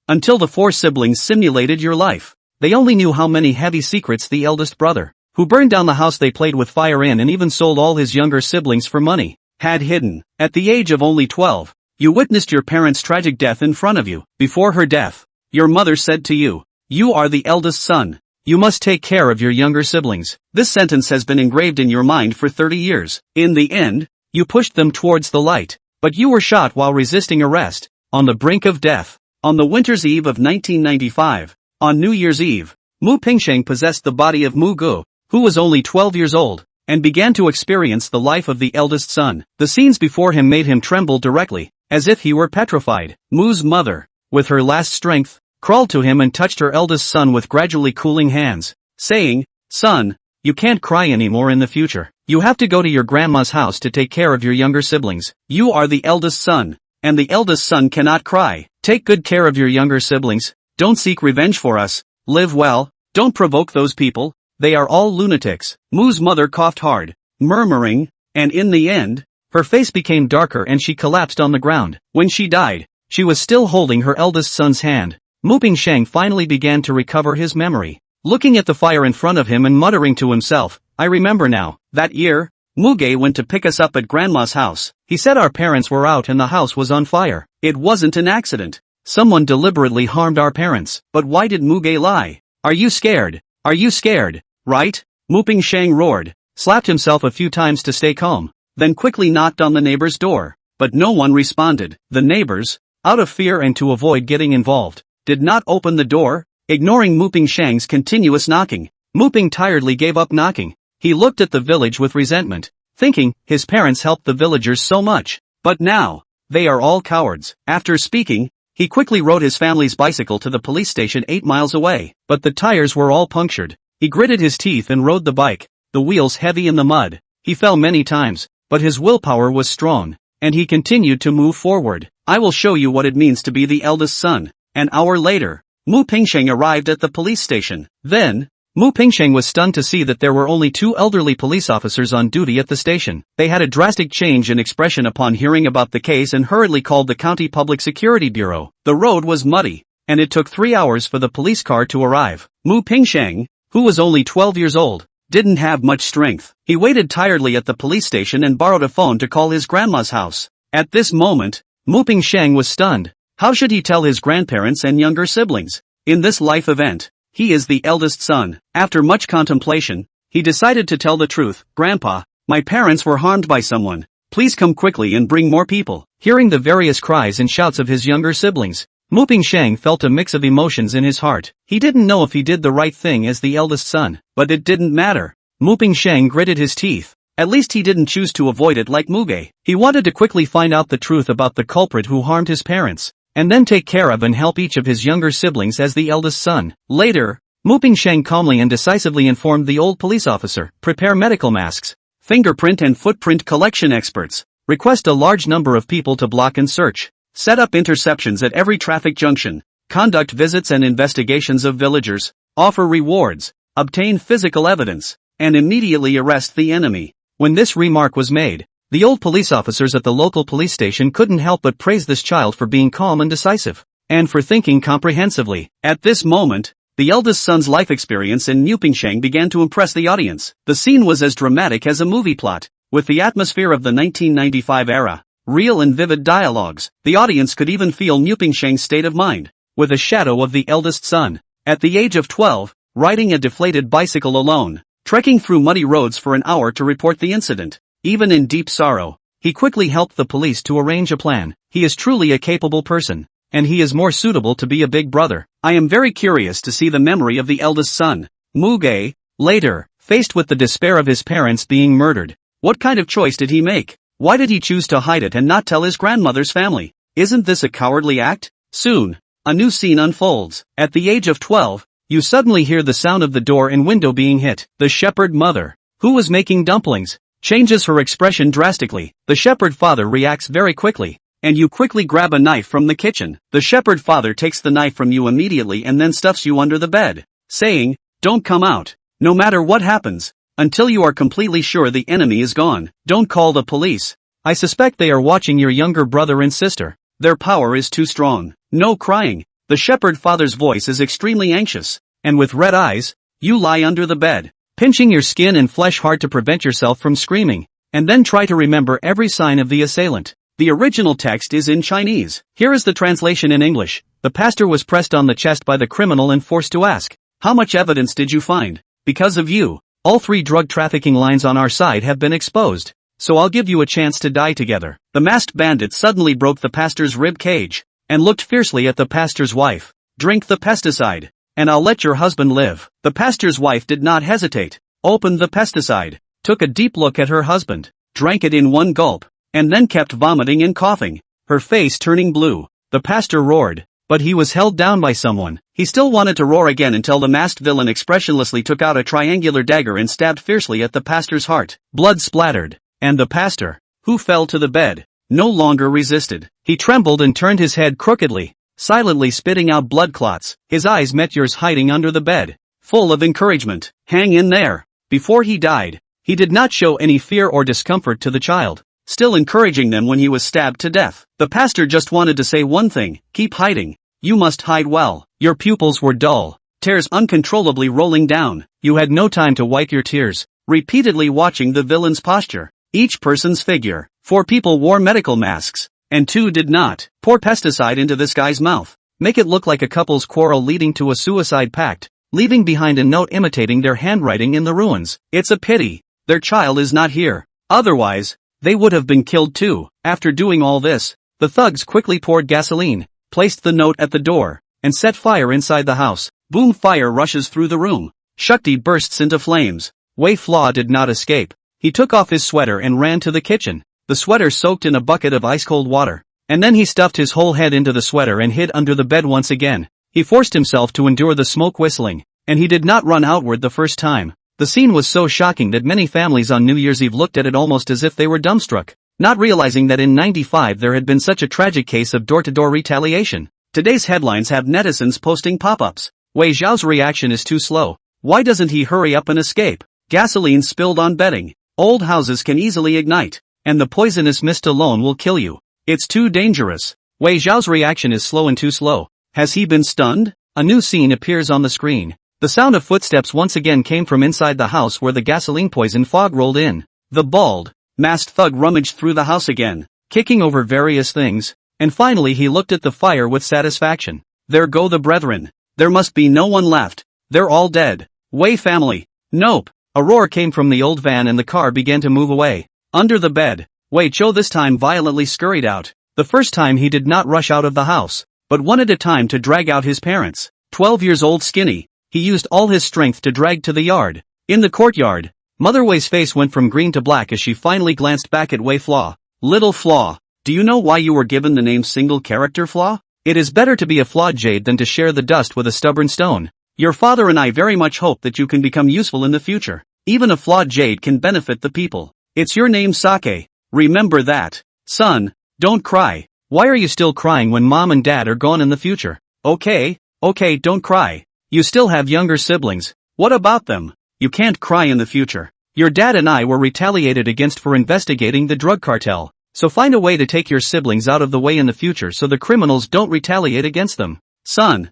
until the four siblings simulated your life. They only knew how many heavy secrets the eldest brother, who burned down the house they played with fire in and even sold all his younger siblings for money, had hidden. At the age of only 12, you witnessed your parents' tragic death in front of you. Before her death, your mother said to you, "You are the eldest son. You must take care of your younger siblings." This sentence has been engraved in your mind for 30 years. In the end, you pushed them towards the light, but you were shot while resisting arrest, on the brink of death. On the winter's eve of 1995, on New Year's Eve, Mu Pingsheng possessed the body of Mu Gu, who was only 12 years old, and began to experience the life of the eldest son. The scenes before him made him tremble directly, as if he were petrified. Mu's mother, with her last strength, crawled to him and touched her eldest son with gradually cooling hands, saying, "Son, you can't cry anymore in the future. You have to go to your grandma's house to take care of your younger siblings. You are the eldest son, and the eldest son cannot cry. Take good care of your younger siblings. Don't seek revenge for us. Live well. Don't provoke those people. They are all lunatics." Mu's mother coughed hard, murmuring, and in the end, her face became darker and she collapsed on the ground. When she died, she was still holding her eldest son's hand. Mu Pingsheng finally began to recover his memory, looking at the fire in front of him and muttering to himself, "I remember now. That year, Muge went to pick us up at Grandma's house. He said our parents were out and the house was on fire. It wasn't an accident. Someone deliberately harmed our parents." But why did Muge lie? "Are you scared? Are you scared? Right?" Mu Pingsheng roared, slapped himself a few times to stay calm, then quickly knocked on the neighbor's door. But no one responded. The neighbors, out of fear and to avoid getting involved, did not open the door, ignoring Mu Pingsheng's continuous knocking. Mu Ping tiredly gave up knocking. He looked at the village with resentment, thinking, his parents helped the villagers so much, but now, they are all cowards. After speaking, he quickly rode his family's bicycle to the police station 8 miles away, but the tires were all punctured. He gritted his teeth and rode the bike, the wheels heavy in the mud. He fell many times, but his willpower was strong, and he continued to move forward. "I will show you what it means to be the eldest son." An hour later, Mu Pingsheng arrived at the police station. Then, Mu Pingsheng was stunned to see that there were only 2 elderly police officers on duty at the station. They had a drastic change in expression upon hearing about the case and hurriedly called the County Public Security Bureau. The road was muddy, and it took 3 hours for the police car to arrive. Mu Pingsheng, who was only 12 years old, didn't have much strength. He waited tiredly at the police station and borrowed a phone to call his grandma's house. At this moment, Mu Pingsheng was stunned. How should he tell his grandparents and younger siblings? In this life event, he is the eldest son. After much contemplation, he decided to tell the truth. "Grandpa, my parents were harmed by someone. Please come quickly and bring more people." Hearing the various cries and shouts of his younger siblings, Mu Pingsheng felt a mix of emotions in his heart. He didn't know if he did the right thing as the eldest son, but it didn't matter. Mu Pingsheng gritted his teeth. At least he didn't choose to avoid it like Muge. He wanted to quickly find out the truth about the culprit who harmed his parents, and then take care of and help each of his younger siblings as the eldest son. Later, Mu Pingsheng calmly and decisively informed the old police officer, "Prepare medical masks, fingerprint and footprint collection experts, request a large number of people to block and search, set up interceptions at every traffic junction, conduct visits and investigations of villagers, offer rewards, obtain physical evidence, and immediately arrest the enemy." When this remark was made, the old police officers at the local police station couldn't help but praise this child for being calm and decisive, and for thinking comprehensively. At this moment, the eldest son's life experience in Mu Pingsheng began to impress the audience. The scene was as dramatic as a movie plot, with the atmosphere of the 1995 era, real and vivid dialogues. The audience could even feel Mu Pingsheng's state of mind, with a shadow of the eldest son. At the age of 12, riding a deflated bicycle alone, trekking through muddy roads for an hour to report the incident. Even in deep sorrow, he quickly helped the police to arrange a plan. He is truly a capable person, and he is more suitable to be a big brother. I am very curious to see the memory of the eldest son, Muge. Later, faced with the despair of his parents being murdered, what kind of choice did he make? Why did he choose to hide it and not tell his grandmother's family? Isn't this a cowardly act? Soon, a new scene unfolds. At the age of 12, you suddenly hear the sound of the door and window being hit. The shepherd mother, who was making dumplings, changes her expression drastically. The shepherd father reacts very quickly, and you quickly grab a knife from the kitchen. The shepherd father takes the knife from you immediately and then stuffs you under the bed, saying, "Don't come out, no matter what happens, until you are completely sure the enemy is gone. Don't call the police. I suspect they are watching your younger brother and sister. Their power is too strong. No crying. The shepherd father's voice is extremely anxious, and with red eyes, you lie under the bed, pinching your skin and flesh hard to prevent yourself from screaming, and then try to remember every sign of the assailant. The original text is in Chinese. Here is the translation in English. The pastor was pressed on the chest by the criminal and forced to ask, "How much evidence did you find? Because of you, all 3 drug trafficking lines on our side have been exposed. So I'll give you a chance to die together." The masked bandit suddenly broke the pastor's rib cage, and looked fiercely at the pastor's wife. "Drink the pesticide, and I'll let your husband live." The pastor's wife did not hesitate, opened the pesticide, took a deep look at her husband, drank it in one gulp, and then kept vomiting and coughing, her face turning blue. The pastor roared, but he was held down by someone. He still wanted to roar again until the masked villain expressionlessly took out a triangular dagger and stabbed fiercely at the pastor's heart. Blood splattered, and the pastor, who fell to the bed, no longer resisted. He trembled and turned his head crookedly, silently spitting out blood clots. His eyes met yours hiding under the bed, full of encouragement. "Hang in there." Before he died, he did not show any fear or discomfort to the child, still encouraging them when he was stabbed to death. The pastor just wanted to say one thing: keep hiding. You must hide well. Your pupils were dull, tears uncontrollably rolling down. You had no time to wipe your tears, repeatedly watching the villain's posture, each person's figure. 4 people wore medical masks, and 2 did not. Pour pesticide into this guy's mouth. Make it look like a couple's quarrel leading to a suicide pact, leaving behind a note imitating their handwriting in the ruins. It's a pity their child is not here. Otherwise, they would have been killed too. After doing all this, the thugs quickly poured gasoline, placed the note at the door, and set fire inside the house. Boom! Fire rushes through the room. Shakti bursts into flames. Wei Flaw did not escape. He took off his sweater and ran to the kitchen. The sweater soaked in a bucket of ice-cold water, and then he stuffed his whole head into the sweater and hid under the bed once again. He forced himself to endure the smoke whistling, and he did not run outward the first time. The scene was so shocking that many families on New Year's Eve looked at it almost as if they were dumbstruck, not realizing that in '95 there had been such a tragic case of door-to-door retaliation. Today's headlines have netizens posting pop-ups. Wei Zhao's reaction is too slow. Why doesn't he hurry up and escape? Gasoline spilled on bedding. Old houses can easily ignite, and the poisonous mist alone will kill you. It's too dangerous. Wei Zhao's reaction is slow and too slow. Has he been stunned? A new scene appears on the screen. The sound of footsteps once again came from inside the house where the gasoline poison fog rolled in. The bald, masked thug rummaged through the house again, kicking over various things, and finally he looked at the fire with satisfaction. There go the brethren. There must be no one left. They're all dead. Wei family. Nope. A roar came from the old van and the car began to move away. Under the bed, Wei Cho this time violently scurried out. The first time he did not rush out of the house, but one at a time to drag out his parents. 12 years old skinny. He used all his strength to drag to the yard. In the courtyard, Mother Wei's face went from green to black as she finally glanced back at Wei Flaw. Little Flaw, do you know why you were given the name Single Character Flaw? It is better to be a flawed jade than to share the dust with a stubborn stone. Your father and I very much hope that you can become useful in the future. Even a flawed jade can benefit the people. It's your name Sake. Remember that. Son, don't cry. Why are you still crying when mom and dad are gone in the future? Okay, don't cry. You still have younger siblings. What about them? You can't cry in the future. Your dad and I were retaliated against for investigating the drug cartel, so find a way to take your siblings out of the way in the future so the criminals don't retaliate against them. Son,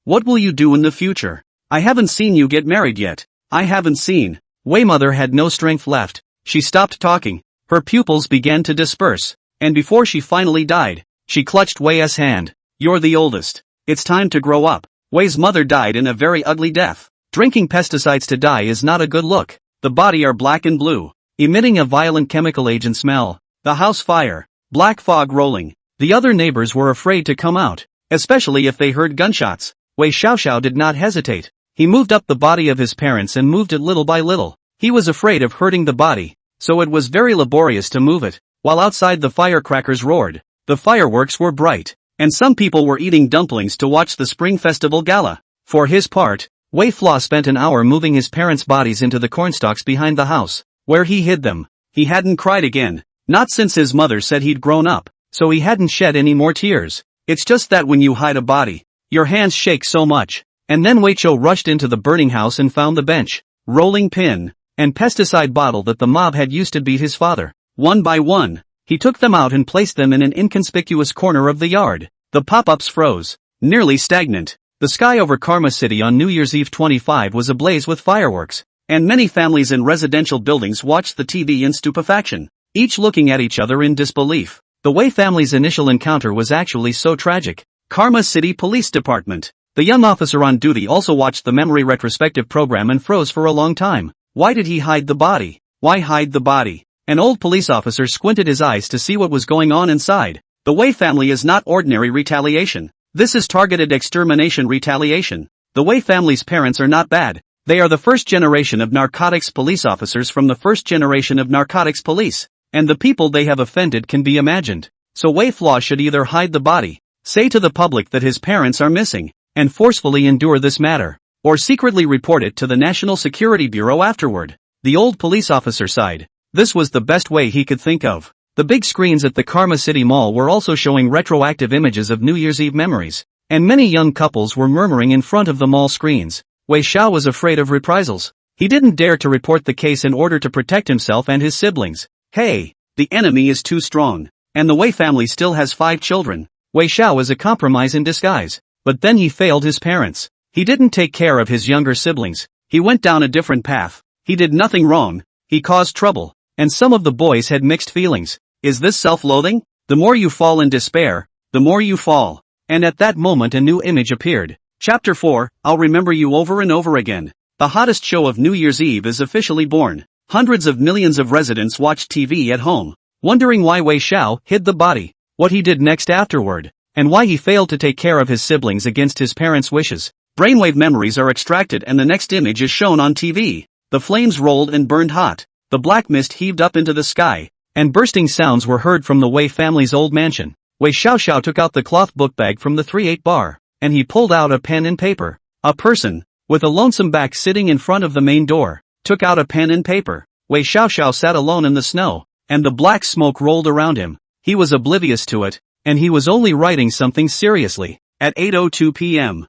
what will you do in the future? I haven't seen you get married yet. I haven't seen. Wei mother had no strength left. She stopped talking. Her pupils began to disperse, and before she finally died, she clutched Wei's hand. You're the oldest. It's time to grow up. Wei's mother died in a very ugly death. Drinking pesticides to die is not a good look. The body are black and blue, emitting a violent chemical agent smell. The house fire, black fog rolling. The other neighbors were afraid to come out, especially if they heard gunshots. Wei Xiaoxiao did not hesitate. He moved up the body of his parents and moved it little by little. He was afraid of hurting the body, so it was very laborious to move it. While outside the firecrackers roared, the fireworks were bright, and some people were eating dumplings to watch the Spring Festival Gala. For his part, Wei Flaw spent an hour moving his parents' bodies into the cornstalks behind the house, where he hid them. He hadn't cried again, not since his mother said he'd grown up, so he hadn't shed any more tears. It's just that when you hide a body, your hands shake so much. And then Wei Cho rushed into the burning house and found the bench, rolling pin, and pesticide bottle that the mob had used to beat his father. One by one, he took them out and placed them in an inconspicuous corner of the yard. The pop-ups froze. nearly stagnant. The sky over Karma City on New Year's Eve 25 was ablaze with fireworks, and many families in residential buildings watched the TV in stupefaction, each looking at each other in disbelief. The Wei family's initial encounter was actually so tragic. Karma City Police Department. The young officer on duty also watched the memory retrospective program and froze for a long time. Why did he hide the body? Why hide the body? An old police officer squinted his eyes to see what was going on inside. The Wei family is not ordinary retaliation. This is targeted extermination retaliation. The Wei family's parents are not bad. They are the first generation of narcotics police officers from the first generation of narcotics police, and the people they have offended can be imagined. So Wei Flaw should either hide the body, say to the public that his parents are missing, and forcefully endure this matter, or secretly report it to the National Security Bureau afterward. The old police officer sighed. This was the best way he could think of. The big screens at the Karma City Mall were also showing retroactive images of New Year's Eve memories, and many young couples were murmuring in front of the mall screens. Wei Xiao was afraid of reprisals. He didn't dare to report the case in order to protect himself and his siblings. Hey, the enemy is too strong, and the Wei family still has 5 children. Wei Xiao is a compromise in disguise. But then he failed his parents. He didn't take care of his younger siblings. He went down a different path. He did nothing wrong. He caused trouble. And some of the boys had mixed feelings. Is this self-loathing? The more you fall in despair, the more you fall. And at that moment a new image appeared. Chapter 4, I'll remember you over and over again. The hottest show of New Year's Eve is officially born. Hundreds of millions of residents watched TV at home, wondering why Wei Xiao hid the body, what he did next afterward, and why he failed to take care of his siblings against his parents' wishes. Brainwave memories are extracted and the next image is shown on TV. The flames rolled and burned hot. The black mist heaved up into the sky, and bursting sounds were heard from the Wei family's old mansion. Wei Xiaoxiao took out the cloth book bag from the 3/8 bar, and he pulled out a pen and paper. A person, with a lonesome back sitting in front of the main door, took out a pen and paper. Wei Xiaoxiao sat alone in the snow, and the black smoke rolled around him. He was oblivious to it, and he was only writing something seriously. At 8:02 p.m.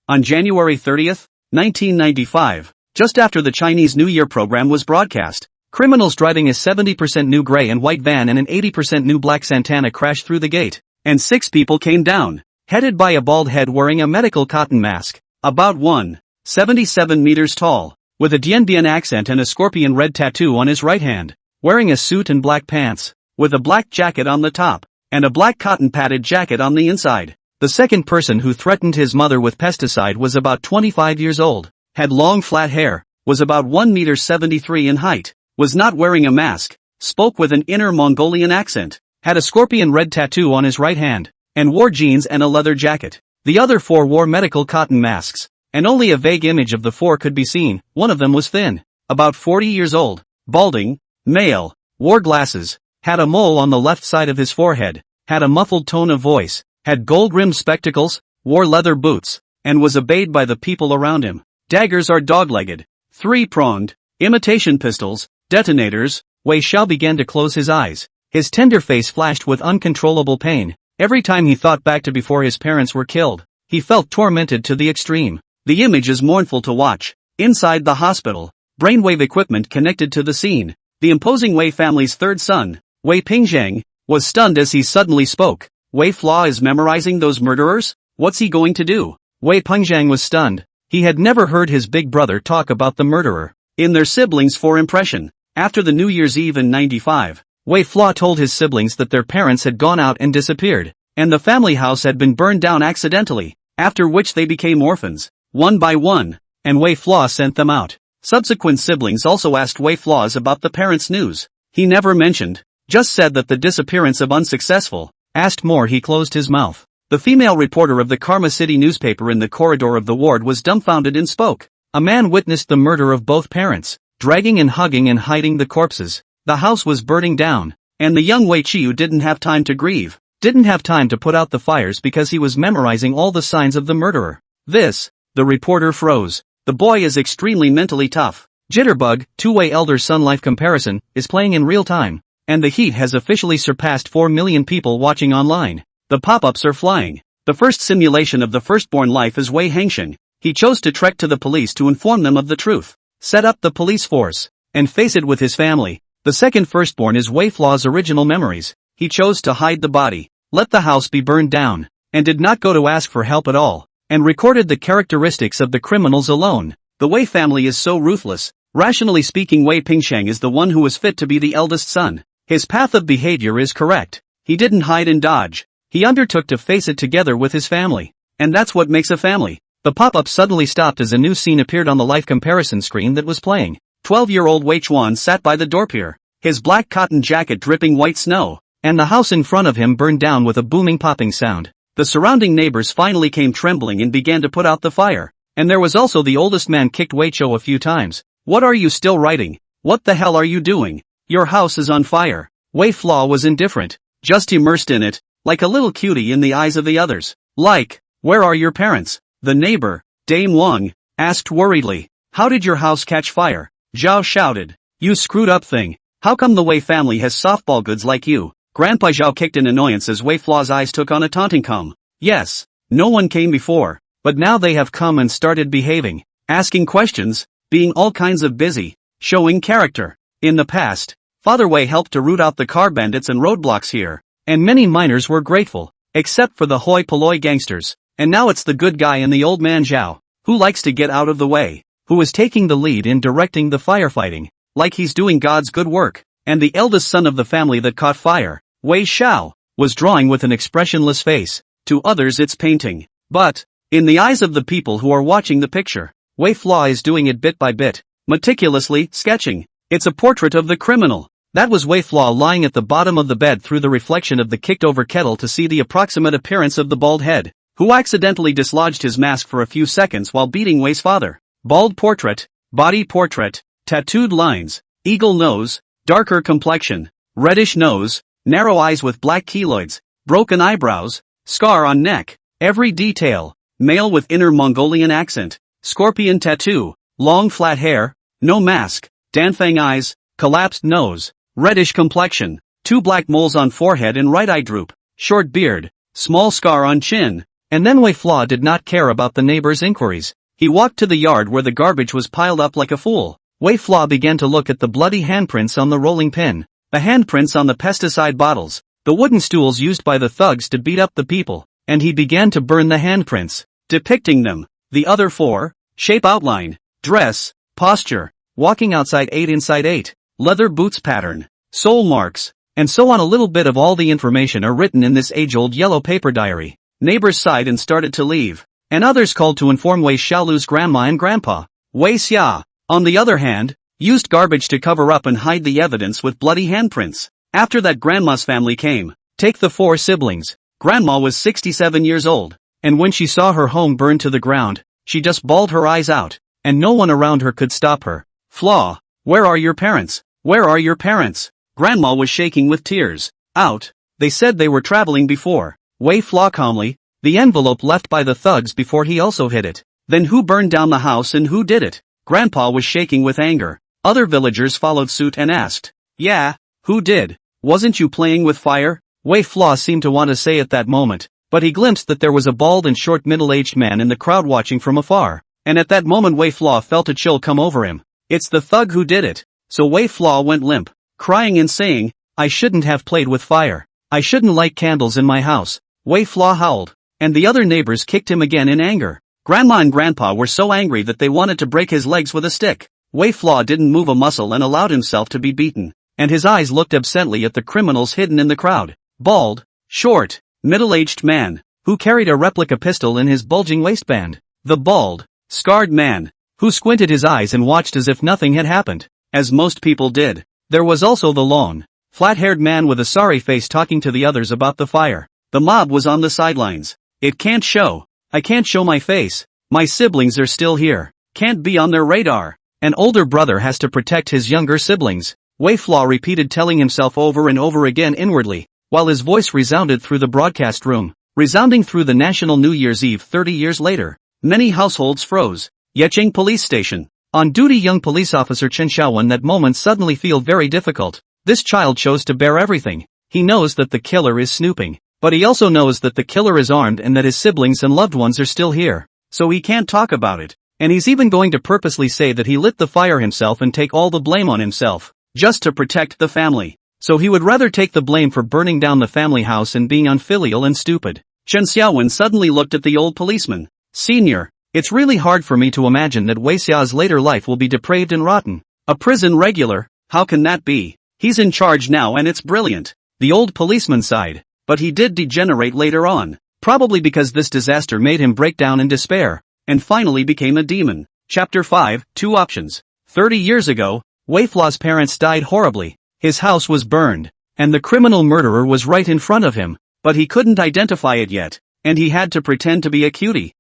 On January 30th, 1995, just after the Chinese New Year program was broadcast, criminals driving a 70% new gray and white van and an 80% new black Santana crashed through the gate, and 6 people came down, headed by a bald head wearing a medical cotton mask, about 1.77 meters tall, with a Dianbian accent and a scorpion red tattoo on his right hand, wearing a suit and black pants, with a black jacket on the top, and a black cotton padded jacket on the inside. The second person who threatened his mother with pesticide was about 25 years old, had long flat hair, was about 1.73 meters in height, was not wearing a mask, spoke with an Inner Mongolian accent, had a scorpion red tattoo on his right hand, and wore jeans and a leather jacket. The other 4 wore medical cotton masks, and only a vague image of the 4 could be seen. One of them was thin, about 40 years old, balding, male, wore glasses, had a mole on the left side of his forehead, had a muffled tone of voice, had gold-rimmed spectacles, wore leather boots, and was obeyed by the people around him. Daggers are dog-legged, 3-pronged, imitation pistols, detonators. Wei Xiao began to close his eyes. His tender face flashed with uncontrollable pain. Every time he thought back to before his parents were killed, he felt tormented to the extreme. The image is mournful to watch. Inside the hospital, brainwave equipment connected to the scene. The imposing Wei family's third son, Wei Pingzhang, was stunned as he suddenly spoke. Wei Flaw is memorizing those murderers? What's he going to do? Wei Pingzhang was stunned. He had never heard his big brother talk about the murderer in their siblings for impression. After the New Year's Eve in 95, Wei Flaw told his siblings that their parents had gone out and disappeared, and the family house had been burned down accidentally, after which they became orphans, one by one, and Wei Flaw sent them out. Subsequent siblings also asked Wei Flaws about the parents' news. He never mentioned, just said that the disappearance of unsuccessful. Asked more, he closed his mouth. The female reporter of the Karma City newspaper in the corridor of the ward was dumbfounded and spoke. A man witnessed the murder of both parents, dragging and hugging and hiding the corpses. The house was burning down, and the young Wei Chiu didn't have time to grieve, didn't have time to put out the fires because he was memorizing all the signs of the murderer. The reporter froze. The boy is extremely mentally tough. Jitterbug, 2-way elder son life comparison, is playing in real time, and the heat has officially surpassed 4 million people watching online. The pop-ups are flying. The first simulation of the firstborn life is Wei Hengsheng. He chose to trek to the police to inform them of the truth, set up the police force, and face it with his family. The second firstborn is Wei Flaw's original memories. He chose to hide the body, let the house be burned down, and did not go to ask for help at all, and recorded the characteristics of the criminals alone. The Wei family is so ruthless. Rationally speaking, Wei Pingsheng is the one who was fit to be the eldest son. His path of behavior is correct. He didn't hide and dodge. He undertook to face it together with his family. And that's what makes a family. The pop-up suddenly stopped as a new scene appeared on the life comparison screen that was playing. 12-year-old Wei Chuan sat by the door pier, his black cotton jacket dripping white snow, and the house in front of him burned down with a booming popping sound. The surrounding neighbors finally came trembling and began to put out the fire. And there was also the oldest man kicked Wei Chou a few times. What are you still writing? What the hell are you doing? Your house is on fire. Wei Flaw was indifferent, just immersed in it, like a little cutie in the eyes of the others. Like, where are your parents? The neighbor, Dame Wang, asked worriedly. How did your house catch fire? Zhao shouted. You screwed up thing. How come the Wei family has softball goods like you? Grandpa Zhao kicked in annoyance as Wei Flaw's eyes took on a taunting calm. Yes, no one came before, but now they have come and started behaving, asking questions, being all kinds of busy, showing character. In the past, Father Wei helped to root out the car bandits and roadblocks here, and many miners were grateful, except for the hoi polloi gangsters, and now it's the good guy and the old man Zhao, who likes to get out of the way, who is taking the lead in directing the firefighting, like he's doing God's good work, and the eldest son of the family that caught fire, Wei Xiao, was drawing with an expressionless face. To others it's painting. But, in the eyes of the people who are watching the picture, Wei Flaw is doing it bit by bit, meticulously sketching. It's a portrait of the criminal. That was Wei Flaw lying at the bottom of the bed through the reflection of the kicked-over kettle to see the approximate appearance of the bald head, who accidentally dislodged his mask for a few seconds while beating Wei's father. Bald portrait, body portrait, tattooed lines, eagle nose, darker complexion, reddish nose, narrow eyes with black keloids, broken eyebrows, scar on neck, every detail, male with inner Mongolian accent, scorpion tattoo, long flat hair, no mask, Danfang eyes, collapsed nose, reddish complexion, 2 black moles on forehead and right eye droop, short beard, small scar on chin. And then Wei Flaw did not care about the neighbors' inquiries. He walked to the yard where the garbage was piled up like a fool. Wei Flaw began to look at the bloody handprints on the rolling pin, the handprints on the pesticide bottles, the wooden stools used by the thugs to beat up the people, and he began to burn the handprints, depicting them. The other 4, shape outline, dress, posture, walking outside 8 inside 8, leather boots pattern, sole marks, and so on. A little bit of all the information are written in this age-old yellow paper diary. Neighbors sighed and started to leave, and others called to inform Wei Xiaolu's grandma and grandpa. Wei Xia, on the other hand, used garbage to cover up and hide the evidence with bloody handprints. After that, grandma's family came. Take the 4 siblings. Grandma was 67 years old, and when she saw her home burned to the ground, she just bawled her eyes out, and no one around her could stop her. Flaw, where are your parents? Where are your parents? Grandma was shaking with tears. Out. They said they were traveling before. Wei Flaw calmly. The envelope left by the thugs before he also hid it. Then who burned down the house and who did it? Grandpa was shaking with anger. Other villagers followed suit and asked. Yeah, who did? Wasn't you playing with fire? Wei Flaw seemed to want to say at that moment, but he glimpsed that there was a bald and short middle-aged man in the crowd watching from afar, and at that moment Wei Flaw felt a chill come over him. It's the thug who did it. So Wei Flaw went limp, crying and saying, I shouldn't have played with fire. I shouldn't light candles in my house. Wei Flaw howled, and the other neighbors kicked him again in anger. Grandma and Grandpa were so angry that they wanted to break his legs with a stick. Wei Flaw didn't move a muscle and allowed himself to be beaten, and his eyes looked absently at the criminals hidden in the crowd. Bald, short, middle-aged man, who carried a replica pistol in his bulging waistband. The bald, scarred man, who squinted his eyes and watched as if nothing had happened, as most people did. There was also the long, flat-haired man with a sorry face talking to the others about the fire. The mob was on the sidelines. It can't show. I can't show my face. My siblings are still here. Can't be on their radar. An older brother has to protect his younger siblings. Wei Flaw repeated, telling himself over and over again inwardly, while his voice resounded through the broadcast room, resounding through the National New Year's Eve 30 years later. Many households froze. Yecheng Police Station. On duty young police officer Chen Xiaowen that moment suddenly feel very difficult. This child chose to bear everything. He knows that the killer is snooping, but he also knows that the killer is armed and that his siblings and loved ones are still here. So he can't talk about it. And he's even going to purposely say that he lit the fire himself and take all the blame on himself, just to protect the family. So he would rather take the blame for burning down the family house and being unfilial and stupid. Chen Xiaowen suddenly looked at the old policeman. Senior, it's really hard for me to imagine that Wei Xia's later life will be depraved and rotten. A prison regular, how can that be? He's in charge now and it's brilliant. The old policeman sighed. But he did degenerate later on. Probably because this disaster made him break down in despair, and finally became a demon. Chapter 5, 2 options. 30 years ago, Wei Fla's parents died horribly. His house was burned, and the criminal murderer was right in front of him, but he couldn't identify it yet, and he had to pretend to be a cutie.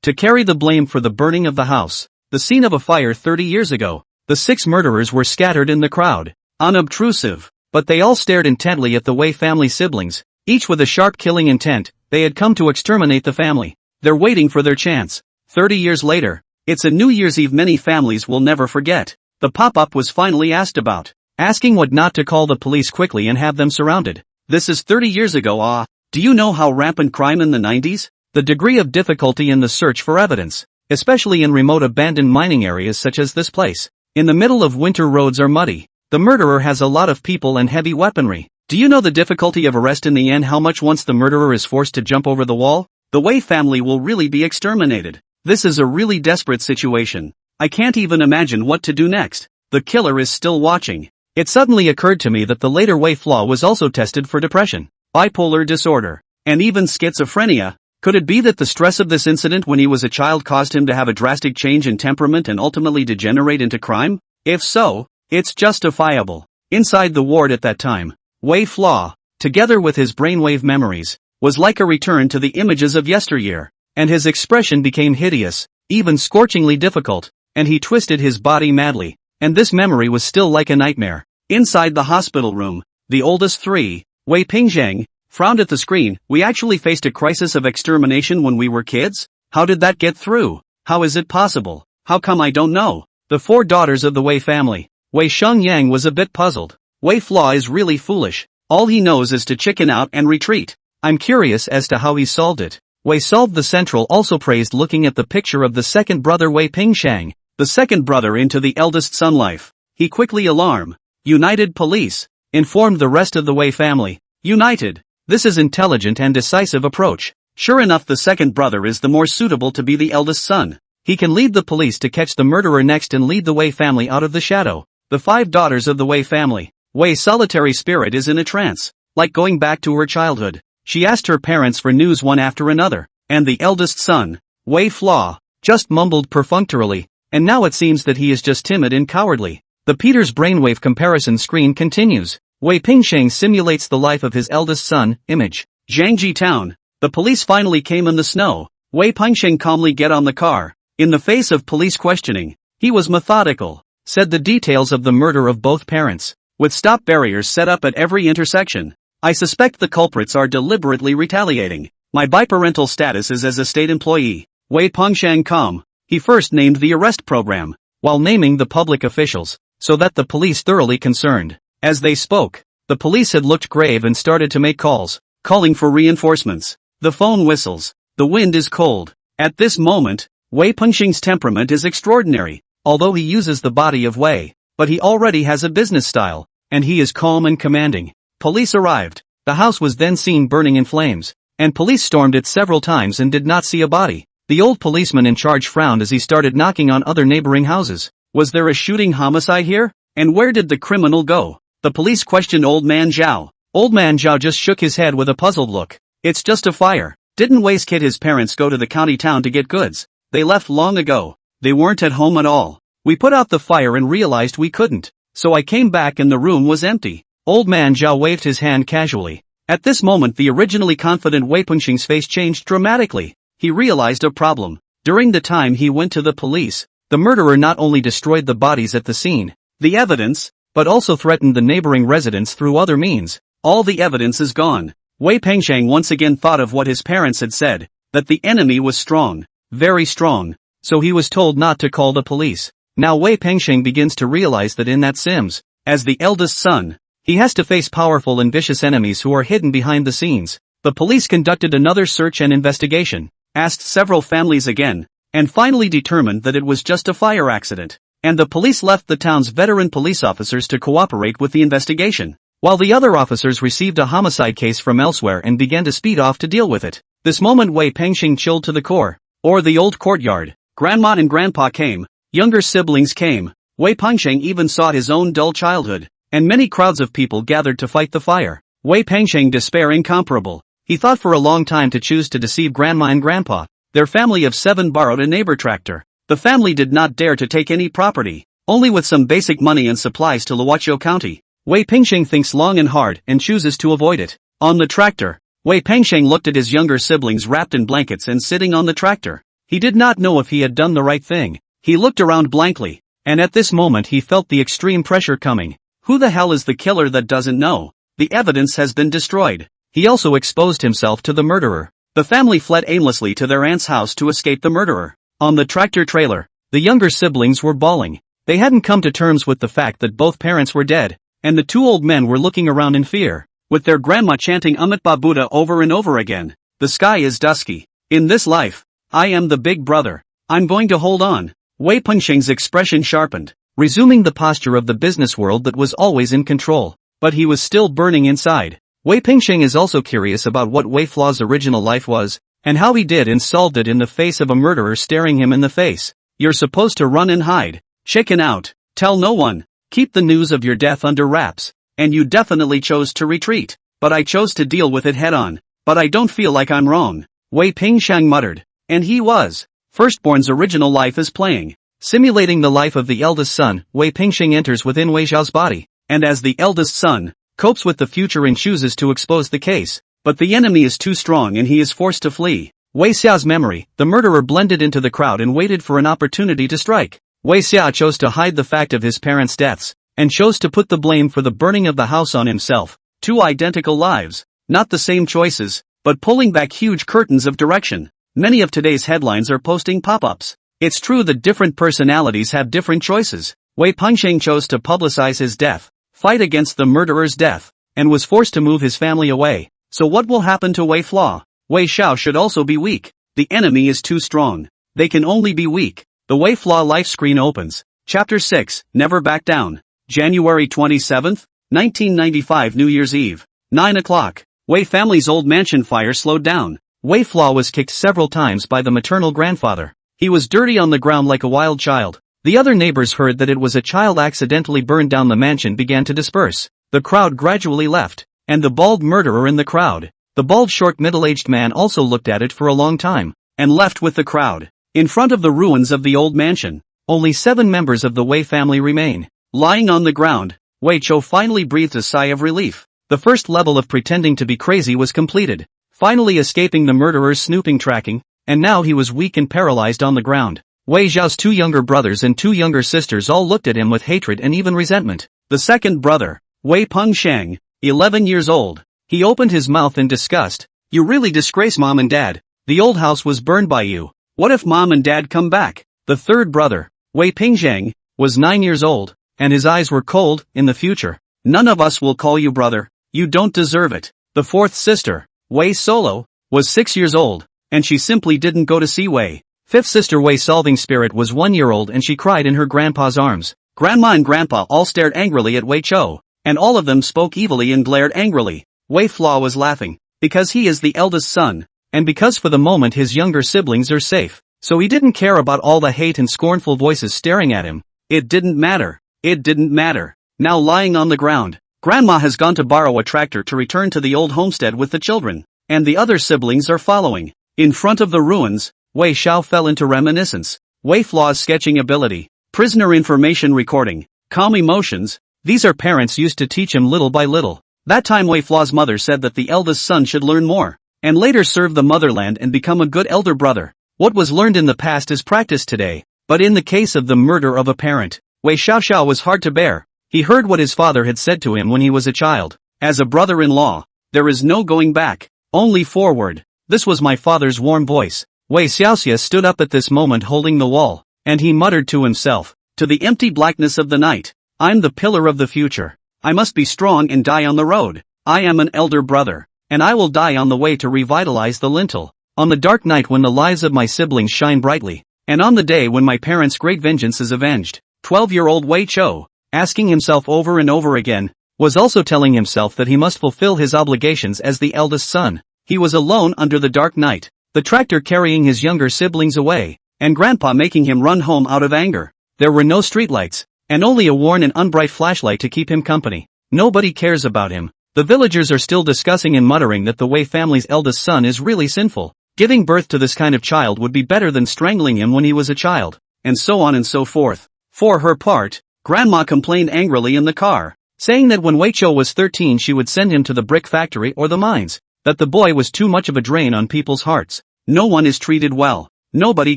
To carry the blame for the burning of the house. The scene of a fire 30 years ago. The 6 murderers were scattered in the crowd. Unobtrusive. But they all stared intently at the Wei family siblings, each with a sharp killing intent. They had come to exterminate the family. They're waiting for their chance. 30 years later. It's a New Year's Eve many families will never forget. The pop-up was finally asked about. Asking what not to call the police quickly and have them surrounded. This is 30 years ago. Do you know how rampant crime in the 90s? The degree of difficulty in the search for evidence, especially in remote abandoned mining areas such as this place. In the middle of winter roads are muddy. The murderer has a lot of people and heavy weaponry. Do you know the difficulty of arrest in the end how much once the murderer is forced to jump over the wall? The Wei family will really be exterminated. This is a really desperate situation. I can't even imagine what to do next. The killer is still watching. It suddenly occurred to me that the later Wei Fla was also tested for depression, bipolar disorder, and even schizophrenia. Could it be that the stress of this incident when he was a child caused him to have a drastic change in temperament and ultimately degenerate into crime? If so, it's justifiable. Inside the ward at that time, Wei Fla, together with his brainwave memories, was like a return to the images of yesteryear, and his expression became hideous, even scorchingly difficult, and he twisted his body madly, and this memory was still like a nightmare. Inside the hospital room, the oldest 3, Wei Pingzhang, frowned at the screen. We actually faced a crisis of extermination when we were kids? How did that get through? How is it possible? How come I don't know? The 4 daughters of the Wei family. Wei Shengyang was a bit puzzled. Wei Fla is really foolish. All he knows is to chicken out and retreat. I'm curious as to how he solved it. Wei solved the central also praised looking at the picture of the second brother Wei Pingshang, the second brother into the eldest son life. He quickly alarmed. United police. Informed the rest of the Wei family. United. This is intelligent and decisive approach. Sure enough the second brother is the more suitable to be the eldest son. He can lead the police to catch the murderer next and lead the Wei family out of the shadow. The 5 daughters of the Wei family. Wei's solitary spirit is in a trance, like going back to her childhood. She asked her parents for news one after another, and the eldest son, Wei Fla, just mumbled perfunctorily, and now it seems that he is just timid and cowardly. The Peter's brainwave comparison screen continues. Wei Pingsheng simulates the life of his eldest son, image. Jiangji town. The police finally came in the snow. Wei Pingsheng calmly get on the car. In the face of police questioning, he was methodical. Said the details of the murder of both parents, with stop barriers set up at every intersection. I suspect the culprits are deliberately retaliating. My biparental status is as a state employee. Wei Pingsheng calm. He first named the arrest program, while naming the public officials, so that the police thoroughly concerned. As they spoke, the police had looked grave and started to make calls, calling for reinforcements. The phone whistles. The wind is cold. At this moment, Wei Pengsheng's temperament is extraordinary, although he uses the body of Wei, but he already has a business style, and he is calm and commanding. Police arrived. The house was then seen burning in flames, and police stormed it several times and did not see a body. The old policeman in charge frowned as he started knocking on other neighboring houses. Was there a shooting homicide here? And where did the criminal go? The police questioned Old Man Zhao. Old Man Zhao just shook his head with a puzzled look. It's just a fire. Didn't Wei's kid his parents go to the county town to get goods? They left long ago. They weren't at home at all. We put out the fire and realized we couldn't. So I came back and the room was empty. Old Man Zhao waved his hand casually. At this moment the originally confident Wei Pengsheng's face changed dramatically. He realized a problem. During the time he went to the police, the murderer not only destroyed the bodies at the scene, the evidence, but also threatened the neighboring residents through other means. All the evidence is gone. Wei Pengsheng once again thought of what his parents had said, that the enemy was strong, very strong, so he was told not to call the police. Now Wei Pengsheng begins to realize that in that Sims, as the eldest son, he has to face powerful and vicious enemies who are hidden behind the scenes. The police conducted another search and investigation, asked several families again, and finally determined that it was just a fire accident. And the police left the town's veteran police officers to cooperate with the investigation. while the other officers received a homicide case from elsewhere and began to speed off to deal with it. This moment Wei Pengxing chilled to the core. Or the old courtyard. Grandma and grandpa came. Younger siblings came. Wei Pengxing even sought his own dull childhood. And many crowds of people gathered to fight the fire. Wei Pengxing despair incomparable. He thought for a long time to choose to deceive grandma and grandpa. Their family of 7 borrowed a neighbor tractor. The family did not dare to take any property. Only with some basic money and supplies to Luoqiao County. Wei Pengxing thinks long and hard and chooses to avoid it. On the tractor, Wei Pengxing looked at his younger siblings wrapped in blankets and sitting on the tractor. He did not know if he had done the right thing. He looked around blankly, and at this moment he felt the extreme pressure coming. Who the hell is the killer that doesn't know? The evidence has been destroyed. He also exposed himself to the murderer. The family fled aimlessly to their aunt's house to escape the murderer. On the tractor trailer, the younger siblings were bawling. They hadn't come to terms with the fact that both parents were dead, and the 2 old men were looking around in fear, with their grandma chanting Amitabha Buddha over and over again. The sky is dusky. In this life, I am the big brother. I'm going to hold on. Wei Pengxing's expression sharpened, resuming the posture of the business world that was always in control. But he was still burning inside. Wei Pengxing is also curious about what Wei Fla's original life was, and how he did and solved it in the face of a murderer staring him in the face. You're supposed to run and hide. Chicken out. Tell no one. Keep the news of your death under wraps. And you definitely chose to retreat. But I chose to deal with it head on. But I don't feel like I'm wrong. Wei Pengxing muttered. And he was. Firstborn's original life is playing. Simulating the life of the eldest son, Wei Pengxing enters within Wei Xiao's body. And as the eldest son, copes with the future and chooses to expose the case. But the enemy is too strong and he is forced to flee. Wei Xiao's memory, the murderer blended into the crowd and waited for an opportunity to strike. Wei Xia chose to hide the fact of his parents' deaths, and chose to put the blame for the burning of the house on himself. 2 identical lives, not the same choices, but pulling back huge curtains of direction. Many of today's headlines are posting pop-ups. It's true that different personalities have different choices. Wei Pengxing chose to publicize his death, fight against the murderer's death, and was forced to move his family away. So what will happen to Wei Fla? Wei Xiao should also be weak. The enemy is too strong. They can only be weak. The Wei Fla life screen opens. Chapter 6, Never Back Down. January 27, 1995 New Year's Eve. 9 o'clock. Wei family's old mansion fire slowed down. Wei Fla was kicked several times by the maternal grandfather. He was dirty on the ground like a wild child. The other neighbors heard that it was a child accidentally burned down the mansion began to disperse. The crowd gradually left. And the bald murderer in the crowd. The bald short middle-aged man also looked at it for a long time, and left with the crowd. In front of the ruins of the old mansion, only 7 members of the Wei family remain. Lying on the ground, Wei Chou finally breathed a sigh of relief. The first level of pretending to be crazy was completed, finally escaping the murderer's snooping tracking, and now he was weak and paralyzed on the ground. Wei Zhao's 2 younger brothers and 2 younger sisters all looked at him with hatred and even resentment. The second brother, Wei Pengxiang, 11 years old, he opened his mouth in disgust. You really disgrace mom and dad. The old house was burned by you. What if mom and dad come back? The third brother, Wei Pengxiang, was 9 years old, and his eyes were cold. In the future, none of us will call you brother. You don't deserve it. The fourth sister, Wei Solo, was 6 years old, and she simply didn't go to see Wei. Fifth sister Wei Solving Spirit was 1 year old and she cried in her grandpa's arms. Grandma and grandpa all stared angrily at Wei Chou, and all of them spoke evilly and glared angrily. Wei Fla was laughing, because he is the eldest son, and because for the moment his younger siblings are safe, so he didn't care about all the hate and scornful voices staring at him. It didn't matter. It didn't matter. Now lying on the ground, Grandma has gone to borrow a tractor to return to the old homestead with the children, and the other siblings are following. In front of the ruins, Wei Xiao fell into reminiscence. Wei Fla's sketching ability, prisoner information recording, calm emotions, these are parents used to teach him little by little. That time Wei Fla's mother said that the eldest son should learn more, and later serve the motherland and become a good elder brother. What was learned in the past is practiced today, but in the case of the murder of a parent, Wei Xiaoxiao was hard to bear. He heard what his father had said to him when he was a child. As a brother-in-law, there is no going back, only forward. This was my father's warm voice. Wei Xiaoxia stood up at this moment holding the wall, and he muttered to himself, to the empty blackness of the night, I'm the pillar of the future. I must be strong and die on the road. I am an elder brother, and I will die on the way to revitalize the lintel. On the dark night when the lives of my siblings shine brightly, and on the day when my parents' great vengeance is avenged. 12-year-old Wei Chou, asking himself over and over again, was also telling himself that he must fulfill his obligations as the eldest son. He was alone under the dark night, the tractor carrying his younger siblings away, and Grandpa making him run home out of anger. There were no streetlights, and only a worn and unbright flashlight to keep him company. Nobody cares about him. The villagers are still discussing and muttering that the Wei family's eldest son is really sinful. Giving birth to this kind of child would be better than strangling him when he was a child, and so on and so forth. For her part, Grandma complained angrily in the car, saying that when Weiqiu was 13 she would send him to the brick factory or the mines, that the boy was too much of a drain on people's hearts. No one is treated well. Nobody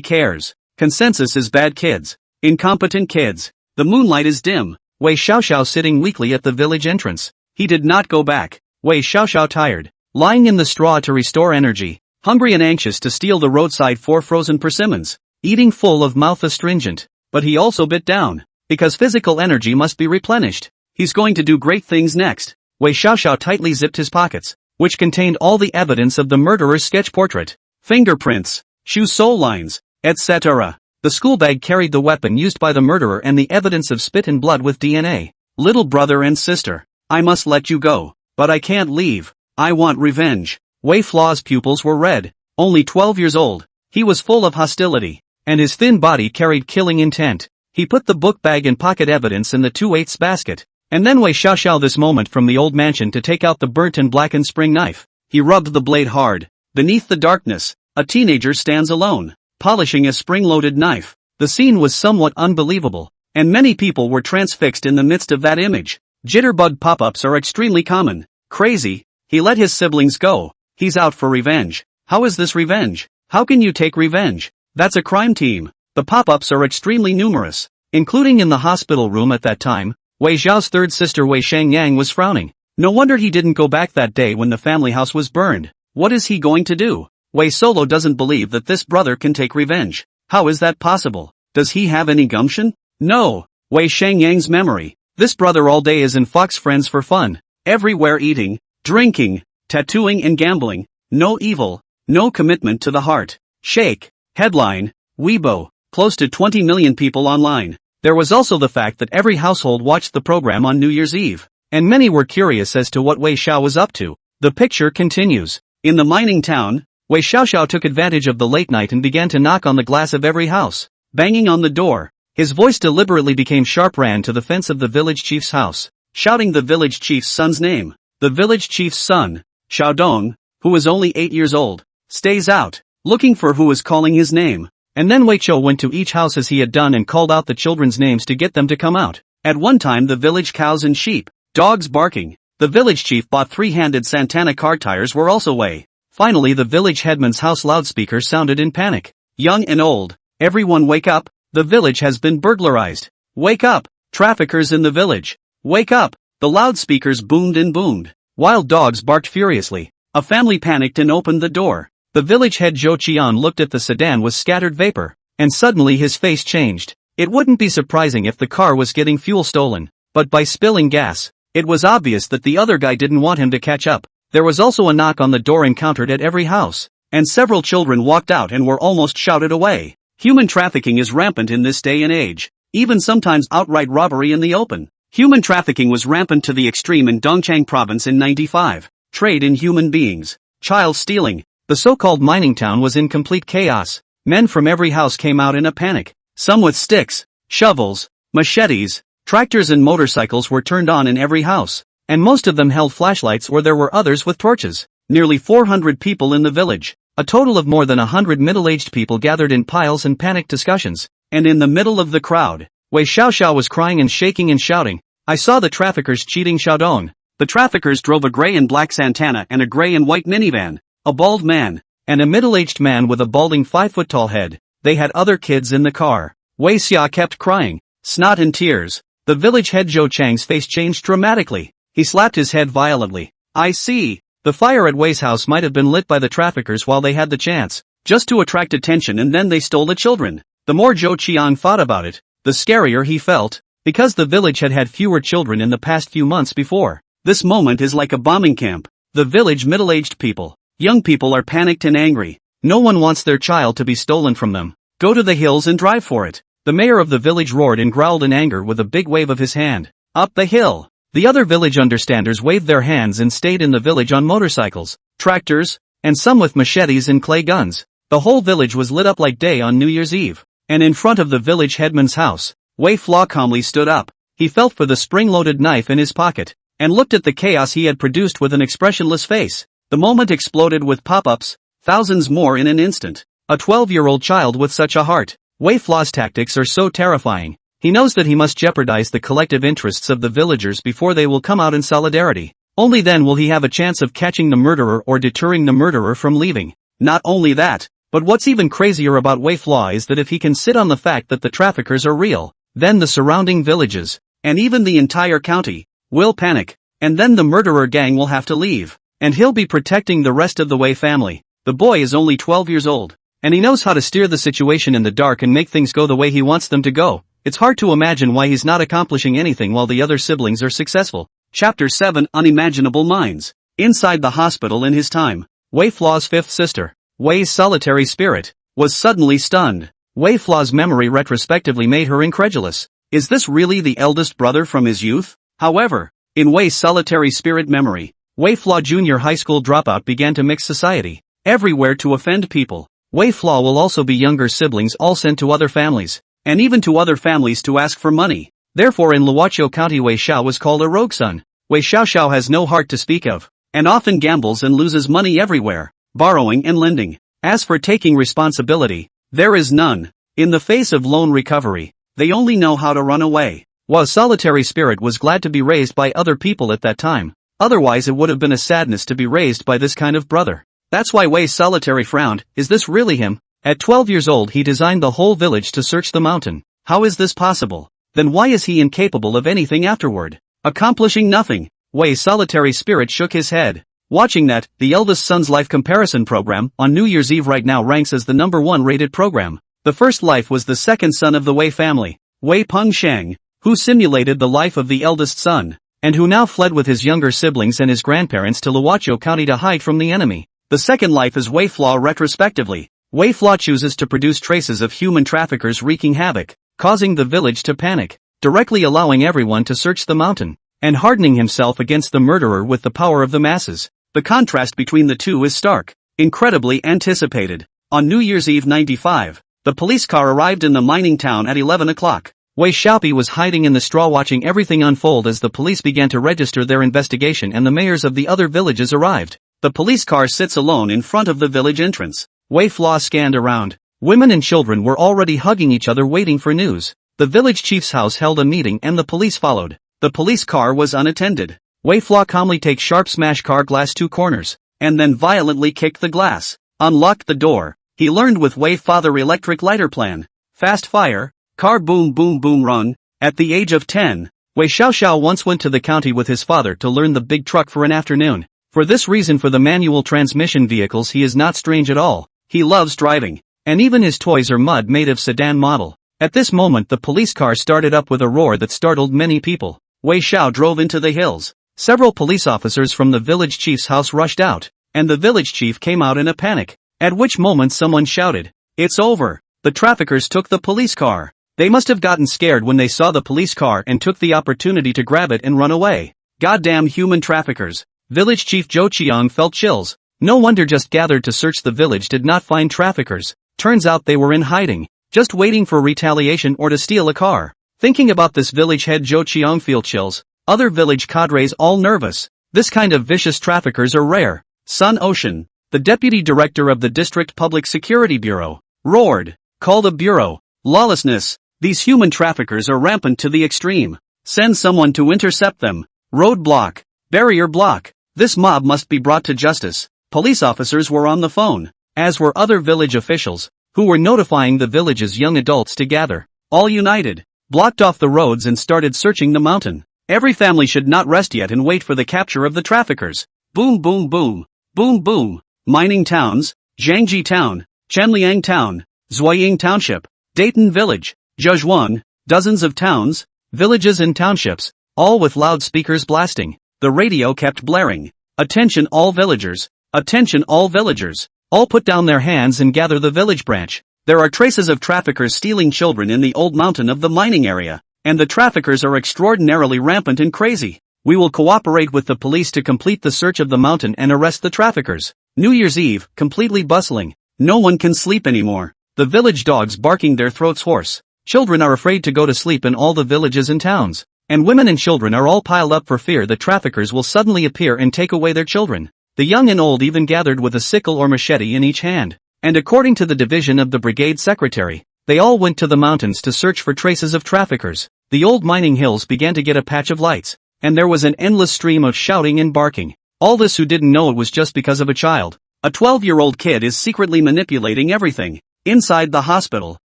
cares. Consensus is bad kids. Incompetent kids. The moonlight is dim. Wei Xiaoxiao sitting weakly at the village entrance. He did not go back. Wei Xiaoxiao tired, lying in the straw to restore energy, hungry and anxious to steal the roadside 4 frozen persimmons, eating full of mouth astringent. But he also bit down, because physical energy must be replenished. He's going to do great things next. Wei Xiaoxiao tightly zipped his pockets, which contained all the evidence of the murderer's sketch portrait, fingerprints, shoe sole lines, etc. The school bag carried the weapon used by the murderer and the evidence of spit and blood with DNA. Little brother and sister, I must let you go, but I can't leave. I want revenge. Wei Flaw's pupils were red, only 12 years old. He was full of hostility, and his thin body carried killing intent. He put the book bag and pocket evidence in the 2/8 basket, and then Wei Xiaoxiao this moment from the old mansion to take out the burnt and blackened spring knife. He rubbed the blade hard. Beneath the darkness, a teenager stands alone, polishing a spring-loaded knife. The scene was somewhat unbelievable, and many people were transfixed in the midst of that image. Jitterbug pop-ups are extremely common. Crazy. He let his siblings go. He's out for revenge. How is this revenge? How can you take revenge? That's a crime team. The pop-ups are extremely numerous, including in the hospital room at that time. Wei Zhao's third sister Wei Shangyang was frowning. No wonder he didn't go back that day when the family house was burned. What is he going to do? Wei Solo doesn't believe that this brother can take revenge. How is that possible? Does he have any gumption? No. Wei Shangyang's memory. This brother all day is in Fox Friends for fun. Everywhere eating, drinking, tattooing and gambling. No evil, no commitment to the heart. Shake. Headline. Weibo. Close to 20 million people online. There was also the fact that every household watched the program on New Year's Eve, and many were curious as to what Wei Xiao was up to. The picture continues. In the mining town, Wei Xiaoxiao took advantage of the late night and began to knock on the glass of every house, banging on the door. His voice deliberately became sharp, ran to the fence of the village chief's house, shouting the village chief's son's name. The village chief's son, Xiaodong, who was only 8 years old, stays out, looking for who is calling his name. And then Weiqiu went to each house as he had done and called out the children's names to get them to come out. At one time the village cows and sheep, dogs barking. The village chief bought 3-handed Santana car tires were also Wei. Finally the village headman's house loudspeaker sounded in panic. Young and old, everyone wake up, the village has been burglarized. Wake up, traffickers in the village. Wake up, the loudspeakers boomed and boomed. Wild dogs barked furiously. A family panicked and opened the door. The village head Zhou Qian looked at the sedan with scattered vapor, and suddenly his face changed. It wouldn't be surprising if the car was getting fuel stolen, but by spilling gas, it was obvious that the other guy didn't want him to catch up. There was also a knock on the door encountered at every house, and several children walked out and were almost shouted away. Human trafficking is rampant in this day and age, even sometimes outright robbery in the open. Human trafficking was rampant to the extreme in Dongchang province in 95. Trade in human beings. Child stealing. The so-called mining town was in complete chaos. Men from every house came out in a panic. Some with sticks, shovels, machetes, tractors and motorcycles were turned on in every house, and most of them held flashlights, or there were others with torches. Nearly 400 people in the village. A total of more than 100 middle-aged people gathered in piles and panicked discussions. And in the middle of the crowd, Wei Xiaoxiao was crying and shaking and shouting, "I saw the traffickers cheating Xiaodong." The traffickers drove a gray and black Santana and a gray and white minivan. A bald man, and a middle-aged man with a balding 5-foot-tall head. They had other kids in the car. Wei Xia kept crying, snot and tears. The village head Zhou Chang's face changed dramatically. He slapped his head violently. I see. The fire at Wei's house might have been lit by the traffickers while they had the chance, just to attract attention, and then they stole the children. The more Zhou Qian thought about it, the scarier he felt, because the village had had fewer children in the past few months before. This moment is like a bombing camp. The village middle-aged people, young people are panicked and angry. No one wants their child to be stolen from them. Go to the hills and drive for it. The mayor of the village roared and growled in anger with a big wave of his hand. Up the hill. The other village understanders waved their hands and stayed in the village on motorcycles, tractors, and some with machetes and clay guns. The whole village was lit up like day on New Year's Eve. And in front of the village headman's house, Wei Flaw calmly stood up. He felt for the spring-loaded knife in his pocket, and looked at the chaos he had produced with an expressionless face. The moment exploded with pop-ups, thousands more in an instant. A 12-year-old child with such a heart. Wei Flaw's tactics are so terrifying. He knows that he must jeopardize the collective interests of the villagers before they will come out in solidarity. Only then will he have a chance of catching the murderer or deterring the murderer from leaving. Not only that, but what's even crazier about Wei Flaw is that if he can sit on the fact that the traffickers are real, then the surrounding villages, and even the entire county, will panic, and then the murderer gang will have to leave, and he'll be protecting the rest of the Wei family. The boy is only 12 years old, and he knows how to steer the situation in the dark and make things go the way he wants them to go. It's hard to imagine why he's not accomplishing anything while the other siblings are successful. Chapter 7 Unimaginable Minds. Inside the hospital in his time, Wei Flaw's fifth sister, Wei's solitary spirit, was suddenly stunned. Wei Flaw's memory retrospectively made her incredulous. Is this really the eldest brother from his youth? However, in Wei's solitary spirit memory, Wei Flaw Junior high school dropout began to mix society, everywhere to offend people. Wei Flaw will also be younger siblings all sent to other families, and even to other families to ask for money. Therefore in Luoqiu County Wei Xiao was called a rogue son. Wei Xiao has no heart to speak of, and often gambles and loses money everywhere, borrowing and lending. As for taking responsibility, there is none. In the face of loan recovery, they only know how to run away. While solitary spirit was glad to be raised by other people at that time, otherwise it would have been a sadness to be raised by this kind of brother. That's why Wei Solitary frowned. Is this really him? At 12 years old he designed the whole village to search the mountain. How is this possible? Then why is he incapable of anything afterward? Accomplishing nothing. Wei Solitary Spirit shook his head. Watching that, the eldest son's life comparison program on New Year's Eve right now ranks as the #1 rated program. The first life was the second son of the Wei family, Wei Pengsheng, who simulated the life of the eldest son, and who now fled with his younger siblings and his grandparents to Luoqiu County to hide from the enemy. The second life is Wei Flaw retrospectively. Wei Flaw chooses to produce traces of human traffickers wreaking havoc, causing the village to panic, directly allowing everyone to search the mountain, and hardening himself against the murderer with the power of the masses. The contrast between the two is stark, incredibly anticipated. On New Year's Eve 95, the police car arrived in the mining town at 11 o'clock. Wei Xiaopi was hiding in the straw watching everything unfold as the police began to register their investigation and the mayors of the other villages arrived. The police car sits alone in front of the village entrance. Wei Flaw scanned around. Women and children were already hugging each other waiting for news. The village chief's house held a meeting and the police followed. The police car was unattended. Wei Flaw calmly takes sharp smash car glass 2 corners, and then violently kicked the glass. Unlocked the door. He learned with Wei Father electric lighter plan. Fast fire, car boom boom boom run. At the age of 10, Wei Xiao once went to the county with his father to learn the big truck for an afternoon. For this reason for the manual transmission vehicles he is not strange at all. He loves driving, and even his toys are mud made of sedan model. At this moment the police car started up with a roar that startled many people. Wei Xiao drove into the hills. Several police officers from the village chief's house rushed out, and the village chief came out in a panic, at which moment someone shouted, "It's over. The traffickers took the police car." They must have gotten scared when they saw the police car and took the opportunity to grab it and run away. Goddamn human traffickers. Village Chief Zhou Qiang felt chills. No wonder just gathered to search the village did not find traffickers. Turns out they were in hiding, just waiting for retaliation or to steal a car. Thinking about this, village head Zhou Qiang feel chills. Other village cadres all nervous. This kind of vicious traffickers are rare. Sun Ocean, the deputy director of the District Public Security Bureau, roared. Call the bureau. Lawlessness. These human traffickers are rampant to the extreme. Send someone to intercept them. Roadblock. Barrier block. This mob must be brought to justice. Police officers were on the phone, as were other village officials, who were notifying the village's young adults to gather. All united, blocked off the roads and started searching the mountain. Every family should not rest yet and wait for the capture of the traffickers. Boom boom boom. Boom boom. Mining towns, Jiangji Town, Chenliang Town, Zuoying Township, Dayton Village, Zhejuan, dozens of towns, villages and townships, all with loudspeakers blasting. The radio kept blaring. Attention all villagers. Attention all villagers. All put down their hands and gather the village branch. There are traces of traffickers stealing children in the old mountain of the mining area, and the traffickers are extraordinarily rampant and crazy. We will cooperate with the police to complete the search of the mountain and arrest the traffickers. New Year's Eve, completely bustling. No one can sleep anymore. The village dogs barking their throats hoarse. Children are afraid to go to sleep in all the villages and towns. And women and children are all piled up for fear the traffickers will suddenly appear and take away their children. The young and old even gathered with a sickle or machete in each hand. And according to the division of the brigade secretary, they all went to the mountains to search for traces of traffickers. The old mining hills began to get a patch of lights, and there was an endless stream of shouting and barking. All this who didn't know it was just because of a child. A 12-year-old kid is secretly manipulating everything. Inside the hospital,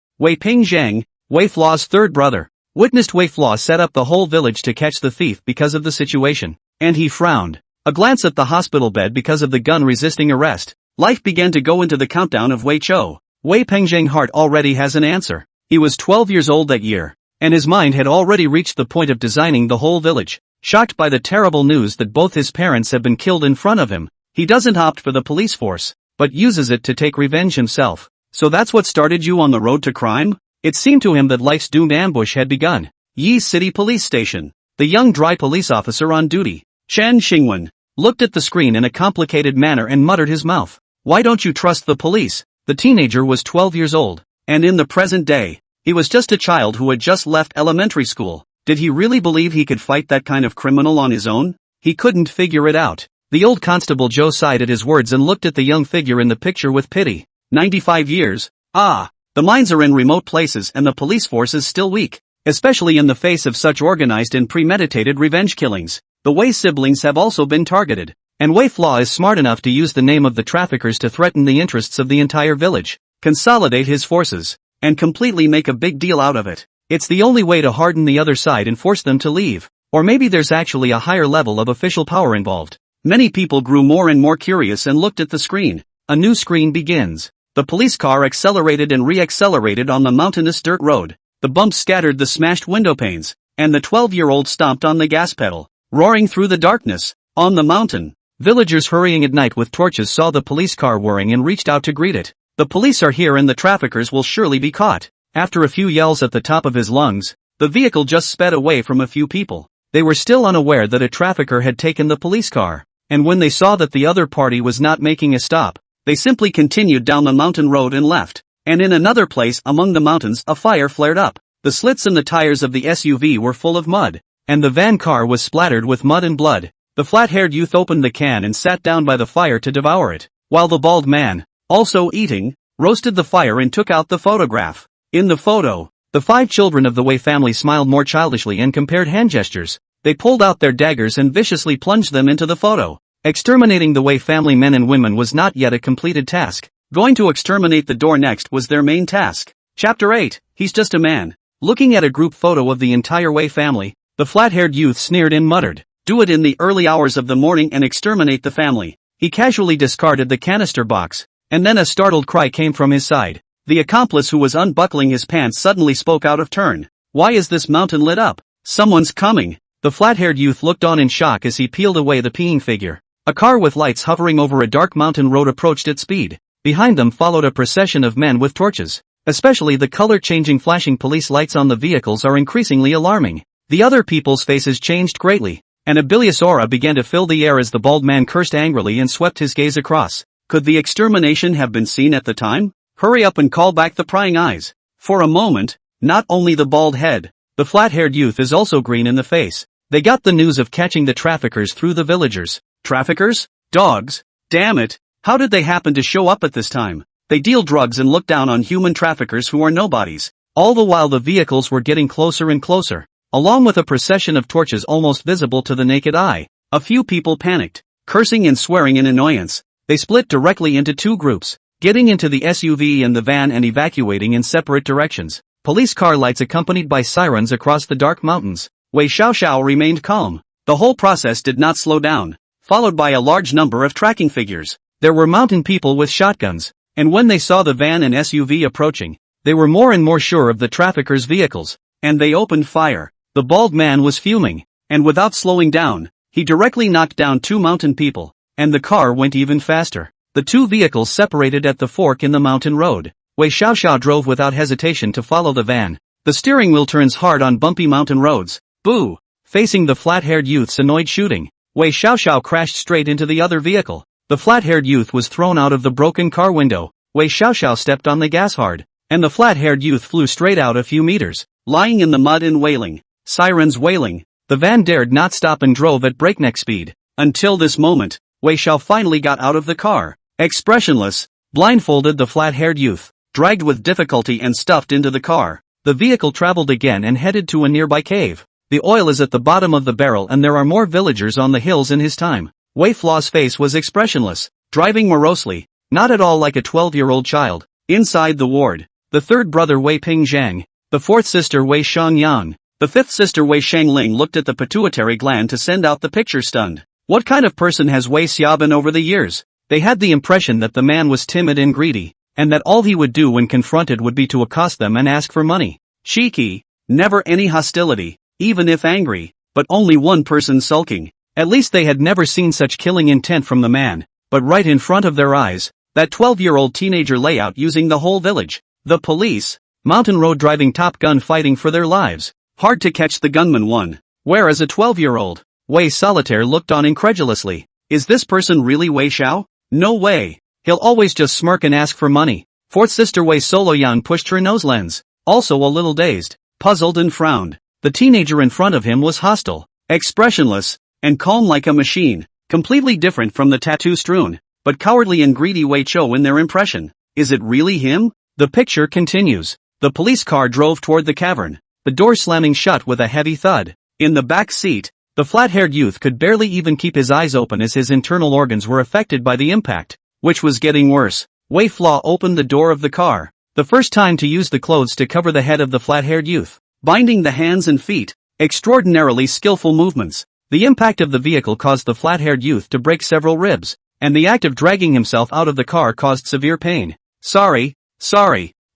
Wei Ping Zhang, Wei Fla's third brother, witnessed Wei Fla set up the whole village to catch the thief because of the situation. And he frowned. A glance at the hospital bed because of the gun resisting arrest. Life began to go into the countdown of Wei Chou. Wei Pengzhang heart already has an answer. He was 12 years old that year, and his mind had already reached the point of designing the whole village. Shocked by the terrible news that both his parents have been killed in front of him, he doesn't opt for the police force, but uses it to take revenge himself. So that's what started you on the road to crime? It seemed to him that life's doomed ambush had begun. Yi City Police Station. The young dry police officer on duty, Chen Xingwen, looked at the screen in a complicated manner and muttered his mouth. Why don't you trust the police? The teenager was 12 years old, and in the present day, he was just a child who had just left elementary school. Did he really believe he could fight that kind of criminal on his own? He couldn't figure it out. The old constable Joe sighed at his words and looked at the young figure in the picture with pity. 95 years? Ah, the mines are in remote places and the police force is still weak, especially in the face of such organized and premeditated revenge killings. The Wei siblings have also been targeted, and Wei Fla is smart enough to use the name of the traffickers to threaten the interests of the entire village, consolidate his forces, and completely make a big deal out of it. It's the only way to harden the other side and force them to leave. Or maybe there's actually a higher level of official power involved. Many people grew more and more curious and looked at the screen. A new screen begins. The police car accelerated and re-accelerated on the mountainous dirt road. The bumps scattered the smashed window panes, and the 12-year-old stomped on the gas pedal, roaring through the darkness. On the mountain, villagers hurrying at night with torches saw the police car whirring and reached out to greet it. The police are here and the traffickers will surely be caught. After a few yells at the top of his lungs, the vehicle just sped away from a few people. They were still unaware that a trafficker had taken the police car, and when they saw that the other party was not making a stop, they simply continued down the mountain road and left. And in another place among the mountains a fire flared up. The slits in the tires of the SUV were full of mud, and the van car was splattered with mud and blood. The flat-haired youth opened the can and sat down by the fire to devour it, while the bald man, also eating, roasted the fire and took out the photograph. In the photo, the 5 children of the Wei family smiled more childishly and compared hand gestures. They pulled out their daggers and viciously plunged them into the photo. Exterminating the Wei family men and women was not yet a completed task. Going to exterminate the door next was their main task. Chapter 8, He's Just a Man. Looking at a group photo of the entire Wei family, the flat-haired youth sneered and muttered, "Do it in the early hours of the morning and exterminate the family." He casually discarded the canister box, and then a startled cry came from his side. The accomplice who was unbuckling his pants suddenly spoke out of turn. "Why is this mountain lit up? Someone's coming." The flat-haired youth looked on in shock as he peeled away the peeing figure. A car with lights hovering over a dark mountain road approached at speed. Behind them followed a procession of men with torches. Especially the color-changing flashing police lights on the vehicles are increasingly alarming. The other people's faces changed greatly. An bilious aura began to fill the air as the bald man cursed angrily and swept his gaze across. Could the extermination have been seen at the time? Hurry up and call back the prying eyes. For a moment, not only the bald head, the flat-haired youth is also green in the face. They got the news of catching the traffickers through the villagers. Traffickers? Dogs? Damn it, how did they happen to show up at this time? They deal drugs and look down on human traffickers who are nobodies. All the while the vehicles were getting closer and closer, along with a procession of torches almost visible to the naked eye. A few people panicked, cursing and swearing in annoyance. They split directly into 2 groups, getting into the SUV and the van and evacuating in separate directions. Police car lights accompanied by sirens across the dark mountains. Wei Xiaoxiao remained calm. The whole process did not slow down, followed by a large number of tracking figures. There were mountain people with shotguns, and when they saw the van and SUV approaching, they were more and more sure of the traffickers' vehicles, and they opened fire. The bald man was fuming, and without slowing down, he directly knocked down 2 mountain people, and the car went even faster. The 2 vehicles separated at the fork in the mountain road. Wei Xiaoxiao drove without hesitation to follow the van. The steering wheel turns hard on bumpy mountain roads. Boo! Facing the flat-haired youth's annoyed shooting, Wei Xiaoxiao crashed straight into the other vehicle. The flat-haired youth was thrown out of the broken car window. Wei Xiaoxiao stepped on the gas hard, and the flat-haired youth flew straight out a few meters, lying in the mud and wailing. Sirens wailing. The van dared not stop and drove at breakneck speed. Until this moment, Wei Xiao finally got out of the car. Expressionless, blindfolded the flat-haired youth, dragged with difficulty and stuffed into the car. The vehicle traveled again and headed to a nearby cave. The oil is at the bottom of the barrel and there are more villagers on the hills in his time. Wei Flaw's face was expressionless, driving morosely, not at all like a 12-year-old child. Inside the ward, the third brother Wei Ping Zhang, the fourth sister Wei Xiangyang, the fifth sister Wei Shangling looked at the pituitary gland to send out the picture stunned. What kind of person has Wei Xia been over the years? They had the impression that the man was timid and greedy, and that all he would do when confronted would be to accost them and ask for money. Cheeky, never any hostility, even if angry, but only one person sulking. At least they had never seen such killing intent from the man, but right in front of their eyes, that 12-year-old teenager lay out using the whole village. The police, mountain road driving Top Gun fighting for their lives. Hard to catch the gunman one. Whereas a 12-year-old, Wei Solitaire looked on incredulously. Is this person really Wei Xiao? No way. He'll always just smirk and ask for money. Fourth sister Wei Soloyan pushed her nose lens, also a little dazed, puzzled and frowned. The teenager in front of him was hostile, expressionless, and calm like a machine, completely different from the tattoo-strewn, but cowardly and greedy Wei Chou in their impression. Is it really him? The picture continues. The police car drove toward the cavern, the door slamming shut with a heavy thud. In the back seat, the flat-haired youth could barely even keep his eyes open as his internal organs were affected by the impact, which was getting worse. Wei Flaw opened the door of the car, the first time to use the clothes to cover the head of the flat-haired youth, binding the hands and feet, extraordinarily skillful movements. The impact of the vehicle caused the flat-haired youth to break several ribs, and the act of dragging himself out of the car caused severe pain. Sorry,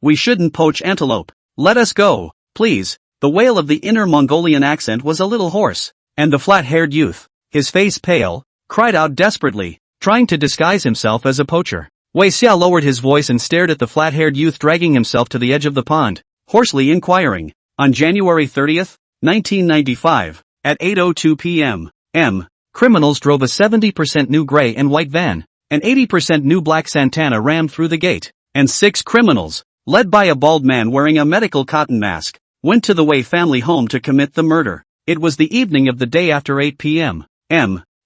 we shouldn't poach antelope. Let us go, please. The wail of the Inner Mongolian accent was a little hoarse, and the flat-haired youth, his face pale, cried out desperately, trying to disguise himself as a poacher. Wei Xia lowered his voice and stared at the flat-haired youth dragging himself to the edge of the pond, hoarsely inquiring. On January 30th, 1995, at 8:02 p.m., criminals drove a 70% new gray and white van, an 80% new black Santana rammed through the gate, and 6 criminals, led by a bald man wearing a medical cotton mask, went to the Wei family home to commit the murder. It was the evening of the day after 8 p.m.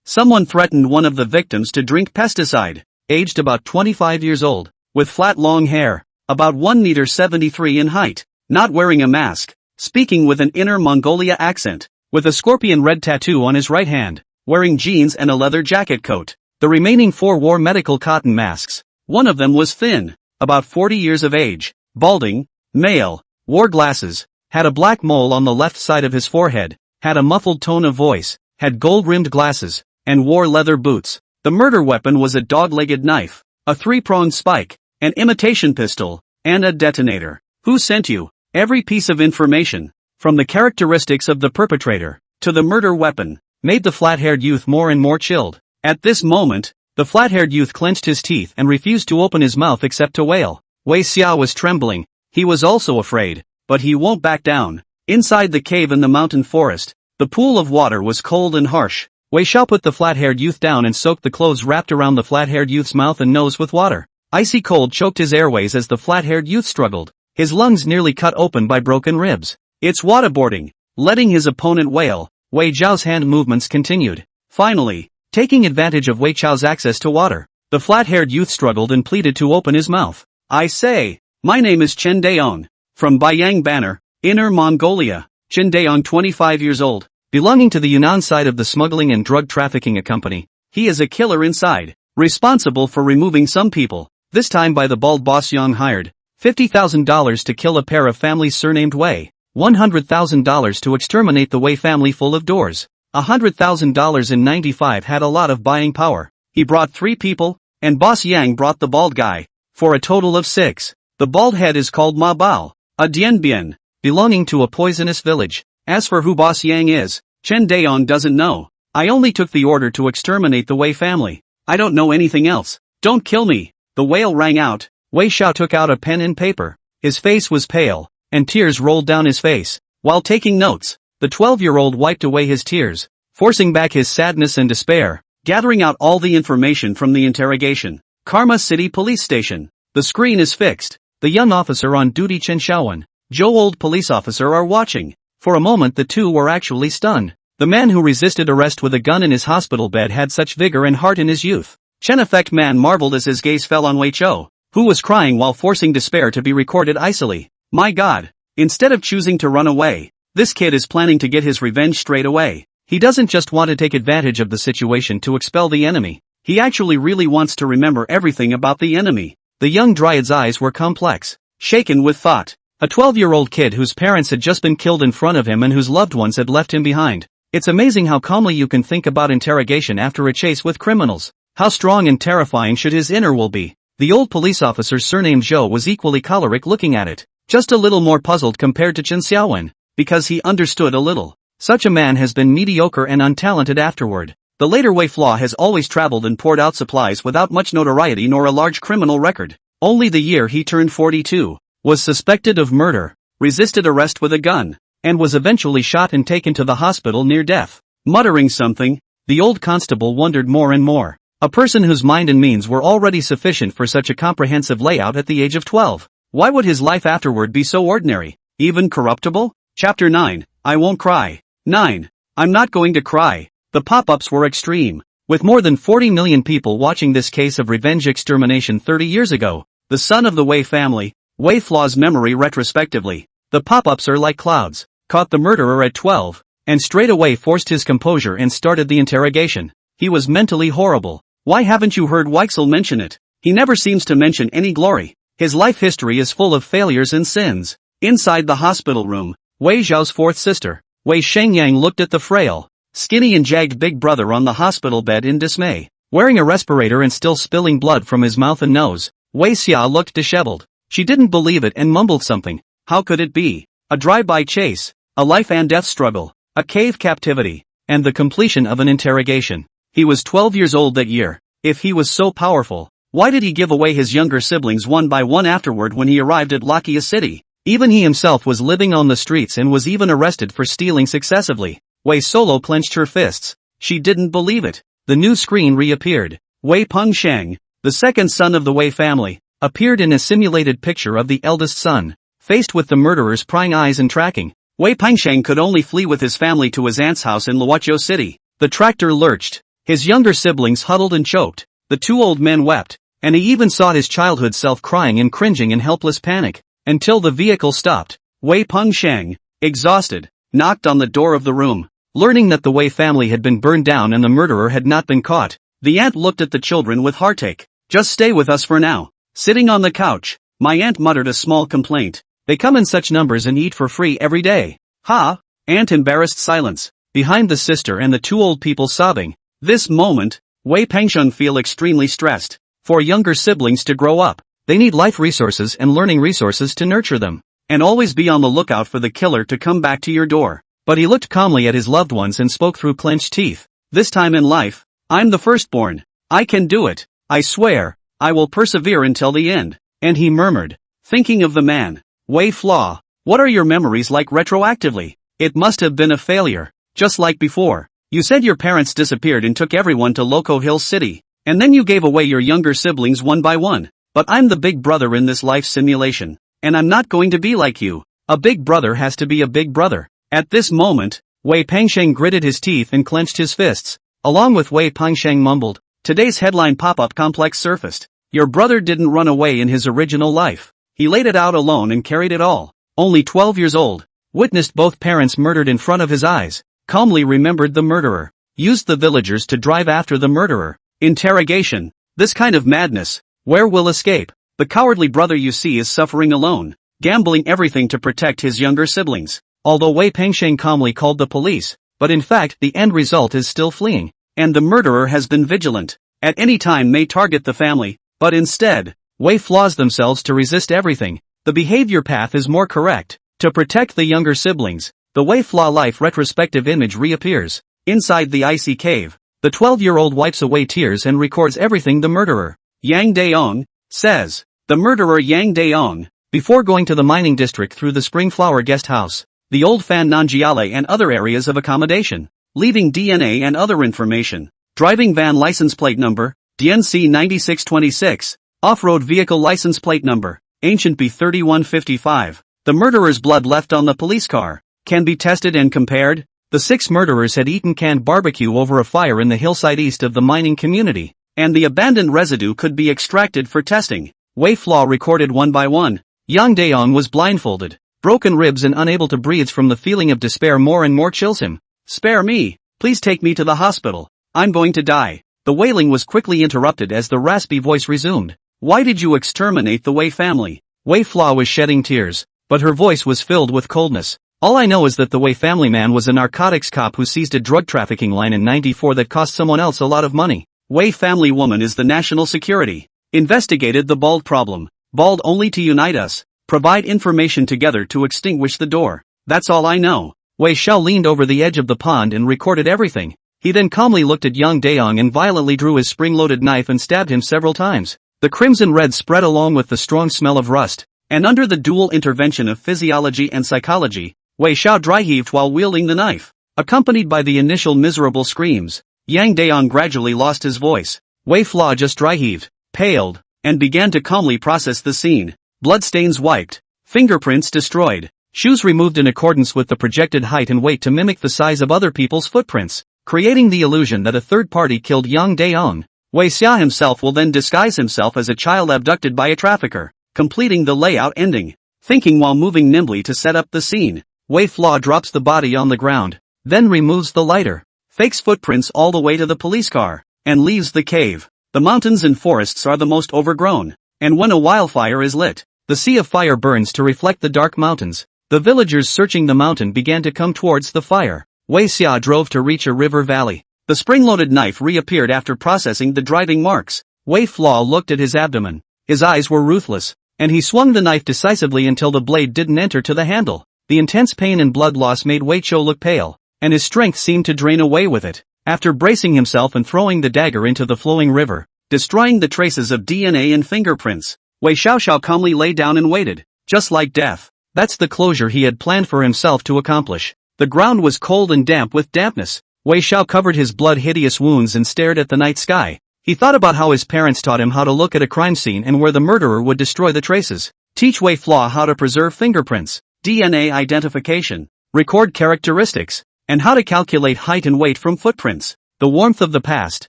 Someone threatened one of the victims to drink pesticide, aged about 25 years old, with flat long hair, about 1.73 meters in height, not wearing a mask, speaking with an Inner Mongolia accent, with a scorpion red tattoo on his right hand, wearing jeans and a leather jacket coat. The remaining 4 wore medical cotton masks. One of them was thin, about 40 years of age, balding, male, wore glasses, had a black mole on the left side of his forehead, had a muffled tone of voice, had gold-rimmed glasses, and wore leather boots. The murder weapon was a dog-legged knife, a 3-pronged spike, an imitation pistol, and a detonator. Who sent you? Every piece of information, from the characteristics of the perpetrator, to the murder weapon, made the flat-haired youth more and more chilled. At this moment, the flat-haired youth clenched his teeth and refused to open his mouth except to wail. Wei Xia was trembling. He was also afraid, but he won't back down. Inside the cave in the mountain forest, the pool of water was cold and harsh. Wei Xiao put the flat-haired youth down and soaked the clothes wrapped around the flat-haired youth's mouth and nose with water. Icy cold choked his airways as the flat-haired youth struggled, his lungs nearly cut open by broken ribs. It's waterboarding. Letting his opponent wail, Wei Zhao's hand movements continued. Finally, taking advantage of Wei Chao's access to water, the flat-haired youth struggled and pleaded to open his mouth. I say, my name is Chen Daong, from Baiyang Banner, Inner Mongolia. Chen Daong, 25 years old, belonging to the Yunnan side of the smuggling and drug trafficking company. He is a killer inside, responsible for removing some people, this time by the bald boss Yang hired. $50,000 to kill a pair of families surnamed Wei, $100,000 to exterminate the Wei family full of doors. $100,000 in 95 had a lot of buying power. He brought 3 people, and boss Yang brought the bald guy, for a total of 6. The bald head is called Ma Bao, a Dianbian, belonging to a poisonous village. As for who boss Yang is, Chen Daong doesn't know. I only took the order to exterminate the Wei family. I don't know anything else. Don't kill me. The wail rang out. Wei Xiao took out a pen and paper. His face was pale, and tears rolled down his face. While taking notes, The 12-year-old wiped away his tears, forcing back his sadness and despair, gathering out all the information from the interrogation. Karma City Police Station. The screen is fixed. The young officer on duty Chen Xiaowen, Joe old police officer are watching. For a moment the two were actually stunned. The man who resisted arrest with a gun in his hospital bed had such vigor and heart in his youth. Chen Effect Man marveled as his gaze fell on Wei Chou, who was crying while forcing despair to be recorded icily. My God. Instead of choosing to run away, this kid is planning to get his revenge straight away. He doesn't just want to take advantage of the situation to expel the enemy. He actually really wants to remember everything about the enemy. The young dryad's eyes were complex, shaken with thought. A 12-year-old kid whose parents had just been killed in front of him and whose loved ones had left him behind. It's amazing how calmly you can think about interrogation after a chase with criminals. How strong and terrifying should his inner will be? The old police officer's surname Zhou was equally choleric looking at it, just a little more puzzled compared to Chen Xiaowen, because he understood a little. Such a man has been mediocre and untalented afterward. The later Wei Flaw has always traveled and poured out supplies without much notoriety nor a large criminal record. Only the year he turned 42, was suspected of murder, resisted arrest with a gun, and was eventually shot and taken to the hospital near death. Muttering something, the old constable wondered more and more. A person whose mind and means were already sufficient for such a comprehensive layout at the age of 12. Why would his life afterward be so ordinary, even corruptible? Chapter 9, I Won't Cry. 9. I'm not going to cry. The pop-ups were extreme. With more than 40 million people watching this case of revenge extermination 30 years ago, the son of the Wei family, Wei Flaw's memory retrospectively. The pop-ups are like clouds. Caught the murderer at 12, and straight away forced his composure and started the interrogation. He was mentally horrible. Why haven't you heard Weichsel mention it? He never seems to mention any glory. His life history is full of failures and sins. Inside the hospital room, Wei Zhao's fourth sister, Wei Shengyang looked at the frail, skinny and jagged big brother on the hospital bed in dismay. Wearing a respirator and still spilling blood from his mouth and nose, Wei Xia looked disheveled. She didn't believe it and mumbled something. How could it be? A drive-by chase, a life and death struggle, a cave captivity, and the completion of an interrogation. He was 12 years old that year. If he was so powerful, why did he give away his younger siblings one by one afterward when he arrived at Lakia City? Even he himself was living on the streets and was even arrested for stealing successively. Wei Solo clenched her fists. She didn't believe it. The new screen reappeared. Wei Pengsheng, the second son of the Wei family, appeared in a simulated picture of the eldest son, faced with the murderer's prying eyes and tracking. Wei Pengsheng could only flee with his family to his aunt's house in Luoqiu City. The tractor lurched. His younger siblings huddled and choked. The two old men wept, and he even saw his childhood self crying and cringing in helpless panic, until the vehicle stopped. Wei Pengsheng, exhausted, knocked on the door of the room. Learning that the Wei family had been burned down and the murderer had not been caught, the aunt looked at the children with heartache. Just stay with us for now. Sitting on the couch, my aunt muttered a small complaint. They come in such numbers and eat for free every day. Ha! Aunt embarrassed silence. Behind the sister and the two old people sobbing. This moment, Wei Pengsheng feel extremely stressed. For younger siblings to grow up, they need life resources and learning resources to nurture them. And always be on the lookout for the killer to come back to your door. But he looked calmly at his loved ones and spoke through clenched teeth. This time in life, I'm the firstborn. I can do it. I swear, I will persevere until the end. And he murmured, thinking of the man. Wei Flaw, what are your memories like retroactively? It must have been a failure, just like before. You said your parents disappeared and took everyone to Loco Hill City, and then you gave away your younger siblings one by one. But I'm the big brother in this life simulation, and I'm not going to be like you. A big brother has to be a big brother. At this moment, Wei Pengsheng gritted his teeth and clenched his fists. Along with Wei Pengsheng mumbled, today's headline pop-up complex surfaced. Your brother didn't run away in his original life. He laid it out alone and carried it all. Only 12 years old. Witnessed both parents murdered in front of his eyes. Calmly remembered the murderer. Used the villagers to drive after the murderer. Interrogation. This kind of madness. Where will escape? The cowardly brother you see is suffering alone. Gambling everything to protect his younger siblings. Although Wei Pengsheng calmly called the police, but in fact the end result is still fleeing. And the murderer has been vigilant. At any time may target the family, but instead, Wei flaws themselves to resist everything. The behavior path is more correct. To protect the younger siblings. The Wei Flaw life retrospective image reappears. Inside the icy cave, the 12-year-old wipes away tears and records everything the murderer, Yang Daong, says. The murderer Yang Daong, before going to the mining district through the Spring Flower guest house, the old Fan Nanjiale and other areas of accommodation, leaving DNA and other information. Driving van license plate number, DNC 9626, off-road vehicle license plate number, Ancient B3155. The murderer's blood left on the police car can be tested and compared. The 6 murderers had eaten canned barbecue over a fire in the hillside east of the mining community, and the abandoned residue could be extracted for testing. Wei Flaw recorded one by one. Yang Daong was blindfolded, broken ribs and unable to breathe from the feeling of despair more and more chills him. Spare me, please take me to the hospital. I'm going to die. The wailing was quickly interrupted as the raspy voice resumed. Why did you exterminate the Wei family? Wei Flaw was shedding tears, but her voice was filled with coldness. All I know is that the Wei family man was a narcotics cop who seized a drug trafficking line in '94 that cost someone else a lot of money. Wei family woman is the national security. Investigated the bald problem. Bald only to unite us. Provide information together to extinguish the door. That's all I know. Wei Xiao leaned over the edge of the pond and recorded everything. He then calmly looked at Yang Daong and violently drew his spring-loaded knife and stabbed him several times. The crimson red spread along with the strong smell of rust, and under the dual intervention of physiology and psychology, Wei Xiao dry-heaved while wielding the knife. Accompanied by the initial miserable screams, Yang Daong gradually lost his voice. Wei Flaw just dry-heaved, paled, and began to calmly process the scene. Bloodstains wiped, fingerprints destroyed, shoes removed in accordance with the projected height and weight to mimic the size of other people's footprints, creating the illusion that a third party killed Yang Daong. Wei Xia himself will then disguise himself as a child abducted by a trafficker, completing the layout ending. Thinking while moving nimbly to set up the scene, Wei Flaw drops the body on the ground, then removes the lighter, fakes footprints all the way to the police car, and leaves the cave. The mountains and forests are the most overgrown, and when a wildfire is lit, the sea of fire burns to reflect the dark mountains. The villagers searching the mountain began to come towards the fire. Wei Xia drove to reach a river valley. The spring-loaded knife reappeared after processing the driving marks. Wei Flaw looked at his abdomen. His eyes were ruthless, and he swung the knife decisively until the blade didn't enter to the handle. The intense pain and blood loss made Wei Chou look pale, and his strength seemed to drain away with it. After bracing himself and throwing the dagger into the flowing river, destroying the traces of DNA and fingerprints, Wei Xiao calmly lay down and waited, just like death. That's the closure he had planned for himself to accomplish. The ground was cold and damp with dampness. Wei Xiao covered his blood-hideous wounds and stared at the night sky. He thought about how his parents taught him how to look at a crime scene and where the murderer would destroy the traces. Teach Wei Flaw how to preserve fingerprints, DNA identification, record characteristics, and how to calculate height and weight from footprints. The warmth of the past.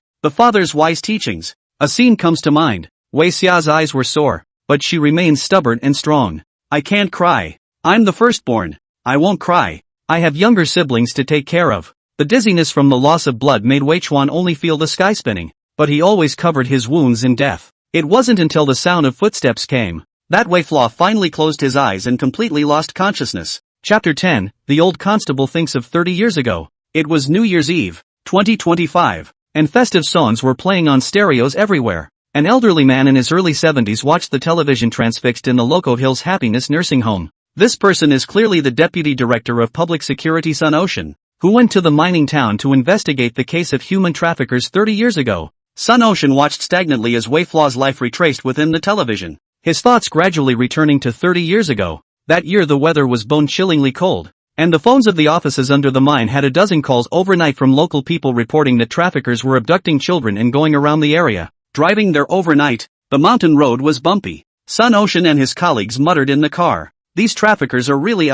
The father's wise teachings. A scene comes to mind. Wei Xia's eyes were sore, but she remained stubborn and strong. I can't cry. I'm the firstborn. I won't cry. I have younger siblings to take care of. The dizziness from the loss of blood made Wei Chuan only feel the sky spinning, but he always covered his wounds in death. It wasn't until the sound of footsteps came that Wei Flaw finally closed his eyes and completely lost consciousness. Chapter 10, The Old Constable Thinks of 30 Years Ago. It was New Year's Eve, 2025, and festive songs were playing on stereos everywhere. An elderly man in his early 70s watched the television transfixed in the Loco Hills Happiness Nursing Home. This person is clearly the Deputy Director of Public Security Sun Ocean, who went to the mining town to investigate the case of human traffickers 30 years ago. Sun Ocean watched stagnantly as Wei Flaw's life retraced within the television, his thoughts gradually returning to 30 years ago. That year the weather was bone-chillingly cold, and the phones of the offices under the mine had a dozen calls overnight from local people reporting that traffickers were abducting children and going around the area. Driving there overnight, the mountain road was bumpy. Sun Ocean and his colleagues muttered in the car, "These traffickers are really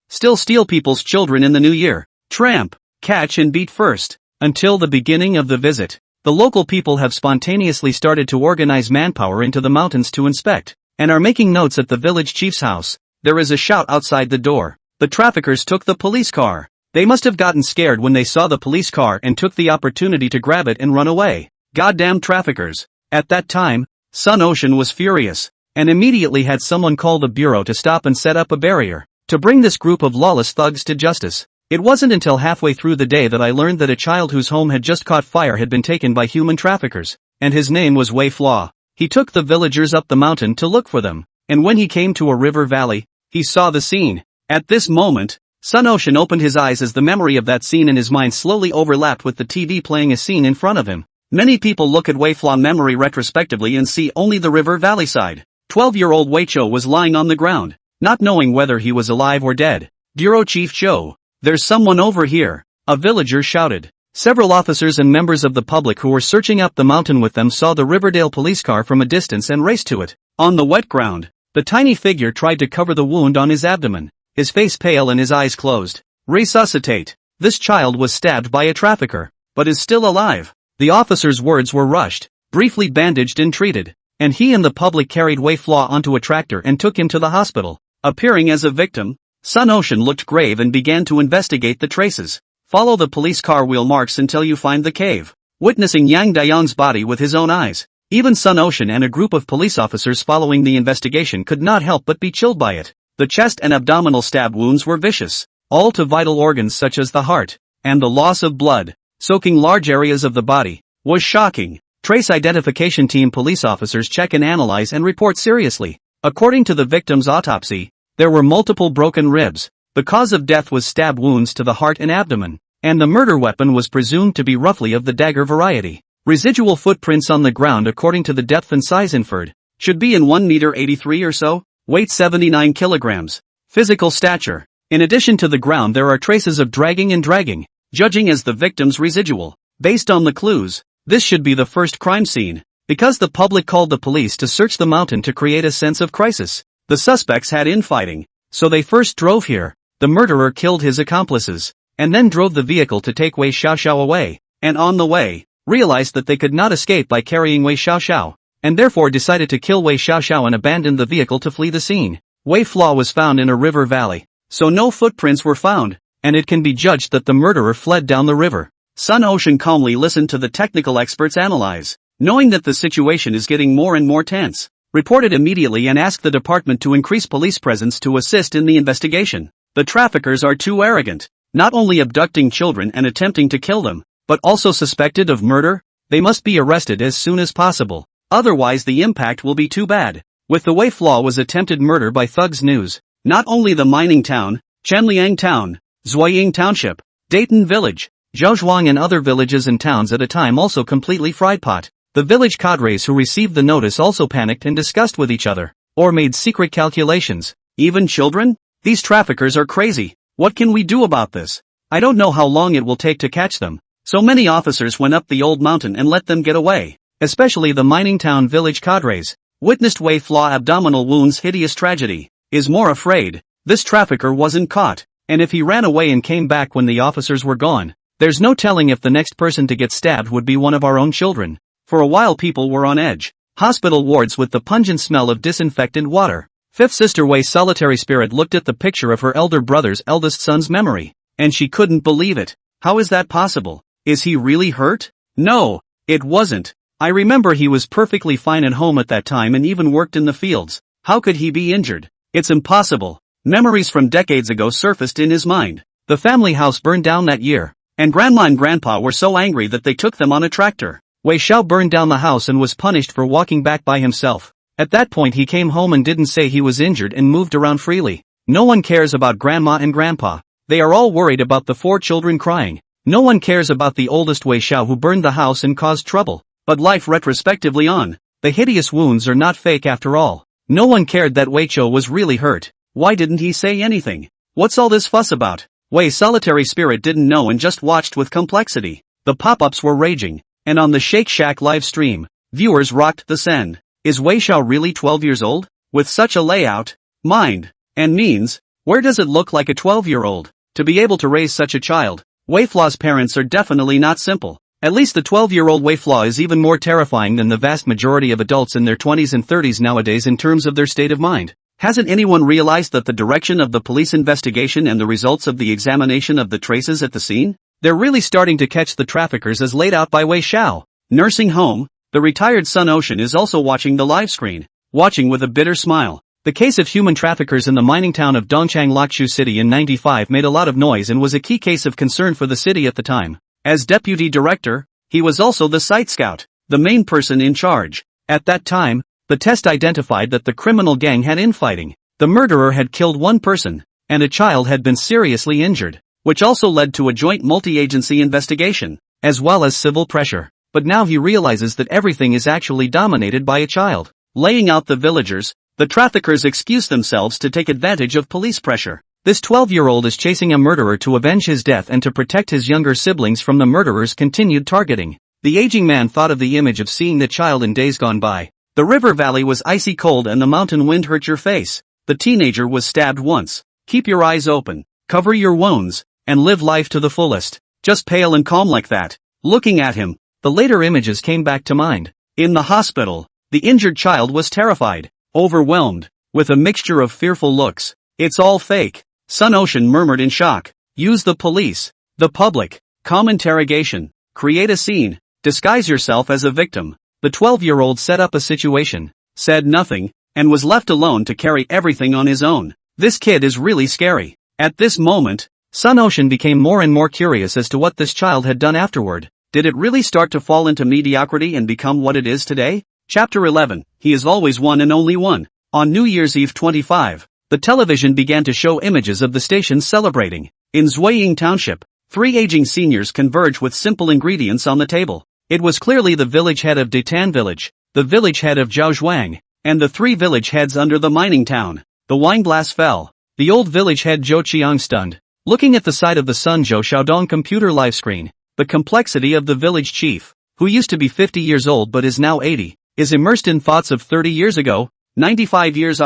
still steal people's children in the new year. Tramp, catch and beat first." Until the beginning of the visit, the local people have spontaneously started to organize manpower into the mountains to inspect, and are making notes at the village chief's house. There is a shout outside the door. The traffickers took the police car. They must have gotten scared when they saw the police car and took the opportunity to grab it and run away. Goddamn traffickers. At that time, Sun Ocean was furious, and immediately had someone call the bureau to stop and set up a barrier, to bring this group of lawless thugs to justice. It wasn't until halfway through the day that I learned that a child whose home had just caught fire had been taken by human traffickers, and his name was Wei Flaw. He took the villagers up the mountain to look for them, and when he came to a river valley, he saw the scene. At this moment, Sun Ocean opened his eyes as the memory of that scene in his mind slowly overlapped with the TV playing a scene in front of him. Many people look at Wei Flaw memory retrospectively and see only the river valley side. 12-year-old Wei Chou was lying on the ground, not knowing whether he was alive or dead. Bureau Chief Joe, there's someone over here, a villager shouted. Several officers and members of the public who were searching up the mountain with them saw the Riverdale police car from a distance and raced to it. On the wet ground, the tiny figure tried to cover the wound on his abdomen, his face pale and his eyes closed. Resuscitate. This child was stabbed by a trafficker, but is still alive. The officer's words were rushed, briefly bandaged and treated, and he and the public carried Wei Flaw onto a tractor and took him to the hospital. Appearing as a victim, Sun Ocean looked grave and began to investigate the traces. Follow the police car wheel marks until you find the cave. Witnessing Yang Dayang's body with his own eyes, even Sun Ocean and a group of police officers following the investigation could not help but be chilled by it. The chest and abdominal stab wounds were vicious, all to vital organs such as the heart, and the loss of blood, soaking large areas of the body, was shocking. Trace identification team police officers check and analyze and report seriously. According to the victim's autopsy, there were multiple broken ribs. The cause of death was stab wounds to the heart and abdomen, and the murder weapon was presumed to be roughly of the dagger variety. Residual footprints on the ground according to the depth and size inferred, should be in 1 meter 83 or so, weight 79 kilograms. Physical stature. In addition to the ground there are traces of dragging and dragging, judging as the victim's residual. Based on the clues, this should be the first crime scene. Because the public called the police to search the mountain to create a sense of crisis, the suspects had infighting, so they first drove here. The murderer killed his accomplices, and then drove the vehicle to take Wei Xiaoxiao away, and on the way, realized that they could not escape by carrying Wei Xiaoxiao, and therefore decided to kill Wei Xiaoxiao and abandoned the vehicle to flee the scene. Wei Flaw was found in a river valley, so no footprints were found, and it can be judged that the murderer fled down the river. Sun Ocean calmly listened to the technical experts analyze, knowing that the situation is getting more and more tense. Reported immediately and asked the department to increase police presence to assist in the investigation. The traffickers are too arrogant, not only abducting children and attempting to kill them, but also suspected of murder. They must be arrested as soon as possible, otherwise the impact will be too bad. With the Wei Flaw was attempted murder by thugs news. Not only the mining town, Chanliang town, Zuoying township, Dayton village, Zhaozhuang and other villages and towns at a time also completely fried pot. The village cadres who received the notice also panicked and discussed with each other, or made secret calculations. Even children? These traffickers are crazy. What can we do about this? I don't know how long it will take to catch them. So many officers went up the old mountain and let them get away. Especially the mining town village cadres. Witnessed Wei Flaw abdominal wounds hideous tragedy. Is more afraid. This trafficker wasn't caught. And if he ran away and came back when the officers were gone, there's no telling if the next person to get stabbed would be one of our own children. For a while people were on edge. Hospital wards with the pungent smell of disinfectant water. Fifth sister Wei Solitary Spirit looked at the picture of her elder brother's eldest son's memory, and she couldn't believe it. How is that possible? Is he really hurt? No, it wasn't. I remember he was perfectly fine at home at that time and even worked in the fields. How could he be injured? It's impossible. Memories from decades ago surfaced in his mind. The family house burned down that year, and Grandma and Grandpa were so angry that they took them on a tractor. Wei Xiao burned down the house and was punished for walking back by himself. At that point he came home and didn't say he was injured and moved around freely. No one cares about Grandma and Grandpa. They are all worried about the 4 children crying. No one cares about the oldest Wei Xiao who burned the house and caused trouble. But life retrospectively on. The hideous wounds are not fake after all. No one cared that Wei Qiu was really hurt. Why didn't he say anything? What's all this fuss about? Wei Solitary Spirit didn't know and just watched with complexity. The pop-ups were raging, and on the Shake Shack live stream, viewers rocked the send. Is Wei Xiao really 12 years old? With such a layout, mind, and means, where does it look like a 12-year-old? To be able to raise such a child, Wei Flaw's parents are definitely not simple. At least the 12-year-old Wei Flaw is even more terrifying than the vast majority of adults in their 20s and 30s nowadays in terms of their state of mind. Hasn't anyone realized that the direction of the police investigation and the results of the examination of the traces at the scene? They're really starting to catch the traffickers as laid out by Wei Xiao. Nursing home, the retired Sun Ocean is also watching the live screen, watching with a bitter smile. The case of human traffickers in the mining town of Dongchang Lakshu City in '95 made a lot of noise and was a key case of concern for the city at the time. As deputy director, he was also the site scout, the main person in charge. At that time, the test identified that the criminal gang had infighting. The murderer had killed 1 person, and a child had been seriously injured, which also led to a joint multi-agency investigation, as well as civil pressure. But now he realizes that everything is actually dominated by a child. Laying out the villagers, the traffickers excuse themselves to take advantage of police pressure. This 12-year-old is chasing a murderer to avenge his death and to protect his younger siblings from the murderer's continued targeting. The aging man thought of the image of seeing the child in days gone by. The river valley was icy cold and the mountain wind hurt your face. The teenager was stabbed once. Keep your eyes open, cover your wounds, and live life to the fullest. Just pale and calm like that. Looking at him, the later images came back to mind. In the hospital, the injured child was terrified, overwhelmed, with a mixture of fearful looks. It's all fake. Sun Ocean murmured in shock. Use the police, the public, calm interrogation, create a scene, disguise yourself as a victim. The 12-year-old set up a situation, said nothing, and was left alone to carry everything on his own. This kid is really scary. At this moment, Sun Ocean became more and more curious as to what this child had done afterward. Did it really start to fall into mediocrity and become what it is today? Chapter 11. He is always one and only one. On New Year's Eve 25, the television began to show images of the stations celebrating. In Zhuiying Township, 3 aging seniors converge with simple ingredients on the table. It was clearly the village head of Datan Village, the village head of Zhaozhuang, and the 3 village heads under the mining town. The wine glass fell. The old village head Zhou Qiang stunned, looking at the side of the Sun Zhou Xiaodong computer live screen. The complexity of the village chief, who used to be 50 years old but is now 80, is immersed in thoughts of 30 years ago, 95 years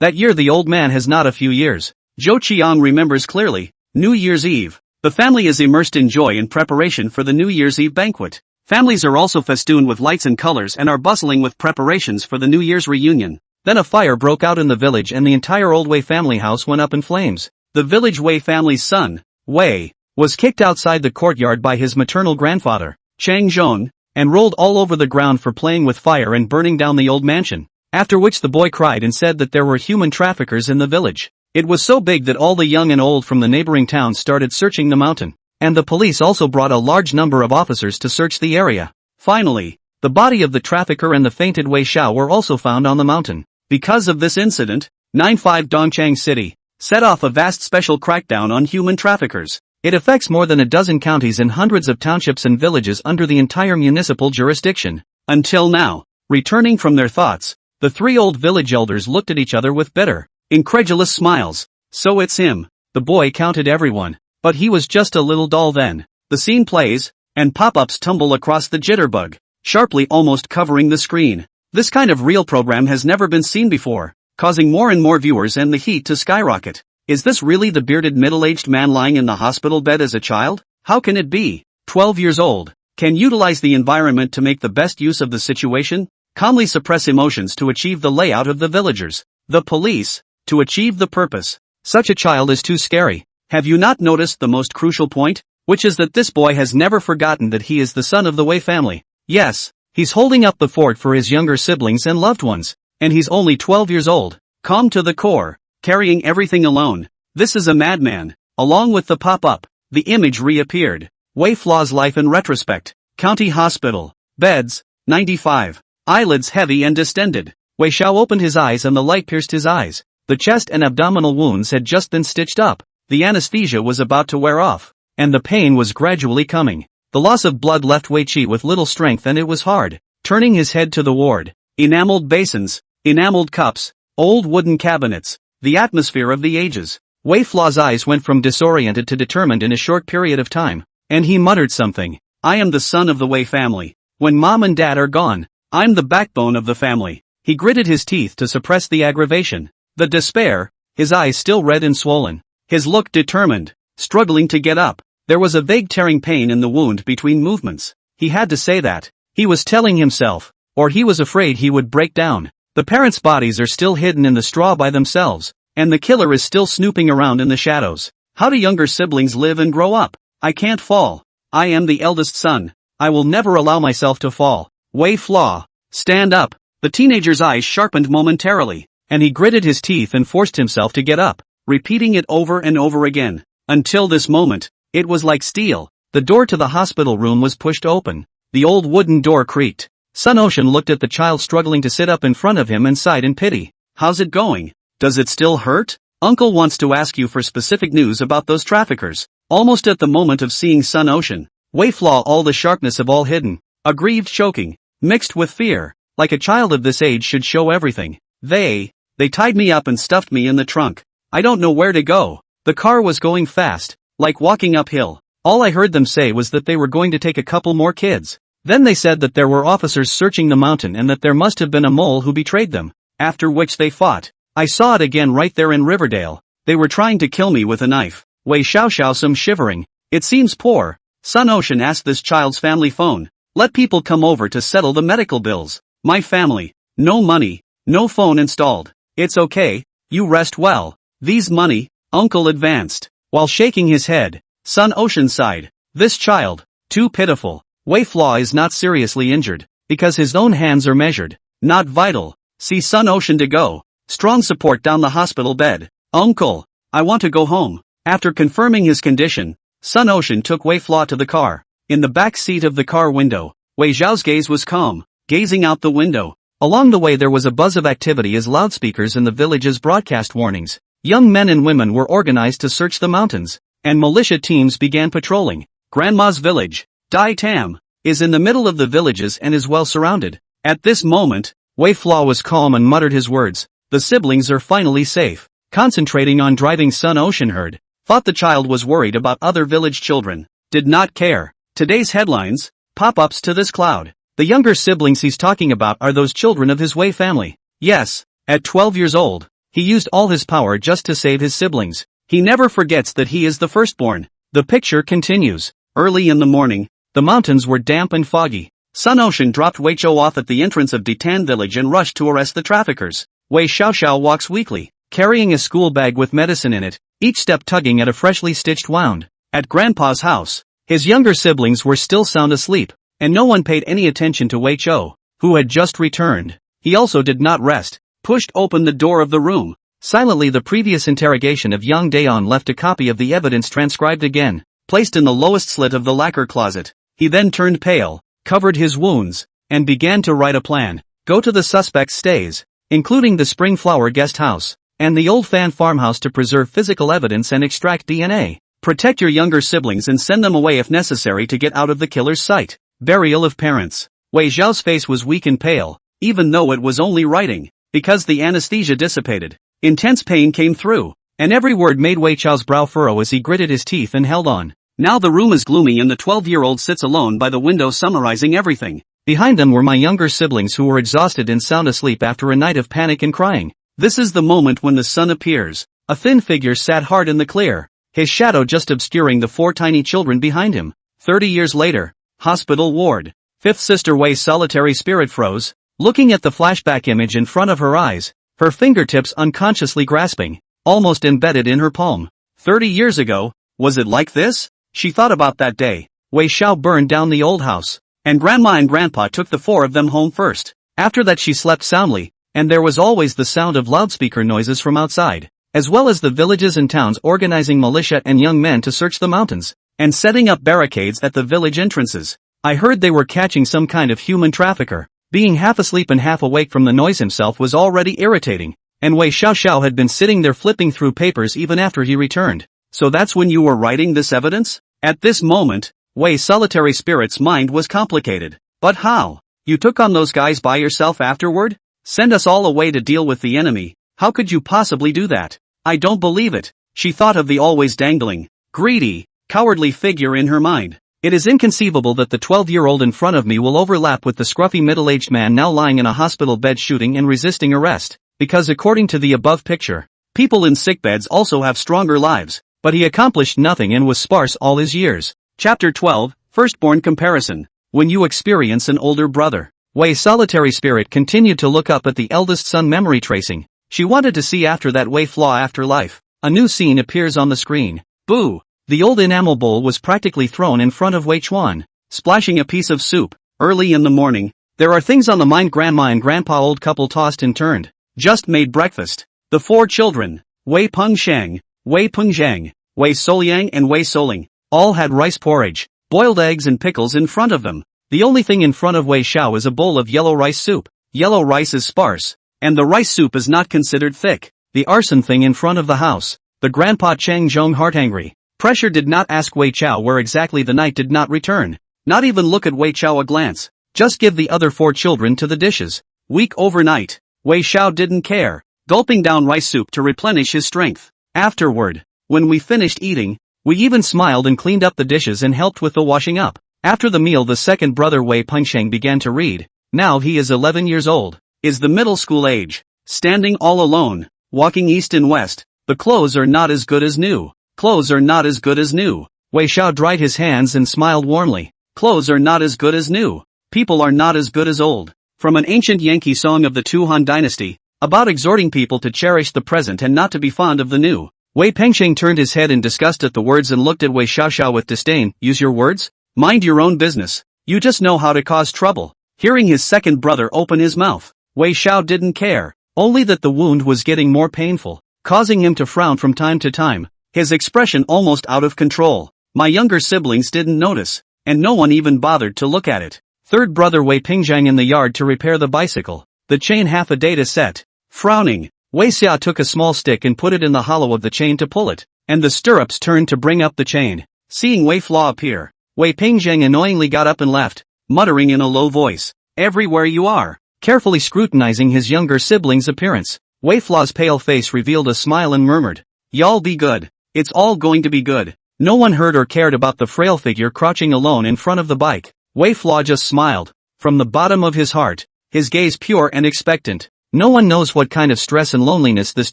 that year the old man has not a few years. Zhou Qiang remembers clearly. New Year's Eve. The family is immersed in joy in preparation for the New Year's Eve banquet. Families are also festooned with lights and colors and are bustling with preparations for the New Year's reunion. Then a fire broke out in the village and the entire Old Wei family house went up in flames. The village Wei family's son, Wei, was kicked outside the courtyard by his maternal grandfather, Chang Zhong, and rolled all over the ground for playing with fire and burning down the old mansion. After which the boy cried and said that there were human traffickers in the village. It was so big that all the young and old from the neighboring towns started searching the mountain, and the police also brought a large number of officers to search the area. Finally, the body of the trafficker and the fainted Wei Xiao were also found on the mountain. Because of this incident, 9-5 Dongchang City set off a vast special crackdown on human traffickers. It affects more than a dozen counties and hundreds of townships and villages under the entire municipal jurisdiction. Until now, returning from their thoughts, the 3 old village elders looked at each other with bitter, incredulous smiles. So it's him. The boy counted everyone. But he was just a little doll then. The scene plays, and pop-ups tumble across the jitterbug, sharply almost covering the screen. This kind of real program has never been seen before, causing more and more viewers and the heat to skyrocket. Is this really the bearded middle-aged man lying in the hospital bed as a child? How can it be? 12 years old. Can utilize the environment to make the best use of the situation? Calmly suppress emotions to achieve the layout of the villagers. The police, to achieve the purpose. Such a child is too scary. Have you not noticed the most crucial point? Which is that this boy has never forgotten that he is the son of the Wei family. Yes, he's holding up the fort for his younger siblings and loved ones. And he's only 12 years old. Calm to the core. Carrying everything alone. This is a madman. Along with the pop-up, the image reappeared. Wei Flaw's life in retrospect. County Hospital. Beds, 95. Eyelids heavy and distended. Wei Xiao opened his eyes and the light pierced his eyes. The chest and abdominal wounds had just been stitched up. The anesthesia was about to wear off. And the pain was gradually coming. The loss of blood left Wei Qi with little strength and it was hard. Turning his head to the ward. Enameled basins. Enameled cups. Old wooden cabinets. The atmosphere of the ages. Wei Flaw's eyes went from disoriented to determined in a short period of time. And he muttered something. I am the son of the Wei family. When mom and dad are gone, I'm the backbone of the family. He gritted his teeth to suppress the aggravation. The despair, his eyes still red and swollen. His look determined, struggling to get up. There was a vague tearing pain in the wound between movements. He had to say that. He was telling himself. Or he was afraid he would break down. The parents' bodies are still hidden in the straw by themselves, and the killer is still snooping around in the shadows. How do younger siblings live and grow up? I can't fall. I am the eldest son. I will never allow myself to fall. Wei Flaw, stand up. The teenager's eyes sharpened momentarily, and he gritted his teeth and forced himself to get up, repeating it over and over again. Until this moment, it was like steel. The door to the hospital room was pushed open. The old wooden door creaked. Sun Ocean looked at the child struggling to sit up in front of him and sighed in pity. How's it going? Does it still hurt? Uncle wants to ask you for specific news about those traffickers. Almost at the moment of seeing Sun Ocean, Wei Flaw all the sharpness of all hidden, aggrieved choking, mixed with fear, like a child of this age should show everything. They tied me up and stuffed me in the trunk. I don't know where to go. The car was going fast, like walking uphill. All I heard them say was that they were going to take a couple more kids. Then they said that there were officers searching the mountain and that there must have been a mole who betrayed them, after which they fought. I saw it again right there in Riverdale. They were trying to kill me with a knife. Wei Xiao some shivering. It seems poor. Sun Ocean asked this child's family phone. Let people come over to settle the medical bills. My family. No money. No phone installed. It's okay. You rest well. These money, Uncle advanced. While shaking his head, Sun Ocean sighed. This child. Too pitiful. Wei Flaw is not seriously injured, because his own hands are measured. Not vital. See Sun Ocean to go. Strong support down the hospital bed. Uncle, I want to go home. After confirming his condition, Sun Ocean took Wei Flaw to the car. In the back seat of the car window, Wei Xiao's gaze was calm, gazing out the window. Along the way there was a buzz of activity as loudspeakers in the villages broadcast warnings. Young men and women were organized to search the mountains, and militia teams began patrolling. Grandma's village, Dai Tam, is in the middle of the villages and is well surrounded. At this moment, Wei Flaw was calm and muttered his words. The siblings are finally safe. Concentrating on driving Sun Ocean heard. Thought the child was worried about other village children. Did not care. Today's headlines, pop-ups to this cloud. The younger siblings he's talking about are those children of his Wei family. Yes, at 12 years old, he used all his power just to save his siblings. He never forgets that he is the firstborn. The picture continues. Early in the morning, the mountains were damp and foggy. Sun Ocean dropped Wei Chou off at the entrance of Ditan village and rushed to arrest the traffickers. Wei Xiao walks weakly, carrying a school bag with medicine in it, each step tugging at a freshly stitched wound. At Grandpa's house, his younger siblings were still sound asleep, and no one paid any attention to Wei Chou, who had just returned. He also did not rest, pushed open the door of the room. Silently the previous interrogation of Yang Daon left a copy of the evidence transcribed again, placed in the lowest slit of the lacquer closet. He then turned pale, covered his wounds, and began to write a plan. Go to the suspect's stays, including the Spring Flower guest house, and the Old Fan farmhouse to preserve physical evidence and extract DNA. Protect your younger siblings and send them away if necessary to get out of the killer's sight. Burial of parents. Wei Xiao's face was weak and pale, even though it was only writing, because the anesthesia dissipated. Intense pain came through, and every word made Wei Xiao's brow furrow as he gritted his teeth and held on. Now the room is gloomy and the 12-year-old sits alone by the window summarizing everything. Behind them were my younger siblings who were exhausted and sound asleep after a night of panic and crying. This is the moment when the sun appears. A thin figure sat hard in the clear, his shadow just obscuring the 4 tiny children behind him. 30 years later, hospital ward. Fifth sister Wei's solitary spirit froze, looking at the flashback image in front of her eyes, her fingertips unconsciously grasping, almost embedded in her palm. 30 years ago, was it like this? She thought about that day. Wei Xiao burned down the old house, and Grandma and Grandpa took the 4 of them home first. After that she slept soundly, and there was always the sound of loudspeaker noises from outside, as well as the villages and towns organizing militia and young men to search the mountains, and setting up barricades at the village entrances. I heard they were catching some kind of human trafficker. Being half asleep and half awake from the noise himself was already irritating, and Wei Xiao had been sitting there flipping through papers even after he returned. So that's when you were writing this evidence? At this moment, Wei's solitary spirit's mind was complicated. But how? You took on those guys by yourself afterward? Send us all away to deal with the enemy. How could you possibly do that? I don't believe it. She thought of the always dangling, greedy, cowardly figure in her mind. It is inconceivable that the 12-year-old in front of me will overlap with the scruffy middle-aged man now lying in a hospital bed shooting and resisting arrest, because according to the above picture, people in sickbeds also have stronger lives, but he accomplished nothing and was sparse all his years. Chapter 12, Firstborn Comparison. When you experience an older brother. Wei's solitary spirit continued to look up at the eldest son memory tracing. She wanted to see after that Wei Flaw afterlife. A new scene appears on the screen. Boo! The old enamel bowl was practically thrown in front of Wei Chuan, splashing a piece of soup. Early in the morning, there are things on the mind. Grandma and Grandpa old couple tossed and turned. Just made breakfast. The 4 children, Wei Pengsheng, Wei Pengzhang, Wei Soliang and Wei Soling, all had rice porridge, boiled eggs and pickles in front of them. The only thing in front of Wei Xiao is a bowl of yellow rice soup. Yellow rice is sparse, and the rice soup is not considered thick. The arson thing in front of the house. The Grandpa Cheng Zhong heart angry. Pressure did not ask Wei Chao where exactly the night did not return. Not even look at Wei Chao a glance. Just give the other 4 children to the dishes. Weak overnight. Wei Xiao didn't care, gulping down rice soup to replenish his strength. Afterward, When we finished eating, we even smiled and cleaned up the dishes and helped with the washing up. After the meal, the second brother Wei Pengsheng began to read. Now he is 11 years old, is the middle school age, standing all alone, walking east and west. The clothes are not as good as new. Clothes are not as good as new. Wei Xiao dried his hands and smiled warmly. Clothes are not as good as new. People are not as good as old. From an ancient Yankee song of the Tu Han dynasty, about exhorting people to cherish the present and not to be fond of the new. Wei Pengsheng turned his head in disgust at the words and looked at Wei Xiaoxiao with disdain. Use your words? Mind your own business. You just know how to cause trouble. Hearing his second brother open his mouth, Wei Xiao didn't care, only that the wound was getting more painful, causing him to frown from time to time, his expression almost out of control. My younger siblings didn't notice, and no one even bothered to look at it. Third brother Wei Pingzhang in the yard to repair the bicycle, the chain half a day to set. Frowning, Wei Xia took a small stick and put it in the hollow of the chain to pull it, and the stirrups turned to bring up the chain. Seeing Wei Flaw appear, Wei Pingzhang annoyingly got up and left, muttering in a low voice, "Everywhere you are." Carefully scrutinizing his younger sibling's appearance, Wei Flaw's pale face revealed a smile and murmured, "Y'all be good. It's all going to be good." No one heard or cared about the frail figure crouching alone in front of the bike. Wei Flaw just smiled, from the bottom of his heart, his gaze pure and expectant. No one knows what kind of stress and loneliness this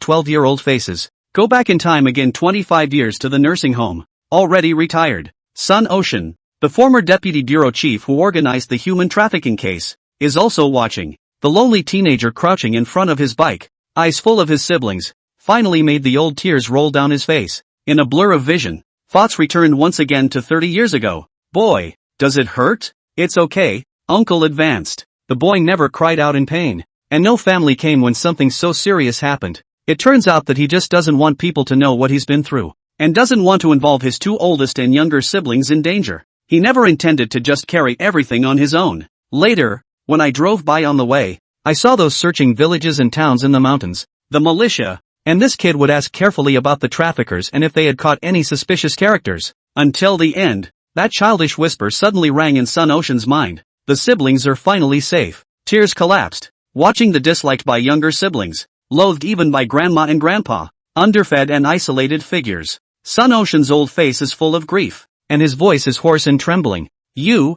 12-year-old faces. Go back in time again 25 years to the nursing home. Already retired. Sun Ocean, the former deputy bureau chief who organized the human trafficking case, is also watching. The lonely teenager crouching in front of his bike, eyes full of his siblings, finally made the old tears roll down his face. In a blur of vision, thoughts returned once again to 30 years ago. "Boy, does it hurt?" "It's okay," Uncle advanced. The boy never cried out in pain, and no family came when something so serious happened. It turns out that he just doesn't want people to know what he's been through, and doesn't want to involve his two oldest and younger siblings in danger. He never intended to just carry everything on his own. Later, when I drove by on the way, I saw those searching villages and towns in the mountains, the militia, and this kid would ask carefully about the traffickers and if they had caught any suspicious characters. Until the end, that childish whisper suddenly rang in Sun Ocean's mind. The siblings are finally safe. Tears collapsed, watching the disliked by younger siblings, loathed even by grandma and grandpa, underfed and isolated figures. Sun Ocean's old face is full of grief, and his voice is hoarse and trembling. You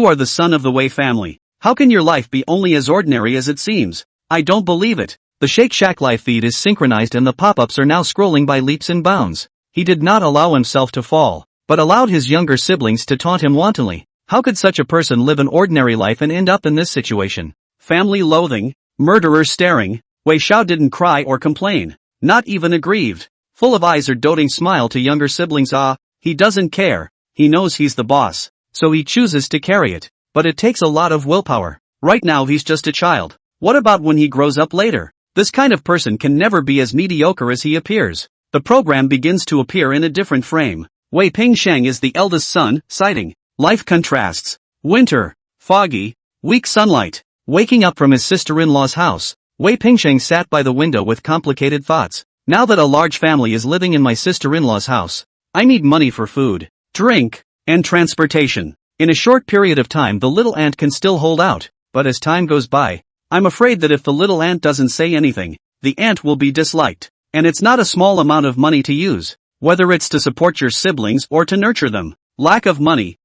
are the son of the Wei family. How can your life be only as ordinary as it seems? I don't believe it. The Shake Shack live feed is synchronized and the pop-ups are now scrolling by leaps and bounds. He did not allow himself to fall, but allowed his younger siblings to taunt him wantonly. How could such a person live an ordinary life and end up in this situation? Family loathing, murderers staring. Wei Xiao didn't cry or complain, not even aggrieved. Full of eyes or doting smile to younger siblings. He doesn't care. He knows he's the boss, so he chooses to carry it. But it takes a lot of willpower. Right now he's just a child. What about when he grows up later? This kind of person can never be as mediocre as he appears. The program begins to appear in a different frame. Wei Pingsheng is the eldest son, citing life contrasts. Winter, foggy, weak sunlight. Waking up from his sister-in-law's house, Wei Pingsheng sat by the window with complicated thoughts. Now that a large family is living in my sister-in-law's house, I need money for food, drink, and transportation. In a short period of time the little ant can still hold out, but as time goes by, I'm afraid that if the little ant doesn't say anything, the ant will be disliked. And it's not a small amount of money to use, whether it's to support your siblings or to nurture them. Lack of money.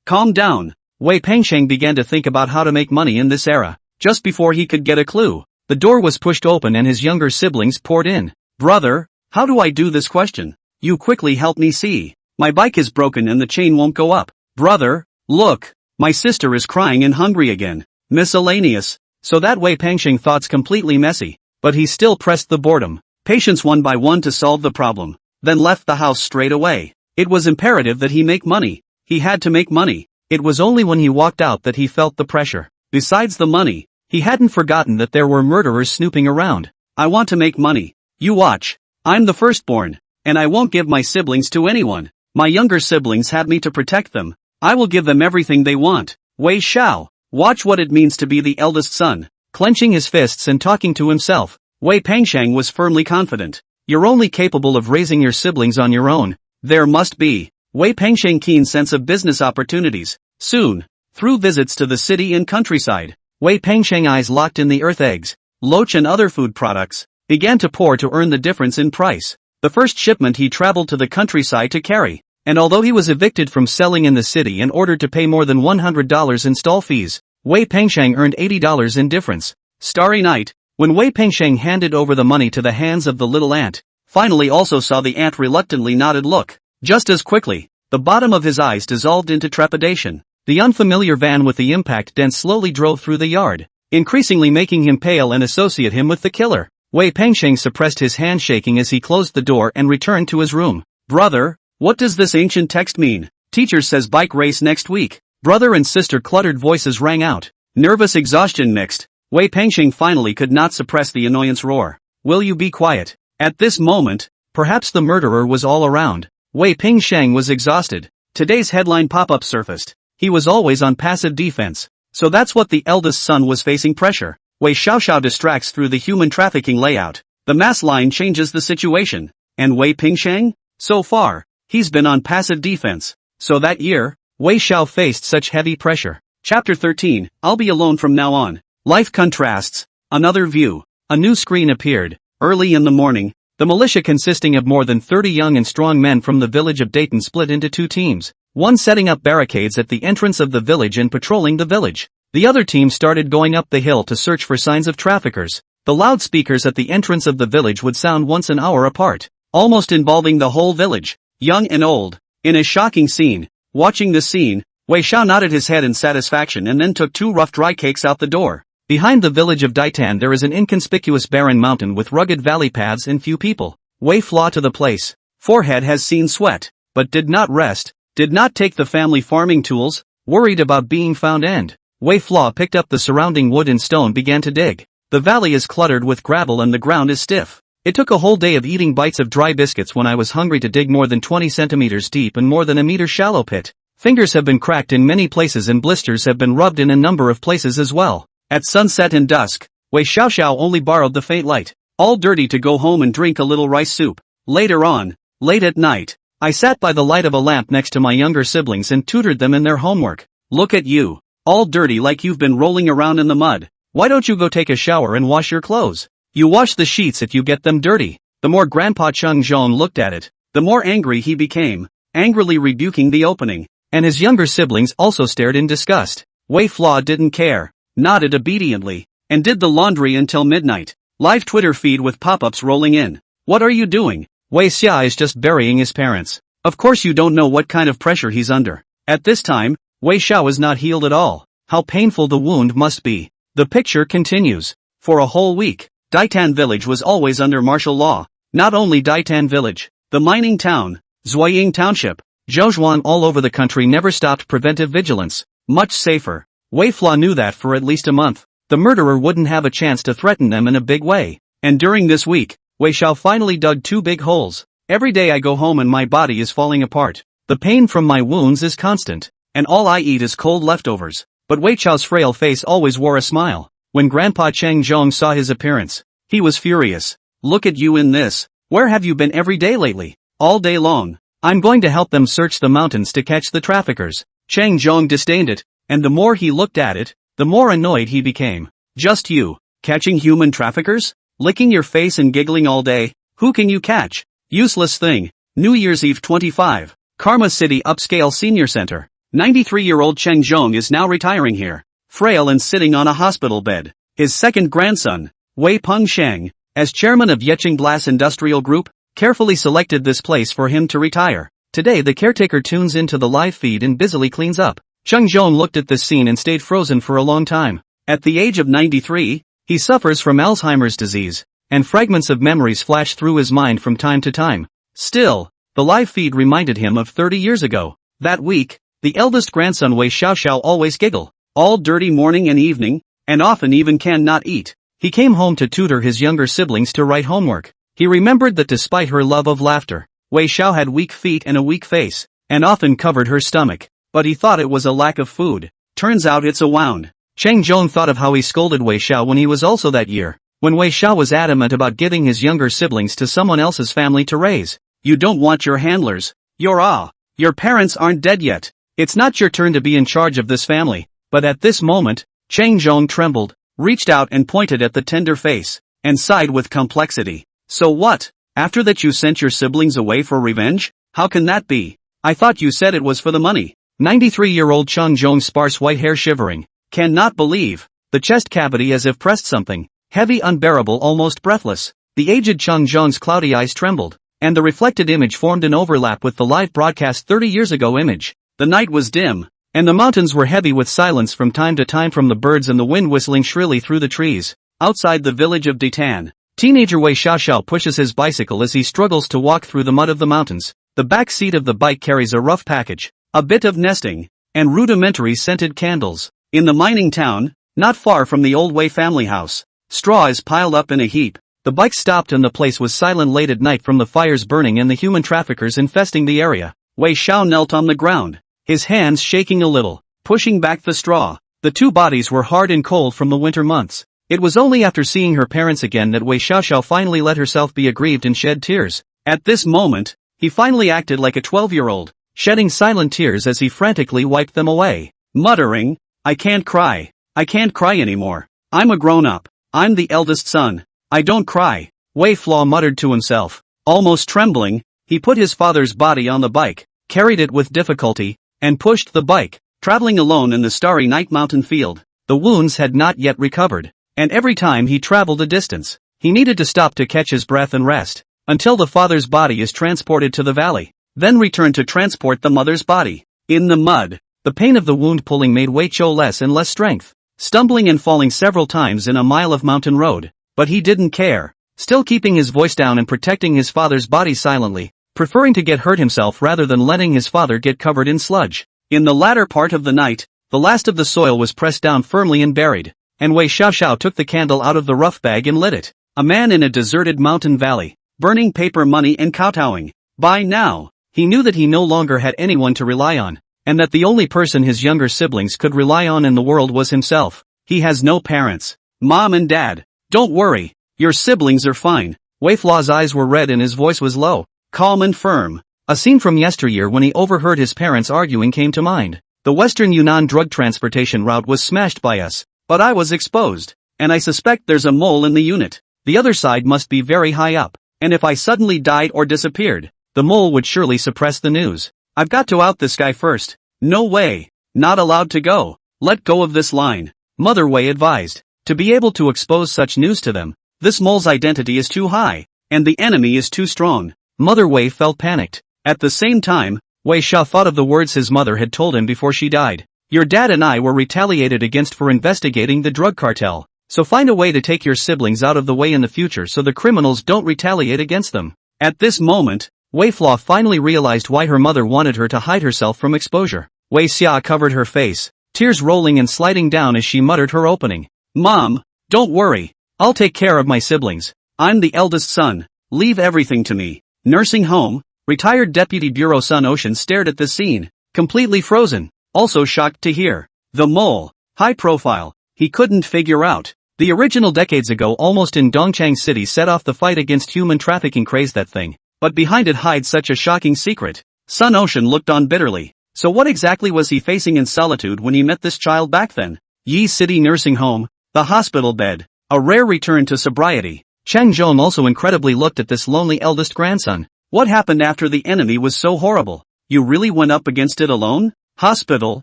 Calm down. Wei Pengsheng began to think about how to make money in this era. Just before he could get a clue, the door was pushed open and his younger siblings poured in. "Brother, how do I do this question? You quickly help me see. My bike is broken and the chain won't go up. Brother, look, my sister is crying and hungry again." Miscellaneous. So that Wei Pengsheng thoughts completely messy, but he still pressed the boredom, patience one by one to solve the problem, then left the house straight away. It was imperative that he make money. He had to make money. It was only when he walked out that he felt the pressure. Besides the money, he hadn't forgotten that there were murderers snooping around. "I want to make money. You watch. I'm the firstborn, and I won't give my siblings to anyone. My younger siblings had me to protect them. I will give them everything they want. Wei Xiao, watch what it means to be the eldest son." Clenching his fists and talking to himself, Wei Pengsheng was firmly confident. "You're only capable of raising your siblings on your own. There must be." Wei Pengsheng keen sense of business opportunities. Soon, through visits to the city and countryside, Wei Pengsheng eyes locked in the earth eggs, loach and other food products, began to pour to earn the difference in price. the first shipment he traveled to the countryside to carry. And although he was evicted from selling in the city and ordered to pay more than $100 in stall fees, Wei Pengsheng earned $80 in difference. Starry Night, when Wei Pengsheng handed over the money to the hands of the little ant, finally also saw the ant reluctantly nodded look. Just as quickly, the bottom of his eyes dissolved into trepidation. The unfamiliar van with the impact dent slowly drove through the yard, increasingly making him pale and associate him with the killer. Wei Pengsheng suppressed his hand shaking as he closed the door and returned to his room. Brother, what does this ancient text mean? Teacher says bike race next week. Brother and sister cluttered voices rang out. Nervous exhaustion mixed. Wei Pengsheng finally could not suppress the annoyance roar. Will you be quiet? At this moment, perhaps the murderer was all around. Wei Pengsheng was exhausted. Today's headline pop-up surfaced. He was always on passive defense. So that's what the eldest son was facing pressure. Wei Xiaoxiao distracts through the human trafficking layout. The mass line changes the situation. And Wei Pengsheng? So far, he's been on passive defense. So that year, Wei Xiao faced such heavy pressure. Chapter 13, I'll be alone from now on. Life contrasts. Another view. A new screen appeared. Early in the morning, the militia consisting of more than 30 young and strong men from the village of Dayton split into two teams. One setting up barricades at the entrance of the village and patrolling the village. The other team started going up the hill to search for signs of traffickers. The loudspeakers at the entrance of the village would sound once an hour apart, almost involving the whole village, young and old. In a shocking scene, watching this scene, Wei Xiao nodded his head in satisfaction and then took two rough dry cakes out the door. Behind the village of Daitan there is an inconspicuous barren mountain with rugged valley paths and few people. Wei flew to the place. Forehead has seen sweat, but did not rest, did not take the family farming tools, worried about being found and Wei Flaw picked up the surrounding wood and stone began to dig. The valley is cluttered with gravel and the ground is stiff. It took a whole day of eating bites of dry biscuits when I was hungry to dig more than 20 centimeters deep and more than a meter shallow pit. Fingers have been cracked in many places and blisters have been rubbed in a number of places as well. At sunset and dusk, Wei Xiaoxiao only borrowed the faint light, all dirty to go home and drink a little rice soup. Later on, late at night, I sat by the light of a lamp next to my younger siblings and tutored them in their homework. Look at you. All dirty like you've been rolling around in the mud. Why don't you go take a shower and wash your clothes? You wash the sheets if you get them dirty. The more Grandpa Chung Zhong looked at it, the more angry he became, angrily rebuking the opening. And his younger siblings also stared in disgust. Wei Flaw didn't care, nodded obediently, and did the laundry until midnight. Live Twitter feed with pop-ups rolling in. What are you doing? Wei Xia is just burying his parents. Of course you don't know what kind of pressure he's under. At this time, Wei Xiao is not healed at all. How painful the wound must be. The picture continues. For a whole week, Daitan village was always under martial law. Not only Daitan village, the mining town, Zuoying township, Zhouzhuan all over the country never stopped preventive vigilance. Much safer. Wei Flaw knew that for at least a month, the murderer wouldn't have a chance to threaten them in a big way. And during this week, Wei Xiao finally dug two big holes. Every day I go home and my body is falling apart. The pain from my wounds is constant. And all I eat is cold leftovers. But Wei Xiao's frail face always wore a smile. When Grandpa Cheng Zhong saw his appearance, he was furious. Look at you in this. Where have you been every day lately? All day long. I'm going to help them search the mountains to catch the traffickers. Cheng Zhong disdained it, and the more he looked at it, the more annoyed he became. Just you, catching human traffickers? Licking your face and giggling all day? Who can you catch? Useless thing. New Year's Eve 25. Karma City Upscale Senior Center. 93-year-old Cheng Zhong is now retiring here, frail and sitting on a hospital bed. His second grandson, Wei Pengsheng, as chairman of Yeqing Glass Industrial Group, carefully selected this place for him to retire. Today the caretaker tunes into the live feed and busily cleans up. Cheng Zhong looked at this scene and stayed frozen for a long time. At the age of 93, he suffers from Alzheimer's disease, and fragments of memories flash through his mind from time to time. Still, the live feed reminded him of 30 years ago. That week, the eldest grandson Wei Xiaoxiao always giggle, all dirty morning and evening, and often even can not eat. He came home to tutor his younger siblings to write homework. He remembered that despite her love of laughter, Wei Xiao had weak feet and a weak face, and often covered her stomach, but he thought it was a lack of food. Turns out it's a wound. Cheng Zhong thought of how he scolded Wei Xiao when he was also that year, when Wei Xiao was adamant about giving his younger siblings to someone else's family to raise. You don't want your handlers. Your parents aren't dead yet. It's not your turn to be in charge of this family. But at this moment, Cheng Zhong trembled, reached out and pointed at the tender face, and sighed with complexity. So what? After that you sent your siblings away for revenge? How can that be? I thought you said it was for the money. 93-year-old Chung Jong's sparse white hair shivering. Cannot believe. The chest cavity as if pressed something. Heavy, unbearable, almost breathless. The aged Chung Jong's cloudy eyes trembled, and the reflected image formed an overlap with the live broadcast 30 years ago image. The night was dim, and the mountains were heavy with silence from time to time from the birds and the wind whistling shrilly through the trees. Outside the village of Ditan, teenager Wei Xiaoxiao pushes his bicycle as he struggles to walk through the mud of the mountains. The back seat of the bike carries a rough package, a bit of nesting, and rudimentary scented candles. In the mining town, not far from the old Wei family house, straw is piled up in a heap. The bike stopped and the place was silent late at night from the fires burning and the human traffickers infesting the area. Wei Xiao knelt on the ground, his hands shaking a little, pushing back the straw. The two bodies were hard and cold from the winter months. It was only after seeing her parents again that Wei Xiaoxiao finally let herself be aggrieved and shed tears. At this moment, he finally acted like a 12-year-old, shedding silent tears as he frantically wiped them away, muttering, I can't cry anymore. I'm a grown-up. I'm the eldest son. I don't cry. Wei Flaw muttered to himself. Almost trembling, he put his father's body on the bike, carried it with difficulty, and pushed the bike, traveling alone in the starry night mountain field. The wounds had not yet recovered, and every time he traveled a distance, he needed to stop to catch his breath and rest, until the father's body is transported to the valley, then return to transport the mother's body. In the mud, the pain of the wound pulling made Wei Chou less and less strength, stumbling and falling several times in a mile of mountain road. But he didn't care, still keeping his voice down and protecting his father's body silently, preferring to get hurt himself rather than letting his father get covered in sludge. In the latter part of the night, the last of the soil was pressed down firmly and buried, and Wei Xiaoxiao took the candle out of the rough bag and lit it. A man in a deserted mountain valley, burning paper money and kowtowing. By now, he knew that he no longer had anyone to rely on, and that the only person his younger siblings could rely on in the world was himself. He has no parents. Mom and Dad. Don't worry, your siblings are fine. Wei Flaw's eyes were red and his voice was low, calm and firm. A scene from yesteryear when he overheard his parents arguing came to mind. The Western Yunnan drug transportation route was smashed by us, but I was exposed, and I suspect there's a mole in the unit. The other side must be very high up, and if I suddenly died or disappeared, the mole would surely suppress the news. I've got to out this guy first. No way. Not allowed to go. Let go of this line. Mother Wei advised. To be able to expose such news to them, this mole's identity is too high, and the enemy is too strong. Mother Wei felt panicked. At the same time, Wei Xia thought of the words his mother had told him before she died. Your dad and I were retaliated against for investigating the drug cartel, so find a way to take your siblings out of the way in the future so the criminals don't retaliate against them. At this moment, Wei Flaw finally realized why her mother wanted her to hide herself from exposure. Wei Xia covered her face, tears rolling and sliding down as she muttered her opening. Mom, don't worry. I'll take care of my siblings. I'm the eldest son. Leave everything to me. Nursing home. Retired Deputy Bureau Sun Ocean stared at the scene, completely frozen, also shocked to hear. The mole. High profile. He couldn't figure out. The original decades ago almost in Dongchang City set off the fight against human trafficking craze that thing, but behind it hides such a shocking secret. Sun Ocean looked on bitterly. So what exactly was he facing in solitude when he met this child back then? Yi City Nursing Home. The hospital bed. A rare return to sobriety. Chang Zhong also incredibly looked at this lonely eldest grandson. What happened after the enemy was so horrible? You really went up against it alone? Hospital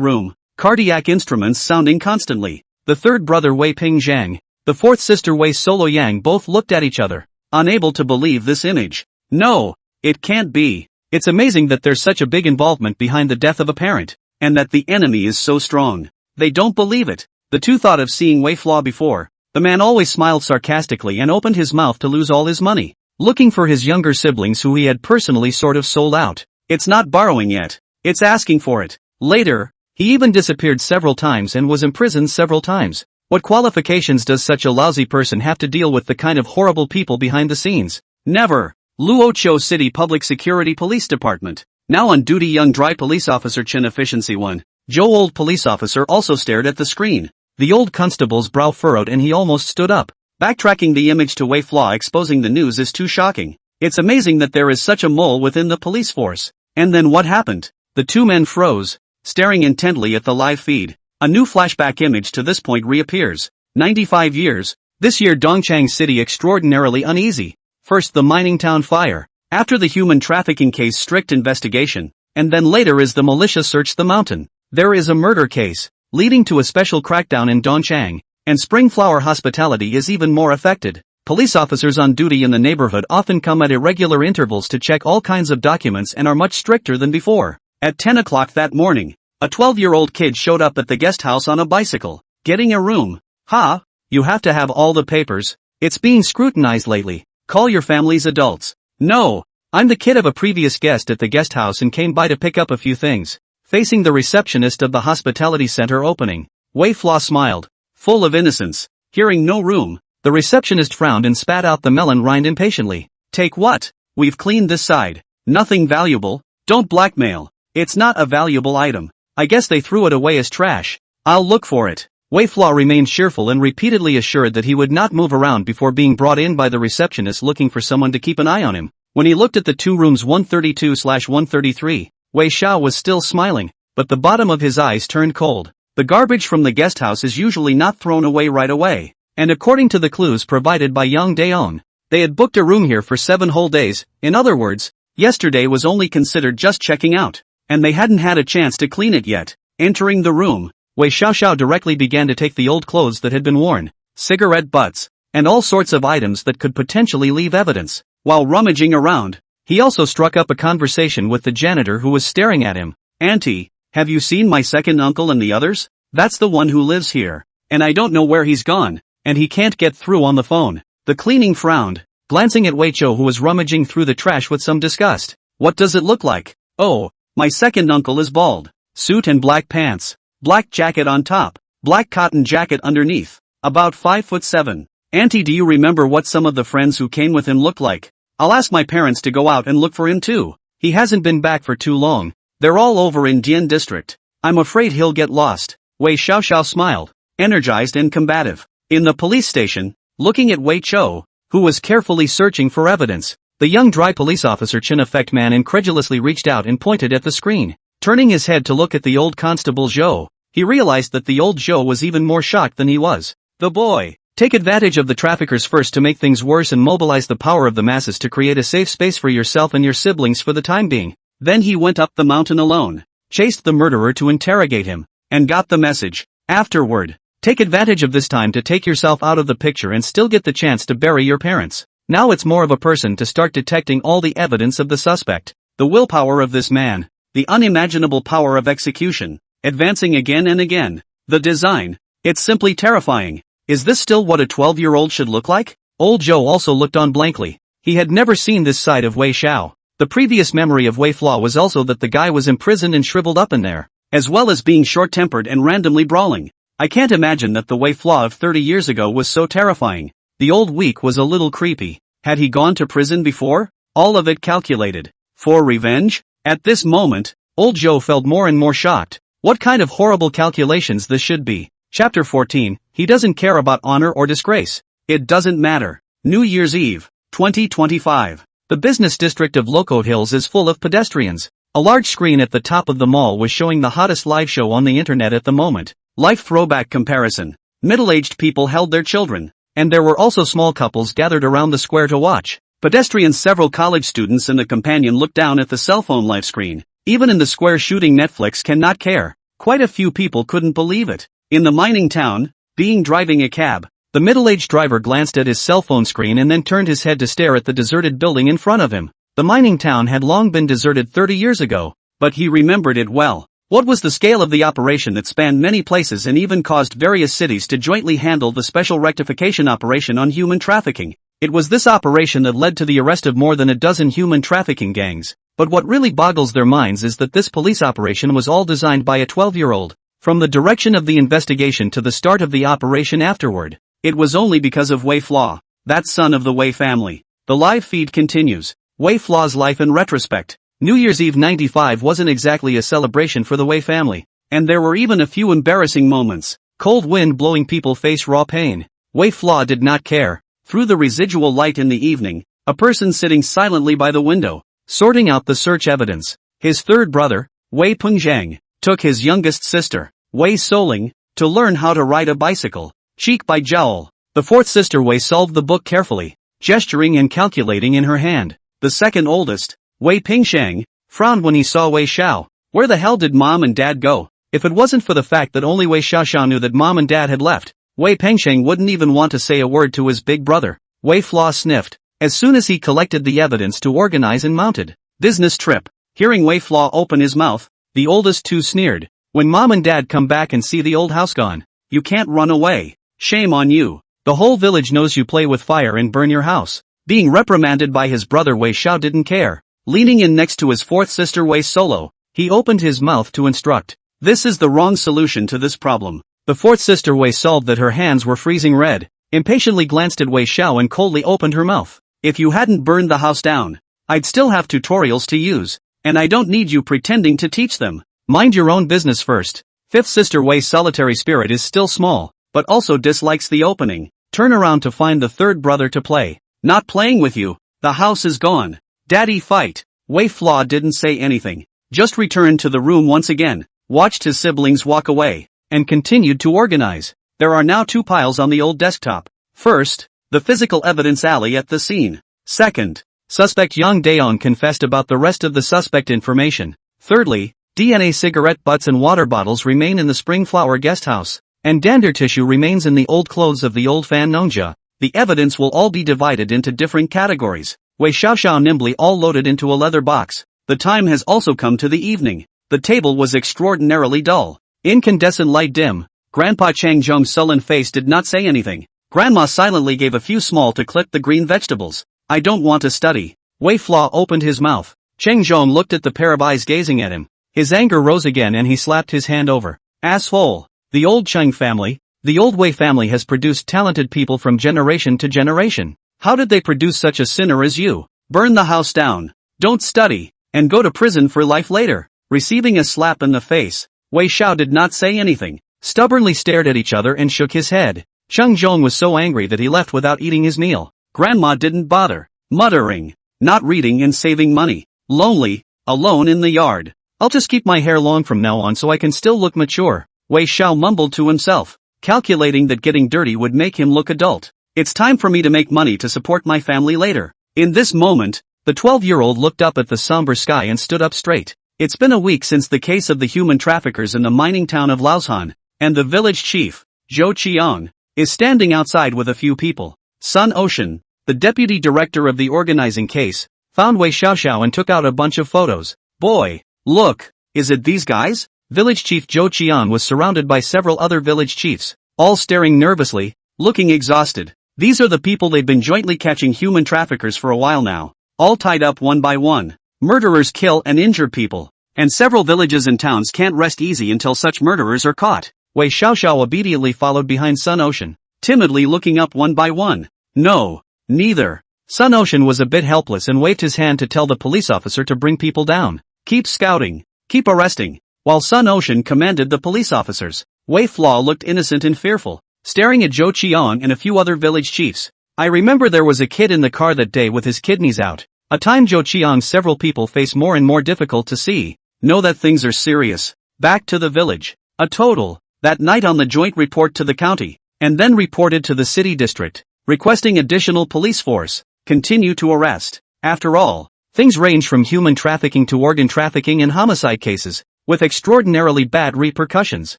room. Cardiac instruments sounding constantly. The third brother Wei Ping Zhang, the fourth sister Wei Solo Yang both looked at each other, unable to believe this image. No, it can't be. It's amazing that there's such a big involvement behind the death of a parent, and that the enemy is so strong. They don't believe it. The two thought of seeing Wei Flaw before. The man always smiled sarcastically and opened his mouth to lose all his money, looking for his younger siblings who he had personally sort of sold out. It's not borrowing yet. It's asking for it. Later, he even disappeared several times and was imprisoned several times. What qualifications does such a lousy person have to deal with the kind of horrible people behind the scenes? Never. Luoqiu City Public Security Police Department. Now on duty young dry police officer Chen Efficiency 1. Joe old police officer also stared at the screen. The old constable's brow furrowed and he almost stood up. Backtracking the image to Wei Flaw exposing the news is too shocking. It's amazing that there is such a mole within the police force. And then what happened? The two men froze, staring intently at the live feed. A new flashback image to this point reappears. 95 years. This year Dongchang City extraordinarily uneasy. First the mining town fire, after the human trafficking case strict investigation, and then later is the militia search the mountain. There is a murder case, leading to a special crackdown in Dongchang, and Springflower hospitality is even more affected. Police officers on duty in the neighborhood often come at irregular intervals to check all kinds of documents and are much stricter than before. At 10 o'clock that morning, a 12-year-old kid showed up at the guest house on a bicycle, getting a room. Ha! You have to have all the papers. It's being scrutinized lately. Call your family's adults. No, I'm the kid of a previous guest at the guest house and came by to pick up a few things. Facing the receptionist of the hospitality center opening, Wei Flaw smiled, full of innocence. Hearing no room, the receptionist frowned and spat out the melon rind impatiently. Take what? We've cleaned this side. Nothing valuable. Don't blackmail. It's not a valuable item. I guess they threw it away as trash. I'll look for it. Wei Flaw remained cheerful and repeatedly assured that he would not move around before being brought in by the receptionist looking for someone to keep an eye on him. When he looked at the two rooms 132/133, Wei Xiao was still smiling, but the bottom of his eyes turned cold. The garbage from the guest house is usually not thrown away right away, and according to the clues provided by Yang Daeon, they had booked a room here for 7 whole days. In other words, yesterday was only considered just checking out, and they hadn't had a chance to clean it yet. Entering the room, Wei Xiao directly began to take the old clothes that had been worn, cigarette butts, and all sorts of items that could potentially leave evidence. While rummaging around, he also struck up a conversation with the janitor who was staring at him. Auntie, have you seen my second uncle and the others? That's the one who lives here, and I don't know where he's gone, and he can't get through on the phone. The cleaning frowned, glancing at Wei Cho who was rummaging through the trash with some disgust. What does it look like? Oh, my second uncle is bald. Suit and black pants. Black jacket on top, black cotton jacket underneath, about 5'7". Auntie, do you remember what some of the friends who came with him looked like? I'll ask my parents to go out and look for him too. He hasn't been back for too long. They're all over in Dian district. I'm afraid he'll get lost. Wei Xiao smiled, energized and combative. In the police station, looking at Wei Cho, who was carefully searching for evidence, the young dry police officer chin effect man incredulously reached out and pointed at the screen. Turning his head to look at the old constable Zhou, he realized that the old Zhou was even more shocked than he was. The boy, take advantage of the traffickers first to make things worse and mobilize the power of the masses to create a safe space for yourself and your siblings for the time being. Then he went up the mountain alone, chased the murderer to interrogate him, and got the message. Afterward, take advantage of this time to take yourself out of the picture and still get the chance to bury your parents. Now it's more of a person to start detecting all the evidence of the suspect. The willpower of this man, the unimaginable power of execution, advancing again and again. The design, it's simply terrifying. Is this still what a 12-year-old should look like? Old Zhou also looked on blankly. He had never seen this side of Wei Xiao. The previous memory of Wei Flaw was also that the guy was imprisoned and shriveled up in there, as well as being short-tempered and randomly brawling. I can't imagine that the Wei Flaw of 30 years ago was so terrifying. The old weak was a little creepy. Had he gone to prison before? All of it calculated. For revenge? At this moment, old Zhou felt more and more shocked. What kind of horrible calculations this should be. Chapter 14, he doesn't care about honor or disgrace. It doesn't matter. New Year's Eve, 2025. The business district of Loco Hills is full of pedestrians. A large screen at the top of the mall was showing the hottest live show on the internet at the moment. Life throwback comparison. Middle-aged people held their children, and there were also small couples gathered around the square to watch. Pedestrians, several college students and a companion looked down at the cell phone live screen. Even in the square shooting Netflix cannot care. Quite a few people couldn't believe it. In the mining town, being driving a cab, the middle-aged driver glanced at his cell phone screen and then turned his head to stare at the deserted building in front of him. The mining town had long been deserted 30 years ago, but he remembered it well. What was the scale of the operation that spanned many places and even caused various cities to jointly handle the special rectification operation on human trafficking? It was this operation that led to the arrest of more than a dozen human trafficking gangs. But what really boggles their minds is that this police operation was all designed by a 12-year-old. From the direction of the investigation to the start of the operation afterward, it was only because of Wei Flaw, that son of the Wei family. The live feed continues. Wei Flaw's life in retrospect. New Year's Eve 95 wasn't exactly a celebration for the Wei family, and there were even a few embarrassing moments. Cold wind blowing people face raw pain. Wei Flaw did not care. Through the residual light in the evening, a person sitting silently by the window, sorting out the search evidence. His third brother, Wei Pengzhang, took his youngest sister, Wei Soling, to learn how to ride a bicycle. Cheek by jowl. The fourth sister Wei solved the book carefully, gesturing and calculating in her hand. The second oldest, Wei Pingshang, frowned when he saw Wei Xiao. Where the hell did mom and dad go? If it wasn't for the fact that only Wei Xiaoxiao knew that mom and dad had left, Wei Pengsheng wouldn't even want to say a word to his big brother. Wei Flaw sniffed. As soon as he collected the evidence to organize and mounted business trip. Hearing Wei Flaw open his mouth, the oldest two sneered. When mom and dad come back and see the old house gone, you can't run away. Shame on you. The whole village knows you play with fire and burn your house. Being reprimanded by his brother Wei Xiao didn't care. Leaning in next to his fourth sister Wei Solo, he opened his mouth to instruct. This is the wrong solution to this problem. The fourth sister Wei solved that her hands were freezing red, impatiently glanced at Wei Xiao and coldly opened her mouth. If you hadn't burned the house down, I'd still have tutorials to use, and I don't need you pretending to teach them. Mind your own business first. Fifth sister Wei's solitary spirit is still small, but also dislikes the opening. Turn around to find the third brother to play. Not playing with you. The house is gone. Daddy fight. Wei Flaw didn't say anything, just returned to the room once again, watched his siblings walk away, and continued to organize. There are now two piles on the old desktop. First, the physical evidence alley at the scene. Second, suspect Yang Daong confessed about the rest of the suspect information. Thirdly, DNA cigarette butts and water bottles remain in the Spring Flower guest house, and dander tissue remains in the old clothes of the old Fan Nongja. The evidence will all be divided into different categories. Wei Xiaoxiao nimbly all loaded into a leather box. The time has also come to the evening. The table was extraordinarily dull. Incandescent light dim. Grandpa Chang Zhong's sullen face did not say anything. Grandma silently gave a few small to clip the green vegetables. I don't want to study. Wei Flaw opened his mouth. Cheng Zhong looked at the pair of eyes gazing at him. His anger rose again and he slapped his hand over. Asshole. The old Cheng family, the old Wei family has produced talented people from generation to generation. How did they produce such a sinner as you? Burn the house down. Don't study, and go to prison for life later. Receiving a slap in the face, Wei Xiao did not say anything, stubbornly stared at each other and shook his head. Cheng Zhong was so angry that he left without eating his meal. Grandma didn't bother, muttering, not reading and saving money. Lonely, alone in the yard. I'll just keep my hair long from now on so I can still look mature. Wei Xiao mumbled to himself, calculating that getting dirty would make him look adult. It's time for me to make money to support my family later. In this moment, the 12-year-old looked up at the somber sky and stood up straight. It's been a week since the case of the human traffickers in the mining town of Laoshan, and the village chief, Zhou Qiang, is standing outside with a few people. Sun Ocean, the deputy director of the organizing case, found Wei Xiaoxiao and took out a bunch of photos. Boy, look, is it these guys? Village chief Zhou Qiang was surrounded by several other village chiefs, all staring nervously, looking exhausted. These are the people they've been jointly catching human traffickers for a while now, all tied up one by one. Murderers kill and injure people, and several villages and towns can't rest easy until such murderers are caught. Wei Xiaoxiao obediently followed behind Sun Ocean, timidly looking up one by one. No, neither. Sun Ocean was a bit helpless and waved his hand to tell the police officer to bring people down. Keep scouting, keep arresting. While Sun Ocean commanded the police officers, Wei Flaw looked innocent and fearful, staring at Zhou Qiang and a few other village chiefs. I remember there was a kid in the car that day with his kidneys out. A time Zhou Qiang's several people face more and more difficult to see. Know that things are serious. Back to the village. A total. That night on the joint report to the county, and then reported to the city district, requesting additional police force. Continue to arrest. After all, things range from human trafficking to organ trafficking and homicide cases, with extraordinarily bad repercussions.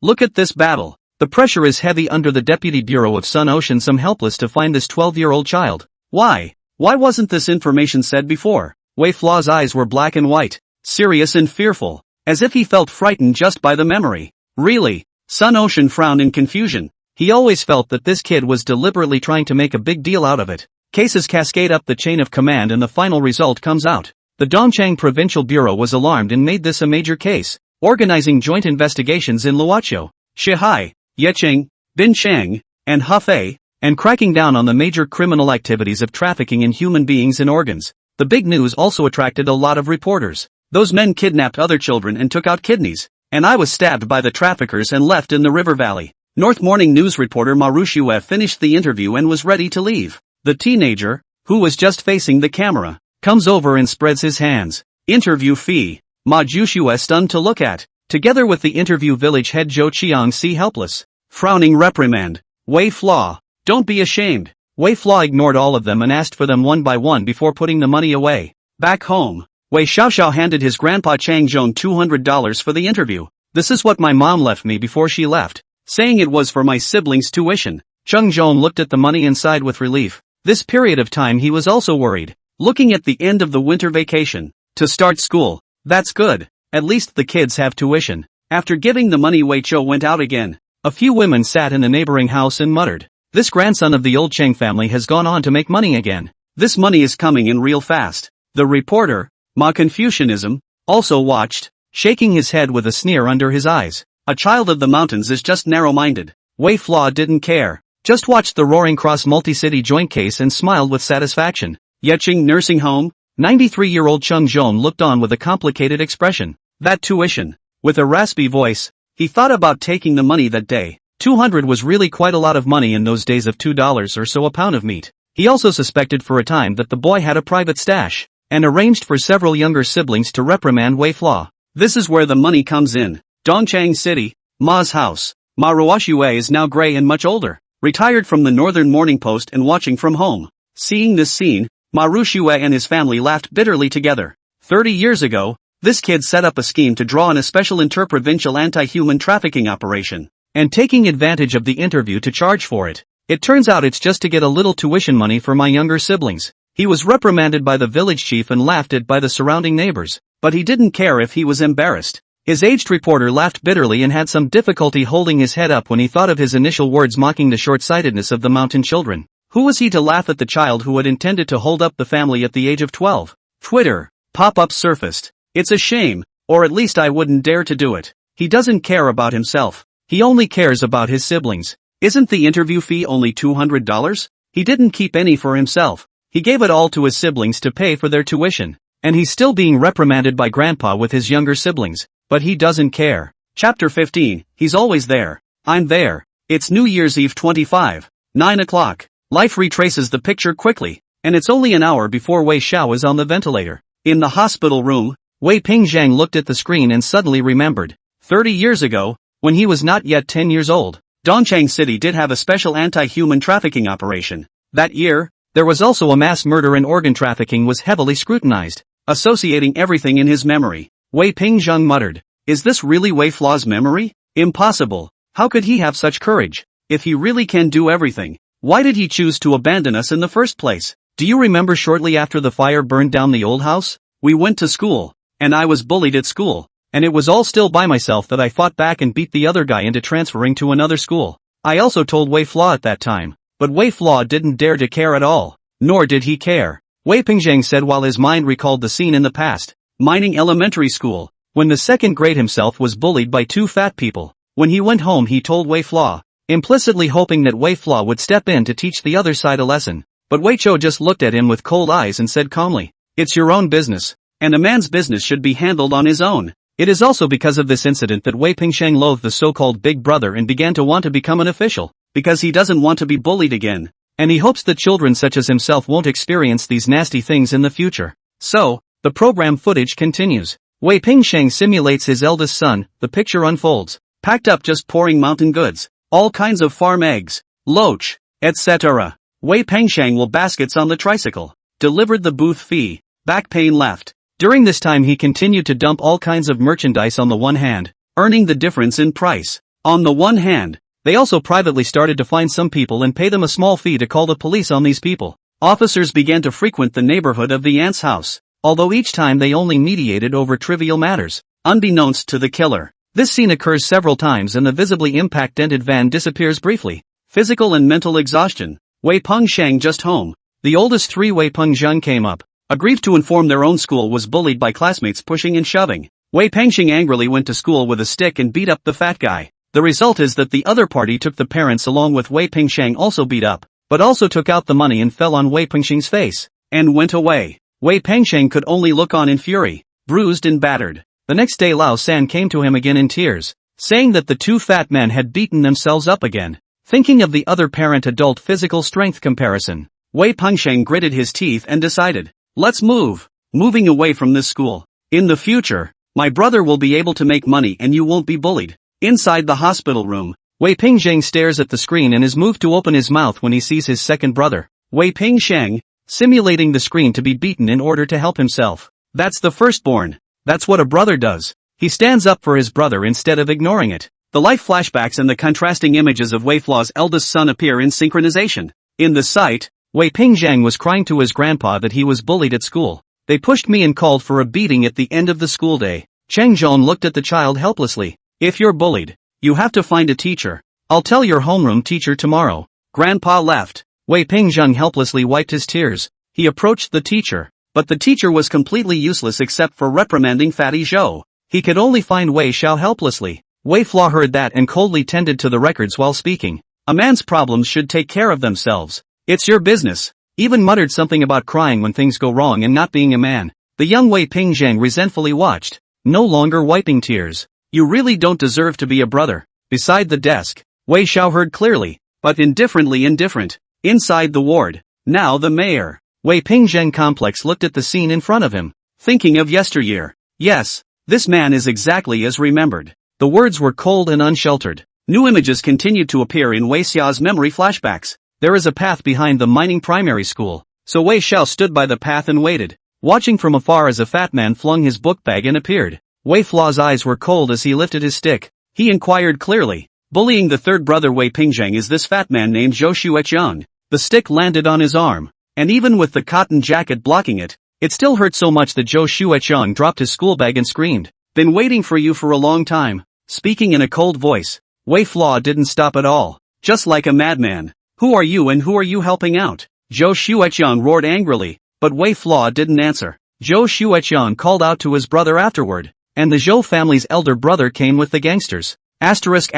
Look at this battle. The pressure is heavy under the Deputy Bureau of Sun Ocean. Some helpless to find this 12-year-old child. Why? Why wasn't this information said before? Wei Flaw's eyes were black and white, serious and fearful, as if he felt frightened just by the memory. Really? Sun Ocean frowned in confusion. He always felt that this kid was deliberately trying to make a big deal out of it. Cases cascade up the chain of command and the final result comes out. The Dongchang Provincial Bureau was alarmed and made this a major case, organizing joint investigations in Luoqiu, Shihai, Yecheng, Binchang, and Hefei, and cracking down on the major criminal activities of trafficking in human beings and organs. The big news also attracted a lot of reporters. Those men kidnapped other children and took out kidneys, and I was stabbed by the traffickers and left in the river valley. North Morning News reporter Ma Rushue finished the interview and was ready to leave. The teenager, who was just facing the camera, comes over and spreads his hands. Interview fee. Ma Jushue stunned to look at, together with the interview village head Zhou Qiang helpless, frowning reprimand. Wei Flaw, don't be ashamed. Wei Flaw ignored all of them and asked for them one by one before putting the money away. Back home, Wei Xiaoxiao handed his grandpa Chang Zhong $200 for the interview. "This is what my mom left me before she left, saying it was for my siblings' tuition." Chang Zhong looked at the money and sighed with relief. This period of time he was also worried. Looking at the end of the winter vacation. To start school. That's good. At least the kids have tuition. After giving the money, Wei Chou went out again. A few women sat in the neighboring house and muttered, "This grandson of the old Cheng family has gone on to make money again. This money is coming in real fast." The reporter, Ma Confucianism, also watched, shaking his head with a sneer under his eyes. A child of the mountains is just narrow-minded. Wei Flaw didn't care. Just watched the Roaring Cross multi-city joint case and smiled with satisfaction. Yecheng Nursing Home? 93-year-old Cheng Zhong looked on with a complicated expression. That tuition. With a raspy voice, he thought about taking the money that day. 200 was really quite a lot of money in those days of $2 or so a pound of meat. He also suspected for a time that the boy had a private stash, and arranged for several younger siblings to reprimand Wei Flaw. This is where the money comes in. Dongchang City, Ma's house. Ma Ruoxue is now gray and much older, retired from the Northern Morning Post and watching from home. Seeing this scene, Ma Ruoxue and his family laughed bitterly together. 30 years ago, this kid set up a scheme to draw on a special interprovincial anti-human trafficking operation, and taking advantage of the interview to charge for it. It turns out it's just to get a little tuition money for my younger siblings. He was reprimanded by the village chief and laughed at by the surrounding neighbors, but he didn't care if he was embarrassed. His aged reporter laughed bitterly and had some difficulty holding his head up when he thought of his initial words mocking the short-sightedness of the mountain children. Who was he to laugh at the child who had intended to hold up the family at the age of 12? Twitter pop-up surfaced. "It's a shame, or at least I wouldn't dare to do it. He doesn't care about himself. He only cares about his siblings. Isn't the interview fee only $200? He didn't keep any for himself. He gave it all to his siblings to pay for their tuition. And he's still being reprimanded by grandpa with his younger siblings, but he doesn't care." Chapter 15, He's always there. I'm there. It's New Year's Eve 25, 9 o'clock. Life retraces the picture quickly, and it's only an hour before Wei Xiao is on the ventilator. In the hospital room, Wei Pingzhang looked at the screen and suddenly remembered. 30 years ago, when he was not yet 10 years old, Dongchang City did have a special anti-human trafficking operation. That year, there was also a mass murder and organ trafficking was heavily scrutinized. Associating everything in his memory, Wei Pingzhang muttered, "Is this really Wei Flaw's memory? Impossible. How could he have such courage? If he really can do everything, why did he choose to abandon us in the first place? Do you remember shortly after the fire burned down the old house? We went to school, and I was bullied at school, and it was all still by myself that I fought back and beat the other guy into transferring to another school. I also told Wei Flaw at that time, but Wei Flaw didn't dare to care at all, nor did he care." Wei Pingzhang said while his mind recalled the scene in the past. Mining elementary school, when the second grade himself was bullied by two fat people. When he went home he told Wei Flaw, implicitly hoping that Wei Flaw would step in to teach the other side a lesson. But Wei Chou just looked at him with cold eyes and said calmly, "It's your own business, and a man's business should be handled on his own." It is also because of this incident that Wei Pingsheng loathed the so-called Big Brother and began to want to become an official, because he doesn't want to be bullied again. And he hopes that children such as himself won't experience these nasty things in the future. So, the program footage continues. Wei Pingsheng simulates his eldest son, the picture unfolds. Packed up just pouring mountain goods, all kinds of farm eggs, loach, etc. Wei Pingsheng will baskets on the tricycle. Delivered the booth fee, back pain left. During this time he continued to dump all kinds of merchandise on the one hand, earning the difference in price. On the one hand, they also privately started to find some people and pay them a small fee to call the police on these people. Officers began to frequent the neighborhood of the aunt's house, although each time they only mediated over trivial matters, unbeknownst to the killer. This scene occurs several times and the visibly impact-dented van disappears briefly. Physical and mental exhaustion. Wei Pengsheng just home. The oldest three Wei Pengzheng came up. Aggrieved to inform their own school was bullied by classmates pushing and shoving. Wei Pengsheng angrily went to school with a stick and beat up the fat guy. The result is that the other party took the parents along with Wei Pingsheng also beat up, but also took out the money and fell on Wei Pengsheng's face, and went away. Wei Pengsheng could only look on in fury, bruised and battered. The next day Lao San came to him again in tears, saying that the two fat men had beaten themselves up again. Thinking of the other parent-adult physical strength comparison, Wei Pengsheng gritted his teeth and decided, "Let's move. Moving away from this school. In the future, my brother will be able to make money and you won't be bullied." Inside the hospital room, Wei Pingzheng stares at the screen and is moved to open his mouth when he sees his second brother, Wei Pingsheng, simulating the screen to be beaten in order to help himself. That's the firstborn. That's what a brother does. He stands up for his brother instead of ignoring it. The life flashbacks and the contrasting images of Wei Fla's eldest son appear in synchronization. In the sight, Wei Pingzheng was crying to his grandpa that he was bullied at school. They pushed me and called for a beating at the end of the school day. Cheng Zhong looked at the child helplessly. If you're bullied, you have to find a teacher. I'll tell your homeroom teacher tomorrow. Grandpa left. Wei Pingzheng helplessly wiped his tears. He approached the teacher, but the teacher was completely useless except for reprimanding Fatty Zhou. He could only find Wei Xiao helplessly. Wei Fla heard that and coldly tended to the records while speaking. A man's problems should take care of themselves. It's your business. Even muttered something about crying when things go wrong and not being a man. The young Wei Pingzheng resentfully watched, no longer wiping tears. You really don't deserve to be a brother. Beside the desk, Wei Xiao heard clearly, but indifferently indifferent. Inside the ward, now the mayor. Wei Pingzheng complex looked at the scene in front of him, thinking of yesteryear. Yes, this man is exactly as remembered. The words were cold and unsheltered. New images continued to appear in Wei Xiao's memory flashbacks. There is a path behind the mining primary school, so Wei Xiao stood by the path and waited, watching from afar as a fat man flung his book bag and appeared. Wei Fla's eyes were cold as he lifted his stick. He inquired clearly, bullying the third brother Wei Pingzheng is this fat man named Zhou Shueqiang. The stick landed on his arm, and even with the cotton jacket blocking it, it still hurt so much that Zhou Shueqiang dropped his school bag and screamed. Been waiting for you for a long time. Speaking in a cold voice, Wei Fla didn't stop at all, just like a madman. Who are you and who are you helping out? Zhou Shueqiang roared angrily, but Wei Fla didn't answer. Zhou Shueqiang called out to his brother afterward, and the Zhou family's elder brother came with the gangsters. Asterisk.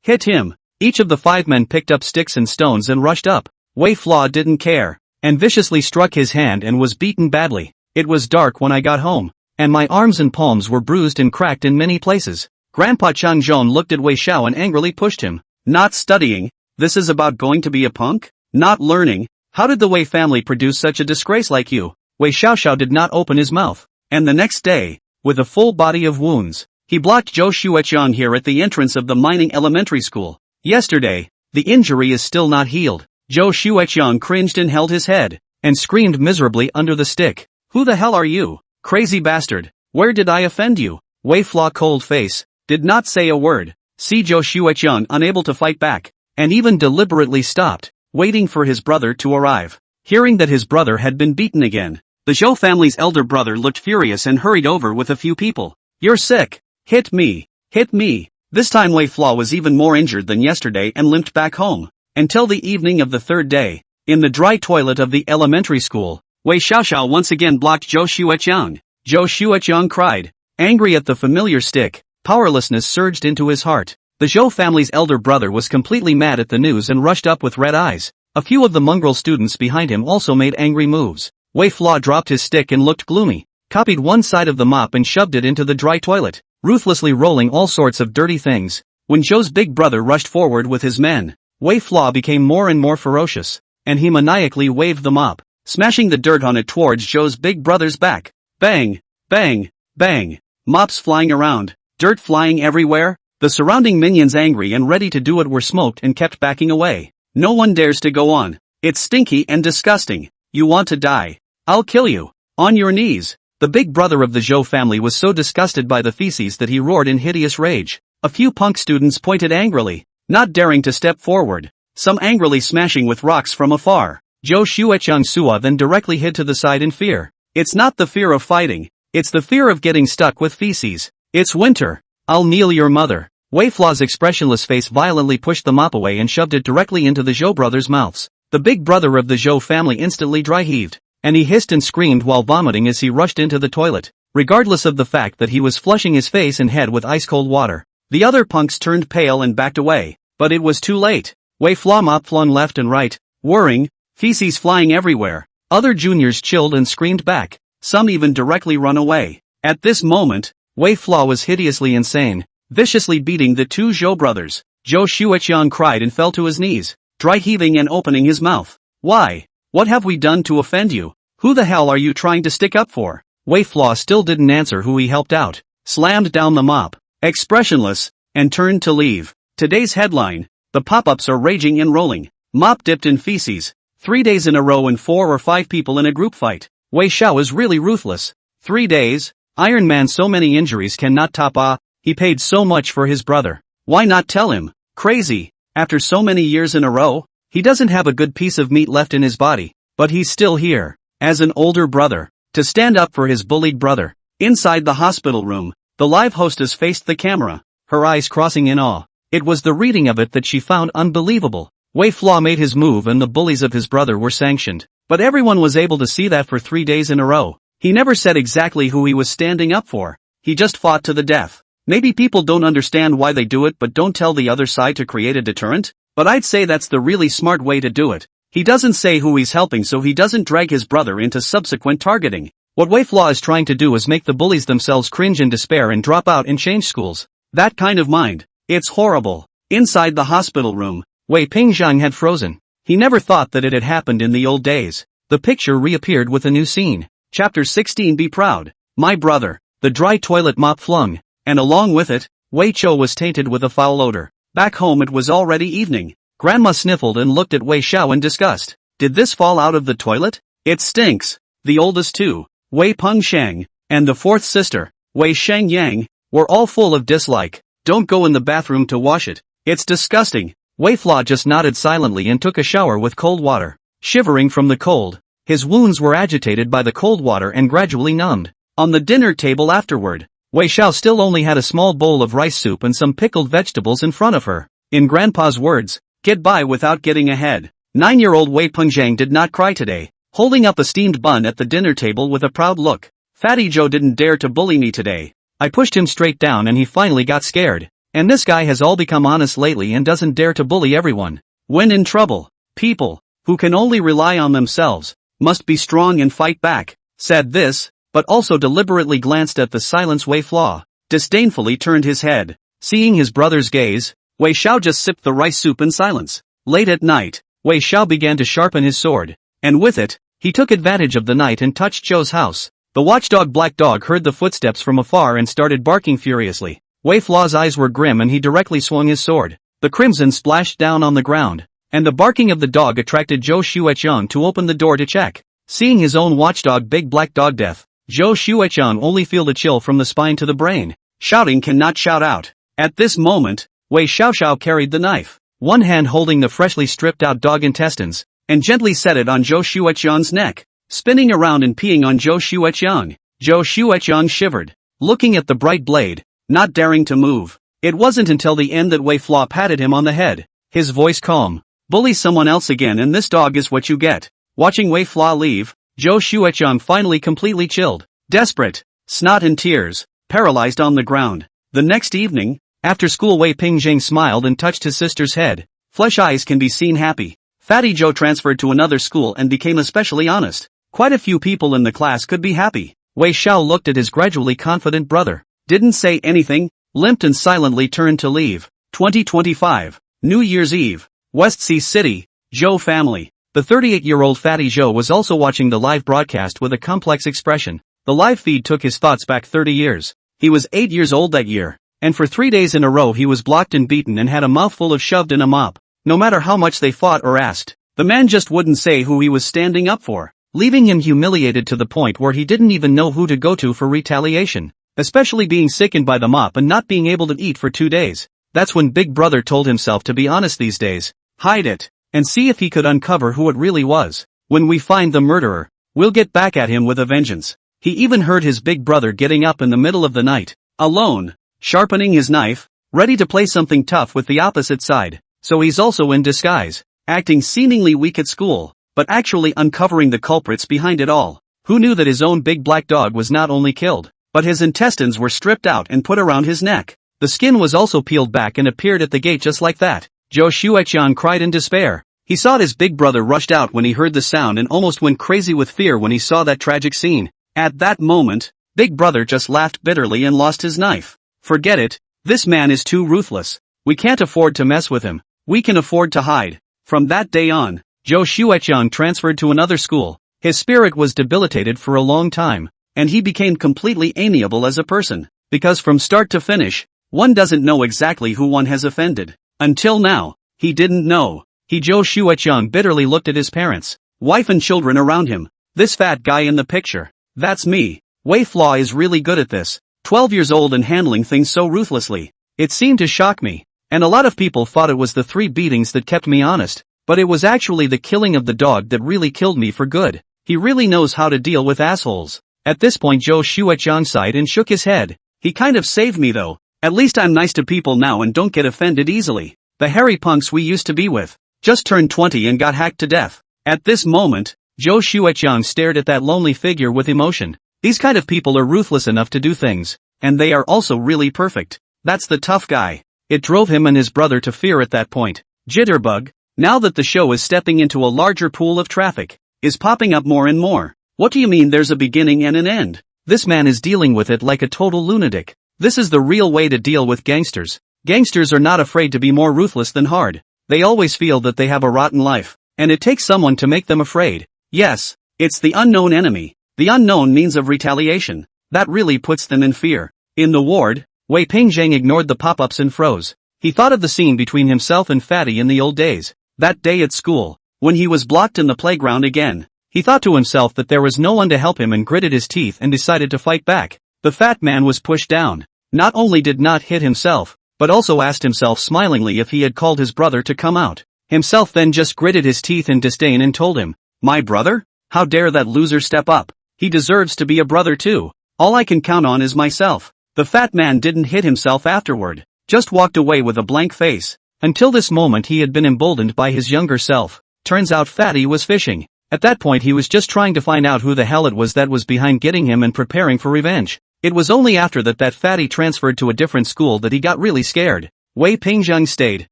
Hit him. Each of the 5 men picked up sticks and stones and rushed up. Wei Fla didn't care, and viciously struck his hand and was beaten badly. It was dark when I got home, and my arms and palms were bruised and cracked in many places. Grandpa Chang Zhong looked at Wei Xiao and angrily pushed him. Not studying? This is about going to be a punk? Not learning? How did the Wei family produce such a disgrace like you? Wei Xiaoxiao did not open his mouth, and the next day, with a full body of wounds, he blocked Zhou Shueqiang here at the entrance of the mining elementary school. Yesterday, the injury is still not healed. Zhou Shueqiang cringed and held his head, and screamed miserably under the stick. Who the hell are you? Crazy bastard. Where did I offend you? Wei Fla cold face, did not say a word. See Zhou Shueqiang unable to fight back, and even deliberately stopped, waiting for his brother to arrive. Hearing that his brother had been beaten again, the Zhou family's elder brother looked furious and hurried over with a few people. You're sick. Hit me. Hit me. This time Wei Fla was even more injured than yesterday and limped back home. Until the evening of the third day, in the dry toilet of the elementary school, Wei Xiaoxiao once again blocked Zhou Shueqiang. Zhou Shueqiang cried. Angry at the familiar stick, powerlessness surged into his heart. The Zhou family's elder brother was completely mad at the news and rushed up with red eyes. A few of the mongrel students behind him also made angry moves. Wei Fla dropped his stick and looked gloomy, copied one side of the mop and shoved it into the dry toilet, ruthlessly rolling all sorts of dirty things. When Zhou's big brother rushed forward with his men, Wei Fla became more and more ferocious, and he maniacally waved the mop, smashing the dirt on it towards Zhou's big brother's back. Bang! Bang! Bang! Mops flying around, dirt flying everywhere. The surrounding minions angry and ready to do it were smoked and kept backing away. No one dares to go on. It's stinky and disgusting. You want to die? I'll kill you. On your knees. The big brother of the Zhou family was so disgusted by the feces that he roared in hideous rage. A few punk students pointed angrily, not daring to step forward, some angrily smashing with rocks from afar. Zhou Shueqiang Sua then directly hid to the side in fear. It's not the fear of fighting, it's the fear of getting stuck with feces. It's winter. I'll kneel your mother. Wei Fla's expressionless face violently pushed the mop away and shoved it directly into the Zhou brothers' mouths. The big brother of the Zhou family instantly dry-heaved, and he hissed and screamed while vomiting as he rushed into the toilet, regardless of the fact that he was flushing his face and head with ice-cold water. The other punks turned pale and backed away, but it was too late. Wei Fla mop flung left and right, whirring, feces flying everywhere. Other juniors chilled and screamed back, some even directly run away. At this moment, Wei Fla was hideously insane, viciously beating the two Zhou brothers. Zhou Shueqiang cried and fell to his knees, dry heaving and opening his mouth. Why? What have we done to offend you? Who the hell are you trying to stick up for? Wei Fla still didn't answer who he helped out, slammed down the mop, expressionless, and turned to leave. Today's headline: the pop-ups are raging and rolling. Mop dipped in feces. 3 days in a row and 4 or 5 people in a group fight. Wei Xiao is really ruthless. 3 days? Iron Man, so many injuries cannot top. He paid so much for his brother. Why not tell him? Crazy. After so many years in a row, he doesn't have a good piece of meat left in his body, but he's still here, as an older brother, to stand up for his bullied brother. Inside the hospital room, the live hostess faced the camera, her eyes crossing in awe. It was the reading of it that she found unbelievable. Wei Flaw made his move and the bullies of his brother were sanctioned, but everyone was able to see that for 3 days in a row. He never said exactly who he was standing up for, he just fought to the death. Maybe people don't understand why they do it but don't tell the other side to create a deterrent, but I'd say that's the really smart way to do it. He doesn't say who he's helping so he doesn't drag his brother into subsequent targeting. What Wei Flaw is trying to do is make the bullies themselves cringe in despair and drop out and change schools. That kind of mind. It's horrible. Inside the hospital room, Wei Pingzhang had frozen. He never thought that it had happened in the old days. The picture reappeared with a new scene. Chapter 16. Be proud. My brother. The dry toilet mop flung, and along with it, Wei Chou was tainted with a foul odor. Back home it was already evening. Grandma sniffled and looked at Wei Xiao in disgust. Did this fall out of the toilet? It stinks. The oldest two, Wei Pengshang, and the fourth sister, Wei Shengyang, were all full of dislike. Don't go in the bathroom to wash it. It's disgusting. Wei Flaw just nodded silently and took a shower with cold water. Shivering from the cold, his wounds were agitated by the cold water and gradually numbed. On the dinner table afterward, Wei Xiao still only had a small bowl of rice soup and some pickled vegetables in front of her. In Grandpa's words, get by without getting ahead. 9-year-old Wei Pengzhang did not cry today, holding up a steamed bun at the dinner table with a proud look. Fatty Joe didn't dare to bully me today. I pushed him straight down and he finally got scared. And this guy has all become honest lately and doesn't dare to bully everyone. When in trouble, people, who can only rely on themselves, must be strong and fight back. Said this, but also deliberately glanced at the silence Wei Flaw, disdainfully turned his head. Seeing his brother's gaze, Wei Xiao just sipped the rice soup in silence. Late at night, Wei Xiao began to sharpen his sword, and with it, he took advantage of the night and touched Zhou's house. The watchdog Black Dog heard the footsteps from afar and started barking furiously. Wei Flaw's eyes were grim and he directly swung his sword. The crimson splashed down on the ground, and the barking of the dog attracted Zhou Xueqiang to open the door to check. Seeing his own watchdog Big Black Dog death, Zhou Xueqiang only felt a chill from the spine to the brain. Shouting cannot shout out. At this moment, Wei Xiaoxiao carried the knife, one hand holding the freshly stripped out dog intestines, and gently set it on Zhou Xueqiang's neck, spinning around and peeing on Zhou Xueqiang. Zhou Xueqiang shivered, looking at the bright blade, not daring to move. It wasn't until the end that Wei Flaw patted him on the head, his voice calm. Bully someone else again and this dog is what you get. Watching Wei Flaw leave, Zhou Xueqiang finally completely chilled, desperate, snot and tears, paralyzed on the ground. The next evening, after school, Wei Pingzhang smiled and touched his sister's head. Flesh eyes can be seen happy. Fatty Joe transferred to another school and became especially honest. Quite a few people in the class could be happy. Wei Xiao looked at his gradually confident brother, didn't say anything, limped and silently turned to leave. 2025, New Year's Eve, West Sea City, Zhou family. The 38-year-old Fatty Joe was also watching the live broadcast with a complex expression. The live feed took his thoughts back 30 years. He was 8 years old that year, and for 3 days in a row he was blocked and beaten and had a mouthful of shoved in a mop. No matter how much they fought or asked, the man just wouldn't say who he was standing up for, leaving him humiliated to the point where he didn't even know who to go to for retaliation, especially being sickened by the mop and not being able to eat for 2 days. That's when Big Brother told himself to be honest these days, hide it, and see if he could uncover who it really was. When we find the murderer, we'll get back at him with a vengeance. He even heard his big brother getting up in the middle of the night, alone, sharpening his knife, ready to play something tough with the opposite side. So he's also in disguise, acting seemingly weak at school, but actually uncovering the culprits behind it all. Who knew that his own Big Black Dog was not only killed, but his intestines were stripped out and put around his neck. The skin was also peeled back and appeared at the gate just like that. Zhou Xueqiang cried in despair. He saw his big brother rushed out when he heard the sound and almost went crazy with fear when he saw that tragic scene. At that moment, Big Brother just laughed bitterly and lost his knife. Forget it, this man is too ruthless. We can't afford to mess with him. We can afford to hide. From that day on, Zhou Xueqiang transferred to another school. His spirit was debilitated for a long time, and he became completely amiable as a person, because from start to finish, one doesn't know exactly who one has offended. Until now, he didn't know. Zhou Shueqiang bitterly looked at his parents, wife and children around him. This fat guy in the picture. That's me. Wei Flaw is really good at this. 12 years old and handling things so ruthlessly. It seemed to shock me. And a lot of people thought it was the 3 beatings that kept me honest. But it was actually the killing of the dog that really killed me for good. He really knows how to deal with assholes. At this point Zhou Shueqiang sighed and shook his head. He kind of saved me though. At least I'm nice to people now and don't get offended easily. The hairy punks we used to be with just turned 20 and got hacked to death. At this moment, Zhou Shueqiang stared at that lonely figure with emotion. These kind of people are ruthless enough to do things, and they are also really perfect. That's the tough guy. It drove him and his brother to fear at that point. Jitterbug, now that the show is stepping into a larger pool of traffic, is popping up more and more. What do you mean there's a beginning and an end? This man is dealing with it like a total lunatic. This is the real way to deal with gangsters. Gangsters are not afraid to be more ruthless than hard. They always feel that they have a rotten life, and it takes someone to make them afraid. Yes, it's the unknown enemy, the unknown means of retaliation. That really puts them in fear. In the ward, Wei Pingzhang ignored the pop-ups and froze. He thought of the scene between himself and Fatty in the old days. That day at school, when he was blocked in the playground again. He thought to himself that there was no one to help him and gritted his teeth and decided to fight back. The fat man was pushed down. Not only did not hit himself, but also asked himself smilingly if he had called his brother to come out. Himself then just gritted his teeth in disdain and told him, "My brother? How dare that loser step up? He deserves to be a brother too. All I can count on is myself." The fat man didn't hit himself afterward, just walked away with a blank face. Until this moment he had been emboldened by his younger self. Turns out Fatty was fishing. At that point he was just trying to find out who the hell it was that was behind getting him and preparing for revenge. It was only after that Fatty transferred to a different school that he got really scared. Wei Pingzhang stayed,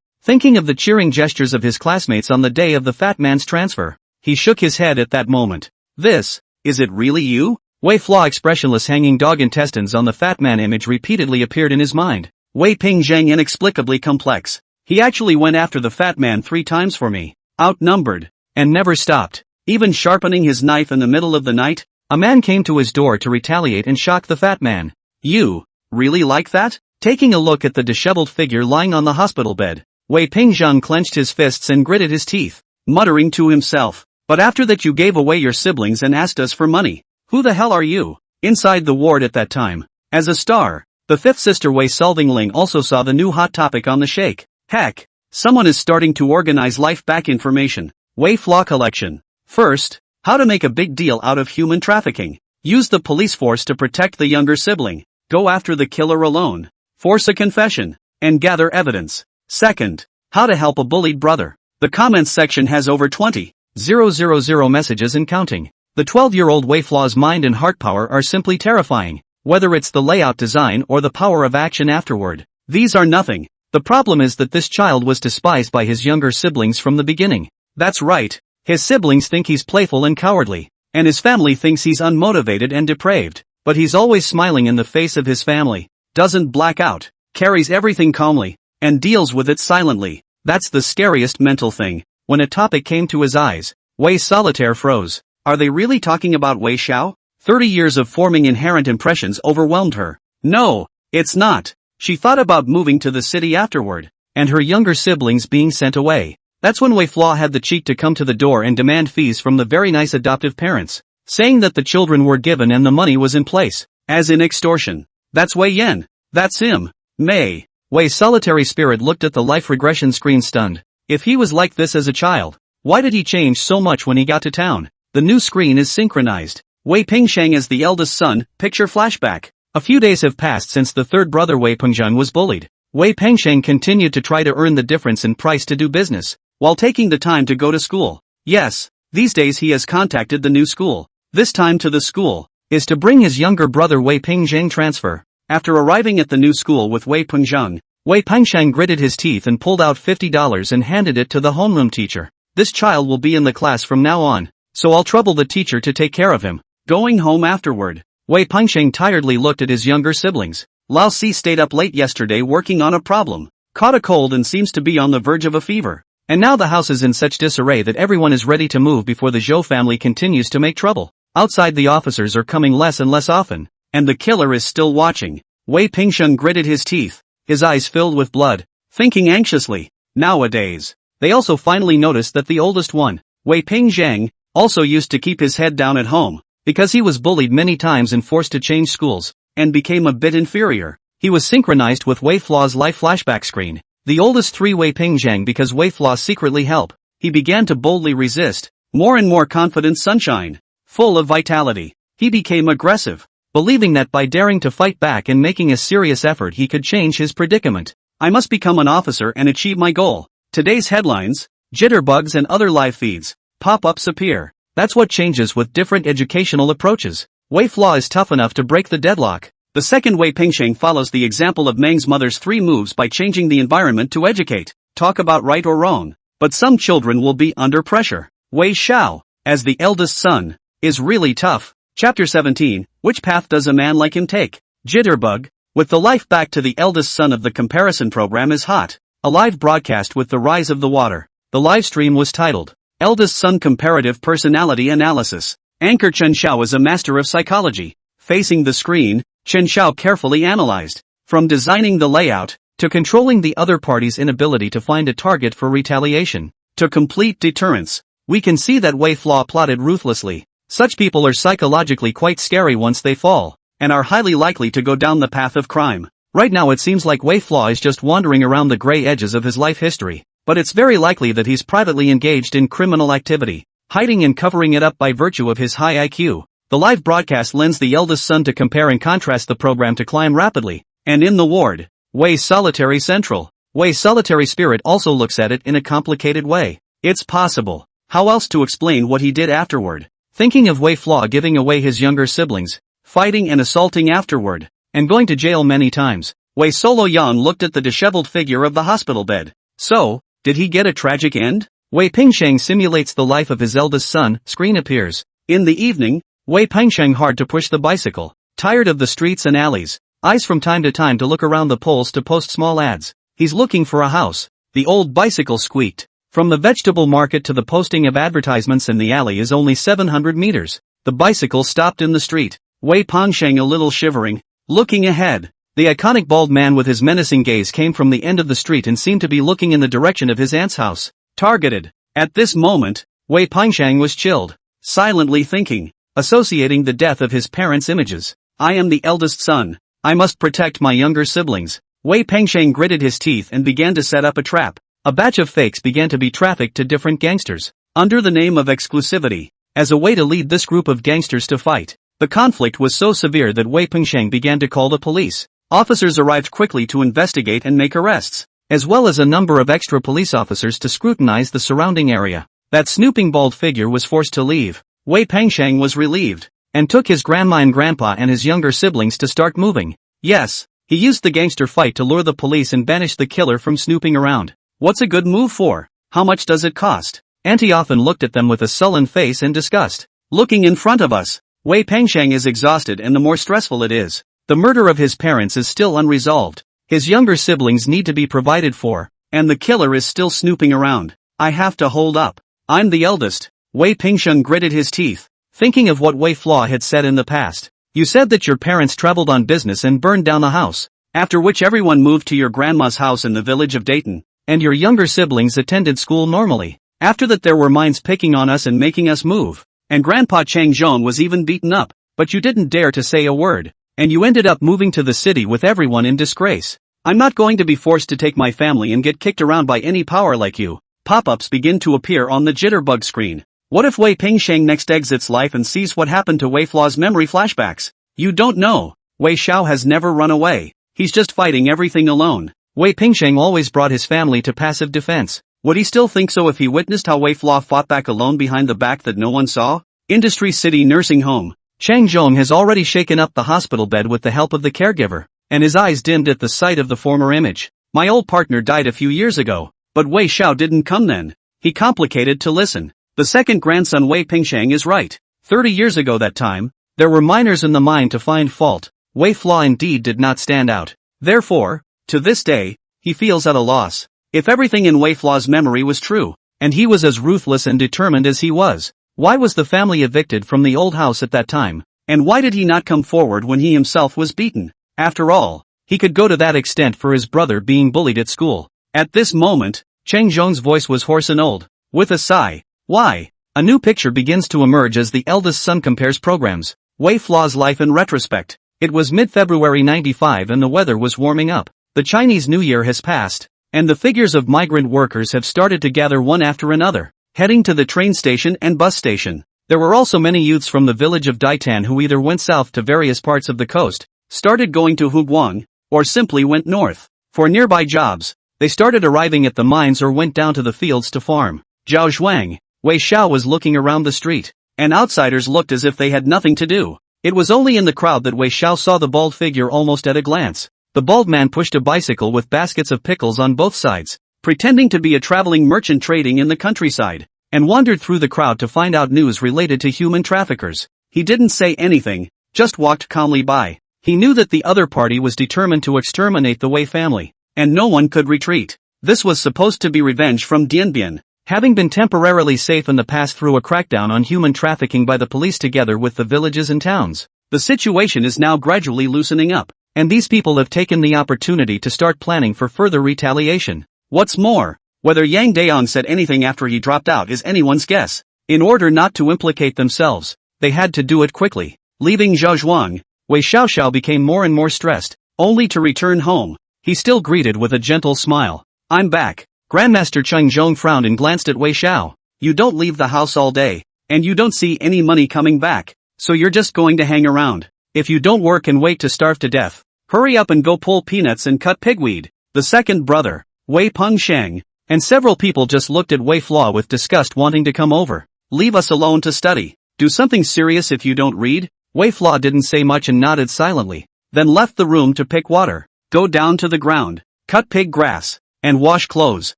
thinking of the cheering gestures of his classmates on the day of the fat man's transfer. He shook his head at that moment. Is it really you? Wei Flaw expressionless hanging dog intestines on the fat man image repeatedly appeared in his mind. Wei Pingzhang inexplicably complex. He actually went after the fat man 3 times for me. Outnumbered. And never stopped. Even sharpening his knife in the middle of the night, a man came to his door to retaliate and shock the fat man. You really like that? Taking a look at the disheveled figure lying on the hospital bed, Wei Pingzhang clenched his fists and gritted his teeth, muttering to himself, "But after that you gave away your siblings and asked us for money. Who the hell are you?" Inside the ward at that time, as a star, the 5th sister Wei Solvingling also saw the new hot topic on the shake. Heck, someone is starting to organize life back information. Wei Flaw collection. First, how to make a big deal out of human trafficking. Use the police force to protect the younger sibling. Go after the killer alone. Force a confession. And gather evidence. Second, how to help a bullied brother. The comments section has over 20,000 messages and counting. The 12-year-old Wei Flaw's mind and heart power are simply terrifying. Whether it's the layout design or the power of action afterward, these are nothing. The problem is that this child was despised by his younger siblings from the beginning. That's right. His siblings think he's playful and cowardly, and his family thinks he's unmotivated and depraved, but he's always smiling in the face of his family, doesn't black out, carries everything calmly, and deals with it silently. That's the scariest mental thing. When a topic came to his eyes, Wei Solitaire froze. Are they really talking about Wei Xiao? 30 years of forming inherent impressions overwhelmed her. No, it's not. She thought about moving to the city afterward, and her younger siblings being sent away. That's when Wei Flaw had the cheek to come to the door and demand fees from the very nice adoptive parents, saying that the children were given and the money was in place, as in extortion. That's Wei Yan. That's him. May. Wei's solitary spirit looked at the life regression screen stunned. If he was like this as a child, why did he change so much when he got to town? The new screen is synchronized. Wei Pingsheng as the eldest son, picture flashback. A few days have passed since the third brother Wei Pengzheng was bullied. Wei Pengsheng continued to try to earn the difference in price to do business, while taking the time to go to school. Yes, these days he has contacted the new school. This time to the school is to bring his younger brother Wei Pengzheng transfer. After arriving at the new school with Wei Pengzheng, Wei Pengsheng gritted his teeth and pulled out $50 and handed it to the homeroom teacher. This child will be in the class from now on, so I'll trouble the teacher to take care of him. Going home afterward, Wei Pengsheng tiredly looked at his younger siblings. Lao Si stayed up late yesterday working on a problem, caught a cold and seems to be on the verge of a fever. And now the house is in such disarray that everyone is ready to move before the Zhou family continues to make trouble. Outside the officers are coming less and less often, and the killer is still watching. Wei Pingsheng gritted his teeth. his eyes filled with blood, thinking anxiously. Nowadays, they also finally noticed that the oldest one, Wei Pingzhang, also used to keep his head down at home, because he was bullied many times and forced to change schools, and became a bit inferior. He was synchronized with Wei Fla's life flashback screen. The oldest three Wei Pingzhang because Wei Fla secretly help. He began to boldly resist, more and more confident sunshine, full of vitality. He became aggressive, believing that by daring to fight back and making a serious effort he could change his predicament. I must become an officer and achieve my goal. Today's headlines, jitterbugs and other live feeds, pop-ups appear. That's what changes with different educational approaches. Wei Fla is tough enough to break the deadlock. The second Wei Pingsheng follows the example of Meng's mother's 3 moves by changing the environment to educate. Talk about right or wrong. But some children will be under pressure. Wei Xiao, as the eldest son, is really tough. Chapter 17, which path does a man like him take? Jitterbug, with the life back to the eldest son of the comparison program is hot. A live broadcast with the rise of the water. The live stream was titled, Eldest Son Comparative Personality Analysis. Anchor Chen Xiao is a master of psychology. Facing the screen, Chen Xiao carefully analyzed, from designing the layout, to controlling the other party's inability to find a target for retaliation, to complete deterrence. We can see that Wei Fla plotted ruthlessly. Such people are psychologically quite scary once they fall, and are highly likely to go down the path of crime. Right now it seems like Wei Fla is just wandering around the gray edges of his life history, but it's very likely that he's privately engaged in criminal activity, hiding and covering it up by virtue of his high IQ. The live broadcast lends the eldest son to compare and contrast the program to climb rapidly, and in the ward, Wei's solitary central. Wei's solitary spirit also looks at it in a complicated way. It's possible. How else to explain what he did afterward? Thinking of Wei Fla giving away his younger siblings, fighting and assaulting afterward, and going to jail many times, Wei Solo Yan looked at the disheveled figure of the hospital bed. So, did he get a tragic end? Wei Pingsheng simulates the life of his eldest son. Screen appears. In the evening, Wei Pingsheng hard to push the bicycle, tired of the streets and alleys, eyes from time to time to look around the poles to post small ads. He's looking for a house. The old bicycle squeaked. From the vegetable market to the posting of advertisements in the alley is only 700 meters. The bicycle stopped in the street. Wei Pingsheng a little shivering, looking ahead. The iconic bald man with his menacing gaze came from the end of the street and seemed to be looking in the direction of his aunt's house. Targeted. At this moment, Wei Pingsheng was chilled, silently thinking, associating the death of his parents' images. I am the eldest son. I must protect my younger siblings. Wei Pingsheng gritted his teeth and began to set up a trap. A batch of fakes began to be trafficked to different gangsters, under the name of exclusivity, as a way to lead this group of gangsters to fight. The conflict was so severe that Wei Pingsheng began to call the police. Officers arrived quickly to investigate and make arrests, as well as a number of extra police officers to scrutinize the surrounding area. That snooping bald figure was forced to leave. Wei Pingsheng was relieved, and took his grandma and grandpa and his younger siblings to start moving. Yes, he used the gangster fight to lure the police and banish the killer from snooping around. What's a good move for? How much does it cost? Auntie often looked at them with a sullen face and disgust. Looking in front of us, Wei Pingsheng is exhausted, and the more stressful it is. The murder of his parents is still unresolved. His younger siblings need to be provided for, and the killer is still snooping around. I have to hold up. I'm the eldest. Wei Pingsheng gritted his teeth, thinking of what Wei Fla had said in the past. You said that your parents traveled on business and burned down the house, after which everyone moved to your grandma's house in the village of Dayton, and your younger siblings attended school normally. After that there were mines picking on us and making us move, and Grandpa Chang Zhong was even beaten up, but you didn't dare to say a word, and you ended up moving to the city with everyone in disgrace. I'm not going to be forced to take my family and get kicked around by any power like you. Pop-ups begin to appear on the jitterbug screen. What if Wei Pingsheng next exits life and sees what happened to Wei Fla's memory flashbacks? You don't know. Wei Xiao has never run away. He's just fighting everything alone. Wei Pingsheng always brought his family to passive defense. Would he still think so if he witnessed how Wei Fla fought back alone behind the back that no one saw? Industry City Nursing Home. Chang Zhong has already shaken up the hospital bed with the help of the caregiver, and his eyes dimmed at the sight of the former image. My old partner died a few years ago, but Wei Xiao didn't come then. He complicated to listen. The second grandson Wei Pingsheng is right. 30 years ago that time, there were miners in the mine to find fault. Wei Fla indeed did not stand out. Therefore, to this day, he feels at a loss. If everything in Wei Fla's memory was true, and he was as ruthless and determined as he was, why was the family evicted from the old house at that time? And why did he not come forward when he himself was beaten? After all, He could go to that extent for his brother being bullied at school. At this moment, Cheng Zhong's voice was hoarse and old. With a sigh, why? A new picture begins to emerge as the eldest son compares programs. Wei Fla's life in retrospect. It was mid-February 95 and the weather was warming up. The Chinese New Year has passed, and the figures of migrant workers have started to gather one after another, heading to the train station and bus station. There were also many youths from the village of Daitan who either went south to various parts of the coast, started going to Huguang, or simply went north. For nearby jobs, they started arriving at the mines or went down to the fields to farm. Zhao Zhuang, Wei Xiao was looking around the street, and outsiders looked as if they had nothing to do. It was only in the crowd that Wei Xiao saw the bald figure almost at a glance. The bald man pushed a bicycle with baskets of pickles on both sides, pretending to be a traveling merchant trading in the countryside, and wandered through the crowd to find out news related to human traffickers. He didn't say anything, just walked calmly by. He knew that the other party was determined to exterminate the Wei family, and no one could retreat. This was supposed to be revenge from Dianbian, having been temporarily safe in the past through a crackdown on human trafficking by the police together with the villages and towns. The situation is now gradually loosening up, and these people have taken the opportunity to start planning for further retaliation. What's more, whether Yang Daong said anything after he dropped out is anyone's guess. In order not to implicate themselves, they had to do it quickly. Leaving Zhaozhuang, Wei Xiaoxiao became more and more stressed, only to return home. He still greeted with a gentle smile. I'm back. Grandmaster Cheng Zhong frowned and glanced at Wei Xiao. You don't leave the house all day, and you don't see any money coming back, so you're just going to hang around. If you don't work and wait to starve to death, hurry up and go pull peanuts and cut pigweed. The second brother, Wei Pengsheng, and several people just looked at Wei Fla with disgust, wanting to come over. Leave us alone to study. Do something serious if you don't read. Wei Fla didn't say much and nodded silently, then left the room to pick water, go down to the ground, cut pig grass, and wash clothes.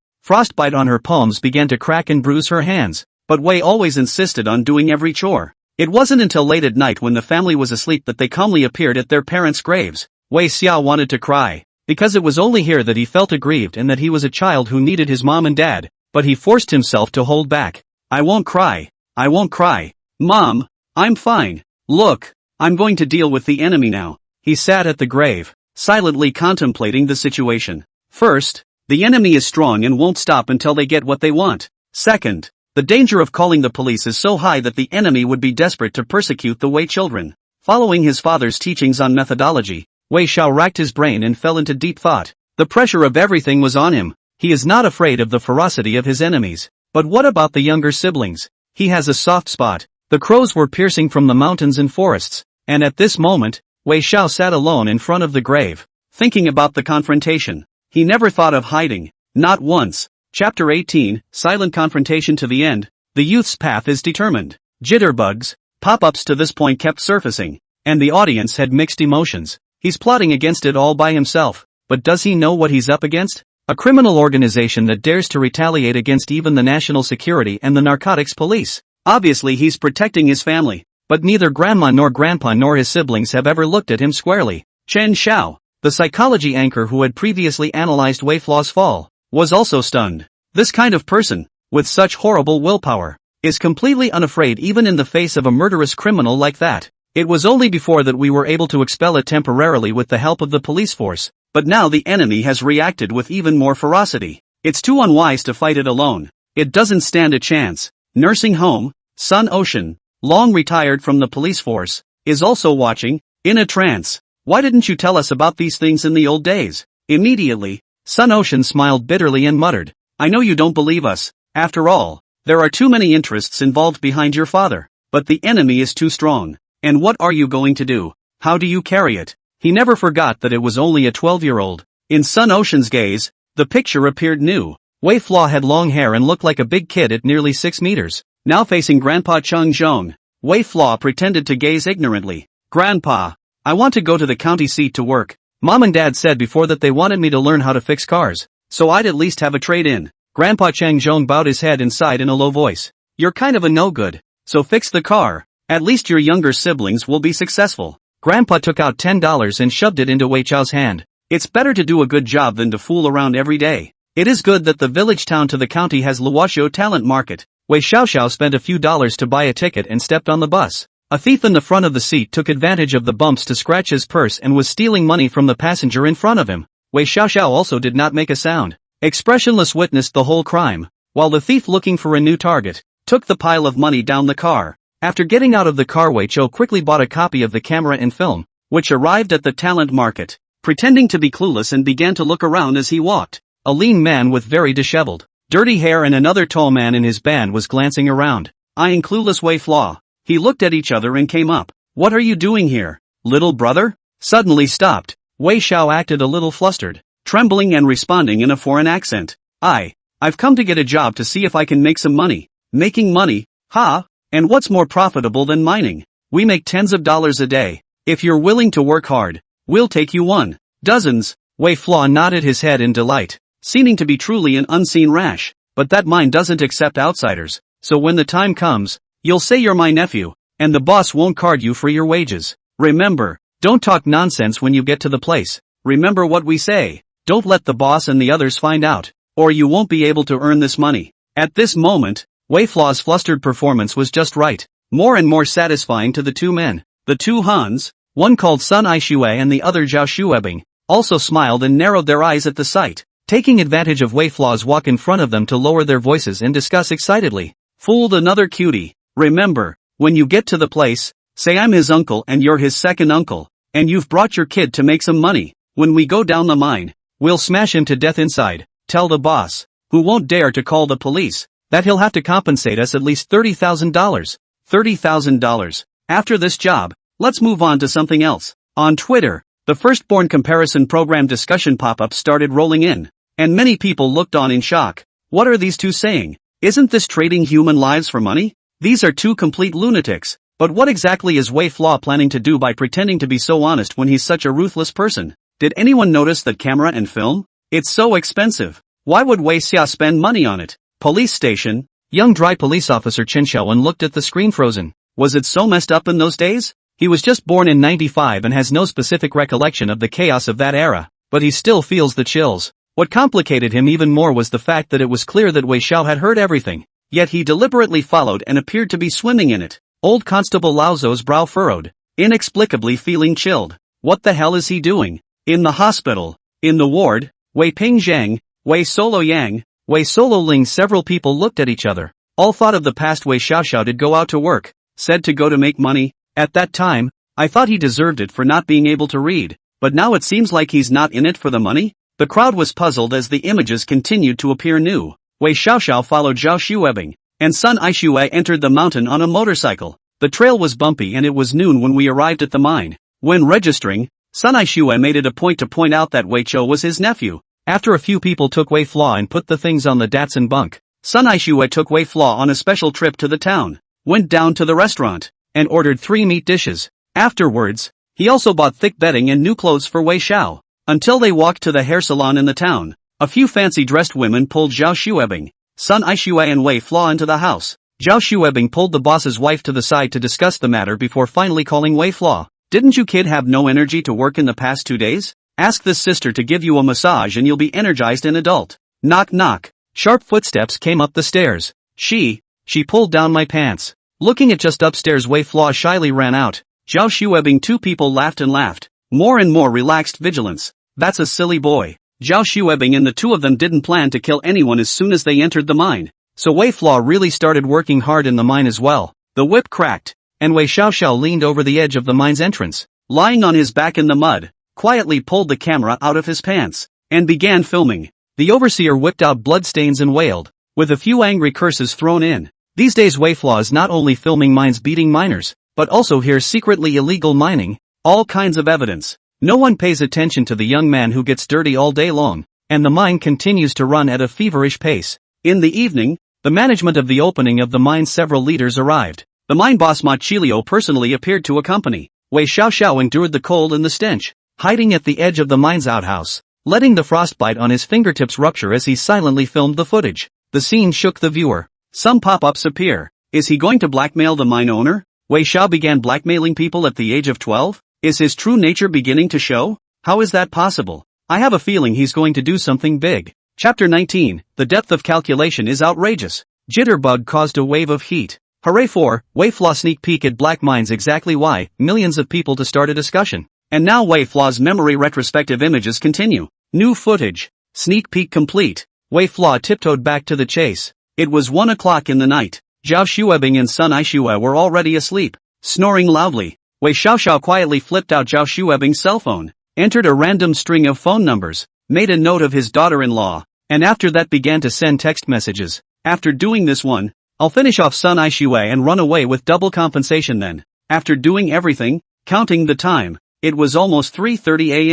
Frostbite on her palms began to crack and bruise her hands, but Wei always insisted on doing every chore. It wasn't until late at night when the family was asleep that they calmly appeared at their parents' graves. Wei Xiao wanted to cry, because it was only here that he felt aggrieved and that he was a child who needed his mom and dad, but he forced himself to hold back. I won't cry. I won't cry. Mom, I'm fine. Look, I'm going to deal with the enemy now. He sat at the grave, silently contemplating the situation. First, the enemy is strong and won't stop until they get what they want. Second, the danger of calling the police is so high that the enemy would be desperate to persecute the Wei children. Following his father's teachings on methodology, Wei Xiao racked his brain and fell into deep thought. The pressure of everything was on him. He is not afraid of the ferocity of his enemies. But what about the younger siblings? He has a soft spot. The crows were piercing from the mountains and forests, and at this moment, Wei Xiao sat alone in front of the grave, thinking about the confrontation. He never thought of hiding, not once. Chapter 18, Silent Confrontation to the End. The youth's path is determined. Jitterbugs, pop-ups to this point kept surfacing, and the audience had mixed emotions. He's plotting against it all by himself, but does he know what he's up against? A criminal organization that dares to retaliate against even the national security and the narcotics police. Obviously he's protecting his family, but neither grandma nor grandpa nor his siblings have ever looked at him squarely. Chen Xiao, the psychology anchor who had previously analyzed Wei Fla's fall, was also stunned. This kind of person, with such horrible willpower, is completely unafraid even in the face of a murderous criminal like that. It was only before that we were able to expel it temporarily with the help of the police force, but now the enemy has reacted with even more ferocity. It's too unwise to fight it alone. It doesn't stand a chance. Nursing home, Sun Ocean, long retired from the police force, is also watching, in a trance. Why didn't you tell us about these things in the old days? Immediately, Sun Ocean smiled bitterly and muttered, I know you don't believe us. After all, there are too many interests involved behind your father, but the enemy is too strong. And what are you going to do? How do you carry it? He never forgot that it was only a 12-year-old. In Sun Ocean's gaze, the picture appeared new. Wei Fla had long hair and looked like a big kid at nearly 6 meters. Now facing Grandpa Cheng Zhong, Wei Fla pretended to gaze ignorantly. Grandpa, I want to go to the county seat to work. Mom and Dad said before that they wanted me to learn how to fix cars, so I'd at least have a trade-in. Grandpa Cheng Zhong bowed his head and sighed in a low voice. You're kind of a no-good, so fix the car. At least your younger siblings will be successful. Grandpa took out $10 and shoved it into Wei Chao's hand. It's better to do a good job than to fool around every day. It is good that the village town to the county has Luoxiao Talent Market. Wei Xiaoxiao spent a few dollars to buy a ticket and stepped on the bus. A thief in the front of the seat took advantage of the bumps to scratch his purse and was stealing money from the passenger in front of him. Wei Xiaoxiao also did not make a sound. Expressionless witnessed the whole crime, while the thief, looking for a new target, took the pile of money down the car. After getting out of the car, Wei Chou quickly bought a copy of the camera and film, which arrived at the talent market, pretending to be clueless, and began to look around as he walked. A lean man with very disheveled, dirty hair and another tall man in his band was glancing around, eyeing clueless Wei Flaw. He looked at each other and came up. "What are you doing here, little brother?" Suddenly stopped. Wei Xiao acted a little flustered, trembling and responding in a foreign accent. I've come to get a job to see if I can make some money." "Making money? Ha! And what's more profitable than mining? We make tens of dollars a day. If you're willing to work hard, we'll take you on." "Dozens." Wei Flaw nodded his head in delight, seeming to be truly an unseen rash. "But that mine doesn't accept outsiders, so when the time comes, you'll say you're my nephew, and the boss won't card you for your wages. Remember, don't talk nonsense when you get to the place. Remember what we say. Don't let the boss and the others find out, or you won't be able to earn this money." At this moment, Wei Flaw's flustered performance was just right, more and more satisfying to the two men. The two Hans, one called Sun Aishue and the other Zhao Shuebing, also smiled and narrowed their eyes at the sight, taking advantage of Wei Flaw's walk in front of them to lower their voices and discuss excitedly. "Fooled another cutie. Remember, when you get to the place, say I'm his uncle and you're his second uncle, and you've brought your kid to make some money. When we go down the mine, we'll smash him to death inside. Tell the boss, who won't dare to call the police, that he'll have to compensate us at least $30,000. $30,000. After this job, let's move on to something else." On Twitter, the firstborn comparison program discussion pop-ups started rolling in, and many people looked on in shock. What are these two saying? Isn't this trading human lives for money? These are two complete lunatics. But what exactly is Wei Flaw planning to do by pretending to be so honest when he's such a ruthless person? Did anyone notice that camera and film? It's so expensive. Why would Wei Xia spend money on it? Police station. Young dry police officer Chen Xiaowen looked at the screen frozen. Was it so messed up in those days? He was just born in 95 and has no specific recollection of the chaos of that era, but he still feels the chills. What complicated him even more was the fact that it was clear that Wei Xiao had heard everything, yet he deliberately followed and appeared to be swimming in it. Old Constable Lao Zou's brow furrowed, inexplicably feeling chilled. What the hell is he doing? In the hospital, in the ward, Wei Ping Zhang, Wei Solo Yang, Wei Solo Ling. Several people looked at each other. All thought of the past. Wei Xiaoxiao did go out to work, said to go to make money. At that time, I thought he deserved it for not being able to read, but now it seems like he's not in it for the money? The crowd was puzzled as the images continued to appear new. Wei Xiaoxiao followed Zhao Shuebing, and Sun Aishue entered the mountain on a motorcycle. The trail was bumpy and it was noon when we arrived at the mine. When registering, Sun Aishue made it a point to point out that Wei Chou was his nephew. After a few people took Wei Flaw and put the things on the Datsun bunk, Sun Aishue took Wei Flaw on a special trip to the town, went down to the restaurant, and ordered 3 meat dishes. Afterwards, he also bought thick bedding and new clothes for Wei Xiao, until they walked to the hair salon in the town. A few fancy-dressed women pulled Zhao Shuebing, Sun Aishue and Wei Flaw into the house. Zhao Shuebing pulled the boss's wife to the side to discuss the matter before finally calling Wei Flaw. "Didn't you kid have no energy to work in the past 2 days? Ask this sister to give you a massage and you'll be energized and adult." Knock knock. Sharp footsteps came up the stairs. She pulled down my pants. Looking at just upstairs, Wei Flaw shyly ran out. Zhao Shuebing. 2 people laughed and laughed. More and more relaxed vigilance. That's a silly boy. Zhao Shuebing and the 2 of them didn't plan to kill anyone as soon as they entered the mine. So Wei Flaw really started working hard in the mine as well. The whip cracked, and Wei Xiaoxiao leaned over the edge of the mine's entrance, lying on his back in the mud, quietly pulled the camera out of his pants, and began filming. The overseer whipped out bloodstains and wailed, with a few angry curses thrown in. These days Wei Flaw is not only filming mines beating miners, but also here secretly illegal mining, all kinds of evidence. No one pays attention to the young man who gets dirty all day long, and the mine continues to run at a feverish pace. In the evening, the management of the opening of the mine, several leaders arrived. The mine boss Ma Chilio personally appeared to accompany. Wei Xiaoxiao endured the cold and the stench, hiding at the edge of the mine's outhouse, letting the frostbite on his fingertips rupture as he silently filmed the footage. The scene shook the viewer. Some pop-ups appear. Is he going to blackmail the mine owner? Wei Xiao began blackmailing people at the age of 12? Is his true nature beginning to show? How is that possible? I have a feeling he's going to do something big. Chapter 19, the depth of calculation is outrageous. Jitterbug caused a wave of heat. Hooray for Wei Flaw sneak peek at Black Mines. Exactly why, millions of people to start a discussion. And now Wei Flaw's memory retrospective images continue. New footage. Sneak peek complete. Wei Flaw tiptoed back to the chase. It was 1 o'clock in the night. Zhao Xuebing and Sun Aishue were already asleep, snoring loudly. Wei Xiaoxiao quietly flipped out Zhao Xuebing's cell phone, entered a random string of phone numbers, made a note of his daughter-in-law, and after that began to send text messages. After doing this one, I'll finish off Sun Aishue and run away with double compensation then. After doing everything, counting the time, it was almost 3:30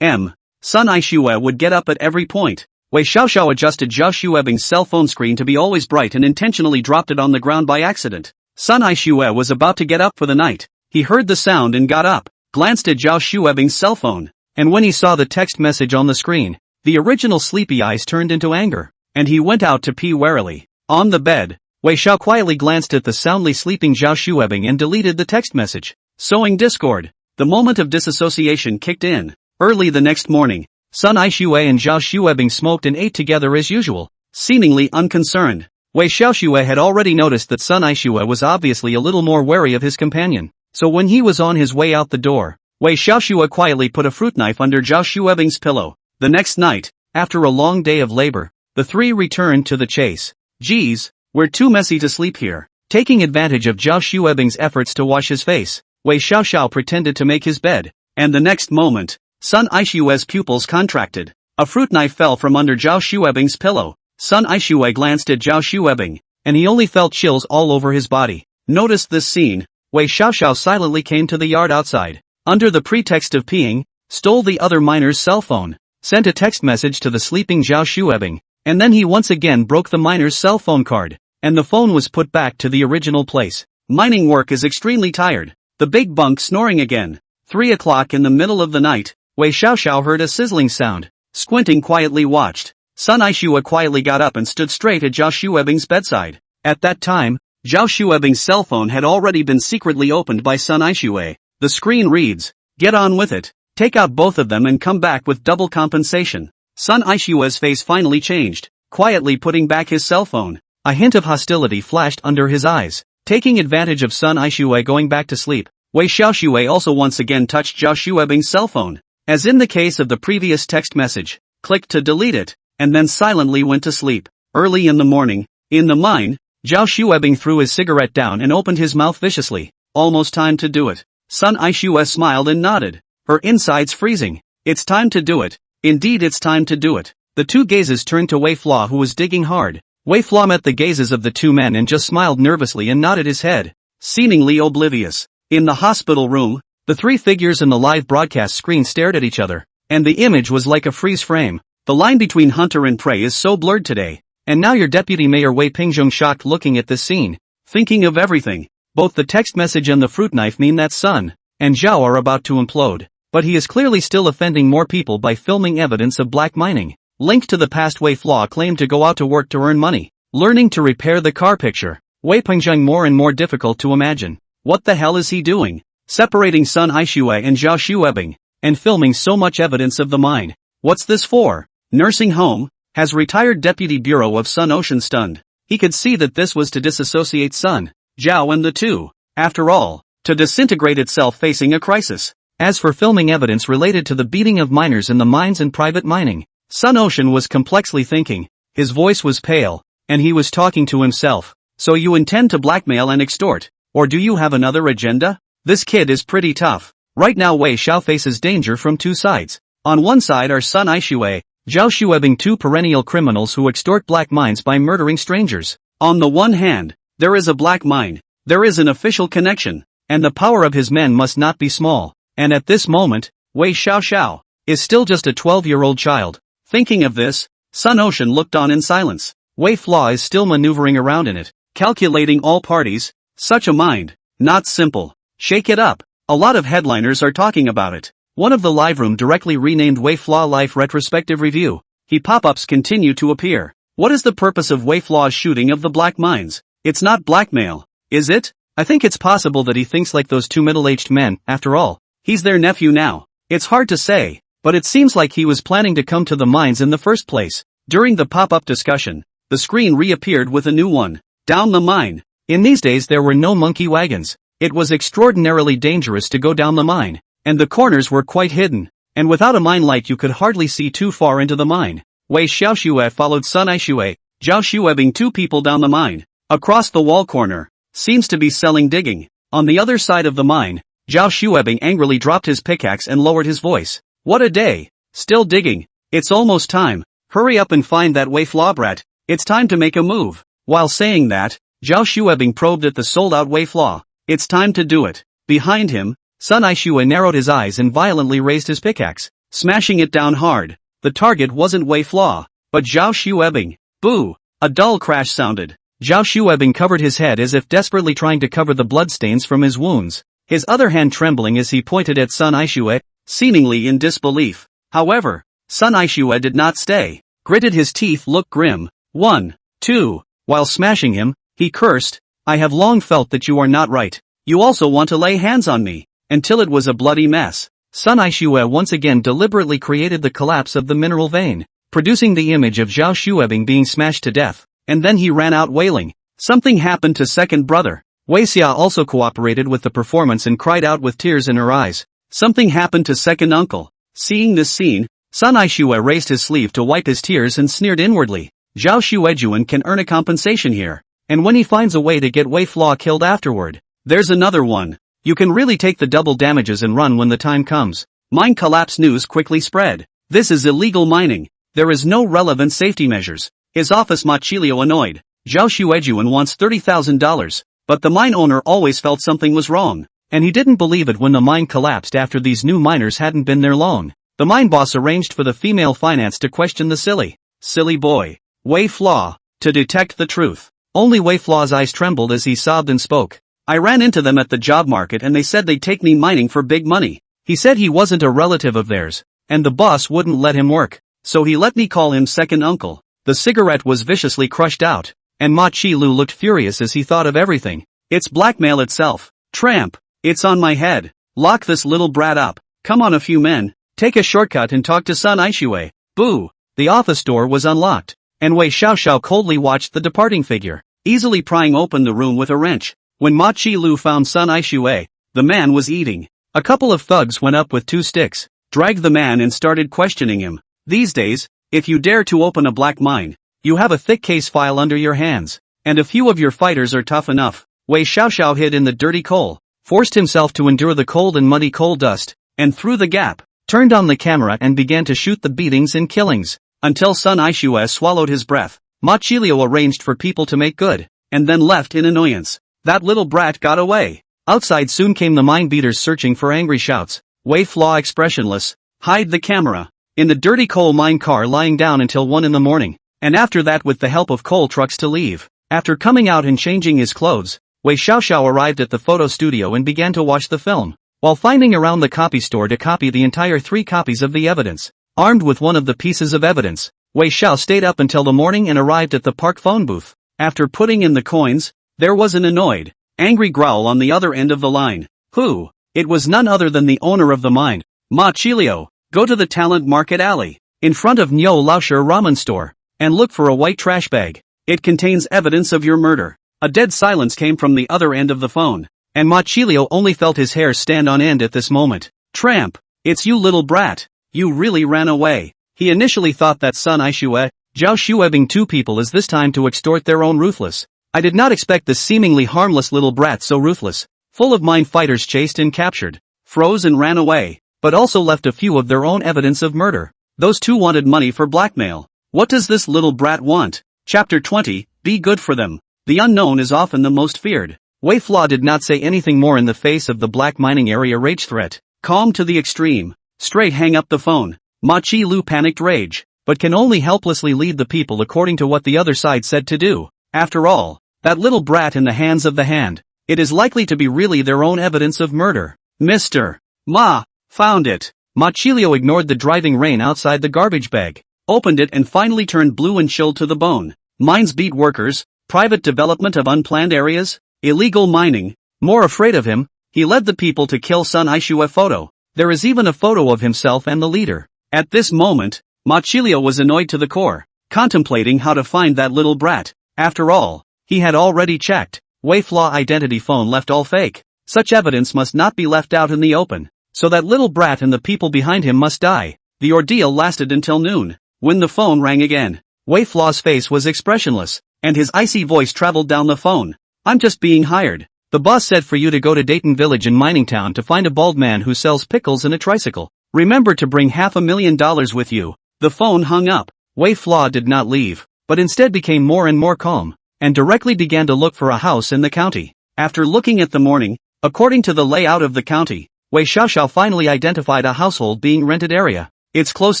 a.m. Sun Aishue would get up at every point. Wei Xiaoxiao adjusted Zhao Xuebing's cell phone screen to be always bright and intentionally dropped it on the ground by accident. Sun Aishue was about to get up for the night. He heard the sound and got up, glanced at Zhao Xuebing's cell phone, and when he saw the text message on the screen, the original sleepy eyes turned into anger, and he went out to pee warily. On the bed, Wei Xiao quietly glanced at the soundly sleeping Zhao Xuebing and deleted the text message. Sowing discord. The moment of disassociation kicked in. Early the next morning, Sun Aishue and Zhao Xuebing smoked and ate together as usual, seemingly unconcerned. Wei Xiaoxue had already noticed that Sun Aishue was obviously a little more wary of his companion, so when he was on his way out the door, Wei Xiaoxue quietly put a fruit knife under Zhao Xuebing's pillow. The next night, after a long day of labor, the three returned to the chase. Geez, we're too messy to sleep here. Taking advantage of Zhao Xuebing's efforts to wash his face, Wei Xiaoxiao pretended to make his bed, and the next moment, Sun Aishue's pupils contracted. A fruit knife fell from under Zhao Xuebing's pillow. Sun Aishue glanced at Zhao Xuebing, and he only felt chills all over his body. Noticed this scene, Wei Xiaoxiao silently came to the yard outside. Under the pretext of peeing, stole the other miner's cell phone, sent a text message to the sleeping Zhao Xuebing, and then he once again broke the miner's cell phone card, and the phone was put back to the original place. Mining work is extremely tired. The big bunk snoring again. 3 o'clock in the middle of the night, Wei Xiaoxiao heard a sizzling sound. Squinting quietly watched. Sun Aishue quietly got up and stood straight at Zhao Xuebing's bedside. At that time, Zhao Xuebing's cell phone had already been secretly opened by Sun Aishue. The screen reads, "Get on with it. Take out both of them and come back with double compensation." Sun Aishue's face finally changed, quietly putting back his cell phone. A hint of hostility flashed under his eyes. Taking advantage of Sun Aishue going back to sleep, Wei Xiaoxue also once again touched Zhao Xuebing's cell phone. As in the case of the previous text message, clicked to delete it, and then silently went to sleep. Early in the morning, in the mine, Zhao Xuebing threw his cigarette down and opened his mouth viciously. Almost time to do it. Sun Aishue smiled and nodded, her insides freezing. It's time to do it. Indeed, it's time to do it. The two gazes turned to Wei Flaw, who was digging hard. Wei Flaw met the gazes of the two men and just smiled nervously and nodded his head, seemingly oblivious. In the hospital room, the three figures in the live broadcast screen stared at each other, and the image was like a freeze frame. The line between hunter and prey is so blurred today. And now your Deputy Mayor Wei Pingzhong shocked looking at this scene, thinking of everything. Both the text message and the fruit knife mean that Sun and Zhao are about to implode. But he is clearly still offending more people by filming evidence of black mining. Linked to the past, Wei Flaw claimed to go out to work to earn money, learning to repair the car picture. Wei Pingzhong more and more difficult to imagine. What the hell is he doing? Separating Sun Aishue and Zhao Xuebing, and filming so much evidence of the mine. What's this for? Nursing home? Has retired Deputy Bureau of Sun Ocean stunned. He could see that this was to disassociate Sun, Zhao and the two. After all, to disintegrate itself facing a crisis. As for filming evidence related to the beating of miners in the mines and private mining, Sun Ocean was complexly thinking. His voice was pale, and he was talking to himself. So you intend to blackmail and extort, or do you have another agenda? This kid is pretty tough. Right now Wei Xiao faces danger from two sides. On one side are Sun Aishue, Zhao Xuebing, two perennial criminals who extort black mines by murdering strangers. On the one hand, there is a black mine, there is an official connection, and the power of his men must not be small. And at this moment, Wei Xiaoxiao is still just a 12-year-old child. Thinking of this, Sun Ocean looked on in silence. Wei Flaw is still maneuvering around in it, calculating all parties. Such a mind, not simple. Shake it up. A lot of headliners are talking about it. One of the live room directly renamed Wei Flaw Life Retrospective Review. Pop-ups continue to appear. What is the purpose of Wei Flaw's shooting of the black mines? It's not blackmail, is it? I think it's possible that he thinks like those two middle-aged men. After all, he's their nephew now. It's hard to say, but it seems like he was planning to come to the mines in the first place. During the pop-up discussion, the screen reappeared with a new one. Down the mine. In these days there were no monkey wagons. It was extraordinarily dangerous to go down the mine, and the corners were quite hidden, and without a mine light you could hardly see too far into the mine. Wei Xiaoxue followed Sun Aishue, Zhao Xuebing 2 people down the mine. Across the wall corner, seems to be selling digging. On the other side of the mine, Zhao Xuebing angrily dropped his pickaxe and lowered his voice. What a day! Still digging. It's almost time. Hurry up and find that Wei Flaw brat. It's time to make a move. While saying that, Zhao Xuebing probed at the sold-out Wei Flaw. It's time to do it. Behind him, Sun Aishue narrowed his eyes and violently raised his pickaxe, smashing it down hard. The target wasn't Wei Flaw, but Zhao Xuebing. Boo! A dull crash sounded. Zhao Xuebing covered his head as if desperately trying to cover the bloodstains from his wounds, his other hand trembling as he pointed at Sun Aishue, seemingly in disbelief. However, Sun Aishue did not stay. Gritted his teeth, looked grim. 1, 2. While smashing him, he cursed, I have long felt that you are not right. You also want to lay hands on me. Until it was a bloody mess. Sun Aishue once again deliberately created the collapse of the mineral vein, producing the image of Zhao Xuebing being smashed to death, and then he ran out wailing. Something happened to second brother. Wei Xia also cooperated with the performance and cried out with tears in her eyes. Something happened to second uncle. Seeing this scene, Sun Aishue raised his sleeve to wipe his tears and sneered inwardly. Zhao Xuejuan can earn a compensation here, and when he finds a way to get Wei Flaw killed afterward, there's another one. You can really take the double damages and run when the time comes. Mine collapse news quickly spread. This is illegal mining. There is no relevant safety measures. His office Machilio annoyed. Zhao Xuejuan wants $30,000, but the mine owner always felt something was wrong, and he didn't believe it when the mine collapsed after these new miners hadn't been there long. The mine boss arranged for the female finance to question the silly boy, Wei Flaw, to detect the truth. Only Wei Flaw's eyes trembled as he sobbed and spoke. I ran into them at the job market and they said they'd take me mining for big money. He said he wasn't a relative of theirs, and the boss wouldn't let him work, so he let me call him second uncle. The cigarette was viciously crushed out, and Ma Chi-Lu looked furious as he thought of everything. It's blackmail itself. Tramp. It's on my head. Lock this little brat up. Come on a few men, take a shortcut and talk to Sun Aishue. Boo! The office door was unlocked, and Wei Xiaoxiao coldly watched the departing figure, easily prying open the room with a wrench. When Ma Chi-Lu found Sun Aishue, the man was eating. A couple of thugs went up with 2 sticks, dragged the man and started questioning him. These days, if you dare to open a black mine, you have a thick case file under your hands, and a few of your fighters are tough enough. Wei Xiaoxiao hid in the dirty coal, forced himself to endure the cold and muddy coal dust, and through the gap, turned on the camera and began to shoot the beatings and killings, until Sun Aishue swallowed his breath. Ma Chi-Lu arranged for people to make good, and then left in annoyance. That little brat got away. Outside soon came the mine beaters searching for angry shouts. Wei Flaw expressionless. Hide the camera. In the dirty coal mine car lying down until 1 in the morning, and after that with the help of coal trucks to leave. After coming out and changing his clothes, Wei Xiaoxiao arrived at the photo studio and began to watch the film, while finding around the copy store to copy the entire 3 copies of the evidence. Armed with one of the pieces of evidence, Wei Xiao stayed up until the morning and arrived at the park phone booth. After putting in the coins, there was an annoyed, angry growl on the other end of the line. Who? It was none other than the owner of the mine. Ma Chi-Lu, go to the Talent Market Alley, in front of Nyo Laosher Ramen Store, and look for a white trash bag. It contains evidence of your murder. A dead silence came from the other end of the phone, and Ma Chi-Lu only felt his hair stand on end at this moment. Tramp! It's you little brat. You really ran away. He initially thought that Sun Aishue, Zhao Xuebing 2 people is this time to extort their own ruthless. I did not expect this seemingly harmless little brat so ruthless. Full of mine fighters chased and captured, froze and ran away, but also left a few of their own evidence of murder. Those 2 wanted money for blackmail. What does this little brat want? Chapter 20, Be good for them. The unknown is often the most feared. Wei Flaw did not say anything more in the face of the black mining area rage threat. Calm to the extreme. Straight hang up the phone. Ma Chi-Lu panicked rage, but can only helplessly lead the people according to what the other side said to do. After all, that little brat in the hands of the hand, it is likely to be really their own evidence of murder. Mr. Ma, found it. Ma Chi-Lu ignored the driving rain outside the garbage bag, opened it and finally turned blue and chilled to the bone. Mines beat workers, private development of unplanned areas, illegal mining. More afraid of him, he led the people to kill Sun Aishue photo. There is even a photo of himself and the leader. At this moment, Ma Chi-Lu was annoyed to the core, contemplating how to find that little brat. After all, he had already checked. Wei Flaw identity phone left all fake. Such evidence must not be left out in the open. So that little brat and the people behind him must die. The ordeal lasted until noon, when the phone rang again. Wei Flaw's face was expressionless, and his icy voice traveled down the phone. I'm just being hired. The boss said for you to go to Dayton Village in Mining Town to find a bald man who sells pickles and a tricycle. Remember to bring $500,000 with you. The phone hung up. Wei Flaw did not leave, but instead became more and more calm, and directly began to look for a house in the county. After looking at the morning, according to the layout of the county, Wei Xiaoxiao finally identified a household being rented area. It's close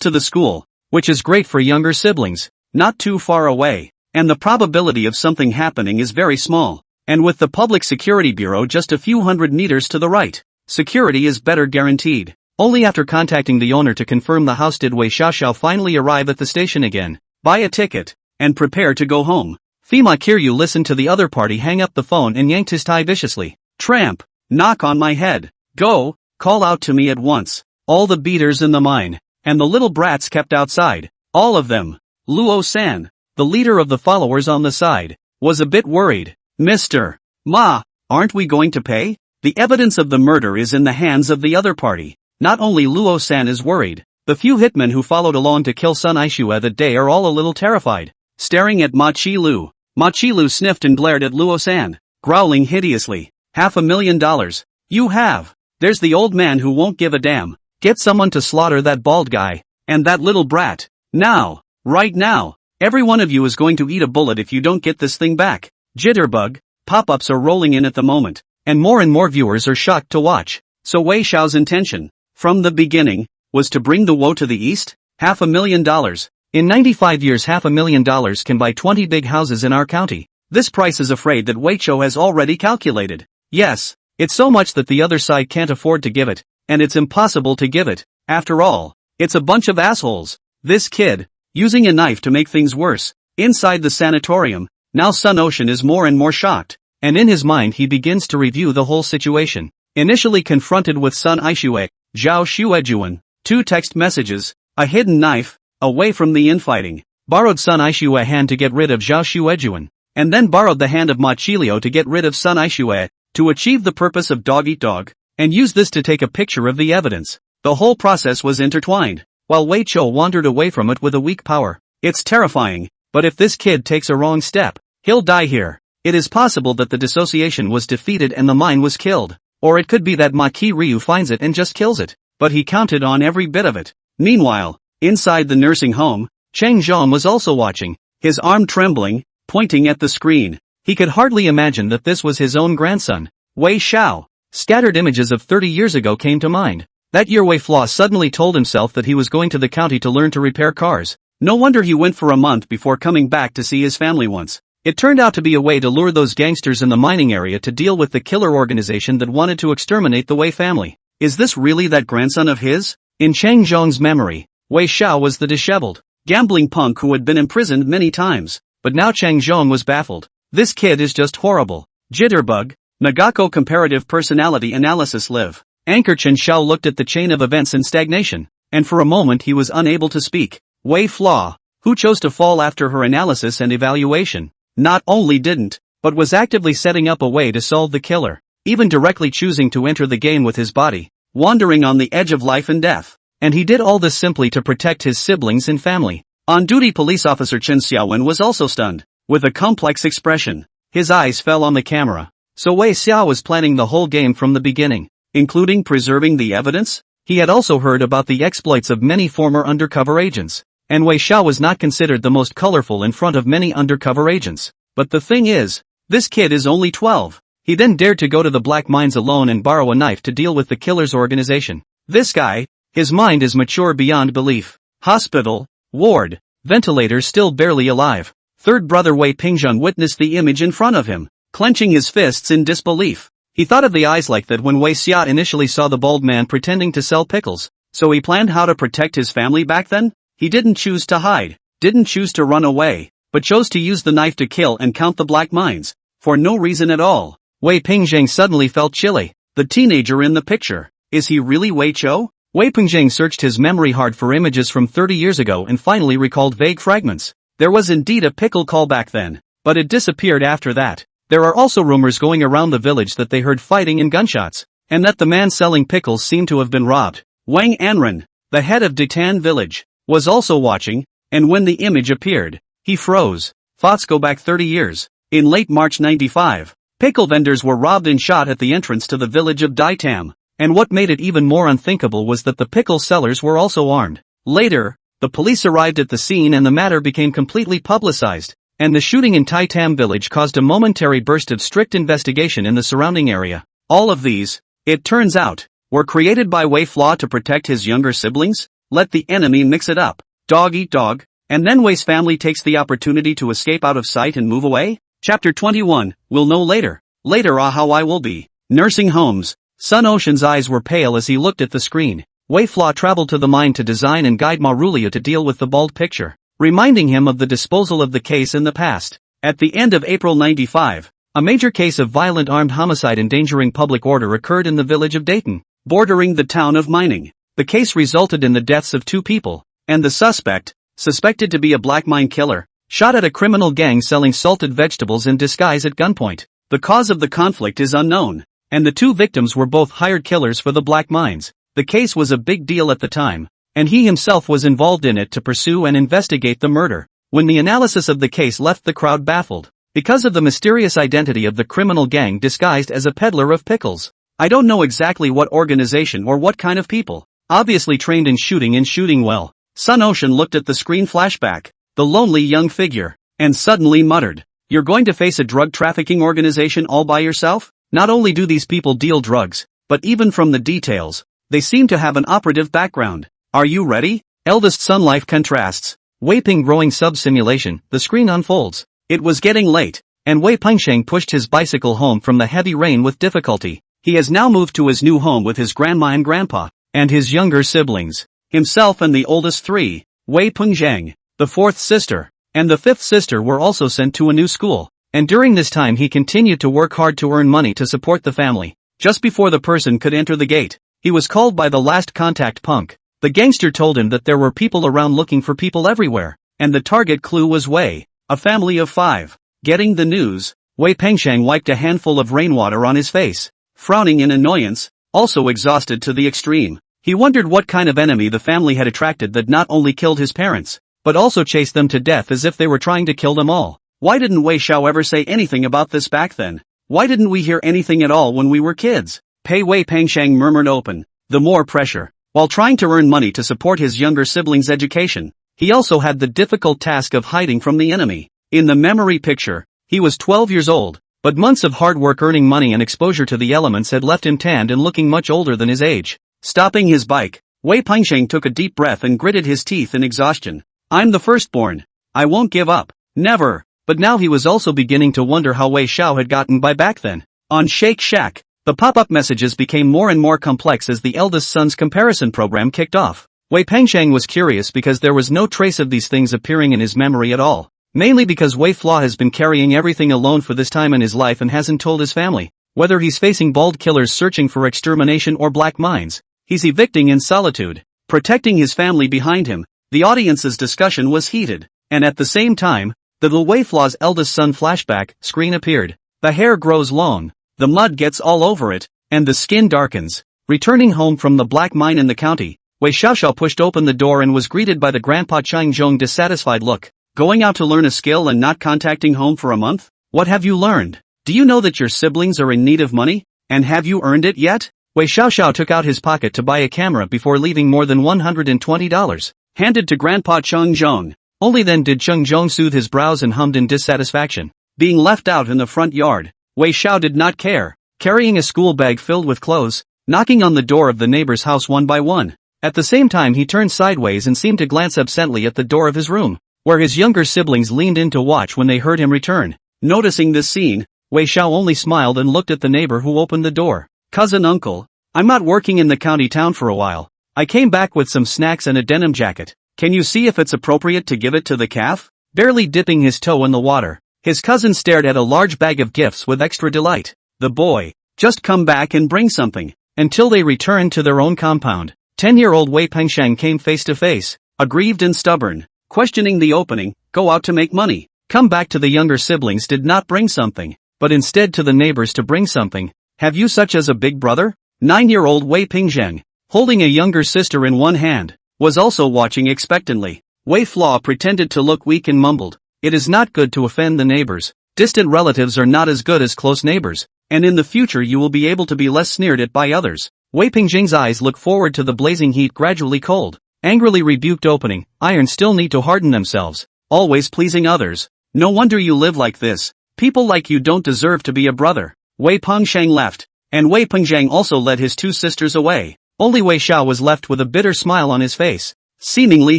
to the school, which is great for younger siblings, not too far away, and the probability of something happening is very small. And with the Public Security Bureau just a few hundred meters to the right, security is better guaranteed. Only after contacting the owner to confirm the house did Wei Xiaoxiao finally arrive at the station again, buy a ticket, and prepare to go home. Fima Kiryu listened to the other party hang up the phone and yanked his tie viciously. Tramp, knock on my head. Go, call out to me at once. All the beaters in the mine, and the little brats kept outside, all of them. Luo-san, the leader of the followers on the side, was a bit worried. Mr. Ma, aren't we going to pay? The evidence of the murder is in the hands of the other party. Not only Luo-san is worried, the few hitmen who followed along to kill Sun Aishua that day are all a little terrified. Staring at Ma Chi-lu, Ma Chi-lu sniffed and glared at Luo-san, growling hideously. $500,000. You have. There's the old man who won't give a damn. Get someone to slaughter that bald guy, and that little brat. Now. Right now. Every one of you is going to eat a bullet if you don't get this thing back. Jitterbug, pop-ups are rolling in at the moment, and more viewers are shocked to watch. So Wei Xiao's intention, from the beginning, was to bring the woe to the east? $500,000. In 95 years $500,000 can buy 20 big houses in our county. This price is afraid that Wei Xiao has already calculated. Yes, it's so much that the other side can't afford to give it, and it's impossible to give it. After all, it's a bunch of assholes. This kid, using a knife to make things worse, inside the sanatorium. Now Sun Ocean is more and more shocked, and in his mind he begins to review the whole situation. Initially confronted with Sun Aishue, Zhao Xuejuan, 2 text messages, a hidden knife, away from the infighting, borrowed Sun Aishue hand to get rid of Zhao Xuejuan, and then borrowed the hand of Ma Chilio to get rid of Sun Aishue, to achieve the purpose of dog eat dog, and use this to take a picture of the evidence. The whole process was intertwined, while Wei Qiu wandered away from it with a weak power. It's terrifying, but if this kid takes a wrong step, he'll die here. It is possible that the dissociation was defeated and the mine was killed. Or it could be that Maki Ryu finds it and just kills it. But he counted on every bit of it. Meanwhile, inside the nursing home, Cheng Zhang was also watching, his arm trembling, pointing at the screen. He could hardly imagine that this was his own grandson, Wei Xiao. Scattered images of 30 years ago came to mind. That year Wei Flaw suddenly told himself that he was going to the county to learn to repair cars. No wonder he went for a month before coming back to see his family once. It turned out to be a way to lure those gangsters in the mining area to deal with the killer organization that wanted to exterminate the Wei family. Is this really that grandson of his? In Cheng Zhang's memory, Wei Xiao was the disheveled, gambling punk who had been imprisoned many times. But now Cheng Zhang was baffled. This kid is just horrible. Jitterbug, Nagako Comparative Personality Analysis Live. Anchor Chen Xiao looked at the chain of events in stagnation, and for a moment he was unable to speak. Wei Flaw, who chose to fall after her analysis and evaluation, not only didn't, but was actively setting up a way to solve the killer, even directly choosing to enter the game with his body, wandering on the edge of life and death. And he did all this simply to protect his siblings and family. On-duty police officer Chen Xiaowen was also stunned, with a complex expression. His eyes fell on the camera. So Wei Xiao was planning the whole game from the beginning, including preserving the evidence? He had also heard about the exploits of many former undercover agents. And Wei Xiao was not considered the most colorful in front of many undercover agents. But the thing is, this kid is only 12. He then dared to go to the black mines alone and borrow a knife to deal with the killer's organization. This guy, his mind is mature beyond belief. Hospital, ward, ventilator still barely alive. Third brother Wei Pingzhen witnessed the image in front of him, clenching his fists in disbelief. He thought of the eyes like that when Wei Xia initially saw the bald man pretending to sell pickles. So he planned how to protect his family back then? He didn't choose to hide, didn't choose to run away, but chose to use the knife to kill and count the black mines, for no reason at all. Wei Pingzhen suddenly felt chilly. The teenager in the picture, is he really Wei Qiu? Wei Pingzhen searched his memory hard for images from 30 years ago and finally recalled vague fragments. There was indeed a pickle callback then, but it disappeared after that. There are also rumors going around the village that they heard fighting and gunshots, and that the man selling pickles seemed to have been robbed. Wang Anren, the head of Ditan village, was also watching, and when the image appeared, he froze. Thoughts go back 30 years. In late March 95, pickle vendors were robbed and shot at the entrance to the village of Ditam, and what made it even more unthinkable was that the pickle sellers were also armed. Later, the police arrived at the scene and the matter became completely publicized, and the shooting in Ditam village caused a momentary burst of strict investigation in the surrounding area. All of these, it turns out, were created by Wei Flaw to protect his younger siblings. Let the enemy mix it up. Dog eat dog, and then Wei's family takes the opportunity to escape out of sight and move away? Chapter 21, we'll know later. Later how I will be. Nursing homes. Sun Ocean's eyes were pale as he looked at the screen. Wei Flaw traveled to the mine to design and guide Marulia to deal with the bald picture, reminding him of the disposal of the case in the past. At the end of April 95, a major case of violent armed homicide endangering public order occurred in the village of Dayton, bordering the town of Mining. The case resulted in the deaths of 2 people, and the suspect, suspected to be a black mine killer, shot at a criminal gang selling salted vegetables in disguise at gunpoint. The cause of the conflict is unknown, and the 2 victims were both hired killers for the black mines. The case was a big deal at the time, and he himself was involved in it to pursue and investigate the murder. When the analysis of the case left the crowd baffled, because of the mysterious identity of the criminal gang disguised as a peddler of pickles. I don't know exactly what organization or what kind of people. Obviously trained in shooting well. Sun Ocean looked at the screen flashback, the lonely young figure, and suddenly muttered, "You're going to face a drug trafficking organization all by yourself? Not only do these people deal drugs, but even from the details, they seem to have an operative background. Are you ready?" Eldest son life contrasts. Wei Ping growing sub-simulation, the screen unfolds. It was getting late, and Wei Pengsheng pushed his bicycle home from the heavy rain with difficulty. He has now moved to his new home with his grandma and grandpa, and his younger siblings, himself and the oldest 3, Wei Pengzhang, the 4th sister, and the 5th sister were also sent to a new school, and during this time he continued to work hard to earn money to support the family. Just before the person could enter the gate, he was called by the last contact punk. The gangster told him that there were people around looking for people everywhere, and the target clue was Wei, a family of 5. Getting the news, Wei Pengsheng wiped a handful of rainwater on his face, frowning in annoyance, also exhausted to the extreme. He wondered what kind of enemy the family had attracted that not only killed his parents, but also chased them to death as if they were trying to kill them all. Why didn't Wei Xiao ever say anything about this back then? Why didn't we hear anything at all when we were kids? Wei Pengsheng murmured open. The more pressure. While trying to earn money to support his younger siblings' education, he also had the difficult task of hiding from the enemy. In the memory picture, he was 12 years old, but months of hard work earning money and exposure to the elements had left him tanned and looking much older than his age. Stopping his bike, Wei Pengsheng took a deep breath and gritted his teeth in exhaustion. I'm the firstborn. I won't give up. Never. But now he was also beginning to wonder how Wei Xiao had gotten by back then. On Shake Shack, the pop-up messages became more and more complex as the eldest son's comparison program kicked off. Wei Pengsheng was curious because there was no trace of these things appearing in his memory at all. Mainly because Wei Flaw has been carrying everything alone for this time in his life and hasn't told his family. Whether he's facing bald killers searching for extermination or black mines, he's evicting in solitude, protecting his family behind him. The audience's discussion was heated, and at the same time, the Wei Flaw's eldest son flashback screen appeared. The hair grows long, the mud gets all over it, and the skin darkens. Returning home from the black mine in the county, Wei Xiaoxiao pushed open the door and was greeted by the Grandpa Chang Zhong dissatisfied look. Going out to learn a skill and not contacting home for a month? What have you learned? Do you know that your siblings are in need of money? And have you earned it yet? Wei Xiaoxiao took out his pocket to buy a camera before leaving more than $120. Handed to Grandpa Chang Zhong. Only then did Chang Zhong soothe his brows and hummed in dissatisfaction. Being left out in the front yard, Wei Xiao did not care, carrying a school bag filled with clothes, knocking on the door of the neighbor's house one by one. At the same time he turned sideways and seemed to glance absently at the door of his room, where his younger siblings leaned in to watch when they heard him return. Noticing this scene, Wei Xiao only smiled and looked at the neighbor who opened the door. Cousin uncle, I'm not working in the county town for a while. I came back with some snacks and a denim jacket. Can you see if it's appropriate to give it to the calf? Barely dipping his toe in the water, his cousin stared at a large bag of gifts with extra delight. The boy, just come back and bring something. Until they returned to their own compound, 10-year-old Wei Pengsheng came face to face, aggrieved and stubborn, questioning the opening. Go out to make money. Come back to the younger siblings did not bring something, but instead to the neighbors to bring something. Have you such as a big brother? 9-year-old Wei Pingzheng, holding a younger sister in one hand, was also watching expectantly. Wei Flaw pretended to look weak and mumbled, "It is not good to offend the neighbors. Distant relatives are not as good as close neighbors, and in the future you will be able to be less sneered at by others." Wei Pingzheng's eyes looked forward to the blazing heat gradually cold, angrily rebuked opening, "Iron still need to harden themselves, always pleasing others. No wonder you live like this. People like you don't deserve to be a brother." Wei Pengsheng left, and Wei Pengzheng also led his two sisters away. Only Wei Xiao was left with a bitter smile on his face, seemingly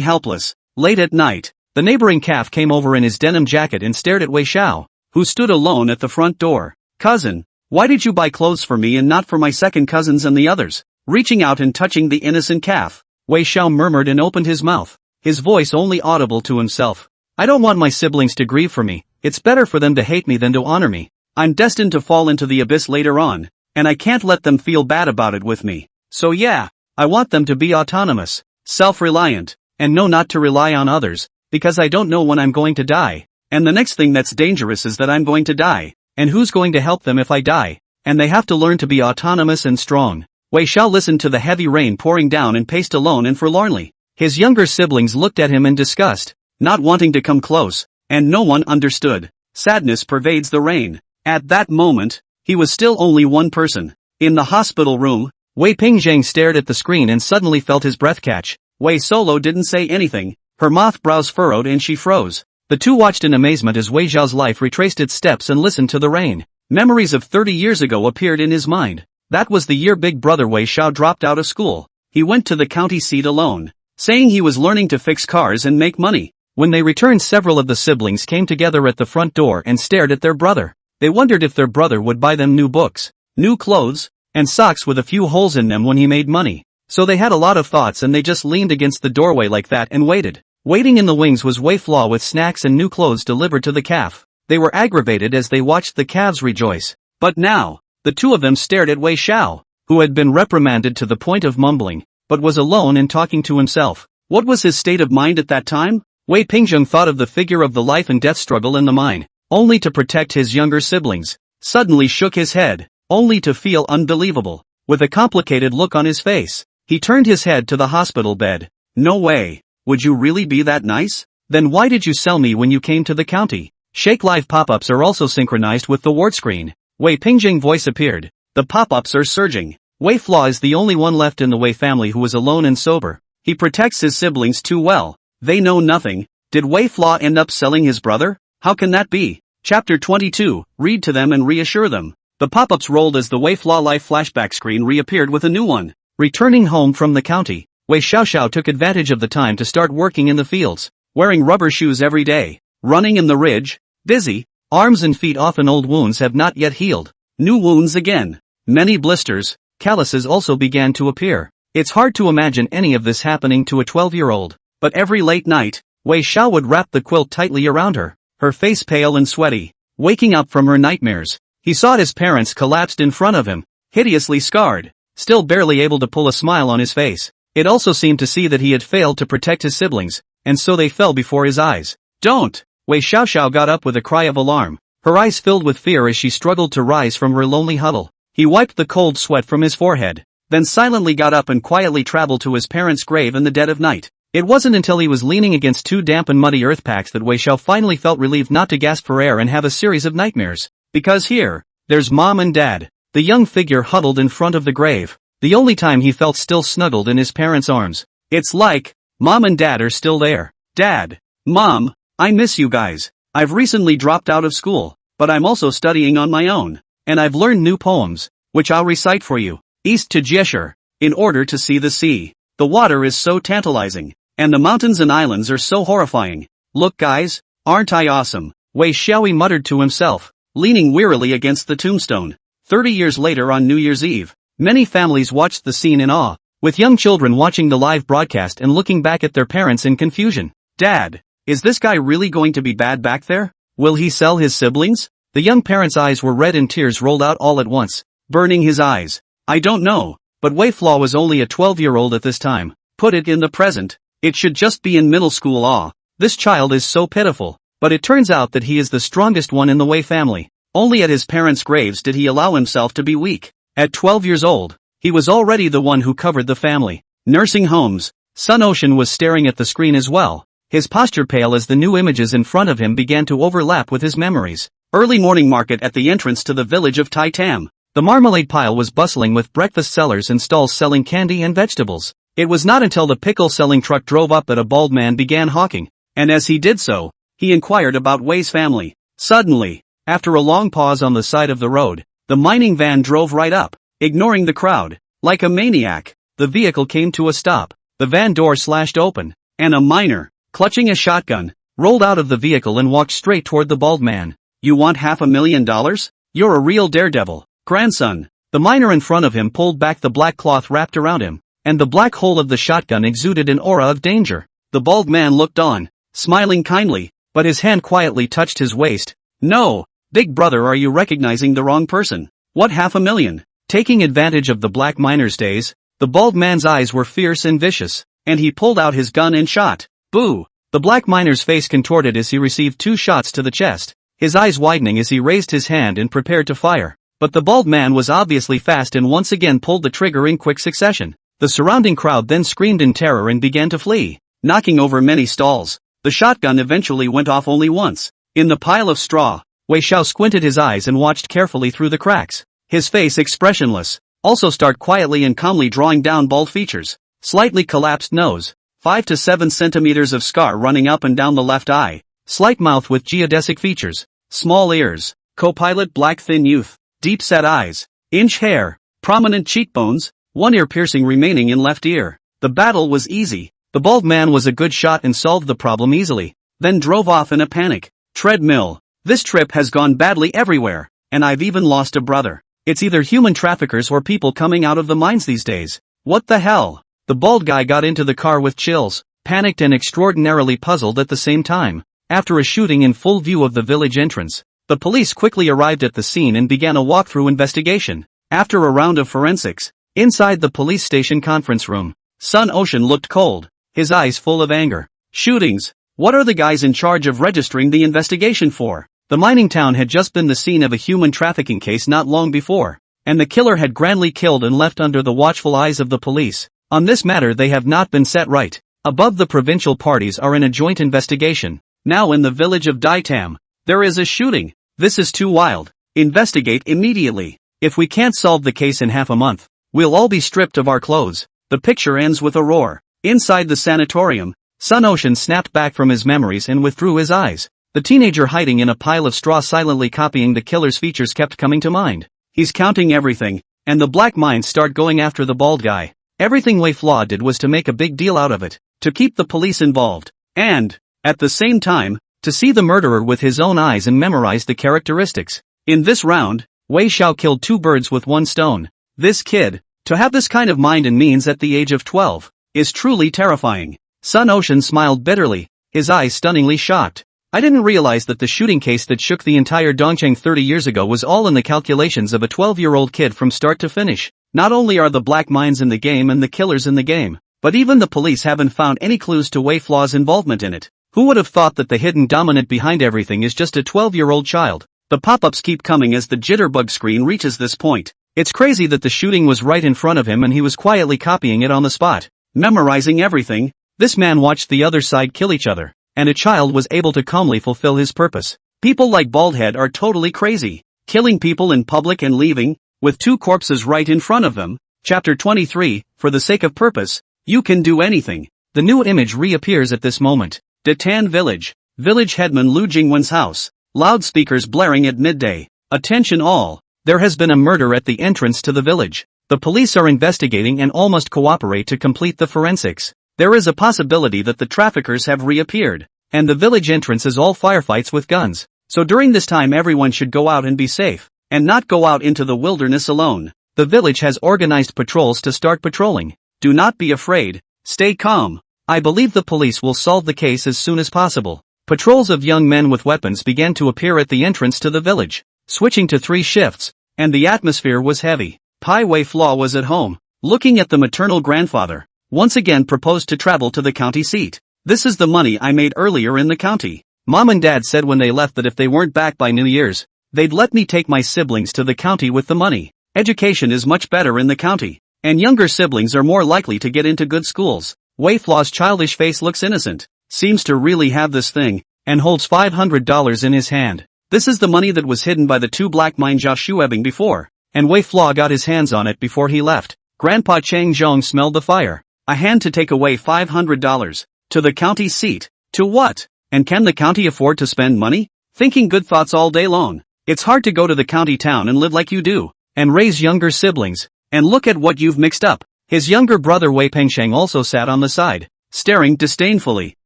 helpless. Late at night, the neighboring calf came over in his denim jacket and stared at Wei Xiao, who stood alone at the front door. "Cousin, why did you buy clothes for me and not for my second cousins and the others?" Reaching out and touching the innocent calf, Wei Xiao murmured and opened his mouth, his voice only audible to himself. "I don't want my siblings to grieve for me. It's better for them to hate me than to honor me. I'm destined to fall into the abyss later on, and I can't let them feel bad about it with me. So yeah, I want them to be autonomous, self-reliant, and know not to rely on others, because I don't know when I'm going to die. And the next thing that's dangerous is that I'm going to die, and who's going to help them if I die? And they have to learn to be autonomous and strong." Wei Xiao listened to the heavy rain pouring down and paced alone and forlornly. His younger siblings looked at him in disgust, not wanting to come close, and no one understood. Sadness pervades the rain. At that moment, he was still only one person. In the hospital room, Wei Pingzheng stared at the screen and suddenly felt his breath catch. Wei Solo didn't say anything, her moth brows furrowed and she froze. The two watched in amazement as Wei Xiao's life retraced its steps and listened to the rain. Memories of 30 years ago appeared in his mind. That was the year big brother Wei Xiao dropped out of school. He went to the county seat alone, saying he was learning to fix cars and make money. When they returned, several of the siblings came together at the front door and stared at their brother. They wondered if their brother would buy them new books, new clothes, and socks with a few holes in them when he made money. So they had a lot of thoughts and they just leaned against the doorway like that and waited. Waiting in the wings was Wei Flaw with snacks and new clothes delivered to the calf. They were aggravated as they watched the calves rejoice. But now, the two of them stared at Wei Xiao, who had been reprimanded to the point of mumbling, but was alone and talking to himself. What was his state of mind at that time? Wei Pingzheng thought of the figure of the life and death struggle in the mine, only to protect his younger siblings. Suddenly shook his head, only to feel unbelievable. With a complicated look on his face, he turned his head to the hospital bed. "No way. Would you really be that nice? Then why did you sell me when you came to the county?" Shake Live pop-ups are also synchronized with the word screen. Wei Pingzheng voice appeared. The pop-ups are surging. Wei Flaw is the only one left in the Wei family who is alone and sober. He protects his siblings too well. They know nothing. Did Wei Flaw end up selling his brother? How can that be? Chapter 22, read to them and reassure them. The pop-ups rolled as the Wei Flaw life flashback screen reappeared with a new one. Returning home from the county, Wei Xiaoxiao took advantage of the time to start working in the fields, wearing rubber shoes every day, running in the ridge, busy, arms and feet often old wounds have not yet healed. New wounds again. Many blisters, calluses also began to appear. It's hard to imagine any of this happening to a 12-year-old, but every late night, Wei Xiao would wrap the quilt tightly around her, her face pale and sweaty, waking up from her nightmares. He saw his parents collapsed in front of him, hideously scarred, still barely able to pull a smile on his face. It also seemed to see that he had failed to protect his siblings, and so they fell before his eyes. "Don't!" Wei Xiaoxiao got up with a cry of alarm, her eyes filled with fear as she struggled to rise from her lonely huddle. He wiped the cold sweat from his forehead, then silently got up and quietly traveled to his parents' grave in the dead of night. It wasn't until he was leaning against two damp and muddy earth packs that Wei Xiao finally felt relieved not to gasp for air and have a series of nightmares. Because here, there's Mom and Dad. The young figure huddled in front of the grave, the only time he felt still snuggled in his parents' arms. It's like, Mom and Dad are still there. "Dad, Mom, I miss you guys. I've recently dropped out of school, but I'm also studying on my own, and I've learned new poems, which I'll recite for you. East to Jeshur, in order to see the sea. The water is so tantalizing, and the mountains and islands are so horrifying. Look guys, aren't I awesome?" Wei Xiaoyi muttered to himself, leaning wearily against the tombstone. 30 years later on New Year's Eve, many families watched the scene in awe, with young children watching the live broadcast and looking back at their parents in confusion. "Dad, is this guy really going to be bad back there? Will he sell his siblings?" The young parent's eyes were red and tears rolled out all at once, burning his eyes. "I don't know, but Wei Flaw was only a 12-year-old at this time. Put it in the present. It should just be in middle school. This child is so pitiful, but it turns out that he is the strongest one in the Wei family. Only at his parents' graves did he allow himself to be weak. At 12 years old, he was already the one who covered the family. Nursing homes. Sun Ocean was staring at the screen as well, his posture pale as the new images in front of him began to overlap with his memories. Early morning market at the entrance to the village of Tai Tam. The marmalade pile was bustling with breakfast sellers and stalls selling candy and vegetables. It was not until the pickle-selling truck drove up that a bald man began hawking, and as he did so, he inquired about Wei's family. Suddenly, after a long pause on the side of the road, the mining van drove right up, ignoring the crowd. Like a maniac, the vehicle came to a stop. The van door slashed open, and a miner, clutching a shotgun, rolled out of the vehicle and walked straight toward the bald man. "You want $500,000? You're a real daredevil, grandson." The miner in front of him pulled back the black cloth wrapped around him, and the black hole of the shotgun exuded an aura of danger. The bald man looked on, smiling kindly, but his hand quietly touched his waist. "No, big brother, are you recognizing the wrong person? What $500,000? Taking advantage of the black miner's days, the bald man's eyes were fierce and vicious, and he pulled out his gun and shot. Boo! The black miner's face contorted as he received 2 shots to the chest, his eyes widening as he raised his hand and prepared to fire. But the bald man was obviously fast and once again pulled the trigger in quick succession. The surrounding crowd then screamed in terror and began to flee, knocking over many stalls. The shotgun eventually went off only once. In the pile of straw, Wei Xiao squinted his eyes and watched carefully through the cracks, his face expressionless, also start quietly and calmly drawing down bald features, slightly collapsed nose, 5 to 7 centimeters of scar running up and down the left eye, slight mouth with geodesic features, small ears, co-pilot black thin youth, deep-set eyes, inch hair, prominent cheekbones, one ear piercing remaining in left ear. The battle was easy. The bald man was a good shot and solved the problem easily, then drove off in a panic. Treadmill. This trip has gone badly everywhere, and I've even lost a brother. It's either human traffickers or people coming out of the mines these days. What the hell? The bald guy got into the car with chills, panicked and extraordinarily puzzled at the same time. After a shooting in full view of the village entrance, the police quickly arrived at the scene and began a walkthrough investigation. After a round of forensics, inside the police station conference room, Sun Ocean looked cold, his eyes full of anger. Shootings. What are the guys in charge of registering the investigation for? The mining town had just been the scene of a human trafficking case not long before, and the killer had grandly killed and left under the watchful eyes of the police. On this matter they have not been set right. Above, the provincial parties are in a joint investigation. Now in the village of Daitam, there is a shooting. This is too wild. Investigate immediately. If we can't solve the case in half a month, we'll all be stripped of our clothes. The picture ends with a roar. Inside the sanatorium, Sun Ocean snapped back from his memories and withdrew his eyes. The teenager hiding in a pile of straw silently copying the killer's features kept coming to mind. He's counting everything, and the black minds start going after the bald guy. Everything Wei Flaw did was to make a big deal out of it, to keep the police involved, and, at the same time, to see the murderer with his own eyes and memorize the characteristics. In this round, Wei Xiao killed 2 birds with 1 stone. This kid, to have this kind of mind and means at the age of 12, is truly terrifying. Sun Ocean smiled bitterly, his eyes stunningly shocked. I didn't realize that the shooting case that shook the entire Dongcheng 30 years ago was all in the calculations of a 12-year-old kid from start to finish. Not only are the black minds in the game and the killers in the game, but even the police haven't found any clues to Wei Flaw's involvement in it. Who would have thought that the hidden dominant behind everything is just a 12-year-old child? The pop-ups keep coming as the jitterbug screen reaches this point. It's crazy that the shooting was right in front of him and he was quietly copying it on the spot. Memorizing everything, this man watched the other side kill each other, and a child was able to calmly fulfill his purpose. People like Baldhead are totally crazy, killing people in public and leaving, with 2 corpses right in front of them. Chapter 23, For the Sake of Purpose, You Can Do Anything. The new image reappears at this moment. Datan Village. Village headman Lu Jingwen's house. Loudspeakers blaring at midday. Attention all. There has been a murder at the entrance to the village. The police are investigating and all must cooperate to complete the forensics. There is a possibility that the traffickers have reappeared, and the village entrance is all firefights with guns. So during this time everyone should go out and be safe, and not go out into the wilderness alone. The village has organized patrols to start patrolling. Do not be afraid, stay calm. I believe the police will solve the case as soon as possible. Patrols of young men with weapons began to appear at the entrance to the village, switching to 3 shifts, and the atmosphere was heavy. Pai Wei Flaw was at home, looking at the maternal grandfather. Once again proposed to travel to the county seat. This is the money I made earlier in the county. Mom and Dad said when they left that if they weren't back by New Year's, they'd let me take my siblings to the county with the money. Education is much better in the county, and younger siblings are more likely to get into good schools. Wei Fla's childish face looks innocent, seems to really have this thing, and holds $500 in his hand. This is the money that was hidden by the two black manhwa shuebing before, and Wei Fla got his hands on it before he left. Grandpa Chang Zhong smelled the fire. A hand to take away $500. To the county seat. To what? And can the county afford to spend money? Thinking good thoughts all day long. It's hard to go to the county town and live like you do, and raise younger siblings. And look at what you've mixed up. His younger brother Wei Pengsheng also sat on the side, staring disdainfully.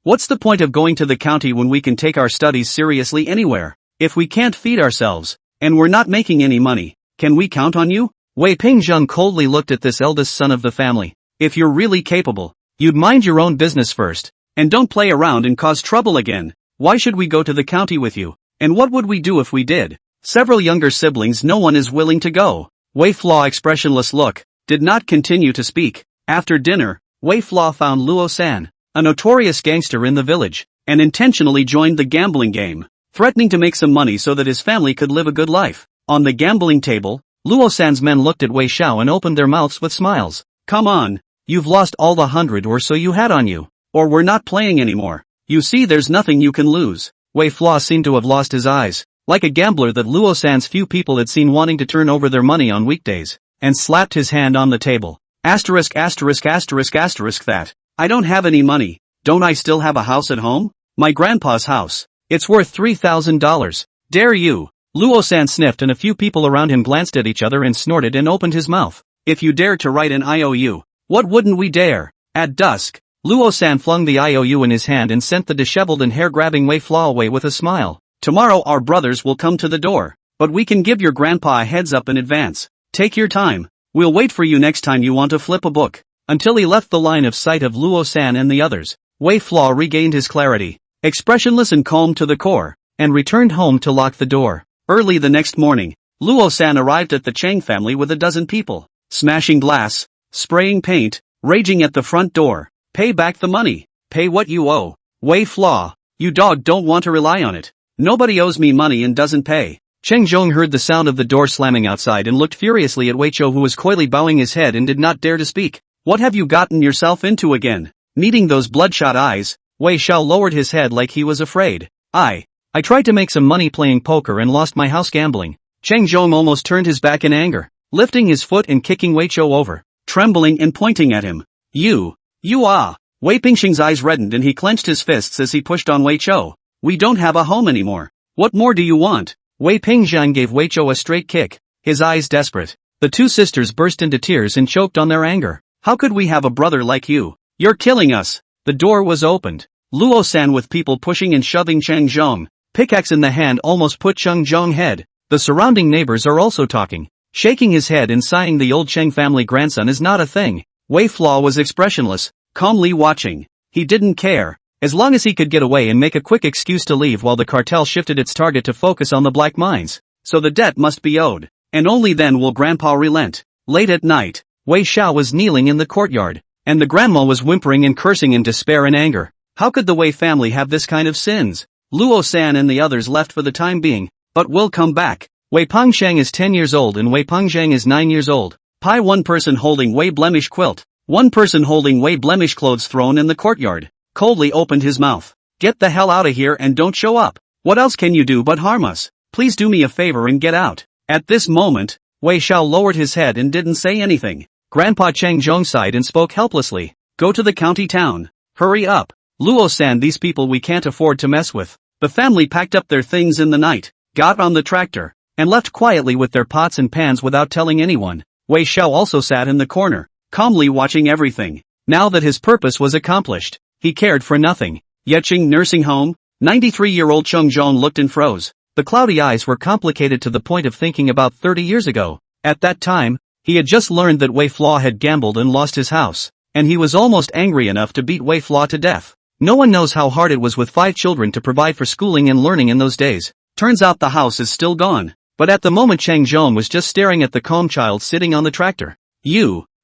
What's the point of going to the county when we can take our studies seriously anywhere? If we can't feed ourselves, and we're not making any money, can we count on you? Wei Pengzheng coldly looked at this eldest son of the family. If you're really capable, you'd mind your own business first, and don't play around and cause trouble again. Why should we go to the county with you? And what would we do if we did? Several younger siblings, no one is willing to go. Wei Fla, expressionless look, did not continue to speak. After dinner, Wei Fla found Luo San, a notorious gangster in the village, and intentionally joined the gambling game, threatening to make some money so that his family could live a good life. On the gambling table, Luo San's men looked at Wei Xiao and opened their mouths with smiles. Come on, you've lost all the 100 or so you had on you, or we're not playing anymore. You see, there's nothing you can lose. Wei Fla seemed to have lost his eyes, like a gambler that Luo San's few people had seen wanting to turn over their money on weekdays, and slapped his hand on the table. Asterisk asterisk asterisk asterisk that. I don't have any money. Don't I still have a house at home? My grandpa's house. It's worth $3,000. Dare you? Luo San sniffed and a few people around him glanced at each other and snorted and opened his mouth. If you dare to write an IOU, what wouldn't we dare? At dusk, Luo San flung the IOU in his hand and sent the disheveled and hair-grabbing Wei Fla away with a smile. Tomorrow our brothers will come to the door, but we can give your grandpa a heads up in advance. Take your time. We'll wait for you next time you want to flip a book. Until he left the line of sight of Luo San and the others, Wei Fla regained his clarity, expressionless and calm to the core, and returned home to lock the door. Early the next morning, Luo San arrived at the Chang family with a dozen people, smashing glass, spraying paint, raging at the front door. Pay back the money. Pay what you owe. Wei Fla, you dog don't want to rely on it. Nobody owes me money and doesn't pay. Cheng Zhong heard the sound of the door slamming outside and looked furiously at Wei Chou, who was coyly bowing his head and did not dare to speak. What have you gotten yourself into again? Meeting those bloodshot eyes, Wei Xiao lowered his head like he was afraid. I tried to make some money playing poker and lost my house gambling. Cheng Zhong almost turned his back in anger, lifting his foot and kicking Wei Chou over, trembling and pointing at him. You ah! Wei Pingxing's eyes reddened and he clenched his fists as he pushed on Wei Chou. We don't have a home anymore. What more do you want? Wei Pingxiang gave Wei Chou a straight kick, his eyes desperate. The two sisters burst into tears and choked on their anger. How could we have a brother like you? You're killing us. The door was opened. Luo San, with people pushing and shoving Cheng Zhong, pickaxe in the hand, almost put Cheng Zhong head. The surrounding neighbors are also talking, shaking his head and sighing. The old Cheng family grandson is not a thing. Wei Fla was expressionless, calmly watching. He didn't care, as long as he could get away and make a quick excuse to leave while the cartel shifted its target to focus on the black mines. So the debt must be owed, and only then will Grandpa relent. Late at night, Wei Xiao was kneeling in the courtyard, and the grandma was whimpering and cursing in despair and anger. How could the Wei family have this kind of sins? Luo San and the others left for the time being, but will come back. Wei Pengsheng is 10 years old and Wei Pengzheng is 9 years old. Pi, one person holding Wei Blemish quilt, one person holding Wei Blemish clothes thrown in the courtyard, coldly opened his mouth. Get the hell out of here and don't show up. What else can you do but harm us? Please do me a favor and get out. At this moment, Wei Xiao lowered his head and didn't say anything. Grandpa Cheng Zhong sighed and spoke helplessly. Go to the county town. Hurry up. Luo San, these people we can't afford to mess with. The family packed up their things in the night, got on the tractor, and left quietly with their pots and pans without telling anyone. Wei Xiao also sat in the corner, calmly watching everything. Now that his purpose was accomplished, he cared for nothing. Yeching nursing home. 93-year-old Cheng Zhong looked and froze. The cloudy eyes were complicated to the point of thinking about 30 years ago. At that time, he had just learned that Wei Fla had gambled and lost his house, and he was almost angry enough to beat Wei Fla to death. No one knows how hard it was with 5 children to provide for schooling and learning in those days. Turns out the house is still gone. But at the moment Cheng Zhong was just staring at the calm child sitting on the tractor.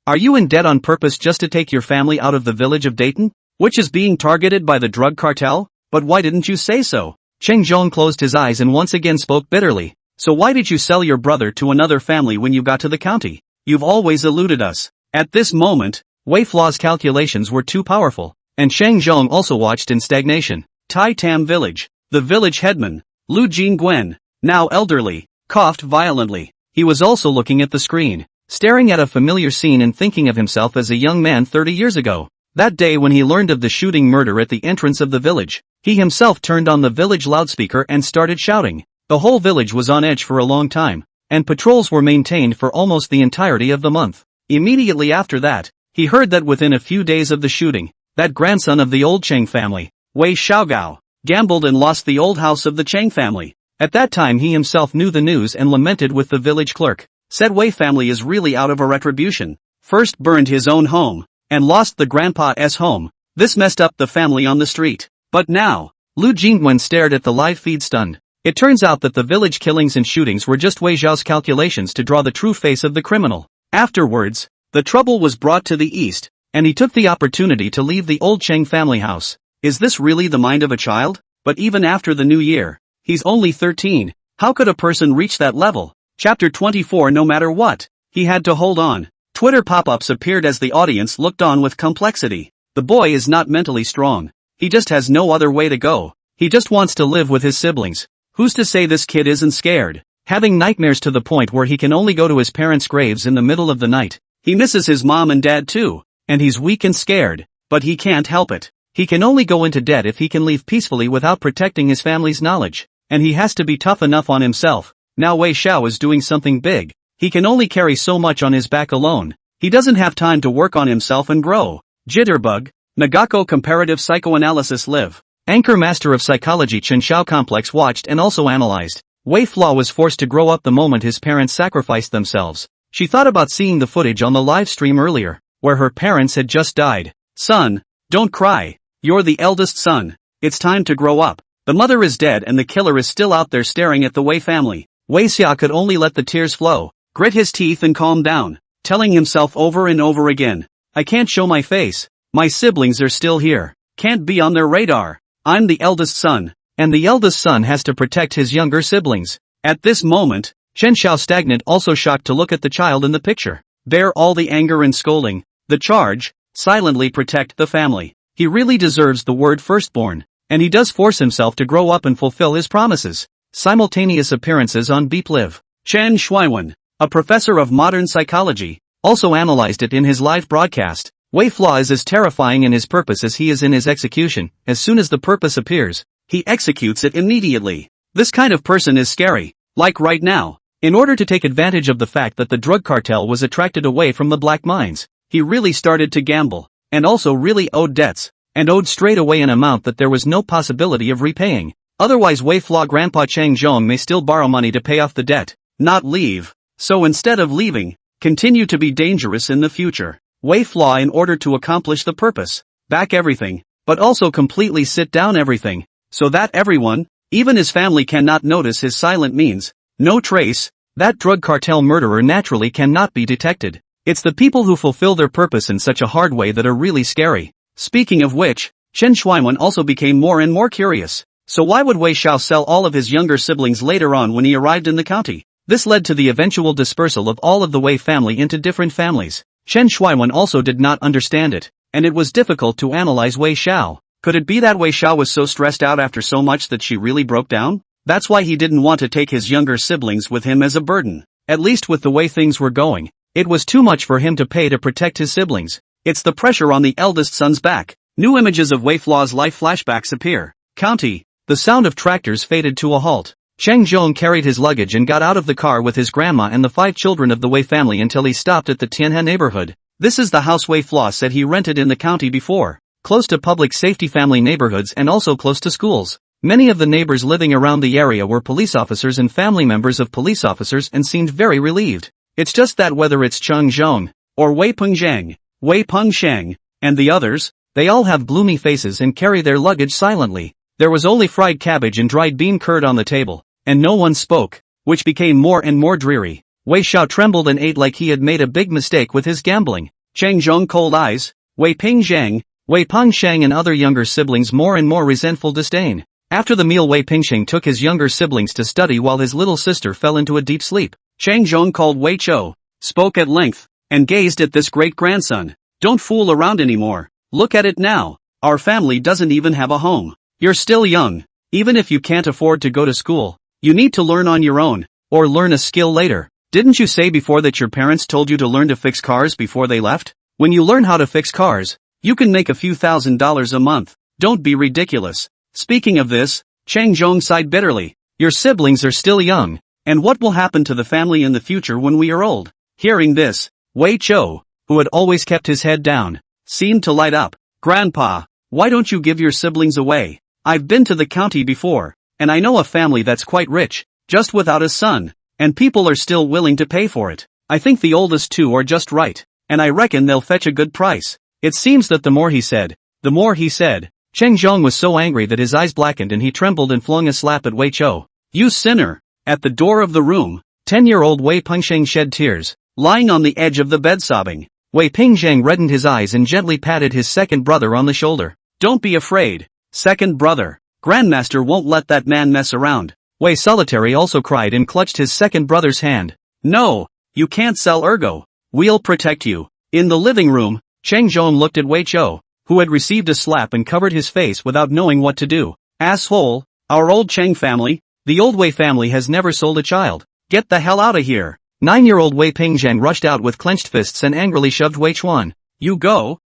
Are you in debt on purpose just to take your family out of the village of Dayton, which is being targeted by the drug cartel? But why didn't you say so? Cheng Zhong closed his eyes and once again spoke bitterly. So why did you sell your brother to another family when you got to the county? You've always eluded us. At this moment, Wei Fla's calculations were too powerful, and Shang Zhong also watched in stagnation. Tai Tam Village. The village headman, Lu Jingguan, now elderly, coughed violently. He was also looking at the screen, staring at a familiar scene and thinking of himself as a young man 30 years ago. That day when he learned of the shooting murder at the entrance of the village, he himself turned on the village loudspeaker and started shouting. The whole village was on edge for a long time, and patrols were maintained for almost the entirety of the month. Immediately after that, he heard that within a few days of the shooting, that grandson of the old Cheng family, Wei Xiaogao, gambled and lost the old house of the Cheng family. At that time he himself knew the news and lamented with the village clerk. Said Wei family is really out of a retribution. First burned his own home, and lost the grandpa's home. This messed up the family on the street. But now, Lu Jingwen stared at the live feed stunned. It turns out that the village killings and shootings were just Wei Zhao's calculations to draw the true face of the criminal. Afterwards, the trouble was brought to the east, and he took the opportunity to leave the old Cheng family house. Is this really the mind of a child? But even after the new year, he's only 13. How could a person reach that level? Chapter 24. No matter what, he had to hold on. Twitter pop-ups appeared as the audience looked on with complexity. The boy is not mentally strong. He just has no other way to go. He just wants to live with his siblings. Who's to say this kid isn't scared? Having nightmares to the point where he can only go to his parents' graves in the middle of the night. He misses his mom and dad too, and he's weak and scared, but he can't help it. He can only go into debt if he can leave peacefully without protecting his family's knowledge. And he has to be tough enough on himself. Now Wei Xiao is doing something big. He can only carry so much on his back alone. He doesn't have time to work on himself and grow. Jitterbug. Nagako Comparative Psychoanalysis Live. Anchor Master of Psychology Chen Xiao Complex watched and also analyzed. Wei Fla was forced to grow up the moment his parents sacrificed themselves. She thought about seeing the footage on the live stream earlier, where her parents had just died. Son, don't cry. You're the eldest son. It's time to grow up. The mother is dead and the killer is still out there staring at the Wei family. Wei Xia could only let the tears flow, grit his teeth and calm down, telling himself over and over again, I can't show my face. My siblings are still here. Can't be on their radar. I'm the eldest son, and the eldest son has to protect his younger siblings. At this moment, Chen Xiao stagnant also shocked to look at the child in the picture. Bear all the anger and scolding. The charge, silently protect the family. He really deserves the word firstborn, and he does force himself to grow up and fulfill his promises. Simultaneous appearances on Beep Live. Chen Shuiwen, a professor of modern psychology, also analyzed it in his live broadcast. Wei Fla is as terrifying in his purpose as he is in his execution. As soon as the purpose appears, he executes it immediately. This kind of person is scary, like right now. In order to take advantage of the fact that the drug cartel was attracted away from the black mines, he really started to gamble, and also really owed debts, and owed straight away an amount that there was no possibility of repaying. Otherwise Wei Fla Grandpa Chang Zhong may still borrow money to pay off the debt, not leave. So instead of leaving, continue to be dangerous in the future. Wei Fla in order to accomplish the purpose, back everything, but also completely sit down everything, so that everyone, even his family cannot notice his silent means, no trace, that drug cartel murderer naturally cannot be detected. It's the people who fulfill their purpose in such a hard way that are really scary. Speaking of which, Chen Shuiwen also became more and more curious. So why would Wei Xiao sell all of his younger siblings later on when he arrived in the county? This led to the eventual dispersal of all of the Wei family into different families. Chen Shuiwen also did not understand it, and it was difficult to analyze Wei Xiao. Could it be that Wei Xiao was so stressed out after so much that she really broke down? That's why he didn't want to take his younger siblings with him as a burden. At least with the way things were going, it was too much for him to pay to protect his siblings. It's the pressure on the eldest son's back. New images of Wei Fla's life flashbacks appear. County. The sound of tractors faded to a halt. Chang Zhong carried his luggage and got out of the car with his grandma and the 5 children of the Wei family until he stopped at the Tianhe neighborhood. This is the house Wei Fla said he rented in the county before, close to public safety family neighborhoods and also close to schools. Many of the neighbors living around the area were police officers and family members of police officers and seemed very relieved. It's just that whether it's Cheng Zhong, or Wei Pengzhang, Wei Pengshang, and the others, they all have gloomy faces and carry their luggage silently. There was only fried cabbage and dried bean curd on the table, and no one spoke, which became more and more dreary. Wei Xiao trembled and ate like he had made a big mistake with his gambling. Cheng Zhong cold eyes, Wei Pengzhang, Wei Pengshang and other younger siblings more and more resentful disdain. After the meal, Wei Pingsheng took his younger siblings to study while his little sister fell into a deep sleep. Chang Zhong called Wei Chou, spoke at length, and gazed at this great-grandson. Don't fool around anymore. Look at it now. Our family doesn't even have a home. You're still young. Even if you can't afford to go to school, you need to learn on your own, or learn a skill later. Didn't you say before that your parents told you to learn to fix cars before they left? When you learn how to fix cars, you can make a few $1,000s a month. Don't be ridiculous. Speaking of this, Chang Zhong sighed bitterly. Your siblings are still young, and what will happen to the family in the future when we are old? Hearing this, Wei Chou, who had always kept his head down, seemed to light up. Grandpa, why don't you give your siblings away? I've been to the county before, and I know a family that's quite rich, just without a son, and people are still willing to pay for it. I think the oldest two are just right, and I reckon they'll fetch a good price. It seems that the more he said. Cheng Zhong was so angry that his eyes blackened and he trembled and flung a slap at Wei Chou. You sinner! At the door of the room, 10-year-old Wei Pingsheng shed tears, lying on the edge of the bed sobbing. Wei Pingsheng reddened his eyes and gently patted his second brother on the shoulder. Don't be afraid, second brother. Grandmaster won't let that man mess around. Wei Solitary also cried and clutched his second brother's hand. No, you can't sell Ergo. We'll protect you. In the living room, Cheng Zhong looked at Wei Chou, who had received a slap and covered his face without knowing what to do. Asshole, our old Cheng family, the old Wei family has never sold a child. Get the hell out of here. 9-year-old Wei Pingzheng rushed out with clenched fists and angrily shoved Wei Chuan. You go.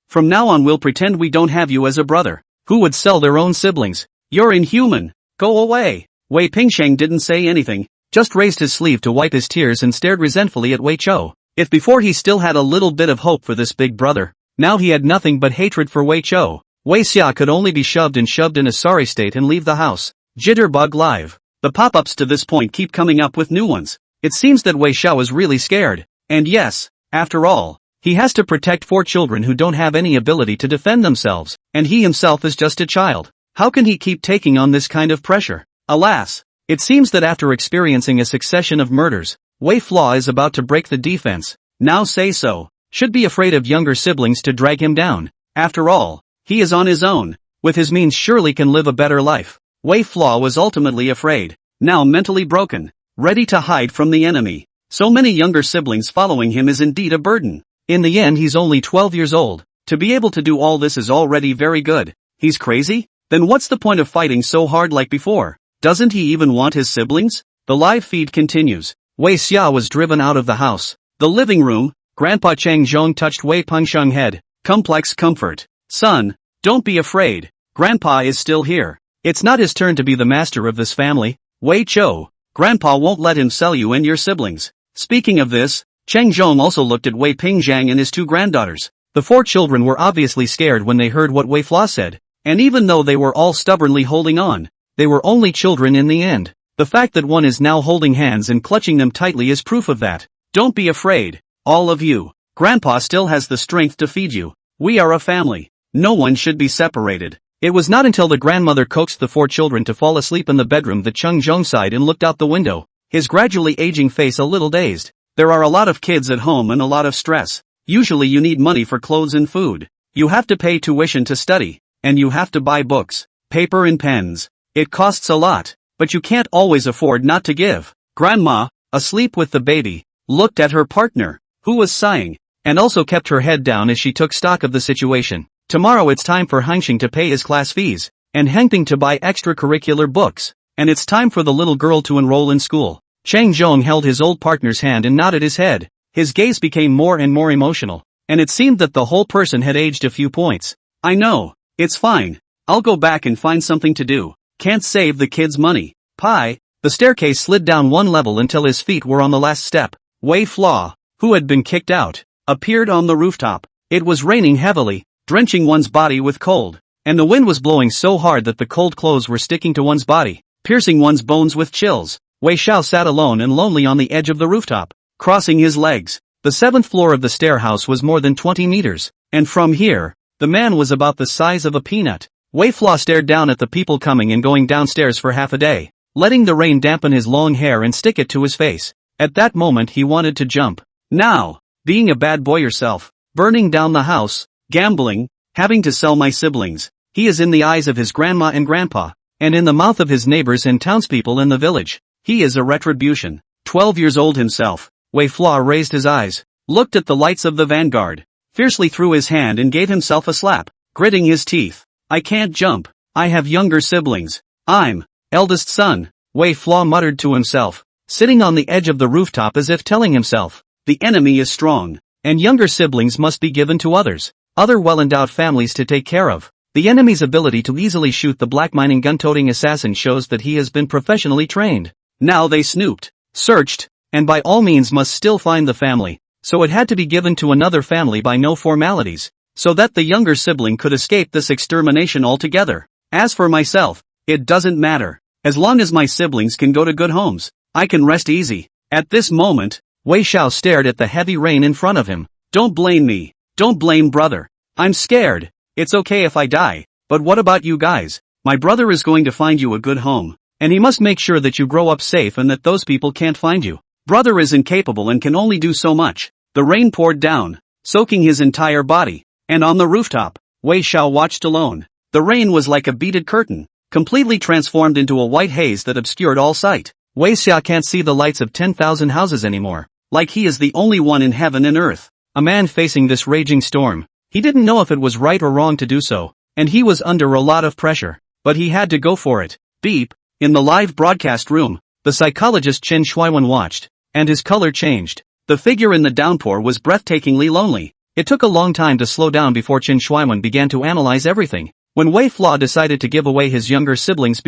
From now on we'll pretend we don't have you as a brother. Who would sell their own siblings? You're inhuman. Go away. Wei Pingsheng didn't say anything, just raised his sleeve to wipe his tears and stared resentfully at Wei Chou. If before he still had a little bit of hope for this big brother, now he had nothing but hatred for Wei Chou. Wei Xia could only be shoved in a sorry state and leave the house. Jitterbug Live. The pop-ups to this point keep coming up with new ones. It seems that Wei Xiao is really scared. And yes, after all, he has to protect 4 children who don't have any ability to defend themselves, and he himself is just a child. How can he keep taking on this kind of pressure? Alas, it seems that after experiencing a succession of murders, Wei Flaw is about to break the defense. Now say so. Should be afraid of younger siblings to drag him down. After all, he is on his own. With his means surely can live a better life. Wei Flaw was ultimately afraid, now mentally broken, ready to hide from the enemy. So many younger siblings following him is indeed a burden. In the end he's only 12 years old. To be able to do all this is already very good. He's crazy? Then what's the point of fighting so hard like before? Doesn't he even want his siblings? The live feed continues. Wei Xia was driven out of the house. The living room, Grandpa Cheng Zhong touched Wei Pengsheng head. Complex comfort. Son, don't be afraid. Grandpa is still here. It's not his turn to be the master of this family. Wei Chou, Grandpa won't let him sell you and your siblings. Speaking of this, Cheng Zhong also looked at Wei Pingzhang and his 2 granddaughters. The 4 children were obviously scared when they heard what Wei Flaw said. And even though they were all stubbornly holding on, they were only children in the end. The fact that one is now holding hands and clutching them tightly is proof of that. Don't be afraid, all of you. Grandpa still has the strength to feed you. We are a family. No one should be separated. It was not until the grandmother coaxed the 4 children to fall asleep in the bedroom that Cheng Zhong sighed and looked out the window, his gradually aging face a little dazed. There are a lot of kids at home and a lot of stress. Usually you need money for clothes and food. You have to pay tuition to study, and you have to buy books, paper and pens. It costs a lot, but you can't always afford not to give. Grandma, asleep with the baby, looked at her partner, who was sighing, and also kept her head down as she took stock of the situation. Tomorrow it's time for Hengxing to pay his class fees, and Hengping to buy extracurricular books, and it's time for the little girl to enroll in school. Cheng Zhong held his old partner's hand and nodded his head. His gaze became more and more emotional, and it seemed that the whole person had aged a few points. I know, it's fine. I'll go back and find something to do. Can't save the kids' money. Pie. The staircase slid down 1 level until his feet were on the last step. Wei Flaw, who had been kicked out, appeared on the rooftop. It was raining heavily, drenching one's body with cold, and the wind was blowing so hard that the cold clothes were sticking to one's body, piercing one's bones with chills. Wei Xiao sat alone and lonely on the edge of the rooftop, crossing his legs. The 7th floor of the stair house was more than 20 meters, and from here, the man was about the size of a peanut. Wei Flaw stared down at the people coming and going downstairs for half a day, letting the rain dampen his long hair and stick it to his face. At that moment he wanted to jump. Now, being a bad boy yourself, burning down the house, gambling, having to sell my siblings. He is in the eyes of his grandma and grandpa, and in the mouth of his neighbors and townspeople in the village. He is a retribution. 12 years old himself, Wei Flaw raised his eyes, looked at the lights of the vanguard, fiercely threw his hand and gave himself a slap, gritting his teeth. I can't jump. I have younger siblings. I'm eldest son, Wei Flaw muttered to himself, sitting on the edge of the rooftop as if telling himself, the enemy is strong, and younger siblings must be given to other well-endowed families to take care of. The enemy's ability to easily shoot the black mining gun-toting assassin shows that he has been professionally trained. Now they snooped, searched, and by all means must still find the family, so it had to be given to another family by no formalities, so that the younger sibling could escape this extermination altogether. As for myself, it doesn't matter. As long as my siblings can go to good homes, I can rest easy. At this moment, Wei Xiao stared at the heavy rain in front of him. Don't blame me. Don't blame brother. I'm scared. It's okay if I die, but what about you guys? My brother is going to find you a good home, and he must make sure that you grow up safe and that those people can't find you. Brother is incapable and can only do so much. The rain poured down, soaking his entire body, and on the rooftop, Wei Xiao watched alone. The rain was like a beaded curtain, completely transformed into a white haze that obscured all sight. Wei Xiao can't see the lights of 10,000 houses anymore, like he is the only one in heaven and earth. A man facing this raging storm. He didn't know if it was right or wrong to do so, and he was under a lot of pressure, but he had to go for it. Beep. In the live broadcast room, the psychologist Chen Shuiwen watched, and his color changed. The figure in the downpour was breathtakingly lonely. It took a long time to slow down before Chen Shuiwen began to analyze everything. When Wei Flaw decided to give away his younger siblings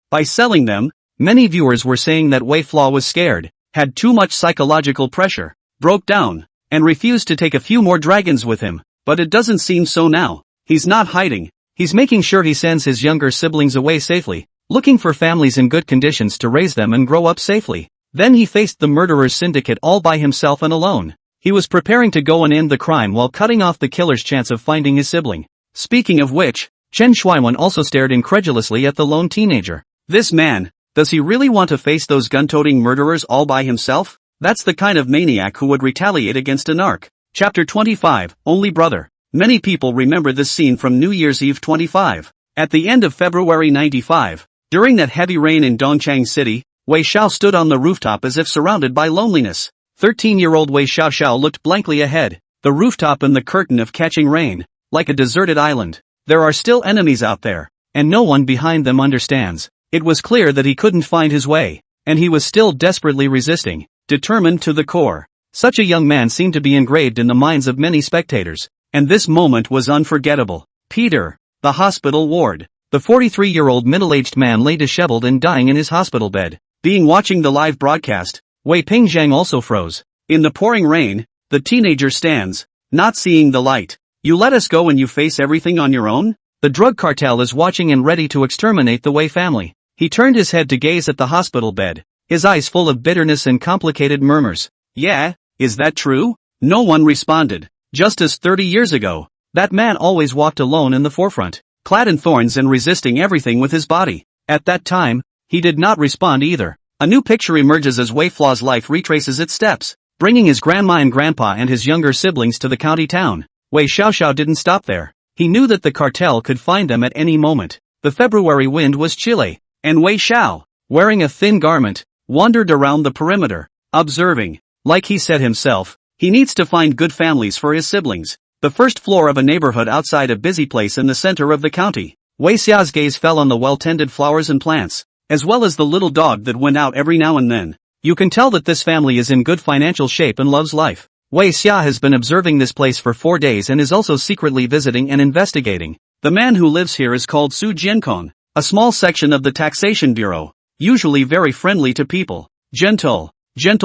by selling them, many viewers were saying that Wei Flaw was scared, had too much psychological pressure, broke down, and refused to take a few more dragons with him. But it doesn't seem so now. He's not hiding. He's making sure he sends his younger siblings away safely, looking for families in good conditions to raise them and grow up safely. Then he faced the murderer's syndicate all by himself and alone. He was preparing to go and end the crime while cutting off the killer's chance of finding his sibling. Speaking of which, Chen Shuiwen also stared incredulously at the lone teenager. This man, does he really want to face those gun-toting murderers all by himself? That's the kind of maniac who would retaliate against a narc. Chapter 25, Only Brother. Many people remember this scene from New Year's Eve 25. At the end of February 95, during that heavy rain in Dongchang City, Wei Xiao stood on the rooftop as if surrounded by loneliness. 13-year-old Wei Xiao looked blankly ahead, the rooftop in the curtain of catching rain, like a deserted island. There are still enemies out there, and no one behind them understands. It was clear that he couldn't find his way, and he was still desperately resisting, determined to the core. Such a young man seemed to be engraved in the minds of many spectators, and this moment was unforgettable. Peter, the hospital ward. The 43-year-old middle-aged man lay disheveled and dying in his hospital bed. Being watching the live broadcast, Wei Pingzhang also froze. In the pouring rain, the teenager stands, not seeing the light. You let us go and you face everything on your own? The drug cartel is watching and ready to exterminate the Wei family. He turned his head to gaze at the hospital bed, his eyes full of bitterness and complicated murmurs. Yeah, is that true? No one responded. Just as 30 years ago, that man always walked alone in the forefront, clad in thorns and resisting everything with his body. At that time, he did not respond either. A new picture emerges as Wei Flaw's life retraces its steps, bringing his grandma and grandpa and his younger siblings to the county town. Wei Xiao didn't stop there. He knew that the cartel could find them at any moment. The February wind was chilly, and Wei Xiao, wearing a thin garment, wandered around the perimeter, observing. Like he said himself, he needs to find good families for his siblings. The first floor of a neighborhood outside a busy place in the center of the county. Wei Xiao's gaze fell on the well-tended flowers and plants, as well as the little dog that went out every now and then. You can tell that this family is in good financial shape and loves life. Wei Xia has been observing this place for 4 days and is also secretly visiting and investigating. The man who lives here is called Su Jiankong, a small section of the taxation bureau, usually very friendly to people. Gentle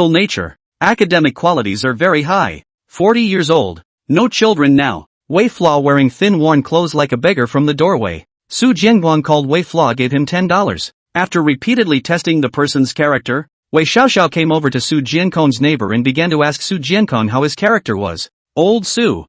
nature. Academic qualities are very high. 40 years old. No children now. Wei Flaw wearing thin worn clothes like a beggar from the doorway. Su Jianguang called Wei Flaw gave him $10. After repeatedly testing the person's character, Wei Xiao came over to Su Jiankong's neighbor and began to ask Su Jiankong how his character was. Old Su.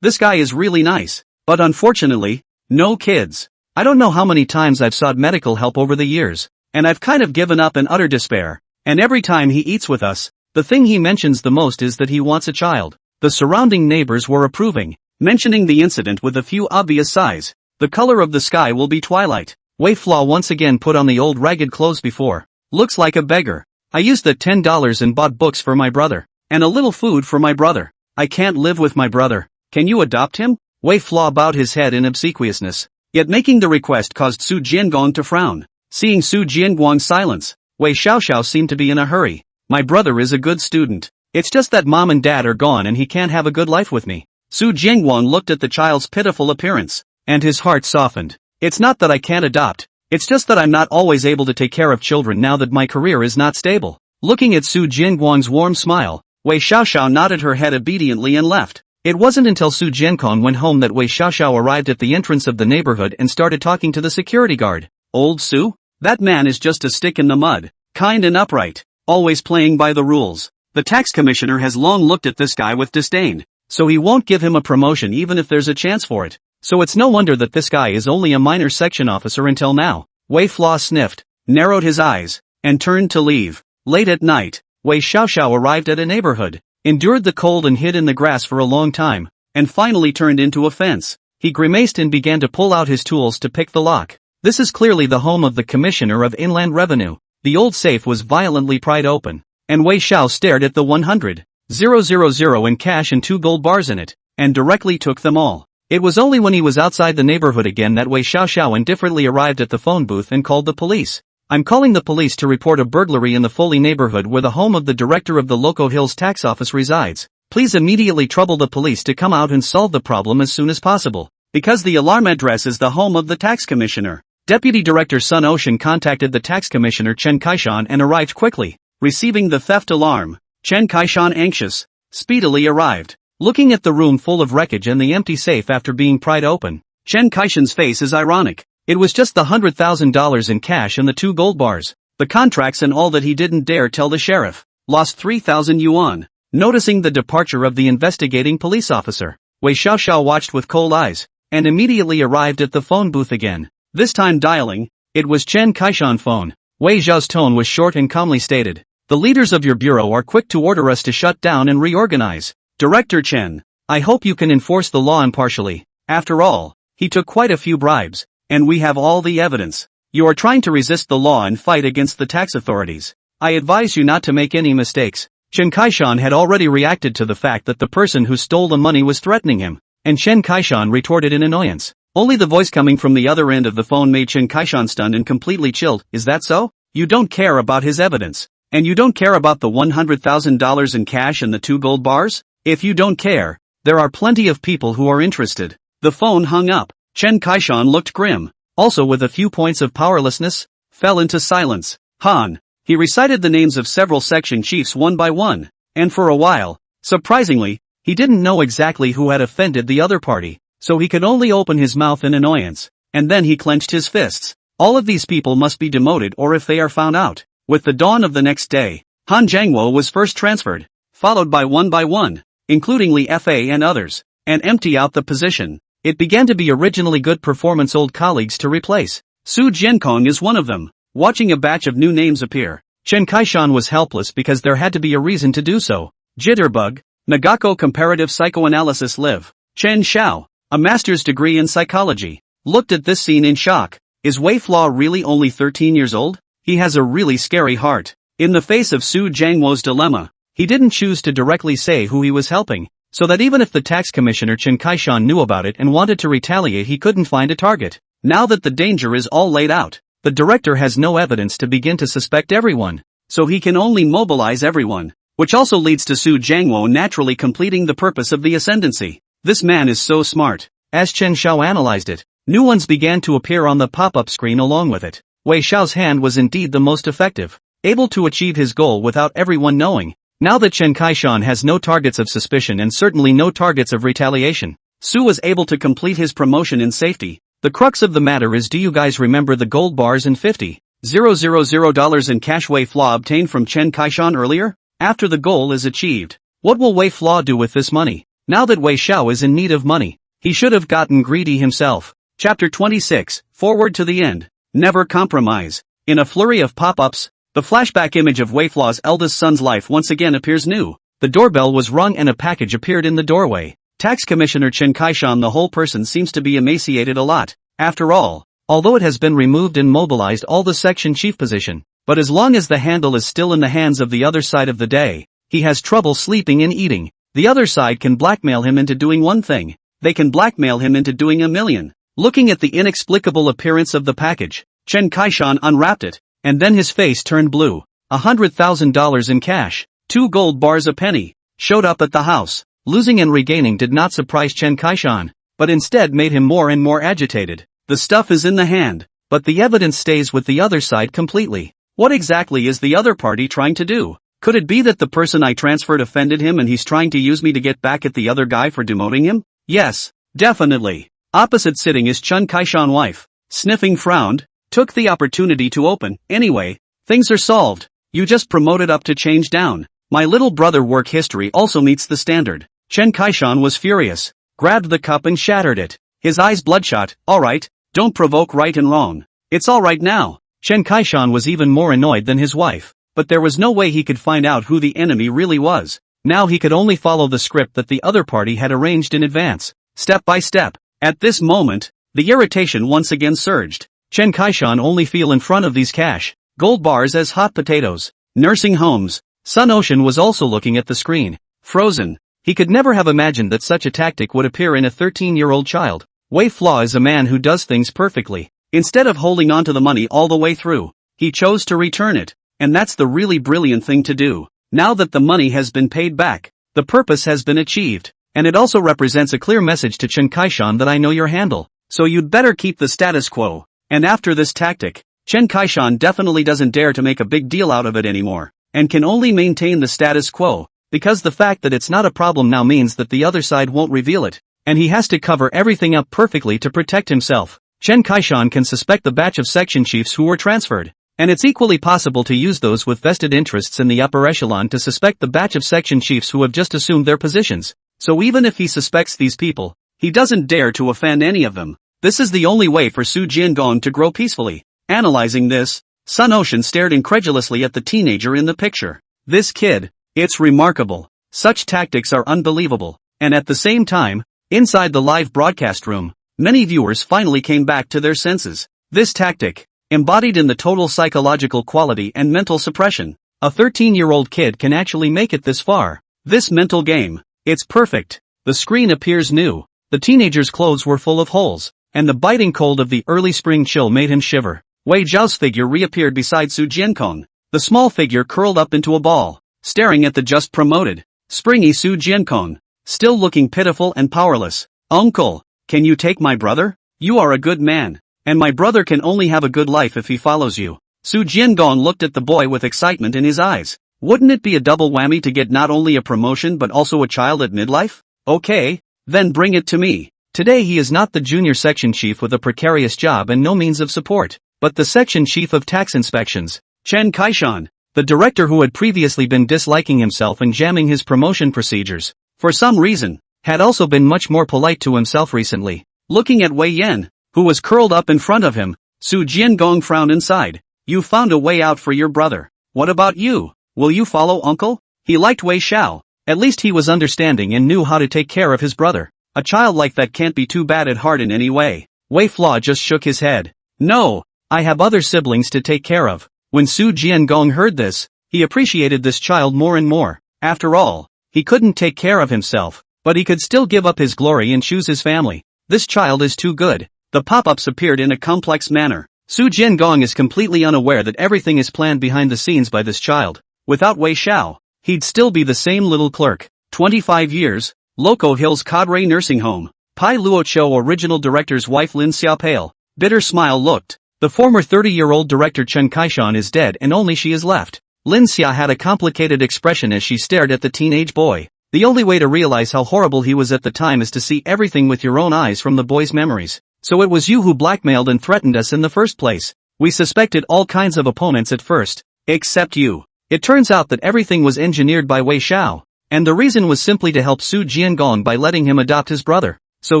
This guy is really nice. But unfortunately, no kids. I don't know how many times I've sought medical help over the years, and I've kind of given up in utter despair. And every time he eats with us, the thing he mentions the most is that he wants a child. The surrounding neighbors were approving, mentioning the incident with a few obvious sighs. The color of the sky will be twilight. Wei Flaw once again put on the old ragged clothes before. Looks like a beggar. I used the $10 and bought books for my brother. And a little food for my brother. I can't live with my brother. Can you adopt him? Wei Flaw bowed his head in obsequiousness. Yet making the request caused Su Jiangong to frown. Seeing Su Jiangong's silence, Wei Xiaoxiao seemed to be in a hurry. My brother is a good student. It's just that mom and dad are gone and he can't have a good life with me. Su Jiangwang looked at the child's pitiful appearance, and his heart softened. It's not that I can't adopt. It's just that I'm not always able to take care of children now that my career is not stable. Looking at Su Jiangwang's warm smile, Wei Xiaoxiao nodded her head obediently and left. It wasn't until Su Jiankong went home that Wei Xiaoxiao arrived at the entrance of the neighborhood and started talking to the security guard. Old Su? That man is just a stick in the mud, kind and upright, always playing by the rules. The tax commissioner has long looked at this guy with disdain, so he won't give him a promotion even if there's a chance for it. So it's no wonder that this guy is only a minor section officer until now. Wei Flaw sniffed, narrowed his eyes, and turned to leave. Late at night, Wei Xiaoxiao arrived at a neighborhood, endured the cold and hid in the grass for a long time, and finally turned into a fence. He grimaced and began to pull out his tools to pick the lock. This is clearly the home of the Commissioner of Inland Revenue. The old safe was violently pried open, and Wei Xiao stared at the 100,000 in cash and 2 gold bars in it, and directly took them all. It was only when he was outside the neighborhood again that Wei Xiaoxiao indifferently arrived at the phone booth and called the police. I'm calling the police to report a burglary in the Foley neighborhood where the home of the director of the Loco Hills tax office resides. Please immediately trouble the police to come out and solve the problem as soon as possible, because the alarm address is the home of the tax commissioner. Deputy Director Sun Ocean contacted the tax commissioner Chen Kaishan and arrived quickly. Receiving the theft alarm, Chen Kaishan, anxious, speedily arrived. Looking at the room full of wreckage and the empty safe after being pried open, Chen Kaishan's face is ironic. It was just the $100,000 in cash and the 2 gold bars. The contracts and all that he didn't dare tell the sheriff. Lost 3,000 yuan. Noticing the departure of the investigating police officer, Wei Xiaoxiao watched with cold eyes, and immediately arrived at the phone booth again. This time dialing, it was Chen Kaishan phone. Wei Xiao's tone was short and calmly stated. The leaders of your bureau are quick to order us to shut down and reorganize. Director Chen, I hope you can enforce the law impartially. After all, he took quite a few bribes, and we have all the evidence. You are trying to resist the law and fight against the tax authorities. I advise you not to make any mistakes. Chen Kaishan had already reacted to the fact that the person who stole the money was threatening him, and Chen Kaishan retorted in annoyance. Only the voice coming from the other end of the phone made Chen Kaishan stunned and completely chilled. Is that so? You don't care about his evidence, and you don't care about the $100,000 in cash and the 2 gold bars? If you don't care, there are plenty of people who are interested. The phone hung up. Chen Kaishan looked grim, also with a few points of powerlessness, fell into silence. Han. He recited the names of several section chiefs one by one, and for a while, surprisingly, he didn't know exactly who had offended the other party, so he could only open his mouth in annoyance, and then he clenched his fists. All of these people must be demoted or if they are found out. With the dawn of the next day, Han Jiangwo was first transferred, followed by one, including Li Fa and others, and empty out the position. It began to be originally good performance old colleagues to replace. Su Jiankong is one of them. Watching a batch of new names appear, Chen Kaishan was helpless because there had to be a reason to do so. Jitterbug, Nagako Comparative Psychoanalysis Liv. Chen Xiao, a master's degree in psychology, looked at this scene in shock. Is Wei Flaw really only 13 years old? He has a really scary heart. In the face of Su Jiangwo's dilemma, he didn't choose to directly say who he was helping, so that even if the tax commissioner Chen Kaishan knew about it and wanted to retaliate he couldn't find a target. Now that the danger is all laid out, the director has no evidence to begin to suspect everyone, so he can only mobilize everyone, which also leads to Su Jiangwo naturally completing the purpose of the ascendancy. This man is so smart. As Chen Xiao analyzed it, new ones began to appear on the pop-up screen along with it. Wei Xiao's hand was indeed the most effective, able to achieve his goal without everyone knowing. Now that Chen Kaishan has no targets of suspicion and certainly no targets of retaliation, Su was able to complete his promotion in safety. The crux of the matter is, do you guys remember the gold bars and $50,000 in cash Wei Flaw obtained from Chen Kaishan earlier? After the goal is achieved, what will Wei Flaw do with this money? Now that Wei Xiao is in need of money, he should have gotten greedy himself. Chapter 26, Forward to the End. Never compromise. In a flurry of pop-ups, the flashback image of Wei Flaw's eldest son's life once again appears new. The doorbell was rung and a package appeared in the doorway. Tax Commissioner Chen Kaishan. The whole person seems to be emaciated a lot. After all, although it has been removed and mobilized all the section chief position, but as long as the handle is still in the hands of the other side of the day, he has trouble sleeping and eating. The other side can blackmail him into doing one thing. They can blackmail him into doing a million. Looking at the inexplicable appearance of the package, Chen Kaishan unwrapped it, and then his face turned blue. $100,000 in cash, 2 gold bars a penny, showed up at the house. Losing and regaining did not surprise Chen Kaishan, but instead made him more and more agitated. The stuff is in the hand, but the evidence stays with the other side completely. What exactly is the other party trying to do? Could it be that the person I transferred offended him and he's trying to use me to get back at the other guy for demoting him? Yes, definitely. Opposite sitting is Chen Kaishan's wife. Sniffing frowned, took the opportunity to open. Anyway, things are solved. You just promoted up to change down. My little brother work history also meets the standard. Chen Kaishan was furious, grabbed the cup and shattered it. His eyes bloodshot. Alright, don't provoke right and wrong. It's alright now. Chen Kaishan was even more annoyed than his wife, but there was no way he could find out who the enemy really was. Now he could only follow the script that the other party had arranged in advance, step by step. At this moment, the irritation once again surged. Chen Kaishan only feel in front of these cash, gold bars as hot potatoes. Nursing homes. Sun Ocean was also looking at the screen, frozen. He could never have imagined that such a tactic would appear in a 13-year-old child. Wei Flaw is a man who does things perfectly. Instead of holding on to the money all the way through, he chose to return it. And that's the really brilliant thing to do. Now that the money has been paid back, the purpose has been achieved. And it also represents a clear message to Chen Kaishan that I know your handle, so you'd better keep the status quo. And after this tactic, Chen Kaishan definitely doesn't dare to make a big deal out of it anymore, and can only maintain the status quo, because the fact that it's not a problem now means that the other side won't reveal it, and he has to cover everything up perfectly to protect himself. Chen Kaishan can suspect the batch of section chiefs who were transferred, and it's equally possible to use those with vested interests in the upper echelon to suspect the batch of section chiefs who have just assumed their positions. So even if he suspects these people, he doesn't dare to offend any of them. This is the only way for Su Jiangong to grow peacefully. Analyzing this, Sun Ocean stared incredulously at the teenager in the picture. This kid, it's remarkable. Such tactics are unbelievable. And at the same time, inside the live broadcast room, many viewers finally came back to their senses. This tactic, embodied in the total psychological quality and mental suppression. A 13-year-old kid can actually make it this far. This mental game, it's perfect. The screen appears new. The teenager's clothes were full of holes, and the biting cold of the early spring chill made him shiver. Wei Zhao's figure reappeared beside Su Jiankong. The small figure curled up into a ball, staring at the just promoted, springy Su Jiankong, still looking pitiful and powerless. Uncle, can you take my brother? You are a good man, and my brother can only have a good life if he follows you. Su Jiangong looked at the boy with excitement in his eyes. Wouldn't it be a double whammy to get not only a promotion but also a child at midlife? Okay, then bring it to me. Today he is not the junior section chief with a precarious job and no means of support, but the section chief of tax inspections, Chen Kaishan, the director who had previously been disliking himself and jamming his promotion procedures, for some reason, had also been much more polite to himself recently. Looking at Wei Yan, who was curled up in front of him, Su Jiangong frowned inside. You found a way out for your brother. What about you? Will you follow uncle? He liked Wei Xiao. At least he was understanding and knew how to take care of his brother. A child like that can't be too bad at heart in any way. Wei Flaw just shook his head. No, I have other siblings to take care of. When Su Jiangong heard this, he appreciated this child more and more. After all, he couldn't take care of himself, but he could still give up his glory and choose his family. This child is too good. The pop-ups appeared in a complex manner. Su Jiangong is completely unaware that everything is planned behind the scenes by this child. Without Wei Xiao, he'd still be the same little clerk. 25 years, Loco Hills Cadre Nursing Home. Pai Luoqiu original director's wife Lin Xiaopale. Bitter smile looked. The former 30-year-old director Chen Kaishan is dead and only she is left. Lin Xia had a complicated expression as she stared at the teenage boy. The only way to realize how horrible he was at the time is to see everything with your own eyes from the boy's memories. So it was you who blackmailed and threatened us in the first place. We suspected all kinds of opponents at first. Except you. It turns out that everything was engineered by Wei Xiao, and the reason was simply to help Su Jiangong by letting him adopt his brother. So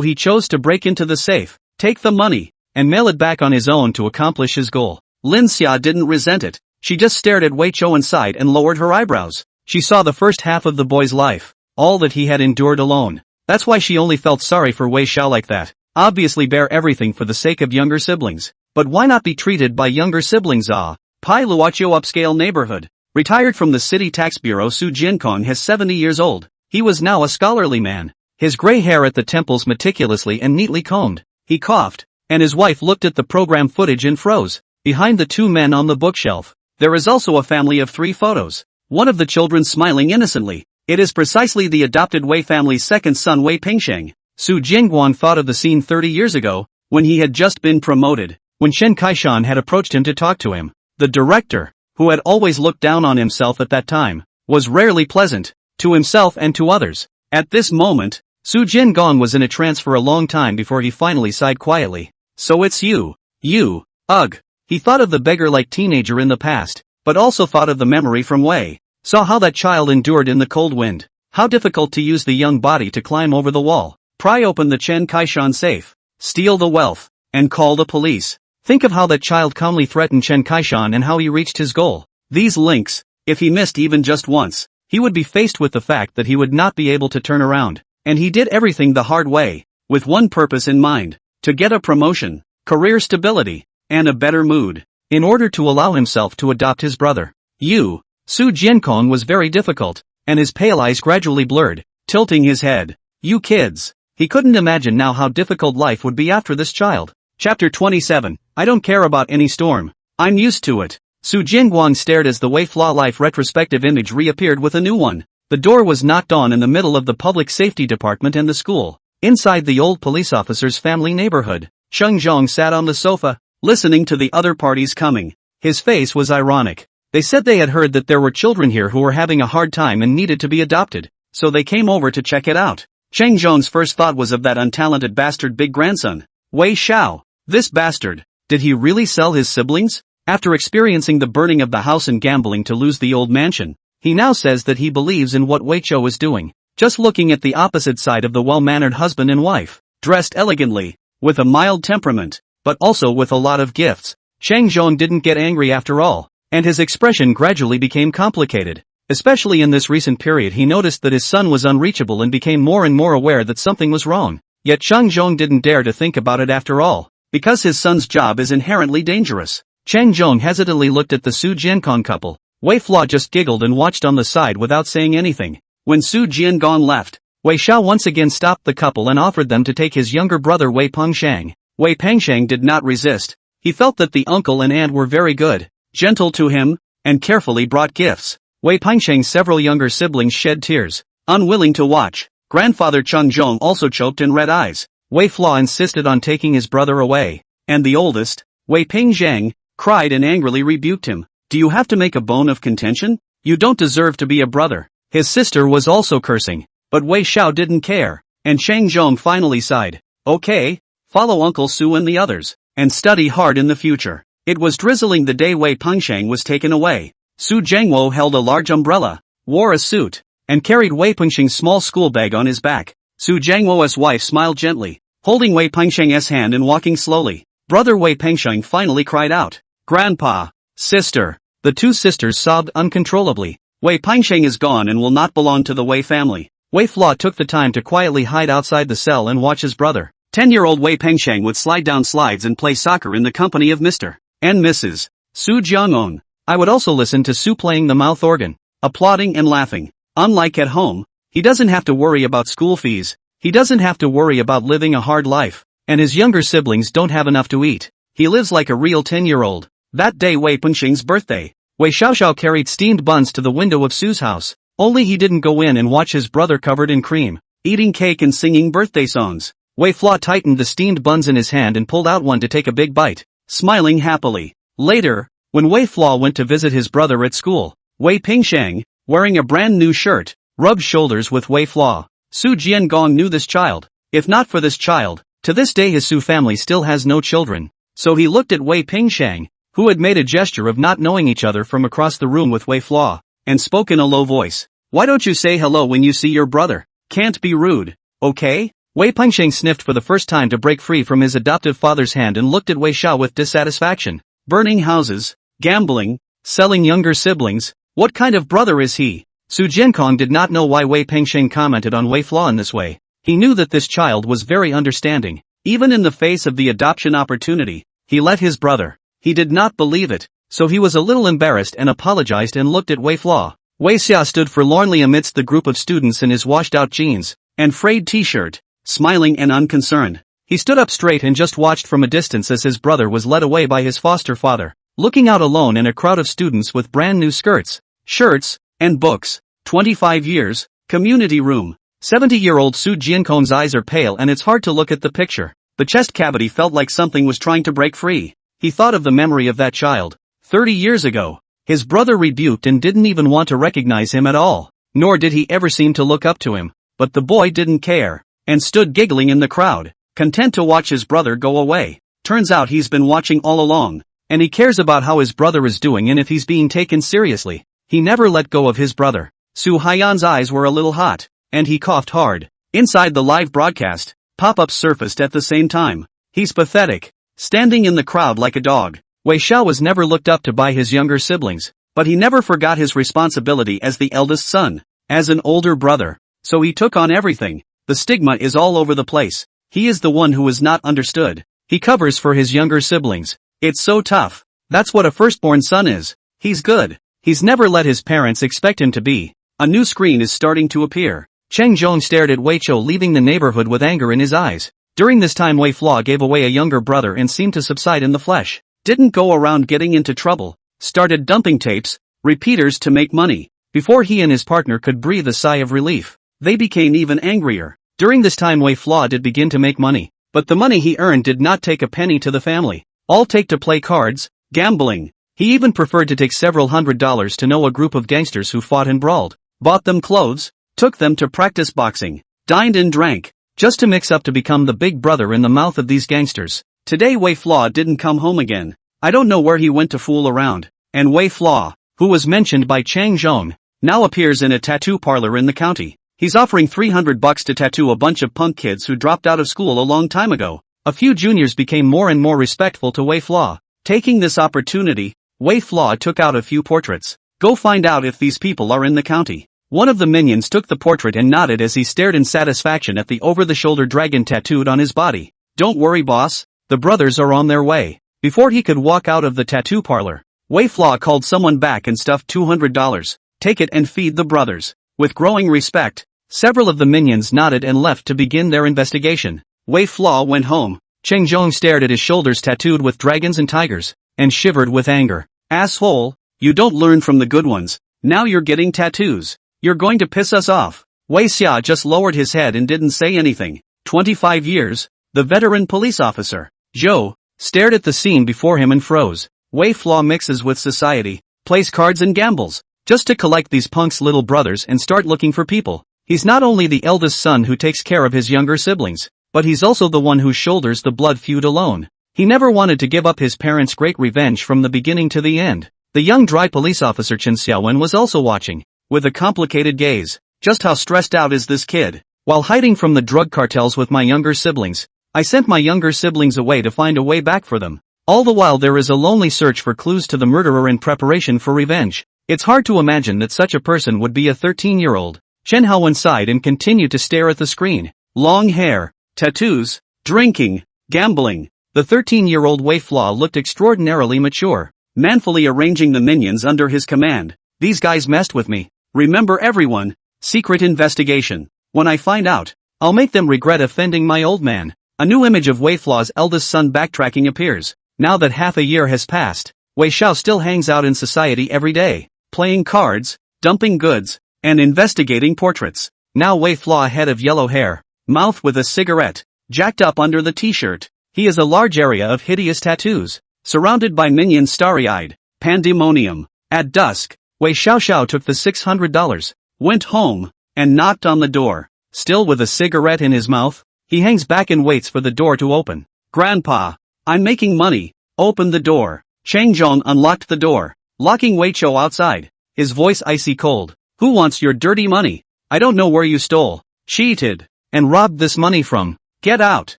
he chose to break into the safe, take the money, and mail it back on his own to accomplish his goal. Lin Xia didn't resent it. She just stared at Wei Chou inside and lowered her eyebrows. She saw the first half of the boy's life, all that he had endured alone. That's why she only felt sorry for Wei Xiao like that. Obviously bear everything for the sake of younger siblings. But why not be treated by younger siblings? Pai Luochio upscale neighborhood. Retired from the city tax bureau, Su Jiankong has 70 years old. He was now a scholarly man. His gray hair at the temples meticulously and neatly combed. He coughed, and his wife looked at the program footage and froze. Behind the two men on the bookshelf, there is also a family of 3 photos. One of the children smiling innocently. It is precisely the adopted Wei family's second son, Wei Pingsheng. Su Jingguang thought of the scene 30 years ago, when he had just been promoted, when Shen Kaishan had approached him to talk to him. The director, who had always looked down on himself at that time, was rarely pleasant, to himself and to others. At this moment, Su Jingguang was in a trance for a long time before he finally sighed quietly. So it's you. You. Ugh. He thought of the beggar-like teenager in the past, but also thought of the memory from Wei. Saw how that child endured in the cold wind. How difficult to use the young body to climb over the wall. Pry open the Chen Kaishan safe. Steal the wealth. And call the police. Think of how that child calmly threatened Chen Kaishan and how he reached his goal. These links, if he missed even just once, he would be faced with the fact that he would not be able to turn around. And he did everything the hard way, with one purpose in mind, to get a promotion, career stability, and a better mood, in order to allow himself to adopt his brother. Su Jiankong was very difficult, and his pale eyes gradually blurred, tilting his head. You kids. He couldn't imagine now how difficult life would be after this child. Chapter 27. I don't care about any storm. I'm used to it. Su Jingguang stared as the Wei Flaw Life retrospective image reappeared with a new one. The door was knocked on in the middle of the public safety department and the school. Inside the old police officer's family neighborhood, Cheng Zhong sat on the sofa, listening to the other parties coming. His face was ironic. They said they had heard that there were children here who were having a hard time and needed to be adopted, so they came over to check it out. Cheng Zhong's first thought was of that untalented bastard big grandson, Wei Xiao. This bastard, did he really sell his siblings? After experiencing the burning of the house and gambling to lose the old mansion, he now says that he believes in what Wei Qiu is doing. Just looking at the opposite side of the well-mannered husband and wife, dressed elegantly, with a mild temperament, but also with a lot of gifts. Cheng Zhong didn't get angry after all, and his expression gradually became complicated. Especially in this recent period, he noticed that his son was unreachable and became more and more aware that something was wrong. Yet Cheng Zhong didn't dare to think about it after all, because his son's job is inherently dangerous. Cheng Zhong hesitantly looked at the Su Jiankong couple. Wei Flaw just giggled and watched on the side without saying anything. When Su Jiangong left, Wei Xiao once again stopped the couple and offered them to take his younger brother Wei Pengsheng. Wei Pengsheng did not resist. He felt that the uncle and aunt were very good, gentle to him, and carefully brought gifts. Wei Pengsheng's several younger siblings shed tears, unwilling to watch. Grandfather Cheng Zhong also choked and red eyes. Wei Flaw insisted on taking his brother away, and the oldest, Wei Pengsheng, cried and angrily rebuked him. Do you have to make a bone of contention? You don't deserve to be a brother. His sister was also cursing, but Wei Xiao didn't care, and Cheng Zhong finally sighed. Okay, follow Uncle Su and the others, and study hard in the future. It was drizzling the day Wei Pengsheng was taken away. Su Jiangwo held a large umbrella, wore a suit, and carried Wei Pengsheng's small school bag on his back. Su Jiangwo's wife smiled gently, holding Wei Pengsheng's hand and walking slowly. Brother Wei Pengsheng finally cried out, Grandpa, sister. The two sisters sobbed uncontrollably. Wei Pengsheng is gone and will not belong to the Wei family. Wei Flaw took the time to quietly hide outside the cell and watch his brother. 10-year-old Wei Pengsheng would slide down slides and play soccer in the company of Mr. and Mrs. Su Jiangong. I would also listen to Su playing the mouth organ, applauding and laughing. Unlike at home, he doesn't have to worry about school fees, he doesn't have to worry about living a hard life, and his younger siblings don't have enough to eat. He lives like a real 10-year-old. That day Wei Pengsheng's birthday, Wei Xiaoxiao carried steamed buns to the window of Su's house, only he didn't go in and watch his brother covered in cream, eating cake and singing birthday songs. Wei Flaw tightened the steamed buns in his hand and pulled out one to take a big bite, smiling happily. Later, when Wei Flaw went to visit his brother at school, Wei Pengsheng, wearing a brand new shirt, rubbed shoulders with Wei Flaw. Su Jiangong knew this child. If not for this child, to this day his Su family still has no children. So he looked at Wei Pengsheng, who had made a gesture of not knowing each other from across the room with Wei Flaw, and spoke in a low voice. Why don't you say hello when you see your brother? Can't be rude, okay? Wei Pengsheng sniffed for the first time to break free from his adoptive father's hand and looked at Wei Xiao with dissatisfaction. Burning houses, gambling, selling younger siblings, what kind of brother is he? Su Jiankong did not know why Wei Pengsheng commented on Wei Flaw in this way. He knew that this child was very understanding. Even in the face of the adoption opportunity, he let his brother. He did not believe it, so he was a little embarrassed and apologized and looked at Wei Flaw. Wei Xia stood forlornly amidst the group of students in his washed-out jeans and frayed t-shirt, smiling and unconcerned. He stood up straight and just watched from a distance as his brother was led away by his foster father, looking out alone in a crowd of students with brand new skirts, shirts, and books. 25 years, community room. 70-year-old Su Jiankon's eyes are pale and it's hard to look at the picture. The chest cavity felt like something was trying to break free. He thought of the memory of that child. 30 years ago. His brother rebuked and didn't even want to recognize him at all, nor did he ever seem to look up to him. But the boy didn't care, and stood giggling in the crowd, content to watch his brother go away. Turns out he's been watching all along, and he cares about how his brother is doing and if he's being taken seriously. He never let go of his brother. Su Haiyan's eyes were a little hot, and he coughed hard. Inside the live broadcast, pop-ups surfaced at the same time. He's pathetic, standing in the crowd like a dog. Wei Xiao was never looked up to by his younger siblings, but he never forgot his responsibility as the eldest son, as an older brother. So he took on everything. The stigma is all over the place. He is the one who is not understood. He covers for his younger siblings. It's so tough. That's what a firstborn son is. He's good. He's never let his parents expect him to be. A new screen is starting to appear. Cheng Zhong stared at Wei Chou leaving the neighborhood with anger in his eyes. During this time Wei Flaw gave away a younger brother and seemed to subside in the flesh. Didn't go around getting into trouble. Started dumping tapes, repeaters to make money. Before he and his partner could breathe a sigh of relief, they became even angrier. During this time Wei Flaw did begin to make money, but the money he earned did not take a penny to the family. All take to play cards, gambling. He even preferred to take several $100s to know a group of gangsters who fought and brawled, bought them clothes, took them to practice boxing, dined and drank, just to mix up to become the big brother in the mouth of these gangsters. Today Wei Flaw didn't come home again. I don't know where he went to fool around. And Wei Flaw, who was mentioned by Cheng Zhong, now appears in a tattoo parlor in the county. He's offering $300 to tattoo a bunch of punk kids who dropped out of school a long time ago. A few juniors became more and more respectful to Wei Flaw. Taking this opportunity, Wei Flaw took out a few portraits. Go find out if these people are in the county. One of the minions took the portrait and nodded as he stared in satisfaction at the over-the-shoulder dragon tattooed on his body. Don't worry boss, the brothers are on their way. Before he could walk out of the tattoo parlor, Wei Flaw called someone back and stuffed $200. Take it and feed the brothers. With growing respect, several of the minions nodded and left to begin their investigation. Wei Flaw went home. Cheng Zhong stared at his shoulders tattooed with dragons and tigers, and shivered with anger. Asshole, you don't learn from the good ones. Now you're getting tattoos. You're going to piss us off. Wei Xia just lowered his head and didn't say anything. 25 years, the veteran police officer, Zhou, stared at the scene before him and froze. Wei Flaw mixes with society, plays cards and gambles, just to collect these punks' little brothers and start looking for people. He's not only the eldest son who takes care of his younger siblings, but he's also the one who shoulders the blood feud alone. He never wanted to give up his parents' great revenge from the beginning to the end. The young dry police officer Chen Xiaowen was also watching, with a complicated gaze. Just how stressed out is this kid? While hiding from the drug cartels with my younger siblings, I sent my younger siblings away to find a way back for them. All the while there is a lonely search for clues to the murderer in preparation for revenge. It's hard to imagine that such a person would be a 13-year-old. Chen Haowen sighed and continued to stare at the screen. Long hair, tattoos, drinking, gambling. The 13-year-old Wei Flaw looked extraordinarily mature, manfully arranging the minions under his command. These guys messed with me. Remember everyone, secret investigation. When I find out, I'll make them regret offending my old man. A new image of Wei Flaw's eldest son backtracking appears. Now that half a year has passed, Wei Xiao still hangs out in society every day, playing cards, dumping goods, and investigating portraits. Now Wei Flaw head of yellow hair, mouth with a cigarette, jacked up under the t-shirt. He has a large area of hideous tattoos, surrounded by minions starry-eyed. Pandemonium. At dusk, Wei Xiao took the $600, went home, and knocked on the door. Still with a cigarette in his mouth, he hangs back and waits for the door to open. Grandpa, I'm making money. Open the door. Cheng Zhong unlocked the door, locking Wei Chou outside, his voice icy cold. Who wants your dirty money? I don't know where you stole, cheated, and robbed this money from. Get out.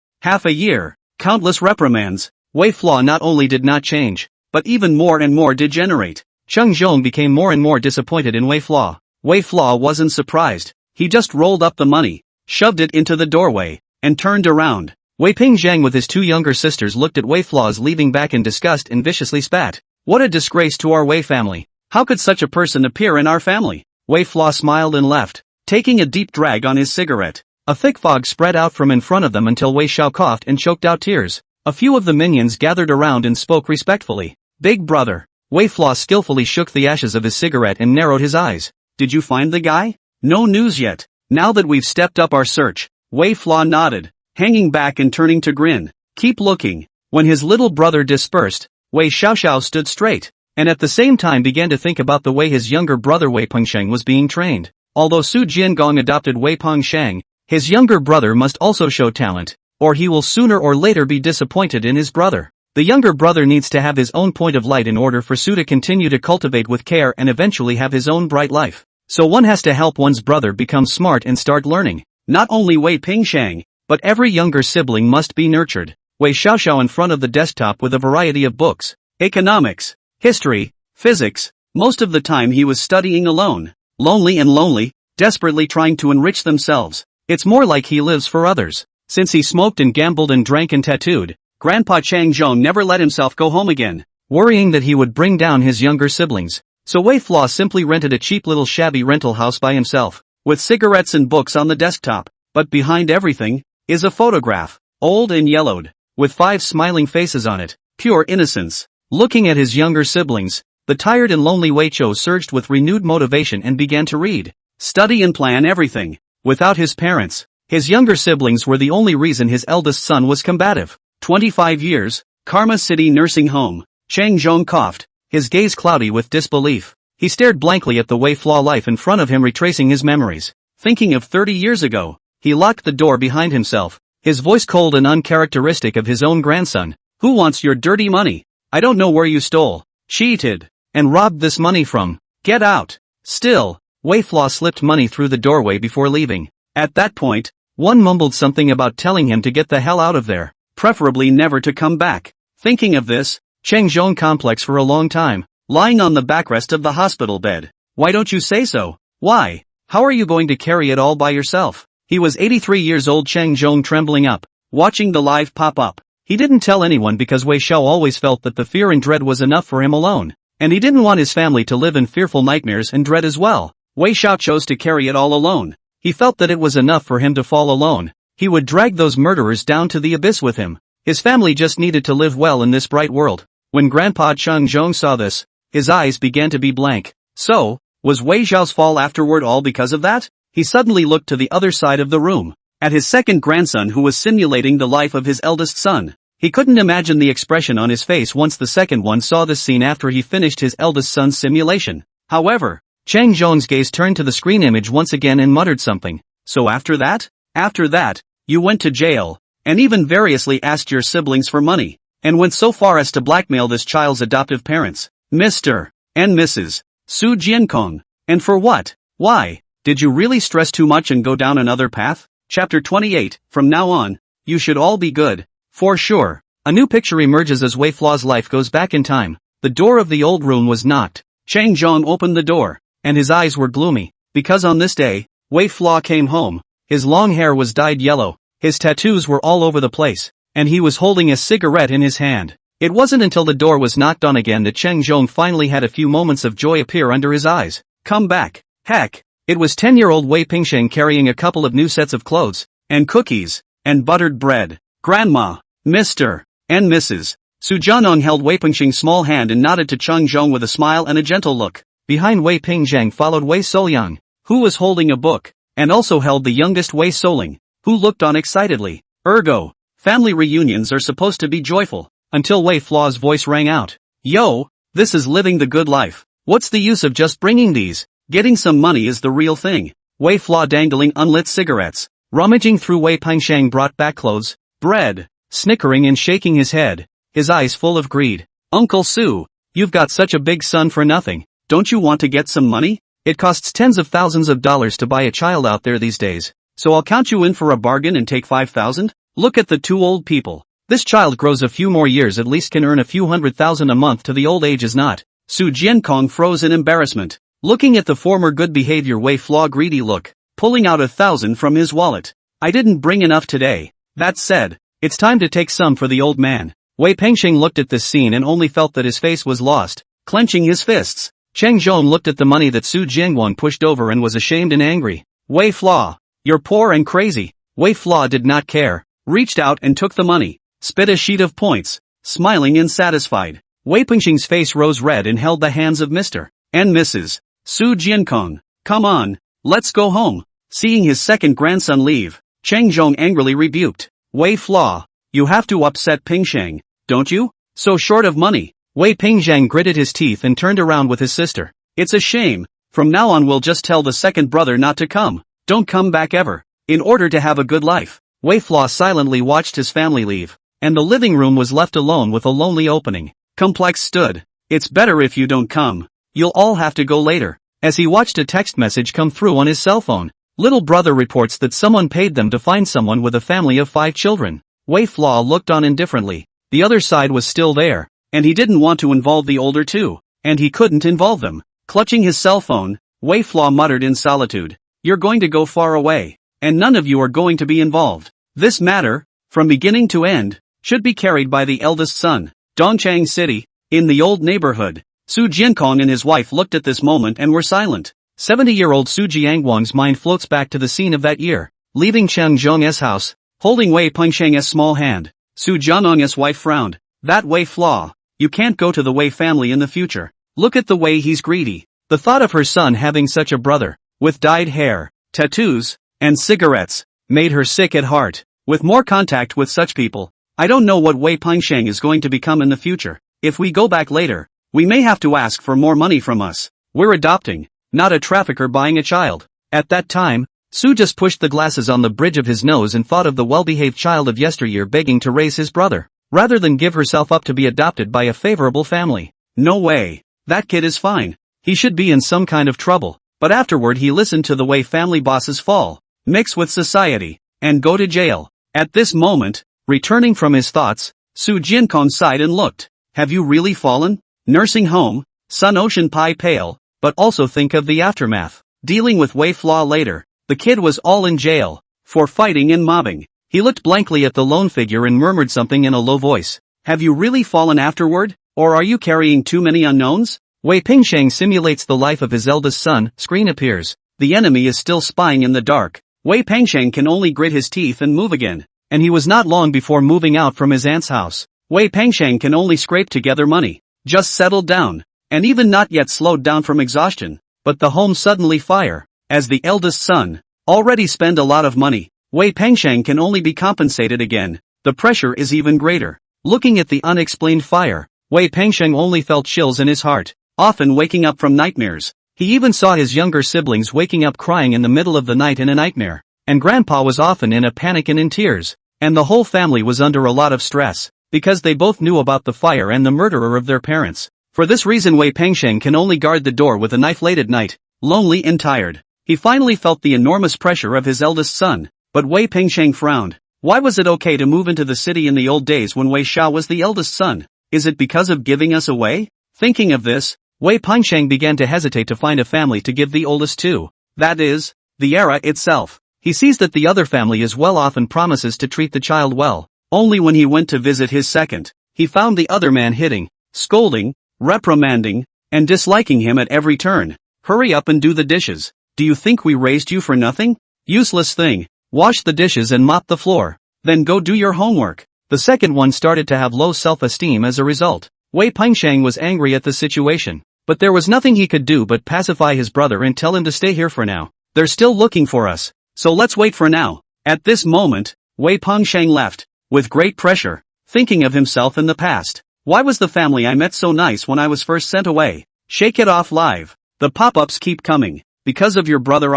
Half a year, countless reprimands. Wei Flaw not only did not change, but even more and more degenerate. Cheng Zhong became more and more disappointed in Wei Flaw. Wei Flaw wasn't surprised. He just rolled up the money, shoved it into the doorway, and turned around. Wei Pingzhang with his two younger sisters looked at Wei Flaws leaving back in disgust and viciously spat. What a disgrace to our Wei family. How could such a person appear in our family? Wei Flaw smiled and left, taking a deep drag on his cigarette. A thick fog spread out from in front of them until Wei Xiao coughed and choked out tears. A few of the minions gathered around and spoke respectfully. Big brother. Wei Flaw skillfully shook the ashes of his cigarette and narrowed his eyes. Did you find the guy? No news yet. Now that we've stepped up our search. Wei Flaw nodded, hanging back and turning to grin. Keep looking. When his little brother dispersed, Wei Xiaoxiao stood straight, and at the same time began to think about the way his younger brother Wei Pengsheng was being trained. Although Su Jiangong adopted Wei Pengsheng, his younger brother must also show talent, or he will sooner or later be disappointed in his brother. The younger brother needs to have his own point of light in order for Su to continue to cultivate with care and eventually have his own bright life. So one has to help one's brother become smart and start learning. Not only Wei Pingshang, but every younger sibling must be nurtured. Wei Xiaoxiao in front of the desktop with a variety of books. Economics, history, physics. Most of the time he was studying alone. Lonely and lonely, desperately trying to enrich themselves. It's more like he lives for others. Since he smoked and gambled and drank and tattooed, Grandpa Chang Zhong never let himself go home again, worrying that he would bring down his younger siblings. So Wei Flaw simply rented a cheap little shabby rental house by himself, with cigarettes and books on the desktop. But behind everything is a photograph, old and yellowed, with 5 smiling faces on it, pure innocence. Looking at his younger siblings, the tired and lonely Wei Chou surged with renewed motivation and began to read, study and plan everything. Without his parents, his younger siblings were the only reason his eldest son was combative. 25 years, Karma City Nursing Home. Chang Zhong coughed, his gaze cloudy with disbelief. He stared blankly at the Wei Flaw life in front of him, retracing his memories. Thinking of 30 years ago, he locked the door behind himself, his voice cold and uncharacteristic of his own grandson. Who wants your dirty money? I don't know where you stole, cheated, and robbed this money from. Get out. Still, Wei Flaw slipped money through the doorway before leaving. At that point, one mumbled something about telling him to get the hell out of there, preferably never to come back. Thinking of this, Cheng Zhong complex for a long time, lying on the backrest of the hospital bed. Why don't you say so? Why? How are you going to carry it all by yourself? He was 83 years old. Cheng Zhong trembling up, watching the live pop up. He didn't tell anyone because Wei Xiao always felt that the fear and dread was enough for him alone, and he didn't want his family to live in fearful nightmares and dread as well. Wei Xiao chose to carry it all alone. He felt that it was enough for him to fall alone. He would drag those murderers down to the abyss with him. His family just needed to live well in this bright world. When Grandpa Cheng Zhong saw this, his eyes began to be blank. So, was Wei Xiao's fall afterward all because of that? He suddenly looked to the other side of the room, at his second grandson who was simulating the life of his eldest son. He couldn't imagine the expression on his face once the second one saw this scene after he finished his eldest son's simulation. However, Chang Zhong's gaze turned to the screen image once again and muttered something. So after that? After that, you went to jail, and even variously asked your siblings for money, and went so far as to blackmail this child's adoptive parents, Mr. and Mrs. Su Jiankong. And for what? Why? Did you really stress too much and go down another path? Chapter 28, from now on, you should all be good. For sure. A new picture emerges as Wei Flaw's life goes back in time. The door of the old room was knocked. Chang Zhong opened the door, and his eyes were gloomy, because on this day, Wei Flaw came home. His long hair was dyed yellow, his tattoos were all over the place, and he was holding a cigarette in his hand. It wasn't until the door was knocked on again that Cheng Zhong finally had a few moments of joy appear under his eyes. Come back. Heck, it was 10-year-old Wei Pingsheng carrying a couple of new sets of clothes, and cookies, and buttered bread. Grandma, Mr. and Mrs. Su Jianong held Wei Pingsheng's small hand and nodded to Cheng Zhong with a smile and a gentle look. Behind Wei Pingsheng followed Wei Solyang, who was holding a book, and also held the youngest Wei Soling, who looked on excitedly. Ergo, family reunions are supposed to be joyful, until Wei Flaw's voice rang out. Yo, this is living the good life. What's the use of just bringing these? Getting some money is the real thing. Wei Flaw dangling unlit cigarettes, rummaging through Wei Pingsheng brought back clothes, bread, snickering and shaking his head, his eyes full of greed. Uncle Su, you've got such a big son for nothing. Don't you want to get some money? It costs tens of thousands of dollars to buy a child out there these days. So I'll count you in for a bargain and take 5,000? Look at the two old people. This child grows a few more years, at least can earn a few $100,000 a month to the old age is not. Su Jiankong froze in embarrassment, looking at the former good behavior Wei Flaw greedy look. pulling out 1,000 from his wallet. I didn't bring enough today. That said, it's time to take some for the old man. Wei Pengsheng looked at this scene and only felt that his face was lost, clenching his fists. Cheng Zhong looked at the money that Su Jianguang pushed over and was ashamed and angry. Wei Flaw, you're poor and crazy. Wei Flaw did not care, reached out and took the money, spit a sheet of points, smiling and satisfied. Wei Pengsheng's face rose red and held the hands of Mr. and Mrs. Su Jiankong. Come on, let's go home. Seeing his second grandson leave, Cheng Zhong angrily rebuked. Wei Flaw, you have to upset Pengsheng, don't you? So short of money. Wei Pengsheng gritted his teeth and turned around with his sister. It's a shame. From now on we'll just tell the second brother not to come. Don't come back ever. In order to have a good life. Wei Flaw silently watched his family leave, and the living room was left alone with a lonely opening. Complex stood. It's better if you don't come. You'll all have to go later. As he watched a text message come through on his cell phone. Little brother reports that someone paid them to find someone with a family of 5 children. Wei Flaw looked on indifferently. The other side was still there. And he didn't want to involve the older two. And he couldn't involve them. Clutching his cell phone, Wei Flaw muttered in solitude. You're going to go far away. And none of you are going to be involved. This matter, from beginning to end, should be carried by the eldest son. Dongchang City, in the old neighborhood. Su Jiankong and his wife looked at this moment and were silent. 70-year-old Su Jianguang's mind floats back to the scene of that year. Leaving Cheng Zhong's house, holding Wei Pengsheng's small hand. Su Jianong's wife frowned. That Wei Flaw. You can't go to the Wei family in the future. Look at the way he's greedy. The thought of her son having such a brother, with dyed hair, tattoos, and cigarettes, made her sick at heart. With more contact with such people, I don't know what Wei Pengsheng is going to become in the future. If we go back later, we may have to ask for more money from us. We're adopting, not a trafficker buying a child. At that time, Su just pushed the glasses on the bridge of his nose and thought of the well-behaved child of yesteryear begging to raise his brother, rather than give herself up to be adopted by a favorable family. No way. That kid is fine. He should be in some kind of trouble. But afterward he listened to the way family bosses fall, mix with society, and go to jail. At this moment, returning from his thoughts, Su Jiankong sighed and looked. Have you really fallen? Nursing home, Sun Ocean Pie Pale, but also think of the aftermath. Dealing with Wei Flaw later. The kid was all in jail, for fighting and mobbing. He looked blankly at the lone figure and murmured something in a low voice. Have you really fallen afterward? Or are you carrying too many unknowns? Wei Pengsheng simulates the life of his eldest son. Screen appears. The enemy is still spying in the dark. Wei Pengsheng can only grit his teeth and move again. And he was not long before moving out from his aunt's house. Wei Pengsheng can only scrape together money. Just settled down. And even not yet slowed down from exhaustion. But the home suddenly fire. As the eldest son, already spend a lot of money. Wei Pengsheng can only be compensated again. The pressure is even greater. Looking at the unexplained fire, Wei Pengsheng only felt chills in his heart, often waking up from nightmares. He even saw his younger siblings waking up crying in the middle of the night in a nightmare. And Grandpa was often in a panic and in tears. And the whole family was under a lot of stress, because they both knew about the fire and the murderer of their parents. For this reason Wei Pengsheng can only guard the door with a knife late at night, lonely and tired. He finally felt the enormous pressure of his eldest son, but Wei Pengsheng frowned. Why was it okay to move into the city in the old days when Wei Xiao was the eldest son? Is it because of giving us away? Thinking of this, Wei Pengsheng began to hesitate to find a family to give the oldest to. That is, the era itself. He sees that the other family is well off and promises to treat the child well. Only when he went to visit his second, he found the other man hitting, scolding, reprimanding, and disliking him at every turn. Hurry up and do the dishes. Do you think we raised you for nothing? Useless thing. Wash the dishes and mop the floor. Then go do your homework. The second one started to have low self-esteem as a result. Wei Pengsheng was angry at the situation. But there was nothing he could do but pacify his brother and tell him to stay here for now. They're still looking for us. So let's wait for now. At this moment, Wei Pengsheng left. With great pressure. Thinking of himself in the past. Why was the family I met so nice when I was first sent away? Shake it off live. The pop-ups keep coming. Because of your brother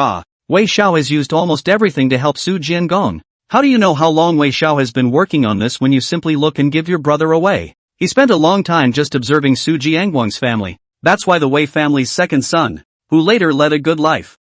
Wei Xiao has used almost everything to help Su Jiangong. How do you know how long Wei Xiao has been working on this when you simply look and give your brother away? He spent a long time just observing Su Jiangguang's family. That's why the Wei family's second son, who later led a good life.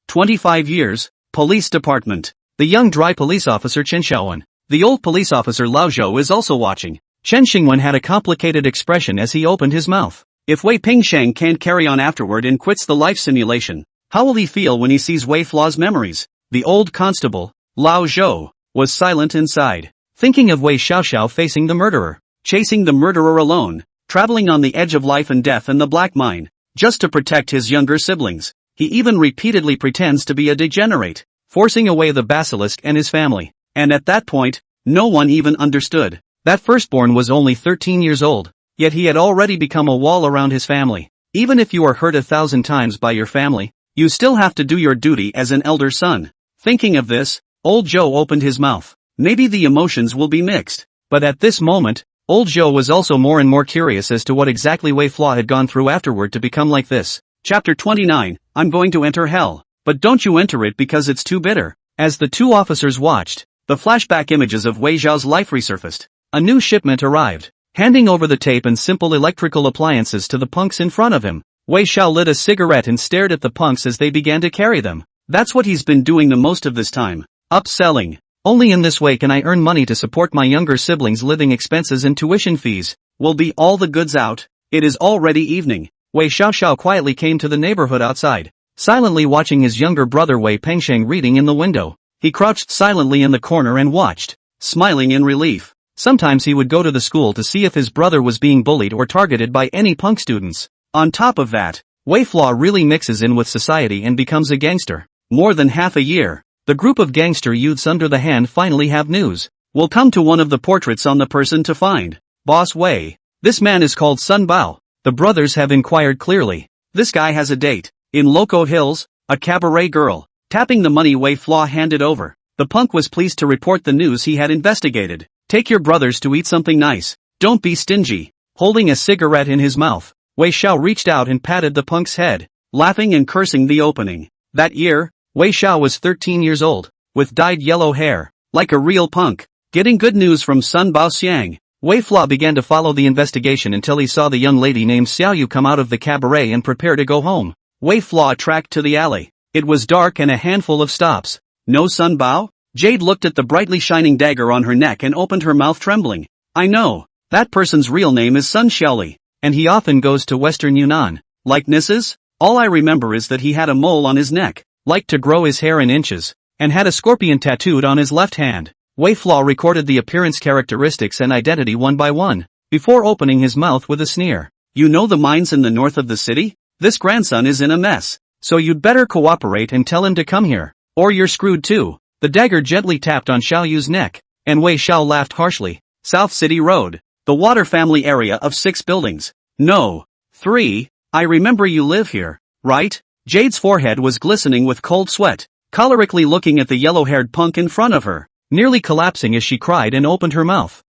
25 years, police department. The young dry police officer Chen Xiaowen. The old police officer Lao Zhou is also watching. Chen Xingwen had a complicated expression as he opened his mouth. If Wei Pengsheng can't carry on afterward and quits the life simulation, How will he feel when he sees Wei Fla's memories? The old constable, Lao Zhou, was silent inside, thinking of Wei Xiaoxiao facing the murderer, chasing the murderer alone, traveling on the edge of life and death in the black mine, just to protect his younger siblings. He even repeatedly pretends to be a degenerate, forcing away the basilisk and his family. And at that point, no one even understood. That firstborn was only 13 years old, yet he had already become a wall around his family. Even if you are hurt 1,000 times by your family, you still have to do your duty as an elder son. Thinking of this, old Zhou opened his mouth. Maybe the emotions will be mixed. But at this moment, old Zhou was also more and more curious as to what exactly Wei Fla had gone through afterward to become like this. Chapter 29, I'm going to enter hell. But don't you enter it because it's too bitter. As the two officers watched, the flashback images of Wei Zhao's life resurfaced. A new shipment arrived, handing over the tape and simple electrical appliances to the punks in front of him. Wei Xiao lit a cigarette and stared at the punks as they began to carry them. That's what he's been doing the most of this time. Upselling. Only in this way can I earn money to support my younger siblings' living expenses and tuition fees. Will be all the goods out. It is already evening. Wei Xiaoxiao quietly came to the neighborhood outside, silently watching his younger brother Wei Pengsheng reading in the window. He crouched silently in the corner and watched, smiling in relief. Sometimes he would go to the school to see if his brother was being bullied or targeted by any punk students. On top of that, Wei Fla really mixes in with society and becomes a gangster. More than half a year, the group of gangster youths under the hand finally have news. We'll come to one of the portraits on the person to find. Boss Wei. This man is called Sun Bao. The brothers have inquired clearly. This guy has a date. In Loco Hills, a cabaret girl. Tapping the money Wei Fla handed over, the punk was pleased to report the news he had investigated. Take your brothers to eat something nice. Don't be stingy. Holding a cigarette in his mouth, Wei Xiao reached out and patted the punk's head, laughing and cursing the opening. That year, Wei Xiao was 13 years old, with dyed yellow hair, like a real punk. Getting good news from Sun Bao Xiang, Wei Fla began to follow the investigation until he saw the young lady named Xiaoyu come out of the cabaret and prepare to go home. Wei Fla tracked to the alley. It was dark and a handful of stops. No Sun Bao? Jade looked at the brightly shining dagger on her neck and opened her mouth trembling. I know. That person's real name is Sun Xiaoli, and he often goes to Western Yunnan. Likenesses? All I remember is that he had a mole on his neck, liked to grow his hair in inches, and had a scorpion tattooed on his left hand. Wei Fla recorded the appearance characteristics and identity one by one, before opening his mouth with a sneer. You know the mines in the north of the city? This grandson is in a mess, so you'd better cooperate and tell him to come here, or you're screwed too. The dagger gently tapped on Xiaoyu's neck, and Wei Xiao laughed harshly. South City Road. The Water family area of 6 buildings. No. 3. I remember you live here, right? Jade's forehead was glistening with cold sweat, cholerically looking at the yellow-haired punk in front of her, nearly collapsing as she cried and opened her mouth.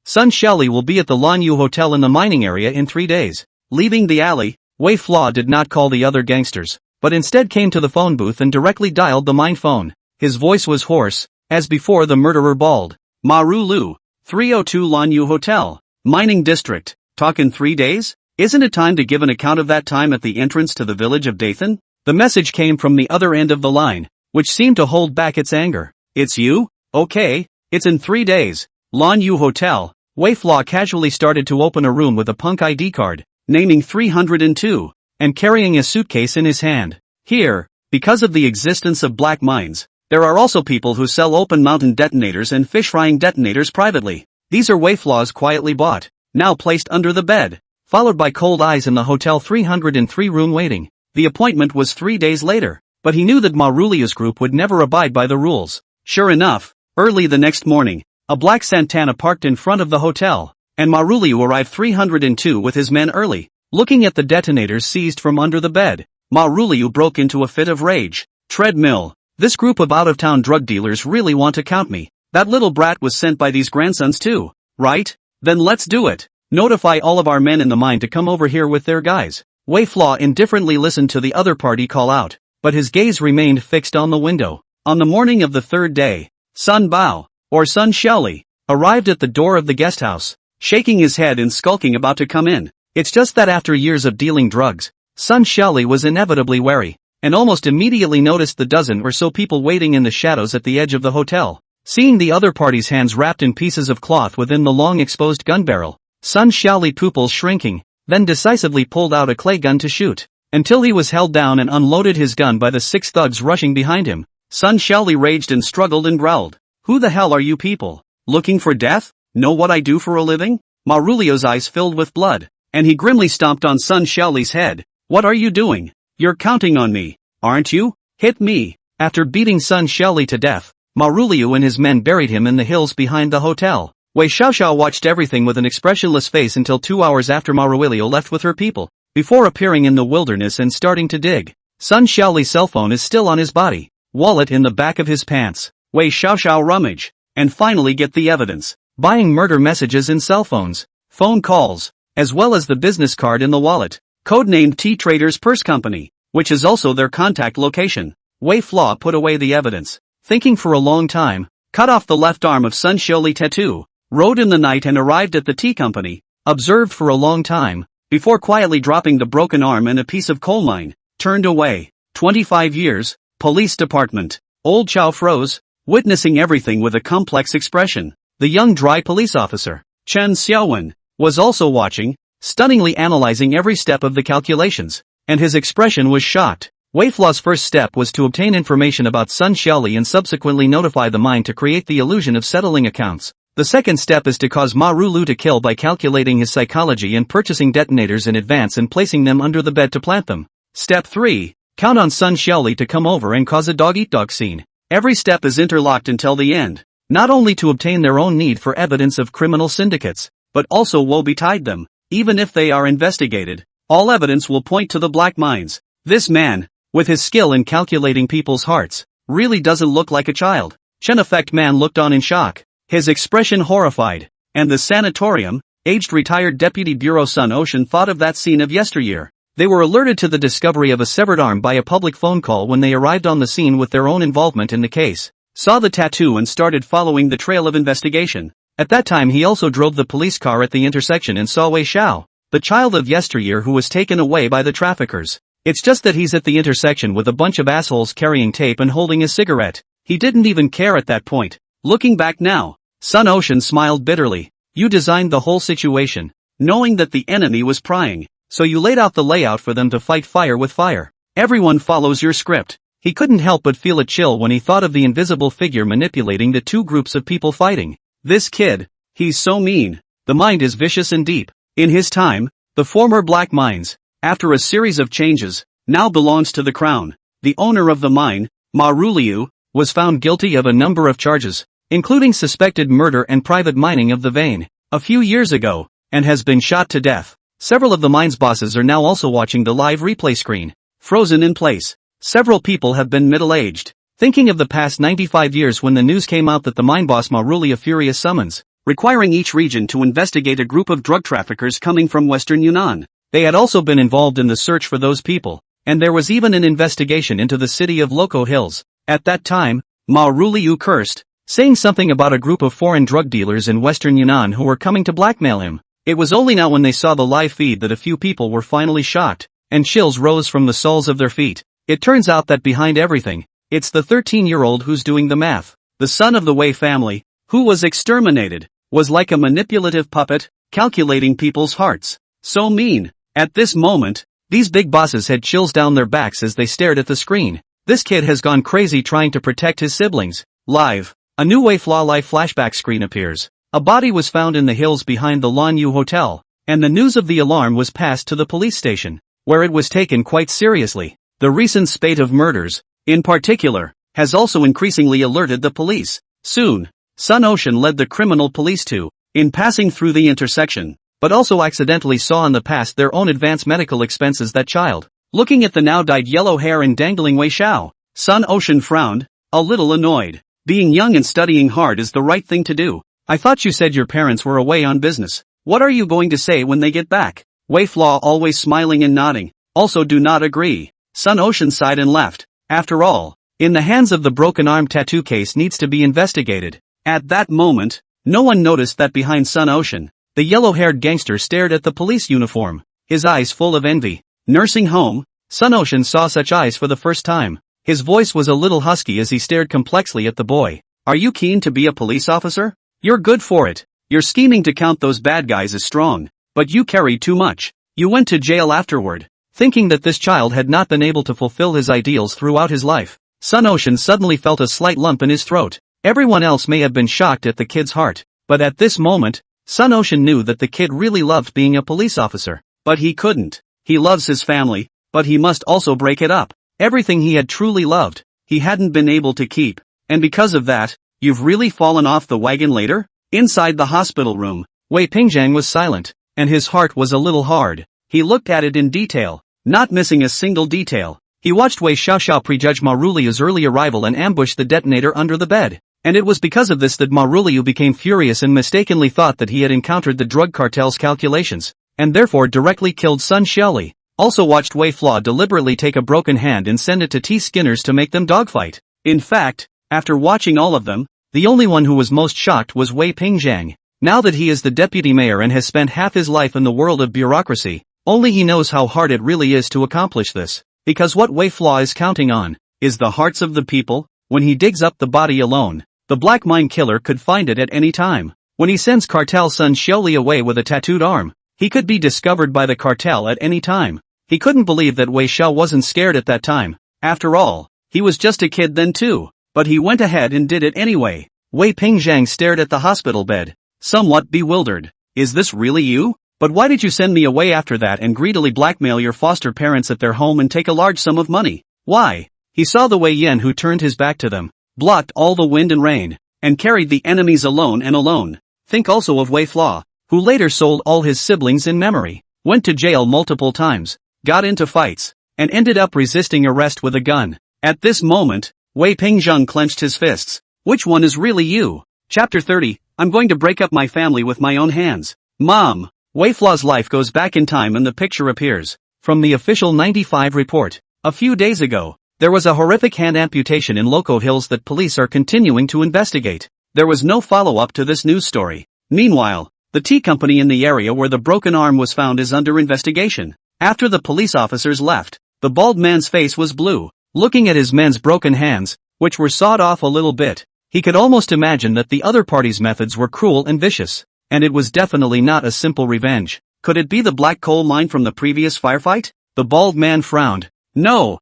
Sun Xiaoli will be at the Lanyu Hotel in the mining area in 3 days. Leaving the alley, Wei Fla did not call the other gangsters, but instead came to the phone booth and directly dialed the mine phone. His voice was hoarse, as before the murderer bawled. Maru Lu, 302 Lanyu Hotel, Mining District. Talk in 3 days? Isn't it time to give an account of that time at the entrance to the village of Dathan? The message came from the other end of the line, which seemed to hold back its anger. It's you? Okay, it's in 3 days. Lanyu Hotel. Wei Fla casually started to open a room with a punk ID card, naming 302, and carrying a suitcase in his hand. Here, because of the existence of black mines, there are also people who sell open mountain detonators and fish frying detonators privately. These are Wei Fla's quietly bought, now placed under the bed, followed by cold eyes in the Hotel 303 room waiting. The appointment was 3 days later, but he knew that Marulia's group would never abide by the rules. Sure enough, early the next morning, a black Santana parked in front of the hotel, and Maruliu arrived 302 with his men early. Looking at the detonators seized from under the bed, Maruliu broke into a fit of rage. Treadmill. This group of out-of-town drug dealers really want to count me. That little brat was sent by these grandsons too, right? Then let's do it. Notify all of our men in the mine to come over here with their guys. Wei Fla indifferently listened to the other party call out, but his gaze remained fixed on the window. On the morning of the 3rd day, Sun Bao, or Sun Xiaoli, arrived at the door of the guest house, shaking his head and skulking about to come in. It's just that after years of dealing drugs, Sun Xiaoli was inevitably wary, and almost immediately noticed the dozen or so people waiting in the shadows at the edge of the hotel. Seeing the other party's hands wrapped in pieces of cloth within the long exposed gun barrel, Sun Xiaoli pupils shrinking, then decisively pulled out a clay gun to shoot. until he was held down and unloaded his gun by the 6 thugs rushing behind him. Sun Xiaoli raged and struggled and growled. Who the hell are you people? Looking for death? Know what I do for a living? Ma Rulio's eyes filled with blood, and he grimly stomped on Sun Xiaoli's head. What are you doing? You're counting on me, aren't you? Hit me. After beating Sun Xiaoli to death, Ma Rulio and his men buried him in the hills behind the hotel. Wei Xiaoxiao watched everything with an expressionless face until 2 hours after Ma Rulio left with her people, before appearing in the wilderness and starting to dig. Sun Xiaoli's cell phone is still on his body, wallet in the back of his pants. Wei Xiaoxiao rummage, and finally get the evidence. Buying murder messages in cell phones, phone calls, as well as the business card in the wallet, codenamed T-Traders Purse Company, which is also their contact location. Wei Flaw put away the evidence, thinking for a long time, cut off the left arm of Sun Xiaoli tattoo, rode in the night and arrived at the tea company, observed for a long time, before quietly dropping the broken arm and a piece of coal mine, turned away. 25 years, police department. Old Chow froze, witnessing everything with a complex expression. The young dry police officer, Chen Xiaowen, was also watching, stunningly analyzing every step of the calculations, and his expression was shocked. Wei Flaw's first step was to obtain information about Sun Xiaoli and subsequently notify the mine to create the illusion of settling accounts. The second step is to cause Ma Rulu to kill by calculating his psychology and purchasing detonators in advance and placing them under the bed to plant them. Step 3. Count on Sun Xiaoli to come over and cause a dog-eat-dog scene. Every step is interlocked until the end, not only to obtain their own need for evidence of criminal syndicates, but also woe-betide them. Even if they are investigated, all evidence will point to the black mines. This man, with his skill in calculating people's hearts, really doesn't look like a child. Chen Effect Man looked on in shock, his expression horrified. And the sanatorium, aged retired Deputy Bureau Sun Ocean thought of that scene of yesteryear. They were alerted to the discovery of a severed arm by a public phone call when they arrived on the scene with their own involvement in the case, saw the tattoo and started following the trail of investigation. At that time he also drove the police car at the intersection and saw Wei Xiao, the child of yesteryear who was taken away by the traffickers. It's just that he's at the intersection with a bunch of assholes carrying tape and holding a cigarette. He didn't even care at that point. Looking back now, Sun Ocean smiled bitterly. You designed the whole situation, knowing that the enemy was prying, so you laid out the layout for them to fight fire with fire. Everyone follows your script. He couldn't help but feel a chill when he thought of the invisible figure manipulating the two groups of people fighting. This kid, he's so mean. The mind is vicious and deep. In his time, the former Black Mines, after a series of changes, now belongs to the Crown. The owner of the mine, Ma Ruliu, was found guilty of a number of charges, including suspected murder and private mining of the vein, a few years ago, and has been shot to death. Several of the mine's bosses are now also watching the live replay screen, frozen in place. Several people have been middle-aged, thinking of the past 95 years when the news came out that the mine boss Ma Ruli a furious summons, requiring each region to investigate a group of drug traffickers coming from western Yunnan. They had also been involved in the search for those people, and there was even an investigation into the city of Loco Hills. At that time, Ma Ruliu cursed, saying something about a group of foreign drug dealers in western Yunnan who were coming to blackmail him. It was only now when they saw the live feed that a few people were finally shocked, and chills rose from the soles of their feet. It turns out that behind everything, it's the 13-year-old who's doing the math. The son of the Wei family, who was exterminated, was like a manipulative puppet, calculating people's hearts. So mean. At this moment, these big bosses had chills down their backs as they stared at the screen. This kid has gone crazy trying to protect his siblings. Live. A new Wei Flaw life flashback screen appears. A body was found in the hills behind the Lan Yu Hotel, and the news of the alarm was passed to the police station, where it was taken quite seriously. The recent spate of murders, in particular, has also increasingly alerted the police. Soon, Sun Ocean led the criminal police to, in passing through the intersection, but also accidentally saw in the past their own advanced medical expenses that child. Looking at the now dyed yellow hair and dangling Wei Xiao, Sun Ocean frowned, a little annoyed. Being young and studying hard is the right thing to do. I thought you said your parents were away on business. What are you going to say when they get back? Wei Flaw always smiling and nodding. Also do not agree. Sun Ocean sighed and left. After all, in the hands of the broken arm tattoo case needs to be investigated. At that moment, no one noticed that behind Sun Ocean, the yellow-haired gangster stared at the police uniform, his eyes full of envy. Nursing home, Sun Ocean saw such eyes for the first time. His voice was a little husky as he stared complexly at the boy. Are you keen to be a police officer? You're good for it. Your scheming to count those bad guys is strong, but you carry too much. You went to jail afterward. Thinking that this child had not been able to fulfill his ideals throughout his life, Sun Ocean suddenly felt a slight lump in his throat. Everyone else may have been shocked at the kid's heart, but at this moment, Sun Ocean knew that the kid really loved being a police officer. But he couldn't. He loves his family, but he must also break it up. Everything he had truly loved, he hadn't been able to keep. And because of that, you've really fallen off the wagon later? Inside the hospital room, Wei Pingjiang was silent, and his heart was a little hard. He looked at it in detail, not missing a single detail. He watched Wei Xiaoxiao prejudge Ma Ruliu's early arrival and ambush the detonator under the bed. And it was because of this that Ma Ruliu became furious and mistakenly thought that he had encountered the drug cartel's calculations, and therefore directly killed Sun Xiaoli. Also watched Wei Flaw deliberately take a broken hand and send it to T. Skinners to make them dogfight. In fact, after watching all of them, the only one who was most shocked was Wei Pingjiang. Now that he is the deputy mayor and has spent half his life in the world of bureaucracy, only he knows how hard it really is to accomplish this. Because what Wei Flaw is counting on is the hearts of the people. When he digs up the body alone, the black mine killer could find it at any time. When he sends cartel Sun Xiaoli away with a tattooed arm, he could be discovered by the cartel at any time. He couldn't believe that Wei Xiao wasn't scared at that time. After all, he was just a kid then too. But he went ahead and did it anyway. Wei Pingjiang stared at the hospital bed, somewhat bewildered. Is this really you? But why did you send me away after that and greedily blackmail your foster parents at their home and take a large sum of money? Why? He saw the Wei Yan who turned his back to them, blocked all the wind and rain, and carried the enemies alone and alone. Think also of Wei Flaw, who later sold all his siblings in memory, went to jail multiple times, got into fights, and ended up resisting arrest with a gun. At this moment, Wei Pingjiang clenched his fists. Which one is really you? Chapter 30, I'm going to break up my family with my own hands. Mom! Wei Flaw's life goes back in time and the picture appears. From the official 95 report. A few days ago, there was a horrific hand amputation in Loco Hills that police are continuing to investigate. There was no follow-up to this news story. Meanwhile, the tea company in the area where the broken arm was found is under investigation. After the police officers left, the bald man's face was blue. Looking at his men's broken hands, which were sawed off a little bit, he could almost imagine that the other party's methods were cruel and vicious. And it was definitely not a simple revenge. Could it be the black coal mine from the previous firefight? The bald man frowned. No.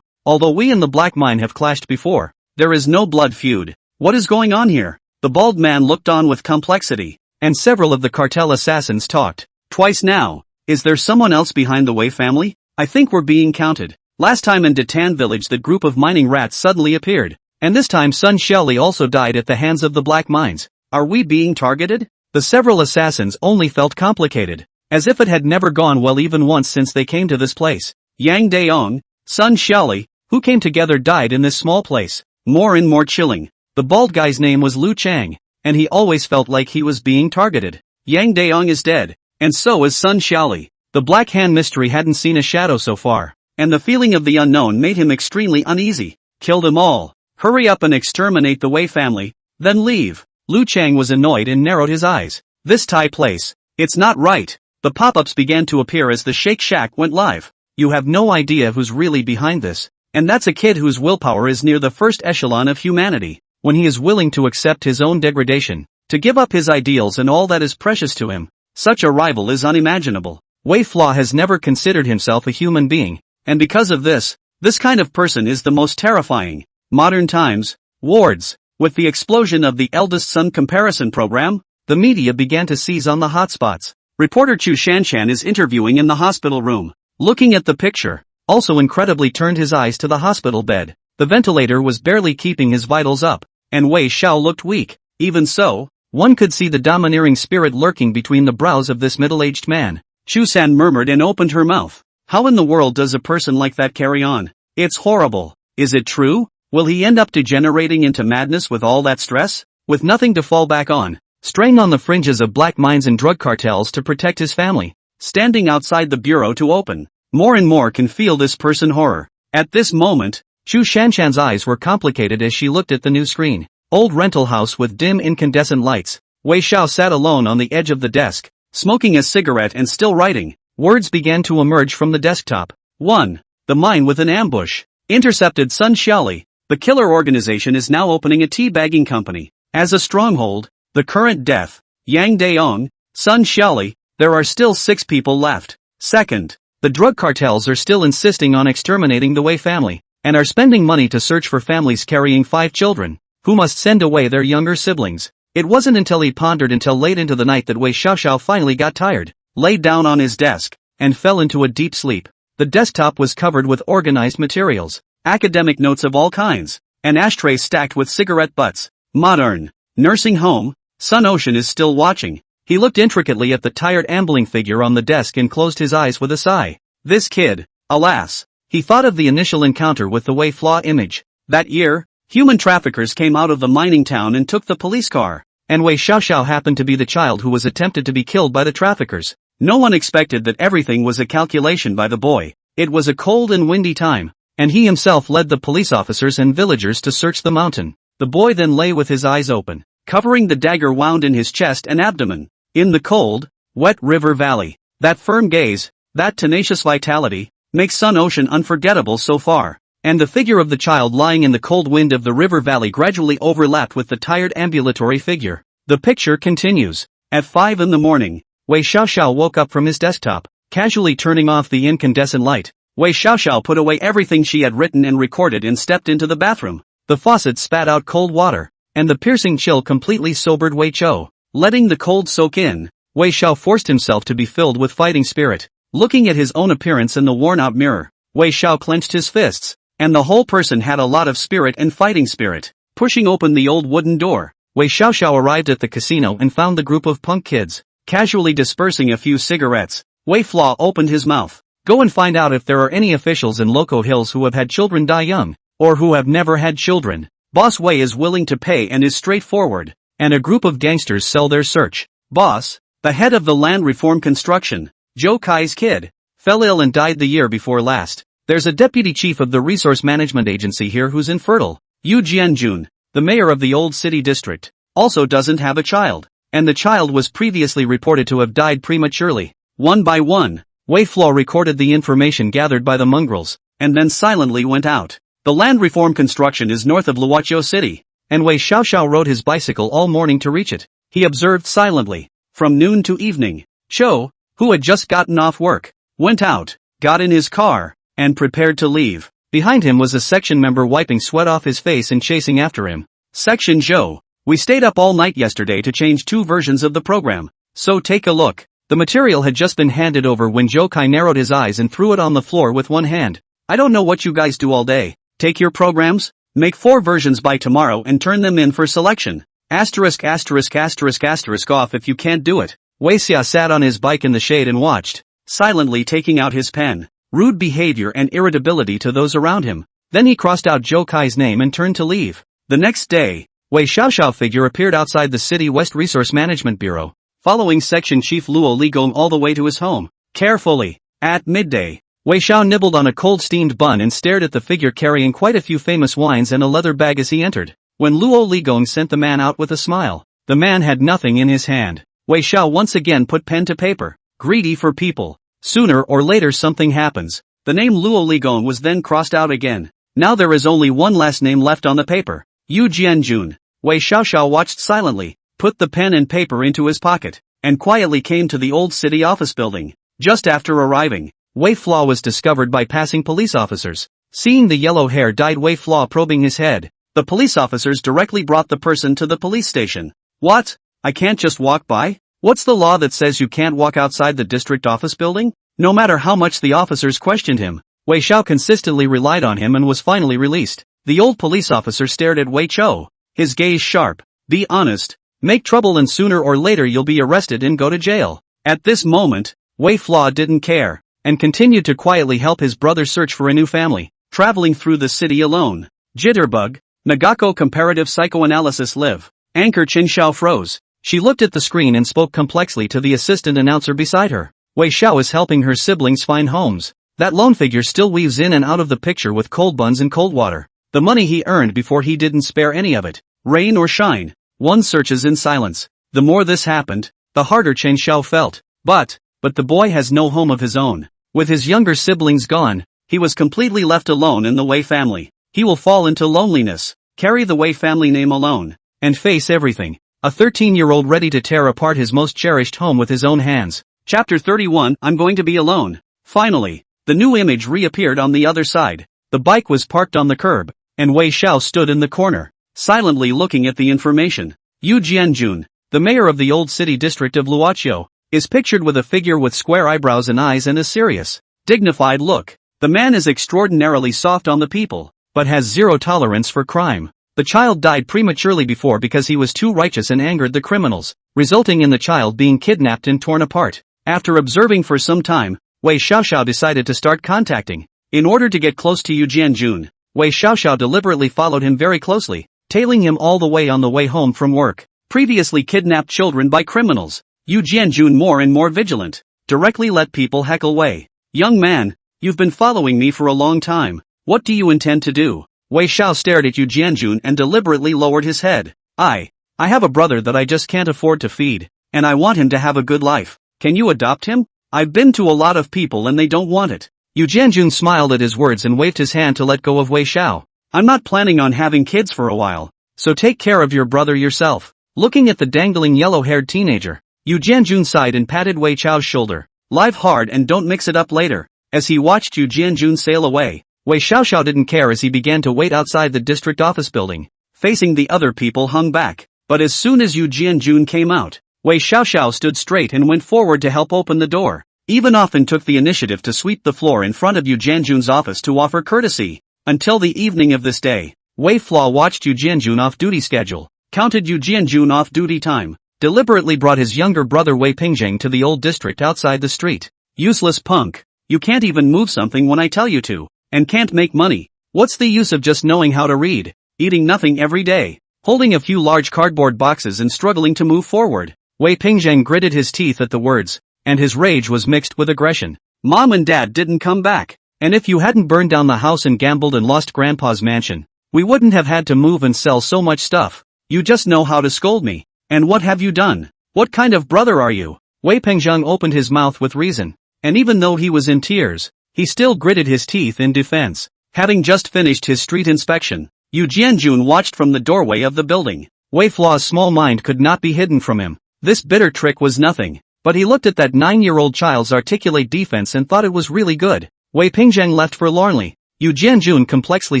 Although we and the black mine have clashed before, there is no blood feud. What is going on here? The bald man looked on with complexity, and several of the cartel assassins talked. Twice now. Is there someone else behind the Wei family? I think we're being counted. Last time in Datan village that group of mining rats suddenly appeared. And this time Sun Xiaoli also died at the hands of the black mines. Are we being targeted? The several assassins only felt complicated, as if it had never gone well even once since they came to this place. Yang Daong, Sun Xiaoli, who came together died in this small place. More and more chilling. The bald guy's name was Lu Chang, and he always felt like he was being targeted. Yang Daong is dead, and so is Sun Xiaoli. The Black Hand mystery hadn't seen a shadow so far, and the feeling of the unknown made him extremely uneasy. Kill them all. Hurry up and exterminate the Wei family, then leave. Lu Chang was annoyed and narrowed his eyes. This Thai place. It's not right. The pop-ups began to appear as the Shake Shack went live. You have no idea who's really behind this. And that's a kid whose willpower is near the first echelon of humanity. When he is willing to accept his own degradation, to give up his ideals and all that is precious to him, such a rival is unimaginable. Wei Flaw has never considered himself a human being, and because of this kind of person is the most terrifying. Modern times, wards. With the explosion of the eldest son comparison program, the media began to seize on the hotspots. Reporter Chu Shanshan is interviewing in the hospital room. Looking at the picture, also incredibly turned his eyes to the hospital bed. The ventilator was barely keeping his vitals up, and Wei Xiao looked weak. Even so, one could see the domineering spirit lurking between the brows of this middle-aged man. Chu San murmured and opened her mouth. How in the world does a person like that carry on? It's horrible. Is it true? Will he end up degenerating into madness with all that stress? With nothing to fall back on, straying on the fringes of black mines and drug cartels to protect his family, standing outside the bureau to open. More and more can feel this person horror. At this moment, Chu Shanshan's eyes were complicated as she looked at the new screen. Old rental house with dim incandescent lights. Wei Xiao sat alone on the edge of the desk, smoking a cigarette and still writing. Words began to emerge from the desktop. 1. The mine with an ambush. Intercepted Sun Xiaoli. The killer organization is now opening a tea-bagging company. As a stronghold, the current death. Yang Daong, Sun Xiaoli, there are still 6 people left. Second, The drug cartels are still insisting on exterminating the Wei family, and are spending money to search for families carrying 5 children, who must send away their younger siblings. It wasn't until he pondered until late into the night that Wei Xiaoxiao finally got tired, laid down on his desk, and fell into a deep sleep. The desktop was covered with organized materials, academic notes of all kinds, an ashtray stacked with cigarette butts. Modern nursing home. Sun Ocean is still watching. He looked intricately at the tired ambling figure on the desk and closed his eyes with a sigh. This kid, alas. He thought of the initial encounter with the Wei Flaw image. That year, human traffickers came out of the mining town and took the police car, and Wei Xiaoxiao happened to be the child who was attempted to be killed by the traffickers. No one expected that everything was a calculation by the boy. It was a cold and windy time, and he himself led the police officers and villagers to search the mountain. The boy then lay with his eyes open, covering the dagger wound in his chest and abdomen. In the cold, wet river valley, that firm gaze, that tenacious vitality, makes Sun Ocean unforgettable so far. And the figure of the child lying in the cold wind of the river valley gradually overlapped with the tired ambulatory figure. The picture continues. At 5 in the morning, Wei Xiaoxiao woke up from his desktop, casually turning off the incandescent light. Wei Xiaoxiao put away everything she had written and recorded and stepped into the bathroom. The faucet spat out cold water, and the piercing chill completely sobered Wei Chou. Letting the cold soak in, Wei Xiao forced himself to be filled with fighting spirit. Looking at his own appearance in the worn-out mirror, Wei Xiao clenched his fists, and the whole person had a lot of spirit and fighting spirit. Pushing open the old wooden door, Wei Xiaoxiao arrived at the casino and found the group of punk kids, casually dispersing a few cigarettes. Wei Flaw opened his mouth. Go and find out if there are any officials in Loco Hills who have had children die young, or who have never had children. Boss Wei is willing to pay and is straightforward, and a group of gangsters sell their search. Boss, the head of the land reform construction, Zhou Kai's kid, fell ill and died the year before last. There's a deputy chief of the resource management agency here who's infertile. Yu Jianjun, the mayor of the old city district, also doesn't have a child, and the child was previously reported to have died prematurely. One by one, Wei Flaw recorded the information gathered by the mongrels, and then silently went out. The land reform construction is north of Luoqiu City, and Wei Xiaoxiao rode his bicycle all morning to reach it. He observed silently, from noon to evening. Cho, who had just gotten off work, went out, got in his car, and prepared to leave. Behind him was a section member wiping sweat off his face and chasing after him. Section Zhou, we stayed up all night yesterday to change 2 versions of the program, so take a look. The material had just been handed over when Zhou Kai narrowed his eyes and threw it on the floor with one hand. I don't know what you guys do all day. Take your programs, make 4 versions by tomorrow and turn them in for selection. Asterisk asterisk asterisk asterisk off if you can't do it. Wei Xia sat on his bike in the shade and watched, silently taking out his pen. Rude behavior and irritability to those around him. Then he crossed out Zhou Kai's name and turned to leave. The next day, Wei Xiaoxiao figure appeared outside the City West Resource Management Bureau, following Section Chief Luo Ligong all the way to his home. Carefully. At midday, Wei Xiao nibbled on a cold steamed bun and stared at the figure carrying quite a few famous wines and a leather bag as he entered. When Luo Ligong sent the man out with a smile, the man had nothing in his hand. Wei Xiao once again put pen to paper. Greedy for people. Sooner or later something happens. The name Luo Ligong was then crossed out again. Now there is only one last name left on the paper. Yu Jianjun. Wei Xiaoxiao watched silently, put the pen and paper into his pocket, and quietly came to the old city office building. Just after arriving, Wei Flaw was discovered by passing police officers. Seeing the yellow hair dyed Wei Flaw probing his head, the police officers directly brought the person to the police station. What? I can't just walk by? What's the law that says you can't walk outside the district office building? No matter how much the officers questioned him, Wei Xiao consistently relied on him and was finally released. The old police officer stared at Wei Chou, his gaze sharp. Be honest, make trouble and sooner or later you'll be arrested and go to jail. At this moment, Wei Flaw didn't care, and continued to quietly help his brother search for a new family, traveling through the city alone. Jitterbug, Nagako Comparative Psychoanalysis Live. Anchor Qin Xiao froze. She looked at the screen and spoke complexly to the assistant announcer beside her. Wei Xiao is helping her siblings find homes. That lone figure still weaves in and out of the picture with cold buns and cold water. The money he earned before he didn't spare any of it. Rain or shine, one searches in silence. The more this happened, the harder Chen Xiao felt. But the boy has no home of his own. With his younger siblings gone, he was completely left alone in the Wei family. He will fall into loneliness, carry the Wei family name alone, and face everything. A 13-year-old ready to tear apart his most cherished home with his own hands. Chapter 31, I'm going to be alone. Finally, the new image reappeared on the other side. The bike was parked on the curb, and Wei Xiao stood in the corner, silently looking at the information. Yu Jianjun, the mayor of the old city district of Luoqiu, is pictured with a figure with square eyebrows and eyes and a serious, dignified look. The man is extraordinarily soft on the people, but has zero tolerance for crime. The child died prematurely before because he was too righteous and angered the criminals, resulting in the child being kidnapped and torn apart. After observing for some time, Wei Xiaoxiao decided to start contacting. In order to get close to Yu Jianjun, Wei Xiaoxiao deliberately followed him very closely, tailing him all the way on the way home from work. Previously kidnapped children by criminals, Yu Jianjun more and more vigilant, directly let people heckle Wei. Young man, you've been following me for a long time. What do you intend to do? Wei Xiao stared at Yu Jianjun and deliberately lowered his head. I have a brother that I just can't afford to feed, and I want him to have a good life. Can you adopt him? I've been to a lot of people and they don't want it. Yu Jianjun smiled at his words and waved his hand to let go of Wei Xiao. I'm not planning on having kids for a while, so take care of your brother yourself. Looking at the dangling yellow-haired teenager, Yu Jianjun sighed and patted Wei Xiao's shoulder. Live hard and don't mix it up later. As he watched Yu Jianjun sail away, Wei Xiaoxiao didn't care as he began to wait outside the district office building. Facing the other people hung back, but as soon as Yu Jianjun came out, Wei Xiaoxiao stood straight and went forward to help open the door. Even often took the initiative to sweep the floor in front of Yu Jianjun's office to offer courtesy. Until the evening of this day, Wei Flaw watched Yu Jianjun off-duty schedule, counted Yu Jianjun off-duty time, deliberately brought his younger brother Wei Pingzheng to the old district outside the street. Useless punk. You can't even move something when I tell you to, and can't make money. What's the use of just knowing how to read, eating nothing every day, holding a few large cardboard boxes and struggling to move forward? Wei Pingzheng gritted his teeth at the words, and his rage was mixed with aggression. Mom and Dad didn't come back, and if you hadn't burned down the house and gambled and lost Grandpa's mansion, we wouldn't have had to move and sell so much stuff. You just know how to scold me. And what have you done? What kind of brother are you? Wei Pingzheng opened his mouth with reason, and even though he was in tears, he still gritted his teeth in defense. Having just finished his street inspection, Yu Jianjun watched from the doorway of the building. Wei Flaw's small mind could not be hidden from him. This bitter trick was nothing, but he looked at that 9-year-old child's articulate defense and thought it was really good. Wei Pingzheng left forlornly. Yu Jianjun complexly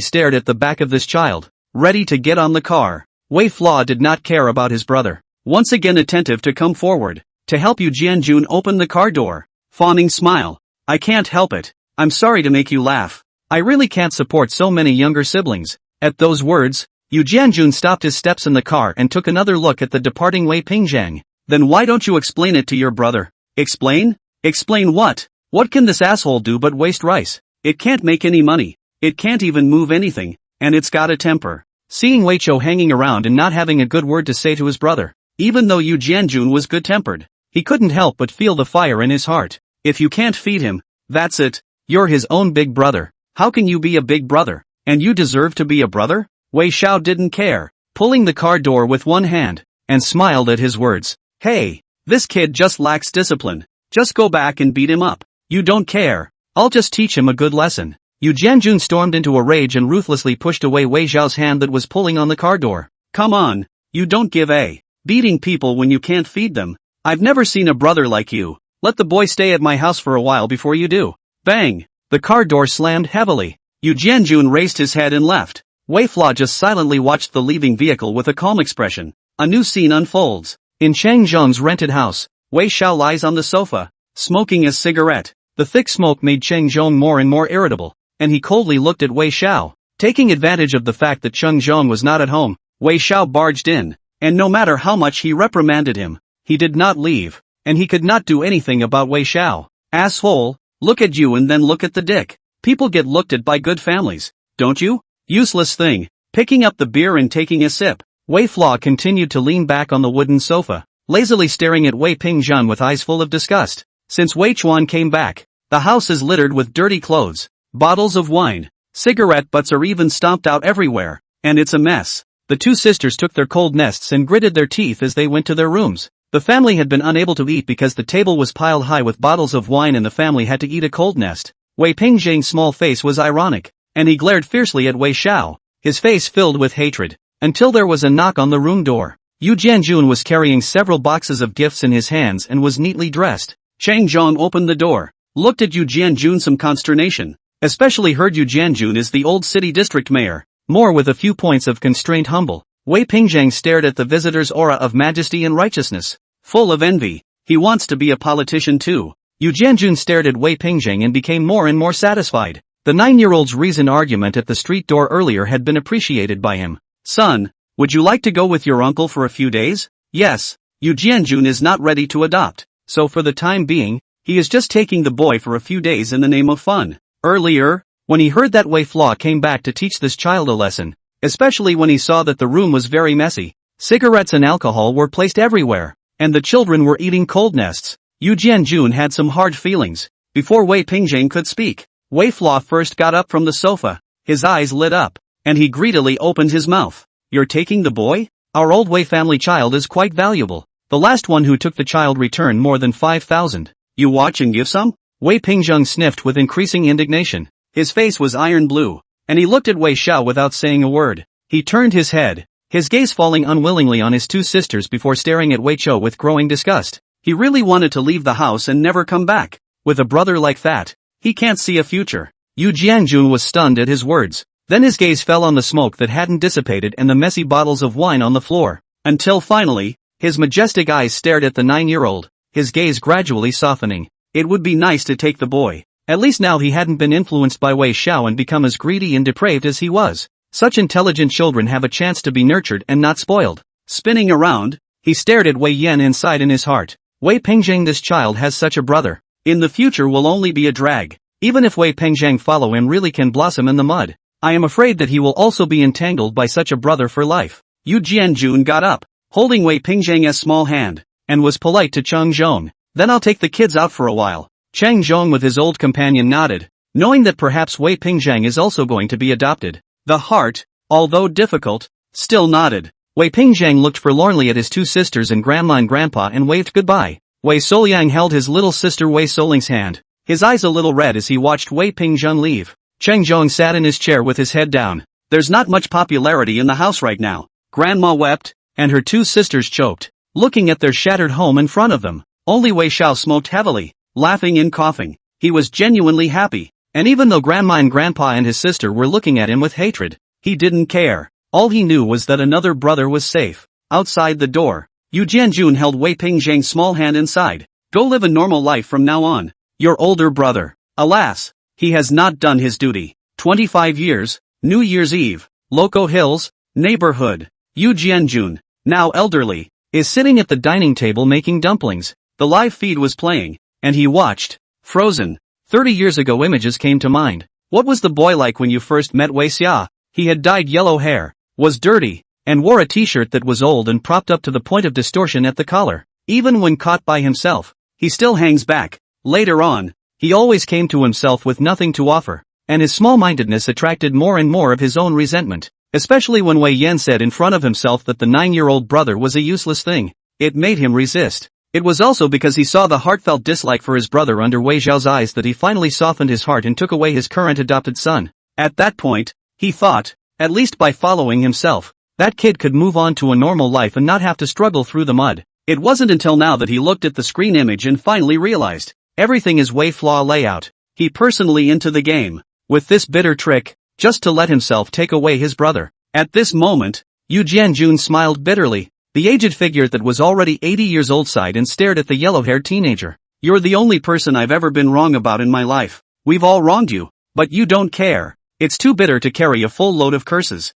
stared at the back of this child, ready to get on the car. Wei Flaw did not care about his brother, once again attentive to come forward, to help Yu Jianjun open the car door. Fawning smile. I can't help it. I'm sorry to make you laugh. I really can't support so many younger siblings. At those words, Yu Jianjun stopped his steps in the car and took another look at the departing Wei Pingzheng. Then why don't you explain it to your brother? Explain? Explain what? What can this asshole do but waste rice? It can't make any money. It can't even move anything, and it's got a temper. Seeing Wei Chou hanging around and not having a good word to say to his brother, even though Yu Jianjun was good-tempered, he couldn't help but feel the fire in his heart. If you can't feed him, that's it. You're his own big brother. How can you be a big brother? And you deserve to be a brother? Wei Xiao didn't care, pulling the car door with one hand, and smiled at his words. Hey, this kid just lacks discipline. Just go back and beat him up. You don't care. I'll just teach him a good lesson. Yu Jianjun stormed into a rage and ruthlessly pushed away Wei Xiao's hand that was pulling on the car door. Come on, you don't give a beating people when you can't feed them. I've never seen a brother like you. Let the boy stay at my house for a while before you do. Bang! The car door slammed heavily. Yu Jianjun raised his head and left. Wei Flaw just silently watched the leaving vehicle with a calm expression. A new scene unfolds. In Chang Zheng's rented house, Wei Xiao lies on the sofa, smoking a cigarette. The thick smoke made Cheng Zhong more and more irritable, and he coldly looked at Wei Xiao. Taking advantage of the fact that Cheng Zhong was not at home, Wei Xiao barged in, and no matter how much he reprimanded him, he did not leave, and he could not do anything about Wei Xiao. Asshole, look at you and then look at the dick. People get looked at by good families, don't you? Useless thing. Picking up the beer and taking a sip, Wei Flaw continued to lean back on the wooden sofa, lazily staring at Wei Pingzhan with eyes full of disgust. Since Wei Chuan came back, the house is littered with dirty clothes, bottles of wine, cigarette butts are even stomped out everywhere, and it's a mess. The two sisters took their cold nests and gritted their teeth as they went to their rooms. The family had been unable to eat because the table was piled high with bottles of wine and the family had to eat a cold nest. Wei Pingzhang's small face was ironic, and he glared fiercely at Wei Xiao, his face filled with hatred, until there was a knock on the room door. Yu Jianjun was carrying several boxes of gifts in his hands and was neatly dressed. Chang Zhong opened the door. looked at Yu Jianjun some consternation, especially heard Yu Jianjun is the old city district mayor, more with a few points of constraint humble. Wei Pingzhang stared at the visitor's aura of majesty and righteousness, full of envy. He wants to be a politician too. Yu Jianjun stared at Wei Pingzhang and became more and more satisfied. The 9-year-old's reasoned argument at the street door earlier had been appreciated by him. Son, would you like to go with your uncle for a few days? Yes. Yu Jianjun is not ready to adopt, so for the time being, he is just taking the boy for a few days in the name of fun. Earlier, when he heard that Wei Flaw came back to teach this child a lesson, especially when he saw that the room was very messy, cigarettes and alcohol were placed everywhere, and the children were eating cold nests, Yu Jianjun had some hard feelings. Before Wei Pingzhang could speak, Wei Flaw first got up from the sofa, his eyes lit up, and he greedily opened his mouth. You're taking the boy? Our old Wei family child is quite valuable. The last one who took the child returned more than 5,000. You watch and give some? Wei Pingzhang sniffed with increasing indignation. His face was iron blue, and he looked at Wei Xiao without saying a word. He turned his head, his gaze falling unwillingly on his two sisters before staring at Wei Chou with growing disgust. He really wanted to leave the house and never come back. With a brother like that, he can't see a future. Yu Jianjun was stunned at his words. Then his gaze fell on the smoke that hadn't dissipated and the messy bottles of wine on the floor. Until finally, his majestic eyes stared at the 9-year-old, his gaze gradually softening. It would be nice to take the boy. At least now he hadn't been influenced by Wei Xiao and become as greedy and depraved as he was. Such intelligent children have a chance to be nurtured and not spoiled. Spinning around, he stared at Wei Yan inside in his heart. Wei Pingzhang, this child has such a brother. In the future will only be a drag. Even if Wei Pingzhang follow him really can blossom in the mud. I am afraid that he will also be entangled by such a brother for life. Yu Jianjun got up, holding Wei Pingzhang's small hand, and was polite to Cheng Zhong. Then I'll take the kids out for a while. Cheng Zhong with his old companion nodded, knowing that perhaps Wei Pingzhang is also going to be adopted. The heart, although difficult, still nodded. Wei Pingzhang looked forlornly at his two sisters and grandma and grandpa and waved goodbye. Wei Soliang held his little sister Wei Soling's hand, his eyes a little red as he watched Wei Pingzhang leave. Cheng Zhong sat in his chair with his head down. There's not much popularity in the house right now. Grandma wept, and her two sisters choked, looking at their shattered home in front of them. Only Wei Xiao smoked heavily, laughing and coughing. He was genuinely happy, and even though Grandma and Grandpa and his sister were looking at him with hatred, he didn't care. All he knew was that another brother was safe. Outside the door, Yu Jianjun held Wei Pingzhang's small hand inside. Go live a normal life from now on. Your older brother. Alas, he has not done his duty. 25 years, New Year's Eve, Loco Hills, neighborhood. Yu Jianjun, now elderly, is sitting at the dining table making dumplings. The live feed was playing, and he watched. Frozen. 30 years ago images came to mind. What was the boy like when you first met Wei Xia? He had dyed yellow hair, was dirty, and wore a t-shirt that was old and propped up to the point of distortion at the collar. Even when caught by himself, he still hangs back. Later on, he always came to himself with nothing to offer, and his small-mindedness attracted more and more of his own resentment, especially when Wei Yan said in front of himself that the 9-year-old brother was a useless thing. It made him resist. It was also because he saw the heartfelt dislike for his brother under Wei Zhao's eyes that he finally softened his heart and took away his current adopted son. At that point, he thought, at least by following himself, that kid could move on to a normal life and not have to struggle through the mud. It wasn't until now that he looked at the screen image and finally realized, everything is Wei Flaw layout. He personally into the game, with this bitter trick, just to let himself take away his brother. At this moment, Yu Jianjun smiled bitterly. The aged figure that was already 80 years old sighed and stared at the yellow-haired teenager. You're the only person I've ever been wrong about in my life. We've all wronged you, but you don't care. It's too bitter to carry a full load of curses.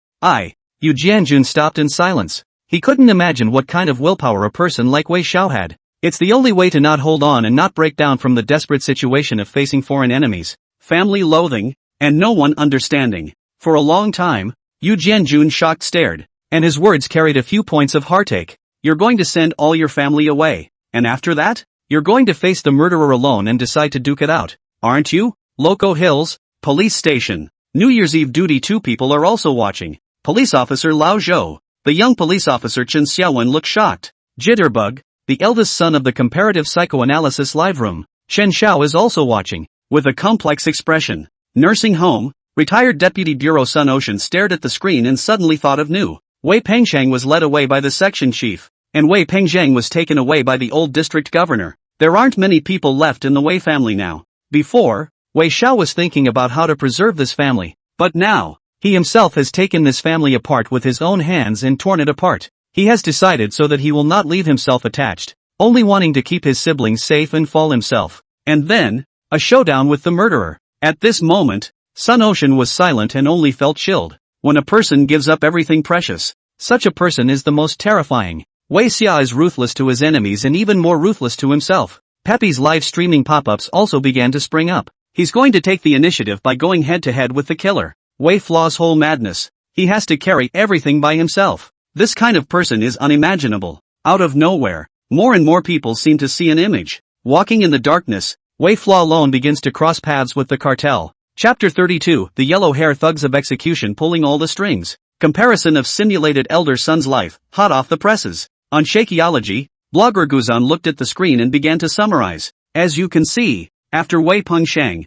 Yu Jianjun stopped in silence. He couldn't imagine what kind of willpower a person like Wei Xiao had. It's the only way to not hold on and not break down from the desperate situation of facing foreign enemies, family loathing, and no one understanding. For a long time, Yu Jianjun shocked stared, and his words carried a few points of heartache. You're going to send all your family away, and after that, you're going to face the murderer alone and decide to duke it out, aren't you? Loco Hills, police station. New Year's Eve duty. Two people are also watching. Police officer Lao Zhou. The young police officer Chen Xiaowen looked shocked. Jitterbug, the eldest son of the comparative psychoanalysis live room. Shen Xiao is also watching, with a complex expression. Nursing home, retired Deputy Bureau Sun Ocean stared at the screen and suddenly thought of new. Wei Pengsheng was led away by the section chief, and Wei Pengzhang was taken away by the old district governor. There aren't many people left in the Wei family now. Before, Wei Xiao was thinking about how to preserve this family, but now, he himself has taken this family apart with his own hands and torn it apart. He has decided so that he will not leave himself attached, only wanting to keep his siblings safe and fall himself. And then, a showdown with the murderer. At this moment, Sun Ocean was silent and only felt chilled. When a person gives up everything precious, such a person is the most terrifying. Wei Xia is ruthless to his enemies and even more ruthless to himself. Pepe's live streaming pop-ups also began to spring up. He's going to take the initiative by going head-to-head with the killer. Wei Flaw's whole madness. He has to carry everything by himself. This kind of person is unimaginable. Out of nowhere, more and more people seem to see an image. Walking in the darkness, Wei Flaw alone begins to cross paths with the cartel. Chapter 32, The Yellow Hair Thugs of Execution Pulling All the Strings. Comparison of simulated elder son's life, hot off the presses. On Shakeology, blogger Guzan looked at the screen and began to summarize. As you can see, after Wei Pengshang,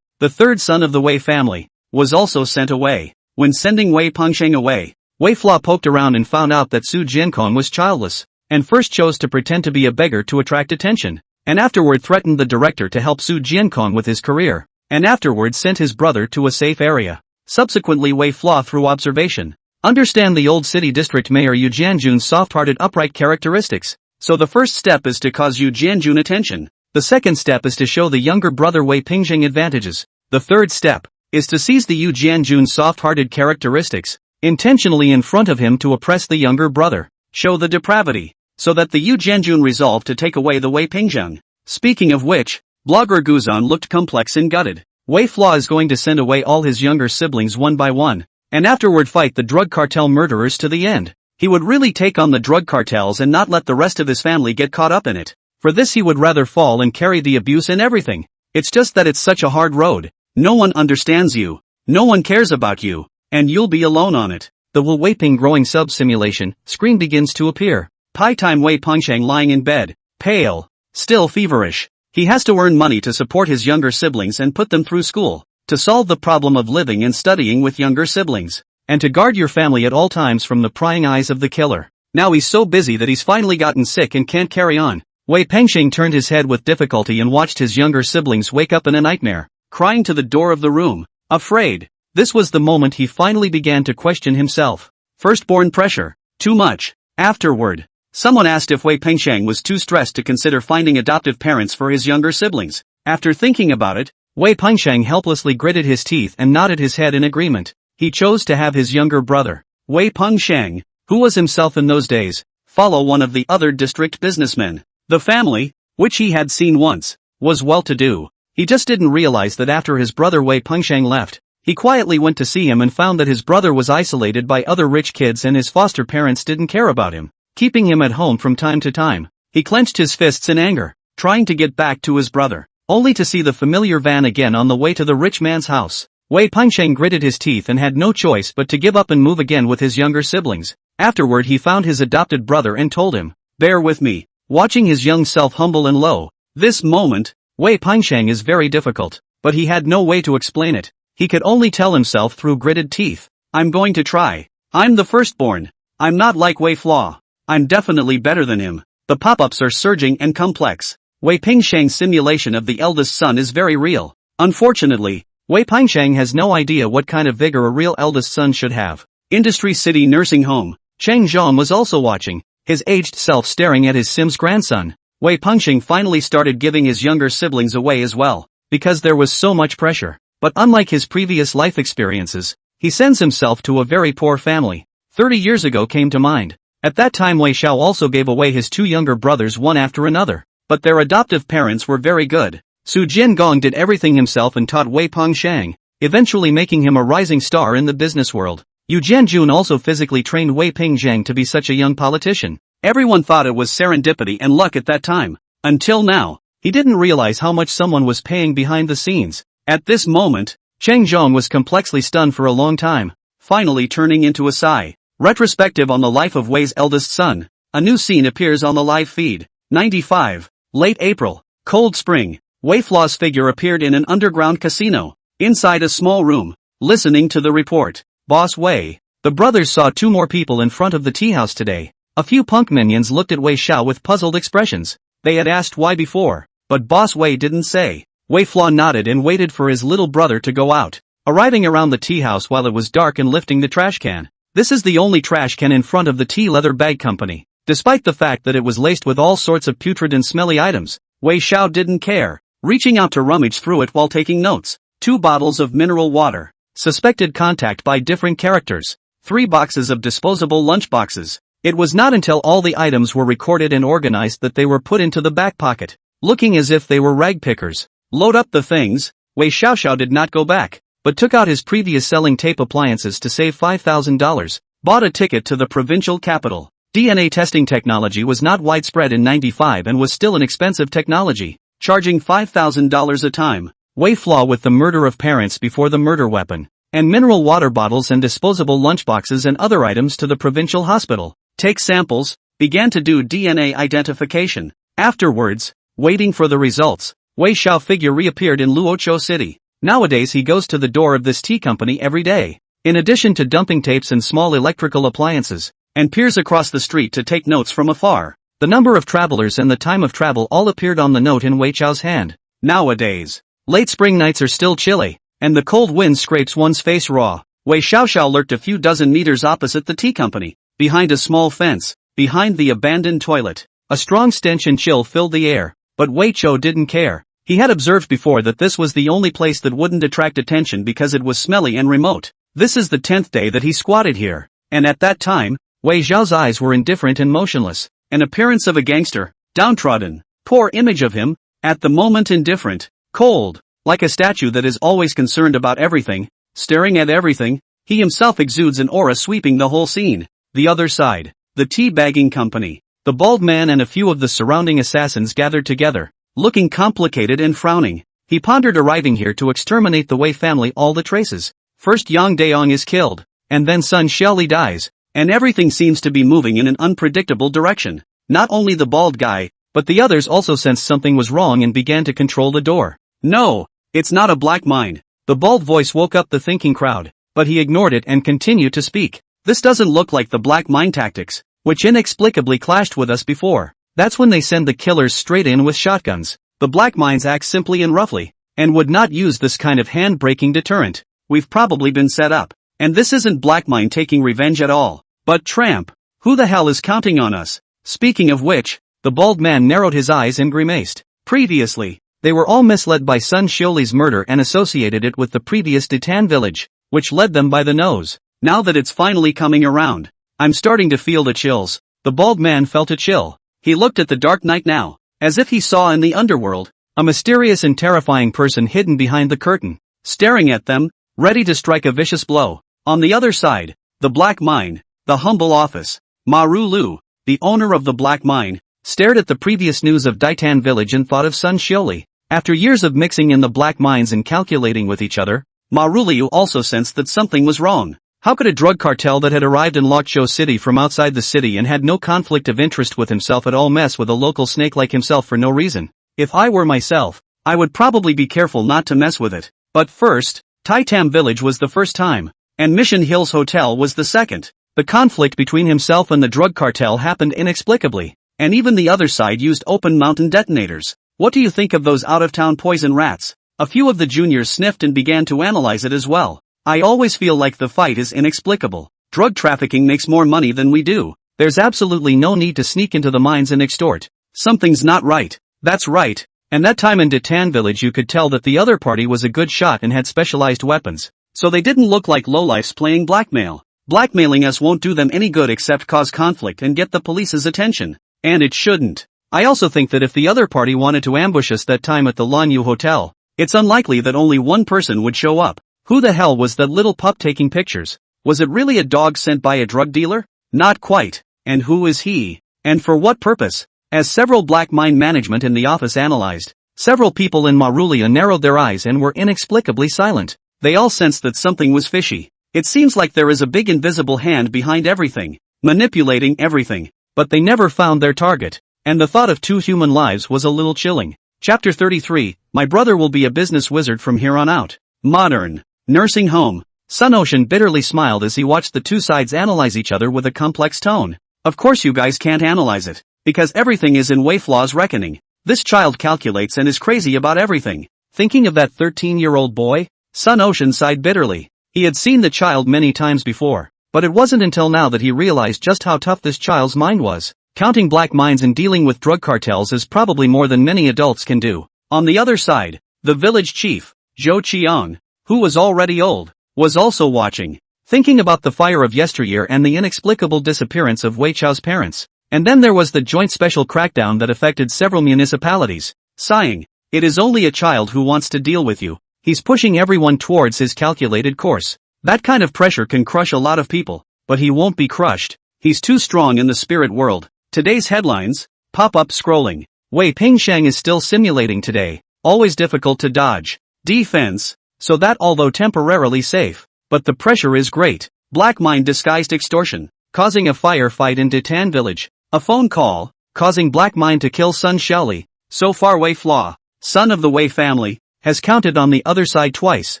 the third son of the Wei family, was also sent away. When sending Wei Pengshang away, Wei Flaw poked around and found out that Su Jiankong was childless, and first chose to pretend to be a beggar to attract attention, and afterward threatened the director to help Su Jiankong with his career, and afterward sent his brother to a safe area. Subsequently Wei Flaw through observation. Understand the old city district mayor Yu Jianjun's soft-hearted upright characteristics. So the first step is to cause Yu Jianjun attention. The second step is to show the younger brother Wei Pengsheng advantages. The third step is to seize the Yu Jianjun's soft-hearted characteristics, intentionally in front of him to oppress the younger brother, show the depravity, so that the Yu Jianjun resolved to take away the Wei Pengsheng. Speaking of which, blogger Guzan looked complex and gutted. Wei Flaw is going to send away all his younger siblings one by one, and afterward fight the drug cartel murderers to the end. He would really take on the drug cartels and not let the rest of his family get caught up in it. For this he would rather fall and carry the abuse and everything. It's just that it's such a hard road. No one understands you, no one cares about you, and you'll be alone on it. The Wu Weiping growing sub-simulation screen begins to appear. Pai time Wei Pengsheng lying in bed, pale, still feverish. He has to earn money to support his younger siblings and put them through school, to solve the problem of living and studying with younger siblings, and to guard your family at all times from the prying eyes of the killer. Now he's so busy that he's finally gotten sick and can't carry on. Wei Pengsheng turned his head with difficulty and watched his younger siblings wake up in a nightmare, crying to the door of the room, afraid. This was the moment he finally began to question himself. Firstborn pressure, too much. Afterward, someone asked if Wei Pengsheng was too stressed to consider finding adoptive parents for his younger siblings. After thinking about it, Wei Pengsheng helplessly gritted his teeth and nodded his head in agreement. He chose to have his younger brother, Wei Pengsheng, who was himself in those days, follow one of the other district businessmen. The family, which he had seen once, was well-to-do. He just didn't realize that after his brother Wei Pengsheng left, he quietly went to see him and found that his brother was isolated by other rich kids and his foster parents didn't care about him, keeping him at home from time to time. He clenched his fists in anger, trying to get back to his brother, only to see the familiar van again on the way to the rich man's house. Wei Pengsheng gritted his teeth and had no choice but to give up and move again with his younger siblings. Afterward he found his adopted brother and told him, "Bear with me." Watching his young self humble and low, this moment, Wei Pengsheng is very difficult, but he had no way to explain it. He could only tell himself through gritted teeth, "I'm going to try. I'm the firstborn. I'm not like Wei Flaw. I'm definitely better than him." The pop-ups are surging and complex. Wei Pengsheng's simulation of the eldest son is very real. Unfortunately, Wei Pengsheng has no idea what kind of vigor a real eldest son should have. Industry City Nursing Home. Cheng Zhang was also watching, his aged self staring at his Sim's grandson. Wei Pengsheng finally started giving his younger siblings away as well, because there was so much pressure. But unlike his previous life experiences, he sends himself to a very poor family. 30 years ago came to mind. At that time Wei Xiao also gave away his two younger brothers one after another, but their adoptive parents were very good. Su Jiangong did everything himself and taught Wei Pengsheng, eventually making him a rising star in the business world. Yu Jianjun also physically trained Wei Pengsheng to be such a young politician. Everyone thought it was serendipity and luck at that time. Until now, he didn't realize how much someone was paying behind the scenes. At this moment, Cheng Zhong was complexly stunned for a long time, finally turning into a sigh. Retrospective on the life of Wei's eldest son. A new scene appears on the live feed. 95. Late April. Cold spring. Wei Flaw's figure appeared in an underground casino, inside a small room, listening to the report. Boss Wei. The brothers saw two more people in front of the tea house today. A few punk minions looked at Wei Xiao with puzzled expressions. They had asked why before, but Boss Wei didn't say. Wei Flaw nodded and waited for his little brother to go out, arriving around the tea house while it was dark and lifting the trash can. This is the only trash can in front of the tea leather bag company. Despite the fact that it was laced with all sorts of putrid and smelly items, Wei Xiao didn't care, reaching out to rummage through it while taking notes. 2 bottles of mineral water, suspected contact by different characters, 3 boxes of disposable lunchboxes. It was not until all the items were recorded and organized that they were put into the back pocket, looking as if they were rag pickers. Load up the things. Wei Xiaoxiao did not go back, but took out his previous selling tape appliances to save $5,000, bought a ticket to the provincial capital. DNA testing technology was not widespread in 95 and was still an expensive technology, charging $5,000 a time. Wei Flaw with the murder of parents before the murder weapon, and mineral water bottles and disposable lunchboxes and other items to the provincial hospital. Take samples, began to do DNA identification. Afterwards, waiting for the results, Wei Xiao figure reappeared in Luochou City. Nowadays he goes to the door of this tea company every day, in addition to dumping tapes and small electrical appliances, and peers across the street to take notes from afar. The number of travelers and the time of travel all appeared on the note in Wei Xiao's hand. Nowadays, late spring nights are still chilly, and the cold wind scrapes one's face raw. Wei Xiaoxiao lurked a few dozen meters opposite the tea company, behind a small fence, behind the abandoned toilet. A strong stench and chill filled the air, but Wei Qiao didn't care. He had observed before that this was the only place that wouldn't attract attention because it was smelly and remote. This is the 10th day that he squatted here, and at that time, Wei Xiao's eyes were indifferent and motionless, an appearance of a gangster, downtrodden, poor image of him, at the moment indifferent, cold, like a statue that is always concerned about everything, staring at everything. He himself exudes an aura sweeping the whole scene. The other side, the tea bagging company. The bald man and a few of the surrounding assassins gathered together, looking complicated and frowning. He pondered arriving here to exterminate the Wei family all the traces. First Yang Daong is killed, and then Sun Xiaoli dies, and everything seems to be moving in an unpredictable direction. Not only the bald guy, but the others also sensed something was wrong and began to control the door. No, it's not a black mine. The bald voice woke up the thinking crowd, but he ignored it and continued to speak. This doesn't look like the black mine tactics, which inexplicably clashed with us before. That's when they send the killers straight in with shotguns. The black mines act simply and roughly, and would not use this kind of hand-breaking deterrent. We've probably been set up, and this isn't black mine taking revenge at all. But tramp, who the hell is counting on us? Speaking of which, the bald man narrowed his eyes and grimaced. Previously, they were all misled by Sun Xioli's murder and associated it with the previous Ditan village, which led them by the nose. Now that it's finally coming around, I'm starting to feel the chills. The bald man felt a chill. He looked at the dark night now, as if he saw in the underworld, a mysterious and terrifying person hidden behind the curtain, staring at them, ready to strike a vicious blow. On the other side, the black mine, the humble office. Maru Lu, the owner of the black mine, stared at the previous news of Ditan village and thought of Sun Xioli. After years of mixing in the black mines and calculating with each other, Maru Liu also sensed that something was wrong. How could a drug cartel that had arrived in Luochou City from outside the city and had no conflict of interest with himself at all mess with a local snake like himself for no reason? If I were myself, I would probably be careful not to mess with it. But first, Taitam Village was the first time, and Mission Hills Hotel was the second. The conflict between himself and the drug cartel happened inexplicably, and even the other side used open mountain detonators. What do you think of those out-of-town poison rats? A few of the juniors sniffed and began to analyze it as well. I always feel like the fight is inexplicable. Drug trafficking makes more money than we do. There's absolutely no need to sneak into the mines and extort. Something's not right. That's right. And that time in Ditan village you could tell that the other party was a good shot and had specialized weapons. So they didn't look like lowlifes playing blackmail. Blackmailing us won't do them any good except cause conflict and get the police's attention. And it shouldn't. I also think that if the other party wanted to ambush us that time at the Lanyu Hotel, it's unlikely that only one person would show up. Who the hell was that little pup taking pictures? Was it really a dog sent by a drug dealer? Not quite. And who is he? And for what purpose? As several black mine management in the office analyzed, several people in Marulia narrowed their eyes and were inexplicably silent. They all sensed that something was fishy. It seems like there is a big invisible hand behind everything, manipulating everything. But they never found their target. And the thought of 2 human lives was a little chilling. Chapter 33, My brother will be a business wizard from here on out. Modern. Nursing home. Sun Ocean bitterly smiled as he watched the two sides analyze each other with a complex tone. Of course you guys can't analyze it, because everything is in Wei Flaw's reckoning. This child calculates and is crazy about everything. Thinking of that 13-year-old boy? Sun Ocean sighed bitterly. He had seen the child many times before, but it wasn't until now that he realized just how tough this child's mind was. Counting black mines and dealing with drug cartels is probably more than many adults can do. On the other side, the village chief, Zhou Qiang, who was already old, was also watching, thinking about the fire of yesteryear and the inexplicable disappearance of Wei Chao's parents. And then there was the joint special crackdown that affected several municipalities. Sighing, it is only a child who wants to deal with you. He's pushing everyone towards his calculated course. That kind of pressure can crush a lot of people, but he won't be crushed. He's too strong in the spirit world. Today's headlines, pop-up scrolling. Wei Pingsheng is still simulating today, always difficult to dodge. Defense, so that although temporarily safe, but the pressure is great. Black mine disguised extortion, causing a firefight in Ditan village. A phone call, causing black mine to kill Sun Xiaoli. So far Wei Flaw, son of the Wei family, has counted on the other side twice.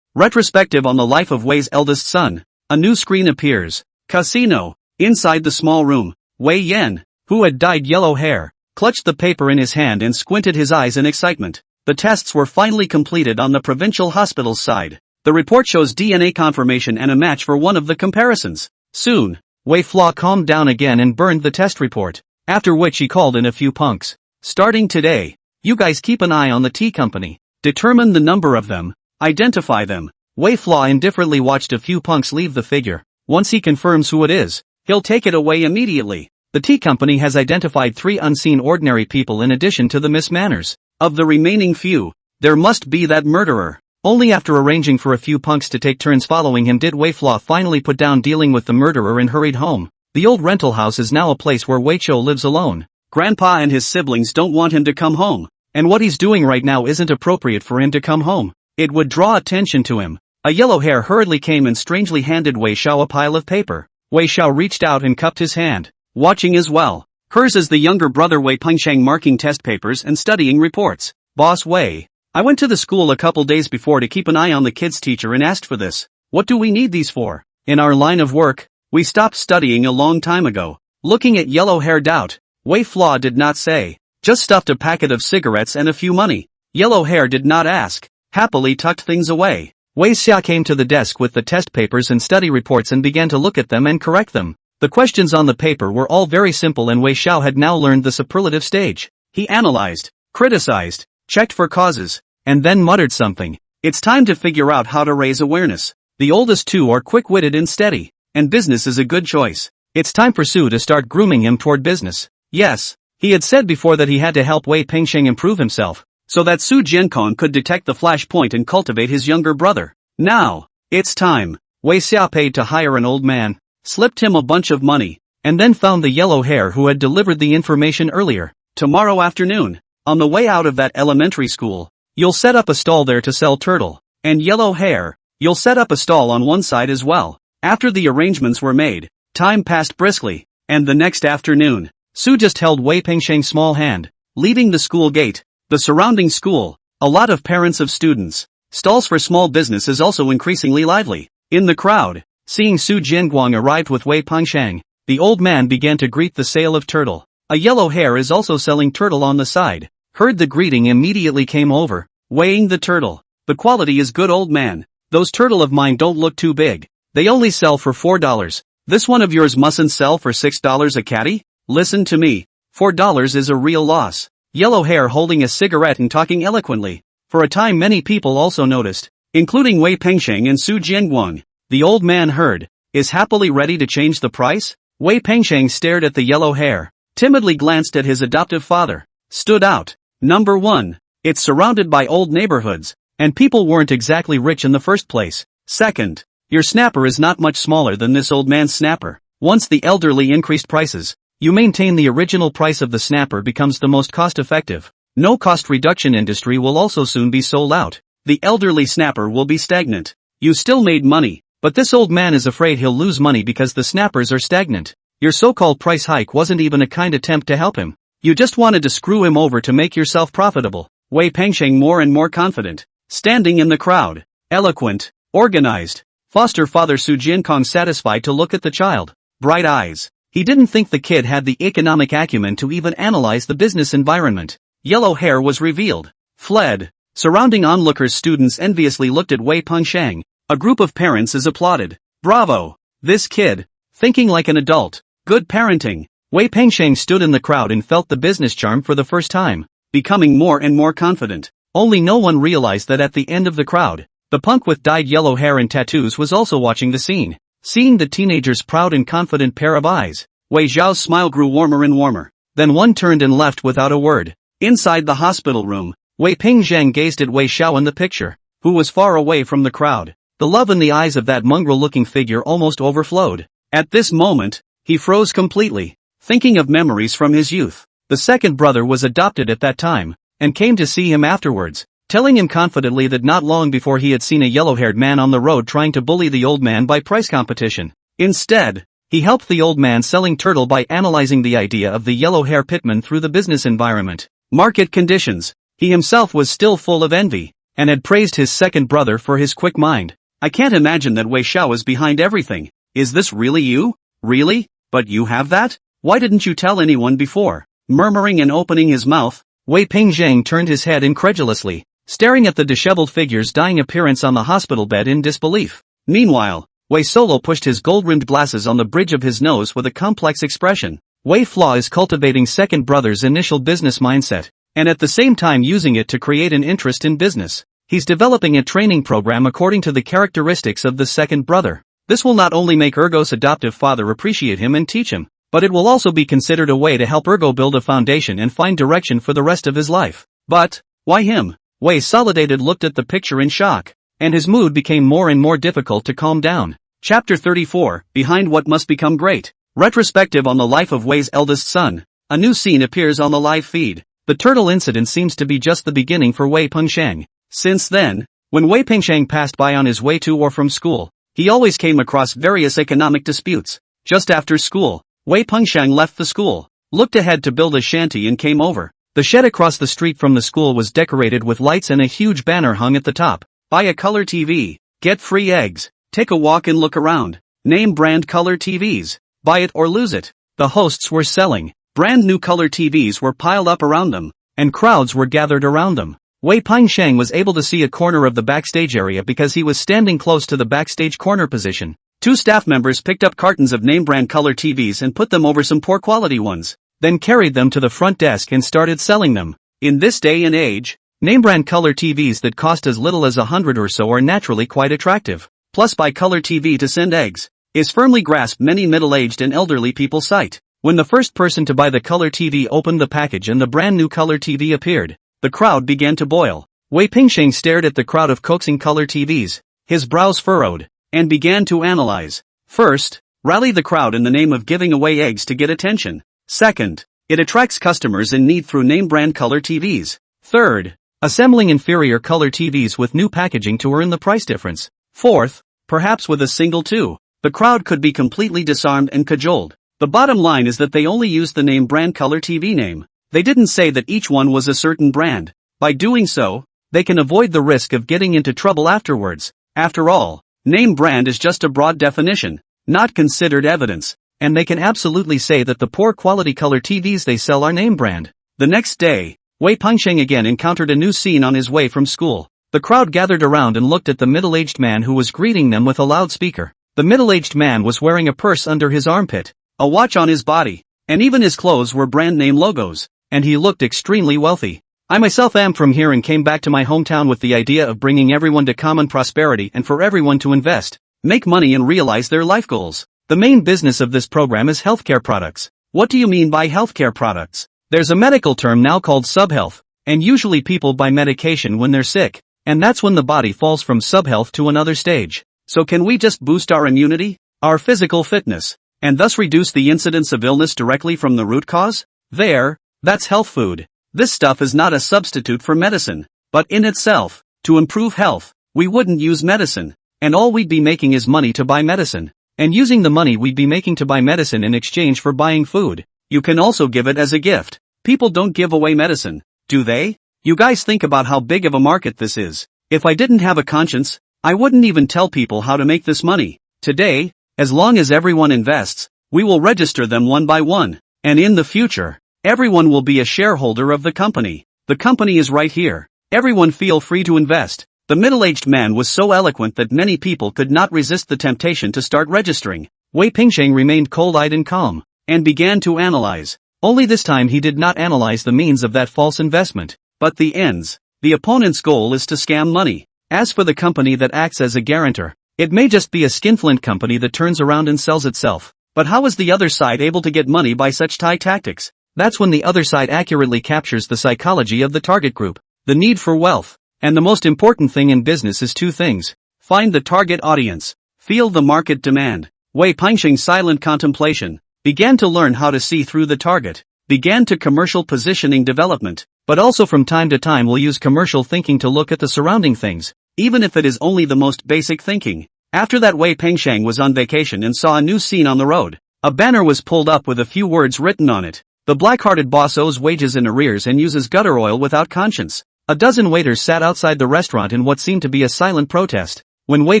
Retrospective on the life of Wei's eldest son. A new screen appears. Casino. Inside the small room, Wei Yan, who had dyed yellow hair, clutched the paper in his hand and squinted his eyes in excitement. The tests were finally completed on the provincial hospital's side. The report shows DNA confirmation and a match for one of the comparisons. Soon, Wei Flaw calmed down again and burned the test report, after which he called in a few punks. Starting today, you guys keep an eye on the tea company. Determine the number of them. Identify them. Wei Flaw indifferently watched a few punks leave the figure. Once he confirms who it is, he'll take it away immediately. The tea company has identified 3 unseen ordinary people in addition to the Miss Manners. Of the remaining few, there must be that murderer. Only after arranging for a few punks to take turns following him did Wei Flaw finally put down dealing with the murderer and hurried home. The old rental house is now a place where Wei Chou lives alone. Grandpa and his siblings don't want him to come home, and what he's doing right now isn't appropriate for him to come home. It would draw attention to him. A yellow hair hurriedly came and strangely handed Wei Xiao a pile of paper. Wei Xiao reached out and cupped his hand, watching as well. Hers is the younger brother Wei Pengsheng marking test papers and studying reports. Boss Wei, I went to the school a couple days before to keep an eye on the kids' teacher and asked for this. What do we need these for? In our line of work, we stopped studying a long time ago. Looking at yellow hair doubt, Wei Flaw did not say. Just stuffed a packet of cigarettes and a few money. Yellow hair did not ask, happily tucked things away. Wei Xia came to the desk with the test papers and study reports and began to look at them and correct them. The questions on the paper were all very simple and Wei Xiao had now learned the superlative stage. He analyzed, criticized, checked for causes, and then muttered something. It's time to figure out how to raise awareness. The oldest two are quick-witted and steady, and business is a good choice. It's time for Su to start grooming him toward business. Yes, he had said before that he had to help Wei Pengsheng improve himself, so that Su Jiankong could detect the flashpoint and cultivate his younger brother. Now, it's time. Wei Xia paid to hire an old man, slipped him a bunch of money, and then found the yellow hair who had delivered the information earlier. Tomorrow afternoon, on the way out of that elementary school, you'll set up a stall there to sell turtle. And yellow hair, you'll set up a stall on one side as well. After the arrangements were made, time passed briskly, and the next afternoon, Su just held Wei Pengsheng's small hand, leaving the school gate. The surrounding school, a lot of parents of students, stalls for small business is also increasingly lively. In the crowd, seeing Su Jianguang arrived with Wei Pengsheng, the old man began to greet the sale of turtle. A yellow hair is also selling turtle on the side. Heard the greeting immediately came over, weighing the turtle. The quality is good old man. Those turtle of mine don't look too big. They only sell for $4. This one of yours mustn't sell for $6 a catty? Listen to me. $4 is a real loss. Yellow hair holding a cigarette and talking eloquently. For a time many people also noticed, including Wei Pengsheng and Su Jianguang. The old man heard, is happily ready to change the price? Wei Pengsheng stared at the yellow hair, timidly glanced at his adoptive father. Stood out. Number 1. It's surrounded by old neighborhoods, and people weren't exactly rich in the first place. Second, your snapper is not much smaller than this old man's snapper. Once the elderly increased prices, you maintain the original price of the snapper becomes the most cost-effective. No cost reduction industry will also soon be sold out. The elderly snapper will be stagnant. You still made money, but this old man is afraid he'll lose money because the snappers are stagnant. Your so-called price hike wasn't even a kind attempt to help him. You just wanted to screw him over to make yourself profitable. Wei Pengsheng more and more confident, standing in the crowd, eloquent, organized. Foster father Su Jiankong satisfied to look at the child. Bright eyes. He didn't think the kid had the economic acumen to even analyze the business environment. Yellow hair was revealed. Fled. Surrounding onlookers, students enviously looked at Wei Pengsheng. A group of parents applauded. Bravo! This kid. Thinking like an adult. Good parenting. Wei Pengsheng stood in the crowd and felt the business charm for the first time, becoming more and more confident. Only no one realized that at the end of the crowd, the punk with dyed yellow hair and tattoos was also watching the scene. Seeing the teenager's proud and confident pair of eyes, Wei Zhao's smile grew warmer and warmer. Then one turned and left without a word. Inside the hospital room, Wei Pengsheng gazed at Wei Xiao in the picture, who was far away from the crowd. The love in the eyes of that mongrel-looking figure almost overflowed. At this moment, he froze completely, thinking of memories from his youth. The second brother was adopted at that time, and came to see him afterwards, telling him confidently that not long before he had seen a yellow-haired man on the road trying to bully the old man by price competition. Instead, he helped the old man selling turtle by analyzing the idea of the yellow-hair pitman through the business environment, market conditions. He himself was still full of envy, and had praised his second brother for his quick mind. I can't imagine that Wei Xiao is behind everything. Is this really you? Really? But you have that? Why didn't you tell anyone before? Murmuring and opening his mouth, Wei Pengsheng turned his head incredulously, staring at the disheveled figure's dying appearance on the hospital bed in disbelief. Meanwhile, Wei Solo pushed his gold-rimmed glasses on the bridge of his nose with a complex expression. Wei Flaw is cultivating second brother's initial business mindset, and at the same time using it to create an interest in business. He's developing a training program according to the characteristics of the second brother. This will not only make Ergo's adoptive father appreciate him and teach him, but it will also be considered a way to help Ergo build a foundation and find direction for the rest of his life. But, why him? Wei Solidated looked at the picture in shock, and his mood became more and more difficult to calm down. Chapter 34, Behind What Must Become Great. Retrospective on the life of Wei's eldest son. A new scene appears on the live feed. The turtle incident seems to be just the beginning for Wei Pengsheng. Since then, when Wei Pengsheng passed by on his way to or from school, he always came across various economic disputes. Just after school, Wei Pengsheng left the school, looked ahead to build a shanty and came over. The shed across the street from the school was decorated with lights and a huge banner hung at the top. Buy a color TV, get free eggs, take a walk and look around. Name brand color TVs, buy it or lose it. The hosts were selling. Brand new color TVs were piled up around them, and crowds were gathered around them. Wei Pengsheng was able to see a corner of the backstage area because he was standing close to the backstage corner position. Two staff members picked up cartons of name brand color TVs and put them over some poor quality ones, then carried them to the front desk and started selling them. In this day and age, name brand color TVs that cost as little as 100 or so are naturally quite attractive. Plus buy color TV to send eggs is firmly grasped many middle-aged and elderly people's sight. When the first person to buy the color TV opened the package and the brand new color TV appeared, the crowd began to boil. Wei Pengsheng stared at the crowd of coaxing color TVs, his brows furrowed, and began to analyze. First, rally the crowd in the name of giving away eggs to get attention. Second, it attracts customers in need through name brand color TVs. Third, assembling inferior color TVs with new packaging to earn the price difference. Fourth, perhaps with a single two, the crowd could be completely disarmed and cajoled. The bottom line is that they only used the name brand color TV name. They didn't say that each one was a certain brand. By doing so, they can avoid the risk of getting into trouble afterwards. After all, name brand is just a broad definition, not considered evidence, and they can absolutely say that the poor quality color TVs they sell are name brand. The next day, Wei Pengsheng again encountered a new scene on his way from school. The crowd gathered around and looked at the middle-aged man who was greeting them with a loudspeaker. The middle-aged man was wearing a purse under his armpit, a watch on his body, and even his clothes were brand name logos, and he looked extremely wealthy. I myself am from here and came back to my hometown with the idea of bringing everyone to common prosperity and for everyone to invest, make money and realize their life goals. The main business of this program is healthcare products. What do you mean by healthcare products? There's a medical term now called subhealth, and usually people buy medication when they're sick, and that's when the body falls from subhealth to another stage. So can we just boost our immunity, our physical fitness, and thus reduce the incidence of illness directly from the root cause? That's health food. This stuff is not a substitute for medicine, but in itself, to improve health, we wouldn't use medicine, and all we'd be making is money to buy medicine, and using the money we'd be making to buy medicine in exchange for buying food. You can also give it as a gift. People don't give away medicine, do they? You guys think about how big of a market this is. If I didn't have a conscience, I wouldn't even tell people how to make this money. Today, as long as everyone invests, we will register them one by one, and in the future, everyone will be a shareholder of the company. The company is right here. Everyone feel free to invest. The middle-aged man was so eloquent that many people could not resist the temptation to start registering. Wei Pingsheng remained cold-eyed and calm, and began to analyze. Only this time he did not analyze the means of that false investment, but the ends. The opponent's goal is to scam money. As for the company that acts as a guarantor, it may just be a skinflint company that turns around and sells itself. But how is the other side able to get money by such Thai tactics? That's when the other side accurately captures the psychology of the target group, the need for wealth. And the most important thing in business is two things. Find the target audience. Feel the market demand. Wei Pingsheng's silent contemplation began to learn how to see through the target, began to commercial positioning development, but also from time to time will use commercial thinking to look at the surrounding things, even if it is only the most basic thinking. After that, Wei Pingsheng was on vacation and saw a new scene on the road. A banner was pulled up with a few words written on it. The black-hearted boss owes wages in arrears and uses gutter oil without conscience. A dozen waiters sat outside the restaurant in what seemed to be a silent protest. When Wei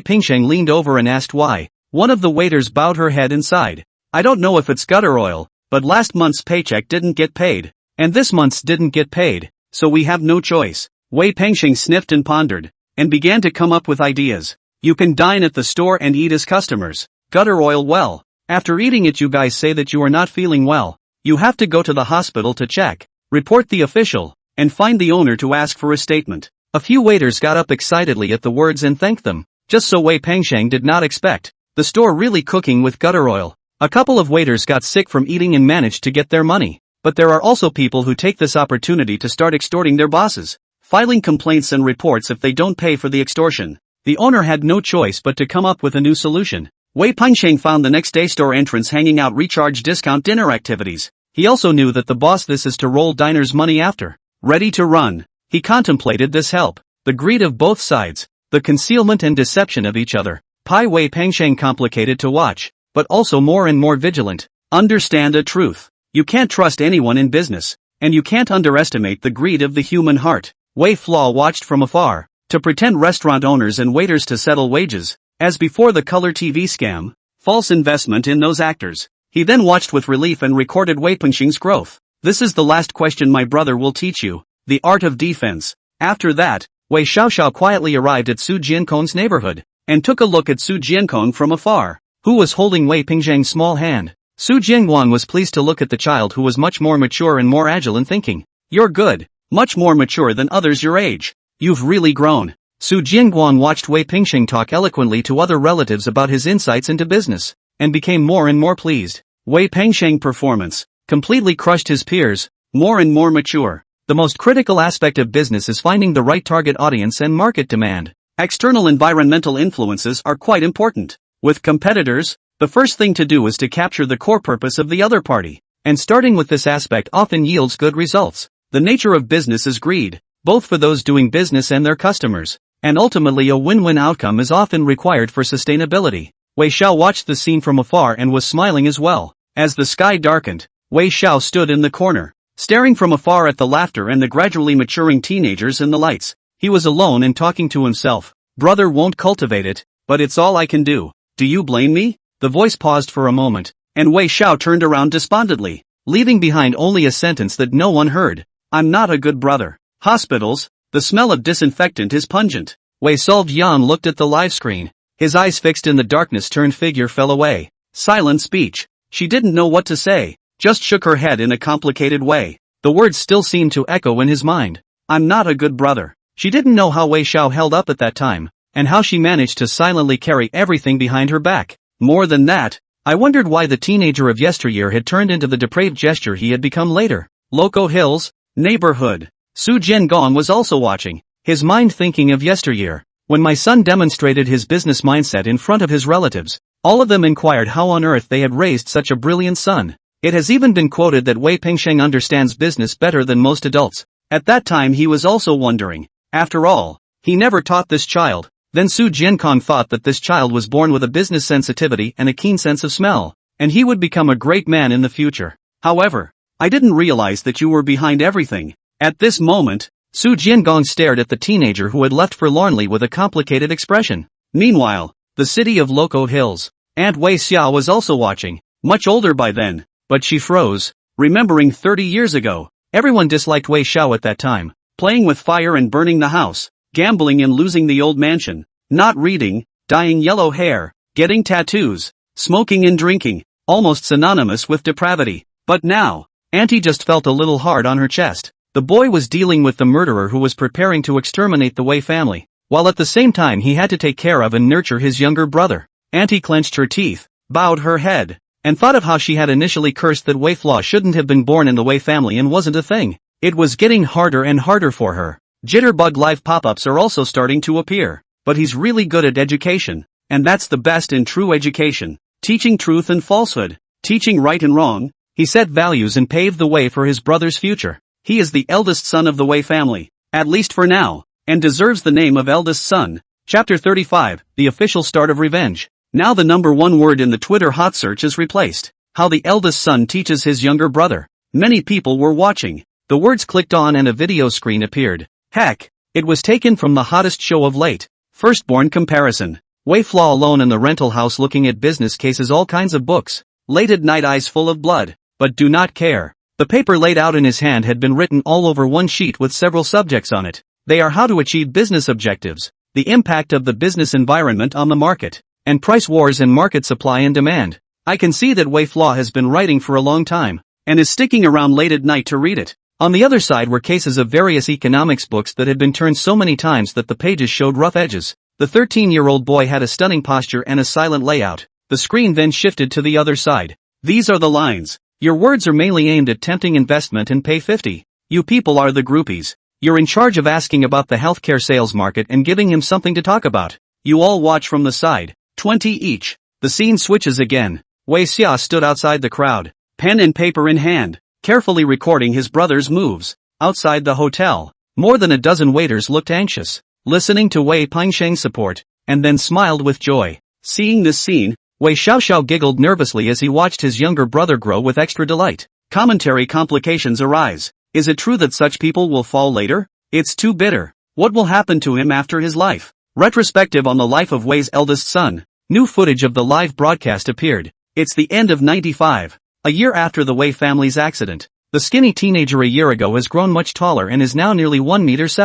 Pingsheng leaned over and asked why, one of the waiters bowed her head and sighed. I don't know if it's gutter oil, but last month's paycheck didn't get paid, and this month's didn't get paid, so we have no choice. Wei Pingsheng sniffed and pondered, and began to come up with ideas. You can dine at the store and eat as customers. Gutter oil, well, after eating it you guys say that you are not feeling well. You have to go to the hospital to check, report the official, and find the owner to ask for a statement. A few waiters got up excitedly at the words and thanked them, just so Wei Pingsheng did not expect. The store really cooking with gutter oil. A couple of waiters got sick from eating and managed to get their money. But there are also people who take this opportunity to start extorting their bosses, filing complaints and reports if they don't pay for the extortion. The owner had no choice but to come up with a new solution. Wei Pingsheng found the next day store entrance hanging out recharge discount dinner activities. He also knew that the boss this is to roll diners' money after. Ready to run. He contemplated this help. The greed of both sides. The concealment and deception of each other. Wei Pingsheng complicated to watch, but also more and more vigilant. Understand a truth. You can't trust anyone in business, and you can't underestimate the greed of the human heart. Wei Flaw watched from afar, to pretend restaurant owners and waiters to settle wages, as before the color TV scam, false investment in those actors. He then watched with relief and recorded Wei Pingsheng's growth. This is the last question my brother will teach you, the art of defense. After that, Wei Xiaoxiao quietly arrived at Su Jiankong's neighborhood, and took a look at Su Jiankong from afar, who was holding Wei Pingsheng's small hand. Su Jianguan was pleased to look at the child who was much more mature and more agile in thinking. You're good, much more mature than others your age. You've really grown. Su Jianguan watched Wei Pingsheng talk eloquently to other relatives about his insights into business, and became more and more pleased. Wei Pingsheng's performance completely crushed his peers, more and more mature. The most critical aspect of business is finding the right target audience and market demand. External environmental influences are quite important. With competitors, the first thing to do is to capture the core purpose of the other party, and starting with this aspect often yields good results. The nature of business is greed, both for those doing business and their customers, and ultimately a win-win outcome is often required for sustainability. Wei Xiao watched the scene from afar and was smiling as well. As the sky darkened, Wei Xiao stood in the corner, staring from afar at the laughter and the gradually maturing teenagers in the lights. He was alone and talking to himself. Brother won't cultivate it, but it's all I can do. Do you blame me? The voice paused for a moment, and Wei Xiao turned around despondently, leaving behind only a sentence that no one heard. I'm not a good brother. Hospitals, the smell of disinfectant is pungent. Wei Solved Yan looked at the live screen. His eyes fixed in the darkness turned figure fell away. Silent speech. She didn't know what to say, just shook her head in a complicated way. The words still seemed to echo in his mind. I'm not a good brother. She didn't know how Wei Xiao held up at that time, and how she managed to silently carry everything behind her back. More than that, I wondered why the teenager of yesteryear had turned into the depraved gesture he had become later. Loco Hills, neighborhood. Su Jiangong was also watching, his mind thinking of yesteryear. When my son demonstrated his business mindset in front of his relatives, all of them inquired how on earth they had raised such a brilliant son. It has even been quoted that Wei Pingsheng understands business better than most adults. At that time he was also wondering, after all, he never taught this child. Then Su Jiankong thought that this child was born with a business sensitivity and a keen sense of smell, and he would become a great man in the future. However, I didn't realize that you were behind everything. At this moment, Su Jiangong stared at the teenager who had left forlornly with a complicated expression. Meanwhile, the city of Loco Hills. Aunt Wei Xiao was also watching, much older by then, but she froze, remembering 30 years ago. Everyone disliked Wei Xiao at that time. playing with fire and burning the house, gambling and losing the old mansion, not reading, dyeing yellow hair, getting tattoos, smoking and drinking, almost synonymous with depravity. But now, Auntie just felt a little hard on her chest. The boy was dealing with the murderer who was preparing to exterminate the Wei family, while at the same time he had to take care of and nurture his younger brother. Auntie clenched her teeth, bowed her head, and thought of how she had initially cursed that Wei Flaw shouldn't have been born in the Wei family and wasn't a thing. It was getting harder and harder for her. Jitterbug live pop-ups are also starting to appear. But he's really good at education, and that's the best in true education. Teaching truth and falsehood, teaching right and wrong. He set values and paved the way for his brother's future. He is the eldest son of the Wei family, at least for now, and deserves the name of eldest son. Chapter 35, the official start of revenge. Now the number one word in the Twitter hot search is replaced. How the eldest son teaches his younger brother. Many people were watching. The words clicked on and a video screen appeared. Heck, it was taken from the hottest show of late. Firstborn comparison. Wei Flaw alone in the rental house looking at business cases, all kinds of books. Late at night, eyes full of blood, but do not care. The paper laid out in his hand had been written all over one sheet with several subjects on it. They are how to achieve business objectives, the impact of the business environment on the market, and price wars and market supply and demand. I can see that Wei Flaw has been writing for a long time, and is sticking around late at night to read it. On the other side were cases of various economics books that had been turned so many times that the pages showed rough edges. The 13-year-old boy had a stunning posture and a silent layout. The screen then shifted to the other side. These are the lines. Your words are mainly aimed at tempting investment and pay 50. You people are the groupies. You're in charge of asking about the healthcare sales market and giving him something to talk about. You all watch from the side. 20 each. The scene switches again. Wei Xia stood outside the crowd, pen and paper in hand, carefully recording his brother's moves. Outside the hotel, more than a dozen waiters looked anxious, listening to Wei Pingsheng's support, and then smiled with joy. Seeing this scene, Wei Xiaoxiao giggled nervously as he watched his younger brother grow with extra delight. Commentary complications arise. Is it true that such people will fall later? It's too bitter. What will happen to him after his life? Retrospective on the life of Wei's eldest son. New footage of the live broadcast appeared. It's the end of 95. A year after the Wei family's accident. The skinny teenager a year ago has grown much taller and is now nearly 1.7 meters.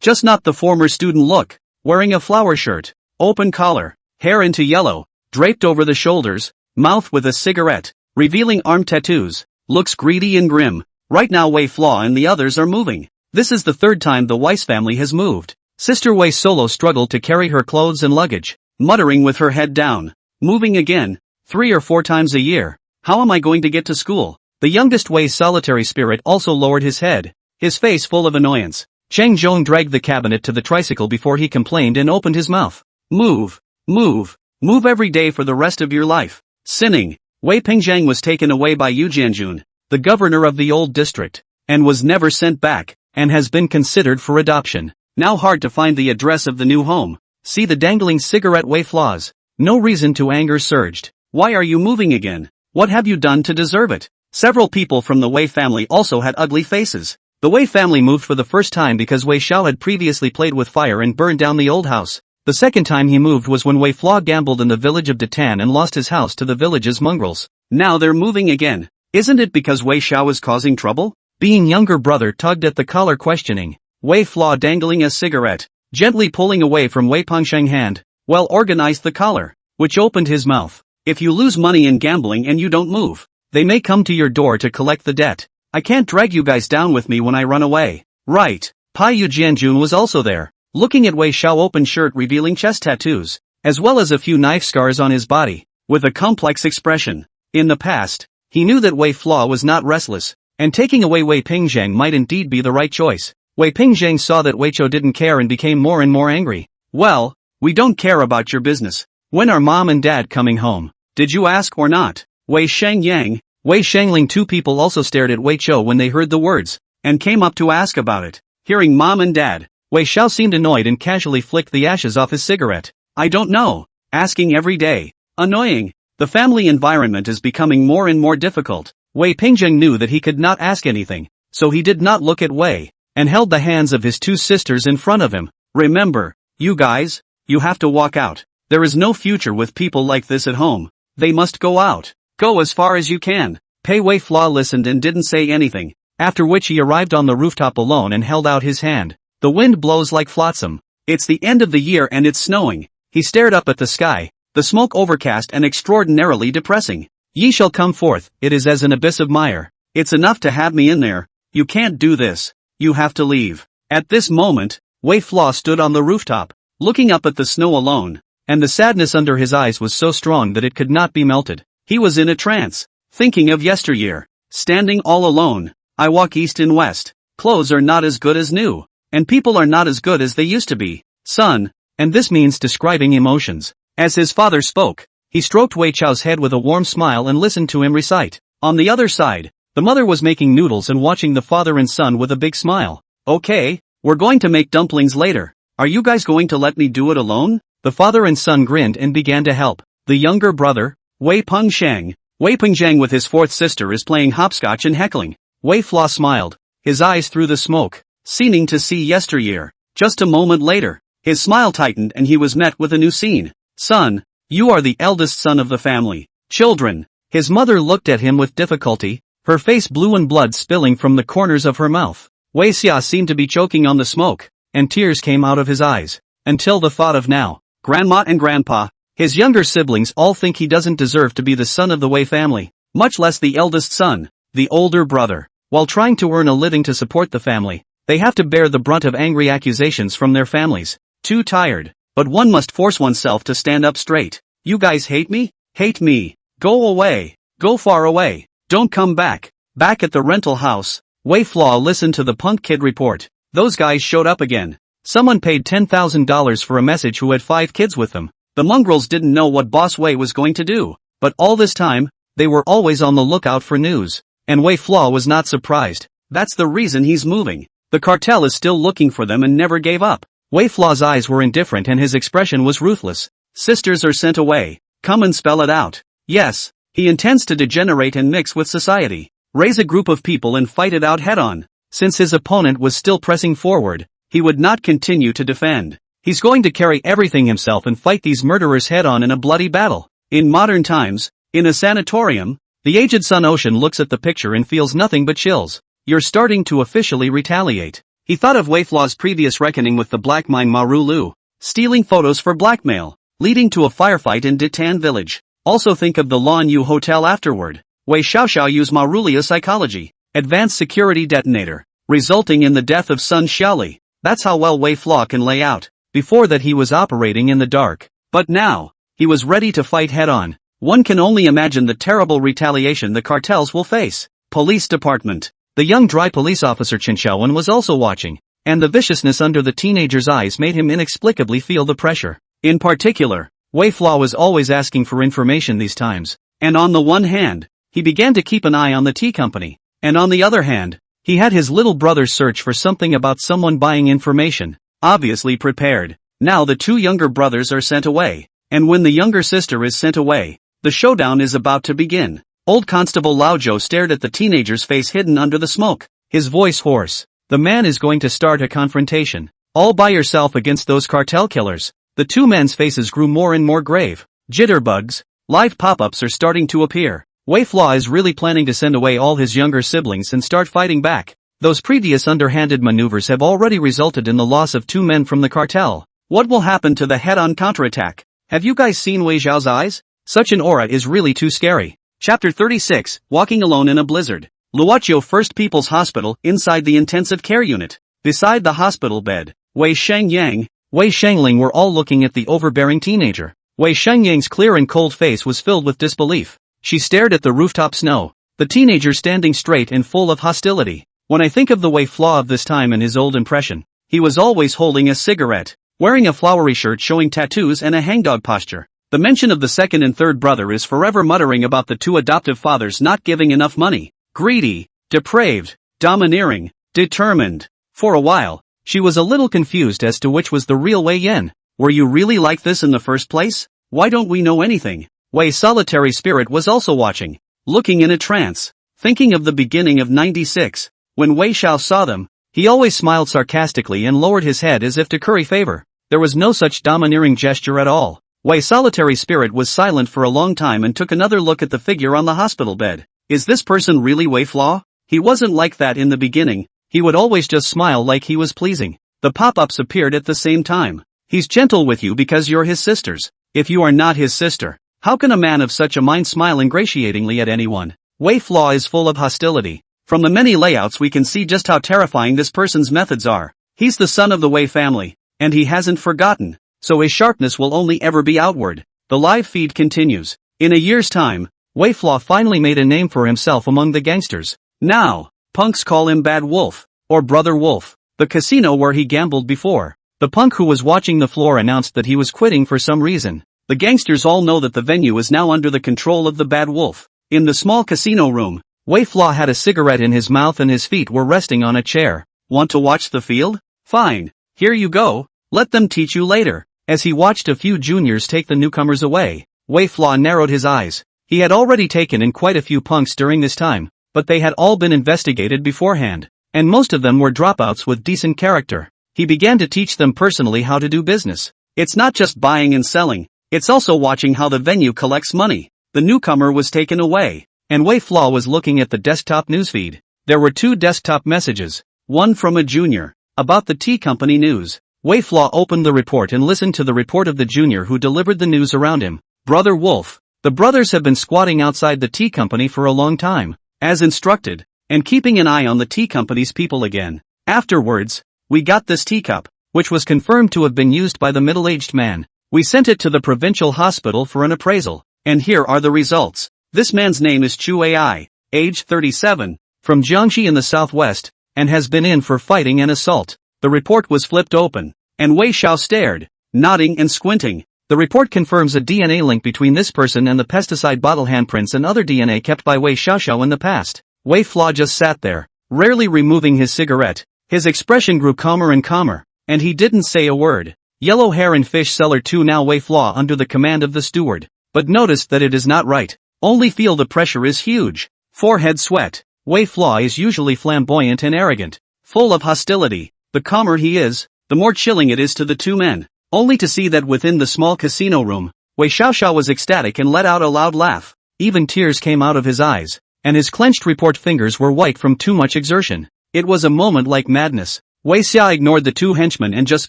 Just not the former student look. Wearing a flower shirt, open collar, hair into yellow, draped over the shoulders, mouth with a cigarette, revealing arm tattoos, looks greedy and grim. Right now Wei Flaw and the others are moving. This is the third time the Weiss family has moved. Sister Wei Solo struggled to carry her clothes and luggage, muttering with her head down. Moving again, 3 or 4 times a year. How am I going to get to school? The youngest Wei's solitary spirit also lowered his head, his face full of annoyance. Cheng Zhong dragged the cabinet to the tricycle before he complained and opened his mouth. Move, move, move every day for the rest of your life. Sinning. Wei Pingzhang was taken away by Yu Jianjun, the governor of the old district, and was never sent back, and has been considered for adoption. Now hard to find the address of the new home. See the dangling cigarette Wei Flaws. No reason to anger surged. Why are you moving again? What have you done to deserve it? Several people from the Wei family also had ugly faces. The Wei family moved for the first time because Wei Xiao had previously played with fire and burned down the old house. The second time he moved was when Wei Flaw gambled in the village of Datan and lost his house to the village's mongrels. Now they're moving again. Isn't it because Wei Xiao is causing trouble? Being younger brother tugged at the collar questioning. Wei Flaw dangling a cigarette, gently pulling away from Wei Pengsheng hand. Well organized the collar, which opened his mouth. If you lose money in gambling and you don't move, they may come to your door to collect the debt. I can't drag you guys down with me when I run away. Right. Pai Yu Jianjun was also there, looking at Wei Xiao open shirt revealing chest tattoos, as well as a few knife scars on his body, with a complex expression. In the past, he knew that Wei Flaw was not restless, and taking away Wei Pingzhang might indeed be the right choice. Wei Pingzhang saw that Wei Chou didn't care and became more and more angry. Well, we don't care about your business. When are mom and dad coming home? Did you ask or not? Wei Shengyang, Wei Shengling, two people also stared at Wei Chou when they heard the words, and came up to ask about it. Hearing mom and dad, Wei Xiao seemed annoyed and casually flicked the ashes off his cigarette. I don't know. Asking every day. Annoying. The family environment is becoming more and more difficult. Wei Pingzheng knew that he could not ask anything, so he did not look at Wei, and held the hands of his two sisters in front of him. Remember, you guys, you have to walk out. There is no future with people like this at home. They must go out. Go as far as you can. Pei Wei Flaw listened and didn't say anything. after which he arrived on the rooftop alone and held out his hand. The wind blows like flotsam. It's the end of the year and it's snowing. He stared up at the sky, the smoke overcast and extraordinarily depressing. Ye shall come forth, it is as an abyss of mire. It's enough to have me in there. You can't do this. You have to leave. At this moment, Wei Flaw stood on the rooftop, looking up at the snow alone, and the sadness under his eyes was so strong that it could not be melted. He was in a trance, thinking of yesteryear, standing all alone. I walk east and west. Clothes are not as good as new, and people are not as good as they used to be. Son, and this means describing emotions. As his father spoke, he stroked Wei Chao's head with a warm smile and listened to him recite. On the other side, the mother was making noodles and watching the father and son with a big smile. Okay, we're going to make dumplings later. Are you guys going to let me do it alone? The father and son grinned and began to help. The younger brother, Wei Pengshang with his fourth sister is playing hopscotch and heckling. Wei Flaw smiled, his eyes through the smoke, seeming to see yesteryear. Just a moment later, his smile tightened and he was met with a new scene. Son, you are the eldest son of the family. Children. His mother looked at him with difficulty, her face blue and blood spilling from the corners of her mouth. Wei Xia seemed to be choking on the smoke, and tears came out of his eyes. Until the thought of now, Grandma and Grandpa, his younger siblings all think he doesn't deserve to be the son of the Wei family, much less the eldest son, the older brother. While trying to earn a living to support the family, they have to bear the brunt of angry accusations from their families. Too tired, but one must force oneself to stand up straight. You guys hate me? Hate me. Go away. Go far away. Don't come back. Back at the rental house, Wei Flaw listened to the punk kid report. Those guys showed up again. Someone paid $10,000 for a message who had 5 kids with them. The mongrels didn't know what Boss Wei was going to do, but all this time, they were always on the lookout for news. And Wei Flaw was not surprised. That's the reason he's moving. The cartel is still looking for them and never gave up. Wei Flaw's eyes were indifferent and his expression was ruthless. Sisters are sent away. Come and spell it out. Yes, he intends to degenerate and mix with society. Raise a group of people and fight it out head-on. Since his opponent was still pressing forward, he would not continue to defend. He's going to carry everything himself and fight these murderers head-on in a bloody battle. In modern times, in a sanatorium, the aged Sun Ocean looks at the picture and feels nothing but chills. You're starting to officially retaliate. He thought of Wei Flaw's previous reckoning with the black mine Maru Lu, stealing photos for blackmail, leading to a firefight in Ditan village. Also think of the Lan Yu Hotel afterward. Wei Xiaoxiao used Marulia psychology, advanced security detonator, resulting in the death of Sun Xiaoli. That's how well Wei Flaw can lay out. Before that he was operating in the dark. But now, he was ready to fight head-on. One can only imagine the terrible retaliation the cartels will face. Police department. The young dry police officer Chen Xiaowen was also watching, and the viciousness under the teenager's eyes made him inexplicably feel the pressure. In particular, Wei Flaw was always asking for information these times, and on the one hand, he began to keep an eye on the tea company, and on the other hand, he had his little brother search for something about someone buying information. Obviously prepared. Now the 2 younger brothers are sent away, and when the younger sister is sent away, the showdown is about to begin. Old Constable Lao Zhou stared at the teenager's face hidden under the smoke, his voice hoarse. The man is going to start a confrontation. All by yourself against those cartel killers. The 2 men's faces grew more and more grave. Jitterbugs, live pop-ups are starting to appear. Wei Flaw is really planning to send away all his younger siblings and start fighting back. Those previous underhanded maneuvers have already resulted in the loss of 2 men from the cartel. What will happen to the head-on counterattack? Have you guys seen Wei Zhao's eyes? Such an aura is really too scary. Chapter 36, Walking Alone in a Blizzard. Luoqiu First People's Hospital, inside the intensive care unit. Beside the hospital bed, Wei Shengyang, Wei Shengling were all looking at the overbearing teenager. Wei Shengyang's clear and cold face was filled with disbelief. She stared at the rooftop snow, the teenager standing straight and full of hostility. When I think of the Wei Flaw of this time and his old impression, he was always holding a cigarette, wearing a flowery shirt showing tattoos and a hangdog posture. The mention of the second and third brother is forever muttering about the 2 adoptive fathers not giving enough money. Greedy, depraved, domineering, determined. For a while, she was a little confused as to which was the real Wei Yan. Were you really like this in the first place? Why don't we know anything? Wei's solitary spirit was also watching, looking in a trance, thinking of the beginning of 96. When Wei Xiao saw them, he always smiled sarcastically and lowered his head as if to curry favor. There was no such domineering gesture at all. Wei's solitary spirit was silent for a long time and took another look at the figure on the hospital bed. Is this person really Wei Flaw? He wasn't like that in the beginning, he would always just smile like he was pleasing. The pop-ups appeared at the same time. He's gentle with you because you're his sisters. If you are not his sister, how can a man of such a mind smile ingratiatingly at anyone? Wei Flaw is full of hostility. From the many layouts we can see just how terrifying this person's methods are. He's the son of the Wei family, and he hasn't forgotten, so his sharpness will only ever be outward. The live feed continues. In a year's time, Wei Flaw finally made a name for himself among the gangsters. Now, punks call him Bad Wolf, or Brother Wolf. The casino where he gambled before. The punk who was watching the floor announced that he was quitting for some reason. The gangsters all know that the venue is now under the control of the Bad Wolf. In the small casino room, Wei Flaw had a cigarette in his mouth and his feet were resting on a chair. Want to watch the field? Fine. Here you go. Let them teach you later. As he watched a few juniors take the newcomers away, Wei Flaw narrowed his eyes. He had already taken in quite a few punks during this time, but they had all been investigated beforehand, and most of them were dropouts with decent character. He began to teach them personally how to do business. It's not just buying and selling, it's also watching how the venue collects money. The newcomer was taken away, and Wei Flaw was looking at the desktop newsfeed. There were 2 desktop messages, one from a junior, about the tea company news. Wei Flaw opened the report and listened to the report of the junior who delivered the news around him. Brother Wolf. The brothers have been squatting outside the tea company for a long time, as instructed, and keeping an eye on the tea company's people again. Afterwards, we got this teacup, which was confirmed to have been used by the middle-aged man. We sent it to the provincial hospital for an appraisal, and here are the results. This man's name is Chu Ai, age 37, from Jiangxi in the southwest, and has been in for fighting and assault. The report was flipped open, and Wei Xiao stared, nodding and squinting. The report confirms a DNA link between this person and the pesticide bottle handprints and other DNA kept by Wei Xiaoxiao in the past. Wei Flaw just sat there, rarely removing his cigarette. His expression grew calmer and calmer, and he didn't say a word. Yellow hair and fish seller 2 now Wei Flaw under the command of the steward, but noticed that it is not right. Only feel the pressure is huge. Forehead sweat. Wei Flaw is usually flamboyant and arrogant, full of hostility. The calmer he is, the more chilling it is to the 2 men. Only to see that within the small casino room, Wei Xiaoxiao was ecstatic and let out a loud laugh. Even tears came out of his eyes, and his clenched report fingers were white from too much exertion. It was a moment like madness. Wei Xia ignored the 2 henchmen and just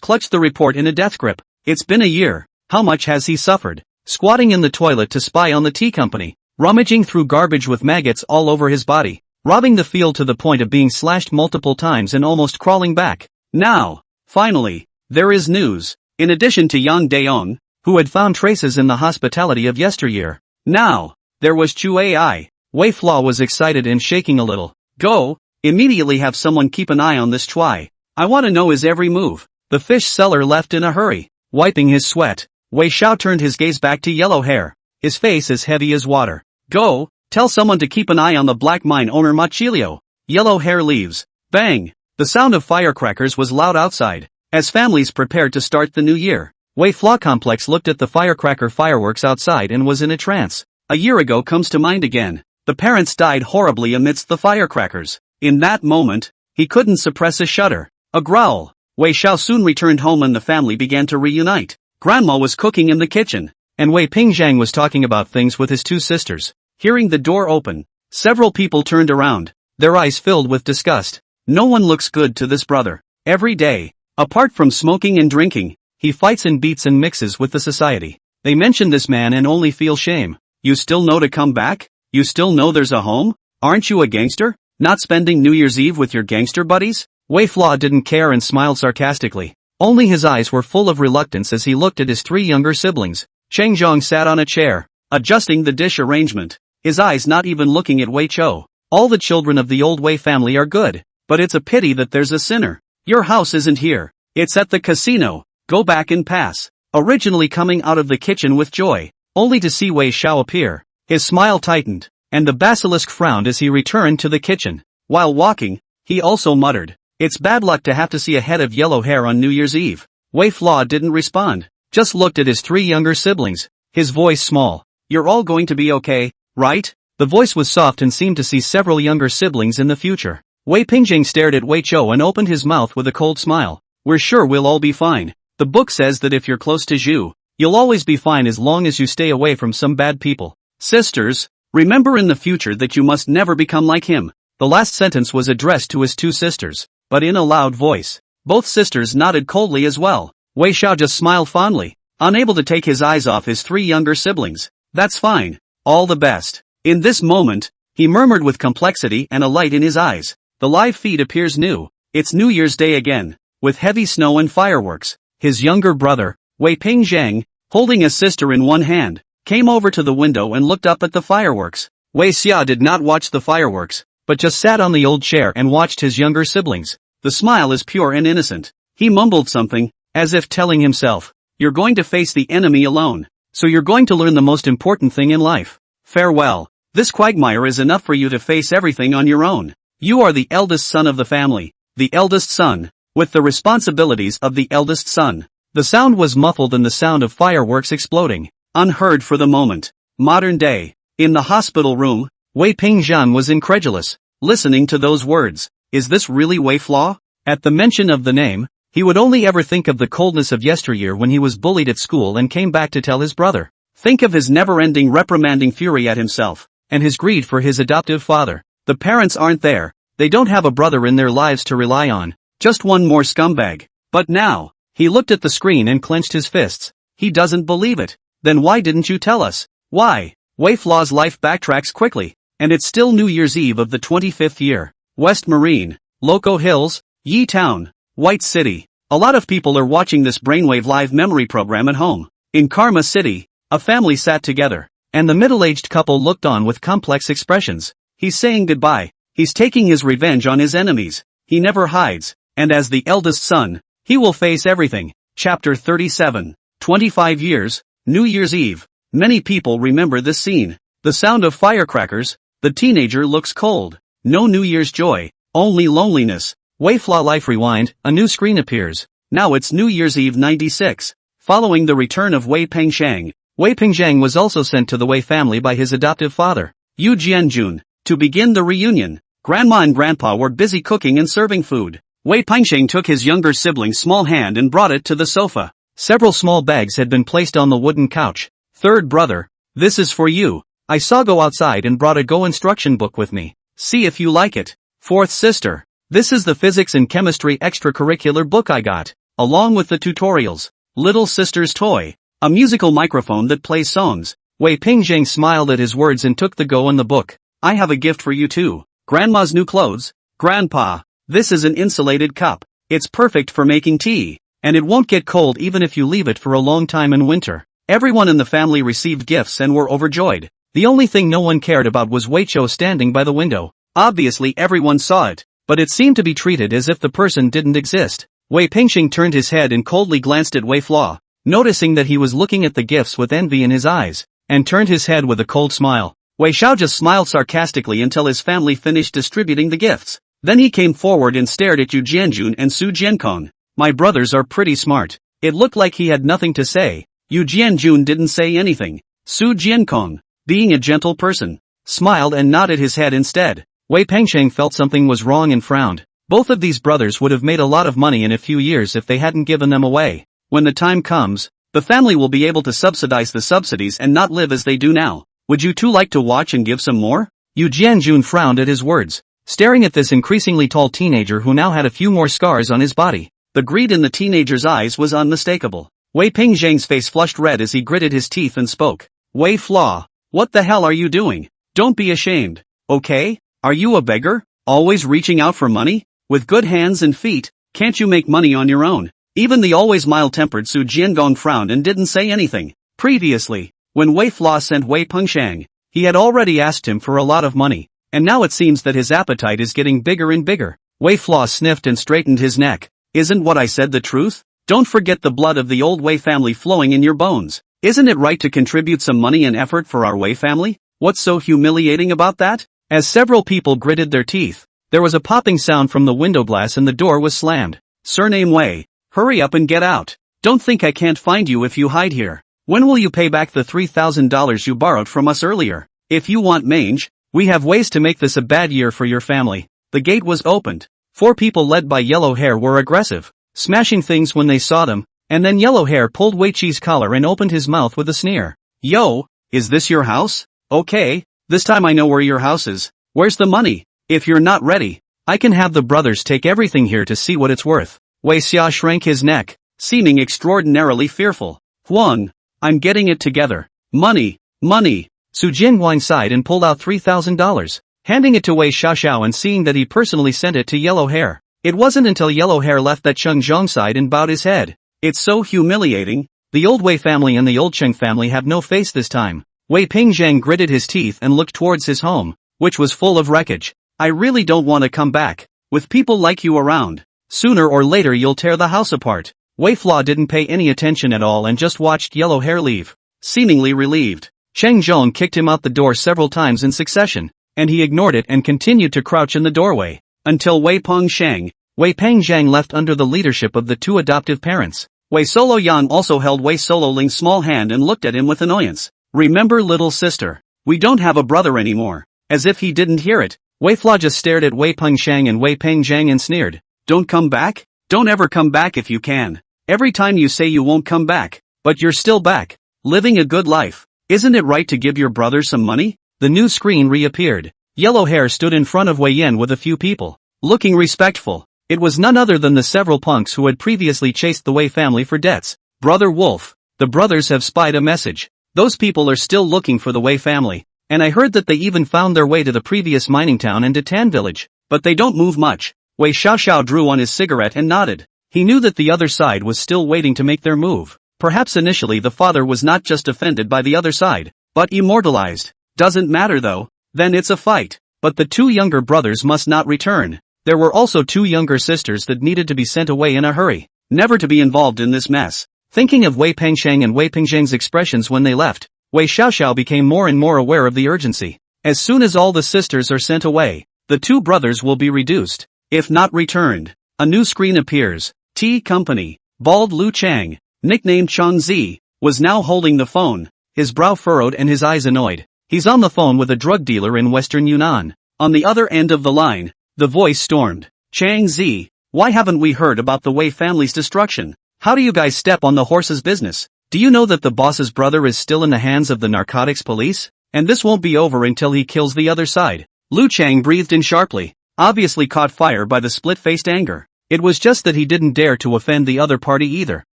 clutched the report in a death grip. It's been a year. How much has he suffered? Squatting in the toilet to spy on the tea company, rummaging through garbage with maggots all over his body, robbing the field to the point of being slashed multiple times and almost crawling back. Now, finally, there is news. In addition to Yang Daong, who had found traces in the hospitality of yesteryear, now, there was Chu Ai. Wei Flaw was excited and shaking a little. Go, immediately have someone keep an eye on this Chui. I want to know his every move. The fish seller left in a hurry, wiping his sweat. Wei Xiao turned his gaze back to yellow hair, his face as heavy as water. Go, tell someone to keep an eye on the black mine owner Machilio. Yellow hair leaves. Bang! The sound of firecrackers was loud outside, as families prepared to start the new year. Wei Flaw Complex looked at the firecracker fireworks outside and was in a trance. A year ago comes to mind again. The parents died horribly amidst the firecrackers. In that moment, he couldn't suppress a shudder. A growl. Wei Xiao soon returned home and the family began to reunite. Grandma was cooking in the kitchen, and Wei Pingzhang was talking about things with his 2 sisters. Hearing the door open, several people turned around, their eyes filled with disgust. No one looks good to this brother. Every day, apart from smoking and drinking, he fights and beats and mixes with the society. They mention this man and only feel shame. You still know to come back? You still know there's a home? Aren't you a gangster? Not spending New Year's Eve with your gangster buddies? Wei Flaw didn't care and smiled sarcastically. Only his eyes were full of reluctance as he looked at his 3 younger siblings. Cheng Zhong sat on a chair, adjusting the dish arrangement, his eyes not even looking at Wei Chou. All the children of the old Wei family are good, but it's a pity that there's a sinner. Your house isn't here. It's at the casino. Go back and pass. Originally coming out of the kitchen with joy, only to see Wei Xiao appear. His smile tightened, and the basilisk frowned as he returned to the kitchen. While walking, he also muttered, "It's bad luck to have to see a head of yellow hair on New Year's Eve." Wei Flaw didn't respond, just looked at his 3 younger siblings, his voice small. "You're all going to be okay, right?" The voice was soft and seemed to see several younger siblings in the future. Wei Pingjing stared at Wei Chou and opened his mouth with a cold smile. "We're sure we'll all be fine. The book says that if you're close to Zhu, you'll always be fine as long as you stay away from some bad people. Sisters, remember in the future that you must never become like him. The last sentence was addressed to his two sisters, but in a loud voice. Both sisters nodded coldly as well. Wei Xiao just smiled fondly, unable to take his eyes off his three younger siblings. That's fine. All the best. In this moment, he murmured with complexity and a light in his eyes. The live feed appears new. It's New Year's Day again, with heavy snow and fireworks. His younger brother, Wei Pingzhang, holding his sister in one hand, came over to the window and looked up at the fireworks. Wei Xia did not watch the fireworks, but just sat on the old chair and watched his younger siblings. The smile is pure and innocent. He mumbled something, as if telling himself, "You're going to face the enemy alone, so you're going to learn the most important thing in life. Farewell. This quagmire is enough for you to face everything on your own. You are the eldest son of the family, the eldest son, with the responsibilities of the eldest son." The sound was muffled in the sound of fireworks exploding, unheard for the moment. Modern day. In the hospital room, Wei Pingzhang was incredulous, listening to those words. Is this really Wei Flaw? At the mention of the name, he would only ever think of the coldness of yesteryear when he was bullied at school and came back to tell his brother. Think of his never-ending reprimanding fury at himself, and his greed for his adoptive father. The parents aren't there, they don't have a brother in their lives to rely on, just one more scumbag. But now, he looked at the screen and clenched his fists. He doesn't believe it. Then why didn't you tell us? Why? Wei Flaw's life backtracks quickly, and it's still New Year's Eve of the 25th year. West Marine, Loco Hills, Yi Town, White City. A lot of people are watching this brainwave live memory program at home. In Karma City, a family sat together, and the middle-aged couple looked on with complex expressions. He's saying goodbye. He's taking his revenge on his enemies. He never hides, and as the eldest son, he will face everything. Chapter 37. 25 years, New Year's Eve. Many people remember this scene. The sound of firecrackers. The teenager looks cold. No New Year's joy, only loneliness. Wei Flaw Life Rewind, a new screen appears. Now it's New Year's Eve 96. Following the return of Wei Pingzhang was also sent to the Wei family by his adoptive father, Yu Jianjun, to begin the reunion. Grandma and Grandpa were busy cooking and serving food. Wei Pingzhang took his younger sibling's small hand and brought it to the sofa. Several small bags had been placed on the wooden couch. Third brother, this is for you. I saw go outside and brought a Go instruction book with me. See if you like it. Fourth sister, this is the physics and chemistry extracurricular book I got, along with the tutorials. Little sister's toy, a musical microphone that plays songs. Wei Pingzhang smiled at his words and took the Go and the book. I have a gift for you too. Grandma's new clothes. Grandpa, this is an insulated cup. It's perfect for making tea, and it won't get cold even if you leave it for a long time in winter. Everyone in the family received gifts and were overjoyed. The only thing no one cared about was Wei Chou standing by the window. Obviously everyone saw it, but it seemed to be treated as if the person didn't exist. Wei Pingxing turned his head and coldly glanced at Wei Flaw, noticing that he was looking at the gifts with envy in his eyes, and turned his head with a cold smile. Wei Xiao just smiled sarcastically until his family finished distributing the gifts. Then he came forward and stared at Yu Jianjun and Su Jiankong. My brothers are pretty smart. It looked like he had nothing to say. Yu Jianjun didn't say anything. Su Jiankong, being a gentle person, smiled and nodded his head instead. Wei Pengsheng felt something was wrong and frowned. Both of these brothers would have made a lot of money in a few years if they hadn't given them away. When the time comes, the family will be able to subsidize the subsidies and not live as they do now. Would you two like to watch and give some more? Yu Jianjun frowned at his words, staring at this increasingly tall teenager who now had a few more scars on his body. The greed in the teenager's eyes was unmistakable. Wei Pingzheng's face flushed red as he gritted his teeth and spoke. Wei Flaw, what the hell are you doing? Don't be ashamed, okay? Are you a beggar, always reaching out for money? With good hands and feet, can't you make money on your own? Even the always mild-tempered Su Jiangong frowned and didn't say anything. Previously, when Wei Flaw sent Wei Pengshang, he had already asked him for a lot of money, and now it seems that his appetite is getting bigger and bigger. Wei Flaw sniffed and straightened his neck. Isn't what I said the truth? Don't forget the blood of the old Wei family flowing in your bones. Isn't it right to contribute some money and effort for our Wei family? What's so humiliating about that? As several people gritted their teeth, there was a popping sound from the window glass and the door was slammed. Surname Wei, hurry up and get out. Don't think I can't find you if you hide here. When will you pay back the $3,000 you borrowed from us earlier? If you want mange, we have ways to make this a bad year for your family. The gate was opened. 4 people led by Yellow Hair were aggressive, smashing things when they saw them, and then Yellow Hair pulled Wei Chi's collar and opened his mouth with a sneer. Yo, is this your house? Okay, this time I know where your house is. Where's the money? If you're not ready, I can have the brothers take everything here to see what it's worth. Wei Xia shrank his neck, seeming extraordinarily fearful. Huang, I'm getting it together. Money, money. Su Jinhuang sighed and pulled out $3,000, handing it to Wei Xiaoxiao and seeing that he personally sent it to Yellow Hair. It wasn't until Yellow Hair left that Cheng Zhong sighed and bowed his head. It's so humiliating. The old Wei family and the old Cheng family have no face this time. Wei Pingzhang gritted his teeth and looked towards his home, which was full of wreckage. I really don't want to come back. With people like you around, sooner or later you'll tear the house apart. Wei Flaw didn't pay any attention at all and just watched Yellow Hair leave, seemingly relieved. Cheng Zhong kicked him out the door several times in succession, and he ignored it and continued to crouch in the doorway, until Wei Pengzhang left under the leadership of the two adoptive parents. Wei Solo Yan also held Wei Solo Ling's small hand and looked at him with annoyance. Remember, little sister, we don't have a brother anymore. As if he didn't hear it, Wei Flaw just stared at Wei Pengzhang and Wei Pengzhang and sneered. Don't come back? Don't ever come back if you can. Every time you say you won't come back, but you're still back, living a good life. Isn't it right to give your brother some money? The new screen reappeared. Yellow Hair stood in front of Wei Yan with a few people, looking respectful. It was none other than the several punks who had previously chased the Wei family for debts. Brother Wolf, the brothers have spied a message. Those people are still looking for the Wei family, and I heard that they even found their way to the previous mining town and to Tan village, but they don't move much. Wei Xiaoxiao drew on his cigarette and nodded. He knew that the other side was still waiting to make their move. Perhaps initially the father was not just offended by the other side, but immortalized. Doesn't matter though, then it's a fight. But the two younger brothers must not return. There were also two younger sisters that needed to be sent away in a hurry, never to be involved in this mess. Thinking of Wei Pengsheng and Wei Pengzhang's expressions when they left, Wei Xiaoxiao became more and more aware of the urgency. As soon as all the sisters are sent away, the two brothers will be reduced, if not returned. A new screen appears. T Company. Bald Lu Chang, nicknamed Chang Zi, was now holding the phone, his brow furrowed and his eyes annoyed. He's on the phone with a drug dealer in western Yunnan. On the other end of the line, the voice stormed. Chang Zi, why haven't we heard about the Wei family's destruction? How do you guys step on the horse's business? Do you know that the boss's brother is still in the hands of the narcotics police? And this won't be over until he kills the other side. Lu Chang breathed in sharply, obviously caught fire by the split-faced anger. It was just that he didn't dare to offend the other party either,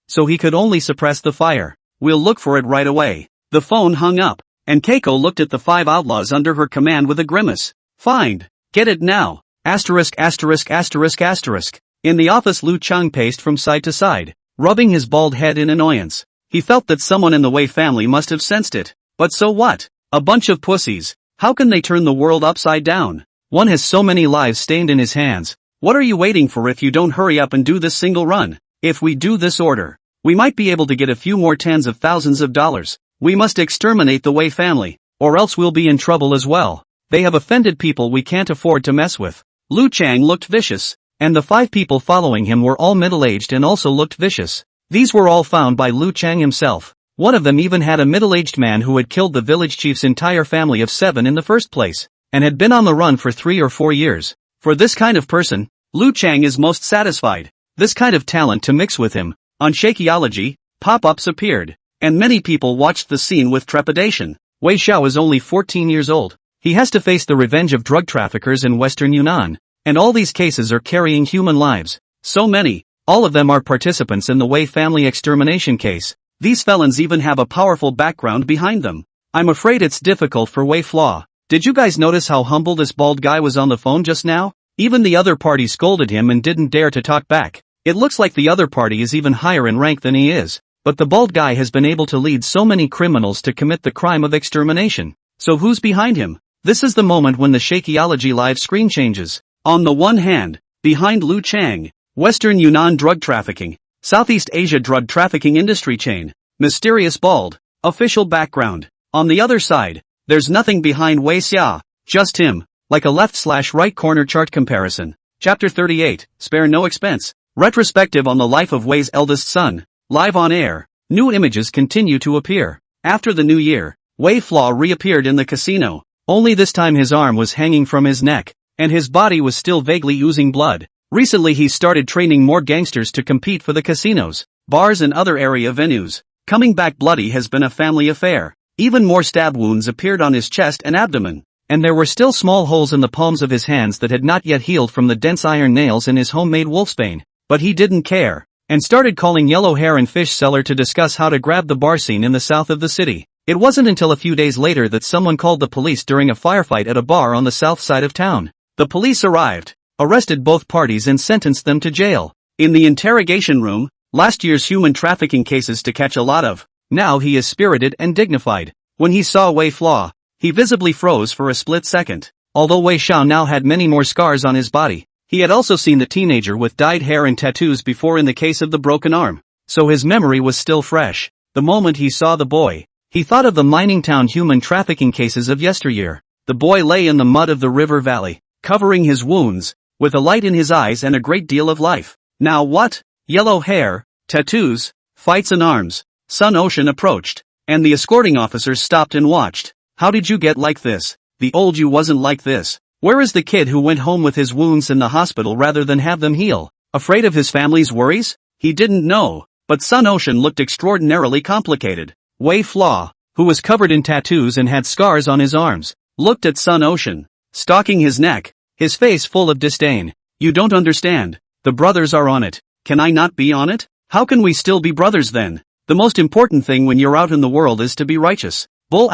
so he could only suppress the fire. We'll look for it right away. The phone hung up, and Keiko looked at the 5 outlaws under her command with a grimace. Find. Get it now. Asterisk asterisk asterisk asterisk. In the office Lu Chang paced from side to side, rubbing his bald head in annoyance. He felt that someone in the Wei family must have sensed it. But so what? A bunch of pussies. How can they turn the world upside down? One has so many lives stained in his hands. What are you waiting for if you don't hurry up and do this single run? If we do this order, we might be able to get a few more tens of thousands of dollars. We must exterminate the Wei family, or else we'll be in trouble as well. They have offended people we can't afford to mess with. Lu Chang looked vicious, and the 5 people following him were all middle-aged and also looked vicious. These were all found by Lu Chang himself. One of them even had a middle-aged man who had killed the village chief's entire family of 7 in the first place, and had been on the run for 3 or 4 years. For this kind of person, Lu Chang is most satisfied. This kind of talent to mix with him. On Shakeology, pop-ups appeared, and many people watched the scene with trepidation. Wei Xiao is only 14 years old. He has to face the revenge of drug traffickers in western Yunnan, and all these cases are carrying human lives. So many, all of them are participants in the Wei family extermination case. These felons even have a powerful background behind them. I'm afraid it's difficult for Wei Flaw. Did you guys notice how humble this bald guy was on the phone just now? Even the other party scolded him and didn't dare to talk back. It looks like the other party is even higher in rank than he is. But the bald guy has been able to lead so many criminals to commit the crime of extermination. So who's behind him? This is the moment when the Shakeology live screen changes. On the one hand, behind Lu Chang, Western Yunnan drug trafficking, Southeast Asia drug trafficking industry chain, mysterious bald, official background. On the other side, there's nothing behind Wei Xia, just him, like a left/right corner chart comparison. Chapter 38, Spare No Expense. Retrospective on the life of Wei's eldest son. Live on air. New images continue to appear. After the new year, Wei Flaw reappeared in the casino. Only this time his arm was hanging from his neck, and his body was still vaguely oozing blood. Recently he started training more gangsters to compete for the casinos, bars and other area venues. Coming back bloody has been a family affair. Even more stab wounds appeared on his chest and abdomen. and there were still small holes in the palms of his hands that had not yet healed from the dense iron nails in his homemade wolfsbane. But he didn't care, and started calling Yellow Hair and Fish Seller to discuss how to grab the bar scene in the south of the city. It wasn't until a few days later that someone called the police during a firefight at a bar on the south side of town. The police arrived, arrested both parties and sentenced them to jail. In the interrogation room, last year's human trafficking cases to catch a lot of. Now he is spirited and dignified. When he saw Wei Flaw, he visibly froze for a split second. Although Wei Xiao now had many more scars on his body, he had also seen the teenager with dyed hair and tattoos before in the case of the broken arm, so his memory was still fresh. The moment he saw the boy, he thought of the mining town human trafficking cases of yesteryear. The boy lay in the mud of the river valley, covering his wounds, with a light in his eyes and a great deal of life. Now what? Yellow hair, tattoos, fights and arms. Sun Ocean approached, and the escorting officers stopped and watched. How did you get like this? The old you wasn't like this. Where is the kid who went home with his wounds in the hospital rather than have them heal? Afraid of his family's worries? He didn't know, but Sun Ocean looked extraordinarily complicated. Wei Flaw, who was covered in tattoos and had scars on his arms, looked at Sun Ocean, stalking his neck, his face full of disdain. You don't understand. The brothers are on it. Can I not be on it? How can we still be brothers then? The most important thing when you're out in the world is to be righteous. Bull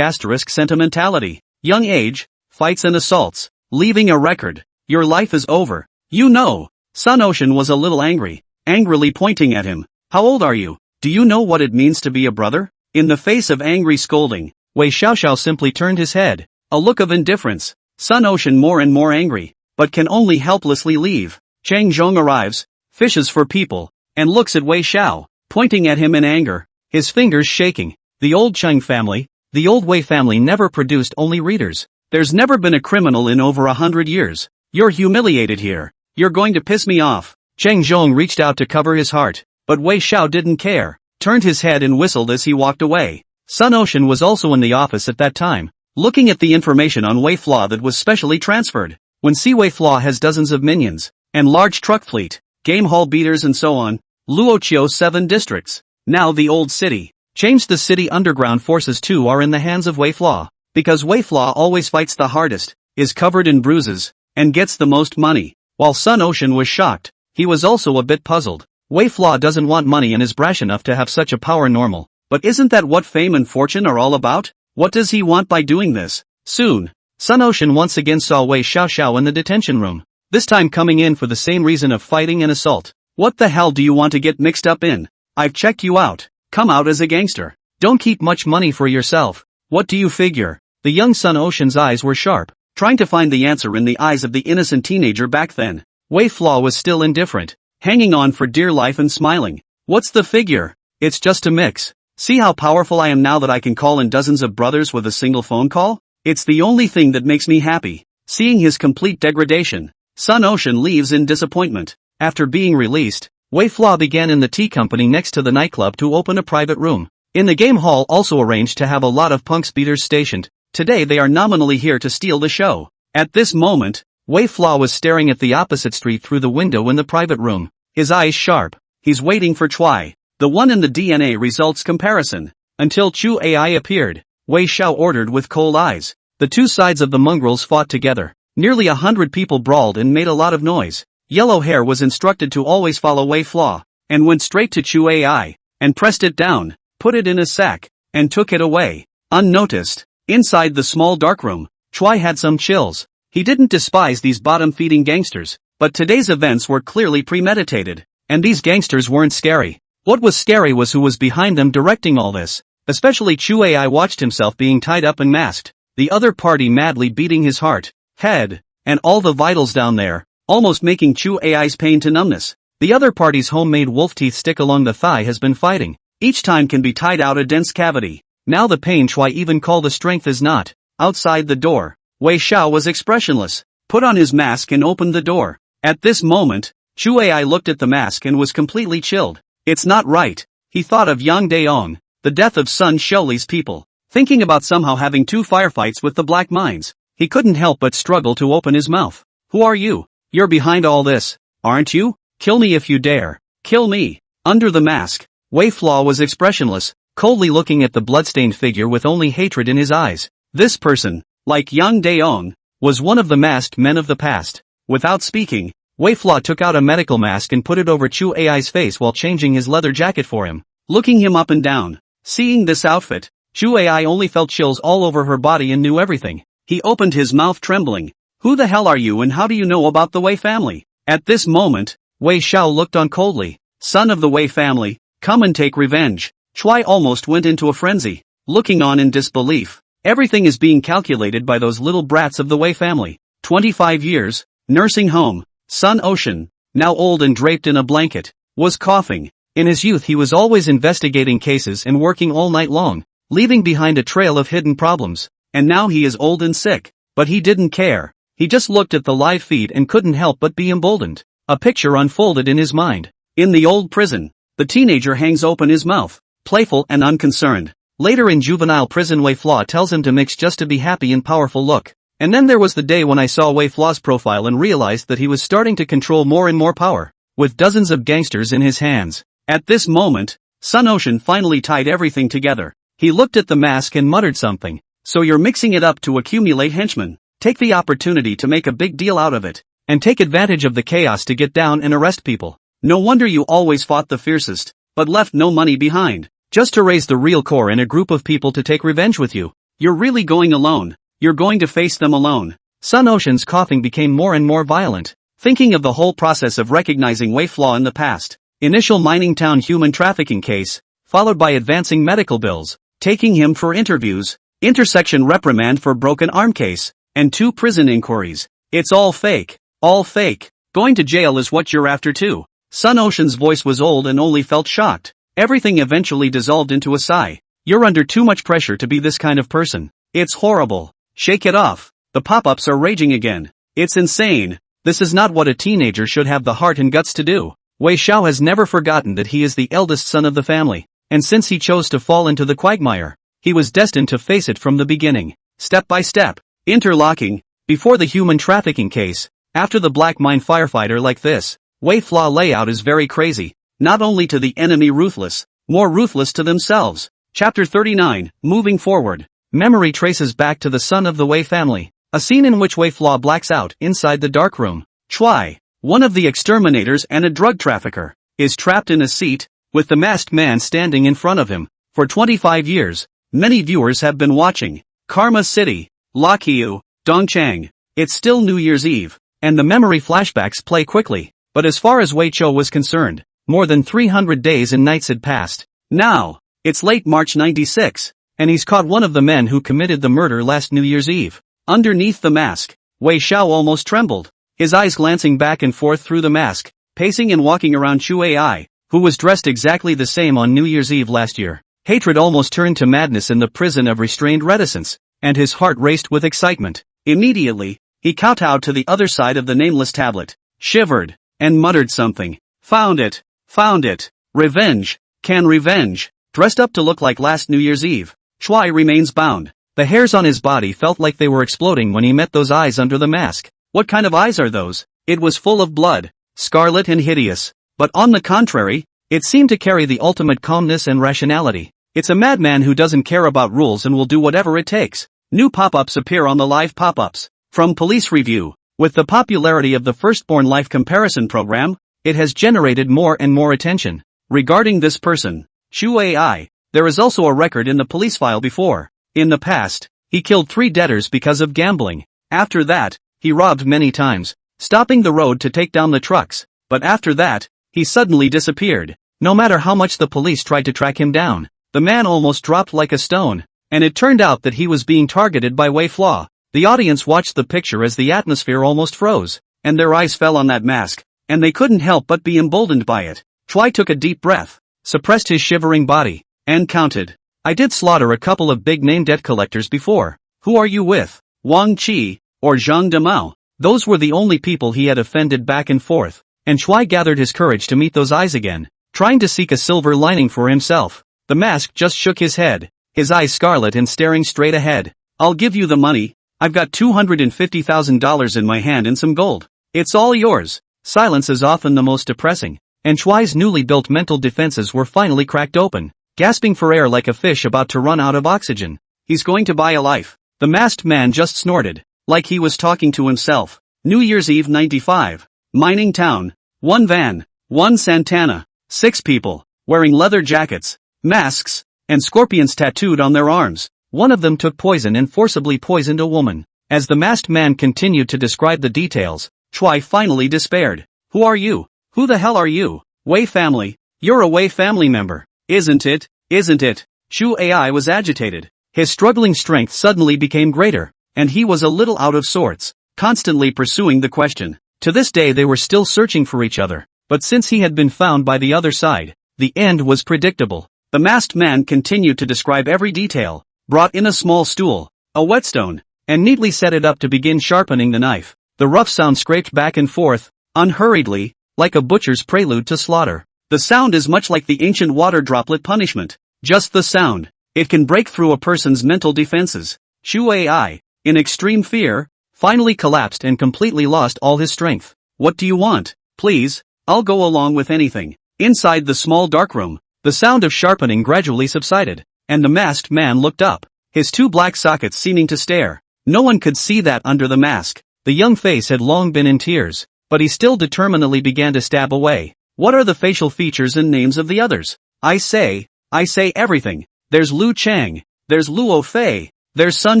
sentimentality. Young age, fights and assaults, leaving a record. Your life is over. You know. Sun Ocean was a little angry, angrily pointing at him. How old are you? Do you know what it means to be a brother? In the face of angry scolding, Wei Xiaoxiao simply turned his head. A look of indifference. Sun Ocean more and more angry, but can only helplessly leave. Chang Zhong arrives, fishes for people, and looks at Wei Xiao, pointing at him in anger, his fingers shaking. The old Cheng family, the old Wei family never produced only readers. There's never been a criminal in over 100 years. You're humiliated here. You're going to piss me off. Cheng Zhong reached out to cover his heart, but Wei Xiao didn't care, turned his head and whistled as he walked away. Sun Ocean was also in the office at that time, looking at the information on Wei Flaw that was specially transferred. When Wei Flaw has dozens of minions, and large truck fleet, game hall beaters and so on, Luoqiu 7 districts. Now the old city. Changed the city underground forces too are in the hands of Wei Flaw. Because Wei Flaw always fights the hardest, is covered in bruises, and gets the most money. While Sun Ocean was shocked, he was also a bit puzzled. Wei Flaw doesn't want money and is brash enough to have such a power normal. But isn't that what fame and fortune are all about? What does he want by doing this? Soon, Sun Ocean once again saw Wei Xiaoxiao in the detention room. This time coming in for the same reason of fighting and assault. What the hell do you want to get mixed up in? I've checked you out. Come out as a gangster. Don't keep much money for yourself. What do you figure? The young Sun Ocean's eyes were sharp, trying to find the answer in the eyes of the innocent teenager back then. Wei Flaw was still indifferent, hanging on for dear life and smiling. What's the figure? It's just a mix. See how powerful I am now that I can call in dozens of brothers with a single phone call? It's the only thing that makes me happy. Seeing his complete degradation, Sun Ocean leaves in disappointment. After being released, Wei Flaw began in the tea company next to the nightclub to open a private room. In the game hall also arranged to have a lot of punk speeders stationed. Today they are nominally here to steal the show. At this moment, Wei Flaw was staring at the opposite street through the window in the private room, his eyes sharp. He's waiting for Chui, the one in the DNA results comparison. Until Chu AI appeared, Wei Xiao ordered with cold eyes. The two sides of the mongrels fought together. Nearly 100 people brawled and made a lot of noise. Yellow Hair was instructed to always follow Wei Flaw, and went straight to Chu AI, and pressed it down, put it in a sack, and took it away, unnoticed. Inside the small dark room, Chui had some chills. He didn't despise these bottom-feeding gangsters, but today's events were clearly premeditated, and these gangsters weren't scary. What was scary was who was behind them directing all this. Especially Chu AI watched himself being tied up and masked, the other party madly beating his heart, head, and all the vitals down there, almost making Chu AI's pain to numbness. The other party's homemade wolf teeth stick along the thigh has been fighting. Each time can be tied out a dense cavity. Now the pain Chui even call the strength is not. Outside the door, Wei Xiao was expressionless, put on his mask and opened the door. At this moment, Chu AI looked at the mask and was completely chilled. It's not right. He thought of Yang Daong, the death of Sun Shouli's people, thinking about somehow having 2 firefights with the Black Mines. He couldn't help but struggle to open his mouth. Who are you? You're behind all this, aren't you? Kill me if you dare. Kill me. Under the mask, Wei Flaw was expressionless, coldly looking at the bloodstained figure with only hatred in his eyes. This person, like Yang Daeong, was one of the masked men of the past. Without speaking, Wei Flaw took out a medical mask and put it over Chu Ai's face while changing his leather jacket for him, looking him up and down. Seeing this outfit, Chu Ai only felt chills all over her body and knew everything. He opened his mouth trembling. Who the hell are you and how do you know about the Wei family? At this moment, Wei Xiao looked on coldly. Son of the Wei family, come and take revenge. Choi almost went into a frenzy, looking on in disbelief. Everything is being calculated by those little brats of the Wei family. 25 years, nursing home. Sun Ocean, now old and draped in a blanket, was coughing. In his youth he was always investigating cases and working all night long, leaving behind a trail of hidden problems. And now he is old and sick. But he didn't care. He just looked at the live feed and couldn't help but be emboldened. A picture unfolded in his mind. In the old prison, the teenager hangs open his mouth, playful and unconcerned. Later in juvenile prison Wei Flaw tells him to mix just to be happy and powerful look. And then there was the day when I saw Wei Flaw's profile and realized that he was starting to control more and more power, with dozens of gangsters in his hands. At this moment, Sun Ocean finally tied everything together. He looked at the mask and muttered something. So you're mixing it up to accumulate henchmen. Take the opportunity to make a big deal out of it. And take advantage of the chaos to get down and arrest people. No wonder you always fought the fiercest, but left no money behind. Just to raise the real core and a group of people to take revenge with you. You're really going alone. You're going to face them alone. Sun Ocean's coughing became more and more violent, thinking of the whole process of recognizing Wei Flaw in the past. Initial mining town human trafficking case, followed by advancing medical bills, taking him for interviews, intersection reprimand for broken arm case, and 2 prison inquiries. It's all fake. All fake. Going to jail is what you're after too. Sun Ocean's voice was old and only felt shocked. Everything eventually dissolved into a sigh. You're under too much pressure to be this kind of person. It's horrible. Shake it off. The pop-ups are raging again. It's insane. This is not what a teenager should have the heart and guts to do. Wei Xiao has never forgotten that he is the eldest son of the family. And since he chose to fall into the quagmire, he was destined to face it from the beginning. Step by step. Interlocking. Before the human trafficking case, after the black mine firefighter like this, Wei Flaw layout is very crazy. Not only to the enemy ruthless, more ruthless to themselves. Chapter 39, Moving Forward. Memory traces back to the son of the Wei family. A scene in which Wei Flaw blacks out inside the dark room. Choi, one of the exterminators and a drug trafficker, is trapped in a seat, with the masked man standing in front of him. For 25 years, many viewers have been watching. Karma City, Lakhiu, Dongchang. It's still New Year's Eve, and the memory flashbacks play quickly. But as far as Wei Cho was concerned, more than 300 days and nights had passed. Now, it's late March 96, and he's caught one of the men who committed the murder last New Year's Eve. Underneath the mask, Wei Xiao almost trembled, his eyes glancing back and forth through the mask, pacing and walking around Chu Ai, who was dressed exactly the same on New Year's Eve last year. Hatred almost turned to madness in the prison of restrained reticence, and his heart raced with excitement. Immediately, he kowtowed to the other side of the nameless tablet, shivered, and muttered something. Found it. Found it. Revenge. Can revenge. Dressed up to look like last New Year's Eve, Choi remains bound. The hairs on his body felt like they were exploding when he met those eyes under the mask. What kind of eyes are those? It was full of blood, scarlet and hideous. But on the contrary, it seemed to carry the ultimate calmness and rationality. It's a madman who doesn't care about rules and will do whatever it takes. New pop-ups appear on the live pop-ups. From Police Review. With the popularity of the Firstborn Life comparison program, it has generated more and more attention. Regarding this person, Chu Ai, there is also a record in the police file before. In the past, he killed 3 debtors because of gambling. After that, he robbed many times, stopping the road to take down the trucks. But after that, he suddenly disappeared. No matter how much the police tried to track him down, the man almost dropped like a stone. And it turned out that he was being targeted by Wei Flaw. The audience watched the picture as the atmosphere almost froze, and their eyes fell on that mask, and they couldn't help but be emboldened by it. Choi took a deep breath, suppressed his shivering body, and counted. I did slaughter a couple of big-name debt collectors before. Who are you with? Wang Qi, or Zhang Demao? Those were the only people he had offended back and forth, and Choi gathered his courage to meet those eyes again, trying to seek a silver lining for himself. The mask just shook his head, his eyes scarlet and staring straight ahead. I'll give you the money. I've got $250,000 in my hand and some gold. It's all yours. Silence is often the most depressing, and Chuai's newly built mental defenses were finally cracked open, gasping for air like a fish about to run out of oxygen. He's going to buy a life. The masked man just snorted, like he was talking to himself. New Year's Eve 95. Mining town. 1 van. 1 Santana. 6 people, wearing leather jackets, masks, and scorpions tattooed on their arms. One of them took poison and forcibly poisoned a woman. As the masked man continued to describe the details, Choi finally despaired. Who are you? Who the hell are you? Wei family. You're a Wei family member. Isn't it? Isn't it? Chu Ai was agitated. His struggling strength suddenly became greater, and he was a little out of sorts, constantly pursuing the question. To this day they were still searching for each other, but since he had been found by the other side, the end was predictable. The masked man continued to describe every detail, brought in a small stool, a whetstone, and neatly set it up to begin sharpening the knife. The rough sound scraped back and forth, unhurriedly, like a butcher's prelude to slaughter. The sound is much like the ancient water droplet punishment. Just the sound. It can break through a person's mental defenses. Chu Ai, in extreme fear, finally collapsed and completely lost all his strength. What do you want? Please, I'll go along with anything. Inside the small dark room, the sound of sharpening gradually subsided, and the masked man looked up, his 2 black sockets seeming to stare. No one could see that under the mask. The young face had long been in tears, but he still determinedly began to stab away. What are the facial features and names of the others? I say everything. There's Lu Chang, there's Luo Fei, there's Sun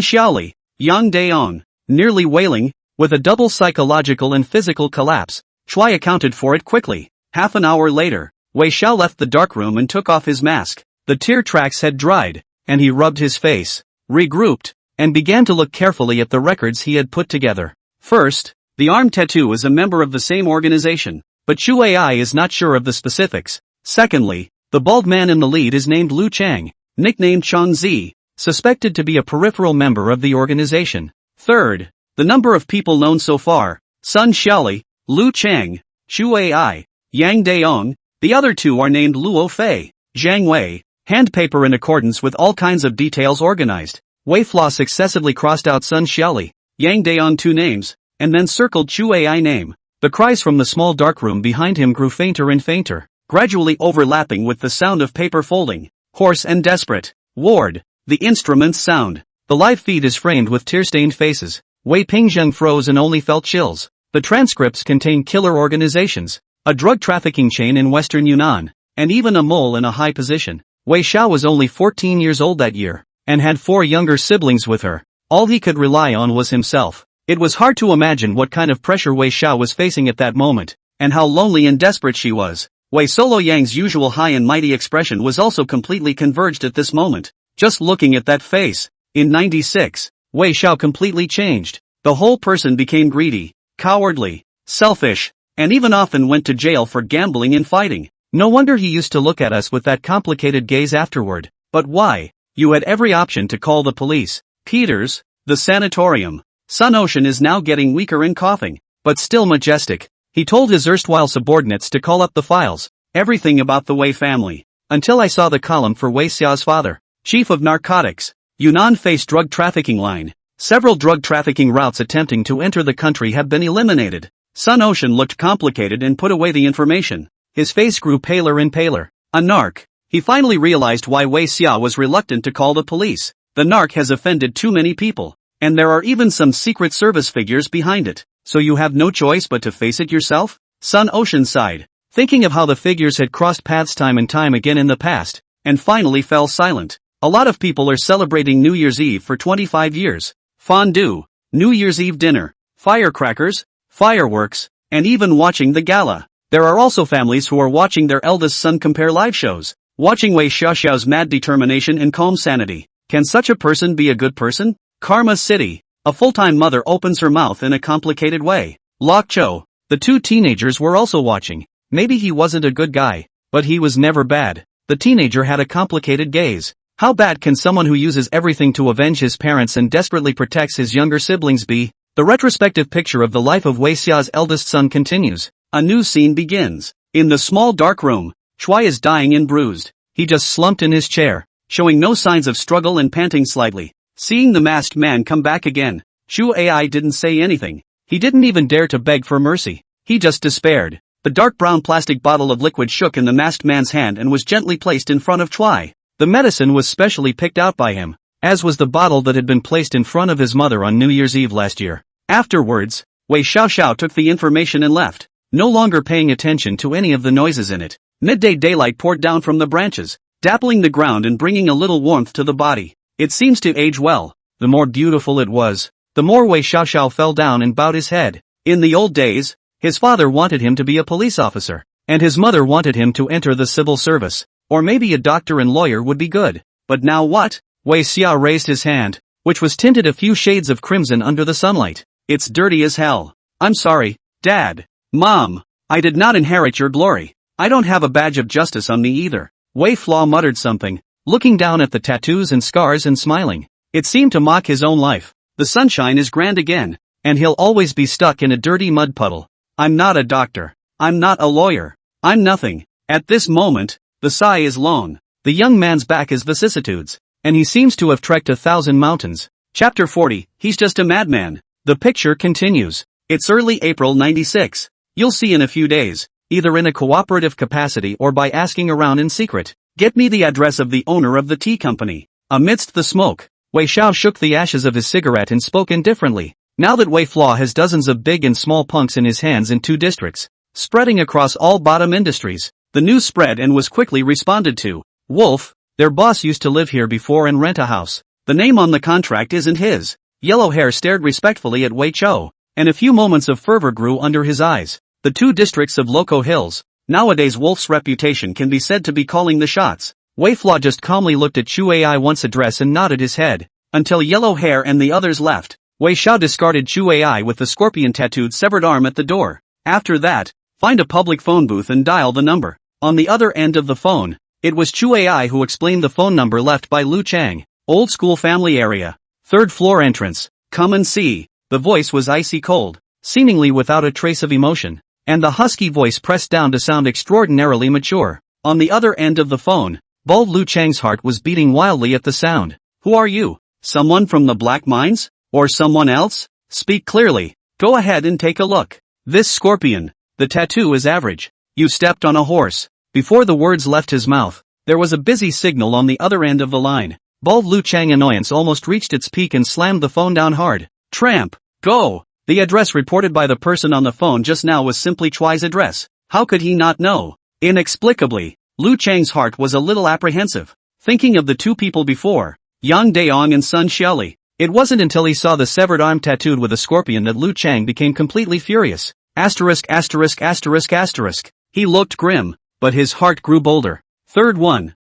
Xiaoli, Yang Daong. Nearly wailing, with a double psychological and physical collapse, Choi accounted for it quickly. Half an hour later, Wei Xiao left the dark room and took off his mask. The tear tracks had dried, and he rubbed his face, regrouped, and began to look carefully at the records he had put together. First, the arm tattoo is a member of the same organization, but Chu Ai is not sure of the specifics. Secondly, the bald man in the lead is named Lu Chang, nicknamed Chang Zi, suspected to be a peripheral member of the organization. Third, the number of people known so far: Sun Xiaoli, Lu Chang, Chu Ai, Yang Daong. The other 2 are named Luo Fei, Zhang Wei. Handpaper in accordance with all kinds of details organized. Wei Fla successively crossed out Sun Xiaoli, Yang Daong 2 names, and then circled Chu Ai name. The cries from the small dark room behind him grew fainter and fainter, gradually overlapping with the sound of paper folding, hoarse and desperate. Ward, the instrument's sound. The live feed is framed with tear-stained faces. Wei Pingzheng froze and only felt chills. The transcripts contain killer organizations, a drug trafficking chain in western Yunnan, and even a mole in a high position. Wei Xiao was only 14 years old that year, and had 4 younger siblings with her. All he could rely on was himself. It was hard to imagine what kind of pressure Wei Xiao was facing at that moment, and how lonely and desperate she was. Wei Solo Yang's usual high and mighty expression was also completely converged at this moment. Just looking at that face. In 96, Wei Xiao completely changed. The whole person became greedy, cowardly, selfish, and even often went to jail for gambling and fighting. No wonder he used to look at us with that complicated gaze afterward. But why? You had every option to call the police. Peters, the sanatorium. Sun Ocean is now getting weaker and coughing, but still majestic. He told his erstwhile subordinates to call up the files, everything about the Wei family, until I saw the column for Wei Xiao's father, chief of narcotics. Yunnan faced drug trafficking line. Several drug trafficking routes attempting to enter the country have been eliminated. Sun Ocean looked complicated and put away the information. His face grew paler and paler. A narc. He finally realized why Wei Xia was reluctant to call the police. The narc has offended too many people, and there are even some secret service figures behind it. So you have no choice but to face it yourself? Sun Ocean sighed, thinking of how the figures had crossed paths time and time again in the past, and finally fell silent. A lot of people are celebrating New Year's Eve for 25 years. Fondue, New Year's Eve dinner, firecrackers, fireworks, and even watching the gala. There are also families who are watching their eldest son compare live shows, watching Wei Xiaoxiao's mad determination and calm sanity. Can such a person be a good person? Karma City. A full-time mother opens her mouth in a complicated way. Lok Cho. The 2 teenagers were also watching. Maybe he wasn't a good guy, but he was never bad. The teenager had a complicated gaze. How bad can someone who uses everything to avenge his parents and desperately protects his younger siblings be? The retrospective picture of the life of Wei Xia's eldest son continues. A new scene begins. In the small dark room, Choi is dying and bruised. He just slumped in his chair, showing no signs of struggle and panting slightly. Seeing the masked man come back again, Chu Ai didn't say anything. He didn't even dare to beg for mercy. He just despaired. The dark brown plastic bottle of liquid shook in the masked man's hand and was gently placed in front of Choi. The medicine was specially picked out by him. as was the bottle that had been placed in front of his mother on New Year's Eve last year. Afterwards, Wei Xiaoxiao took the information and left, no longer paying attention to any of the noises in it. Midday daylight poured down from the branches, dappling the ground and bringing a little warmth to the body. It seems to age well. The more beautiful it was, the more Wei Xiaoxiao fell down and bowed his head. In the old days, his father wanted him to be a police officer, and his mother wanted him to enter the civil service, or maybe a doctor and lawyer would be good. But now what? Wei Xiao raised his hand, which was tinted a few shades of crimson under the sunlight. It's dirty as hell. I'm sorry, Dad. Mom. I did not inherit your glory. I don't have a badge of justice on me either. Wei Flaw muttered something, looking down at the tattoos and scars and smiling. It seemed to mock his own life. The sunshine is grand again, and he'll always be stuck in a dirty mud puddle. I'm not a doctor. I'm not a lawyer. I'm nothing. At this moment, the sigh is long. The young man's back is vicissitudes, and he seems to have trekked 1,000 mountains. Chapter 40, He's just a madman. The picture continues. It's early April 96. You'll see in a few days, either in a cooperative capacity or by asking around in secret. Get me the address of the owner of the tea company. Amidst the smoke, Wei Xiao shook the ashes of his cigarette and spoke indifferently. Now that Wei Flaw has dozens of big and small punks in his hands in 2 districts, spreading across all bottom industries, the news spread and was quickly responded to. Wolf, their boss used to live here before and rent a house. The name on the contract isn't his. Yellow Hair stared respectfully at Wei Chou, and a few moments of fervor grew under his eyes. The 2 districts of Loco Hills. Nowadays Wolf's reputation can be said to be calling the shots. Wei Flaw just calmly looked at Chu Ai once address and nodded his head, until Yellow Hair and the others left. Wei Xiao discarded Chu Ai with the scorpion tattooed severed arm at the door. After that, find a public phone booth and dial the number. On the other end of the phone, it was Chu Ai who explained the phone number left by Lu Chang. Old school family area. 3rd floor entrance. Come and see. The voice was icy cold, seemingly without a trace of emotion, and the husky voice pressed down to sound extraordinarily mature. On the other end of the phone, bald Lu Chang's heart was beating wildly at the sound. Who are you? Someone from the Black Mines? Or someone else? Speak clearly. Go ahead and take a look. This scorpion. The tattoo is average. You stepped on a horse. Before the words left his mouth, there was a busy signal on the other end of the line. Bald Lu Chang annoyance almost reached its peak and slammed the phone down hard. Tramp. Go. The address reported by the person on the phone just now was simply Chui's address. How could he not know? Inexplicably, Lu Chang's heart was a little apprehensive, thinking of the 2 people before, Yang Daong and Sun Xiaoli. It wasn't until he saw the severed arm tattooed with a scorpion that Lu Chang became completely furious. Asterisk asterisk asterisk asterisk. He looked grim, but his heart grew bolder. Third one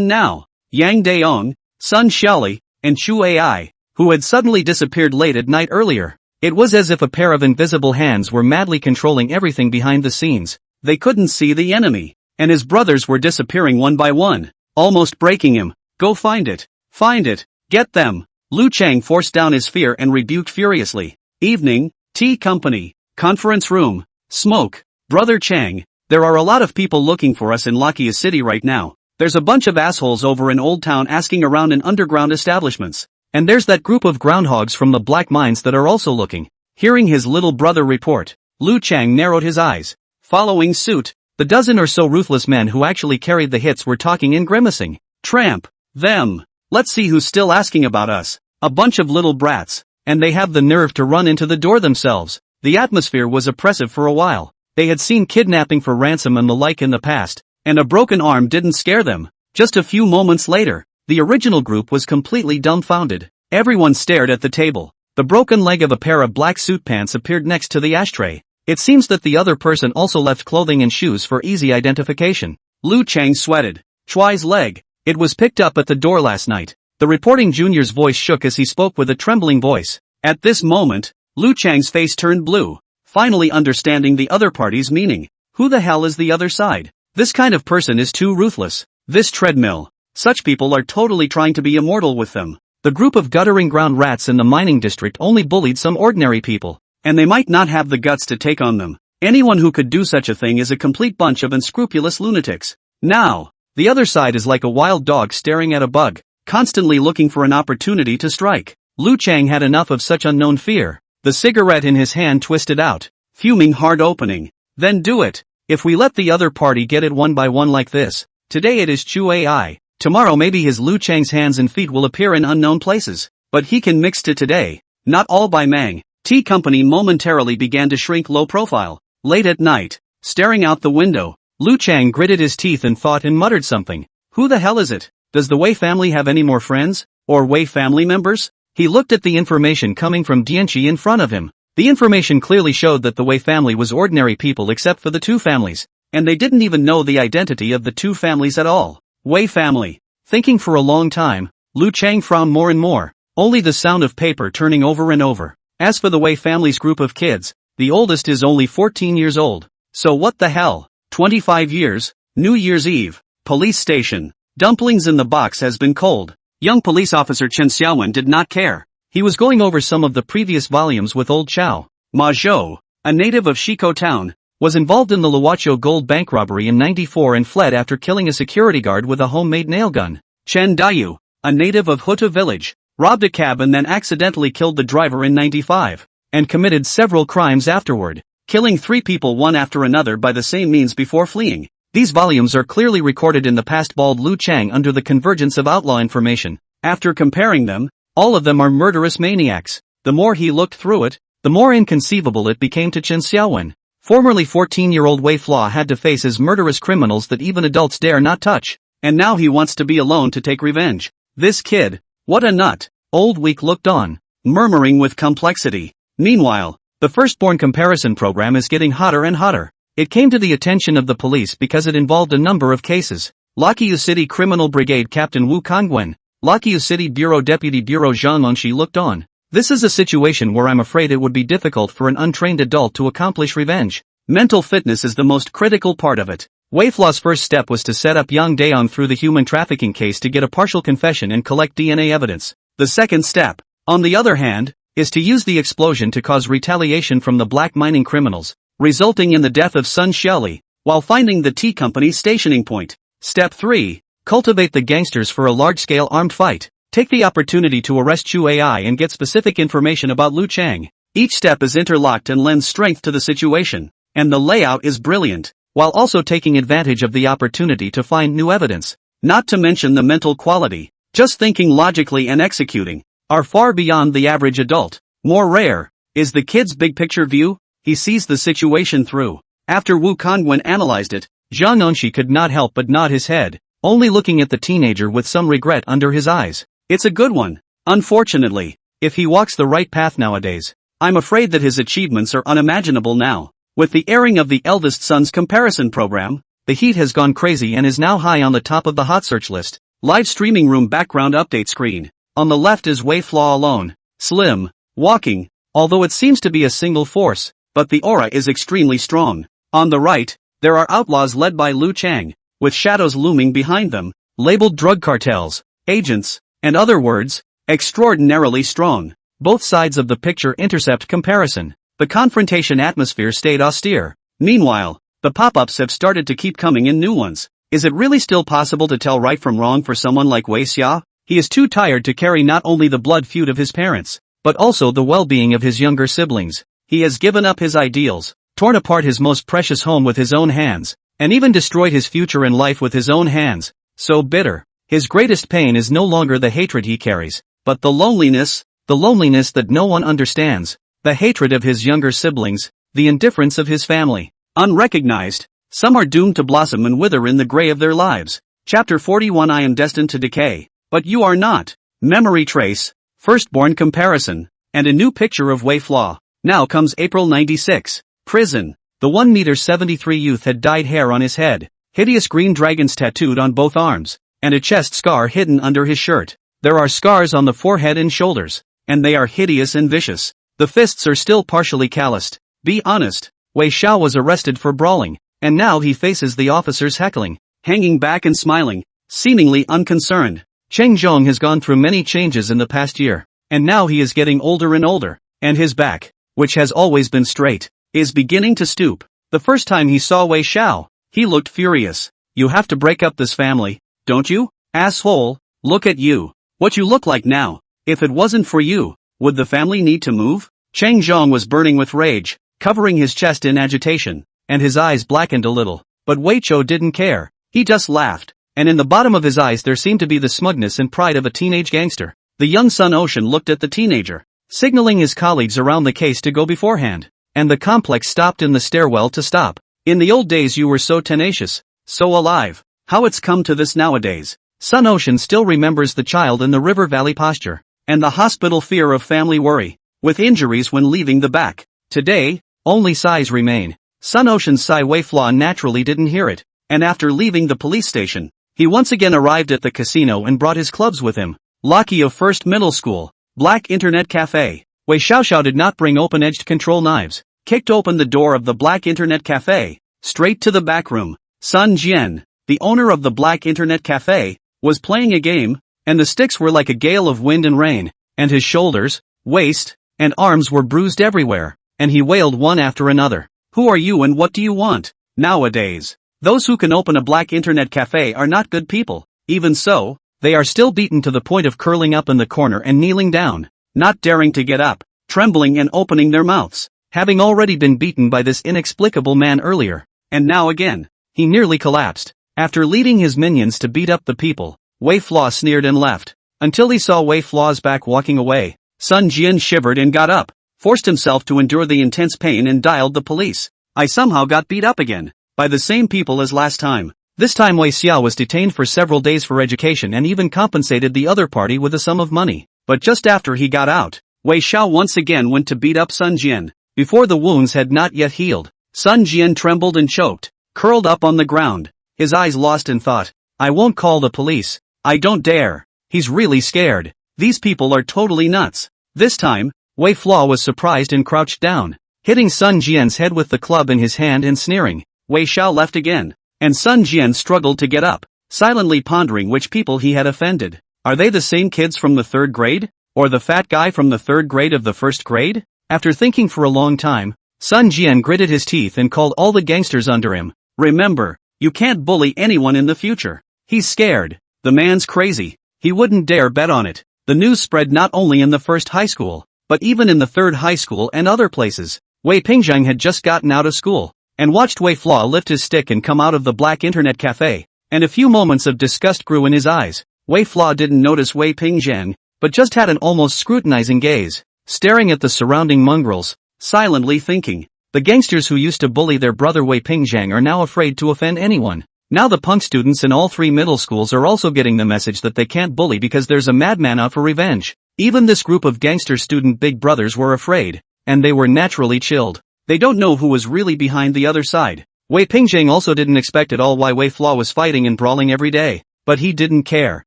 now. Yang Daong, Sun Xiaoli, and Chu Ai, who had suddenly disappeared late at night earlier. It was as if a pair of invisible hands were madly controlling everything behind the scenes. They couldn't see the enemy, and his brothers were disappearing one by one, almost breaking him. Go find it. Find it. Get them. Lu Chang forced down his fear and rebuked furiously. Evening, tea company, conference room, smoke. Brother Chang, there are a lot of people looking for us in Lakia City right now. There's a bunch of assholes over in Old Town asking around in underground establishments. And there's that group of groundhogs from the Black Mines that are also looking. Hearing his little brother report, Lu Chang narrowed his eyes. Following suit, the dozen or so ruthless men who actually carried the hits were talking and grimacing. Tramp. Them. Let's see who's still asking about us. A bunch of little brats. And they have the nerve to run into the door themselves. The atmosphere was oppressive for a while. They had seen kidnapping for ransom and the like in the past, and a broken arm didn't scare them. Just a few moments later, the original group was completely dumbfounded. Everyone stared at the table. The broken leg of a pair of black suit pants appeared next to the ashtray. It seems that the other person also left clothing and shoes for easy identification. Lu Chang sweated. Chui's leg. It was picked up at the door last night. The reporting junior's voice shook as he spoke with a trembling voice. At this moment, Lu Chang's face turned blue, finally understanding the other party's meaning. Who the hell is the other side? This kind of person is too ruthless. This treadmill. Such people are totally trying to be immortal with them. The group of guttering ground rats in the mining district only bullied some ordinary people, and they might not have the guts to take on them. Anyone who could do such a thing is a complete bunch of unscrupulous lunatics. Now, the other side is like a wild dog staring at a bug, constantly looking for an opportunity to strike. Lu Chang had enough of such unknown fear. The cigarette in his hand twisted out, fuming hard opening. Then do it. If we let the other party get it one by one like this, today it is Chu Ai, Tomorrow maybe his Lu Chang's hands and feet will appear in unknown places. But he can mix it today. Not all by Mang. Tea company momentarily began to shrink low profile. Late at night, staring out the window, Lu Chang gritted his teeth and thought and muttered something. Who the hell is it? Does the Wei family have any more friends? Or Wei family members? He looked at the information coming from Dianchi in front of him. The information clearly showed that the Wei family was ordinary people except for the two families. And they didn't even know the identity of the two families at all. Wei family. Thinking for a long time, Lu Chang frowned more and more. Only the sound of paper turning over and over. As for the Wei family's group of kids, the oldest is only 14 years old. So what the hell? 25 years, New Year's Eve, police station. Dumplings in the box has been cold. Young police officer Chen Xiaowen did not care. He was going over some of the previous volumes with old Chao. Ma Zhou, a native of Shiko town, was involved in the Luocho gold bank robbery in 94 and fled after killing a security guard with a homemade nail gun. Chen Dayu, a native of Huta village, robbed a cab and then accidentally killed the driver in 95, and committed several crimes afterward, killing 3 people one after another by the same means before fleeing. These volumes are clearly recorded in the past. Bald Lu Chang under the convergence of outlaw information. After comparing them, all of them are murderous maniacs. The more he looked through it, the more inconceivable it became to Chen Xiaowen. Formerly 14-year-old Wei Flaw had to face as murderous criminals that even adults dare not touch, and now he wants to be alone to take revenge. This kid, what a nut. Old Week looked on, murmuring with complexity. Meanwhile, the firstborn comparison program is getting hotter and hotter. It came to the attention of the police because it involved a number of cases. Lakyu City Criminal Brigade Captain Wu Kangwen, Lakyu City Bureau Deputy Bureau Zhang Onshi looked on. This is a situation where I'm afraid it would be difficult for an untrained adult to accomplish revenge. Mental fitness is the most critical part of it. Wei Flaw's first step was to set up Yang Daeon through the human trafficking case to get a partial confession and collect DNA evidence. The second step, on the other hand, is to use the explosion to cause retaliation from the black mining criminals, resulting in the death of Sun Xiaoli, while finding the tea company's stationing point. Step 3. Cultivate the gangsters for a large-scale armed fight. Take the opportunity to arrest Chu Ai and get specific information about Lu Chang. Each step is interlocked and lends strength to the situation, and the layout is brilliant, while also taking advantage of the opportunity to find new evidence. Not to mention the mental quality, just thinking logically and executing, are far beyond the average adult. More rare is the kid's big-picture view. He sees the situation through. After Wu Kangwen analyzed it, Zhang Onshi could not help but nod his head, only looking at the teenager with some regret under his eyes. It's a good one. Unfortunately, if he walks the right path nowadays, I'm afraid that his achievements are unimaginable now. With the airing of the eldest son's comparison program, the heat has gone crazy and is now high on the top of the hot search list. Live streaming room background update screen. On the left is Wei Flaw alone, slim, walking, although it seems to be a single force, but the aura is extremely strong. On the right, there are outlaws led by Lu Chang, with shadows looming behind them, labeled drug cartels, agents, and other words, extraordinarily strong. Both sides of the picture intercept comparison. The confrontation atmosphere stayed austere. Meanwhile, the pop-ups have started to keep coming in new ones. Is it really still possible to tell right from wrong for someone like Wei Xia? He is too tired to carry not only the blood feud of his parents, but also the well-being of his younger siblings. He has given up his ideals, torn apart his most precious home with his own hands, and even destroyed his future in life with his own hands. So bitter. His greatest pain is no longer the hatred he carries, but the loneliness that no one understands, the hatred of his younger siblings, the indifference of his family. Unrecognized, some are doomed to blossom and wither in the gray of their lives. Chapter 41. I am destined to decay, but you are not. Memory trace, firstborn comparison, and a new picture of Wei Flaw. Now comes April 96. Prison. The 1-meter-73 youth had dyed hair on his head, hideous green dragons tattooed on both arms, and a chest scar hidden under his shirt. There are scars on the forehead and shoulders, and they are hideous and vicious. The fists are still partially calloused. Be honest, Wei Xiao was arrested for brawling, and now he faces the officers heckling, hanging back and smiling, seemingly unconcerned. Cheng Zhong has gone through many changes in the past year, and now he is getting older and older, and his back, which has always been straight, is beginning to stoop. The first time he saw Wei Xiao, he looked furious. You have to break up this family, don't you? Asshole, look at you. What you look like now. If it wasn't for you, would the family need to move? Cheng Zhong was burning with rage, covering his chest in agitation, and his eyes blackened a little. But Wei Chou didn't care. He just laughed, and in the bottom of his eyes there seemed to be the smugness and pride of a teenage gangster. The young Sun Ocean looked at the teenager, signaling his colleagues around the case to go beforehand, and the complex stopped in the stairwell to stop. In the old days you were so tenacious, so alive. How it's come to this nowadays. Sun Ocean still remembers the child in the river valley posture, and the hospital fear of family worry, with injuries when leaving the back. Today, only sighs remain. Sun Ocean's sigh Wei Flaw naturally didn't hear it, and after leaving the police station, he once again arrived at the casino and brought his clubs with him. Lockie of First Middle School, Black Internet Cafe. Wei Xiaoxiao did not bring open-edged control knives, kicked open the door of the Black Internet Cafe, straight to the back room. Sun Jian, the owner of the Black Internet Cafe, was playing a game, and the sticks were like a gale of wind and rain, and his shoulders, waist, and arms were bruised everywhere, and he wailed one after another. Who are you and what do you want? Nowadays, those who can open a Black Internet Cafe are not good people. Even so, they are still beaten to the point of curling up in the corner and kneeling down, not daring to get up, trembling and opening their mouths, having already been beaten by this inexplicable man earlier, and now again. He nearly collapsed. After leading his minions to beat up the people, Wei Flaw sneered and left, until he saw Wei Flaw's back walking away. Sun Jian shivered and got up, forced himself to endure the intense pain and dialed the police. I somehow got beat up again, by the same people as last time. This time Wei Xiao was detained for several days for education and even compensated the other party with a sum of money. But just after he got out, Wei Xiao once again went to beat up Sun Jian, before the wounds had not yet healed. Sun Jian trembled and choked, curled up on the ground, his eyes lost in thought. I won't call the police. I don't dare. He's really scared. These people are totally nuts. This time, Wei Flaw was surprised and crouched down, hitting Sun Jian's head with the club in his hand and sneering. Wei Xiao left again, and Sun Jian struggled to get up, silently pondering which people he had offended. Are they the same kids from the 3rd grade? Or the fat guy from the 3rd grade of the 1st grade? After thinking for a long time, Sun Jian gritted his teeth and called all the gangsters under him. Remember, you can't bully anyone in the future. He's scared. The man's crazy. He wouldn't dare bet on it. The news spread not only in the 1st high school, but even in the 3rd high school and other places. Wei Pingzhang had just gotten out of school, and watched Wei Flaw lift his stick and come out of the Black Internet Cafe, and a few moments of disgust grew in his eyes. Wei Flaw didn't notice Wei Pingzhang, but just had an almost scrutinizing gaze, staring at the surrounding mongrels, silently thinking. The gangsters who used to bully their brother Wei Pingzhang are now afraid to offend anyone. Now the punk students in all 3 middle schools are also getting the message that they can't bully because there's a madman out for revenge. Even this group of gangster student big brothers were afraid, and they were naturally chilled. They don't know who was really behind the other side. Wei Pingzhang also didn't expect at all why Wei Flaw was fighting and brawling every day, but he didn't care.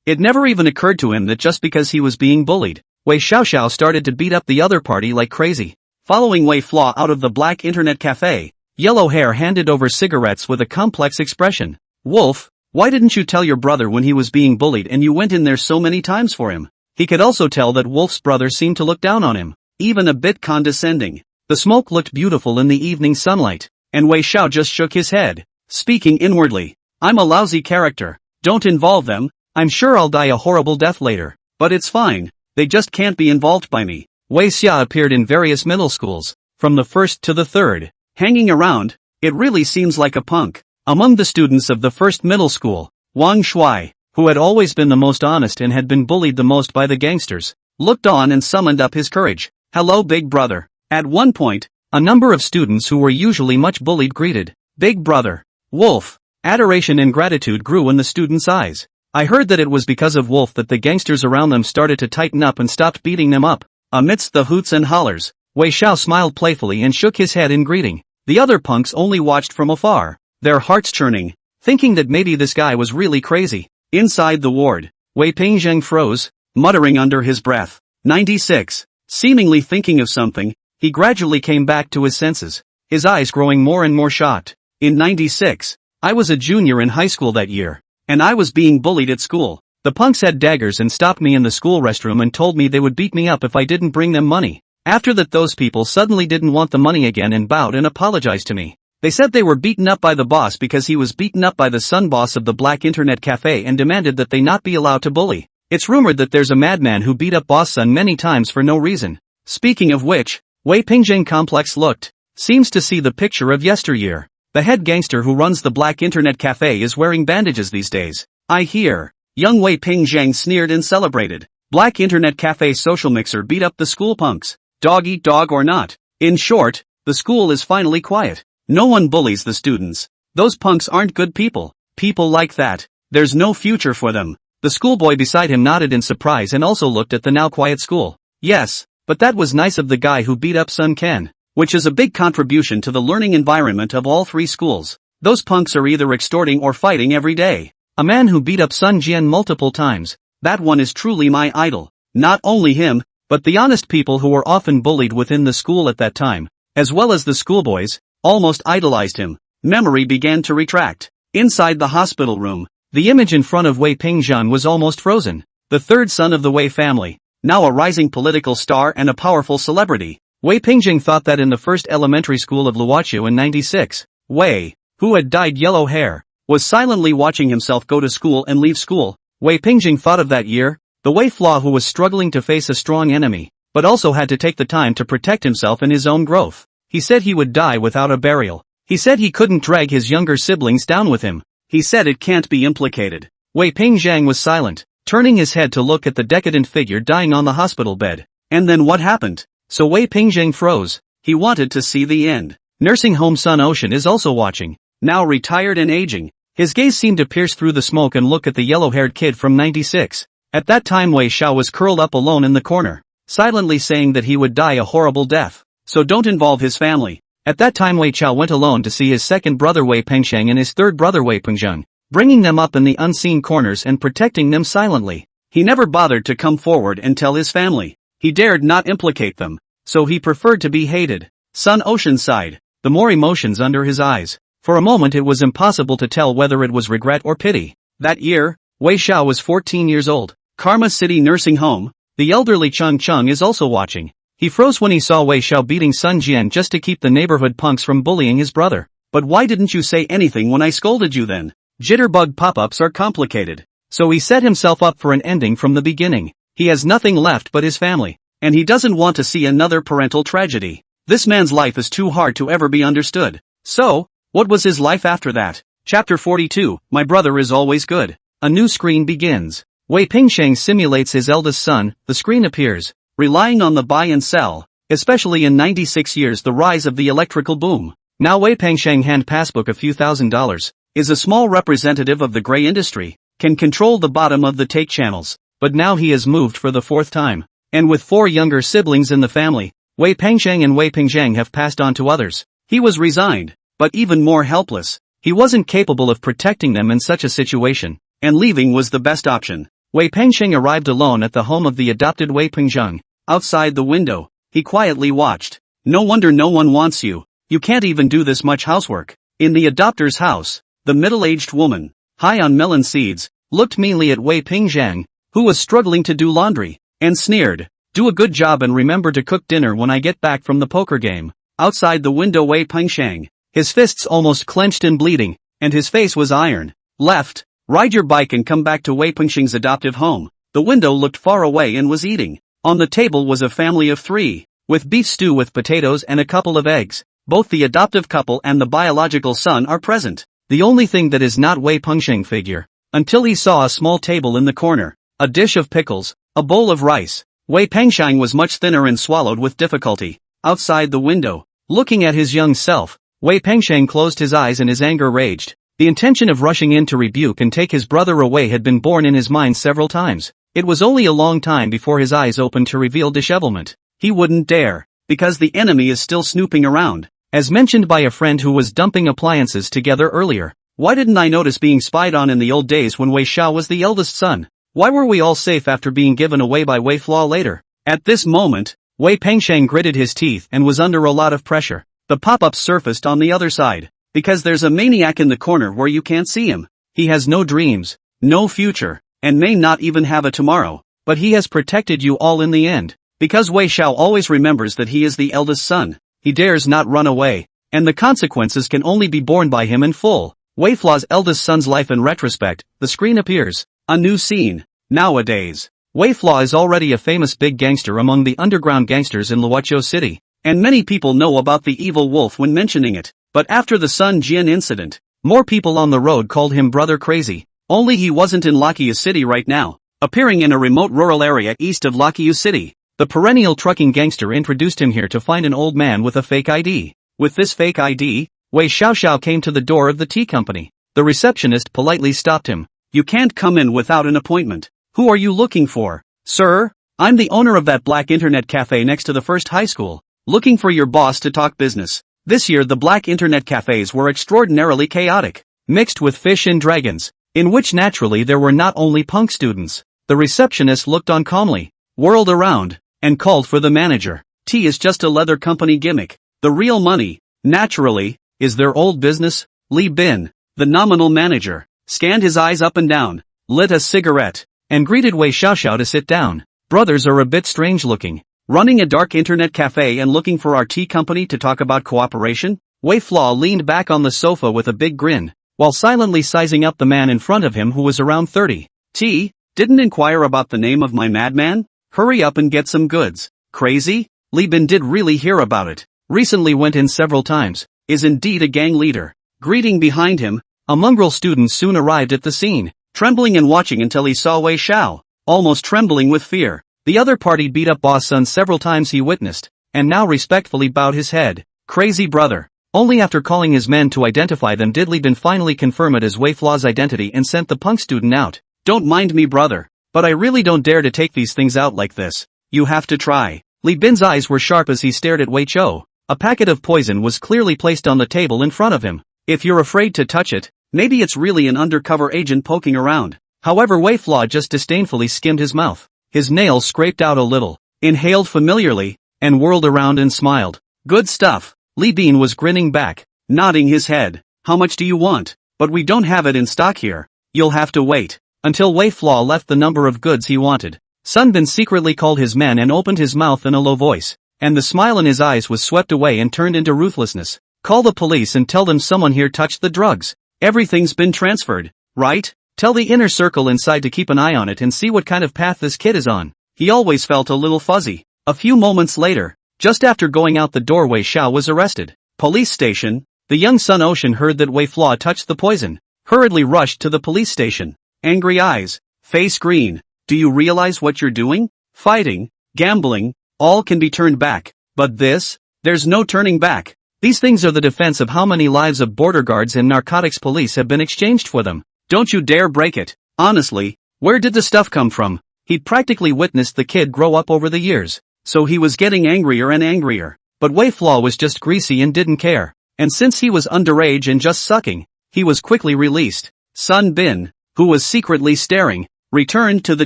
It never even occurred to him that just because he was being bullied, Wei Xiaoxiao started to beat up the other party like crazy. Following Wei Flaw out of the Black Internet Cafe, Yellow Hair handed over cigarettes with a complex expression. Wolf, why didn't you tell your brother when he was being bullied and you went in there so many times for him? He could also tell that Wolf's brother seemed to look down on him, even a bit condescending. The smoke looked beautiful in the evening sunlight, and Wei Xiao just shook his head, speaking inwardly. I'm a lousy character. Don't involve them. I'm sure I'll die a horrible death later, but it's fine. They just can't be involved by me. Wei Xia appeared in various middle schools, from the 1st to the 3rd, hanging around. It really seems like a punk. Among the students of the 1st middle school, Wang Shuai, who had always been the most honest and had been bullied the most by the gangsters, looked on and summoned up his courage. Hello big brother. At one point, a number of students who were usually much bullied greeted, Big brother, Wolf. Adoration and gratitude grew in the students' eyes. I heard that it was because of Wolf that the gangsters around them started to tighten up and stopped beating them up. Amidst the hoots and hollers, Wei Xiao smiled playfully and shook his head in greeting. The other punks only watched from afar, their hearts churning, thinking that maybe this guy was really crazy. Inside the ward, Wei Pingzhang froze, muttering under his breath. 96. Seemingly thinking of something, he gradually came back to his senses, his eyes growing more and more shocked. In 96, I was a junior in high school that year, and I was being bullied at school. The punks had daggers and stopped me in the school restroom and told me they would beat me up if I didn't bring them money. After that, those people suddenly didn't want the money again and bowed and apologized to me. They said they were beaten up by the boss because he was beaten up by the son boss of the Black Internet Cafe and demanded that they not be allowed to bully. It's rumored that there's a madman who beat up boss son many times for no reason. Speaking of which, Wei Pingzhang complex looked, seems to see the picture of yesteryear. The head gangster who runs the Black Internet Cafe is wearing bandages these days. I hear. Young Wei Ping Zhang sneered and celebrated. Black internet cafe social mixer beat up the school punks. Dog eat dog or not. In short, the school is finally quiet. No one bullies the students. Those punks aren't good people. People like that, there's no future for them. The schoolboy beside him nodded in surprise and also looked at the now quiet school. Yes, but that was nice of the guy who beat up Sun Ken, which is a big contribution to the learning environment of all three schools. Those punks are either extorting or fighting every day. A man who beat up Sun Jian multiple times, that one is truly my idol. Not only him, but the honest people who were often bullied within the school at that time, as well as the schoolboys, almost idolized him. Memory began to retract. Inside the hospital room, the image in front of Wei Pingzhang was almost frozen. The third son of the Wei family, now a rising political star and a powerful celebrity. Wei Pingzhang thought that in the first elementary school of Luoqiu in 96, Wei, who had dyed yellow hair, was silently watching himself go to school and leave school. Wei Pingzhang thought of that year, the Wei Flaw who was struggling to face a strong enemy, but also had to take the time to protect himself and his own growth. He said he would die without a burial. He said he couldn't drag his younger siblings down with him. He said it can't be implicated. Wei Pingzhang was silent, turning his head to look at the decadent figure dying on the hospital bed. And then what happened? So Wei Pingzhang froze. He wanted to see the end. Nursing home Sun Ocean is also watching. Now retired and aging, his gaze seemed to pierce through the smoke and look at the yellow-haired kid from 96. At that time Wei Xiao was curled up alone in the corner, silently saying that he would die a horrible death. So don't involve his family. At that time Wei Xiao went alone to see his second brother Wei Pengsheng and his third brother Wei Pengzheng, bringing them up in the unseen corners and protecting them silently. He never bothered to come forward and tell his family. He dared not implicate them, so he preferred to be hated. Sun Ocean sighed, the more emotions under his eyes. For a moment it was impossible to tell whether it was regret or pity. That year, Wei Xiao was 14 years old. Karma City Nursing Home, the elderly Chung Chung is also watching. He froze when he saw Wei Xiao beating Sun Jian just to keep the neighborhood punks from bullying his brother. But why didn't you say anything when I scolded you then? Jitterbug pop-ups are complicated. So he set himself up for an ending from the beginning. He has nothing left but his family, and he doesn't want to see another parental tragedy. This man's life is too hard to ever be understood. So, what was his life after that? Chapter 42, My Brother is Always Good. A new screen begins. Wei Pingsheng simulates his eldest son, the screen appears. Relying on the buy and sell, especially in 96 years the rise of the electrical boom. Now Wei Pingsheng hand passbook a few $1,000s, is a small representative of the gray industry, can control the bottom of the take channels, but now he has moved for the fourth time. And with 4 younger siblings in the family, Wei Pengsheng and Wei Pingzhang have passed on to others. He was resigned, but even more helpless. He wasn't capable of protecting them in such a situation, and leaving was the best option. Wei Pengsheng arrived alone at the home of the adopted Wei Pingzhang. Outside the window, he quietly watched. No wonder no one wants you. You can't even do this much housework. In the adopter's house, the middle-aged woman, high on melon seeds, looked meanly at Wei Pingzhang, who was struggling to do laundry, and sneered, "Do a good job and remember to cook dinner when I get back from the poker game." Outside the window Wei Pingshang, his fists almost clenched and bleeding, and his face was iron. Left, ride your bike and come back to Wei Pingsheng's adoptive home. The window looked far away and was eating. On the table was a family of 3, with beef stew with potatoes and a couple of eggs. Both the adoptive couple and the biological son are present. The only thing that is not Wei Pengsheng figure, until he saw a small table in the corner, a dish of pickles, a bowl of rice. Wei Pengsheng was much thinner and swallowed with difficulty. Outside the window, looking at his young self, Wei Pengsheng closed his eyes and his anger raged. The intention of rushing in to rebuke and take his brother away had been born in his mind several times. It was only a long time before his eyes opened to reveal dishevelment. He wouldn't dare, because the enemy is still snooping around, as mentioned by a friend who was dumping appliances together earlier. Why didn't I notice being spied on in the old days when Wei Xiao was the eldest son? Why were we all safe after being given away by Wei Flaw later? At this moment, Wei Pengsheng gritted his teeth and was under a lot of pressure. The pop-up surfaced on the other side, because there's a maniac in the corner where you can't see him. He has no dreams, no future, and may not even have a tomorrow, but he has protected you all in the end. Because Wei Xiao always remembers that he is the eldest son, he dares not run away, and the consequences can only be borne by him in full. Wei Flaw's eldest son's life in retrospect, the screen appears. A new scene. Nowadays, Wei Flaw is already a famous big gangster among the underground gangsters in Luoqiu City, and many people know about the evil wolf when mentioning it. But after the Sun Jian incident, more people on the road called him Brother Crazy. Only he wasn't in Lakhiyu City right now, appearing in a remote rural area east of Lakhiyu City. The perennial trucking gangster introduced him here to find an old man with a fake ID. With this fake ID, Wei Xiaoxiao came to the door of the tea company. The receptionist politely stopped him. "You can't come in without an appointment. Who are you looking for?" "Sir, I'm the owner of that black internet cafe next to the first high school, looking for your boss to talk business." This year the black internet cafes were extraordinarily chaotic, mixed with fish and dragons, in which naturally there were not only punk students. The receptionist looked on calmly, whirled around, and called for the manager. Tea is just a leather company gimmick. The real money, naturally, is their old business. Li Bin, the nominal manager, scanned his eyes up and down, lit a cigarette, and greeted Wei Xiaoxiao to sit down. Brothers are a bit strange looking. Running a dark internet cafe and looking for our tea company to talk about cooperation? Wei Flaw leaned back on the sofa with a big grin, while silently sizing up the man in front of him who was around 30. "Tea? Didn't inquire about the name of my madman? Hurry up and get some goods." "Crazy?" Li Bin did really hear about it. Recently went in several times. Is indeed a gang leader. Greeting behind him, a mongrel student soon arrived at the scene, trembling and watching until he saw Wei Xiao, almost trembling with fear. The other party beat up boss son several times he witnessed, and now respectfully bowed his head. Crazy brother. Only after calling his men to identify them did Li Bin finally confirm it as Wei Flaw's identity and sent the punk student out. "Don't mind me brother, but I really don't dare to take these things out like this. You have to try." Li Bin's eyes were sharp as he stared at Wei Chou. A packet of poison was clearly placed on the table in front of him. "If you're afraid to touch it, maybe it's really an undercover agent poking around." However, Wei Flaw just disdainfully skimmed his mouth. His nails scraped out a little, inhaled familiarly, and whirled around and smiled. "Good stuff." Li Bin was grinning back, nodding his head. "How much do you want? But we don't have it in stock here. You'll have to wait." Until Wei Flaw left the number of goods he wanted. Sun Bin secretly called his men and opened his mouth in a low voice, and the smile in his eyes was swept away and turned into ruthlessness. "Call the police and tell them someone here touched the drugs. Everything's been transferred, right? Tell the inner circle inside to keep an eye on it and see what kind of path this kid is on." He always felt a little fuzzy. A few moments later, just after going out the door, Wei Xiao was arrested. Police station. The young Sun Ocean heard that Wei Flaw touched the poison, hurriedly rushed to the police station. Angry eyes, face green. "Do you realize what you're doing? Fighting, gambling, all can be turned back. But this? There's no turning back. These things are the defense of how many lives of border guards and narcotics police have been exchanged for them. Don't you dare break it. Honestly, where did the stuff come from?" He'd practically witnessed the kid grow up over the years, so he was getting angrier and angrier. But Wei Flaw was just greasy and didn't care. And since he was underage and just sucking, he was quickly released. Sun Bin, who was secretly staring, returned to the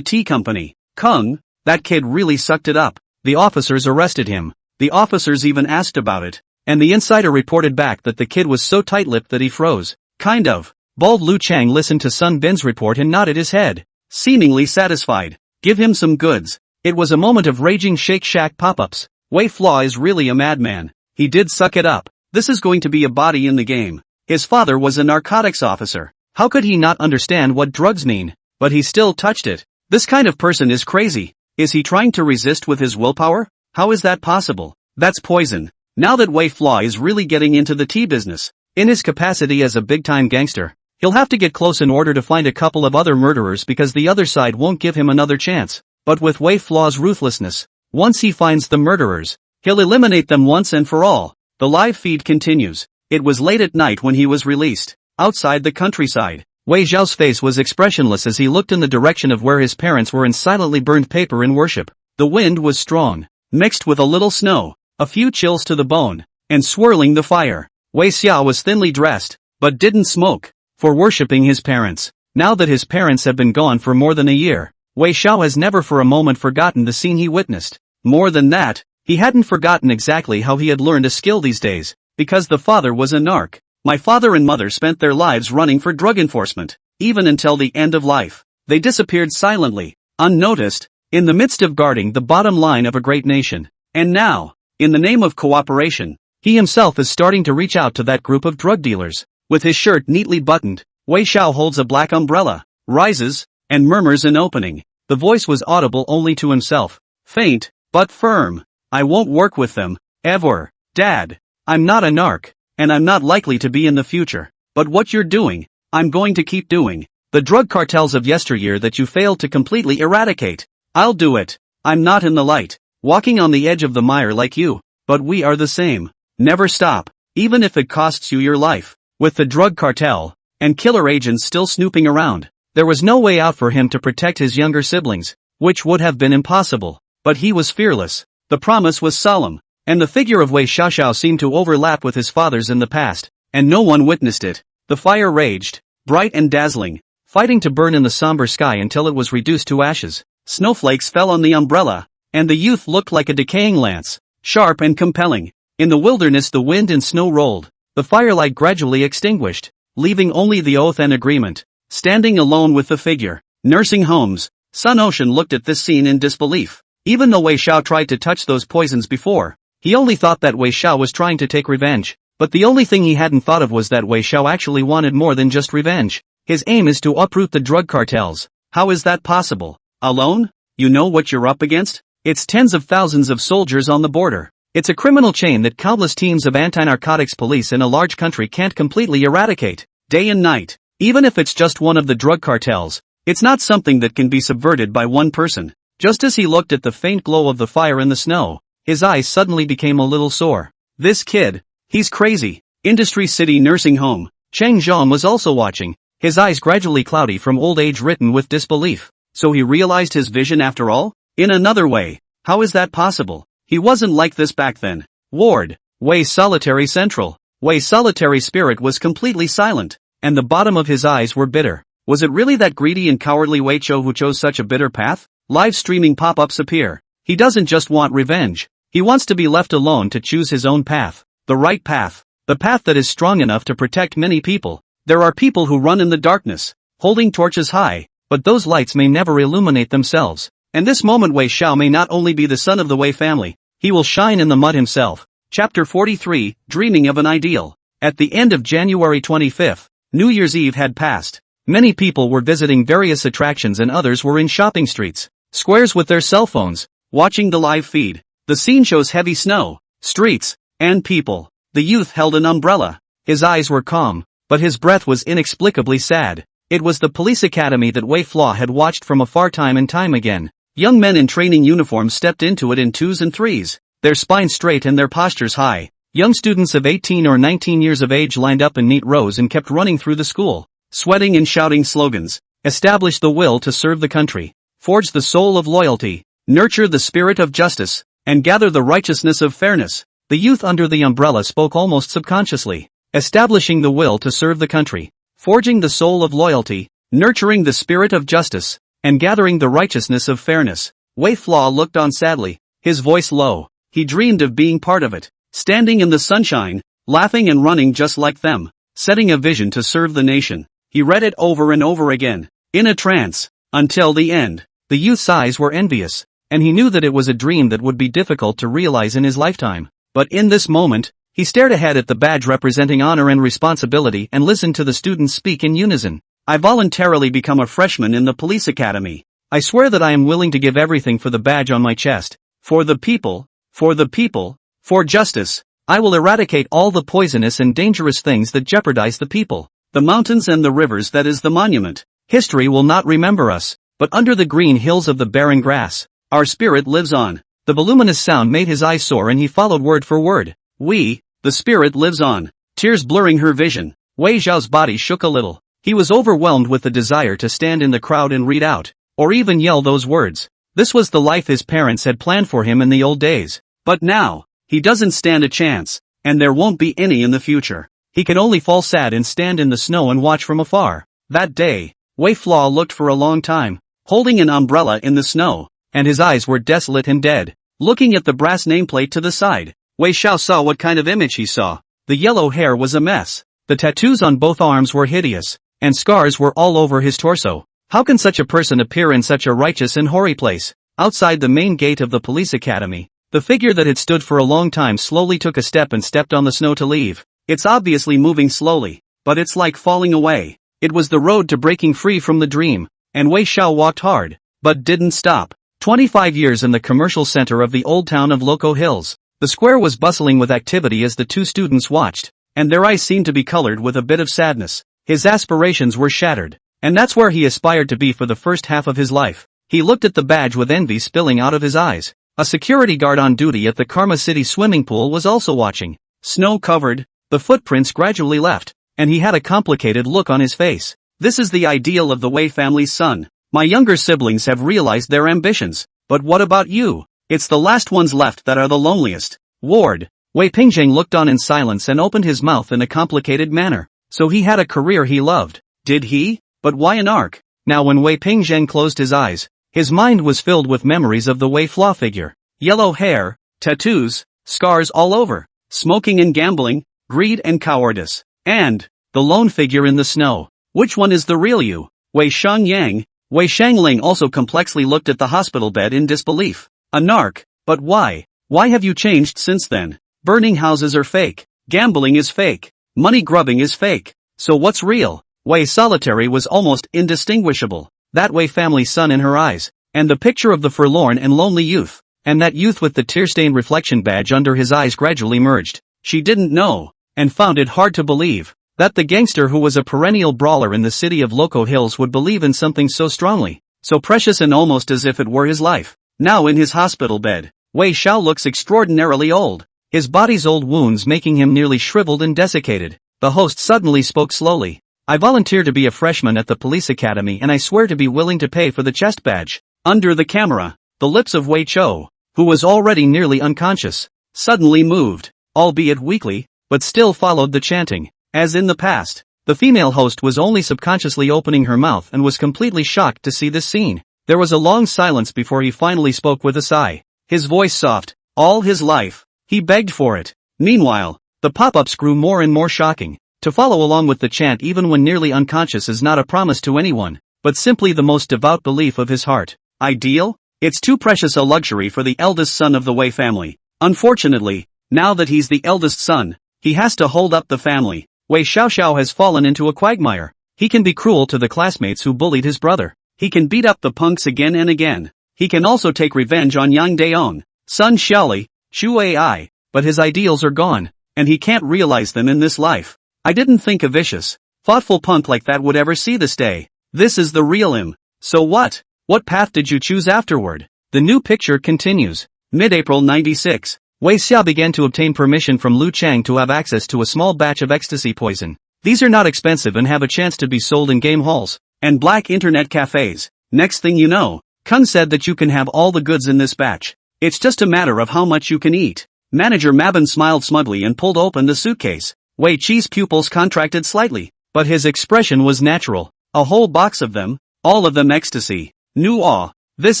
tea company. "Kung, that kid really sucked it up." The officers arrested him. The officers even asked about it, and the insider reported back that the kid was so tight-lipped that he froze. "Kind of." Bald Lu Chang listened to Sun Bin's report and nodded his head, seemingly satisfied. "Give him some goods." It was a moment of raging Shake Shack pop-ups. Wei Flaw is really a madman. He did suck it up. This is going to be a body in the game. His father was a narcotics officer. How could he not understand what drugs mean? But he still touched it. This kind of person is crazy. Is he trying to resist with his willpower? How is that possible? That's poison. Now that Wei Flaw is really getting into the tea business, in his capacity as a big-time gangster, he'll have to get close in order to find a couple of other murderers because the other side won't give him another chance. But with Wei Flaw's ruthlessness, once he finds the murderers, he'll eliminate them once and for all. The live feed continues. It was late at night when he was released. Outside the countryside, Wei Zhao's face was expressionless as he looked in the direction of where his parents were and silently burned paper in worship. The wind was strong, mixed with a little snow, a few chills to the bone, and swirling the fire. Wei Xiao was thinly dressed, but didn't smoke, for worshipping his parents. Now that his parents have been gone for more than a year, Wei Xiao has never for a moment forgotten the scene he witnessed. More than that, he hadn't forgotten exactly how he had learned a skill these days, because the father was a narc. My father and mother spent their lives running for drug enforcement, even until the end of life. They disappeared silently, unnoticed, in the midst of guarding the bottom line of a great nation. And now, in the name of cooperation, he himself is starting to reach out to that group of drug dealers. With his shirt neatly buttoned, Wei Xiao holds a black umbrella, rises, and murmurs an opening. The voice was audible only to himself. Faint, but firm. "I won't work with them, ever, Dad. I'm not a narc, and I'm not likely to be in the future. But what you're doing, I'm going to keep doing. The drug cartels of yesteryear that you failed to completely eradicate. I'll do it. I'm not in the light, walking on the edge of the mire like you, but we are the same. Never stop, even if it costs you your life. With the drug cartel and killer agents still snooping around, there was no way out for him to protect his younger siblings, which would have been impossible. But he was fearless. The promise was solemn, and the figure of Wei Xiaoxiao seemed to overlap with his father's in the past, and no one witnessed it. The fire raged, bright and dazzling, fighting to burn in the somber sky until it was reduced to ashes. Snowflakes fell on the umbrella, and the youth looked like a decaying lance, sharp and compelling. In the wilderness the wind and snow rolled, the firelight gradually extinguished, leaving only the oath and agreement, standing alone with the figure. Nursing homes. Sun Ocean looked at this scene in disbelief. Even though Wei Xiao tried to touch those poisons before, he only thought that Wei Xiao was trying to take revenge. But the only thing he hadn't thought of was that Wei Xiao actually wanted more than just revenge. His aim is to uproot the drug cartels. How is that possible? Alone? You know what you're up against? It's tens of thousands of soldiers on the border. It's a criminal chain that countless teams of anti-narcotics police in a large country can't completely eradicate. Day and night. Even if it's just one of the drug cartels, it's not something that can be subverted by one person. Just as he looked at the faint glow of the fire in the snow, his eyes suddenly became a little sore. This kid, he's crazy. Industry City Nursing Home. Cheng Zhang was also watching, his eyes gradually cloudy from old age written with disbelief. So he realized his vision after all? In another way, how is that possible? He wasn't like this back then. Ward. Wei's solitary central. Wei's solitary spirit was completely silent, and the bottom of his eyes were bitter. Was it really that greedy and cowardly Wei Chou who chose such a bitter path? Live streaming pop-ups appear. He doesn't just want revenge. He wants to be left alone to choose his own path. The right path. The path that is strong enough to protect many people. There are people who run in the darkness, holding torches high, but those lights may never illuminate themselves. And this moment Wei Xiao may not only be the son of the Wei family, he will shine in the mud himself. Chapter 43, Dreaming of an Ideal. At the end of January 25th, New Year's Eve had passed. Many people were visiting various attractions and others were in shopping streets, squares with their cell phones, watching the live feed. The scene shows heavy snow, streets, and people. The youth held an umbrella. His eyes were calm, but his breath was inexplicably sad. It was the police academy that Wei Flaw had watched from afar time and time again. Young men in training uniforms stepped into it in twos and threes, their spines straight and their postures high. Young students of 18 or 19 years of age lined up in neat rows and kept running through the school, sweating and shouting slogans. Establish the will to serve the country. Forge the soul of loyalty, nurture the spirit of justice, and gather the righteousness of fairness. The youth under the umbrella spoke almost subconsciously. Establishing the will to serve the country, forging the soul of loyalty, nurturing the spirit of justice, and gathering the righteousness of fairness. Wei Flaw looked on sadly, his voice low. He dreamed of being part of it, standing in the sunshine, laughing and running just like them, setting a vision to serve the nation. He read it over and over again, in a trance, until the end. The youth's eyes were envious, and he knew that it was a dream that would be difficult to realize in his lifetime. But in this moment, he stared ahead at the badge representing honor and responsibility and listened to the students speak in unison. I voluntarily become a freshman in the police academy. I swear that I am willing to give everything for the badge on my chest. For the people, for justice. I will eradicate all the poisonous and dangerous things that jeopardize the people. The mountains and the rivers, that is the monument. History will not remember us, but under the green hills of the barren grass, our spirit lives on. The voluminous sound made his eyes soar and he followed word for word. The spirit lives on. Tears blurring her vision, Wei Zhao's body shook a little. He was overwhelmed with the desire to stand in the crowd and read out, or even yell those words. This was the life his parents had planned for him in the old days. But now, he doesn't stand a chance, and there won't be any in the future. He can only fall sad and stand in the snow and watch from afar. That day, Wei Flaw looked for a long time, holding an umbrella in the snow, and his eyes were desolate and dead. Looking at the brass nameplate to the side, Wei Xiao saw what kind of image he saw. The yellow hair was a mess. The tattoos on both arms were hideous, and scars were all over his torso. How can such a person appear in such a righteous and hoary place? Outside the main gate of the police academy, the figure that had stood for a long time slowly took a step and stepped on the snow to leave. It's obviously moving slowly, but it's like falling away. It was the road to breaking free from the dream, and Wei Xiao walked hard, but didn't stop. 25 years in the commercial center of the old town of Loco Hills. The square was bustling with activity as the two students watched, and their eyes seemed to be colored with a bit of sadness. His aspirations were shattered. And that's where he aspired to be for the first half of his life. He looked at the badge with envy spilling out of his eyes. A security guard on duty at the Karma City swimming pool was also watching. Snow-covered, the footprints gradually left, and he had a complicated look on his face. This is the ideal of the Wei family's son. My younger siblings have realized their ambitions. But what about you? It's the last ones left that are the loneliest. Ward. Wei Pingzheng looked on in silence and opened his mouth in a complicated manner. So he had a career he loved. Did he? But why an arc? Now when Wei Pingzheng closed his eyes, his mind was filled with memories of the Wei Flaw figure. Yellow hair, tattoos, scars all over, smoking and gambling, greed and cowardice, and the lone figure in the snow. Which one is the real you? Wei Shangyang. Wei Shangling also complexly looked at the hospital bed in disbelief. A narc? But why? Why have you changed since then? Burning houses are fake. Gambling is fake. Money grubbing is fake. So what's real? Wei Solitary was almost indistinguishable. That Wei family son in her eyes. And the picture of the forlorn and lonely youth. And that youth with the tear-stained reflection badge under his eyes gradually merged. She didn't know, and found it hard to believe, that the gangster who was a perennial brawler in the city of Loco Hills would believe in something so strongly, so precious and almost as if it were his life. Now in his hospital bed, Wei Xiao looks extraordinarily old, his body's old wounds making him nearly shriveled and desiccated. The host suddenly spoke slowly. I volunteer to be a freshman at the police academy and I swear to be willing to pay for the chest badge. Under the camera, the lips of Wei Chou, who was already nearly unconscious, suddenly moved, albeit weakly, but still followed the chanting. As in the past, the female host was only subconsciously opening her mouth and was completely shocked to see this scene. There was a long silence before he finally spoke with a sigh. His voice soft. All his life, he begged for it. Meanwhile, the pop-ups grew more and more shocking. To follow along with the chant even when nearly unconscious is not a promise to anyone, but simply the most devout belief of his heart. Ideal? It's too precious a luxury for the eldest son of the Wei family. Unfortunately, now that he's the eldest son, he has to hold up the family. Wei Xiaoxiao has fallen into a quagmire. He can be cruel to the classmates who bullied his brother. He can beat up the punks again and again. He can also take revenge on Yang Daong, Sun Xiaoli, Chu Ai, but his ideals are gone, and he can't realize them in this life. I didn't think a vicious, thoughtful punk like that would ever see this day. This is the real him. So what? What path did you choose afterward? The new picture continues. Mid-April 96. Wei Xia began to obtain permission from Lu Chang to have access to a small batch of ecstasy poison. These are not expensive and have a chance to be sold in game halls and black internet cafes. Next thing you know, Kun said that you can have all the goods in this batch. It's just a matter of how much you can eat. Manager Mabin smiled smugly and pulled open the suitcase. Wei Chi's pupils contracted slightly, but his expression was natural. A whole box of them, all of them ecstasy. Aw, this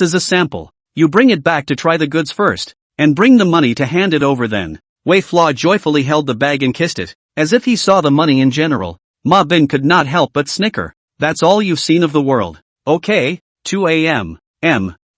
is a sample. You bring it back to try the goods first. And bring the money to hand it over then. Wei Flaw joyfully held the bag and kissed it, as if he saw the money in general. Ma Bin could not help but snicker. That's all you've seen of the world. Okay, 2 a.m.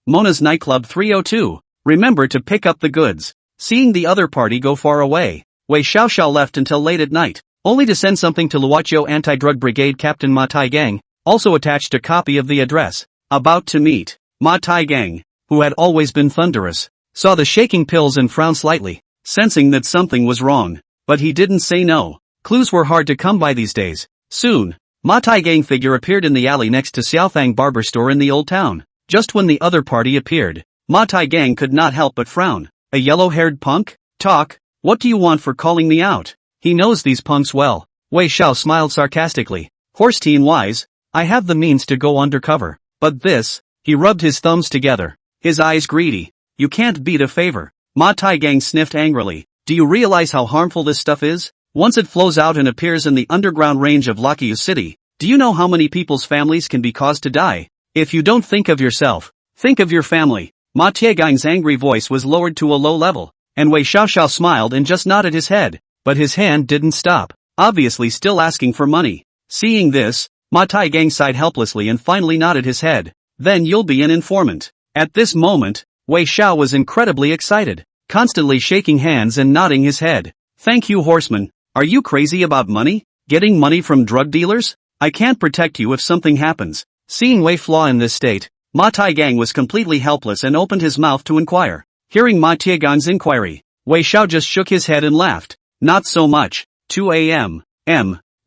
Mona's nightclub 302. Remember to pick up the goods. Seeing the other party go far away, Wei Xiaoxiao left until late at night, only to send something to Luoqiu Anti-Drug Brigade Captain Ma Taigang, also attached a copy of the address. About to meet. Ma Taigang, who had always been thunderous, saw the shaking pills and frowned slightly, sensing that something was wrong. But he didn't say no. Clues were hard to come by these days. Soon, Ma Taigang figure appeared in the alley next to Xiaofang barber store in the old town. Just when the other party appeared, Ma Taigang could not help but frown. A yellow-haired punk? Talk, what do you want for calling me out? He knows these punks well. Wei Xiao smiled sarcastically. Horse-teen-wise, I have the means to go undercover. But this, he rubbed his thumbs together, his eyes greedy. You can't beat a favor. Ma Taigang sniffed angrily. Do you realize how harmful this stuff is? Once it flows out and appears in the underground range of Lockyu City, do you know how many people's families can be caused to die? If you don't think of yourself, think of your family. Ma Taigang's angry voice was lowered to a low level, and Wei Xiaoxiao smiled and just nodded his head, but his hand didn't stop, obviously still asking for money. Seeing this, Ma Taigang sighed helplessly and finally nodded his head. Then you'll be an informant. At this moment, Wei Xiao was incredibly excited, constantly shaking hands and nodding his head. Thank you, horseman. Are you crazy about money? Getting money from drug dealers? I can't protect you if something happens. Seeing Wei Flaw in this state, Ma Taigang was completely helpless and opened his mouth to inquire. Hearing Ma Taigang's inquiry, Wei Xiao just shook his head and laughed. Not so much. 2 a.m.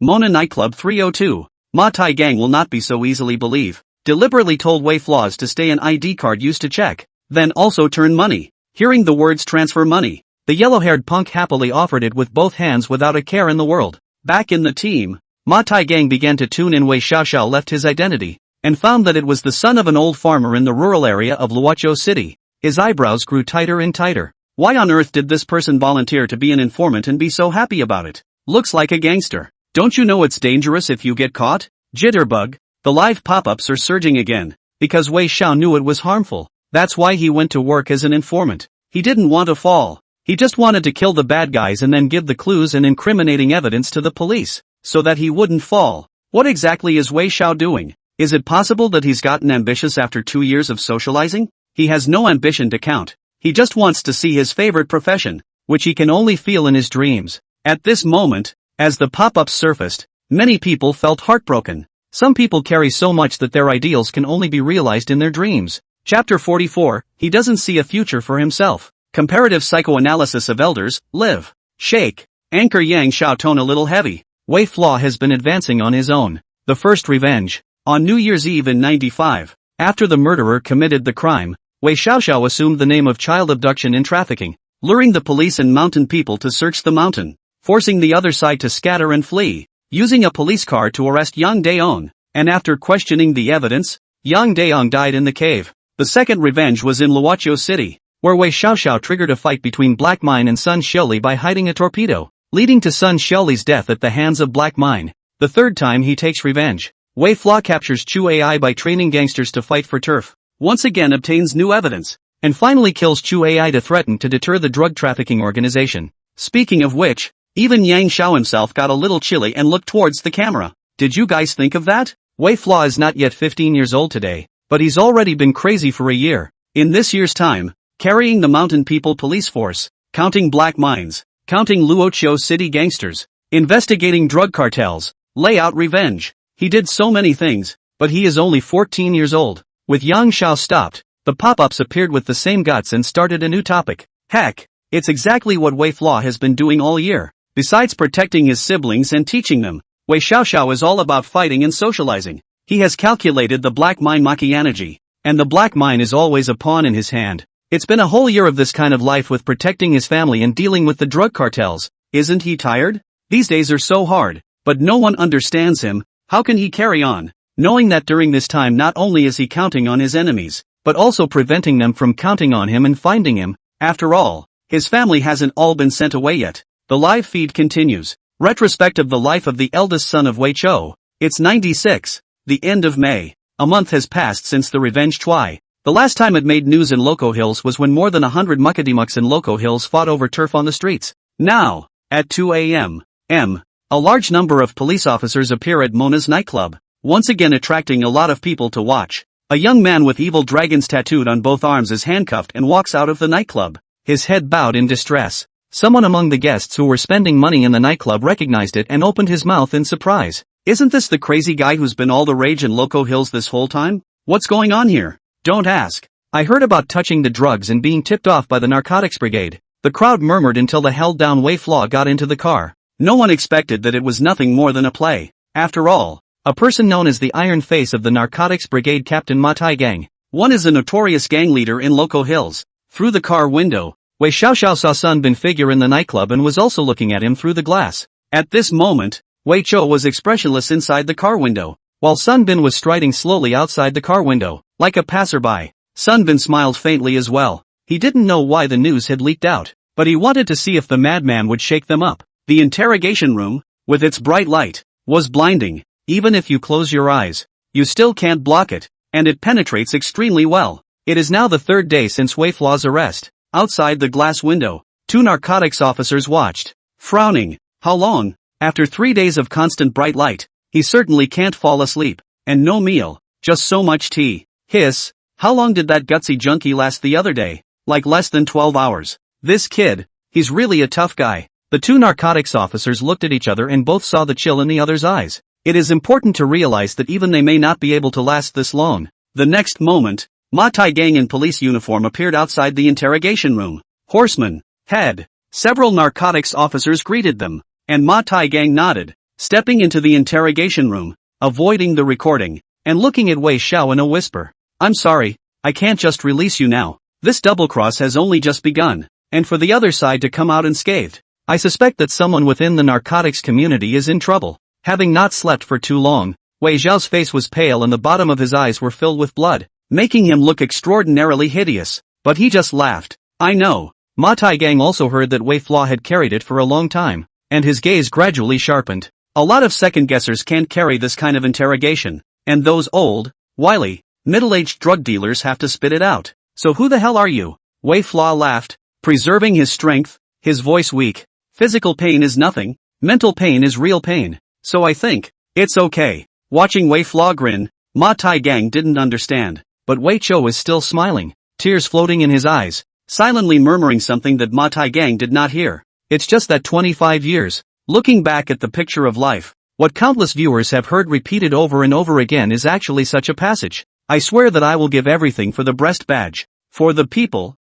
Mona nightclub 302. Ma Tai Gang will not be so easily believed. Deliberately told Wei Flaws to stay an ID card used to check. Then also turn money. Hearing the words transfer money, the yellow-haired punk happily offered it with both hands without a care in the world. Back in the team, Ma Tai Gang began to tune in. Wei Xiaoxiao left his identity, and found that it was the son of an old farmer in the rural area of Luoqiu City. His eyebrows grew tighter and tighter. Why on earth did this person volunteer to be an informant and be so happy about it? Looks like a gangster. Don't you know it's dangerous if you get caught? Jitterbug. The live pop-ups are surging again, because Wei Xiao knew it was harmful. That's why he went to work as an informant. He didn't want to fall. He just wanted to kill the bad guys and then give the clues and incriminating evidence to the police, so that he wouldn't fall. What exactly is Wei Xiao doing? Is it possible that he's gotten ambitious after 2 years of socializing? He has no ambition to count. He just wants to see his favorite profession, which he can only feel in his dreams. At this moment, as the pop-ups surfaced, many people felt heartbroken. Some people carry so much that their ideals can only be realized in their dreams. Chapter 44, he doesn't see a future for himself. Comparative psychoanalysis of elders, live. Shake. Anchor Yang Xiao tone a little heavy. Wei Flaw has been advancing on his own. The first revenge. On New Year's Eve in 95, after the murderer committed the crime, Wei Xiaoxiao assumed the name of child abduction and trafficking, luring the police and mountain people to search the mountain, forcing the other side to scatter and flee, using a police car to arrest Yang Daong, and after questioning the evidence, Yang Daong died in the cave. The second revenge was in Luoqiu City, where Wei Xiaoxiao triggered a fight between Black Mine and Sun Xiaoli by hiding a torpedo, leading to Sun Xiaoli's death at the hands of Black Mine. The third time he takes revenge, Wei Flaw captures Chu Ai by training gangsters to fight for turf, once again obtains new evidence, and finally kills Chu Ai to threaten to deter the drug trafficking organization. Speaking of which, even Yang Xiao himself got a little chilly and looked towards the camera. Did you guys think of that? Wei Flaw is not yet 15 years old today, but he's already been crazy for a year. In this year's time, carrying the mountain people police force, counting black mines, counting Luoqiu City gangsters, investigating drug cartels, lay out revenge. He did so many things, but he is only 14 years old. With Yang Xiao stopped, the pop-ups appeared with the same guts and started a new topic. Heck, it's exactly what Wei Flaw has been doing all year. Besides protecting his siblings and teaching them, Wei Xiaoxiao is all about fighting and socializing. He has calculated the black mine Maki energy, and the black mine is always a pawn in his hand. It's been a whole year of this kind of life with protecting his family and dealing with the drug cartels. Isn't he tired? These days are so hard, but no one understands him. How can he carry on, knowing that during this time not only is he counting on his enemies, but also preventing them from counting on him and finding him? After all, his family hasn't all been sent away yet. The live feed continues. Retrospect of the life of the eldest son of Wei Chou. It's 96, the end of May. A month has passed since the revenge Chui. The last time it made news in Loco Hills was when more than 100 muckadimucks in Loco Hills fought over turf on the streets. Now, at 2 a.m., a large number of police officers appear at Mona's nightclub, once again attracting a lot of people to watch. A young man with evil dragons tattooed on both arms is handcuffed and walks out of the nightclub, his head bowed in distress. Someone among the guests who were spending money in the nightclub recognized it and opened his mouth in surprise. Isn't this the crazy guy who's been all the rage in Loco Hills this whole time? What's going on here? Don't ask. I heard about touching the drugs and being tipped off by the narcotics brigade. The crowd murmured until the held-down Wei Flaw got into the car. No one expected that it was nothing more than a play. After all, a person known as the Iron Face of the Narcotics Brigade Captain Ma Tai Gang. One is a notorious gang leader in Loco Hills. Through the car window, Wei Xiaoxiao saw Sun Bin figure in the nightclub and was also looking at him through the glass. At this moment, Wei Chou was expressionless inside the car window, while Sun Bin was striding slowly outside the car window, like a passerby. Sun Bin smiled faintly as well. He didn't know why the news had leaked out, but he wanted to see if the madman would shake them up. The interrogation room, with its bright light, was blinding. Even if you close your eyes, you still can't block it, and it penetrates extremely well. It is now the third day since Wei Flaw's arrest. Outside the glass window, 2 narcotics officers watched, frowning. How long? After 3 days of constant bright light, he certainly can't fall asleep. And no meal, just so much tea. Hiss, how long did that gutsy junkie last the other day? Like less than 12 hours. This kid, he's really a tough guy. The 2 narcotics officers looked at each other and both saw the chill in the other's eyes. It is important to realize that even they may not be able to last this long. The next moment, Ma Tai Gang in police uniform appeared outside the interrogation room. Horseman, head. Several narcotics officers greeted them, and Ma Tai Gang nodded. Stepping into the interrogation room, avoiding the recording, and looking at Wei Xiao in a whisper. I'm sorry, I can't just release you now. This double-cross has only just begun, and for the other side to come out unscathed. I suspect that someone within the narcotics community is in trouble. Having not slept for too long, Wei Xiao's face was pale and the bottom of his eyes were filled with blood, making him look extraordinarily hideous. But he just laughed. I know. Ma Taigang also heard that Wei Flaw had carried it for a long time, and his gaze gradually sharpened. A lot of second-guessers can't carry this kind of interrogation, and those old, wily, middle-aged drug dealers have to spit it out. So who the hell are you? Wei Flaw laughed, preserving his strength, his voice weak. Physical pain is nothing, mental pain is real pain. So I think, it's okay. Watching Wei Flaw grin, Ma Taigang didn't understand, but Wei Chou was still smiling, tears floating in his eyes, silently murmuring something that Ma Taigang did not hear. It's just that 25 years, looking back at the picture of life, what countless viewers have heard repeated over and over again is actually such a passage. I swear that I will give everything for the breast badge, for the people,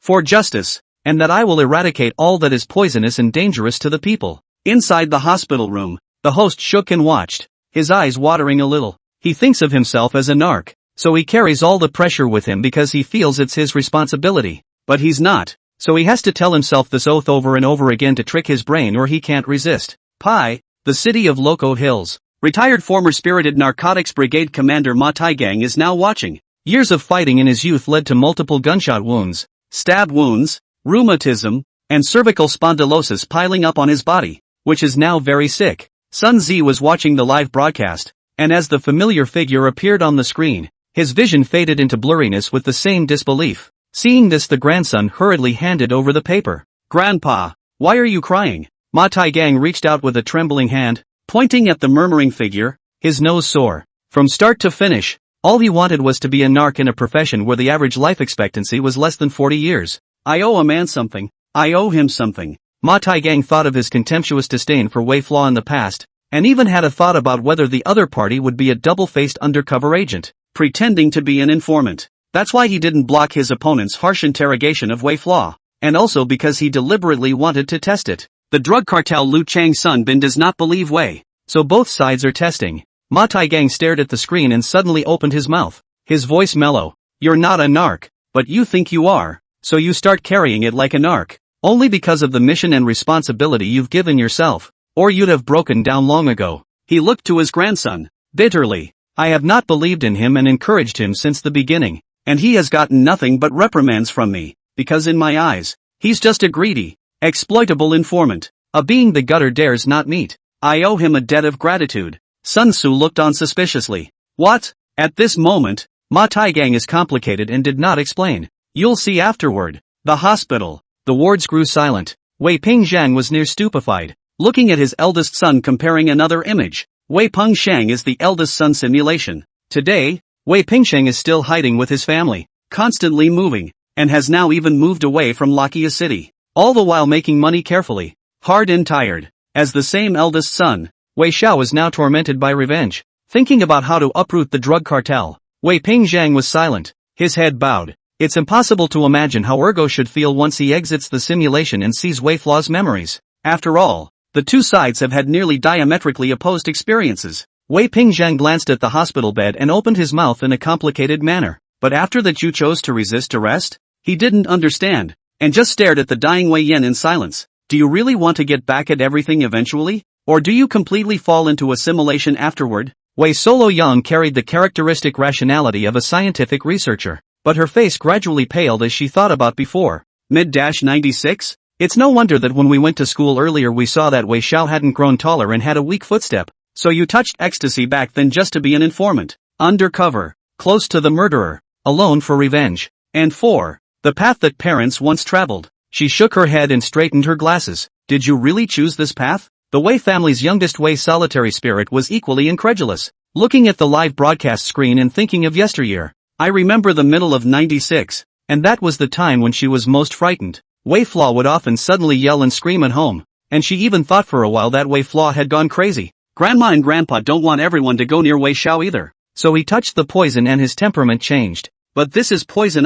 for justice, and that I will eradicate all that is poisonous and dangerous to the people. Inside the hospital room, the host shook and watched, his eyes watering a little. He thinks of himself as a narc, so he carries all the pressure with him because he feels it's his responsibility. But he's not, so he has to tell himself this oath over and over again to trick his brain or he can't resist. Pai, the city of Loco Hills. Retired former Spirited Narcotics Brigade Commander Ma Taigang is now watching. Years of fighting in his youth led to multiple gunshot wounds, stab wounds, rheumatism, and cervical spondylosis piling up on his body, which is now very sick. Sun Zi was watching the live broadcast, and as the familiar figure appeared on the screen, his vision faded into blurriness with the same disbelief. Seeing this, the grandson hurriedly handed over the paper. Grandpa, why are you crying? Ma Taigang reached out with a trembling hand, pointing at the murmuring figure, his nose sore. From start to finish, all he wanted was to be a narc in a profession where the average life expectancy was less than 40 years. I owe a man something. I owe him something. Ma Taigang thought of his contemptuous disdain for Wei Flaw in the past, and even had a thought about whether the other party would be a double-faced undercover agent, pretending to be an informant. That's why he didn't block his opponent's harsh interrogation of Wei Flaw, and also because he deliberately wanted to test it. The drug cartel Lu Chang's Sun Bin does not believe Wei, so both sides are testing. Ma Taigang stared at the screen and suddenly opened his mouth, his voice mellow. You're not a narc, but you think you are, so you start carrying it like a narc. Only because of the mission and responsibility you've given yourself, or you'd have broken down long ago. He looked to his grandson, bitterly. I have not believed in him and encouraged him since the beginning, and he has gotten nothing but reprimands from me, because in my eyes, he's just a greedy, exploitable informant, a being the gutter dares not meet. I owe him a debt of gratitude. Sun Tzu looked on suspiciously. What? At this moment, Ma Taigang is complicated and did not explain. You'll see afterward. The hospital. The wards grew silent. Wei Pingzhang was near stupefied, looking at his eldest son comparing another image. Wei Pengshang is the eldest son simulation. Today, Wei Pingshang is still hiding with his family, constantly moving, and has now even moved away from Lakia City, all the while making money carefully, hard and tired. As the same eldest son, Wei Xiao is now tormented by revenge, thinking about how to uproot the drug cartel. Wei Pingzhang was silent, his head bowed. It's impossible to imagine how Ergo should feel once he exits the simulation and sees Wei Flaw's memories. After all, the two sides have had nearly diametrically opposed experiences. Wei Pingzhang glanced at the hospital bed and opened his mouth in a complicated manner. But after that you chose to resist arrest? He didn't understand, and just stared at the dying Wei Yan in silence. Do you really want to get back at everything eventually? Or do you completely fall into assimilation afterward? Wei Solo Yang carried the characteristic rationality of a scientific researcher, but her face gradually paled as she thought about before. Mid-96? It's no wonder that when we went to school earlier we saw that Wei Xiao hadn't grown taller and had a weak footstep. So you touched ecstasy back then just to be an informant. Undercover, close to the murderer, alone for revenge. And 4. The path that parents once traveled. She shook her head and straightened her glasses. Did you really choose this path? The Wei family's youngest Wei solitary spirit was equally incredulous, looking at the live broadcast screen and thinking of yesteryear. I remember the middle of 96, and that was the time when she was most frightened. Wei Flaw would often suddenly yell and scream at home, and she even thought for a while that Wei Flaw had gone crazy. Grandma and Grandpa don't want everyone to go near Wei Xiao either, so he touched the poison and his temperament changed. But this is poison.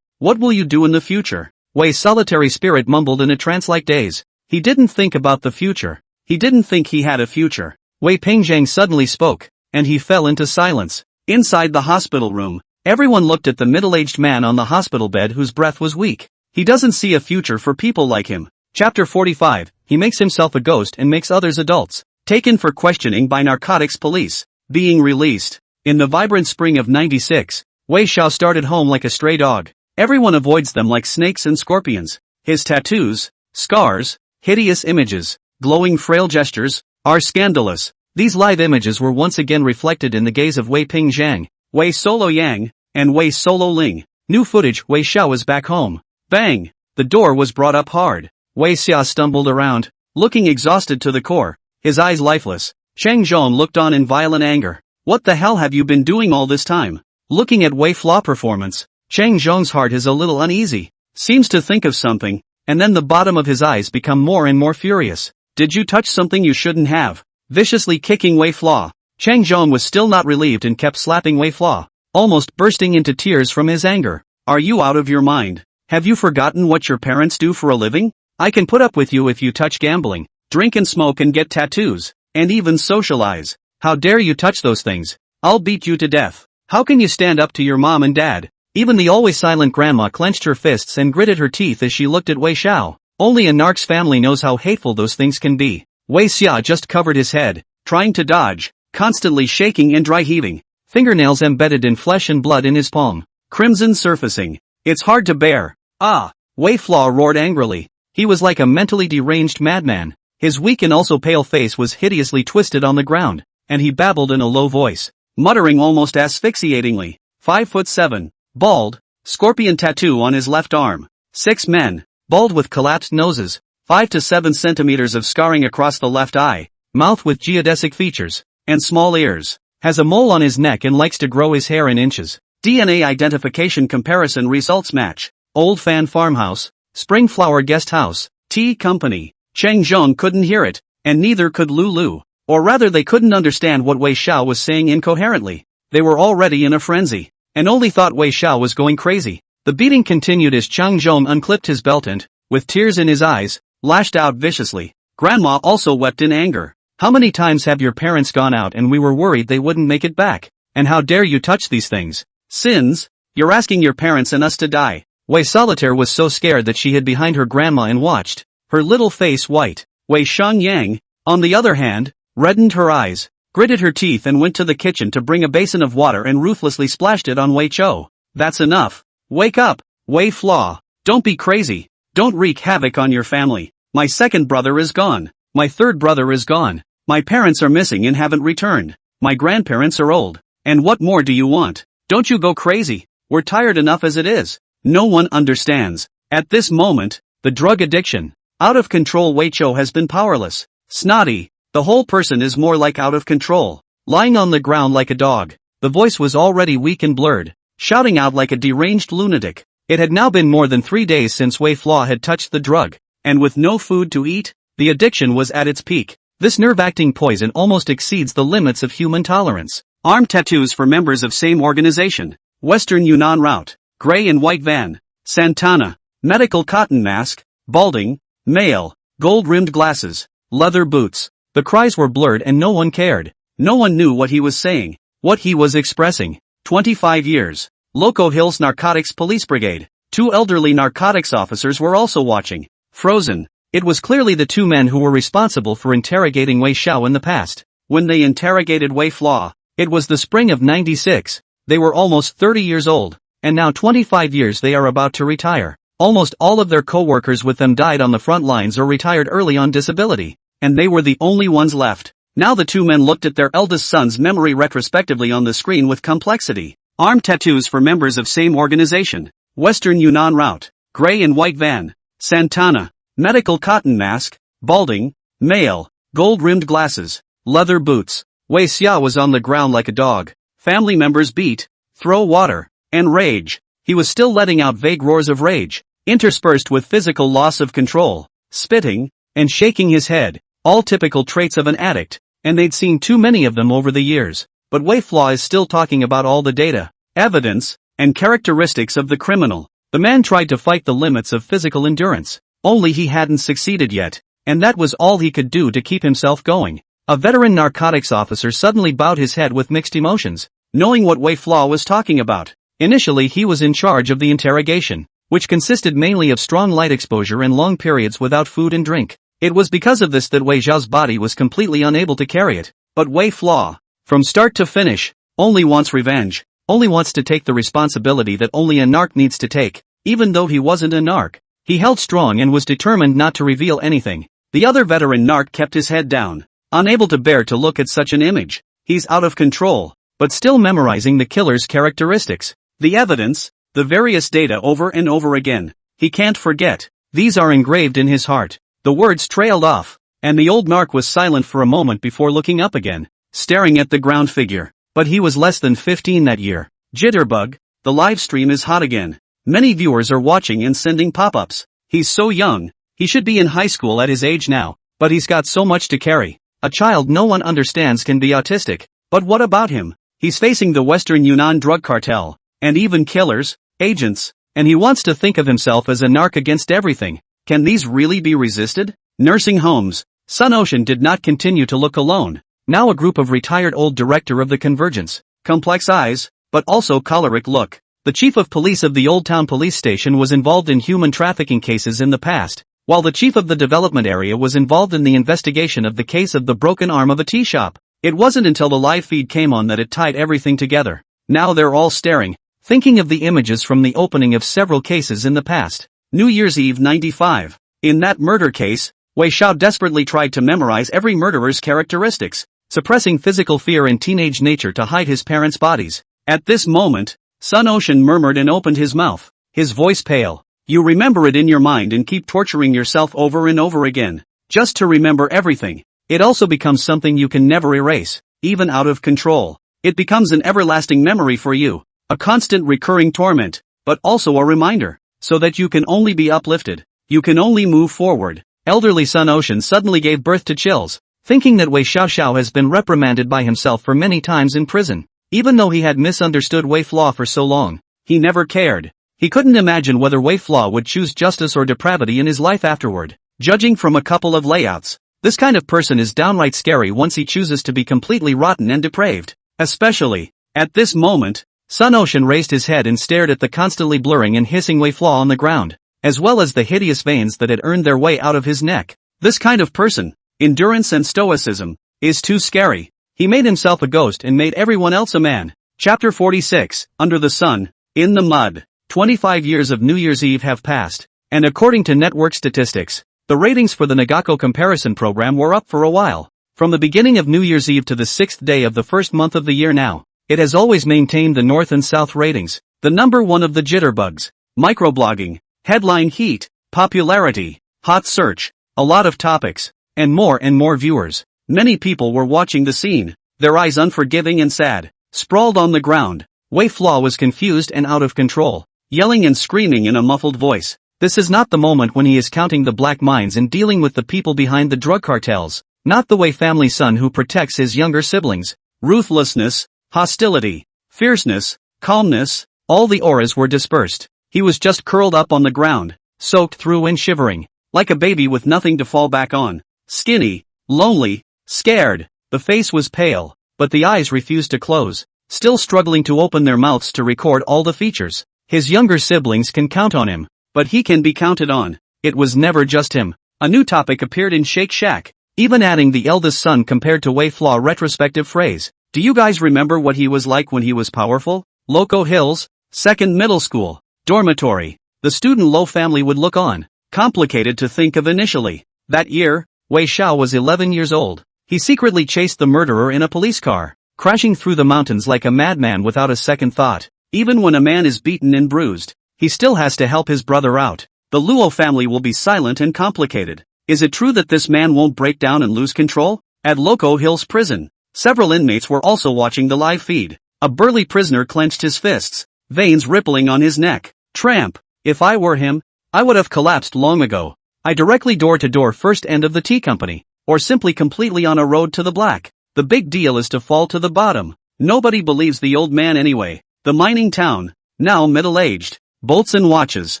What will you do in the future? Wei's solitary spirit mumbled in a trance-like daze. He didn't think about the future. He didn't think he had a future. Wei Pingzhang suddenly spoke, and he fell into silence. Inside the hospital room, everyone looked at the middle-aged man on the hospital bed whose breath was weak. He doesn't see a future for people like him. Chapter 45, he makes himself a ghost and makes others adults. Taken for questioning by narcotics police. Being released. In the vibrant spring of '96, Wei Xiao started home like a stray dog. Everyone avoids them like snakes and scorpions. His tattoos, scars, hideous images, glowing frail gestures, are scandalous. These live images were once again reflected in the gaze of Wei Pingzhang, Wei Solo Yang, and Wei Solo Ling. New footage. Wei Xiao is back home. Bang! The door was brought up hard. Wei Xia stumbled around, looking exhausted to the core, his eyes lifeless. Cheng Zhong looked on in violent anger. What the hell have you been doing all this time? Looking at Wei Flaw performance, Cheng Zhong's heart is a little uneasy. Seems to think of something, and then the bottom of his eyes become more and more furious. Did you touch something you shouldn't have? Viciously kicking Wei Flaw. Cheng Zhong was still not relieved and kept slapping Wei Flaw, almost bursting into tears from his anger. Are you out of your mind? Have you forgotten what your parents do for a living? I can put up with you if you touch gambling, drink and smoke and get tattoos, and even socialize. How dare you touch those things? I'll beat you to death. How can you stand up to your mom and dad? Even the always silent grandma clenched her fists and gritted her teeth as she looked at Wei Xiao. Only a narc's family knows how hateful those things can be. Wei Xia just covered his head, trying to dodge, constantly shaking and dry heaving, fingernails embedded in flesh and blood in his palm, crimson surfacing. It's hard to bear. Ah! Wei Flaw roared angrily. He was like a mentally deranged madman. His weak and also pale face was hideously twisted on the ground, and he babbled in a low voice, muttering almost asphyxiatingly. 5'7", bald, scorpion tattoo on his left arm. 6 men, bald with collapsed noses, 5 to 7 centimeters of scarring across the left eye, mouth with geodesic features, and small ears. Has a mole on his neck and likes to grow his hair in inches. DNA identification comparison results match. Old Fan Farmhouse, Spring Flower Guest House, Tea Company. Cheng Zhong couldn't hear it, and neither could Lulu. Or rather they couldn't understand what Wei Xiao was saying incoherently. They were already in a frenzy, and only thought Wei Xiao was going crazy. The beating continued as Cheng Zhong unclipped his belt and, with tears in his eyes, lashed out viciously. Grandma also wept in anger. How many times have your parents gone out and we were worried they wouldn't make it back? And how dare you touch these things? Sins? You're asking your parents and us to die. Wei Solitaire was so scared that she hid behind her grandma and watched, her little face white. Wei Xiangyang, on the other hand, reddened her eyes, gritted her teeth and went to the kitchen to bring a basin of water and ruthlessly splashed it on Wei Chou. That's enough. Wake up, Wei Flaw. Don't be crazy. Don't wreak havoc on your family. My second brother is gone. My third brother is gone. My parents are missing and haven't returned. My grandparents are old. And what more do you want? Don't you go crazy. We're tired enough as it is. No one understands. At this moment, the drug addiction. Out of control. Wei Chou has been powerless. Snotty. The whole person is more like out of control. Lying on the ground like a dog. The voice was already weak and blurred. Shouting out like a deranged lunatic. It had now been more than 3 days since Wei Flaw had touched the drug. And with no food to eat, the addiction was at its peak. This nerve-acting poison almost exceeds the limits of human tolerance. Arm tattoos for members of same organization. Western Yunnan route. Gray and white van. Santana. Medical cotton mask. Balding. Male. Gold-rimmed glasses. Leather boots. The cries were blurred and no one cared. No one knew what he was saying. What he was expressing. 25 years. Loco Hills Narcotics Police Brigade. 2 elderly narcotics officers were also watching. Frozen. It was clearly the 2 men who were responsible for interrogating Wei Xiao in the past. When they interrogated Wei Flaw, it was the spring of '96. They were almost 30 years old, and now 25 years they are about to retire. Almost all of their co-workers with them died on the front lines or retired early on disability, and they were the only ones left. Now the 2 men looked at their eldest son's memory retrospectively on the screen with complexity. Arm tattoos for members of same organization. Western Yunnan route. Gray and white van. Santana. Medical cotton mask. Balding. Male. Gold-rimmed glasses. Leather boots. Wei Xia was on the ground like a dog. Family members beat, throw water, and rage. He was still letting out vague roars of rage, interspersed with physical loss of control, spitting, and shaking his head, all typical traits of an addict, and they'd seen too many of them over the years. But Wei Flaw is still talking about all the data, evidence, and characteristics of the criminal. The man tried to fight the limits of physical endurance, only he hadn't succeeded yet, and that was all he could do to keep himself going. A veteran narcotics officer suddenly bowed his head with mixed emotions, knowing what Wei Flaw was talking about. Initially he was in charge of the interrogation, which consisted mainly of strong light exposure and long periods without food and drink. It was because of this that Wei Xiao's body was completely unable to carry it. But Wei Flaw, from start to finish, only wants revenge, only wants to take the responsibility that only a narc needs to take. Even though he wasn't a narc, he held strong and was determined not to reveal anything. The other veteran narc kept his head down, unable to bear to look at such an image. He's out of control, but still memorizing the killer's characteristics, the evidence, the various data over and over again. He can't forget. These are engraved in his heart. The words trailed off, and the old narc was silent for a moment before looking up again, staring at the ground figure. But he was less than 15 that year. Jitterbug, the live stream is hot again. Many viewers are watching and sending pop-ups. He's so young, he should be in high school at his age now, but he's got so much to carry. A child no one understands can be autistic, but what about him? He's facing the Western Yunnan drug cartel, and even killers, agents, and he wants to think of himself as a narc against everything. Can these really be resisted? Nursing homes. Sun Ocean did not continue to look alone. Now a group of retired old director of the Convergence. Complex eyes, but also choleric look. The chief of police of the Old Town police station was involved in human trafficking cases in the past, while the chief of the development area was involved in the investigation of the case of the broken arm of a tea shop. It wasn't until the live feed came on that it tied everything together. Now they're all staring, thinking of the images from the opening of several cases in the past. New Year's Eve 95. In that murder case, Wei Xiao desperately tried to memorize every murderer's characteristics, suppressing physical fear and teenage nature to hide his parents' bodies. At this moment, Sun Ocean murmured and opened his mouth, his voice pale. You remember it in your mind and keep torturing yourself over and over again, just to remember everything. It also becomes something you can never erase, even out of control. It becomes an everlasting memory for you, a constant recurring torment, but also a reminder, so that you can only be uplifted. You can only move forward. Elderly Sun Ocean suddenly gave birth to chills, thinking that Wei Xiao has been reprimanded by himself for many times in prison. Even though he had misunderstood Wei Flaw for so long, he never cared. He couldn't imagine whether Wei Flaw would choose justice or depravity in his life afterward. Judging from a couple of layouts, this kind of person is downright scary once he chooses to be completely rotten and depraved. Especially, at this moment, Sun Ocean raised his head and stared at the constantly blurring and hissing Wei Flaw on the ground, as well as the hideous veins that had earned their way out of his neck. This kind of person, endurance and stoicism, is too scary. He made himself a ghost and made everyone else a man. Chapter 46, Under the Sun, in the Mud. 25 years of New Year's Eve have passed, and according to network statistics, the ratings for the Nagako comparison program were up for a while. From the beginning of New Year's Eve to the 6th day of the first month of the year now, it has always maintained the North and South ratings, the number one of the jitterbugs, microblogging, headline heat, popularity, hot search, a lot of topics, and more viewers. Many people were watching the scene, their eyes unforgiving and sad. Sprawled on the ground, Wei Flaw was confused and out of control, yelling and screaming in a muffled voice. This is not the moment when he is counting the black mines and dealing with the people behind the drug cartels, not the Wei family son who protects his younger siblings. Ruthlessness, hostility, fierceness, calmness, all the auras were dispersed. He was just curled up on the ground, soaked through and shivering, like a baby with nothing to fall back on. Skinny, lonely, scared. The face was pale, but the eyes refused to close, still struggling to open their mouths to record all the features. His younger siblings can count on him, but he can be counted on. It was never just him. A new topic appeared in Shake Shack, even adding the eldest son compared to Wei Flaw retrospective phrase. Do you guys remember what he was like when he was powerful? Loco Hills, second middle school, dormitory. The student Low family would look on, complicated to think of initially. That year, Wei Xiao was 11 years old. He secretly chased the murderer in a police car, crashing through the mountains like a madman without a second thought. Even when a man is beaten and bruised, he still has to help his brother out. The Luo family will be silent and complicated. Is it true that this man won't break down and lose control? At Loco Hills prison, several inmates were also watching the live feed. A burly prisoner clenched his fists, veins rippling on his neck. Tramp. If I were him, I would have collapsed long ago. I directly door-to-door first end of the tea company, or simply completely on a road to the black. The big deal is to fall to the bottom. Nobody believes the old man anyway. The mining town, now middle-aged, bolts and watches.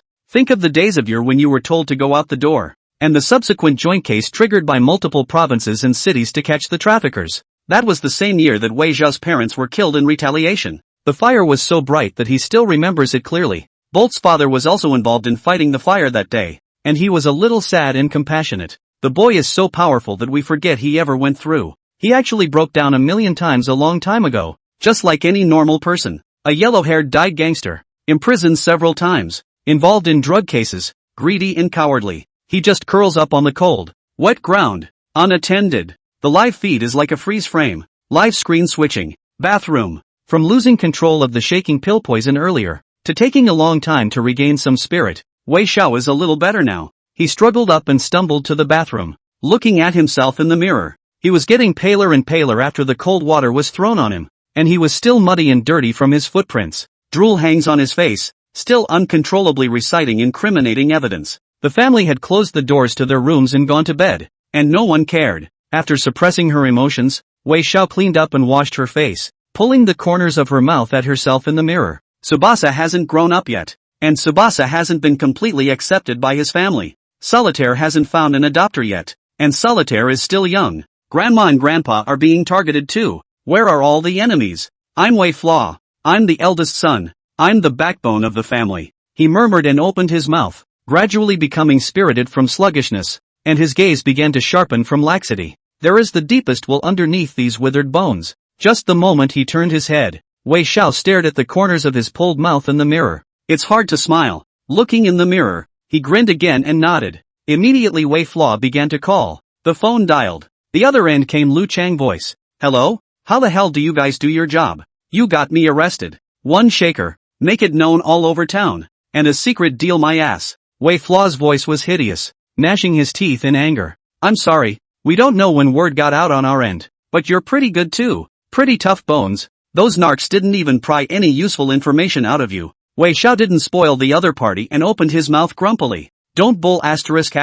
Think of the days of yore when you were told to go out the door. and the subsequent joint case triggered by multiple provinces and cities to catch the traffickers. That was the same year that Wei Xiao's parents were killed in retaliation. The fire was so bright that he still remembers it clearly. Bolt's father was also involved in fighting the fire that day, and he was a little sad and compassionate. The boy is so powerful that we forget he ever went through. He actually broke down a million times a long time ago, just like any normal person. A yellow-haired dyed gangster, imprisoned several times, involved in drug cases, greedy and cowardly. He just curls up on the cold, wet ground, unattended. The live feed is like a freeze frame, live screen switching, bathroom. From losing control of the shaking pill poison earlier, to taking a long time to regain some spirit, Wei Xiao is a little better now. He struggled up and stumbled to the bathroom, looking at himself in the mirror. He was getting paler and paler after the cold water was thrown on him, and he was still muddy and dirty from his footprints. Drool hangs on his face, still uncontrollably reciting incriminating evidence. The family had closed the doors to their rooms and gone to bed, and no one cared. After suppressing her emotions, Wei Xiao cleaned up and washed her face, pulling the corners of her mouth at herself in the mirror. Tsubasa hasn't grown up yet, and Tsubasa hasn't been completely accepted by his family. Solitaire hasn't found an adopter yet, and Solitaire is still young. Grandma and Grandpa are being targeted too. Where are all the enemies? I'm Wei Flaw. I'm the eldest son. I'm the backbone of the family. He murmured and opened his mouth, gradually becoming spirited from sluggishness, and his gaze began to sharpen from laxity. There is the deepest will underneath these withered bones. Just the moment he turned his head, Wei Xiao stared at the corners of his pulled mouth in the mirror. It's hard to smile. Looking in the mirror, he grinned again and nodded. Immediately Wei Flaw began to call. The phone dialed. The other end came Lu Chang's voice. Hello? How the hell do you guys do your job? You got me arrested. One shaker. Make it known all over town. And a secret deal my ass. Wei Flaw's voice was hideous, gnashing his teeth in anger. I'm sorry. We don't know when word got out on our end. But you're pretty good too. Pretty tough bones. Those narcs didn't even pry any useful information out of you. Wei Xiao didn't spoil the other party and opened his mouth grumpily. Don't bull asterisk.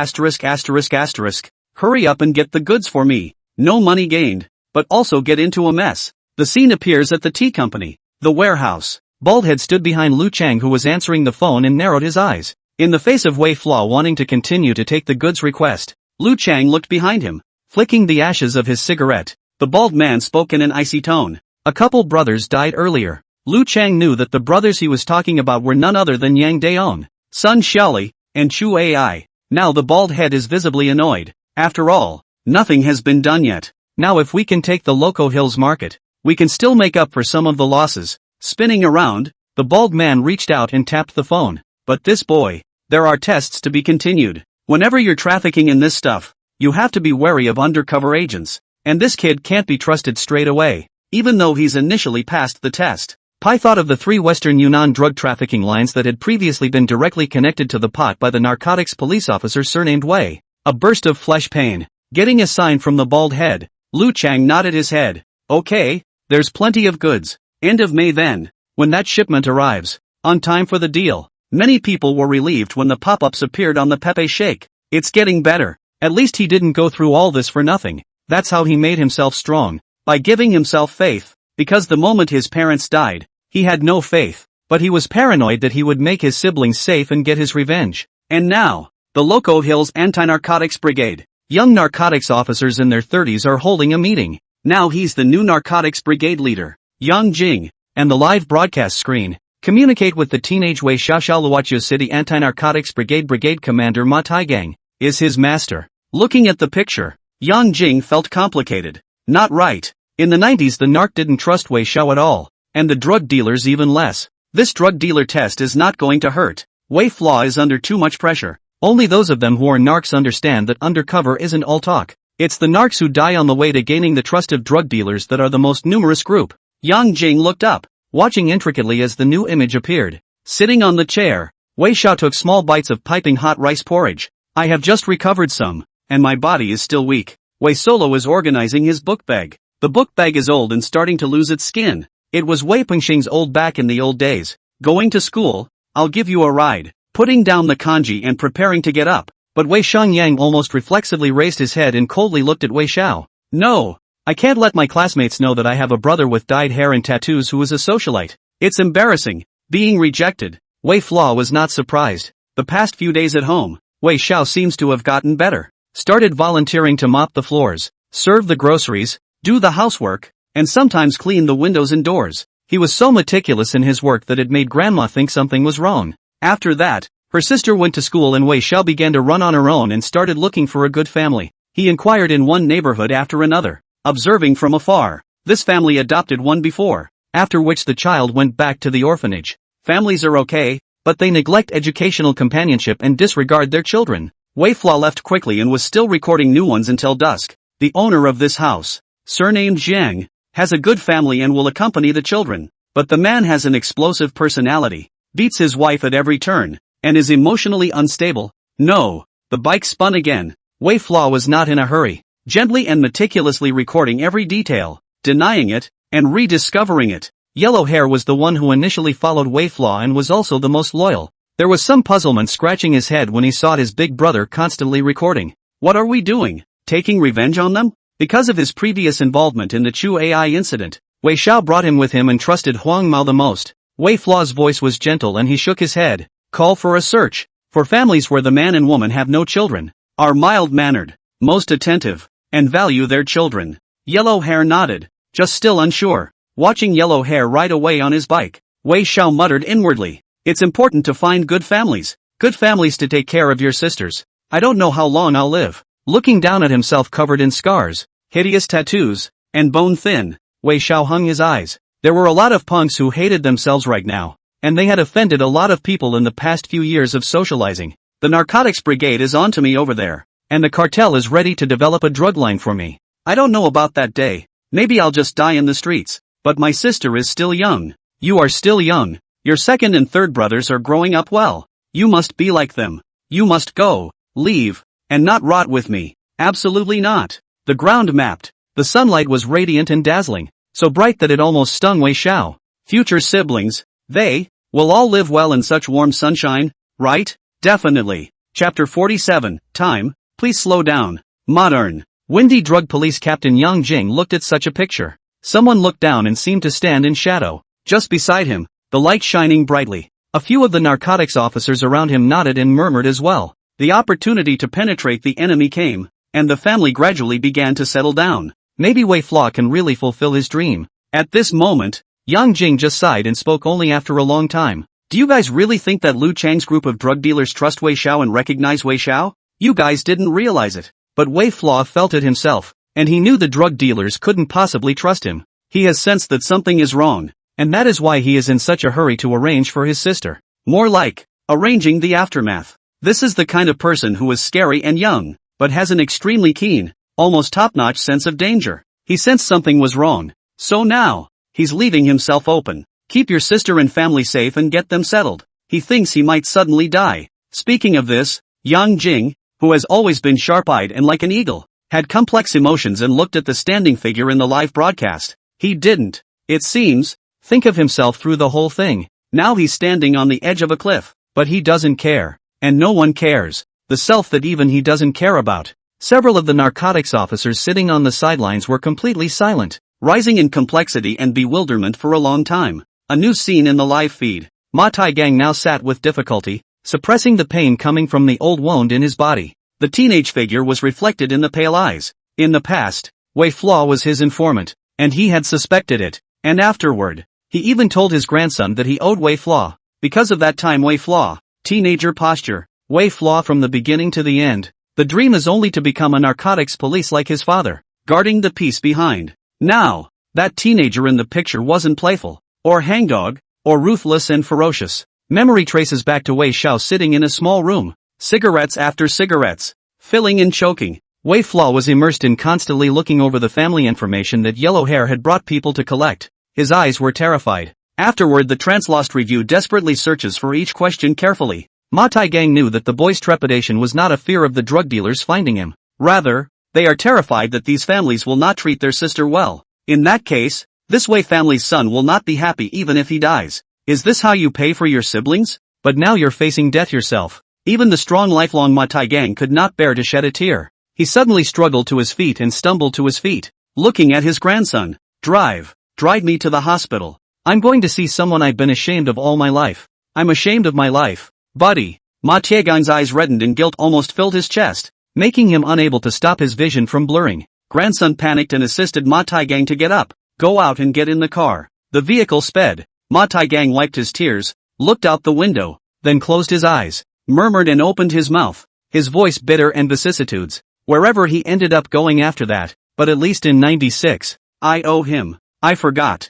Hurry up and get the goods for me. No money gained, but also get into a mess. The scene appears at the tea company, the warehouse. Baldhead stood behind Lu Chang, who was answering the phone, and narrowed his eyes. In the face of Wei Flaw wanting to continue to take the goods request, Lu Chang looked behind him, flicking the ashes of his cigarette. The bald man spoke in an icy tone. A couple brothers died earlier. Lu Chang knew that the brothers he was talking about were none other than Yang Daon, Sun Xiaoli, and Chu Ai. Now the bald head is visibly annoyed. After all, nothing has been done yet. Now if we can take the Loco Hills market, we can still make up for some of the losses. Spinning around, the bald man reached out and tapped the phone. But this boy, there are tests to be continued. Whenever you're trafficking in this stuff, you have to be wary of undercover agents. And this kid can't be trusted straight away, even though he's initially passed the test. Pai thought of the 3 Western Yunnan drug trafficking lines that had previously been directly connected to the pot by the narcotics police officer surnamed Wei. A burst of flesh pain. Getting a sign from the bald head, Lu Chang nodded his head. Okay, there's plenty of goods. End of May then, when that shipment arrives. On time for the deal. Many people were relieved when the pop-ups appeared on the Pepe Shake. It's getting better. At least he didn't go through all this for nothing. That's how he made himself strong. By giving himself faith. Because the moment his parents died, he had no faith. But he was paranoid that he would make his siblings safe and get his revenge. And now, the Loco Hills Anti-Narcotics Brigade. Young narcotics officers in their 30s are holding a meeting. Now he's the new narcotics brigade leader, Yang Jing, and the live broadcast screen. Communicate with the teenage Wei Xiaoxia City Anti-Narcotics Brigade Commander Ma Taigang, is his master. Looking at the picture, Yang Jing felt complicated. Not right. In the 90s the narc didn't trust Wei Xiao at all, and the drug dealers even less. This drug dealer test is not going to hurt. Wei Flaw is under too much pressure. Only those of them who are narcs understand that undercover isn't all talk. It's the narcs who die on the way to gaining the trust of drug dealers that are the most numerous group. Yang Jing looked up, watching intricately as the new image appeared. Sitting on the chair, Wei Xiao took small bites of piping hot rice porridge. I have just recovered some, and my body is still weak. Wei Solo is organizing his book bag. The book bag is old and starting to lose its skin. It was Wei Pengxing's old back in the old days. Going to school? I'll give you a ride. Putting down the kanji and preparing to get up. But Wei Xiangyang almost reflexively raised his head and coldly looked at Wei Xiao. No, I can't let my classmates know that I have a brother with dyed hair and tattoos who is a socialite. It's embarrassing. Being rejected. Wei Flaw was not surprised. The past few days at home, Wei Xiao seems to have gotten better. Started volunteering to mop the floors, serve the groceries, do the housework, and sometimes clean the windows and doors. He was so meticulous in his work that it made Grandma think something was wrong. After that, her sister went to school and Wei Xiao began to run on her own and started looking for a good family. He inquired in one neighborhood after another, observing from afar. This family adopted one before, after which the child went back to the orphanage. Families are okay, but they neglect educational companionship and disregard their children. Wei Flaw left quickly and was still recording new ones until dusk. The owner of this house, surnamed Zhang, has a good family and will accompany the children. But the man has an explosive personality, beats his wife at every turn, and is emotionally unstable. No, the bike spun again. Wei Flaw was not in a hurry, gently and meticulously recording every detail, denying it, and rediscovering it. Yellow Hair was the one who initially followed Wei Flaw and was also the most loyal. There was some puzzlement scratching his head when he saw his big brother constantly recording. What are we doing? Taking revenge on them? Because of his previous involvement in the Chu AI incident, Wei Xiao brought him with him and trusted Huang Mao the most. Wei Flaw's voice was gentle and he shook his head. Call for a search. For families where the man and woman have no children, are mild-mannered, most attentive, and value their children. Yellow Hair nodded, just still unsure. Watching Yellow Hair ride away on his bike, Wei Xiao muttered inwardly. It's important to find good families to take care of your sisters. I don't know how long I'll live. Looking down at himself covered in scars, hideous tattoos, and bone-thin, Wei Xiao hung his eyes. There were a lot of punks who hated themselves right now, and they had offended a lot of people in the past few years of socializing. The narcotics brigade is onto me over there, and the cartel is ready to develop a drug line for me. I don't know about that day. Maybe I'll just die in the streets. But my sister is still young. You are still young. Your second and third brothers are growing up well. You must be like them. You must go, leave, and not rot with me. Absolutely not. The ground mapped. The sunlight was radiant and dazzling, so bright that it almost stung Wei Xiao. Future siblings, they will all live well in such warm sunshine, right? Definitely. Chapter 47, Time, please slow down. Modern. Windy Drug Police Captain Yang Jing looked at such a picture. Someone looked down and seemed to stand in shadow. Just beside him, the light shining brightly. A few of the narcotics officers around him nodded and murmured as well. The opportunity to penetrate the enemy came, and the family gradually began to settle down. Maybe Wei Flaw can really fulfill his dream. At this moment, Yang Jing just sighed and spoke only after a long time. Do you guys really think that Lu Chang's group of drug dealers trust Wei Xiao and recognize Wei Xiao? You guys didn't realize it. But Wei Flaw felt it himself. And he knew the drug dealers couldn't possibly trust him. He has sensed that something is wrong, and that is why he is in such a hurry to arrange for his sister. More like, arranging the aftermath. This is the kind of person who is scary and young, but has an extremely keen, almost top-notch sense of danger. He sensed something was wrong, so now, he's leaving himself open. Keep your sister and family safe and get them settled. He thinks he might suddenly die. Speaking of this, Yang Jing, who has always been sharp-eyed and like an eagle, had complex emotions and looked at the standing figure in the live broadcast. He didn't, it seems, think of himself through the whole thing. Now he's standing on the edge of a cliff, but he doesn't care, and no one cares. The self that even he doesn't care about. Several of the narcotics officers sitting on the sidelines were completely silent, rising in complexity and bewilderment for a long time. A new scene in the live feed. Ma Taigang now sat with difficulty, suppressing the pain coming from the old wound in his body. The teenage figure was reflected in the pale eyes. In the past, Wei Flaw was his informant, and he had suspected it, and afterward, he even told his grandson that he owed Wei Flaw. Because of that time Wei Flaw, teenager posture, Wei Flaw from the beginning to the end. The dream is only to become a narcotics police like his father, guarding the peace behind. Now, that teenager in the picture wasn't playful, or hangdog, or ruthless and ferocious. Memory traces back to Wei Xiao sitting in a small room, cigarettes after cigarettes, filling and choking. Wei Flaw was immersed in constantly looking over the family information that Yellow Hair had brought people to collect. His eyes were terrified. Afterward the Translost Review desperately searches for each question carefully. Ma Taigang knew that the boy's trepidation was not a fear of the drug dealers finding him. Rather, they are terrified that these families will not treat their sister well. In that case, this Wei family's son will not be happy even if he dies. Is this how you pay for your siblings? But now you're facing death yourself. Even the strong lifelong Ma Taigang could not bear to shed a tear. He suddenly struggled to his feet and stumbled to his feet, looking at his grandson. Drive me to the hospital. I'm going to see someone I've been ashamed of all my life. I'm ashamed of my life. Buddy, Ma Taegang's eyes reddened and guilt almost filled his chest, making him unable to stop his vision from blurring. Grandson panicked and assisted Ma Taegang to get up. Go out and get in the car. The vehicle sped. Ma Taegang wiped his tears, looked out the window, then closed his eyes, murmured and opened his mouth, his voice bitter and vicissitudes. Wherever he ended up going after that, but at least in 96, I owe him. I forgot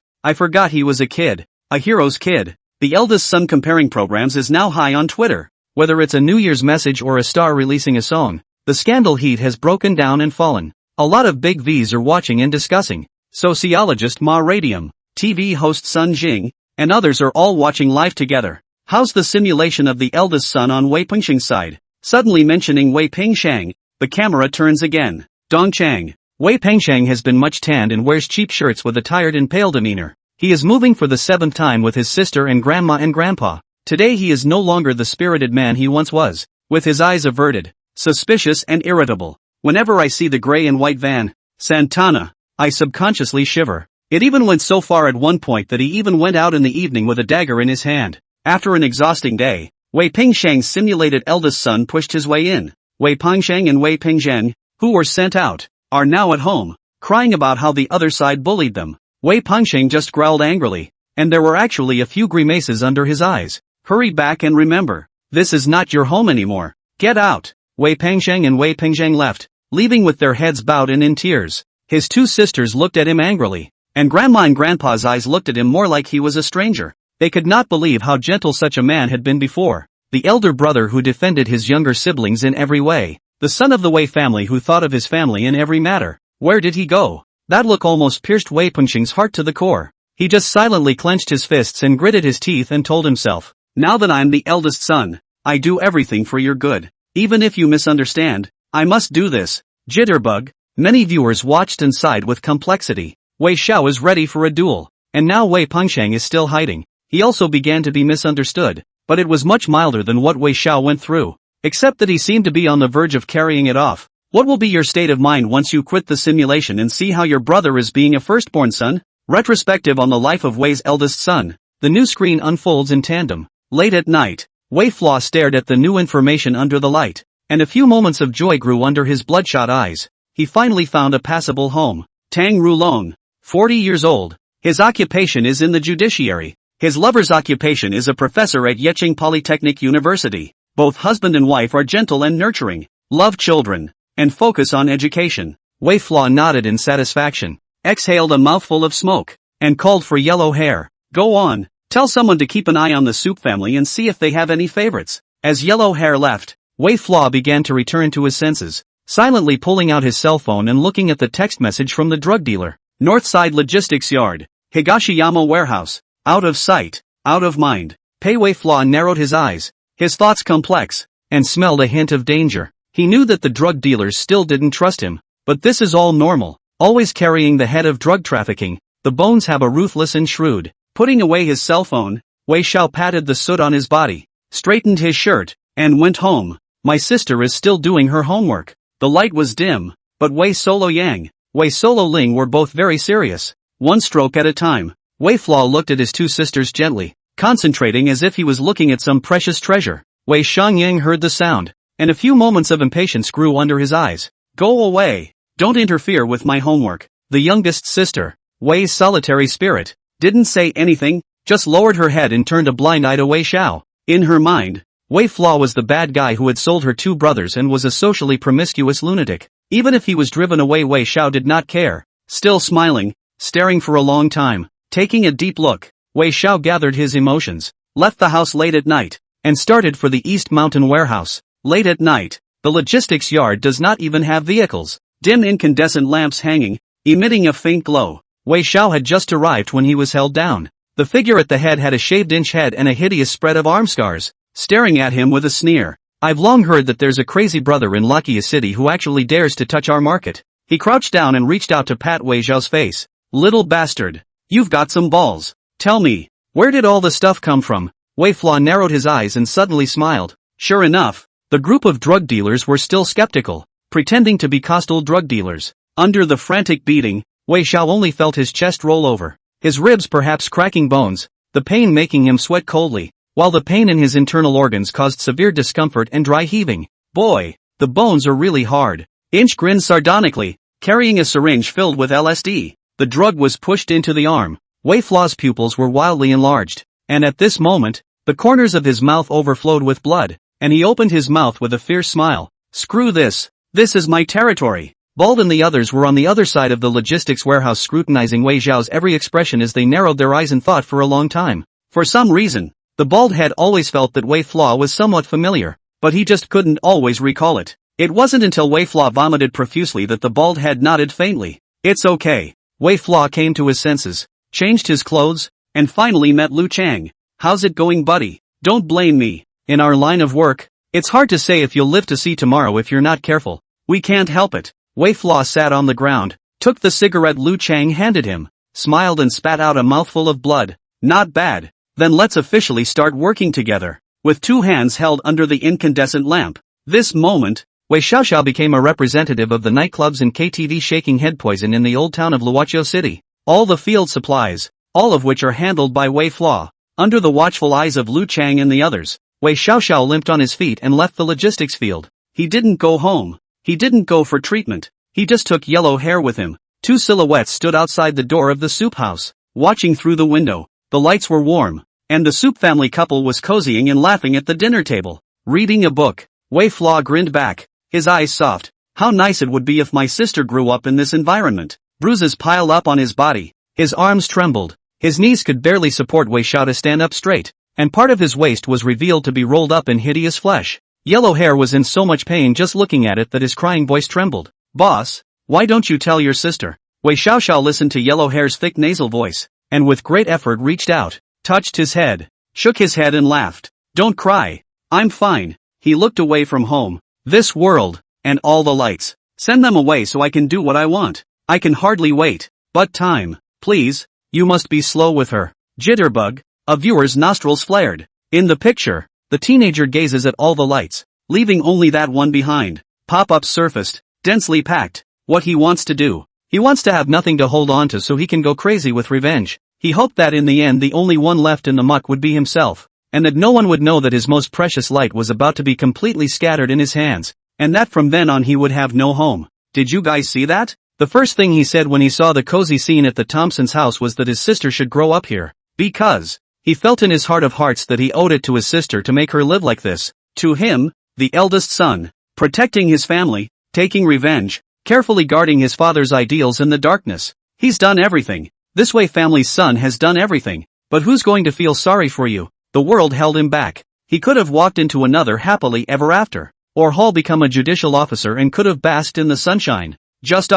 he was a kid, a hero's kid. The eldest son comparing programs is now high on Twitter. Whether it's a New Year's message or a star releasing a song, the scandal heat has broken down and fallen. A lot of big V's are watching and discussing. Sociologist Ma Radium, TV host Sun Jing, and others are all watching live together. How's the simulation of the eldest son on Wei Pengsheng's side? Suddenly mentioning Wei Pengsheng, the camera turns again. Dongchang. Wei Pengsheng has been much tanned and wears cheap shirts with a tired and pale demeanor. He is moving for the 7th time with his sister and grandma and grandpa. Today he is no longer the spirited man he once was, with his eyes averted, suspicious and irritable. Whenever I see the gray and white van, Santana, I subconsciously shiver. It even went so far at one point that he even went out in the evening with a dagger in his hand. After an exhausting day, Wei Pengsheng's simulated eldest son pushed his way in. Wei Pengsheng and Wei Pengzhen, who were sent out, are now at home, crying about how the other side bullied them. Wei Pengsheng just growled angrily, and there were actually a few grimaces under his eyes. Hurry back and remember, this is not your home anymore. Get out. Wei Pengsheng and Wei Pengzhen left, leaving with their heads bowed and in tears. His two sisters looked at him angrily, and Grandma and Grandpa's eyes looked at him more like he was a stranger. They could not believe how gentle such a man had been before. The elder brother who defended his younger siblings in every way. The son of the Wei family who thought of his family in every matter. Where did he go? That look almost pierced Wei Pengsheng's heart to the core. He just silently clenched his fists and gritted his teeth and told himself, now that I'm the eldest son, I do everything for your good. Even if you misunderstand, I must do this. Jitterbug. Many viewers watched and sighed with complexity. Wei Xiao is ready for a duel, and now Wei Pengsheng is still hiding. He also began to be misunderstood, but it was much milder than what Wei Xiao went through, except that he seemed to be on the verge of carrying it off. What will be your state of mind once you quit the simulation and see how your brother is being a firstborn son? Retrospective on the life of Wei's eldest son. The new screen unfolds in tandem. Late at night, Wei Flaw stared at the new information under the light, and a few moments of joy grew under his bloodshot eyes. He finally found a passable home. Tang Rulong, 40 years old. His occupation is in the judiciary. His lover's occupation is a professor at Yeqing Polytechnic University. Both husband and wife are gentle and nurturing, love children, and focus on education. Wei Flaw nodded in satisfaction, exhaled a mouthful of smoke, and called for Yellow Hair. Go on, tell someone to keep an eye on the Soup family and see if they have any favorites. As Yellow Hair left, Wei Flaw began to return to his senses, silently pulling out his cell phone and looking at the text message from the drug dealer. Northside Logistics Yard, Higashiyama Warehouse. Out of sight, out of mind. Pei Wei Flaw narrowed his eyes, his thoughts complex, and smelled a hint of danger. He knew that the drug dealers still didn't trust him, but this is all normal. Always carrying the head of drug trafficking, the bones have a ruthless and shrewd. Putting away his cell phone, Wei Xiao patted the soot on his body, straightened his shirt, and went home. My sister is still doing her homework. The light was dim, but Wei Solo Yang, Wei Solo Ling were both very serious. One stroke at a time. Wei Flaw looked at his two sisters gently, concentrating as if he was looking at some precious treasure. Wei Xiangyang heard the sound, and a few moments of impatience grew under his eyes. Go away! Don't interfere with my homework. The youngest sister, Wei's solitary spirit, didn't say anything, just lowered her head and turned a blind eye to Wei Xiao. In her mind, Wei Flaw was the bad guy who had sold her two brothers and was a socially promiscuous lunatic. Even if he was driven away, Wei Xiao did not care. Still smiling, staring for a long time. Taking a deep look, Wei Xiao gathered his emotions, left the house late at night, and started for the East Mountain Warehouse. Late at night, the logistics yard does not even have vehicles. Dim incandescent lamps hanging, emitting a faint glow. Wei Xiao had just arrived when he was held down. The figure at the head had a shaved-inch head and a hideous spread of arm scars, staring at him with a sneer. I've long heard that there's a crazy brother in Lakia City who actually dares to touch our market. He crouched down and reached out to pat Wei Xiao's face. Little bastard. You've got some balls. Tell me, where did all the stuff come from? Wei Flaw narrowed his eyes and suddenly smiled. Sure enough, the group of drug dealers were still skeptical, pretending to be hostile drug dealers. Under the frantic beating, Wei Xiao only felt his chest roll over, his ribs perhaps cracking bones, the pain making him sweat coldly. while the pain in his internal organs caused severe discomfort and dry heaving. Boy, the bones are really hard. Inch grinned sardonically, carrying a syringe filled with LSD. The drug was pushed into the arm. Wei Fla's pupils were wildly enlarged, and at this moment, the corners of his mouth overflowed with blood, and he opened his mouth with a fierce smile. Screw this. This is my territory. Bald and the others were on the other side of the logistics warehouse scrutinizing Wei Xiao's every expression as they narrowed their eyes and thought for a long time. For some reason, the bald had always felt that Wei Fla was somewhat familiar, but he just couldn't always recall it. It wasn't until Wei Fla vomited profusely that the bald head nodded faintly. It's okay. Wei Fla came to his senses, changed his clothes, and finally met Lu Chang. How's it going, buddy? Don't blame me. In our line of work, it's hard to say if you'll live to see tomorrow if you're not careful. We can't help it. Wei Fla sat on the ground, took the cigarette Lu Chang handed him, smiled and spat out a mouthful of blood. Not bad. Then let's officially start working together. With two hands held under the incandescent lamp. This moment, Wei Xiaoxiao became a representative of the nightclubs and KTV shaking head poison in the old town of Luoqiu City. All the field supplies, all of which are handled by Wei Fla. Under the watchful eyes of Lu Chang and the others, Wei Xiaoxiao limped on his feet and left the logistics field. He didn't go home. He didn't go for treatment. He just took Yellow Hair with him. Two silhouettes stood outside the door of the soup house, watching through the window. The lights were warm, and the soup family couple was cozying and laughing at the dinner table, reading a book. Wei Fla grinned back, his eyes soft. How nice it would be if my sister grew up in this environment. Bruises piled up on his body. His arms trembled. His knees could barely support Wei Xiao to stand up straight, and part of his waist was revealed to be rolled up in hideous flesh. Yellow Hair was in so much pain just looking at it that his crying voice trembled. Boss, why don't you tell your sister? Wei Xiaoxiao listened to Yellow Hair's thick nasal voice, and with great effort reached out, touched his head, shook his head and laughed. Don't cry. I'm fine. He looked away from home, this world, and all the lights. Send them away so I can do what I want. I can hardly wait. But time, please. You must be slow with her. Jitterbug. A viewer's nostrils flared. In the picture, the teenager gazes at all the lights, leaving only that one behind. Pop-ups surfaced, densely packed. What he wants to do. He wants to have nothing to hold on to so he can go crazy with revenge. He hoped that in the end the only one left in the muck would be himself, and that no one would know that his most precious light was about to be completely scattered in his hands, and that from then on he would have no home. Did you guys see that? The first thing he said when he saw the cozy scene at the Thompsons' house was that his sister should grow up here, because he felt in his heart of hearts that he owed it to his sister to make her live like this. To him, the eldest son, protecting his family, taking revenge, carefully guarding his father's ideals in the darkness. He's done everything. This Wei family's son has done everything. But who's going to feel sorry for you? The world held him back. He could have walked into another happily ever after, or Hall become a judicial officer and could have basked in the sunshine. Just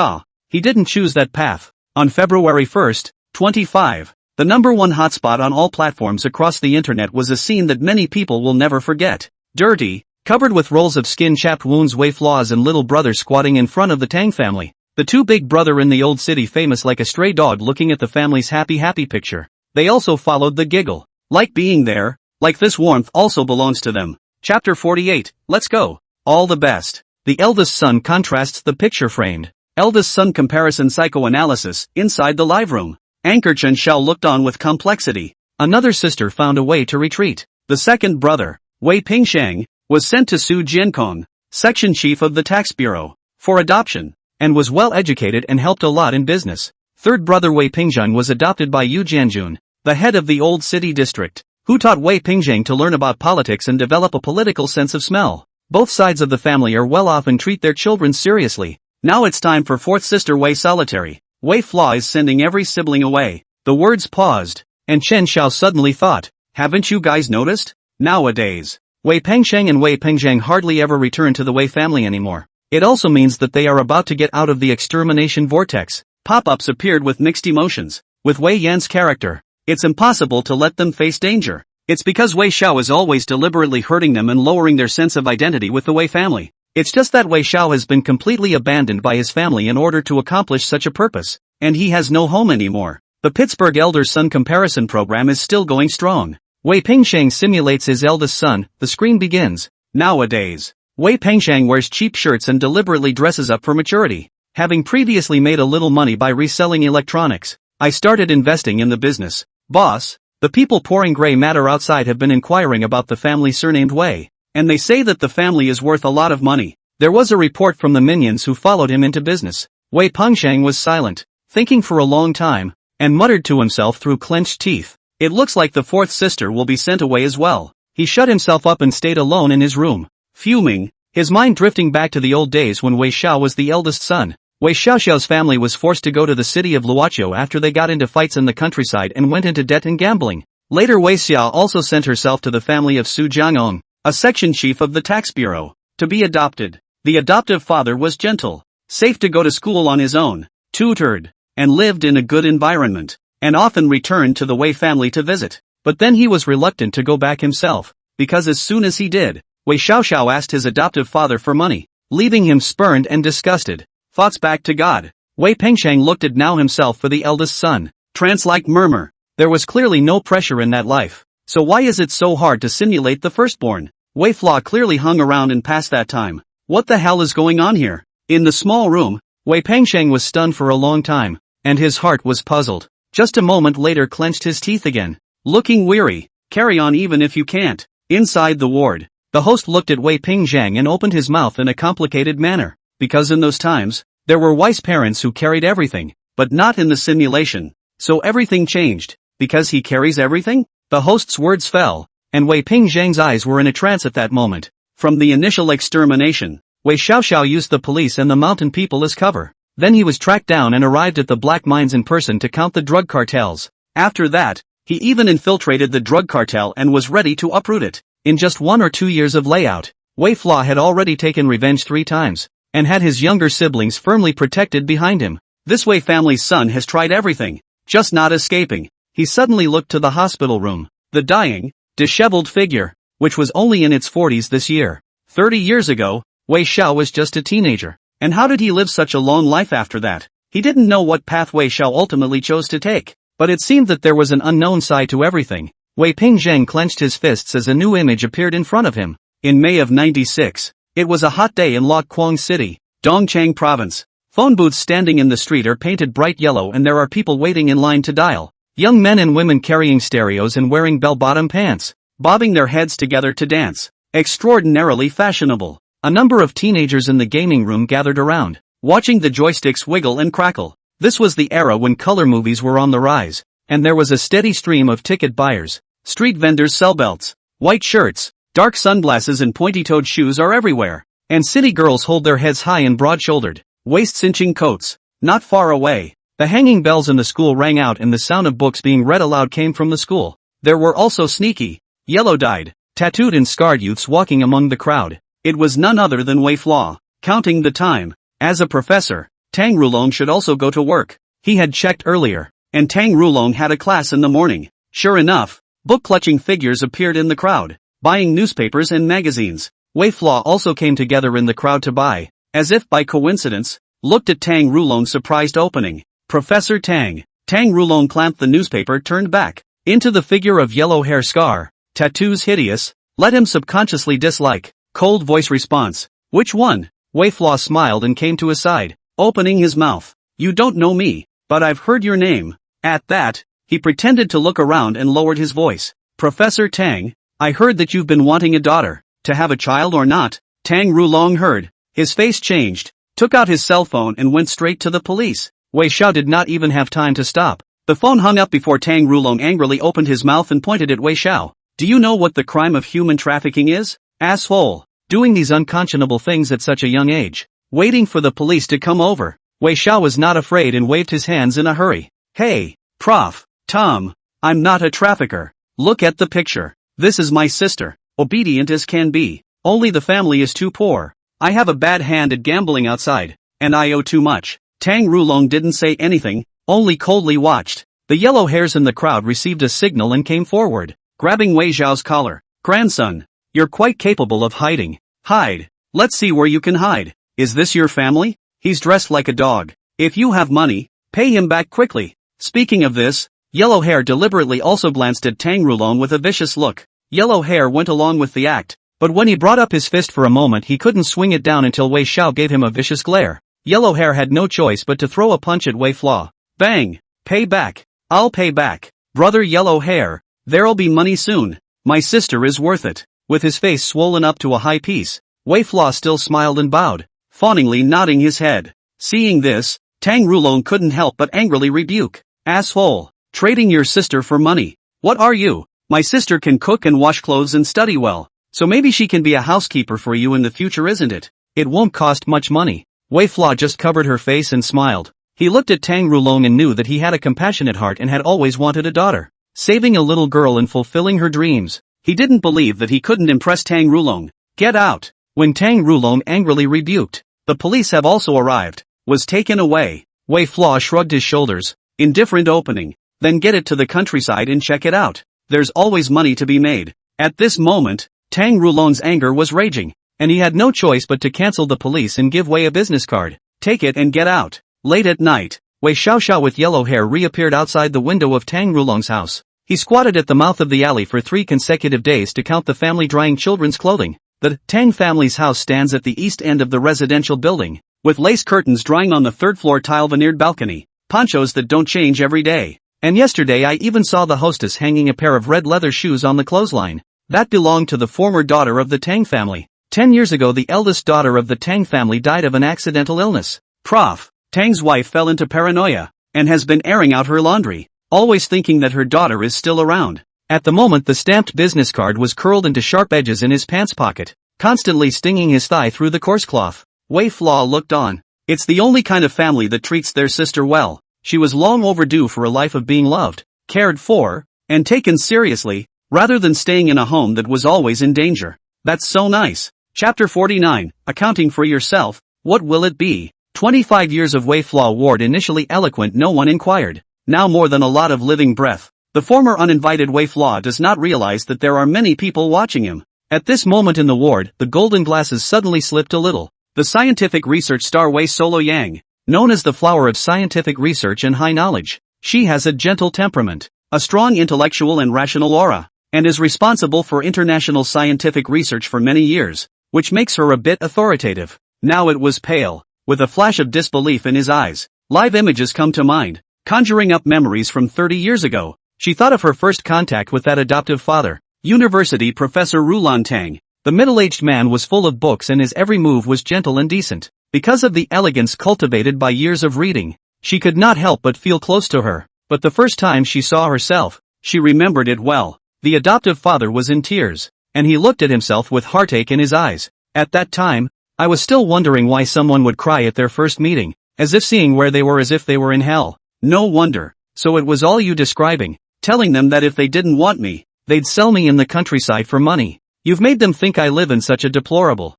he didn't choose that path. On February 1st, 25, the #1 hotspot on all platforms across the internet was a scene that many people will never forget. Dirty, covered with rolls of skin-chapped wounds, Wei Flaws and little brother squatting in front of the Tang family. The two big brother in the old city famous like a stray dog looking at the family's happy picture. They also followed the giggle. Like being there, like this warmth also belongs to them. Chapter 48, let's go. All the best. The eldest son contrasts the picture framed. Eldest son comparison psychoanalysis, inside the live room. Anchor Chen Shao looked on with complexity. Another sister found a way to retreat. The second brother, Wei Pingsheng, was sent to Su Jiankong, section chief of the tax bureau, for adoption, and was well educated and helped a lot in business. Third brother Wei Pingzhen was adopted by Yu Jianjun, the head of the old city district, who taught Wei Pingzheng to learn about politics and develop a political sense of smell. Both sides of the family are well off and treat their children seriously. Now it's time for fourth sister Wei Solitary. Wei Flaw is sending every sibling away. The words paused, and Chen Xiao suddenly thought, haven't you guys noticed? Nowadays, Wei Pengsheng and Wei Pengzheng hardly ever return to the Wei family anymore. It also means that they are about to get out of the extermination vortex. Pop-ups appeared with mixed emotions. With Wei Yan's character, it's impossible to let them face danger. It's because Wei Xiao is always deliberately hurting them and lowering their sense of identity with the Wei family. It's just that Wei Xiao has been completely abandoned by his family in order to accomplish such a purpose, and he has no home anymore. The Pittsburgh elder son comparison program is still going strong. Wei Pingsheng simulates his eldest son. The screen begins. Nowadays, Wei Pengsheng wears cheap shirts and deliberately dresses up for maturity. Having previously made a little money by reselling electronics, I started investing in the business. Boss, The people pouring gray matter outside have been inquiring about the family surnamed Wei, and they say that the family is worth a lot of money. There was a report from the minions who followed him into business. Wei Pengsheng was silent, thinking for a long time, and muttered to himself through clenched teeth. It looks like the fourth sister will be sent away as well. He shut himself up and stayed alone in his room, fuming, his mind drifting back to the old days when Wei Xiao was the eldest son. Wei Xiaoxiao's family was forced to go to the city of Luoqiu after they got into fights in the countryside and went into debt and gambling. Later Wei Xiao also sent herself to the family of Su Jiangong, a section chief of the tax bureau, to be adopted. The adoptive father was gentle, safe to go to school on his own, tutored, and lived in a good environment, and often returned to the Wei family to visit. But then he was reluctant to go back himself, because as soon as he did, Wei Xiaoxiao asked his adoptive father for money, leaving him spurned and disgusted. Thoughts back to God. Wei Pengsheng looked at now himself for the eldest son. Trance-like murmur. There was clearly no pressure in that life. So why is it so hard to simulate the firstborn? Wei Fla clearly hung around and passed that time. What the hell is going on here? In the small room, Wei Pengsheng was stunned for a long time, and his heart was puzzled. Just a moment later clenched his teeth again. Looking weary. Carry on even if you can't. Inside the ward, the host looked at Wei Pengsheng and opened his mouth in a complicated manner. Because in those times, there were wise parents who carried everything, but not in the simulation. So everything changed. Because he carries everything? The host's words fell, and Wei Pengsheng's eyes were in a trance at that moment. From the initial extermination, Wei Xiaoxiao used the police and the mountain people as cover. Then he was tracked down and arrived at the black mines in person to count the drug cartels. After that, he even infiltrated the drug cartel and was ready to uproot it. In just 1 or 2 years of layout, Wei Fla had already taken revenge 3 times, and had his younger siblings firmly protected behind him. This Wei family's son has tried everything, just not escaping. He suddenly looked to the hospital room. The dying, disheveled figure, which was only in its 40s this year. 30 years ago, Wei Xiao was just a teenager. And how did he live such a long life after that? He didn't know what path Wei Xiao ultimately chose to take. But it seemed that there was an unknown side to everything. Wei Pengsheng clenched his fists as a new image appeared in front of him. In May of '96, it was a hot day in Luoquang City, Dongchang Province. Phone booths standing in the street are painted bright yellow and there are people waiting in line to dial. Young men and women carrying stereos and wearing bell-bottom pants, bobbing their heads together to dance. Extraordinarily fashionable. A number of teenagers in the gaming room gathered around, watching the joysticks wiggle and crackle. This was the era when color movies were on the rise, and there was a steady stream of ticket buyers. Street vendors sell belts, white shirts, dark sunglasses and pointy-toed shoes are everywhere, and city girls hold their heads high and broad-shouldered, waist-cinching coats. Not far away, the hanging bells in the school rang out and the sound of books being read aloud came from the school. There were also sneaky, yellow-dyed, tattooed and scarred youths walking among the crowd. It was none other than Wei Fla. Counting the time. As a professor, Tang Rulong should also go to work. He had checked earlier, and Tang Rulong had a class in the morning. Sure enough, book-clutching figures appeared in the crowd, buying newspapers and magazines. Wei Fla also came together in the crowd to buy, as if by coincidence, looked at Tang Rulong's surprised opening. Professor Tang. Tang Rulong clamped the newspaper, turned back, into the figure of yellow hair scar, tattoos hideous, let him subconsciously dislike. Cold voice response. Which one? Wei Fla smiled and came to his side, opening his mouth. You don't know me, but I've heard your name. At that, he pretended to look around and lowered his voice. Professor Tang, I heard that you've been wanting a daughter. To have a child or not? Tang Rulong heard. His face changed, took out his cell phone and went straight to the police. Wei Xiao did not even have time to stop. The phone hung up before Tang Rulong angrily opened his mouth and pointed at Wei Xiao. Do you know what the crime of human trafficking is? Asshole. Doing these unconscionable things at such a young age. Waiting for the police to come over. Wei Xiao was not afraid and waved his hands in a hurry. Hey, Prof. Tom. I'm not a trafficker. Look at the picture. This is my sister. Obedient as can be. Only the family is too poor. I have a bad hand at gambling outside, and I owe too much. Tang Rulong didn't say anything, only coldly watched. The yellow hairs in the crowd received a signal and came forward, grabbing Wei Xiao's collar. Grandson, you're quite capable of hiding. Hide. Let's see where you can hide. Is this your family? He's dressed like a dog. If you have money, pay him back quickly. Speaking of this, Yellow Hair deliberately also glanced at Tang Rulong with a vicious look. Yellow Hair went along with the act, but when he brought up his fist for a moment he couldn't swing it down until Wei Xiao gave him a vicious glare. Yellow Hair had no choice but to throw a punch at Wei Fla. Bang! Pay back. I'll pay back. Brother Yellow Hair, There'll be money soon. My sister is worth it. With his face swollen up to a high piece, Wei Flaw still smiled and bowed, fawningly nodding his head. Seeing this, Tang Rulong couldn't help but angrily rebuke. Asshole! Trading your sister for money. What are you? My sister can cook and wash clothes and study well, so maybe she can be a housekeeper for you in the future, isn't it? It won't cost much money. Wei Flaw just covered her face and smiled. He looked at Tang Rulong and knew that he had a compassionate heart and had always wanted a daughter. Saving a little girl and fulfilling her dreams. He didn't believe that he couldn't impress Tang Rulong. Get out! When Tang Rulong angrily rebuked, the police have also arrived, was taken away. Wei Flaw shrugged his shoulders. Indifferent opening. Then get it to the countryside and check it out. There's always money to be made. At this moment, Tang Rulong's anger was raging, and he had no choice but to cancel the police and give Wei a business card. Take it and get out. Late at night, Wei Xiaoxiao with yellow hair reappeared outside the window of Tang Rulong's house. He squatted at the mouth of the alley for 3 consecutive days to count the family drying children's clothing. The Tang family's house stands at the east end of the residential building, with lace curtains drying on the 3rd floor tile veneered balcony, ponchos that don't change every day. And yesterday I even saw the hostess hanging a pair of red leather shoes on the clothesline. That belonged to the former daughter of the Tang family. 10 years ago the eldest daughter of the Tang family died of an accidental illness. Prof. Tang's wife fell into paranoia, and has been airing out her laundry, always thinking that her daughter is still around. At the moment the stamped business card was curled into sharp edges in his pants pocket, constantly stinging his thigh through the coarse cloth. Wei Flaw looked on. It's the only kind of family that treats their sister well. She was long overdue for a life of being loved, cared for, and taken seriously, rather than staying in a home that was always in danger. That's so nice. Chapter 49, Accounting for Yourself, What Will It Be? 25 years of Wei Flaw Ward. Initially eloquent, no one inquired. Now more than a lot of living breath. The former uninvited Wei Flaw does not realize that there are many people watching him. At this moment in the ward, the golden glasses suddenly slipped a little. The scientific research star Wei Solo Yang, known as the flower of scientific research and high knowledge. She has a gentle temperament, a strong intellectual and rational aura, and is responsible for international scientific research for many years, which makes her a bit authoritative. Now it was pale, with a flash of disbelief in his eyes. Live images come to mind, conjuring up memories from 30 years ago. She thought of her first contact with that adoptive father, University Professor Rulan Tang. The middle-aged man was full of books and his every move was gentle and decent. Because of the elegance cultivated by years of reading, she could not help but feel close to her. But the first time she saw herself, she remembered it well. The adoptive father was in tears, and he looked at himself with heartache in his eyes. At that time, I was still wondering why someone would cry at their first meeting, as if seeing where they were as if they were in hell. No wonder. So it was all you describing, telling them that if they didn't want me, they'd sell me in the countryside for money. You've made them think I live in such a deplorable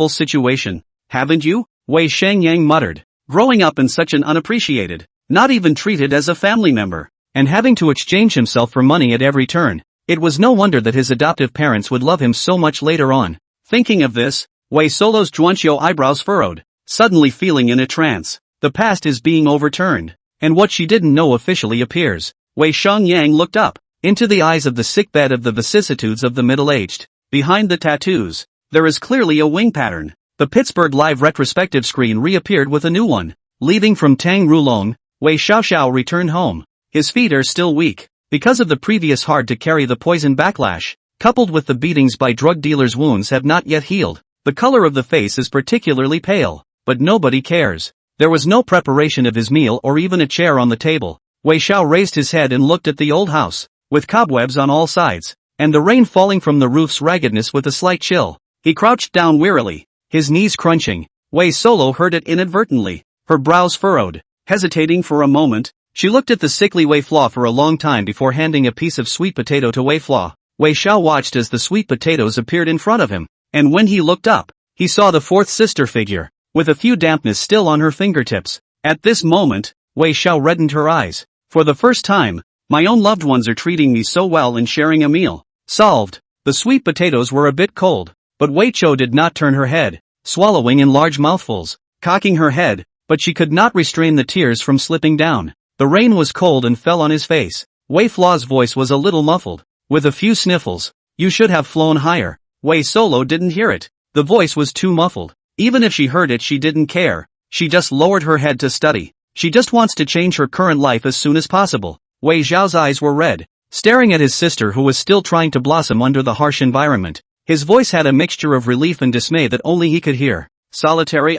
situation, haven't you? Wei Shangyang muttered. Growing up in such an unappreciated, not even treated as a family member, and having to exchange himself for money at every turn, it was no wonder that his adoptive parents would love him so much later on. Thinking of this, Wei Solo's Zhuanqiu eyebrows furrowed, suddenly feeling in a trance. The past is being overturned, and what she didn't know officially appears. Wei Shangyang looked up, into the eyes of the sickbed of the vicissitudes of the middle-aged. Behind the tattoos, there is clearly a wing pattern. The Pittsburgh Live retrospective screen reappeared with a new one. Leaving from Tang Rulong, Wei Xiaoxiao returned home. His feet are still weak, because of the previous hard-to-carry the poison backlash, coupled with the beatings by drug dealers. Wounds have not yet healed. The color of the face is particularly pale, but nobody cares. There was no preparation of his meal or even a chair on the table. Wei Xiao raised his head and looked at the old house, with cobwebs on all sides, and the rain falling from the roof's raggedness with a slight chill. He crouched down wearily, his knees crunching. Wei Solo heard it inadvertently. Her brows furrowed. Hesitating for a moment, she looked at the sickly Wei Flaw for a long time before handing a piece of sweet potato to Wei Flaw. Wei Xiao watched as the sweet potatoes appeared in front of him, and when he looked up, he saw the fourth sister figure, with a few dampness still on her fingertips. At this moment, Wei Xiao reddened her eyes. For the first time, my own loved ones are treating me so well and sharing a meal. Solved. The sweet potatoes were a bit cold, but Wei Chou did not turn her head, swallowing in large mouthfuls, cocking her head, but she could not restrain the tears from slipping down. The rain was cold and fell on his face. Wei Flaw's voice was a little muffled, with a few sniffles. You should have flown higher. Wei Solo didn't hear it. The voice was too muffled. Even if she heard it, she didn't care. She just lowered her head to study. She just wants to change her current life as soon as possible. Wei Zhao's eyes were red. staring at his sister who was still trying to blossom under the harsh environment. His voice had a mixture of relief and dismay that only he could hear. Solitary,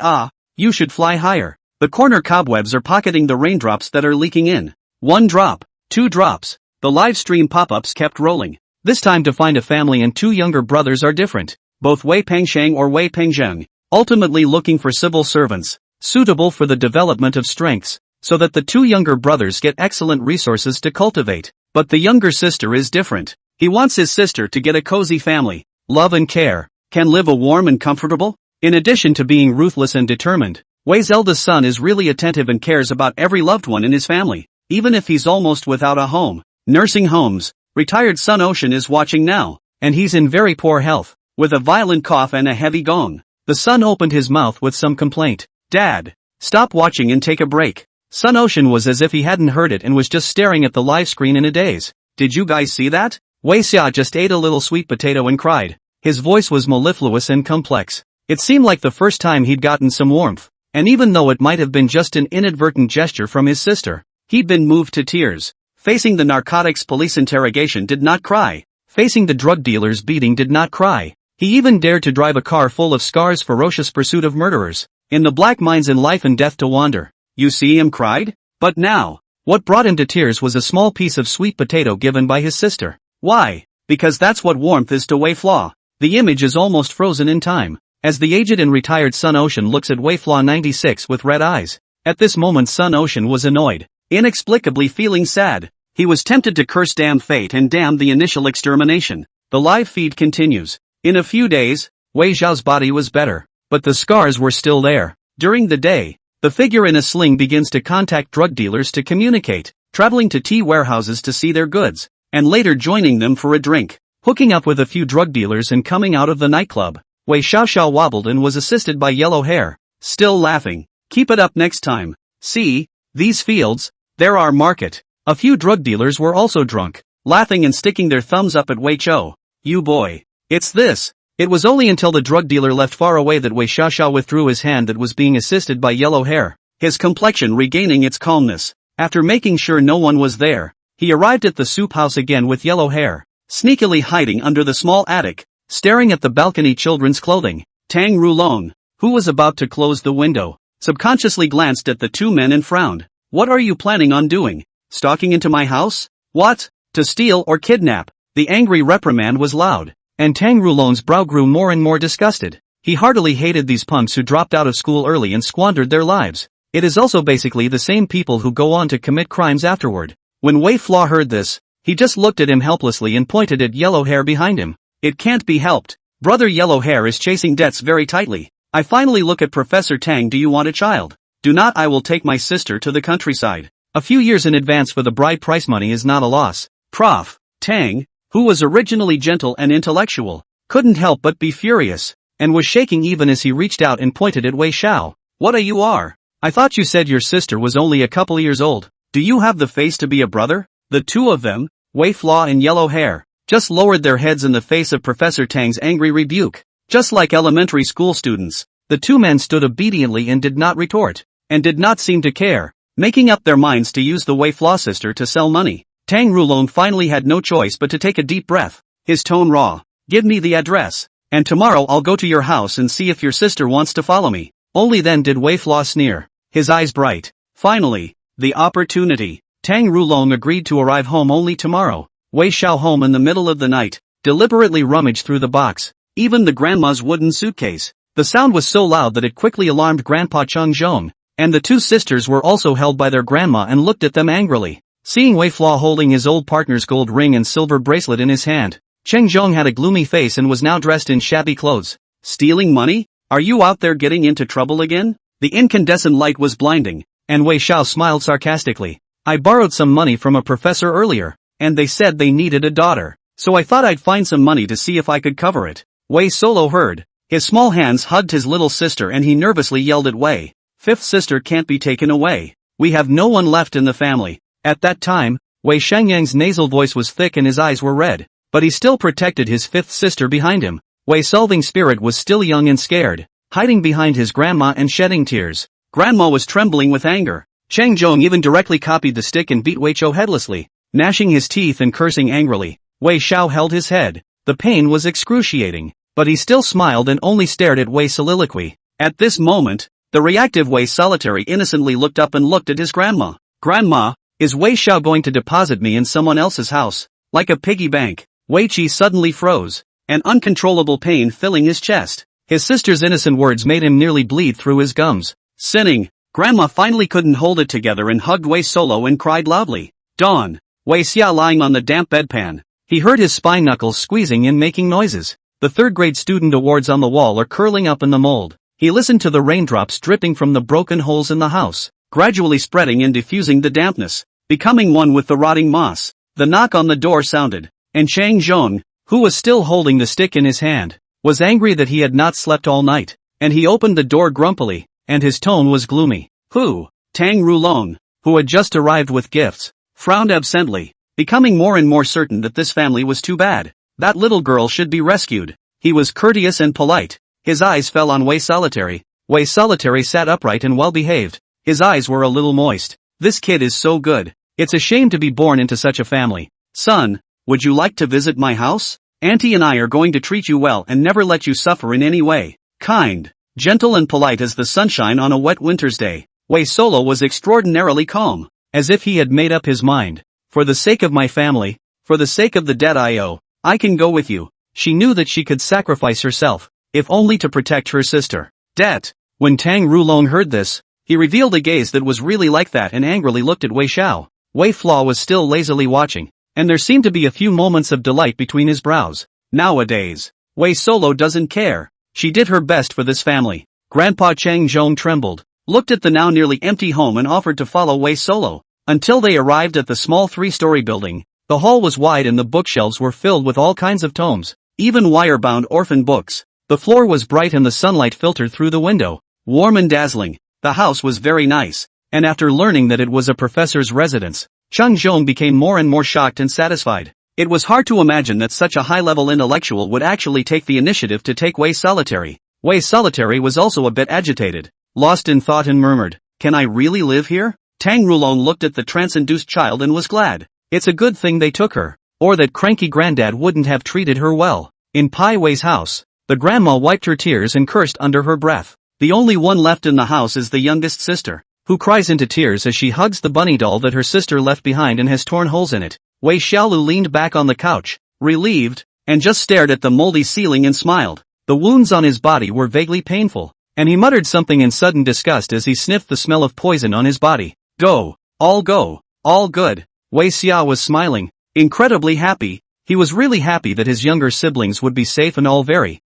you should fly higher. The corner cobwebs are pocketing the raindrops that are leaking in. 1 drop, 2 drops. The live stream pop-ups kept rolling. This time to find a family and 2 younger brothers are different. Both Wei Pengsheng or Wei Pengzheng, ultimately looking for civil servants, suitable for the development of strengths, so that the 2 younger brothers get excellent resources to cultivate. But the younger sister is different. He wants his sister to get a cozy family, love and care, can live a warm and comfortable. In addition to being ruthless and determined, Wei's eldest son is really attentive and cares about every loved one in his family, even if he's almost without a home. Nursing homes. Retired Sun Ocean is watching now, and he's in very poor health, with a violent cough and a heavy gong. The son opened his mouth with some complaint. Dad, stop watching and take a break. Sun Ocean was as if he hadn't heard it and was just staring at the live screen in a daze. Did you guys see that? Wei Xia just ate a little sweet potato and cried. His voice was mellifluous and complex. It seemed like the first time he'd gotten some warmth, and even though it might have been just an inadvertent gesture from his sister, he'd been moved to tears. Facing the narcotics police interrogation did not cry. Facing the drug dealer's beating did not cry. He even dared to drive a car full of Scar's ferocious pursuit of murderers. In the black mines in life and death to wander. You see, him cried? But now, what brought him to tears was a small piece of sweet potato given by his sister. Why? Because that's what warmth is to Wei Flaw. The image is almost frozen in time, as the aged and retired Sun Ocean looks at Wei Flaw 96 with red eyes. At this moment Sun Ocean was annoyed, inexplicably feeling sad. He was tempted to curse damn fate and damn the initial extermination. The live feed continues. In a few days, Wei Zhao's body was better, but the scars were still there. During the day, the figure in a sling begins to contact drug dealers to communicate, traveling to tea warehouses to see their goods, and later joining them for a drink, hooking up with a few drug dealers and coming out of the nightclub. Wei Xiaoxiao wobbled and was assisted by yellow hair, still laughing. Keep it up next time. See, these fields, there are market. A few drug dealers were also drunk, laughing and sticking their thumbs up at Wei Chou. You boy. It's this. It was only until the drug dealer left far away that Wei Xiaoxiao withdrew his hand that was being assisted by yellow hair, his complexion regaining its calmness. After making sure no one was there, he arrived at the soup house again with yellow hair, sneakily hiding under the small attic, staring at the balcony children's clothing. Tang Rulong, who was about to close the window, subconsciously glanced at the 2 men and frowned. What are you planning on doing? Stalking into my house? What? To steal or kidnap? The angry reprimand was loud, and Tang Rulong's brow grew more and more disgusted. He heartily hated these punks who dropped out of school early and squandered their lives. It is also basically the same people who go on to commit crimes afterward. When Wei Flaw heard this, he just looked at him helplessly and pointed at yellow hair behind him. It can't be helped. Brother Yellow Hair is chasing debts very tightly. I finally look at Professor Tang. Do you want a child? Do not. I will take my sister to the countryside. A few years in advance for the bride price money is not a loss. Prof. Tang, who was originally gentle and intellectual, couldn't help but be furious, and was shaking even as he reached out and pointed at Wei Xiao. What a you are! I thought you said your sister was only a couple years old. Do you have the face to be a brother? The 2 of them, Wei Flaw and Yellow Hair, just lowered their heads in the face of Professor Tang's angry rebuke. Just like elementary school students, the 2 men stood obediently and did not retort, and did not seem to care, making up their minds to use the Wei Flaw sister to sell money. Tang Rulong finally had no choice but to take a deep breath, his tone raw. Give me the address, and tomorrow I'll go to your house and see if your sister wants to follow me. Only then did Wei Flaw sneer, his eyes bright. Finally, the opportunity. Tang Rulong agreed to arrive home only tomorrow. Wei Xiao home in the middle of the night, deliberately rummaged through the box, even the grandma's wooden suitcase. The sound was so loud that it quickly alarmed Grandpa Cheng Zhong, and the 2 sisters were also held by their grandma and looked at them angrily. Seeing Wei Flaw holding his old partner's gold ring and silver bracelet in his hand, Cheng Zhong had a gloomy face and was now dressed in shabby clothes. Stealing money? Are you out there getting into trouble again? The incandescent light was blinding, and Wei Xiao smiled sarcastically. I borrowed some money from a professor earlier, and they said they needed a daughter, so I thought I'd find some money to see if I could cover it. Wei Solo heard. His small hands hugged his little sister and he nervously yelled at Wei. 5th sister can't be taken away. We have no one left in the family. At that time, Wei Shengyang's nasal voice was thick and his eyes were red, but he still protected his 5th sister behind him. Wei Solving Spirit was still young and scared, hiding behind his grandma and shedding tears. Grandma was trembling with anger. Cheng Zhong even directly copied the stick and beat Wei Chou headlessly. Gnashing his teeth and cursing angrily, Wei Xiao held his head. The pain was excruciating, but he still smiled and only stared at Wei's soliloquy. At this moment, the reactive Wei Solitary innocently looked up and looked at his grandma. Grandma, is Wei Xiao going to deposit me in someone else's house? Like a piggy bank. Wei Qi suddenly froze, an uncontrollable pain filling his chest. His sister's innocent words made him nearly bleed through his gums. Sinning, Grandma finally couldn't hold it together and hugged Wei Solo and cried loudly. Dawn. Wei Xia lying on the damp bedpan. He heard his spine knuckles squeezing and making noises. The third-grade student awards on the wall are curling up in the mold. He listened to the raindrops dripping from the broken holes in the house, gradually spreading and diffusing the dampness, becoming one with the rotting moss. The knock on the door sounded, and Chang Zhong, who was still holding the stick in his hand, was angry that he had not slept all night, and he opened the door grumpily, and his tone was gloomy. Who? Tang Rulong, who had just arrived with gifts, frowned absently, becoming more and more certain that this family was too bad. That little girl should be rescued. He was courteous and polite. His eyes fell on Wei Solitary. Wei Solitary sat upright and well-behaved. His eyes were a little moist. This kid is so good. It's a shame to be born into such a family. Son, would you like to visit my house? Auntie and I are going to treat you well and never let you suffer in any way. Kind, gentle and polite as the sunshine on a wet winter's day, Wei Solo was extraordinarily calm, as if he had made up his mind. For the sake of my family, for the sake of the debt I owe, I can go with you. She knew that she could sacrifice herself, if only to protect her sister. Debt. When Tang Rulong heard this, he revealed a gaze that was really like that and angrily looked at Wei Xiao. Wei Flaw was still lazily watching, and there seemed to be a few moments of delight between his brows. Nowadays, Wei Solo doesn't care. She did her best for this family. Grandpa Chang Zhong trembled, looked at the now nearly empty home and offered to follow Wei Solo, until they arrived at the small three-story building. The hall was wide and the bookshelves were filled with all kinds of tomes, even wire-bound orphan books. The floor was bright and the sunlight filtered through the window, warm and dazzling. The house was very nice, and after learning that it was a professor's residence, Chang Zhong became more and more shocked and satisfied. It was hard to imagine that such a high-level intellectual would actually take the initiative to take Wei Solitary. Wei Solitary was also a bit agitated, lost in thought and murmured, "Can I really live here?" Tang Rulong looked at the trance-induced child and was glad. It's a good thing they took her, or that cranky granddad wouldn't have treated her well. In Pai Wei's house, the grandma wiped her tears and cursed under her breath. The only one left in the house is the youngest sister, who cries into tears as she hugs the bunny doll that her sister left behind and has torn holes in it. Wei Xiaolu leaned back on the couch, relieved, and just stared at the moldy ceiling and smiled. The wounds on his body were vaguely painful, and he muttered something in sudden disgust as he sniffed the smell of poison on his body. Go, all good. Wei Xia was smiling, incredibly happy. He was really happy that his younger siblings would be safe and all very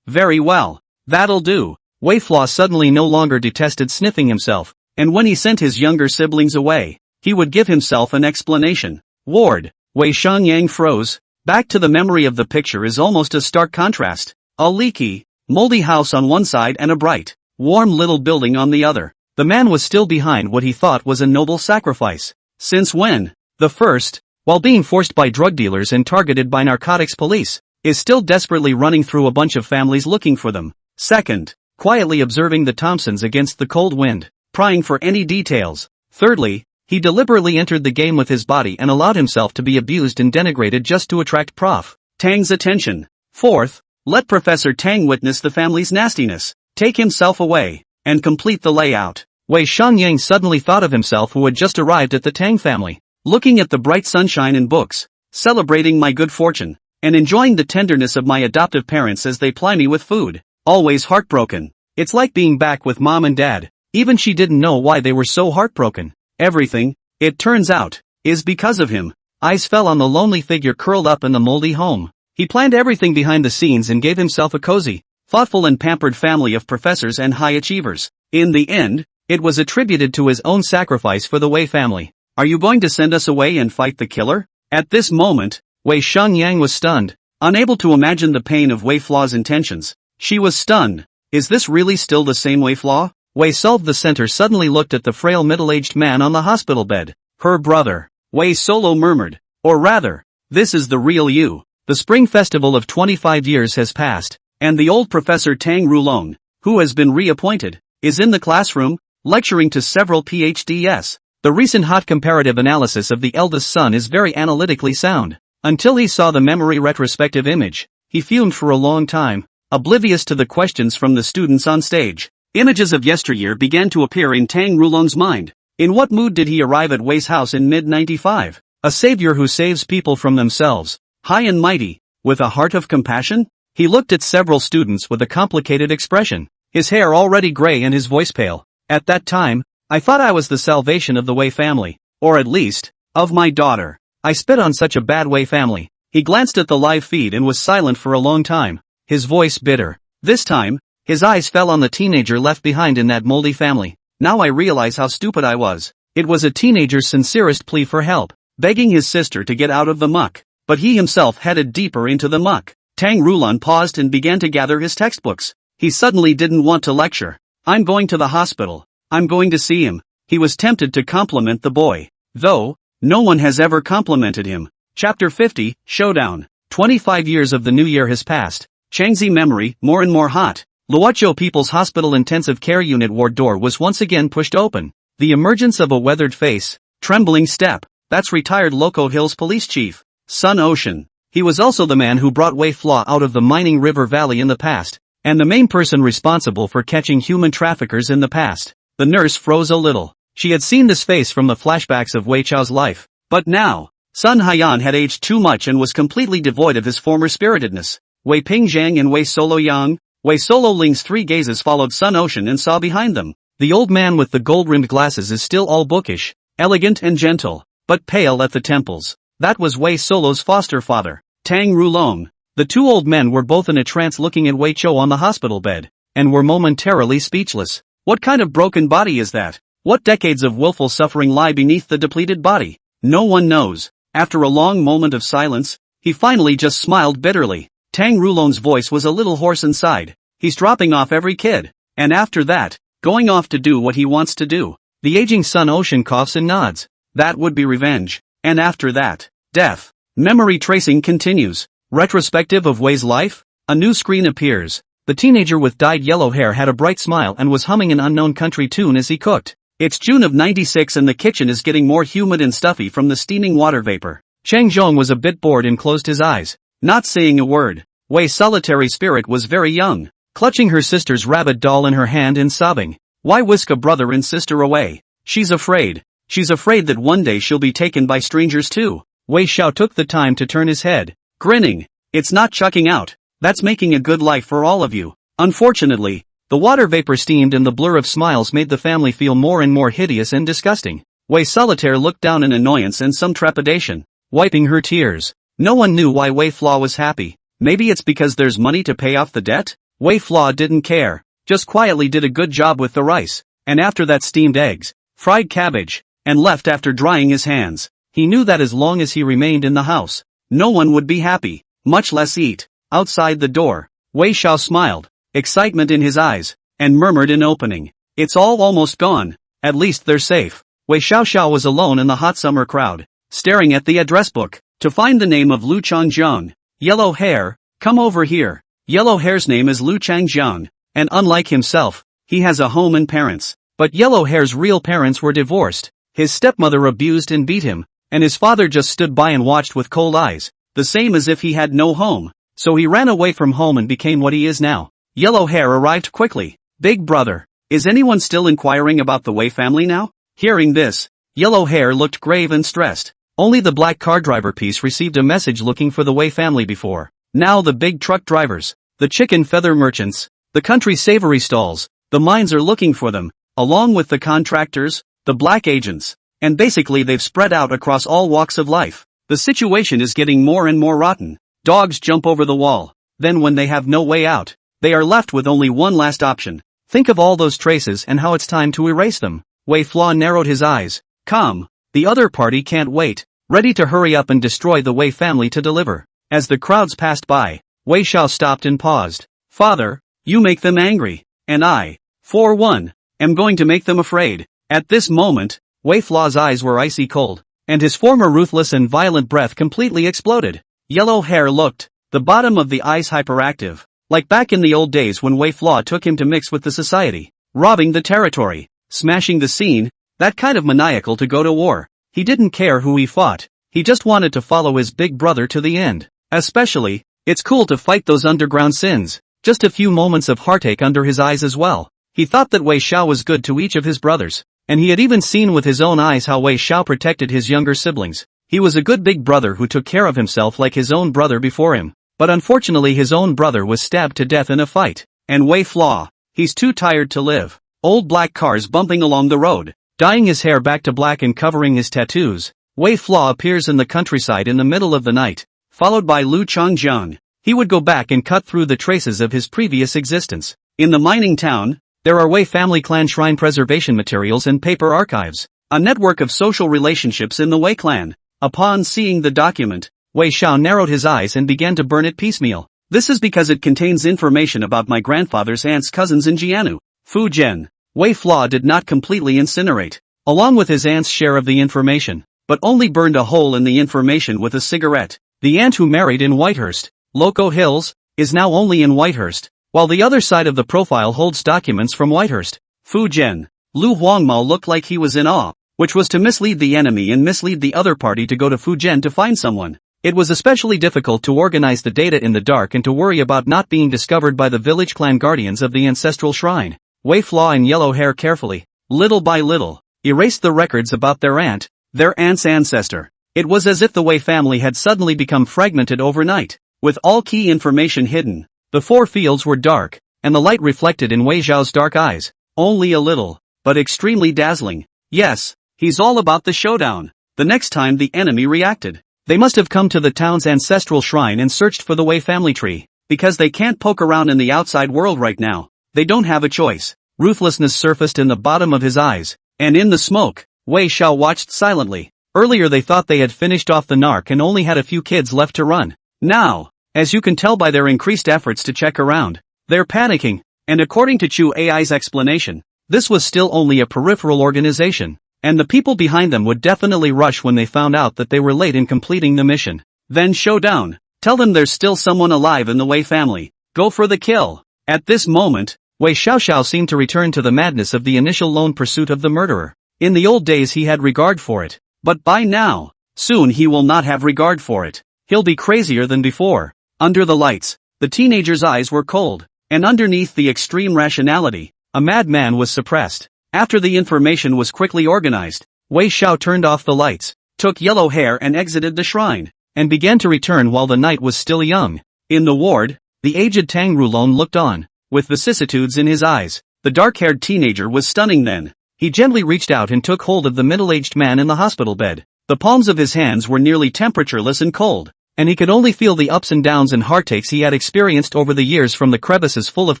well. That'll do. Wei Flaw suddenly no longer detested sniffing himself, and when he sent his younger siblings away, he would give himself an explanation. Ward. Wei Xiangyang froze. Back to the memory of the picture is almost a stark contrast. A leaky, moldy house on one side and a bright, warm little building on the other. The man was still behind what he thought was a noble sacrifice. Since when? The first, while being forced by drug dealers and targeted by narcotics police, is still desperately running through a bunch of families looking for them. Second, quietly observing the Thompsons against the cold wind, prying for any details. Thirdly, he deliberately entered the game with his body and allowed himself to be abused and denigrated just to attract Prof. Tang's attention. Fourth, let Professor Tang witness the family's nastiness, take himself away, and complete the layout. Wei Xiangyang suddenly thought of himself who had just arrived at the Tang family, looking at the bright sunshine and books, celebrating my good fortune, and enjoying the tenderness of my adoptive parents as they ply me with food. Always heartbroken. It's like being back with mom and dad. Even she didn't know why they were so heartbroken. Everything, it turns out, is because of him. Eyes fell on the lonely figure curled up in the moldy home. He planned everything behind the scenes and gave himself a cozy, thoughtful and pampered family of professors and high achievers. In the end, it was attributed to his own sacrifice for the Wei family. Are you going to send us away and fight the killer? At this moment, Wei Xiangyang was stunned, unable to imagine the pain of Wei Flaw's intentions. She was stunned. Is this really still the same Wei Flaw? Wei Solve the center suddenly looked at the frail middle-aged man on the hospital bed. Her brother. Wei Solo murmured. Or rather, this is the real you. The spring festival of 25 years has passed, and the old Professor Tang Rulong, who has been reappointed, is in the classroom, lecturing to several PhDs. The recent hot comparative analysis of the eldest son is very analytically sound. Until he saw the memory retrospective image, he fumed for a long time, oblivious to the questions from the students on stage. Images of yesteryear began to appear in Tang Rulong's mind. In what mood did he arrive at Wei's house in mid-95? A savior who saves people from themselves, high and mighty, with a heart of compassion? He looked at several students with a complicated expression, his hair already gray and his voice pale. At that time, I thought I was the salvation of the Wei family, or at least, of my daughter. I spit on such a bad Wei family. He glanced at the live feed and was silent for a long time, his voice bitter. This time, his eyes fell on the teenager left behind in that moldy family. Now I realize how stupid I was. It was a teenager's sincerest plea for help, begging his sister to get out of the muck, but he himself headed deeper into the muck. Tang Rulong paused and began to gather his textbooks. He suddenly didn't want to lecture. I'm going to the hospital. I'm going to see him. He was tempted to compliment the boy, though no one has ever complimented him. Chapter 50, Showdown. 25 years of the new year has passed. Changzi memory, more and more hot. Luochou People's Hospital Intensive Care Unit ward door was once again pushed open. The emergence of a weathered face, trembling step. That's retired Loco Hills Police Chief, Sun Ocean. He was also the man who brought Wei Flaw out of the mining river valley in the past, and the main person responsible for catching human traffickers in the past. The nurse froze a little. She had seen this face from the flashbacks of Wei Chao's life. But now, Sun Haiyan had aged too much and was completely devoid of his former spiritedness. Wei Pingzhang and Wei Solo Yang. Wei Solo Ling's three gazes followed Sun Ocean and saw behind them. The old man with the gold-rimmed glasses is still all bookish, elegant and gentle, but pale at the temples. That was Wei Solo's foster father, Tang Rulong. The two old men were both in a trance looking at Wei Chou on the hospital bed, and were momentarily speechless. What kind of broken body is that? What decades of willful suffering lie beneath the depleted body? No one knows. After a long moment of silence, he finally just smiled bitterly. Tang Rulong's voice was a little hoarse inside. He's dropping off every kid. And after that, going off to do what he wants to do. The aging Sun Ocean coughs and nods. That would be revenge. And after that, death. Memory tracing continues. Retrospective of Wei's life? A new screen appears. The teenager with dyed yellow hair had a bright smile and was humming an unknown country tune as he cooked. It's June of '96 and the kitchen is getting more humid and stuffy from the steaming water vapor. Chang Zhong was a bit bored and closed his eyes, not saying a word. Wei's solitary spirit was very young, clutching her sister's rabbit doll in her hand and sobbing. Why whisk a brother and sister away? She's afraid. She's afraid that one day she'll be taken by strangers too. Wei Xiao took the time to turn his head, grinning. It's not chucking out. That's making a good life for all of you. Unfortunately, the water vapor steamed and the blur of smiles made the family feel more and more hideous and disgusting. Wei Solitaire looked down in annoyance and some trepidation, wiping her tears. No one knew why Wei Flaw was happy. Maybe it's because there's money to pay off the debt? Wei Flaw didn't care, just quietly did a good job with the rice, and after that steamed eggs, fried cabbage, and left after drying his hands. He knew that as long as he remained in the house, no one would be happy, much less eat. Outside the door, Wei Xiao smiled, excitement in his eyes, and murmured in opening. It's all almost gone. At least they're safe. Wei Xiao was alone in the hot summer crowd, staring at the address book, to find the name of Lu Changjiang. Yellow hair, come over here. Yellow hair's name is Lu Changjiang, and unlike himself, he has a home and parents. But Yellow hair's real parents were divorced. His stepmother abused and beat him, and his father just stood by and watched with cold eyes, the same as if he had no home. So he ran away from home and became what he is now. Yellow hair arrived quickly. Big brother, is anyone still inquiring about the Wei family now? Hearing this, Yellow hair looked grave and stressed. Only the black car driver piece received a message looking for the Wei family before. Now the big truck drivers, the chicken feather merchants, the country savory stalls, the mines are looking for them, along with the contractors, the black agents, and basically they've spread out across all walks of life. The situation is getting more and more rotten. Dogs jump over the wall. Then when they have no way out, they are left with only one last option. Think of all those traces and how it's time to erase them. Wei Flaw narrowed his eyes. Come. The other party can't wait, ready to hurry up and destroy the Wei family to deliver. As the crowds passed by, Wei Xiao stopped and paused. Father, you make them angry, and I, for one, am going to make them afraid. At this moment, Wei Flaw's eyes were icy cold, and his former ruthless and violent breath completely exploded. Yellow hair looked, the bottom of the eyes hyperactive, like back in the old days when Wei Flaw took him to mix with the society, robbing the territory, smashing the scene, That kind of maniacal to go to war. He didn't care who he fought. He just wanted to follow his big brother to the end. Especially, it's cool to fight those underground sins. Just a few moments of heartache under his eyes as well. He thought that Wei Xiao was good to each of his brothers. And he had even seen with his own eyes how Wei Xiao protected his younger siblings. He was a good big brother who took care of himself like his own brother before him. But unfortunately his own brother was stabbed to death in a fight. And Wei Flaw, he's too tired to live. Old black cars bumping along the road. Dyeing his hair back to black and covering his tattoos, Wei Flaw appears in the countryside in the middle of the night, followed by Lu Changjiang. He would go back and cut through the traces of his previous existence. In the mining town, there are Wei family clan shrine preservation materials and paper archives, a network of social relationships in the Wei clan. Upon seeing the document, Wei Xiao narrowed his eyes and began to burn it piecemeal. This is because it contains information about my grandfather's aunt's cousins in Jianu. Fu Zhen. Wei Flaw did not completely incinerate, along with his aunt's share of the information, but only burned a hole in the information with a cigarette. The aunt who married in Whitehurst, Loco Hills, is now only in Whitehurst, while the other side of the profile holds documents from Whitehurst. Fu Zhen. Lu Huangmao looked like he was in awe, which was to mislead the enemy and mislead the other party to go to Fu Zhen to find someone. It was especially difficult to organize the data in the dark and to worry about not being discovered by the village clan guardians of the ancestral shrine. Wei Flaw and Yellow Hair carefully, little by little, erased the records about their aunt's ancestor. It was as if the Wei family had suddenly become fragmented overnight, with all key information hidden. The four fields were dark, and the light reflected in Wei Xiao's dark eyes, only a little, but extremely dazzling. Yes, he's all about the showdown. The next time the enemy reacted, they must have come to the town's ancestral shrine and searched for the Wei family tree, because they can't poke around in the outside world right now. They don't have a choice. Ruthlessness surfaced in the bottom of his eyes, and in the smoke, Wei Xiao watched silently. Earlier they thought they had finished off the narc and only had a few kids left to run. Now, as you can tell by their increased efforts to check around, they're panicking, and according to Chu AI's explanation, this was still only a peripheral organization, and the people behind them would definitely rush when they found out that they were late in completing the mission. Then showdown. Tell them there's still someone alive in the Wei family. Go for the kill. At this moment, Wei Xiaoxiao seemed to return to the madness of the initial lone pursuit of the murderer. In the old days he had regard for it, but by now, soon he will not have regard for it. He'll be crazier than before. Under the lights, the teenager's eyes were cold, and underneath the extreme rationality, a madman was suppressed. After the information was quickly organized, Wei Xiao turned off the lights, took Yellow Hair and exited the shrine, and began to return while the night was still young. In the ward, the aged Tang Rulon looked on, with vicissitudes in his eyes. The dark-haired teenager was stunning then. He gently reached out and took hold of the middle-aged man in the hospital bed. The palms of his hands were nearly temperatureless and cold, and he could only feel the ups and downs and heartaches he had experienced over the years from the crevices full of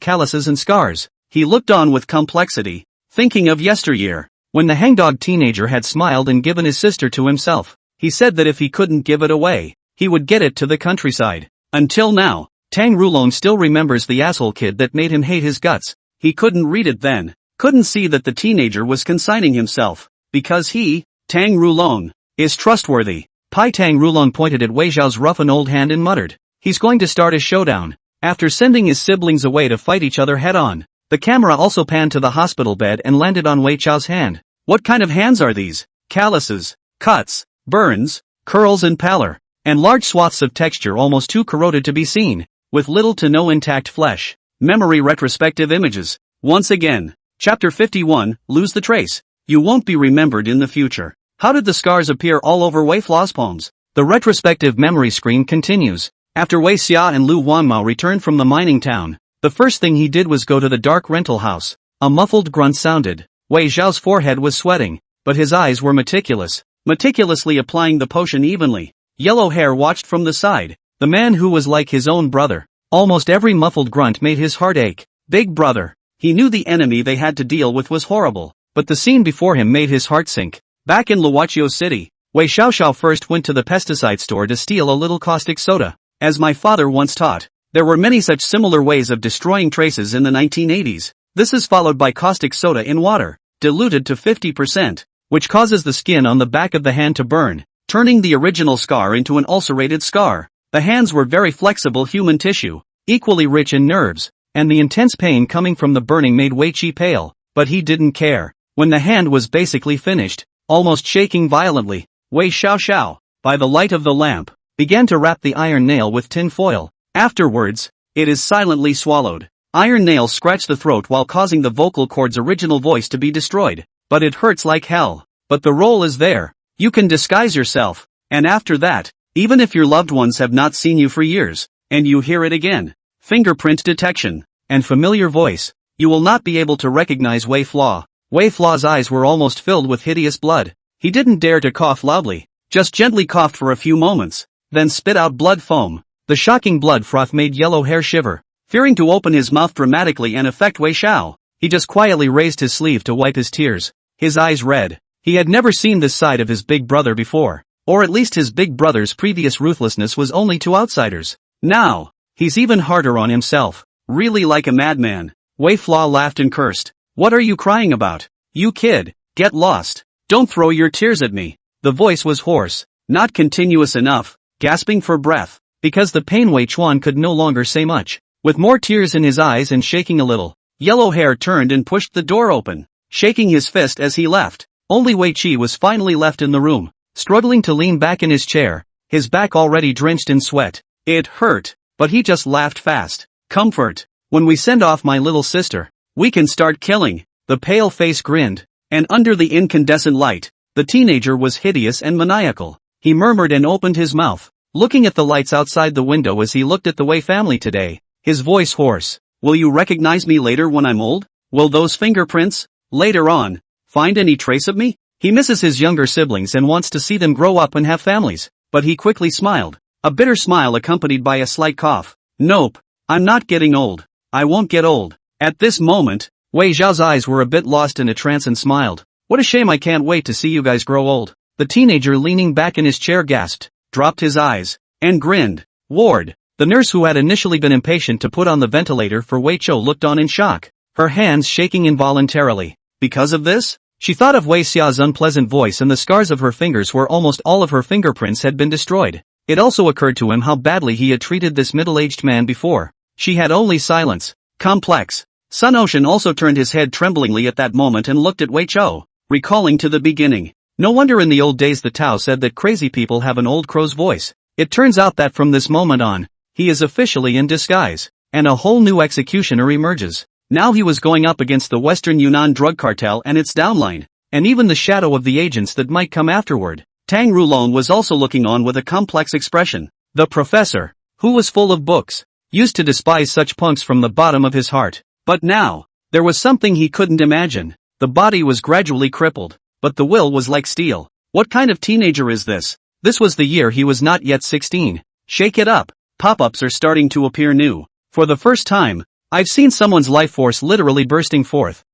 calluses and scars. He looked on with complexity, thinking of yesteryear, when the hangdog teenager had smiled and given his sister to himself. He said that if he couldn't give it away, he would get it to the countryside. Until now, Tang Rulong still remembers the asshole kid that made him hate his guts. He couldn't read it then, couldn't see that the teenager was consigning himself, because he, Tang Rulong, is trustworthy. Pai Tang Rulong pointed at Wei Xiao's rough and old hand and muttered, he's going to start a showdown. After sending his siblings away to fight each other head-on, the camera also panned to the hospital bed and landed on Wei Xiao's hand. What kind of hands are these? Calluses, cuts, burns, curls and pallor, and large swaths of texture almost too corroded to be seen, with little to no intact flesh. Memory retrospective images. Once again. Chapter 51, Lose the Trace. You won't be remembered in the future. How did the scars appear all over Wei Flaw's palms? The retrospective memory screen continues. After Wei Xia and Lu Wanmao returned from the mining town, the first thing he did was go to the dark rental house. A muffled grunt sounded. Wei Xiao's forehead was sweating, but his eyes were meticulously applying the potion evenly. Yellow Hair watched from the side. The man who was like his own brother. Almost every muffled grunt made his heart ache. Big brother. He knew the enemy they had to deal with was horrible, but the scene before him made his heart sink. Back in Luochio City, Wei Xiaoxiao first went to the pesticide store to steal a little caustic soda. As my father once taught, there were many such similar ways of destroying traces in the 1980s. This is followed by caustic soda in water, diluted to 50%, which causes the skin on the back of the hand to burn, turning the original scar into an ulcerated scar. The hands were very flexible human tissue, equally rich in nerves, and the intense pain coming from the burning made Wei Qi pale, but he didn't care. When the hand was basically finished, almost shaking violently, Wei Xiao, by the light of the lamp, began to wrap the iron nail with tin foil. Afterwards, it is silently swallowed. Iron nail scratched the throat while causing the vocal cord's original voice to be destroyed. But it hurts like hell. But the role is there. You can disguise yourself. And after that, even if your loved ones have not seen you for years, and you hear it again, fingerprint detection, and familiar voice, you will not be able to recognize Wei Flaw. Wei Flaw's eyes were almost filled with hideous blood. He didn't dare to cough loudly, just gently coughed for a few moments, then spit out blood foam. The shocking blood froth made Yellow Hair shiver. Fearing to open his mouth dramatically and affect Wei Xiao, he just quietly raised his sleeve to wipe his tears, his eyes red. He had never seen this side of his big brother before, or at least his big brother's previous ruthlessness was only to outsiders. Now, he's even harder on himself, really like a madman. Wei Flaw laughed and cursed. What are you crying about? You kid, get lost. Don't throw your tears at me. The voice was hoarse, not continuous enough, gasping for breath, because the pain Wei Chuan could no longer say much. With more tears in his eyes and shaking a little, Yellow Hair turned and pushed the door open, shaking his fist as he left. Only Wei Qi was finally left in the room, struggling to lean back in his chair, his back already drenched in sweat. It hurt, but he just laughed fast. Comfort. When we send off my little sister, we can start killing. The pale face grinned, and under the incandescent light, the teenager was hideous and maniacal. He murmured and opened his mouth, looking at the lights outside the window as he looked at the Wei family today. His voice hoarse. Will you recognize me later when I'm old? Will those fingerprints, later on, find any trace of me? He misses his younger siblings and wants to see them grow up and have families, but he quickly smiled. A bitter smile accompanied by a slight cough. Nope, I'm not getting old. I won't get old. At this moment, Wei Xiao's eyes were a bit lost in a trance and smiled. What a shame, I can't wait to see you guys grow old. The teenager leaning back in his chair gasped, dropped his eyes, and grinned. Ward. The nurse who had initially been impatient to put on the ventilator for Wei Chou looked on in shock, her hands shaking involuntarily. Because of this? She thought of Wei Xiao's unpleasant voice and the scars of her fingers where almost all of her fingerprints had been destroyed. It also occurred to him how badly he had treated this middle-aged man before. She had only silence. Complex. Sun Ocean also turned his head tremblingly at that moment and looked at Wei Chou, recalling to the beginning. No wonder in the old days the Tao said that crazy people have an old crow's voice. It turns out that from this moment on, he is officially in disguise, and a whole new executioner emerges. Now he was going up against the Western Yunnan drug cartel and its downline, and even the shadow of the agents that might come afterward. Tang Rulong was also looking on with a complex expression. The professor, who was full of books, used to despise such punks from the bottom of his heart. But now, there was something he couldn't imagine. The body was gradually crippled, but the will was like steel. What kind of teenager is this? This was the year he was not yet 16. Shake it up. Pop-ups are starting to appear new. For the first time, I've seen someone's life force literally bursting forth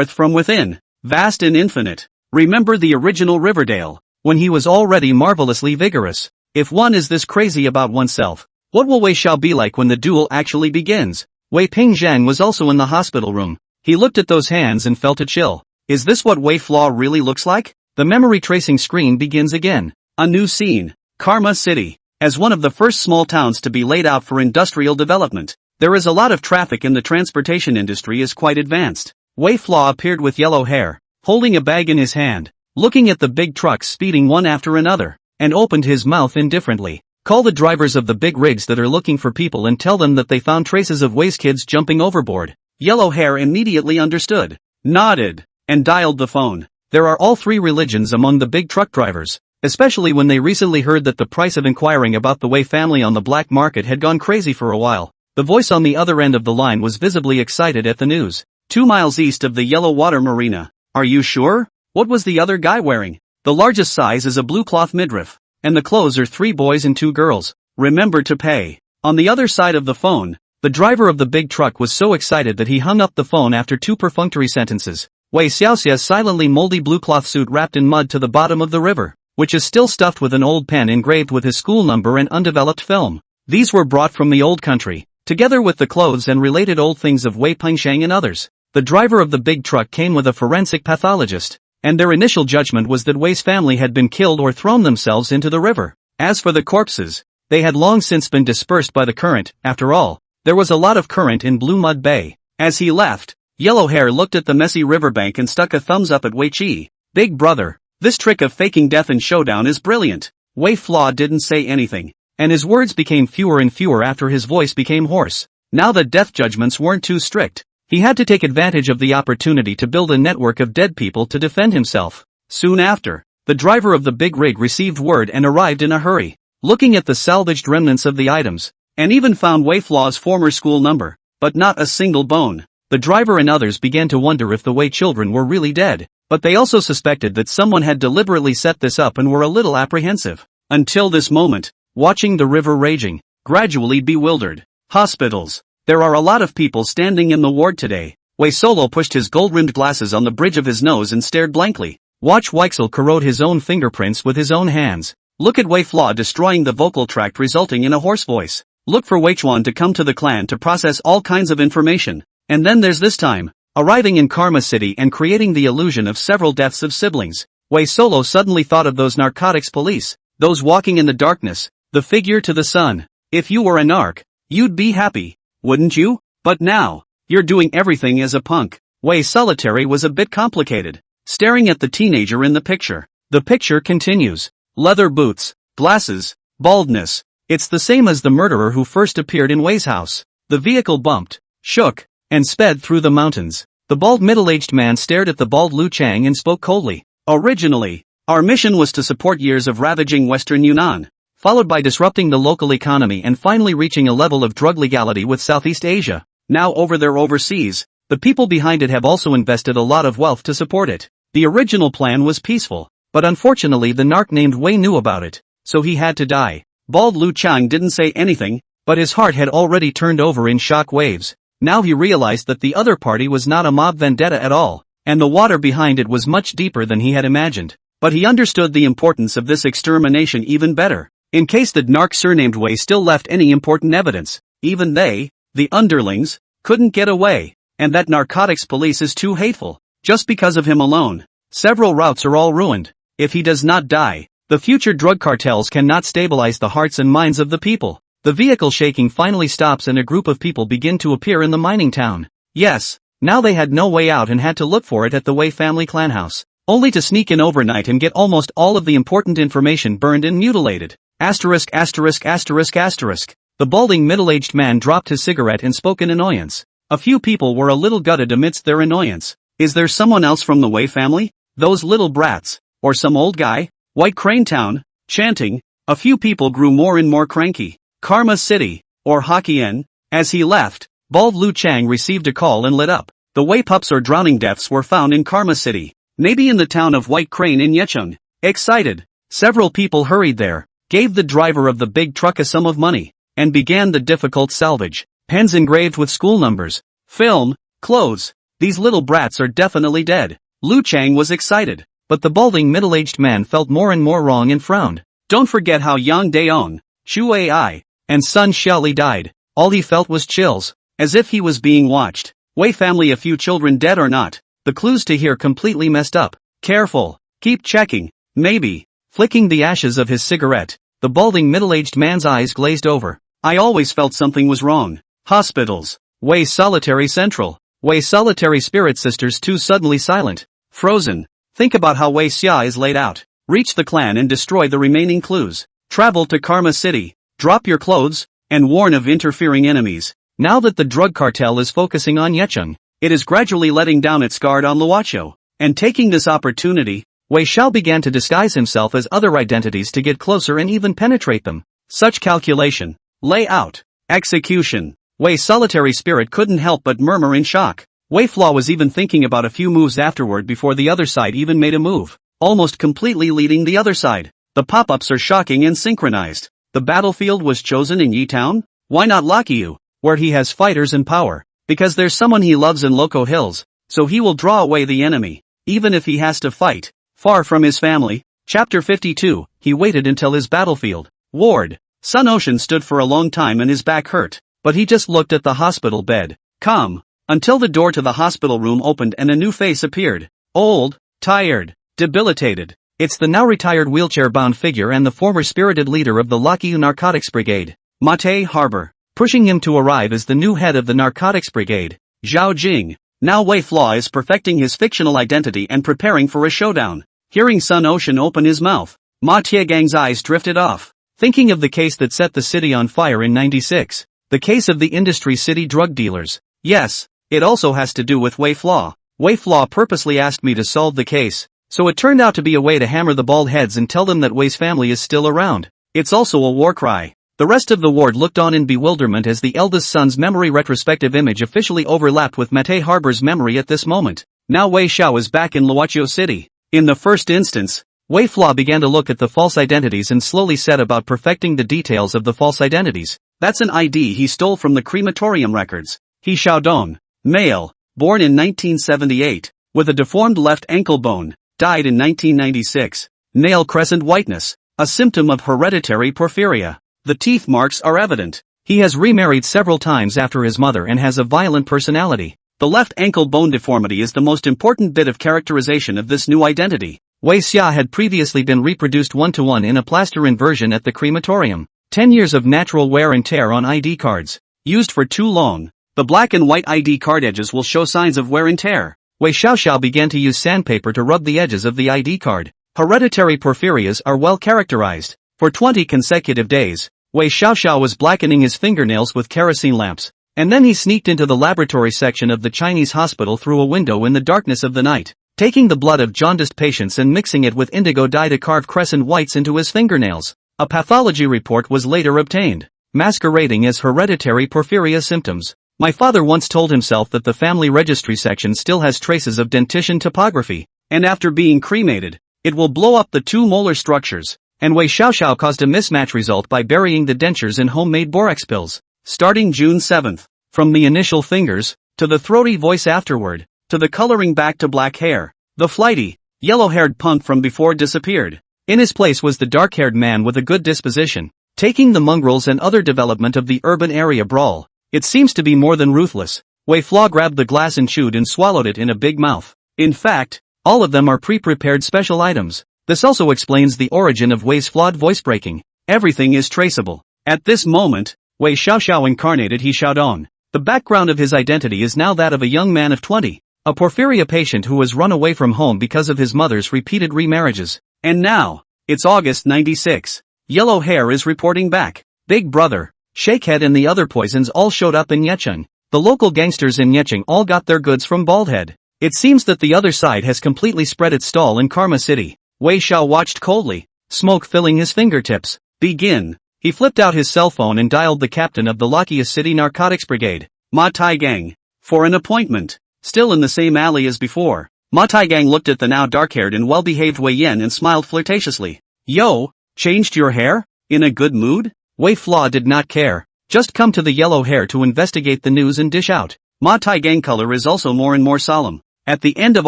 from within, vast and infinite. Remember the original Riverdale, when he was already marvelously vigorous. If one is this crazy about oneself, what will Wei Xiao be like when the duel actually begins? Wei Pingzhang was also in the hospital room. He looked at those hands and felt a chill. Is this what Wei Flaw really looks like? The memory tracing screen begins again. A new scene. Karma City. As one of the first small towns to be laid out for industrial development, there is a lot of traffic and the transportation industry is quite advanced. Wei Flaw appeared with Yellow Hair, holding a bag in his hand, looking at the big trucks speeding one after another, and opened his mouth indifferently. Call the drivers of the big rigs that are looking for people and tell them that they found traces of Wei's kids jumping overboard. Yellow Hair immediately understood, nodded, and dialed the phone. There are all three religions among the big truck drivers, especially when they recently heard that the price of inquiring about the Wei family on the black market had gone crazy for a while. The voice on the other end of the line was visibly excited at the news. 2 miles east of the Yellow Water Marina. Are you sure? What was the other guy wearing? The largest size is a blue cloth midriff, and the clothes are 3 boys and 2 girls. Remember to pay. On the other side of the phone, the driver of the big truck was so excited that he hung up the phone after 2 perfunctory sentences. Wei Xiaoxia's silently moldy blue cloth suit wrapped in mud to the bottom of the river, which is still stuffed with an old pen engraved with his school number and undeveloped film. These were brought from the old country, together with the clothes and related old things of Wei Pengsheng and others. The driver of the big truck came with a forensic pathologist, and their initial judgment was that Wei's family had been killed or thrown themselves into the river. As for the corpses, they had long since been dispersed by the current. After all, there was a lot of current in Blue Mud Bay. As he left, Yellow Hair looked at the messy riverbank and stuck a thumbs up at Wei Chi. Big brother, this trick of faking death in showdown is brilliant. Wei Flaw didn't say anything, and his words became fewer and fewer after his voice became hoarse. Now that death judgments weren't too strict, he had to take advantage of the opportunity to build a network of dead people to defend himself. Soon after, the driver of the big rig received word and arrived in a hurry, looking at the salvaged remnants of the items, and even found Wei Flaw's former school number, but not a single bone. The driver and others began to wonder if the Wei children were really dead, but they also suspected that someone had deliberately set this up and were a little apprehensive. Until this moment, watching the river raging, gradually bewildered. Hospitals. There are a lot of people standing in the ward today. Wei Solo pushed his gold-rimmed glasses on the bridge of his nose and stared blankly. Watch Weixel corrode his own fingerprints with his own hands. Look at Wei Flaw destroying the vocal tract resulting in a hoarse voice. Look for Wei Chuan to come to the clan to process all kinds of information. And then there's this time, arriving in Karma City and creating the illusion of several deaths of siblings. Wei Solo suddenly thought of those narcotics police, those walking in the darkness, the figure to the sun. If you were a narc, you'd be happy, wouldn't you? But now, you're doing everything as a punk. Wei Solitary was a bit complicated, staring at the teenager in the picture. The picture continues. Leather boots, glasses, baldness. It's the same as the murderer who first appeared in Wei's house. The vehicle bumped, shook, and sped through the mountains. The bald middle-aged man stared at the bald Lu Chang and spoke coldly. Originally, our mission was to support years of ravaging Western Yunnan, followed by disrupting the local economy and finally reaching a level of drug legality with Southeast Asia. Now over there overseas, the people behind it have also invested a lot of wealth to support it. The original plan was peaceful, but unfortunately the narc named Wei knew about it, so he had to die. Bald Lu Chang didn't say anything, but his heart had already turned over in shock waves. Now he realized that the other party was not a mob vendetta at all, and the water behind it was much deeper than he had imagined. But he understood the importance of this extermination even better. In case the narc surnamed Wei still left any important evidence, even they, the underlings, couldn't get away, and that narcotics police is too hateful. Just because of him alone, several routes are all ruined. If he does not die, the future drug cartels cannot stabilize the hearts and minds of the people. The vehicle shaking finally stops and a group of people begin to appear in the mining town. Yes, now they had no way out and had to look for it at the Wei family clan house, only to sneak in overnight and get almost all of the important information burned and mutilated. Asterisk asterisk asterisk asterisk. The balding middle-aged man dropped his cigarette and spoke in annoyance. A few people were a little gutted amidst their annoyance. Is there someone else from the Wei family? Those little brats, or some old guy? White Crane Town, chanting, a few people grew more and more cranky. Karma City, or Hokkien. As he left, bald Lu Chang received a call and lit up. The Wei pups or drowning deaths were found in Karma City, maybe in the town of White Crane in Yecheng. Excited, several people hurried there, gave the driver of the big truck a sum of money, and began the difficult salvage. Pens engraved with school numbers, film, clothes. These little brats are definitely dead. Lu Chang was excited, but the balding middle-aged man felt more and more wrong and frowned. Don't forget how Yang Daong, Chu Ai, and Sun Xiaoli died. All he felt was chills, as if he was being watched. Wei family, a few children dead or not, the clues to here completely messed up. Careful, keep checking, maybe. Flicking the ashes of his cigarette, the balding middle-aged man's eyes glazed over. I always felt something was wrong. Hospitals. Wei Solitary Central. Wei Solitary Spirit Sisters too suddenly silent. Frozen. Think about how Wei Xia is laid out. Reach the clan and destroy the remaining clues. Travel to Karma City. Drop your clothes, and warn of interfering enemies. Now that the drug cartel is focusing on Yecheng, it is gradually letting down its guard on Luocho. And taking this opportunity, Wei Xiao began to disguise himself as other identities to get closer and even penetrate them. Such calculation, layout, execution. Wei Solitary Spirit couldn't help but murmur in shock. Wei Flaw was even thinking about a few moves afterward before the other side even made a move, almost completely leading the other side. The pop-ups are shocking and synchronized. The battlefield was chosen in Yi Town? Why not Lakyu, where he has fighters and power? Because there's someone he loves in Loco Hills, so he will draw away the enemy, even if he has to fight, far from his family. Chapter 52, he waited until his battlefield. Ward. Sun Ocean stood for a long time and his back hurt, but he just looked at the hospital bed. Calm. Until the door to the hospital room opened and a new face appeared. Old, tired, debilitated. It's the now retired wheelchair-bound figure and the former spirited leader of the Lakyu Narcotics Brigade, Mate Harbor. Pushing him to arrive as the new head of the Narcotics Brigade, Zhao Jing. Now Wei Flaw is perfecting his fictional identity and preparing for a showdown. Hearing Sun Ocean open his mouth, Ma Tiegang's eyes drifted off. Thinking of the case that set the city on fire in 96. The case of the Industry City drug dealers. Yes, it also has to do with Wei Flaw. Wei Flaw purposely asked me to solve the case, so it turned out to be a way to hammer the bald heads and tell them that Wei's family is still around. It's also a war cry. The rest of the ward looked on in bewilderment as the eldest son's memory retrospective image officially overlapped with Matei Harbor's memory at this moment. Now Wei Xiao is back in Luochio City. In the first instance, Wei Flaw began to look at the false identities and slowly set about perfecting the details of the false identities. That's an ID he stole from the crematorium records. He Xiaodong, male, born in 1978, with a deformed left ankle bone, died in 1996. Nail crescent whiteness, a symptom of hereditary porphyria. The teeth marks are evident. He has remarried several times after his mother and has a violent personality. The left ankle bone deformity is the most important bit of characterization of this new identity. Wei Xia had previously been reproduced one-to-one in a plaster-in version at the crematorium. 10 years of natural wear and tear on ID cards. Used for too long, the black and white ID card edges will show signs of wear and tear. Wei Xiaoxiao began to use sandpaper to rub the edges of the ID card. Hereditary porphyrias are well characterized. For 20 consecutive days, Wei Xiaoxiao was blackening his fingernails with kerosene lamps, and then he sneaked into the laboratory section of the Chinese hospital through a window in the darkness of the night, taking the blood of jaundiced patients and mixing it with indigo dye to carve crescent whites into his fingernails. A pathology report was later obtained, masquerading as hereditary porphyria symptoms. My father once told himself that the family registry section still has traces of dentition topography, and after being cremated, it will blow up the two molar structures. And Wei Xiaoxiao caused a mismatch result by burying the dentures in homemade borax pills. Starting June 7th, from the initial fingers, to the throaty voice afterward, to the coloring back to black hair, the flighty, yellow-haired punk from before disappeared. In his place was the dark-haired man with a good disposition, taking the mongrels and other development of the urban area brawl. It seems to be more than ruthless. Wei Flaw grabbed the glass and chewed and swallowed it in a big mouth. In fact, all of them are pre-prepared special items. This also explains the origin of Wei's flawed voice breaking. Everything is traceable. At this moment, Wei Xiaoxiao incarnated He Xiaodong. The background of his identity is now that of a young man of 20, a porphyria patient who has run away from home because of his mother's repeated remarriages. And now, it's August 96. Yellow Hair is reporting back. Big Brother, Shakehead and the other poisons all showed up in Yecheng. The local gangsters in Yecheng all got their goods from Baldhead. It seems that the other side has completely spread its stall in Karma City. Wei Xiao watched coldly, smoke filling his fingertips. Begin. He flipped out his cell phone and dialed the captain of the Luochio City Narcotics Brigade, Ma Taigang, for an appointment. Still in the same alley as before, Ma Taigang looked at the now dark-haired and well-behaved Wei Yan and smiled flirtatiously. Yo, changed your hair? In a good mood? Wei Flaw did not care. Just come to the Yellow Hair to investigate the news and dish out. Ma Taigang color is also more and more solemn. At the end of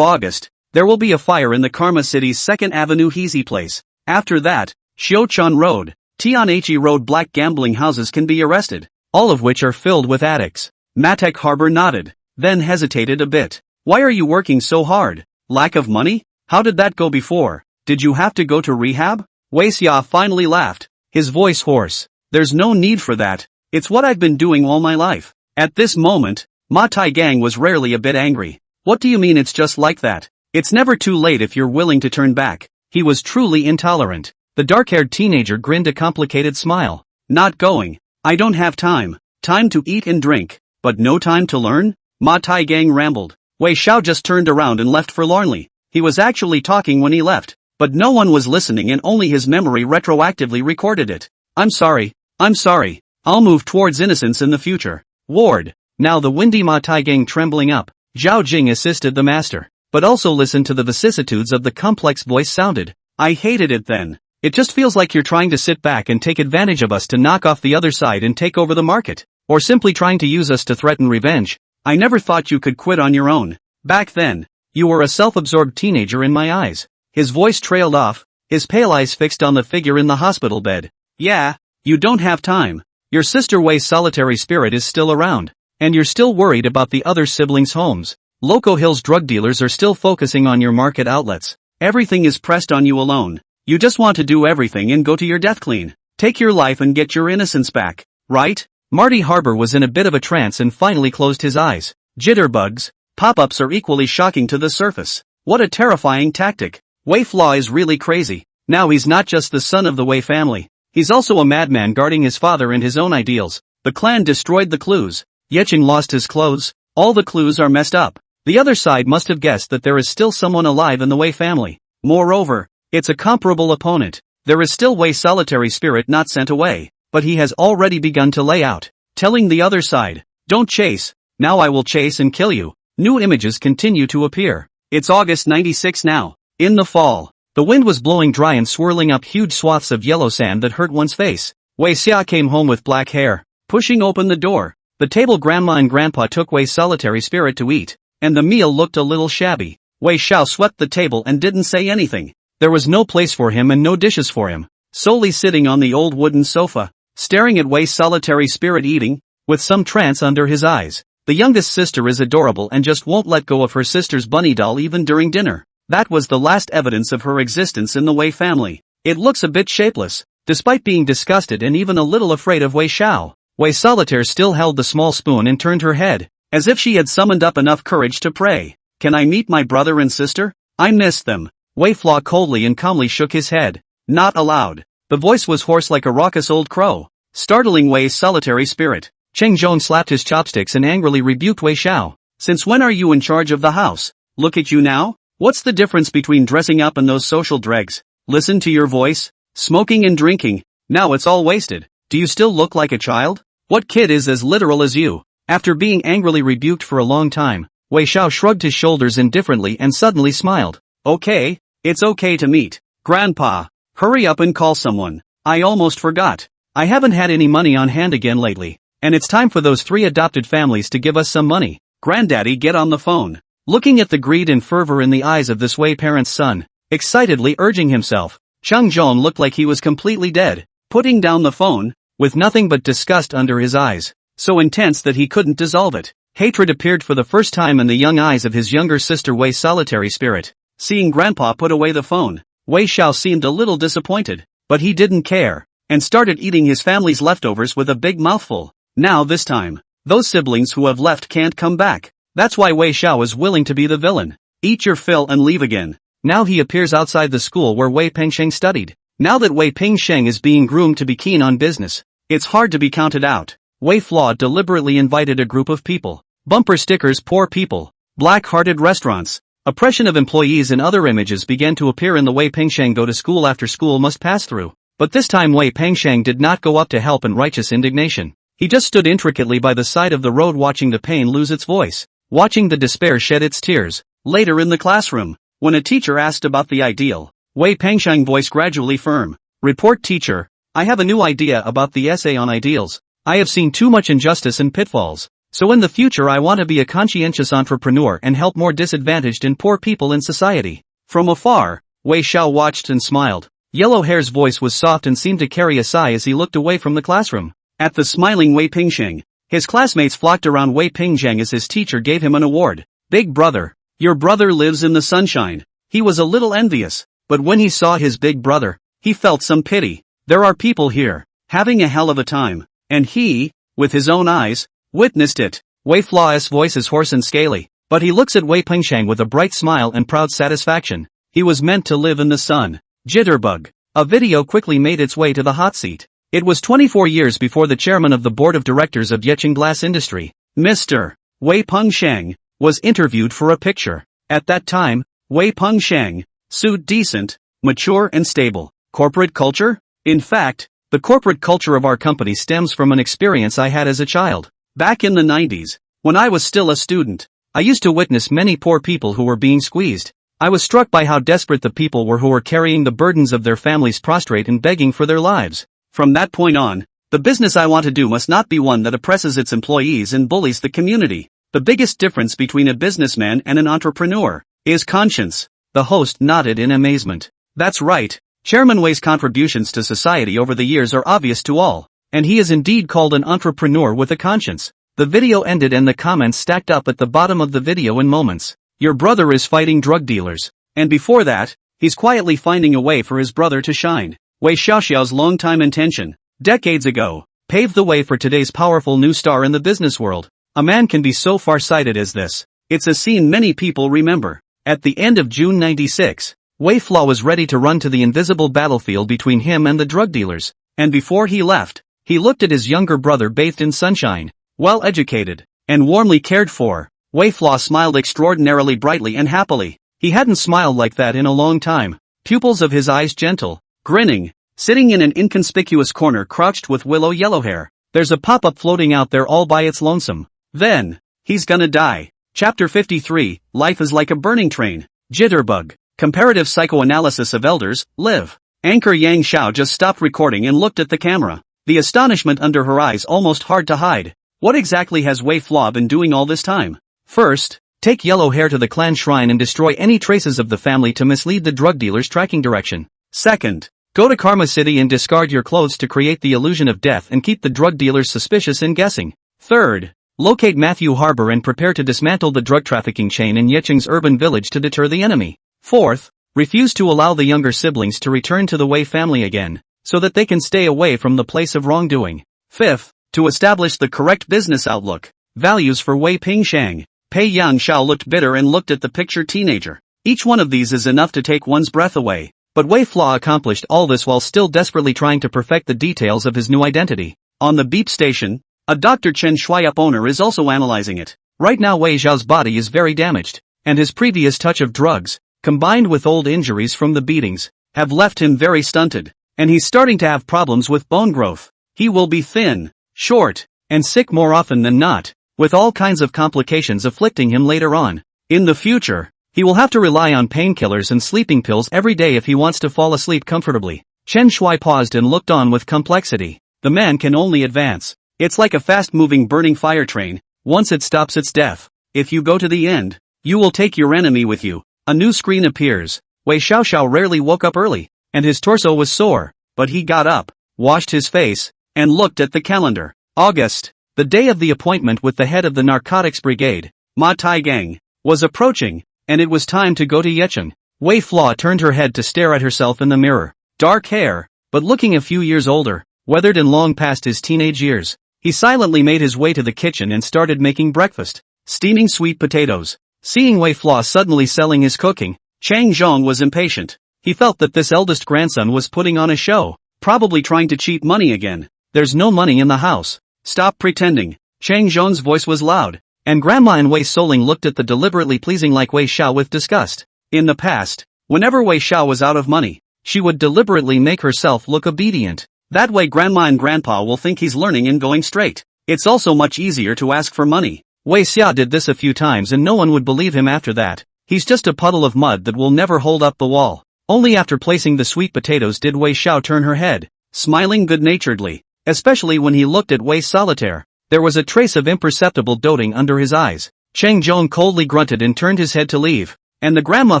August, there will be a fire in the Karma City's 2nd Avenue Heezy Place. After that, Xiuquan Road, Tianhe Road black gambling houses can be arrested, all of which are filled with addicts. Matek Harbor nodded, then hesitated a bit. Why are you working so hard? Lack of money? How did that go before? Did you have to go to rehab? Wei Xia finally laughed, his voice hoarse. There's no need for that. It's what I've been doing all my life. At this moment, Ma Taigang was rarely a bit angry. What do you mean it's just like that? It's never too late if you're willing to turn back. He was truly intolerant. The dark-haired teenager grinned a complicated smile. Not going. I don't have time. Time to eat and drink, but no time to learn? Ma Taigang rambled. Wei Xiao just turned around and left forlornly. He was actually talking when he left, but no one was listening and only his memory retroactively recorded it. I'm sorry. I'll move towards innocence in the future. Ward. Now the windy Ma Taigang trembling up. Zhao Jing assisted the master, but also listened to the vicissitudes of the complex voice sounded. I hated it then. It just feels like you're trying to sit back and take advantage of us to knock off the other side and take over the market, or simply trying to use us to threaten revenge. I never thought you could quit on your own. Back then, you were a self-absorbed teenager in my eyes. His voice trailed off, his pale eyes fixed on the figure in the hospital bed. Yeah, you don't have time. Your sister Wei's solitary spirit is still around, and you're still worried about the other siblings' homes. Loco Hills drug dealers are still focusing on your market outlets. Everything is pressed on you alone. You just want to do everything and go to your death clean. Take your life and get your innocence back, right? Marty Harbor was in a bit of a trance and finally closed his eyes. Jitterbugs, Pop-ups are equally shocking to the surface. What a terrifying tactic. Wei Flaw is really crazy. Now he's not just the son of the Wei family. He's also a madman guarding his father and his own ideals. The clan destroyed the clues. Yecheng lost his clothes. All the clues are messed up. The other side must have guessed that there is still someone alive in the Wei family. Moreover, it's a comparable opponent. There is still Wei solitary spirit not sent away, but he has already begun to lay out, telling the other side, "Don't chase, now I will chase and kill you." New images continue to appear. It's August 96 now. In the fall, the wind was blowing dry and swirling up huge swaths of yellow sand that hurt one's face. Wei Xia came home with black hair, pushing open the door. The table Grandma and Grandpa took Wei's solitary spirit to eat, and the meal looked a little shabby. Wei Xiao swept the table and didn't say anything. There was no place for him and no dishes for him. Solely sitting on the old wooden sofa, staring at Wei's solitary spirit eating, with some trance under his eyes. The youngest sister is adorable and just won't let go of her sister's bunny doll even during dinner. That was the last evidence of her existence in the Wei family. It looks a bit shapeless, despite being disgusted and even a little afraid of Wei Xiao. Wei Solitaire still held the small spoon and turned her head, as if she had summoned up enough courage to pray. "Can I meet my brother and sister? I missed them." Wei Flaw coldly and calmly shook his head. "Not allowed." The voice was hoarse like a raucous old crow, startling Wei's solitary spirit. Cheng Zhong slapped his chopsticks and angrily rebuked Wei Xiao. "Since when are you in charge of the house? Look at you now? What's the difference between dressing up and those social dregs? Listen to your voice. Smoking and drinking. Now it's all wasted. Do you still look like a child? What kid is as literal as you?" After being angrily rebuked for a long time, Wei Xiao shrugged his shoulders indifferently and suddenly smiled. "Okay, it's okay to meet. Grandpa, hurry up and call someone. I almost forgot. I haven't had any money on hand again lately. And it's time for those 3 adopted families to give us some money. Granddaddy, get on the phone." Looking at the greed and fervor in the eyes of this Wei parent's son, excitedly urging himself, Cheng Zhong looked like he was completely dead, putting down the phone, with nothing but disgust under his eyes, so intense that he couldn't dissolve it. Hatred appeared for the first time in the young eyes of his younger sister Wei's solitary spirit. Seeing Grandpa put away the phone, Wei Xiao seemed a little disappointed, but he didn't care, and started eating his family's leftovers with a big mouthful. Now this time, those siblings who have left can't come back. That's why Wei Xiao is willing to be the villain. Eat your fill and leave again. Now he appears outside the school where Wei Pengsheng studied. Now that Wei Pengsheng is being groomed to be keen on business, it's hard to be counted out. Wei Flaw deliberately invited a group of people. Bumper stickers, poor people, black-hearted restaurants, oppression of employees and other images began to appear in the Wei Pengsheng go to school after school must pass through. But this time Wei Pengsheng did not go up to help in righteous indignation. He just stood intricately by the side of the road watching the pain lose its voice, watching the despair shed its tears. Later in the classroom, when a teacher asked about the ideal, Wei Pengsheng voice gradually firm. "Report teacher, I have a new idea about the essay on ideals. I have seen too much injustice and pitfalls, so in the future I want to be a conscientious entrepreneur and help more disadvantaged and poor people in society." From afar, Wei Xiao watched and smiled. Yellow Hair's voice was soft and seemed to carry a sigh as he looked away from the classroom. At the smiling Wei Pengsheng, his classmates flocked around Wei Pengsheng as his teacher gave him an award. "Big brother, your brother lives in the sunshine." He was a little envious, but when he saw his big brother, he felt some pity. There are people here, having a hell of a time, and he, with his own eyes, witnessed it. Wei Flaw's voice is hoarse and scaly, but he looks at Wei Pengsheng with a bright smile and proud satisfaction. He was meant to live in the sun. Jitterbug. A video quickly made its way to the hot seat. It was 24 years before the chairman of the board of directors of Yecheng Glass Industry, Mr. Wei Pengsheng, was interviewed for a picture. At that time, Wei Pengsheng suit decent, mature and stable. Corporate culture? In fact, the corporate culture of our company stems from an experience I had as a child. Back in the 90s, when I was still a student, I used to witness many poor people who were being squeezed. I was struck by how desperate the people were who were carrying the burdens of their families prostrate and begging for their lives. From that point on, the business I want to do must not be one that oppresses its employees and bullies the community. The biggest difference between a businessman and an entrepreneur is conscience. The host nodded in amazement. That's right, Chairman Wei's contributions to society over the years are obvious to all, and he is indeed called an entrepreneur with a conscience. The video ended and the comments stacked up at the bottom of the video in moments. Your brother is fighting drug dealers, and before that, he's quietly finding a way for his brother to shine. Wei Xiaoxiao's longtime intention, decades ago, paved the way for today's powerful new star in the business world. A man can be so far-sighted as this. It's a scene many people remember. At the end of June 96, Wei Flaw was ready to run to the invisible battlefield between him and the drug dealers, and before he left, he looked at his younger brother bathed in sunshine, well-educated, and warmly cared for. Wei Flaw smiled extraordinarily brightly and happily. He hadn't smiled like that in a long time. Pupils of his eyes gentle, grinning, sitting in an inconspicuous corner crouched with willow yellow hair. There's a pop-up floating out there all by its lonesome. Then, he's gonna die. Chapter 53, Life is like a burning train. Jitterbug. Comparative Psychoanalysis of Elders, Live. Anchor Yang Xiao just stopped recording and looked at the camera. The astonishment under her eyes almost hard to hide. What exactly has Wei Flaw been doing all this time? First, take yellow hair to the clan shrine and destroy any traces of the family to mislead the drug dealer's tracking direction. Second, go to Karma City and discard your clothes to create the illusion of death and keep the drug dealers suspicious and guessing. Third, locate Matthew Harbor and prepare to dismantle the drug trafficking chain in Yecheng's urban village to deter the enemy. Fourth, refuse to allow the younger siblings to return to the Wei family again, so that they can stay away from the place of wrongdoing. Fifth, to establish the correct business outlook. Values for Wei Pingshang. Pei Yang Xiao looked bitter and looked at the pictured teenager. Each one of these is enough to take one's breath away. But Wei Flaw accomplished all this while still desperately trying to perfect the details of his new identity. On the beep station, a Dr. Chen Shuiup owner is also analyzing it. Right now Wei Xiao's body is very damaged, and his previous touch of drugs, combined with old injuries from the beatings, have left him very stunted, and he's starting to have problems with bone growth. He will be thin, short, and sick more often than not, with all kinds of complications afflicting him later on. In the future, he will have to rely on painkillers and sleeping pills every day if he wants to fall asleep comfortably. Chen Shui paused and looked on with complexity. The man can only advance. It's like a fast-moving burning fire train. Once it stops its death, if you go to the end, you will take your enemy with you. A new screen appears. Wei Xiaoxiao rarely woke up early, and his torso was sore, but he got up, washed his face, and looked at the calendar. August, the day of the appointment with the head of the narcotics brigade, Ma Taigang, was approaching, and it was time to go to Yecheng. Wei Flaw turned her head to stare at herself in the mirror. Dark hair, but looking a few years older, weathered and long past his teenage years. He silently made his way to the kitchen and started making breakfast. Steaming sweet potatoes. Seeing Wei Flaw suddenly selling his cooking, Chang Zhong was impatient. He felt that this eldest grandson was putting on a show, probably trying to cheat money again. There's no money in the house. Stop pretending. Chang Zhong's voice was loud, and Grandma and Wei Soling looked at the deliberately pleasing like Wei Xiao with disgust. In the past, whenever Wei Xiao was out of money, she would deliberately make herself look obedient. That way Grandma and Grandpa will think he's learning and going straight. It's also much easier to ask for money. Wei Xia did this a few times and no one would believe him after that. He's just a puddle of mud that will never hold up the wall. Only after placing the sweet potatoes did Wei Xiao turn her head, smiling good-naturedly, especially when he looked at Wei Solitaire. There was a trace of imperceptible doting under his eyes. Cheng Zhong coldly grunted and turned his head to leave, and the grandma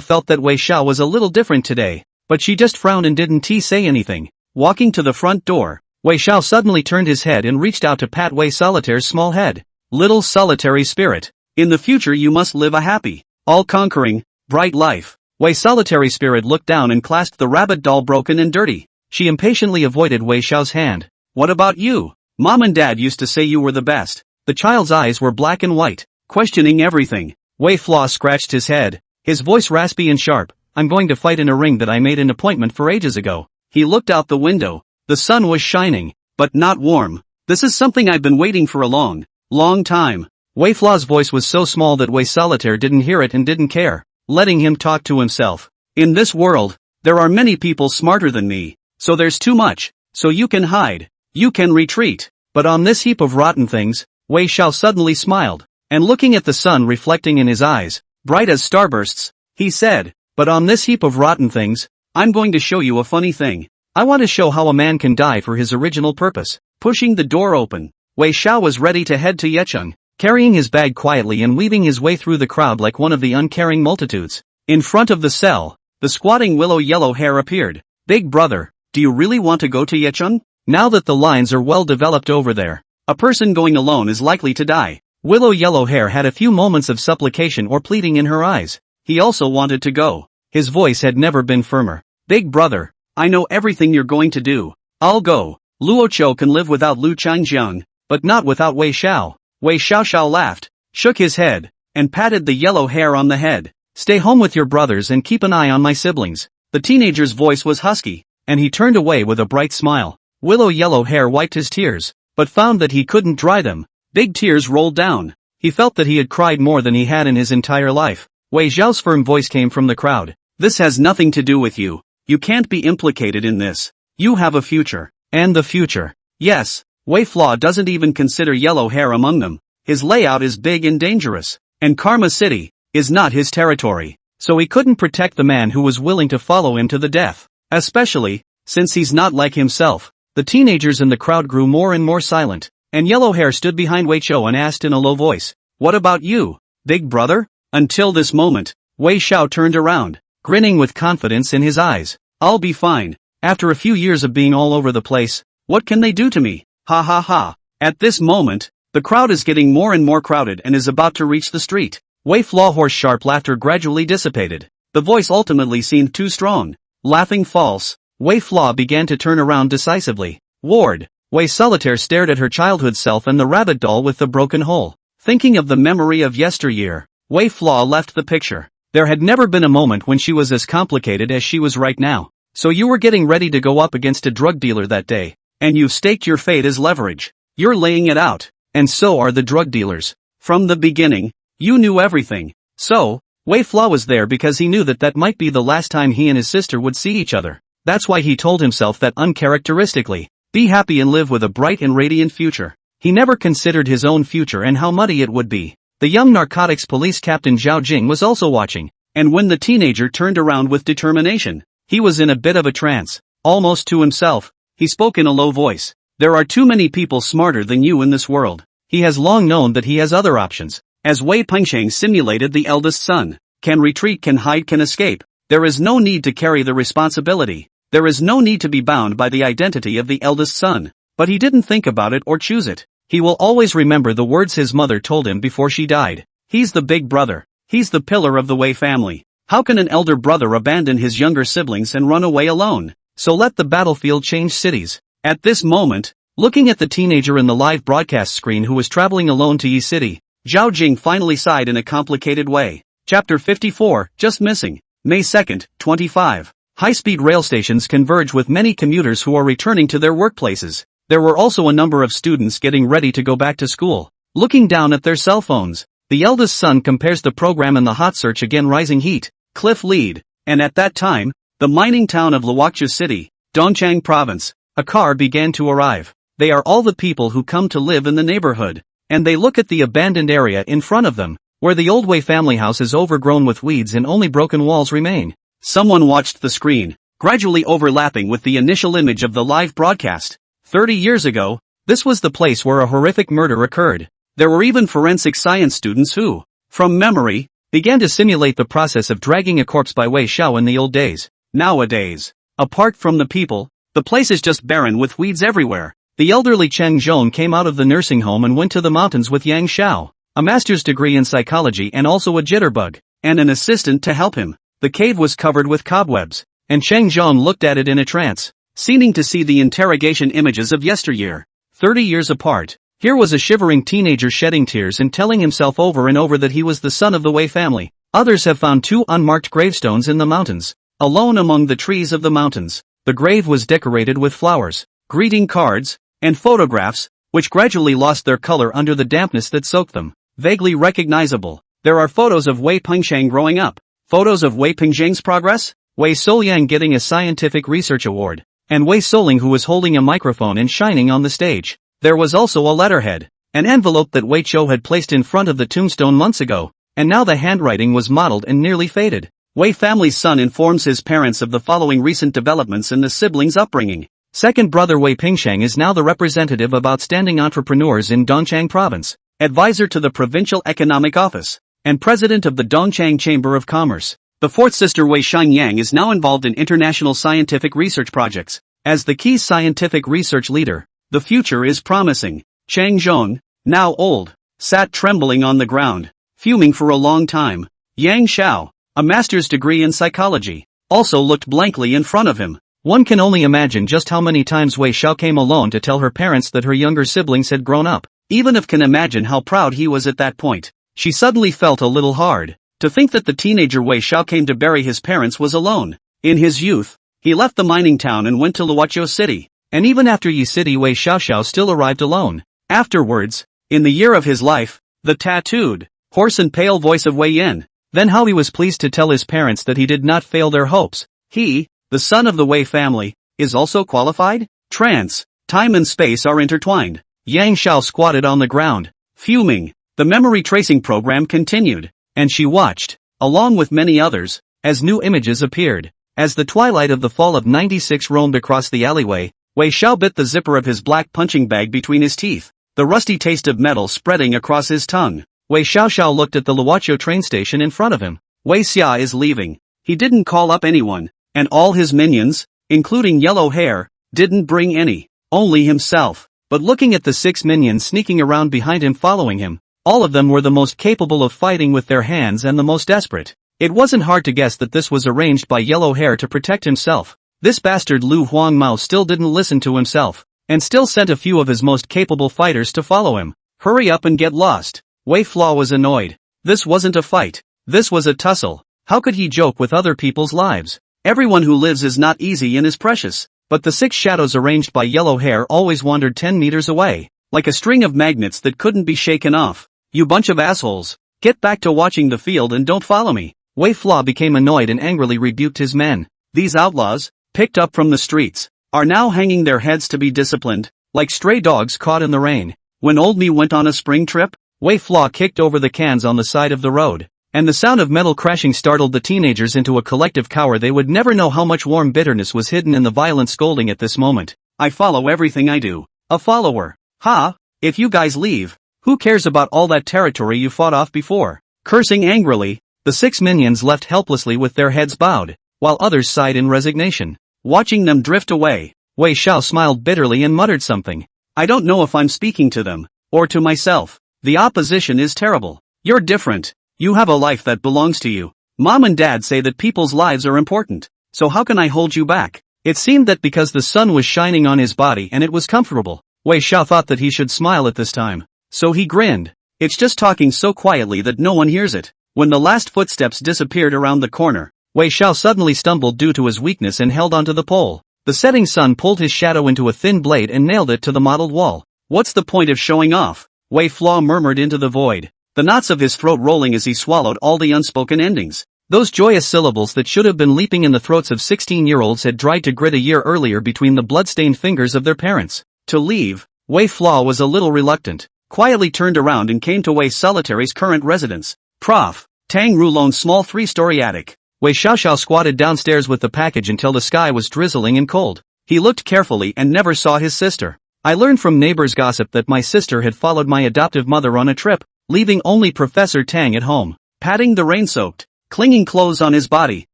felt that Wei Xiao was a little different today, but she just frowned and didn't say anything. Walking to the front door, Wei Xiao suddenly turned his head and reached out to pat Wei Solitaire's small head. Little solitary spirit, in the future you must live a happy, all-conquering, bright life. Wei Solitary Spirit looked down and clasped the rabbit doll broken and dirty. She impatiently avoided Wei Xiao's hand. What about you? Mom and Dad used to say you were the best. The child's eyes were black and white, questioning everything. Wei Flaw scratched his head, his voice raspy and sharp. I'm going to fight in a ring that I made an appointment for ages ago. He looked out the window. The sun was shining, but not warm. This is something I've been waiting for a long time. Wei Flaw's voice was so small that Wei Solitaire didn't hear it and didn't care, letting him talk to himself. In this world, there are many people smarter than me, so there's too much, so you can hide, you can retreat. But on this heap of rotten things, Wei Xiao suddenly smiled, and looking at the sun reflecting in his eyes, bright as starbursts, he said, but on this heap of rotten things, I'm going to show you a funny thing. I want to show how a man can die for his original purpose. Pushing the door open, Wei Xiao was ready to head to Yecheng, carrying his bag quietly and weaving his way through the crowd like one of the uncaring multitudes. In front of the cell, the squatting willow yellow hair appeared. Big brother, do you really want to go to Yecheng? Now that the lines are well developed over there, a person going alone is likely to die. Willow yellow hair had a few moments of supplication or pleading in her eyes. He also wanted to go. His voice had never been firmer. Big brother, I know everything you're going to do. I'll go. Luo Qiu can live without Lu Changjiang, but not without Wei Xiao. Wei Xiaoxiao laughed, shook his head, and patted the yellow hair on the head. Stay home with your brothers and keep an eye on my siblings. The teenager's voice was husky, and he turned away with a bright smile. Willow Yellow Hair wiped his tears, but found that he couldn't dry them. Big tears rolled down. He felt that he had cried more than he had in his entire life. Wei Xiao's firm voice came from the crowd. This has nothing to do with you. You can't be implicated in this. You have a future. And the future. Yes, Wei Flaw doesn't even consider yellow hair among them. His layout is big and dangerous. And Karma City is not his territory. So he couldn't protect the man who was willing to follow him to the death. Especially, since he's not like himself. The teenagers in the crowd grew more and more silent, and Yellow Hair stood behind Wei Xiao and asked in a low voice, "What about you, big brother?" Until this moment, Wei Xiao turned around, grinning with confidence in his eyes. "I'll be fine. After a few years of being all over the place, what can they do to me? Ha ha ha." At this moment, the crowd is getting more and more crowded and is about to reach the street. Wei Flawhorse's sharp laughter gradually dissipated. The voice ultimately seemed too strong. Laughing false, Wei Flaw began to turn around decisively. Ward. Wei Solitaire stared at her childhood self and the rabbit doll with the broken hole. Thinking of the memory of yesteryear, Wei Flaw left the picture. There had never been a moment when she was as complicated as she was right now. So you were getting ready to go up against a drug dealer that day, and you've staked your fate as leverage. You're laying it out, and so are the drug dealers. From the beginning, you knew everything. So, Wei Flaw was there because he knew that that might be the last time he and his sister would see each other. That's why he told himself that uncharacteristically. Be happy and live with a bright and radiant future. He never considered his own future and how muddy it would be. The young narcotics police captain Zhao Jing was also watching, and when the teenager turned around with determination, he was in a bit of a trance. Almost to himself, he spoke in a low voice. There are too many people smarter than you in this world. He has long known that he has other options. As Wei Pengsheng simulated the eldest son, can retreat, can hide, can escape. There is no need to carry the responsibility. There is no need to be bound by the identity of the eldest son. But he didn't think about it or choose it. He will always remember the words his mother told him before she died. He's the big brother. He's the pillar of the Wei family. How can an elder brother abandon his younger siblings and run away alone? So let the battlefield change cities. At this moment, looking at the teenager in the live broadcast screen who was traveling alone to Yi City, Zhao Jing finally sighed in a complicated way. Chapter 54, Just Missing. May 2nd, 25. High-speed rail stations converge with many commuters who are returning to their workplaces. There were also a number of students getting ready to go back to school. Looking down at their cell phones, the eldest son compares the program in the hot search again rising heat, cliff lead, and at that time, the mining town of Luokcha City, Dongchang Province, a car began to arrive. They are all the people who come to live in the neighborhood, and they look at the abandoned area in front of them, where the old Wei family house is overgrown with weeds and only broken walls remain. Someone watched the screen, gradually overlapping with the initial image of the live broadcast. 30 years ago, this was the place where a horrific murder occurred. There were even forensic science students who, from memory, began to simulate the process of dragging a corpse by Wei Xiao in the old days. Nowadays, apart from the people, the place is just barren with weeds everywhere. The elderly Cheng Zhong came out of the nursing home and went to the mountains with Yang Xiao, a master's degree in psychology and also a jitterbug, and an assistant to help him. The cave was covered with cobwebs, and Cheng Zhong looked at it in a trance, seeming to see the interrogation images of yesteryear. 30 years apart, here was a shivering teenager shedding tears and telling himself over and over that he was the son of the Wei family. Others have found 2 unmarked gravestones in the mountains, alone among the trees of the mountains. The grave was decorated with flowers, greeting cards, and photographs, which gradually lost their color under the dampness that soaked them. Vaguely recognizable, there are photos of Wei Pengsheng growing up. Photos of Wei Pengsheng's progress, Wei Solyang getting a scientific research award, and Wei Soling who was holding a microphone and shining on the stage. There was also a letterhead, an envelope that Wei Chou had placed in front of the tombstone months ago, and now the handwriting was mottled and nearly faded. Wei family's son informs his parents of the following recent developments in the siblings' upbringing. Second brother Wei Pengsheng is now the representative of outstanding entrepreneurs in Dongchang Province, advisor to the Provincial Economic Office, and president of the Dongchang Chamber of Commerce. The fourth sister Wei Xianyang is now involved in international scientific research projects. As the key scientific research leader, the future is promising. Cheng Zhong, now old, sat trembling on the ground, fuming for a long time. Yang Xiao, a master's degree in psychology, also looked blankly in front of him. One can only imagine just how many times Wei Xiao came alone to tell her parents that her younger siblings had grown up. Even if can imagine how proud he was at that point. she suddenly felt a little hard. To think that the teenager Wei Xiao came to bury his parents was alone. In his youth, he left the mining town and went to Luoqiu City. And even after Yi City, Wei Xiao still arrived alone. Afterwards, in the year of his life, the tattooed, hoarse and pale voice of Wei Yin. Then how he was pleased to tell his parents that he did not fail their hopes. He, the son of the Wei family, is also qualified? Trance, time and space are intertwined. Yang Xiao squatted on the ground, fuming. The memory tracing program continued, and she watched, along with many others, as new images appeared. As the twilight of the fall of 96 roamed across the alleyway, Wei Xiao bit the zipper of his black punching bag between his teeth, the rusty taste of metal spreading across his tongue. Wei Xiao looked at the Luoqiu train station in front of him. Wei Xia is leaving. He didn't call up anyone, and all his minions, including Yellow Hair, didn't bring any, only himself. But looking at the 6 minions sneaking around behind him following him, all of them were the most capable of fighting with their hands and the most desperate. It wasn't hard to guess that this was arranged by Yellow Hair to protect himself. This bastard Lu Huangmao still didn't listen to himself, and still sent a few of his most capable fighters to follow him. Hurry up and get lost. Wei Flaw was annoyed. This wasn't a fight. This was a tussle. How could he joke with other people's lives? Everyone who lives is not easy and is precious. But the 6 shadows arranged by Yellow Hair always wandered 10 meters away, like a string of magnets that couldn't be shaken off. You bunch of assholes. Get back to watching the field and don't follow me. Wei Flaw became annoyed and angrily rebuked his men. These outlaws, picked up from the streets, are now hanging their heads to be disciplined, like stray dogs caught in the rain. When old me went on a spring trip, Wei Flaw kicked over the cans on the side of the road, and the sound of metal crashing startled the teenagers into a collective cower. They would never know how much warm bitterness was hidden in the violent scolding at this moment. I follow everything I do. A follower. Ha! If you guys leave, who cares about all that territory you fought off before? Cursing angrily, the 6 minions left helplessly with their heads bowed, while others sighed in resignation. Watching them drift away, Wei Xiao smiled bitterly and muttered something. I don't know if I'm speaking to them, or to myself. The opposition is terrible. You're different. You have a life that belongs to you. Mom and Dad say that people's lives are important, so how can I hold you back? It seemed that because the sun was shining on his body and it was comfortable, Wei Xiao thought that he should smile at this time. So he grinned. It's just talking so quietly that no one hears it. When the last footsteps disappeared around the corner, Wei Xiao suddenly stumbled due to his weakness and held onto the pole. The setting sun pulled his shadow into a thin blade and nailed it to the mottled wall. What's the point of showing off? Wei Flaw murmured into the void, the knots of his throat rolling as he swallowed all the unspoken endings. Those joyous syllables that should have been leaping in the throats of 16-year-olds had dried to grit a year earlier between the blood-stained fingers of their parents. To leave, Wei Flaw was a little reluctant, quietly turned around and came to Wei Solitary's current residence. Prof. Tang Rulon's small 3-story attic. Wei Xiao squatted downstairs with the package until the sky was drizzling and cold. He looked carefully and never saw his sister. I learned from neighbors' gossip that my sister had followed my adoptive mother on a trip, leaving only Professor Tang at home. Patting the rain-soaked, clinging clothes on his body,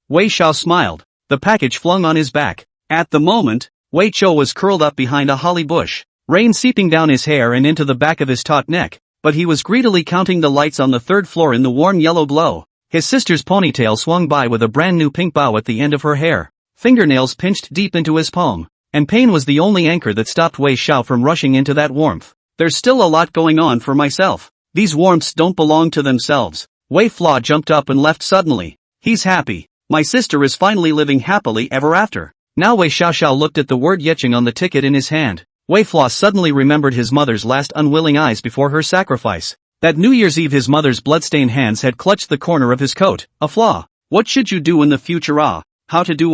Wei Xiao smiled, the package flung on his back. At the moment, Wei Chou was curled up behind a holly bush, rain seeping down his hair and into the back of his taut neck, but he was greedily counting the lights on the 3rd floor in the warm yellow glow. His sister's ponytail swung by with a brand new pink bow at the end of her hair. Fingernails pinched deep into his palm, and pain was the only anchor that stopped Wei Xiao from rushing into that warmth. There's still a lot going on for myself. These warmths don't belong to themselves. Wei Flaw jumped up and left suddenly. He's happy. My sister is finally living happily ever after. Now Wei Xiao looked at the word yetching on the ticket in his hand. Wei Flaw suddenly remembered his mother's last unwilling eyes before her sacrifice. That New Year's Eve his mother's bloodstained hands had clutched the corner of his coat. A flaw. What should you do in the future? How to do?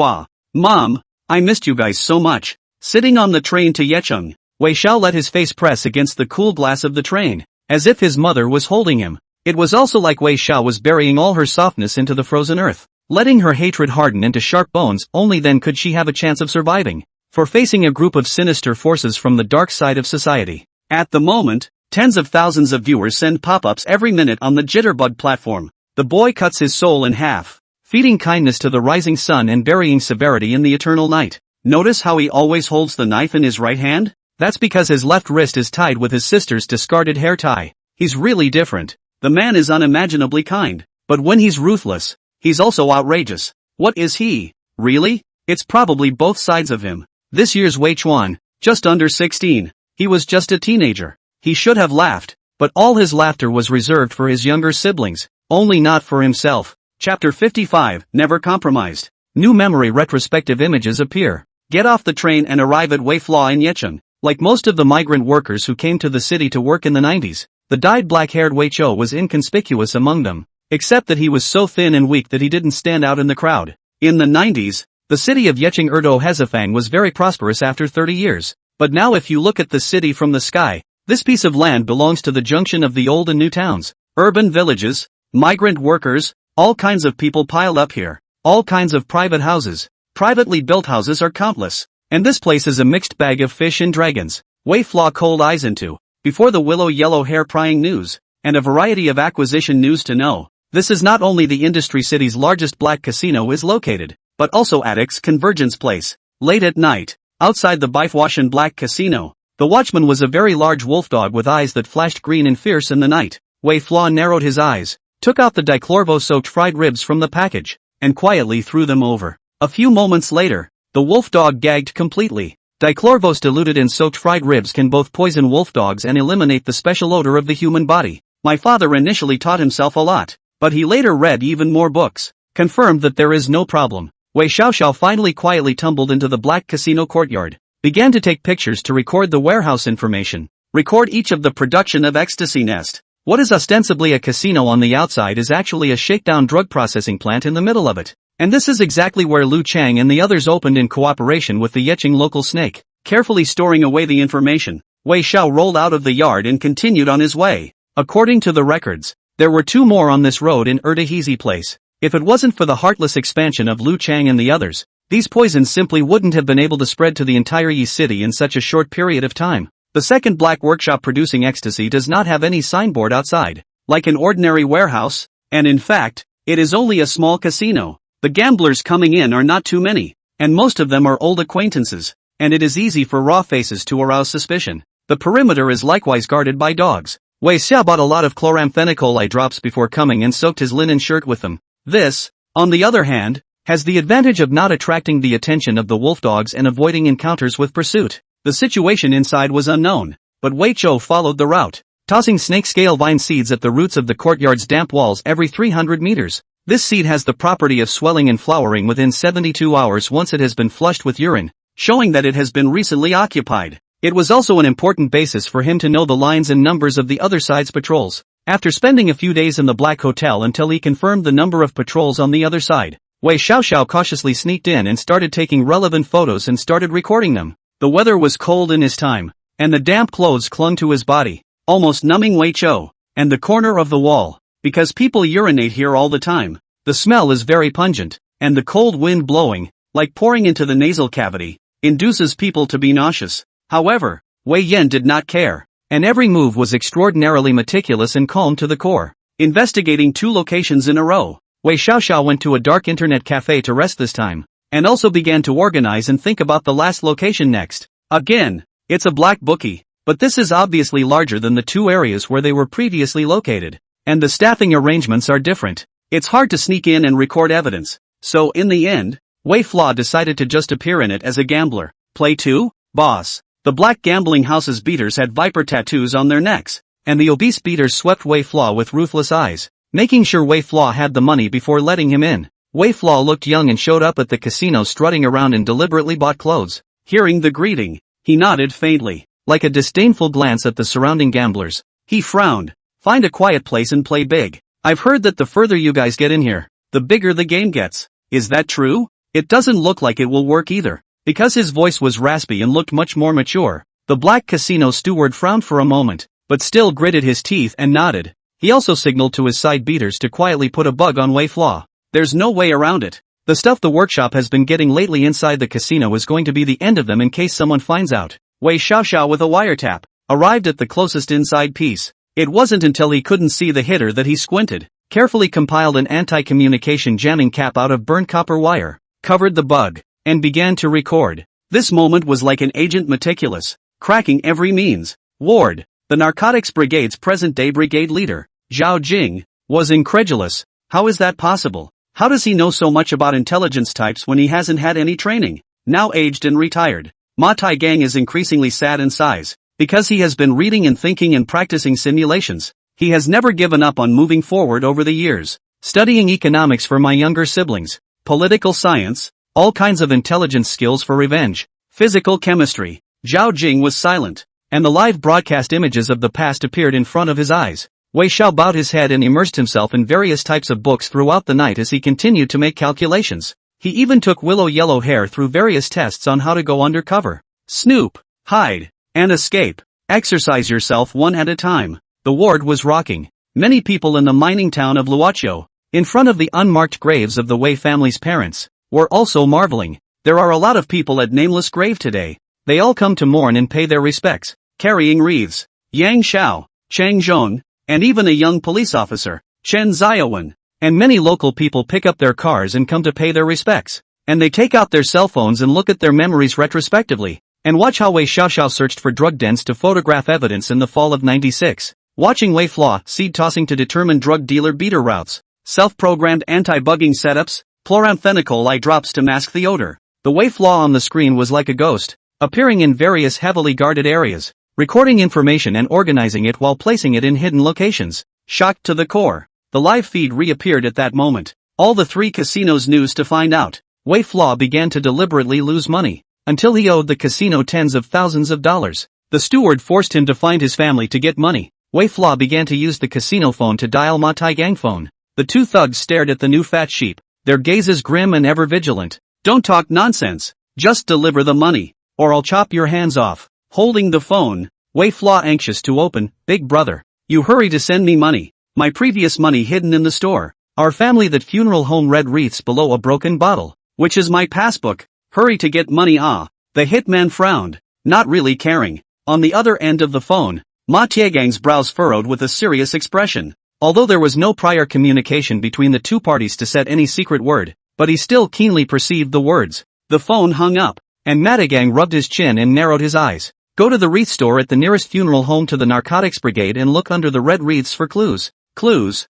Mom, I missed you guys so much. Sitting on the train to Yecheng, Wei Xiao let his face press against the cool glass of the train, as if his mother was holding him. It was also like Wei Xiao was burying all her softness into the frozen earth, letting her hatred harden into sharp bones. Only then could she have a chance of surviving, for facing a group of sinister forces from the dark side of society. At the moment, tens of thousands of viewers send pop-ups every minute on the Jitterbug platform. The boy cuts his soul in half, feeding kindness to the rising sun and burying severity in the eternal night. Notice how he always holds the knife in his right hand? That's because his left wrist is tied with his sister's discarded hair tie. He's really different. The man is unimaginably kind, but when he's ruthless, he's also outrageous. What is he, really? It's probably both sides of him. This year's Wei Chuan, just under 16. He was just a teenager. He should have laughed, but all his laughter was reserved for his younger siblings, only not for himself. Chapter 55, Never Compromised. New memory retrospective images appear. Get off the train and arrive at Wei Flaw in Yecheng. Like most of the migrant workers who came to the city to work in the 90s, the dyed black-haired Wei Chou was inconspicuous among them, except that he was so thin and weak that he didn't stand out in the crowd. In the 90s, the city of Yecheng Erdo Hezafang was very prosperous after 30 years. But now if you look at the city from the sky, this piece of land belongs to the junction of the old and new towns, urban villages, migrant workers, all kinds of people piled up here, all kinds of private houses. Privately built houses are countless, and this place is a mixed bag of fish and dragons. Wei Flaw cold eyes into, before the willow yellow hair prying news, and a variety of acquisition news to know. This is not only the industry city's largest black casino is located, but also Attic's Convergence Place. Late at night, outside the Bifewashan Black Casino, the watchman was a very large wolfdog with eyes that flashed green and fierce in the night. Wei Flaw narrowed his eyes, took out the dichlorvo-soaked fried ribs from the package, and quietly threw them over. A few moments later, the wolfdog gagged completely. Dichlorvos diluted in soaked fried ribs can both poison wolfdogs and eliminate the special odor of the human body. My father initially taught himself a lot, but he later read even more books, confirmed that there is no problem. Wei Xiaoxiao finally quietly tumbled into the black casino courtyard, began to take pictures to record the warehouse information, record each of the production of ecstasy nest. What is ostensibly a casino on the outside is actually a shakedown drug processing plant in the middle of it. And this is exactly where Lu Chang and the others opened in cooperation with the Yecheng local snake. Carefully storing away the information, Wei Xiao rolled out of the yard and continued on his way. According to the records, there were 2 more on this road in Erdahizi Place. If it wasn't for the heartless expansion of Lu Chang and the others, these poisons simply wouldn't have been able to spread to the entire Yi city in such a short period of time. The second black workshop producing ecstasy does not have any signboard outside, like an ordinary warehouse, and in fact, it is only a small casino. The gamblers coming in are not too many, and most of them are old acquaintances, and it is easy for raw faces to arouse suspicion. The perimeter is likewise guarded by dogs. Wei Xiao bought a lot of chloramphenicol eye drops before coming and soaked his linen shirt with them. This, on the other hand, has the advantage of not attracting the attention of the wolfdogs and avoiding encounters with pursuit. The situation inside was unknown, but Wei Chou followed the route, tossing snake-scale vine seeds at the roots of the courtyard's damp walls every 300 meters. This seed has the property of swelling and flowering within 72 hours once it has been flushed with urine, showing that it has been recently occupied. It was also an important basis for him to know the lines and numbers of the other side's patrols. After spending a few days in the Black Hotel until he confirmed the number of patrols on the other side, Wei Xiaoxiao cautiously sneaked in and started taking relevant photos and started recording them. The weather was cold in his time, and the damp clothes clung to his body, almost numbing Wei Chou, and the corner of the wall. Because people urinate here all the time, the smell is very pungent, and the cold wind blowing, like pouring into the nasal cavity, induces people to be nauseous. However, Wei Yan did not care, and every move was extraordinarily meticulous and calm to the core. Investigating 2 locations in a row, Wei Xiaoxiao went to a dark internet cafe to rest this time, and also began to organize and think about the last location next. Again, it's a black bookie, but this is obviously larger than the 2 areas where they were previously located. And the staffing arrangements are different. It's hard to sneak in and record evidence. So in the end, Wei Flaw decided to just appear in it as a gambler. Play 2? Boss. The black gambling house's beaters had viper tattoos on their necks, and the obese beaters swept Wei Flaw with ruthless eyes, making sure Wei Flaw had the money before letting him in. Wei Flaw looked young and showed up at the casino strutting around in deliberately bought clothes. Hearing the greeting, he nodded faintly, like a disdainful glance at the surrounding gamblers. He frowned. Find a quiet place and play big. I've heard that the further you guys get in here, the bigger the game gets. Is that true? It doesn't look like it will work either. Because his voice was raspy and looked much more mature, the black casino steward frowned for a moment, but still gritted his teeth and nodded. He also signaled to his side beaters to quietly put a bug on Wei Flaw. There's no way around it. The stuff the workshop has been getting lately inside the casino is going to be the end of them in case someone finds out. Wei Xiaoxiao with a wiretap arrived at the closest inside piece. It wasn't until he couldn't see the hitter that he squinted, carefully compiled an anti-communication jamming cap out of burnt copper wire, covered the bug, and began to record. This moment was like an agent meticulous, cracking every means. Ward, the Narcotics Brigade's present-day brigade leader, Zhao Jing, was incredulous. How is that possible? How does he know so much about intelligence types when he hasn't had any training? Now aged and retired, Ma Tai Gang is increasingly sad in size, Because he has been reading and thinking and practicing simulations, he has never given up on moving forward over the years. Studying economics for my younger siblings, political science, all kinds of intelligence skills for revenge, physical chemistry. Zhao Jing was silent, and the live broadcast images of the past appeared in front of his eyes. Wei Xiao bowed his head and immersed himself in various types of books throughout the night as he continued to make calculations. He even took Willow Yellow Hair through various tests on how to go undercover, snoop, hide, and escape. Exercise yourself one at a time. The ward was rocking. Many people in the mining town of Luoqiu, in front of the unmarked graves of the Wei family's parents, were also marveling. There are a lot of people at Nameless Grave today. They all come to mourn and pay their respects, carrying wreaths. Yang Xiao, Chang Zhong, and even a young police officer, Chen Xiaowen, and many local people pick up their cars and come to pay their respects. And they take out their cell phones and look at their memories retrospectively, and watch how Wei Xiaoxiao searched for drug dens to photograph evidence in the fall of '96. Watching Wei Flaw seed tossing to determine drug dealer beater routes, self-programmed anti-bugging setups, chloramphenicol eye drops to mask the odor. The Wei Flaw on the screen was like a ghost, appearing in various heavily guarded areas, recording information and organizing it while placing it in hidden locations. Shocked to the core, the live feed reappeared at that moment. All the three casinos' news to find out. Wei Flaw began to deliberately lose money, until he owed the casino tens of thousands of dollars. The steward forced him to find his family to get money. Wei Flaw began to use the casino phone to dial Ma Taigang phone. The two thugs stared at the new fat sheep, their gazes grim and ever vigilant. Don't talk nonsense, just deliver the money, or I'll chop your hands off. Holding the phone, Wei Flaw anxious to open. Big brother, you hurry to send me money. My previous money hidden in the store. Our family that funeral home red wreaths below a broken bottle. Which is my passbook. Hurry to get money. Ah. The hitman frowned, not really caring. On the other end of the phone, Ma Tiegang's brows furrowed with a serious expression. Although there was no prior communication between the two parties to set any secret word, but he still keenly perceived the words. The phone hung up, and Matigang rubbed his chin and narrowed his eyes. Go to the wreath store at the nearest funeral home to the narcotics brigade and look under the red wreaths for clues. Clues.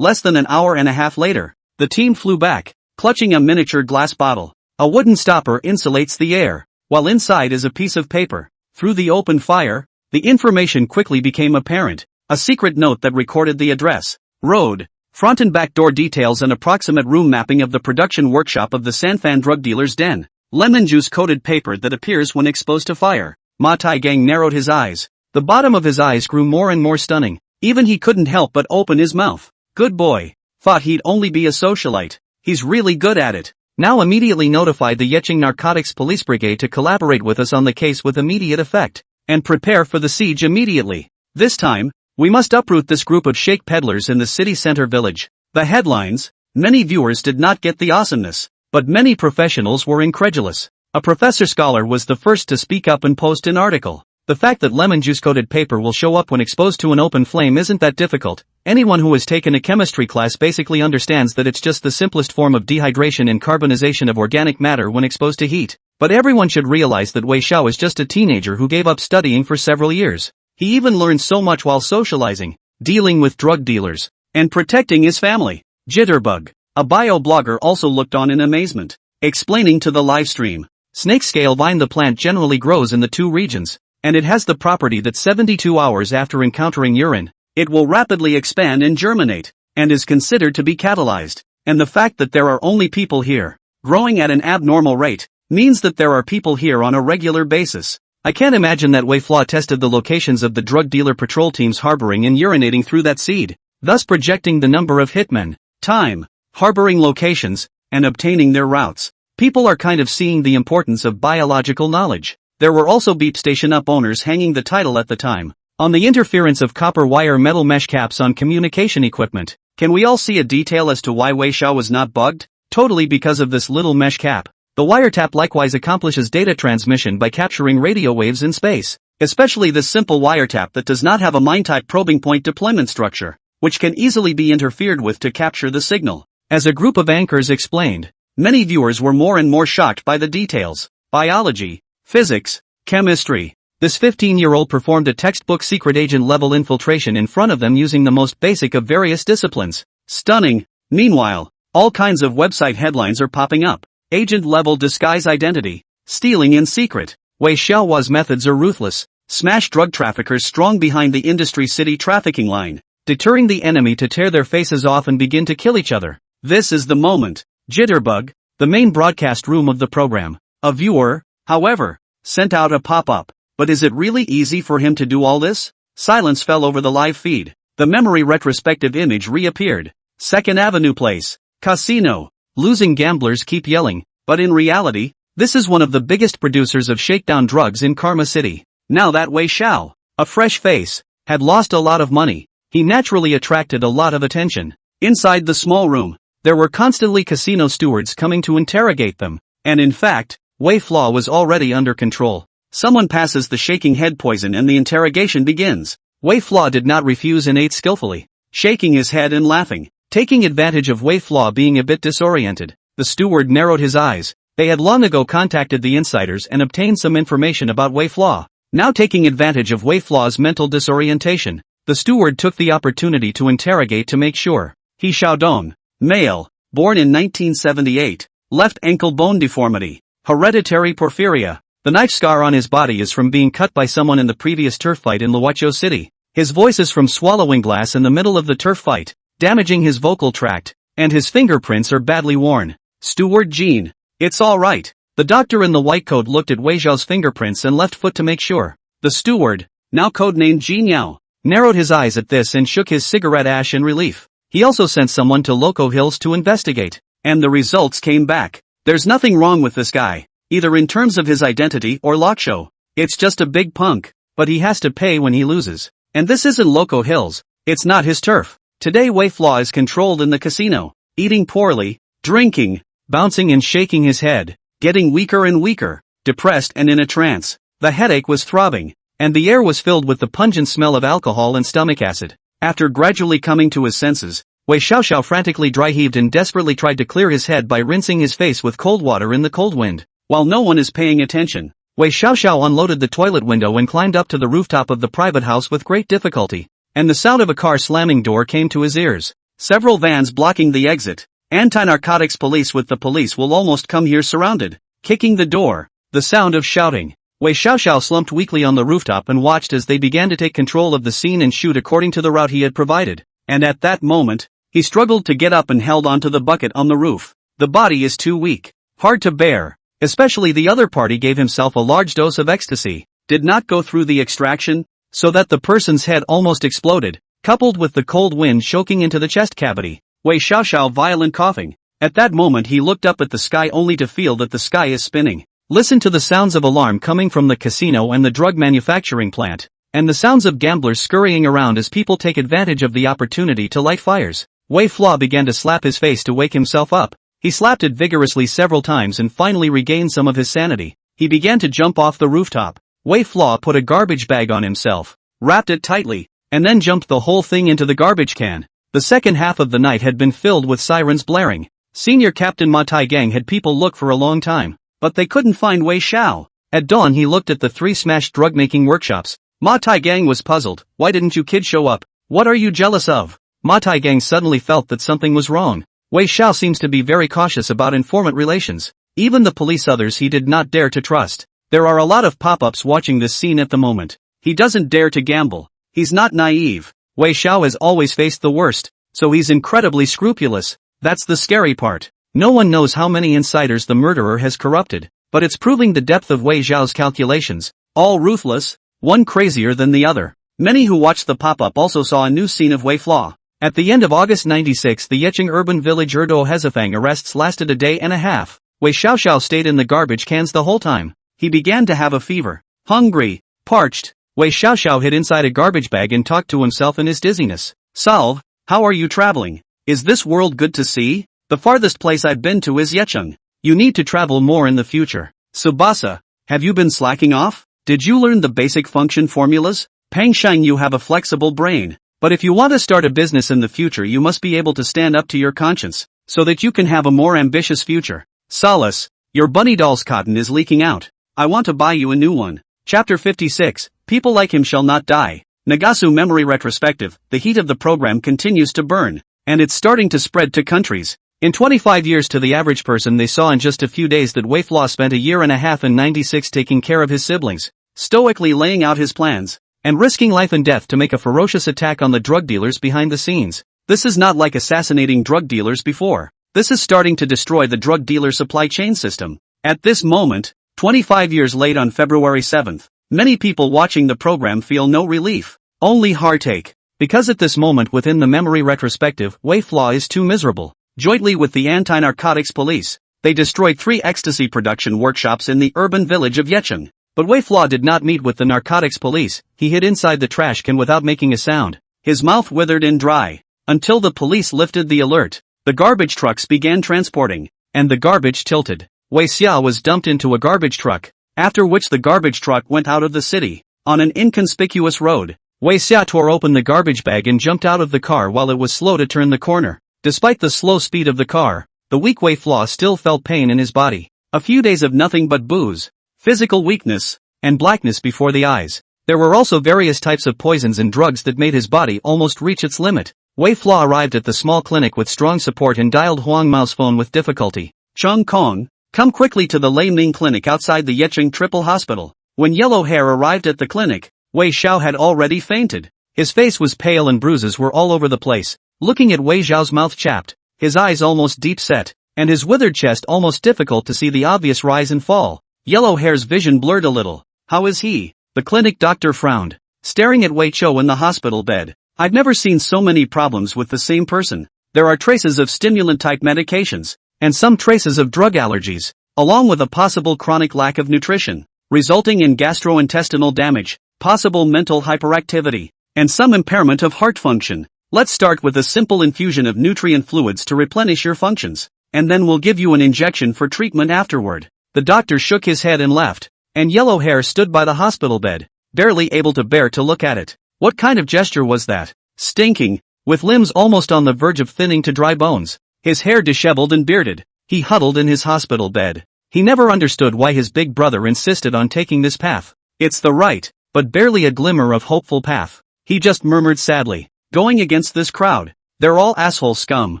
Less than an hour and a half later, the team flew back, clutching a miniature glass bottle. A wooden stopper insulates the air, while inside is a piece of paper. Through the open fire, the information quickly became apparent. A secret note that recorded the address, road, front and back door details and approximate room mapping of the production workshop of the Sanfan drug dealer's den. Lemon juice coated paper that appears when exposed to fire. Ma Taigang narrowed his eyes. The bottom of his eyes grew more and more stunning. Even he couldn't help but open his mouth. Good boy. Thought he'd only be a socialite. He's really good at it. Now immediately notified the Yecheng Narcotics Police Brigade to collaborate with us on the case with immediate effect. And prepare for the siege immediately. This time, we must uproot this group of shake peddlers in the city center village. The headlines. Many viewers did not get the awesomeness, but many professionals were incredulous. A professor scholar was the first to speak up and post an article. The fact that lemon juice coated paper will show up when exposed to an open flame isn't that difficult. Anyone who has taken a chemistry class basically understands that it's just the simplest form of dehydration and carbonization of organic matter when exposed to heat. But everyone should realize that Wei Xiao is just a teenager who gave up studying for several years. He even learned so much while socializing, dealing with drug dealers, and protecting his family. Jitterbug, a bio-blogger, also looked on in amazement, explaining to the livestream. Snakescale vine, the plant generally grows in the two regions, and it has the property that 72 hours after encountering urine, it will rapidly expand and germinate, and is considered to be catalyzed. And the fact that there are only people here, growing at an abnormal rate, means that there are people here on a regular basis. I can't imagine that Wei Flaw tested the locations of the drug dealer patrol teams harboring and urinating through that seed, thus projecting the number of hitmen, time, harboring locations, and obtaining their routes. People are kind of seeing the importance of biological knowledge. There were also beep station up owners hanging the title at the time. On the interference of copper wire metal mesh caps on communication equipment. Can we all see a detail as to why Wei Xiao was not bugged? Totally because of this little mesh cap. The wiretap likewise accomplishes data transmission by capturing radio waves in space. Especially this simple wiretap that does not have a mine-type probing point deployment structure, which can easily be interfered with to capture the signal. As a group of anchors explained, many viewers were more and more shocked by the details. Biology, physics, chemistry. This 15-year-old performed a textbook secret agent level infiltration in front of them using the most basic of various disciplines. Stunning. Meanwhile, all kinds of website headlines are popping up. Agent level disguise identity. Stealing in secret. Wei Xiaohua's methods are ruthless. smash drug traffickers strong behind the industry city trafficking line, deterring the enemy to tear their faces off and begin to kill each other. This is the moment. Jitterbug, the main broadcast room of the program. A viewer, however, sent out a pop-up. But is it really easy for him to do all this? Silence fell over the live feed. The memory retrospective image reappeared. 2nd Avenue Place. Casino. Losing gamblers keep yelling, but in reality, this is one of the biggest producers of shakedown drugs in Karma City. Now that Wei Xiao, a fresh face, had lost a lot of money. He naturally attracted a lot of attention. Inside the small room, there were constantly casino stewards coming to interrogate them, and in fact, Wei Flaw was already under control. Someone passes the shaking head poison and the interrogation begins. Wei Flaw did not refuse and ate skillfully, shaking his head and laughing. Taking advantage of Wei Flaw being a bit disoriented, the steward narrowed his eyes. They had long ago contacted the insiders and obtained some information about Wei Flaw. Now taking advantage of Wei Flaw's mental disorientation, the steward took the opportunity to interrogate to make sure. He Xiaodong, male, born in 1978, left ankle bone deformity, hereditary porphyria. The knife scar on his body is from being cut by someone in the previous turf fight in Luochao City. His voice is from swallowing glass in the middle of the turf fight, damaging his vocal tract, and his fingerprints are badly worn. Steward Jean. It's alright. The doctor in the white coat looked at Wei Xiao's fingerprints and left foot to make sure. The steward, now codenamed Jean Yao, narrowed his eyes at this and shook his cigarette ash in relief. He also sent someone to Loco Hills to investigate, and the results came back. There's nothing wrong with this guy, either in terms of his identity or Loksho. It's just a big punk, but he has to pay when he loses. And this isn't Loco Hills, it's not his turf. Today Wei Flaw is controlled in the casino, eating poorly, drinking, bouncing and shaking his head, getting weaker and weaker, depressed and in a trance. The headache was throbbing, and the air was filled with the pungent smell of alcohol and stomach acid. After gradually coming to his senses, Wei Xiaoxiao frantically dry-heaved and desperately tried to clear his head by rinsing his face with cold water in the cold wind. While no one is paying attention, Wei Xiaoxiao unloaded the toilet window and climbed up to the rooftop of the private house with great difficulty, and the sound of a car slamming door came to his ears. Several vans blocking the exit. Anti-narcotics police with the police will almost come here surrounded. Kicking the door. The sound of shouting. Wei Xiaoxiao slumped weakly on the rooftop and watched as they began to take control of the scene and shoot according to the route he had provided. And at that moment, he struggled to get up and held onto the bucket on the roof. The body is too weak. Hard to bear. Especially the other party gave himself a large dose of ecstasy. Did not go through the extraction, so that the person's head almost exploded, coupled with the cold wind choking into the chest cavity. Wei Xiaoxiao violent coughing. At that moment he looked up at the sky only to feel that the sky is spinning. Listen to the sounds of alarm coming from the casino and the drug manufacturing plant, and the sounds of gamblers scurrying around as people take advantage of the opportunity to light fires. Wei Flaw began to slap his face to wake himself up. He slapped it vigorously several times and finally regained some of his sanity. He began to jump off the rooftop. Wei Flaw put a garbage bag on himself, wrapped it tightly, and then jumped the whole thing into the garbage can. The second half of the night had been filled with sirens blaring. Senior Captain Ma Tai Gang had people look for a long time, but they couldn't find Wei Xiao. At dawn he looked at the 3 smashed drug-making workshops. Ma Tai Gang was puzzled. Why didn't you kids show up? What are you jealous of? Ma Tai Gang suddenly felt that something was wrong. Wei Xiao seems to be very cautious about informant relations. Even the police others he did not dare to trust. There are a lot of pop-ups watching this scene at the moment. He doesn't dare to gamble. He's not naive. Wei Xiao has always faced the worst, so he's incredibly scrupulous. That's the scary part. No one knows how many insiders the murderer has corrupted, but it's proving the depth of Wei Xiao's calculations. All ruthless, one crazier than the other. Many who watched the pop-up also saw a new scene of Wei Flaw. At the end of August 96, the Yecheng urban village Erdo Hezafang arrests lasted a day and a half. Wei Xiaoxiao stayed in the garbage cans the whole time. He began to have a fever. Hungry, parched, Wei Xiaoxiao hid inside a garbage bag and talked to himself in his dizziness. Salve, how are you traveling? Is this world good to see? The farthest place I've been to is Yecheng. You need to travel more in the future. Tsubasa, have you been slacking off? Did you learn the basic function formulas? Pangshang, you have a flexible brain. But if you want to start a business in the future you must be able to stand up to your conscience, so that you can have a more ambitious future. Solace, your bunny doll's cotton is leaking out. I want to buy you a new one. Chapter 56, People Like Him Shall Not Die. Nagasu Memory Retrospective, the heat of the program continues to burn, and it's starting to spread to countries. In 25 years to the average person they saw in just a few days that Wei Flaw spent a year and a half in 96 taking care of his siblings. stoically laying out his plans, and risking life and death to make a ferocious attack on the drug dealers behind the scenes. This is not like assassinating drug dealers before. This is starting to destroy the drug dealer supply chain system. At this moment, 25 years late on February 7th, many people watching the program feel no relief, only heartache. Because at this moment within the memory retrospective, Wei Flaw is too miserable. Jointly with the anti-narcotics police, they destroyed 3 ecstasy production workshops in the urban village of Yecheng. But Wei Flaw did not meet with the narcotics police. He hid inside the trash can without making a sound. His mouth withered and dry. Until the police lifted the alert, the garbage trucks began transporting, and the garbage tilted. Wei Xia was dumped into a garbage truck, after which the garbage truck went out of the city. On an inconspicuous road, Wei Xia tore open the garbage bag and jumped out of the car while it was slow to turn the corner. Despite the slow speed of the car, the weak Wei Flaw still felt pain in his body. A few days of nothing but booze, physical weakness, and blackness before the eyes. There were also various types of poisons and drugs that made his body almost reach its limit. Wei Flaw arrived at the small clinic with strong support and dialed Huang Mao's phone with difficulty. Chung Kong, come quickly to the Lei Ming clinic outside the Yecheng Triple Hospital. When Yellow Hair arrived at the clinic, Wei Xiao had already fainted. His face was pale and bruises were all over the place. Looking at Wei Xiao's mouth chapped, his eyes almost deep set, and his withered chest almost difficult to see the obvious rise and fall. Yellow Hair's vision blurred a little. How is he? The clinic doctor frowned, staring at Wei Chou in the hospital bed. I've never seen so many problems with the same person. There are traces of stimulant-type medications, and some traces of drug allergies, along with a possible chronic lack of nutrition, resulting in gastrointestinal damage, possible mental hyperactivity, and some impairment of heart function. Let's start with a simple infusion of nutrient fluids to replenish your functions, and then we'll give you an injection for treatment afterward. The doctor shook his head and left, and Yellow Hair stood by the hospital bed, barely able to bear to look at it. What kind of gesture was that? Stinking, with limbs almost on the verge of thinning to dry bones, his hair disheveled and bearded, he huddled in his hospital bed. He never understood why his big brother insisted on taking this path. It's the right, but barely a glimmer of hopeful path. He just murmured sadly, going against this crowd. They're all asshole scum.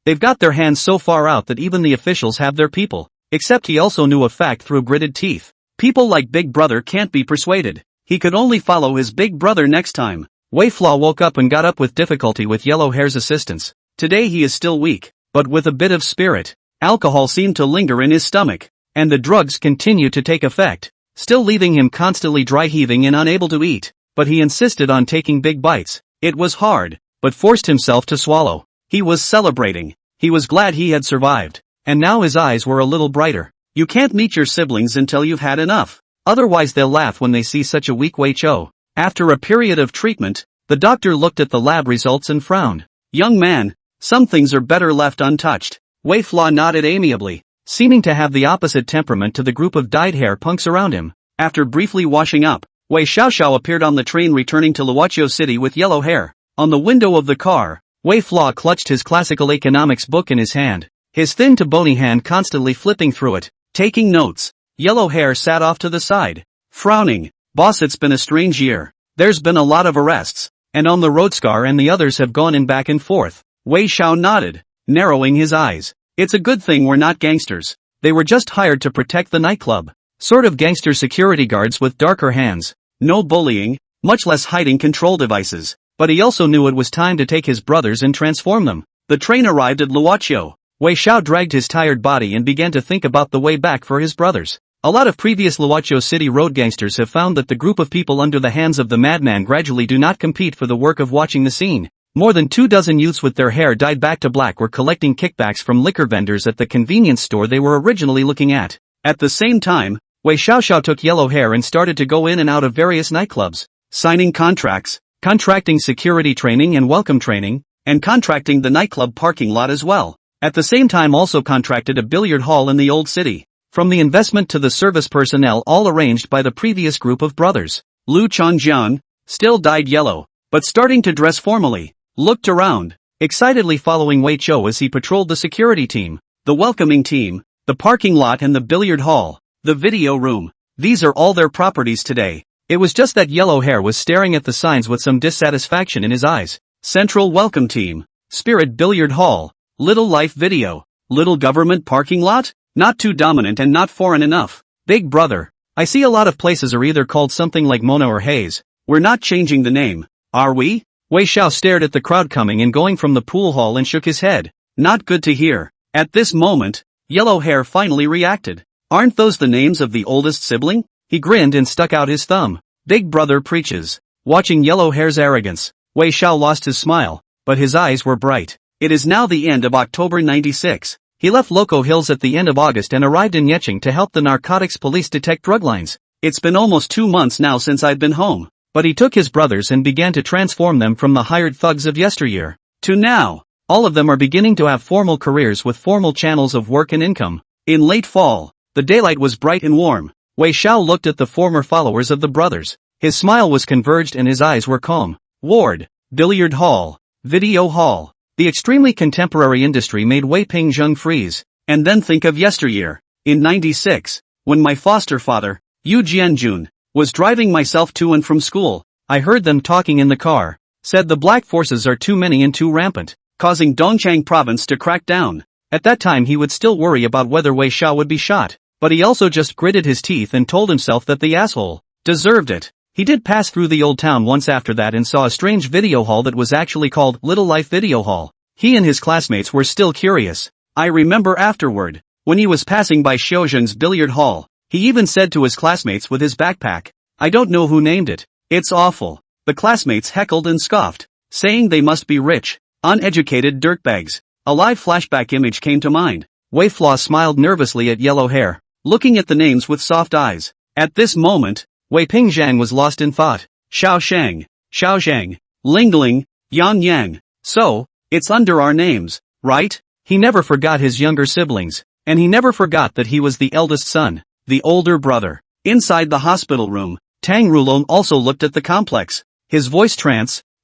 They've got their hands so far out that even the officials have their people. Except he also knew a fact through gritted teeth. People like Big Brother can't be persuaded. He could only follow his big brother next time. Wei Flaw woke up and got up with difficulty with Yellow Hair's assistance. Today he is still weak, but with a bit of spirit. Alcohol seemed to linger in his stomach, and the drugs continued to take effect, still leaving him constantly dry heaving and unable to eat, but he insisted on taking big bites. It was hard, but forced himself to swallow. He was celebrating. He was glad he had survived, and now his eyes were a little brighter. You can't meet your siblings until you've had enough. Otherwise they'll laugh when they see such a weak Wei Chou. After a period of treatment, the doctor looked at the lab results and frowned. Young man, some things are better left untouched. Wei Flaw nodded amiably, seeming to have the opposite temperament to the group of dyed-hair punks around him. After briefly washing up, Wei Xiaoxiao appeared on the train returning to Luoqiu City with Yellow Hair. On the window of the car, Wei Flaw clutched his classical economics book in his hand, his thin to bony hand constantly flipping through it, taking notes. Yellow Hair sat off to the side, frowning. Boss, it's been a strange year. There's been a lot of arrests, and on the road Scar and the others have gone in back and forth. Wei Xiao nodded, narrowing his eyes. It's a good thing we're not gangsters. They were just hired to protect the nightclub. Sort of gangster security guards with darker hands. No bullying, much less hiding control devices. But he also knew it was time to take his brothers and transform them. The train arrived at Luoqiu. Wei Xiao dragged his tired body and began to think about the way back for his brothers. A lot of previous Luoqiu City road gangsters have found that the group of people under the hands of the madman gradually do not compete for the work of watching the scene. More than 24 youths with their hair dyed back to black were collecting kickbacks from liquor vendors at the convenience store they were originally looking at. At the same time, Wei Xiaoxiao took Yellow Hair and started to go in and out of various nightclubs, signing contracts, contracting security training and welcome training, and contracting the nightclub parking lot as well. At the same time also contracted a billiard hall in the old city. From the investment to the service personnel all arranged by the previous group of brothers. Lu Changjian, still dyed yellow, but starting to dress formally, looked around, excitedly following Wei Chou as he patrolled the security team, the welcoming team, the parking lot and the billiard hall, the video room. These are all their properties today. It was just that Yellow Hair was staring at the signs with some dissatisfaction in his eyes. Central Welcome Team, Spirit Billiard Hall, Little Life Video, Little Government Parking Lot? Not too dominant and not foreign enough. Big Brother, I see a lot of places are either called something like Mona or Hayes. We're not changing the name, are we? Wei Xiao stared at the crowd coming and going from the pool hall and shook his head. Not good to hear. At this moment, Yellow Hair finally reacted. Aren't those the names of the oldest sibling? He grinned and stuck out his thumb. Big brother preaches. Watching Yellow Hair's arrogance, Wei Xiao lost his smile, but his eyes were bright. It is now the end of October 96. He left Loco Hills at the end of August and arrived in Yecheng to help the narcotics police detect drug lines. It's been almost 2 months now since I've been home. But he took his brothers and began to transform them from the hired thugs of yesteryear to now. All of them are beginning to have formal careers with formal channels of work and income. In late fall, the daylight was bright and warm. Wei Xiao looked at the former followers of the brothers. His smile was converged and his eyes were calm. Ward, billiard hall, video hall. The extremely contemporary industry made Wei Pingzheng freeze, and then think of yesteryear. In 96, when my foster father, Yu Jianjun, was driving myself to and from school, I heard them talking in the car. Said the black forces are too many and too rampant, causing Dongchang province to crack down. At that time he would still worry about whether Wei Xiao would be shot, but he also just gritted his teeth and told himself that the asshole deserved it. He did pass through the old town once after that and saw a strange video hall that was actually called Little Life Video Hall. He and his classmates were still curious. I remember afterward, when he was passing by Xiaozheng's billiard hall, he even said to his classmates with his backpack, I don't know who named it. It's awful. The classmates heckled and scoffed, saying they must be rich, uneducated dirtbags. A live flashback image came to mind. Wei Flaw smiled nervously at Yellow Hair, looking at the names with soft eyes. At this moment, Wei Pingzhang was lost in thought. Xiaoshang, Xiaozhang, Lingling, Yang Yang. So, it's under our names, right? He never forgot his younger siblings, and he never forgot that he was the eldest son, the older brother. Inside the hospital room, Tang Rulong also looked at the complex, his voice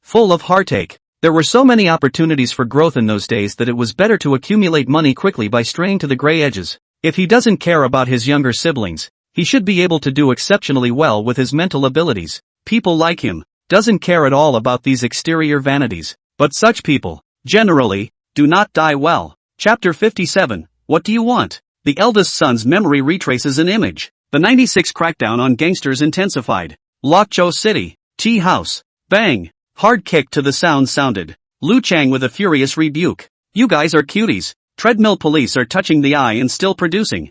full of heartache. There were so many opportunities for growth in those days that it was better to accumulate money quickly by straying to the gray edges. If he doesn't care about his younger siblings, he should be able to do exceptionally well with his mental abilities. People like him, doesn't care at all about these exterior vanities. But such people, generally, do not die well. Chapter 57, What do you want? The eldest son's memory retraces an image. The 96 crackdown on gangsters intensified. Lokcho City, tea house, bang, hard kick to the sound sounded. Lu Chang with a furious rebuke. You guys are cuties. Treadmill police are touching the eye and still producing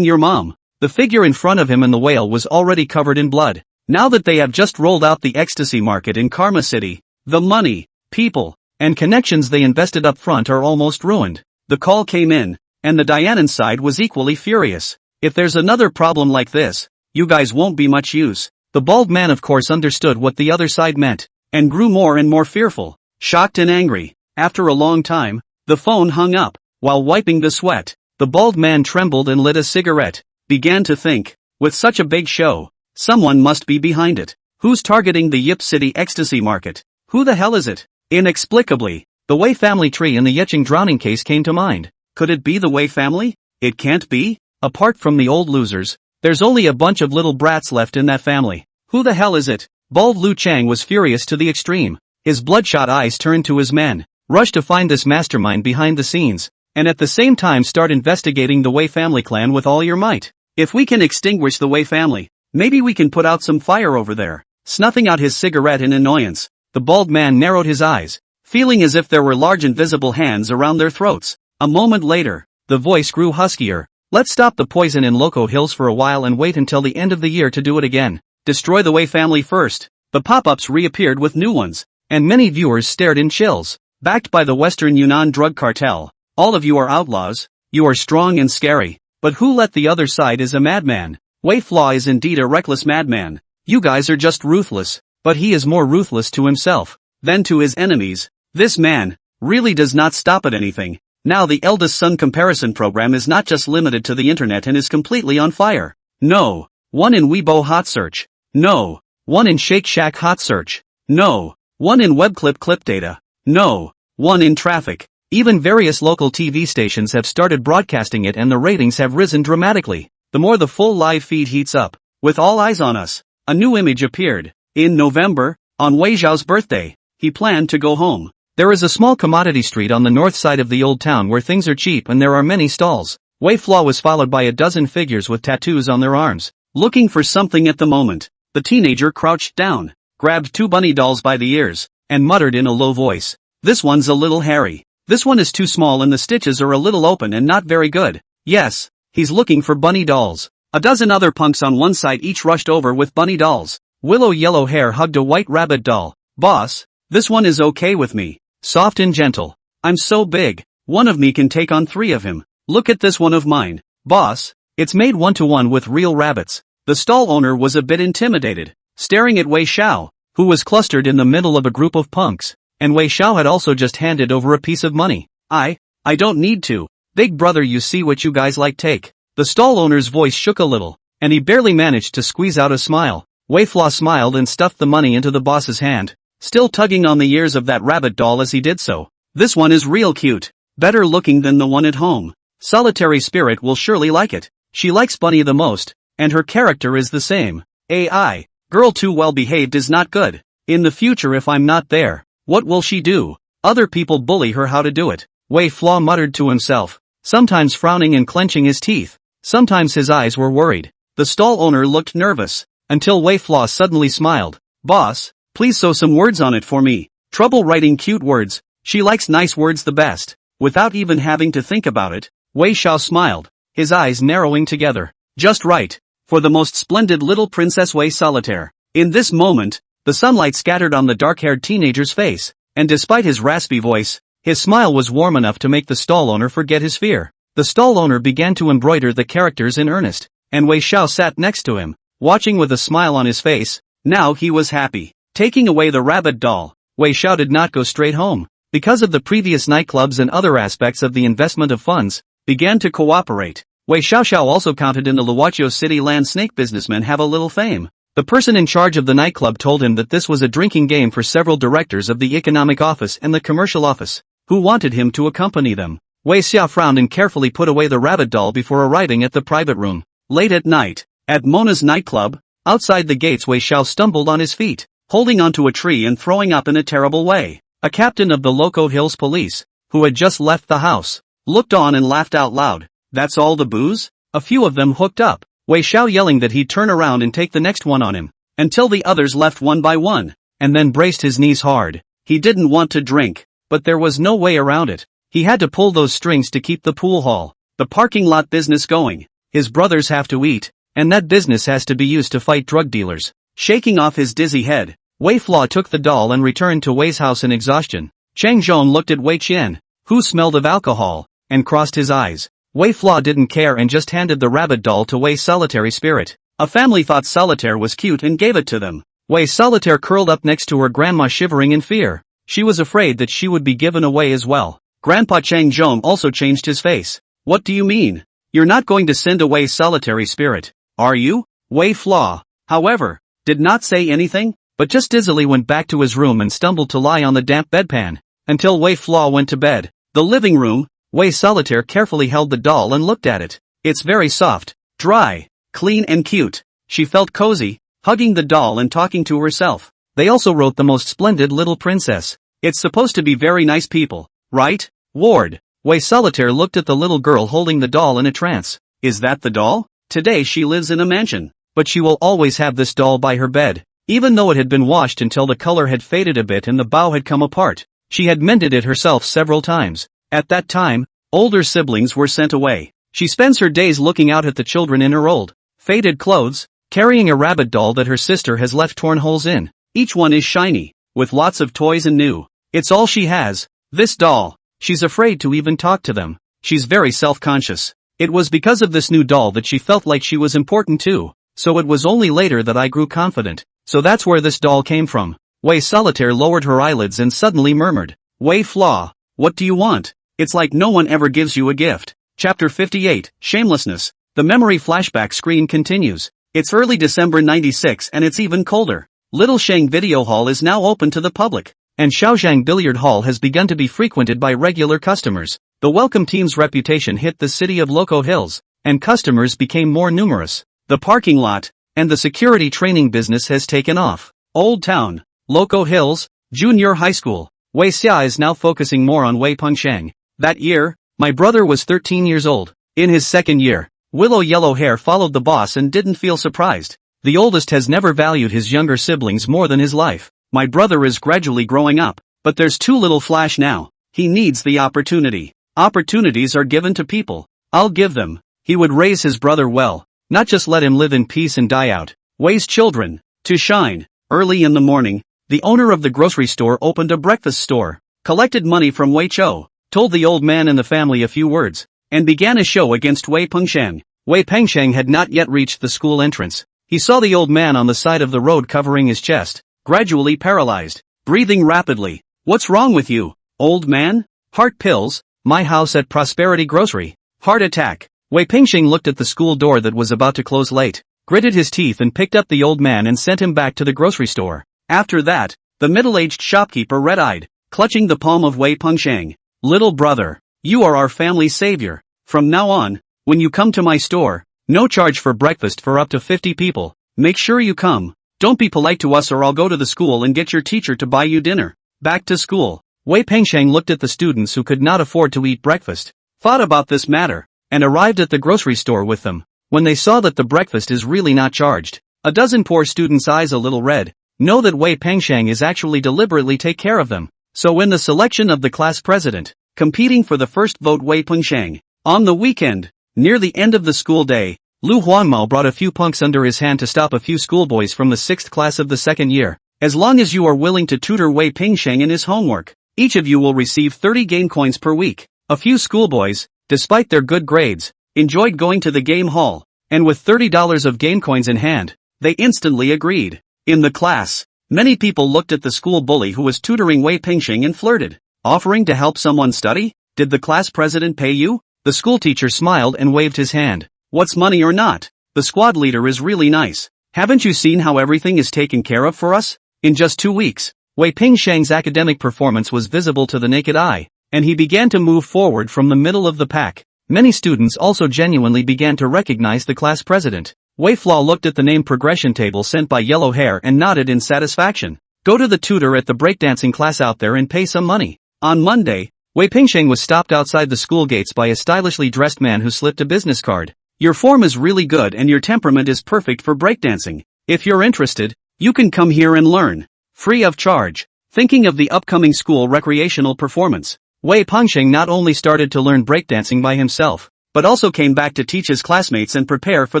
your mom. The figure in front of him in the whale was already covered in blood. Now that they have just rolled out the ecstasy market in Karma City, the money, people, and connections they invested up front are almost ruined. The call came in, and the Dianan side was equally furious. If there's another problem like this, you guys won't be much use. The bald man of course understood what the other side meant, and grew more and more fearful, shocked and angry. After a long time, the phone hung up. While wiping the sweat, the bald man trembled and lit a cigarette. Began to think, with such a big show, someone must be behind it. Who's targeting the Yip City ecstasy market? Who the hell is it? Inexplicably, the Wei family tree in the Yecheng drowning case came to mind. Could it be the Wei family? It can't be. Apart from the old losers, there's only a bunch of little brats left in that family. Who the hell is it? Bald Lu Chang was furious to the extreme. His bloodshot eyes turned to his men. Rush to find this mastermind behind the scenes, and at the same time start investigating the Wei family clan with all your might. If we can extinguish the Wei family, maybe we can put out some fire over there. Snuffing out his cigarette in annoyance, the bald man narrowed his eyes, feeling as if there were large invisible hands around their throats. A moment later, the voice grew huskier. Let's stop the poison in Loco Hills for a while and wait until the end of the year to do it again. Destroy the Wei family first. The pop-ups reappeared with new ones, and many viewers stared in chills. Backed by the Western Yunnan drug cartel, all of you are outlaws, you are strong and scary. But who let the other side is a madman. Wei Flaw is indeed a reckless madman. You guys are just ruthless, but he is more ruthless to himself than to his enemies. This man really does not stop at anything. Now the eldest son comparison program is not just limited to the internet and is completely on fire. No. One in Weibo hot search. No. One in Shake Shack hot search. No. One in WebClip clip data. No. One in traffic. Even various local TV stations have started broadcasting it and the ratings have risen dramatically. The more the full live feed heats up, with all eyes on us, a new image appeared. In November, on Wei Zhao's birthday, he planned to go home. There is a small commodity street on the north side of the old town where things are cheap and there are many stalls. Wei Flaw was followed by a dozen figures with tattoos on their arms. looking for something at the moment. The teenager crouched down, grabbed two bunny dolls by the ears, and muttered in a low voice. This one's a little hairy. This one is too small and the stitches are a little open and not very good. Yes, he's looking for bunny dolls. A dozen other punks on one side each rushed over with bunny dolls. Willow Yellow Hair hugged a white rabbit doll. Boss, this one is okay with me. Soft and gentle. I'm so big. One of me can take on three of him. Look at this one of mine. Boss, it's made 1-to-1 with real rabbits. The stall owner was a bit intimidated, staring at Wei Xiao, who was clustered in the middle of a group of punks, and Wei Xiao had also just handed over a piece of money. I don't need to. Big brother, you see what you guys like, take. The stall owner's voice shook a little, and he barely managed to squeeze out a smile. Wei Flaw smiled and stuffed the money into the boss's hand, still tugging on the ears of that rabbit doll as he did so. This one is real cute, better looking than the one at home. Solitary Spirit will surely like it. She likes Bunny the most, and her character is the same. AI, girl too well behaved is not good. In the future if I'm not there, what will she do? Other people bully her how to do it. Wei Flaw muttered to himself, sometimes frowning and clenching his teeth. Sometimes his eyes were worried. The stall owner looked nervous, until Wei Flaw suddenly smiled. Boss, please sew some words on it for me. Trouble writing cute words. She likes nice words the best. Without even having to think about it, Wei Xiao smiled, his eyes narrowing together. Just right. For the most splendid little Princess Wei Solitaire. In this moment, the sunlight scattered on the dark-haired teenager's face, and despite his raspy voice, his smile was warm enough to make the stall owner forget his fear. The stall owner began to embroider the characters in earnest, and Wei Xiao sat next to him, watching with a smile on his face. Now he was happy. Taking away the rabbit doll, Wei Xiao did not go straight home. Because of the previous nightclubs and other aspects of the investment of funds, began to cooperate. Wei Xiaoxiao also counted in the Luoqiao City land snake businessmen have a little fame. The person in charge of the nightclub told him that this was a drinking game for several directors of the economic office and the commercial office, who wanted him to accompany them. Wei Xia frowned and carefully put away the rabbit doll before arriving at the private room. Late at night, at Mona's nightclub, outside the gates Wei Xiao stumbled on his feet, holding onto a tree and throwing up in a terrible way. A captain of the Loco Hills police, who had just left the house, looked on and laughed out loud. That's all the booze? A few of them hooked up, Wei Xiao yelling that he'd turn around and take the next one on him, until the others left one by one, and then braced his knees hard. He didn't want to drink, but there was no way around it. He had to pull those strings to keep the pool hall, the parking lot business going. His brothers have to eat, and that business has to be used to fight drug dealers. Shaking off his dizzy head, Wei Flaw took the doll and returned to Wei's house in exhaustion. Chang Zhong looked at Wei Qian, who smelled of alcohol, and crossed his eyes. Wei Flaw didn't care and just handed the rabbit doll to Wei Solitary Spirit. A family thought Solitaire was cute and gave it to them. Wei Solitaire curled up next to her grandma shivering in fear. She was afraid that she would be given away as well. Grandpa Chang Zhong also changed his face. What do you mean? You're not going to send away Solitary Spirit, are you? Wei Flaw, however, did not say anything, but just dizzily went back to his room and stumbled to lie on the damp bedpan, until Wei Flaw went to bed. The living room, Wei Solitaire carefully held the doll and looked at it. It's very soft, dry, clean and cute. She felt cozy, hugging the doll and talking to herself. They also wrote the most splendid little princess. It's supposed to be very nice people, right? Ward. Wei Solitaire looked at the little girl holding the doll in a trance. Is that the doll? Today she lives in a mansion, but she will always have this doll by her bed. Even though it had been washed until the color had faded a bit and the bow had come apart, she had mended it herself several times. At that time, older siblings were sent away. She spends her days looking out at the children in her old, faded clothes, carrying a rabbit doll that her sister has left torn holes in. Each one is shiny, with lots of toys and new. It's all she has, this doll. She's afraid to even talk to them. She's very self-conscious. It was because of this new doll that she felt like she was important too, so it was only later that I grew confident. So that's where this doll came from. Wei Solitaire lowered her eyelids and suddenly murmured, Wei Flaw, what do you want? It's like no one ever gives you a gift. Chapter 58, Shamelessness. The memory flashback screen continues. It's early December 96 and it's even colder. Little Shang Video Hall is now open to the public, and Shaojiang Billiard Hall has begun to be frequented by regular customers. The welcome team's reputation hit the city of Loco Hills, and customers became more numerous. The parking lot and the security training business has taken off. Old Town, Loco Hills, Junior High School. Wei Xia is now focusing more on Wei Pengsheng. That year, my brother was 13 years old. In his second year, Willow Yellow Hair followed the boss and didn't feel surprised. The oldest has never valued his younger siblings more than his life. My brother is gradually growing up, but there's too little flash now. He needs the opportunity. Opportunities are given to people. I'll give them. He would raise his brother well, not just let him live in peace and die out. Wei's children to shine. Early in the morning, the owner of the grocery store opened a breakfast store, collected money from Wei Cho, told the old man and the family a few words, and began a show against Wei Pengsheng. Wei Pengsheng had not yet reached the school entrance. He saw the old man on the side of the road covering his chest, gradually paralyzed, breathing rapidly. What's wrong with you, old man? Heart pills, my house at Prosperity Grocery. Heart attack. Wei Pengsheng looked at the school door that was about to close late, gritted his teeth and picked up the old man and sent him back to the grocery store. After that, the middle-aged shopkeeper red-eyed, clutching the palm of Wei Pengsheng. Little brother, you are our family's savior. From now on, when you come to my store, no charge for breakfast for up to 50 people. Make sure you come. Don't be polite to us or I'll go to the school and get your teacher to buy you dinner. Back to school. Wei Pengsheng looked at the students who could not afford to eat breakfast, thought about this matter, and arrived at the grocery store with them. When they saw that the breakfast is really not charged, a dozen poor students' eyes a little red, know that Wei Pengsheng is actually deliberately take care of them. So in the selection of the class president, competing for the first vote Wei Pengsheng. On the weekend, near the end of the school day, Lu Huanmao brought a few punks under his hand to stop a few schoolboys from the 6th class of the second year. As long as you are willing to tutor Wei Pengsheng in his homework, each of you will receive 30 game coins per week. A few schoolboys, despite their good grades, enjoyed going to the game hall, and with $30 of game coins in hand, they instantly agreed. In the class, many people looked at the school bully who was tutoring Wei Pengsheng and flirted. Offering to help someone study? Did the class president pay you? The school teacher smiled and waved his hand. What's money or not? The squad leader is really nice. Haven't you seen how everything is taken care of for us? In just 2 weeks, Wei Pengsheng's academic performance was visible to the naked eye, and he began to move forward from the middle of the pack. Many students also genuinely began to recognize the class president. Wei Flaw looked at the name progression table sent by Yellow Hair and nodded in satisfaction. Go to the tutor at the breakdancing class out there and pay some money. On Monday, Wei Pengsheng was stopped outside the school gates by a stylishly dressed man who slipped a business card. Your form is really good and your temperament is perfect for breakdancing. If you're interested, you can come here and learn. Free of charge. Thinking of the upcoming school recreational performance, Wei Pengsheng not only started to learn breakdancing by himself, but also came back to teach his classmates and prepare for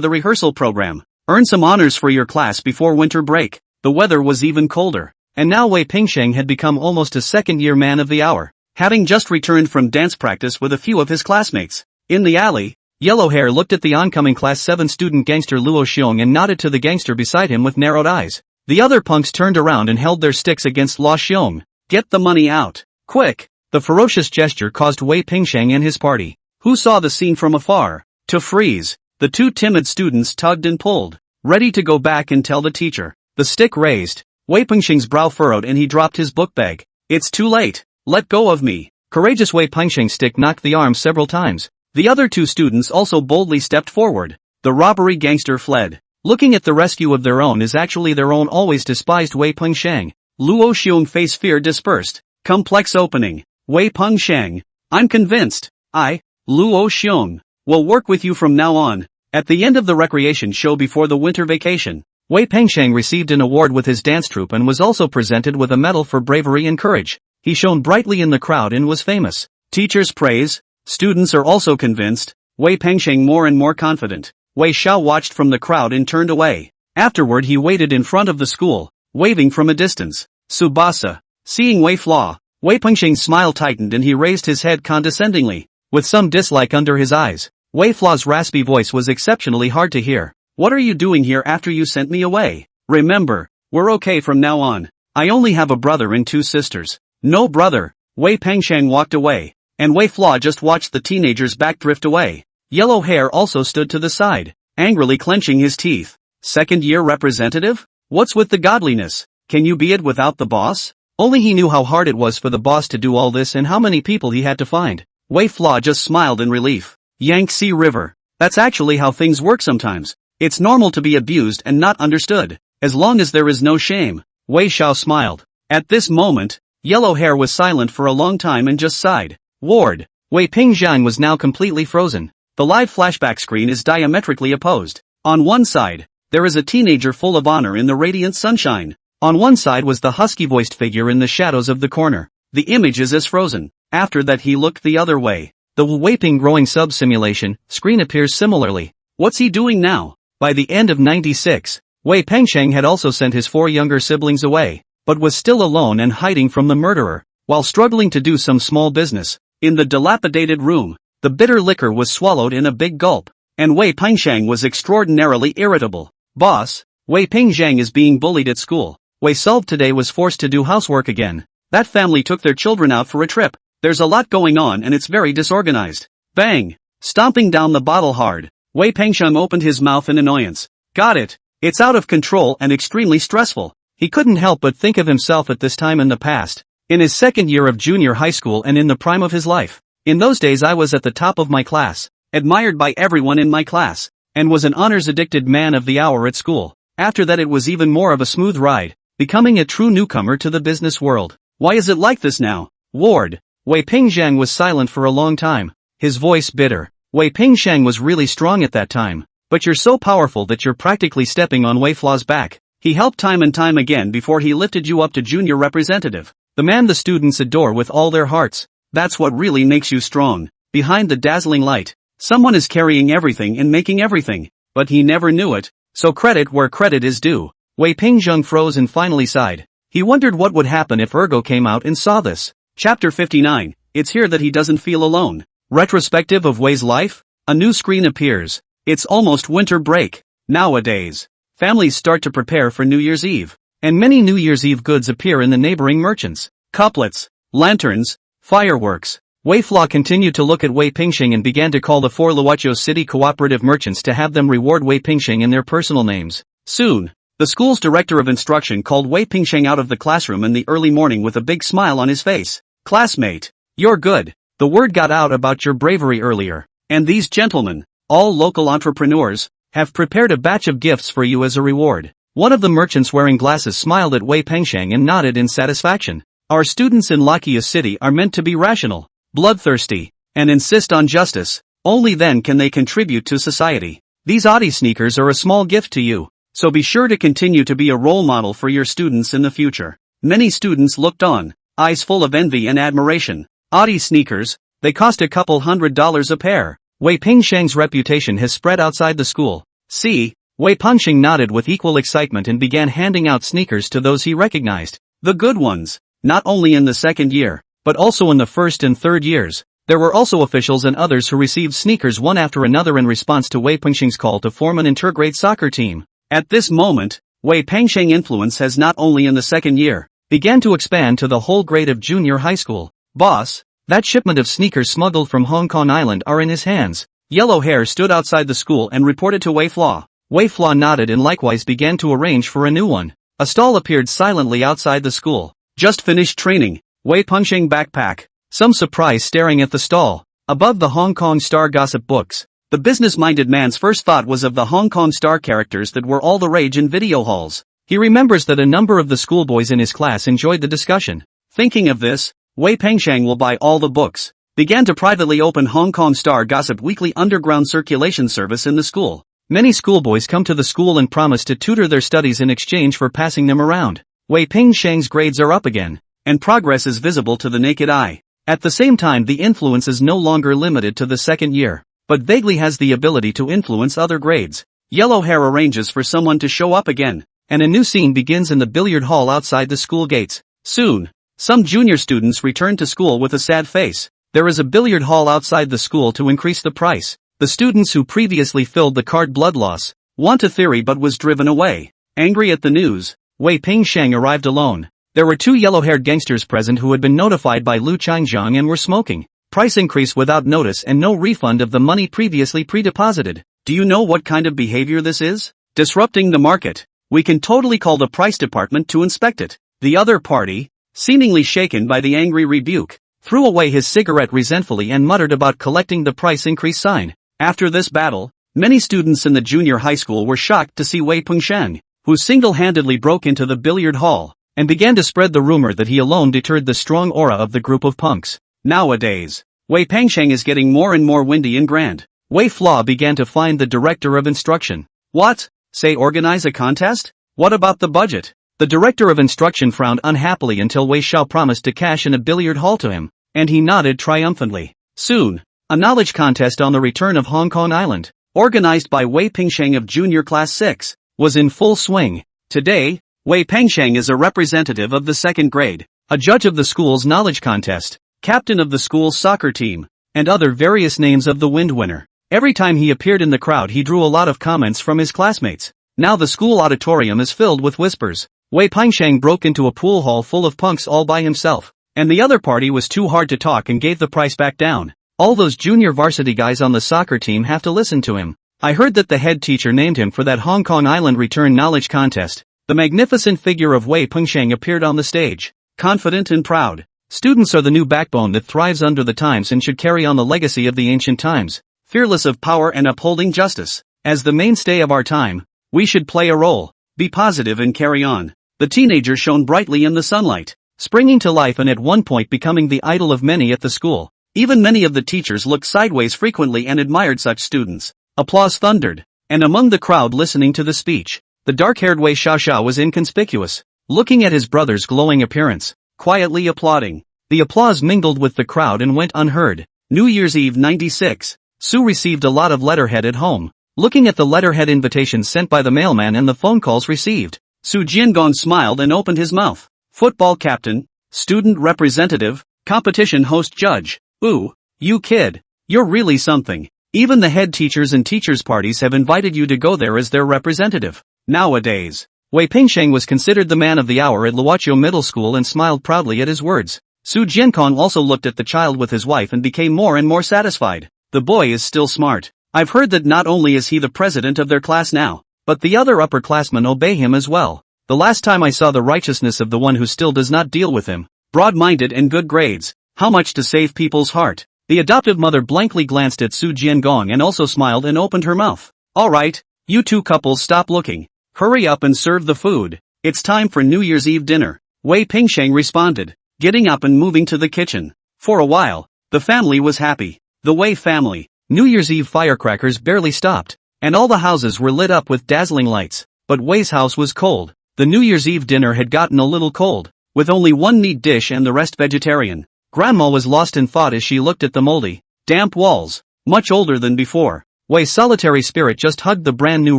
the rehearsal program. Earn some honors for your class before winter break. The weather was even colder, and now Wei Pengsheng had become almost a second-year man of the hour, having just returned from dance practice with a few of his classmates. In the alley, Yellow Hair looked at the oncoming Class 7 student gangster Luo Xiong and nodded to the gangster beside him with narrowed eyes. The other punks turned around and held their sticks against Luo Xiong. Get the money out. Quick! The ferocious gesture caused Wei Pengsheng and his party, who saw the scene from afar, to freeze. The two timid students tugged and pulled, ready to go back and tell the teacher. The stick raised, Wei Pengsheng's brow furrowed and he dropped his book bag. It's too late. Let go of me. Courageous Wei Pengsheng's stick knocked the arm several times. The other two students also boldly stepped forward. The robbery gangster fled. Looking at the rescue of their own is actually their own always despised Wei Pengsheng. Luo Xiong face fear dispersed. Complex opening. Wei Pengsheng. I'm convinced. Luo Xiong, will work with you from now on. At the end of the recreation show before the winter vacation, Wei Pengsheng received an award with his dance troupe and was also presented with a medal for bravery and courage. He shone brightly in the crowd and was famous. Teachers praise. Students are also convinced. Wei Pengsheng more and more confident. Wei Xiao watched from the crowd and turned away. Afterward he waited in front of the school, waving from a distance. Tsubasa. Seeing Wei Flaw, Wei Pengsheng's smile tightened and he raised his head condescendingly, with some dislike under his eyes. Wei Flaw's raspy voice was exceptionally hard to hear. What are you doing here after you sent me away? Remember, we're okay from now on. I only have a brother and 2 sisters. No brother. Wei Pengsheng walked away, and Wei Flaw just watched the teenager's back drift away. Yellow Hair also stood to the side, angrily clenching his teeth. Second-year representative? What's with the godliness? Can you be it without the boss? Only he knew how hard it was for the boss to do all this and how many people he had to find. Wei Flaw just smiled in relief. Yangtze River. That's actually how things work sometimes. It's normal to be abused and not understood, as long as there is no shame. Wei Xiao smiled. At this moment, Yellow Hair was silent for a long time and just sighed. Ward. Wei Pengsheng was now completely frozen. The live flashback screen is diametrically opposed. On one side, there is a teenager full of honor in the radiant sunshine. On one side was the husky-voiced figure in the shadows of the corner. The image is as frozen. After that he looked the other way. The Weiping growing sub-simulation screen appears similarly. What's he doing now? By the end of 96, Wei Pengsheng had also sent his 4 younger siblings away, but was still alone and hiding from the murderer, while struggling to do some small business. In the dilapidated room, the bitter liquor was swallowed in a big gulp, and Wei Pengsheng was extraordinarily irritable. Boss, Wei Pengsheng is being bullied at school. Wei Solved today was forced to do housework again. That family took their children out for a trip. There's a lot going on and it's very disorganized. Bang! Stomping down the bottle hard, Wei Pengsheng opened his mouth in annoyance. Got it. It's out of control and extremely stressful. He couldn't help but think of himself at this time in the past, in his second year of junior high school and in the prime of his life. In those days I was at the top of my class, admired by everyone in my class, and was an honors-addicted man of the hour at school. After that it was even more of a smooth ride, becoming a true newcomer to the business world. Why is it like this now? Ward. Wei Pengsheng was silent for a long time, his voice bitter. Wei Pengsheng was really strong at that time, but you're so powerful that you're practically stepping on Wei Flaw's back. He helped time and time again before he lifted you up to junior representative. The man the students adore with all their hearts. That's what really makes you strong. Behind the dazzling light, someone is carrying everything and making everything, but he never knew it, so credit where credit is due. Wei Pengsheng froze and finally sighed. He wondered what would happen if Ergo came out and saw this. Chapter 59, it's here that he doesn't feel alone. Retrospective of Wei's life? A new screen appears. It's almost winter break. Nowadays, families start to prepare for New Year's Eve, and many New Year's Eve goods appear in the neighboring merchants. Couplets, lanterns, fireworks. Wei Flaw continued to look at Wei Pengsheng and began to call the 4 Luoqiao city cooperative merchants to have them reward Wei Pengsheng in their personal names. Soon, the school's director of instruction called Wei Pengsheng out of the classroom in the early morning with a big smile on his face. Classmate, you're good. The word got out about your bravery earlier, and these gentlemen, all local entrepreneurs, have prepared a batch of gifts for you as a reward. One of the merchants wearing glasses smiled at Wei Pengsheng and nodded in satisfaction. Our students in Luoqiao City are meant to be rational, bloodthirsty, and insist on justice. Only then can they contribute to society. These Audi sneakers are a small gift to you, so be sure to continue to be a role model for your students in the future. Many students looked on, eyes full of envy and admiration. Audi sneakers, they cost a couple $100 a pair. Wei Pengsheng's reputation has spread outside the school. See, Wei Pengsheng nodded with equal excitement and began handing out sneakers to those he recognized. The good ones, not only in the second year, but also in the first and third years. There were also officials and others who received sneakers one after another in response to Wei Pengsheng's call to form an intergrade soccer team. At this moment, Wei Pengsheng's influence has not only in the second year, began to expand to the whole grade of junior high school. Boss, that shipment of sneakers smuggled from Hong Kong Island are in his hands. Yellow Hair stood outside the school and reported to Wei Flaw. Wei Flaw nodded and likewise began to arrange for a new one. A stall appeared silently outside the school. Just finished training. Wei Pengsheng backpack. Some surprise staring at the stall. Above the Hong Kong Star gossip books. The business-minded man's first thought was of the Hong Kong Star characters that were all the rage in video halls. He remembers that a number of the schoolboys in his class enjoyed the discussion. Thinking of this, Wei Pengsheng will buy all the books. Began to privately open Hong Kong Star Gossip weekly underground circulation service in the school. Many schoolboys come to the school and promise to tutor their studies in exchange for passing them around. Wei Pengsheng's grades are up again, and progress is visible to the naked eye. At the same time the influence is no longer limited to the second year, but vaguely has the ability to influence other grades. Yellow Hair arranges for someone to show up again, and a new scene begins in the billiard hall outside the school gates. Soon, some junior students return to school with a sad face. There is a billiard hall outside the school to increase the price. The students who previously filled the card blood loss want a theory but was driven away. Angry at the news, Wei Pengsheng arrived alone. There were 2 yellow-haired gangsters present who had been notified by Lu Qingjiang and were smoking. Price increase without notice and no refund of the money previously pre-deposited. Do you know what kind of behavior this is? Disrupting the market. We can totally call the price department to inspect it. The other party, seemingly shaken by the angry rebuke, threw away his cigarette resentfully and muttered about collecting the price increase sign. After this battle, many students in the junior high school were shocked to see Wei Pengsheng, who single-handedly broke into the billiard hall, and began to spread the rumor that he alone deterred the strong aura of the group of punks. Nowadays, Wei Pengsheng is getting more and more windy and grand. Wei Flaw began to find the director of instruction. What? Say organize a contest? What about the budget? The director of instruction frowned unhappily until Wei Xiao promised to cash in a billiard hall to him, and he nodded triumphantly. Soon, a knowledge contest on the return of Hong Kong Island, organized by Wei Pingsheng of Junior Class 6, was in full swing. Today, Wei Pingsheng is a representative of the second grade, a judge of the school's knowledge contest, captain of the school's soccer team, and other various names of the wind winner. Every time he appeared in the crowd he drew a lot of comments from his classmates. Now the school auditorium is filled with whispers. Wei Pingsheng broke into a pool hall full of punks all by himself, and the other party was too hard to talk and gave the price back down. All those junior varsity guys on the soccer team have to listen to him. I heard that the head teacher named him for that Hong Kong Island return knowledge contest. The magnificent figure of Wei Pingsheng appeared on the stage, confident and proud. Students are the new backbone that thrives under the times and should carry on the legacy of the ancient times, fearless of power and upholding justice. As the mainstay of our time, we should play a role, be positive and carry on. The teenager shone brightly in the sunlight, springing to life and at one point becoming the idol of many at the school. Even many of the teachers looked sideways frequently and admired such students. Applause thundered, and among the crowd listening to the speech, the dark-haired Wei Xiaoxiao was inconspicuous, looking at his brother's glowing appearance, quietly applauding. The applause mingled with the crowd and went unheard. New Year's Eve 96. Sue received a lot of letterhead at home. Looking at the letterhead invitations sent by the mailman and the phone calls received, Su Jiangong smiled and opened his mouth. Football captain, student representative, competition host judge. Ooh, you kid, you're really something. Even the head teachers and teachers' parties have invited you to go there as their representative. Nowadays, Wei Pingsheng was considered the man of the hour at Luoqiu Middle School and smiled proudly at his words. Su Jiankong also looked at the child with his wife and became more and more satisfied. The boy is still smart. I've heard that not only is he the president of their class now, but the other upperclassmen obey him as well. The last time I saw the righteousness of the one who still does not deal with him, broad-minded and good grades, how much to save people's heart. The adoptive mother blankly glanced at Su Jiangong and also smiled and opened her mouth. Alright, you two couples stop looking. Hurry up and serve the food. It's time for New Year's Eve dinner. Wei Pingsheng responded, getting up and moving to the kitchen. For a while, the family was happy. The Wei family. New Year's Eve firecrackers barely stopped, and all the houses were lit up with dazzling lights, but Wei's house was cold. The New Year's Eve dinner had gotten a little cold, with only one meat dish and the rest vegetarian. Grandma was lost in thought as she looked at the moldy, damp walls, much older than before. Wei's solitary spirit just hugged the brand new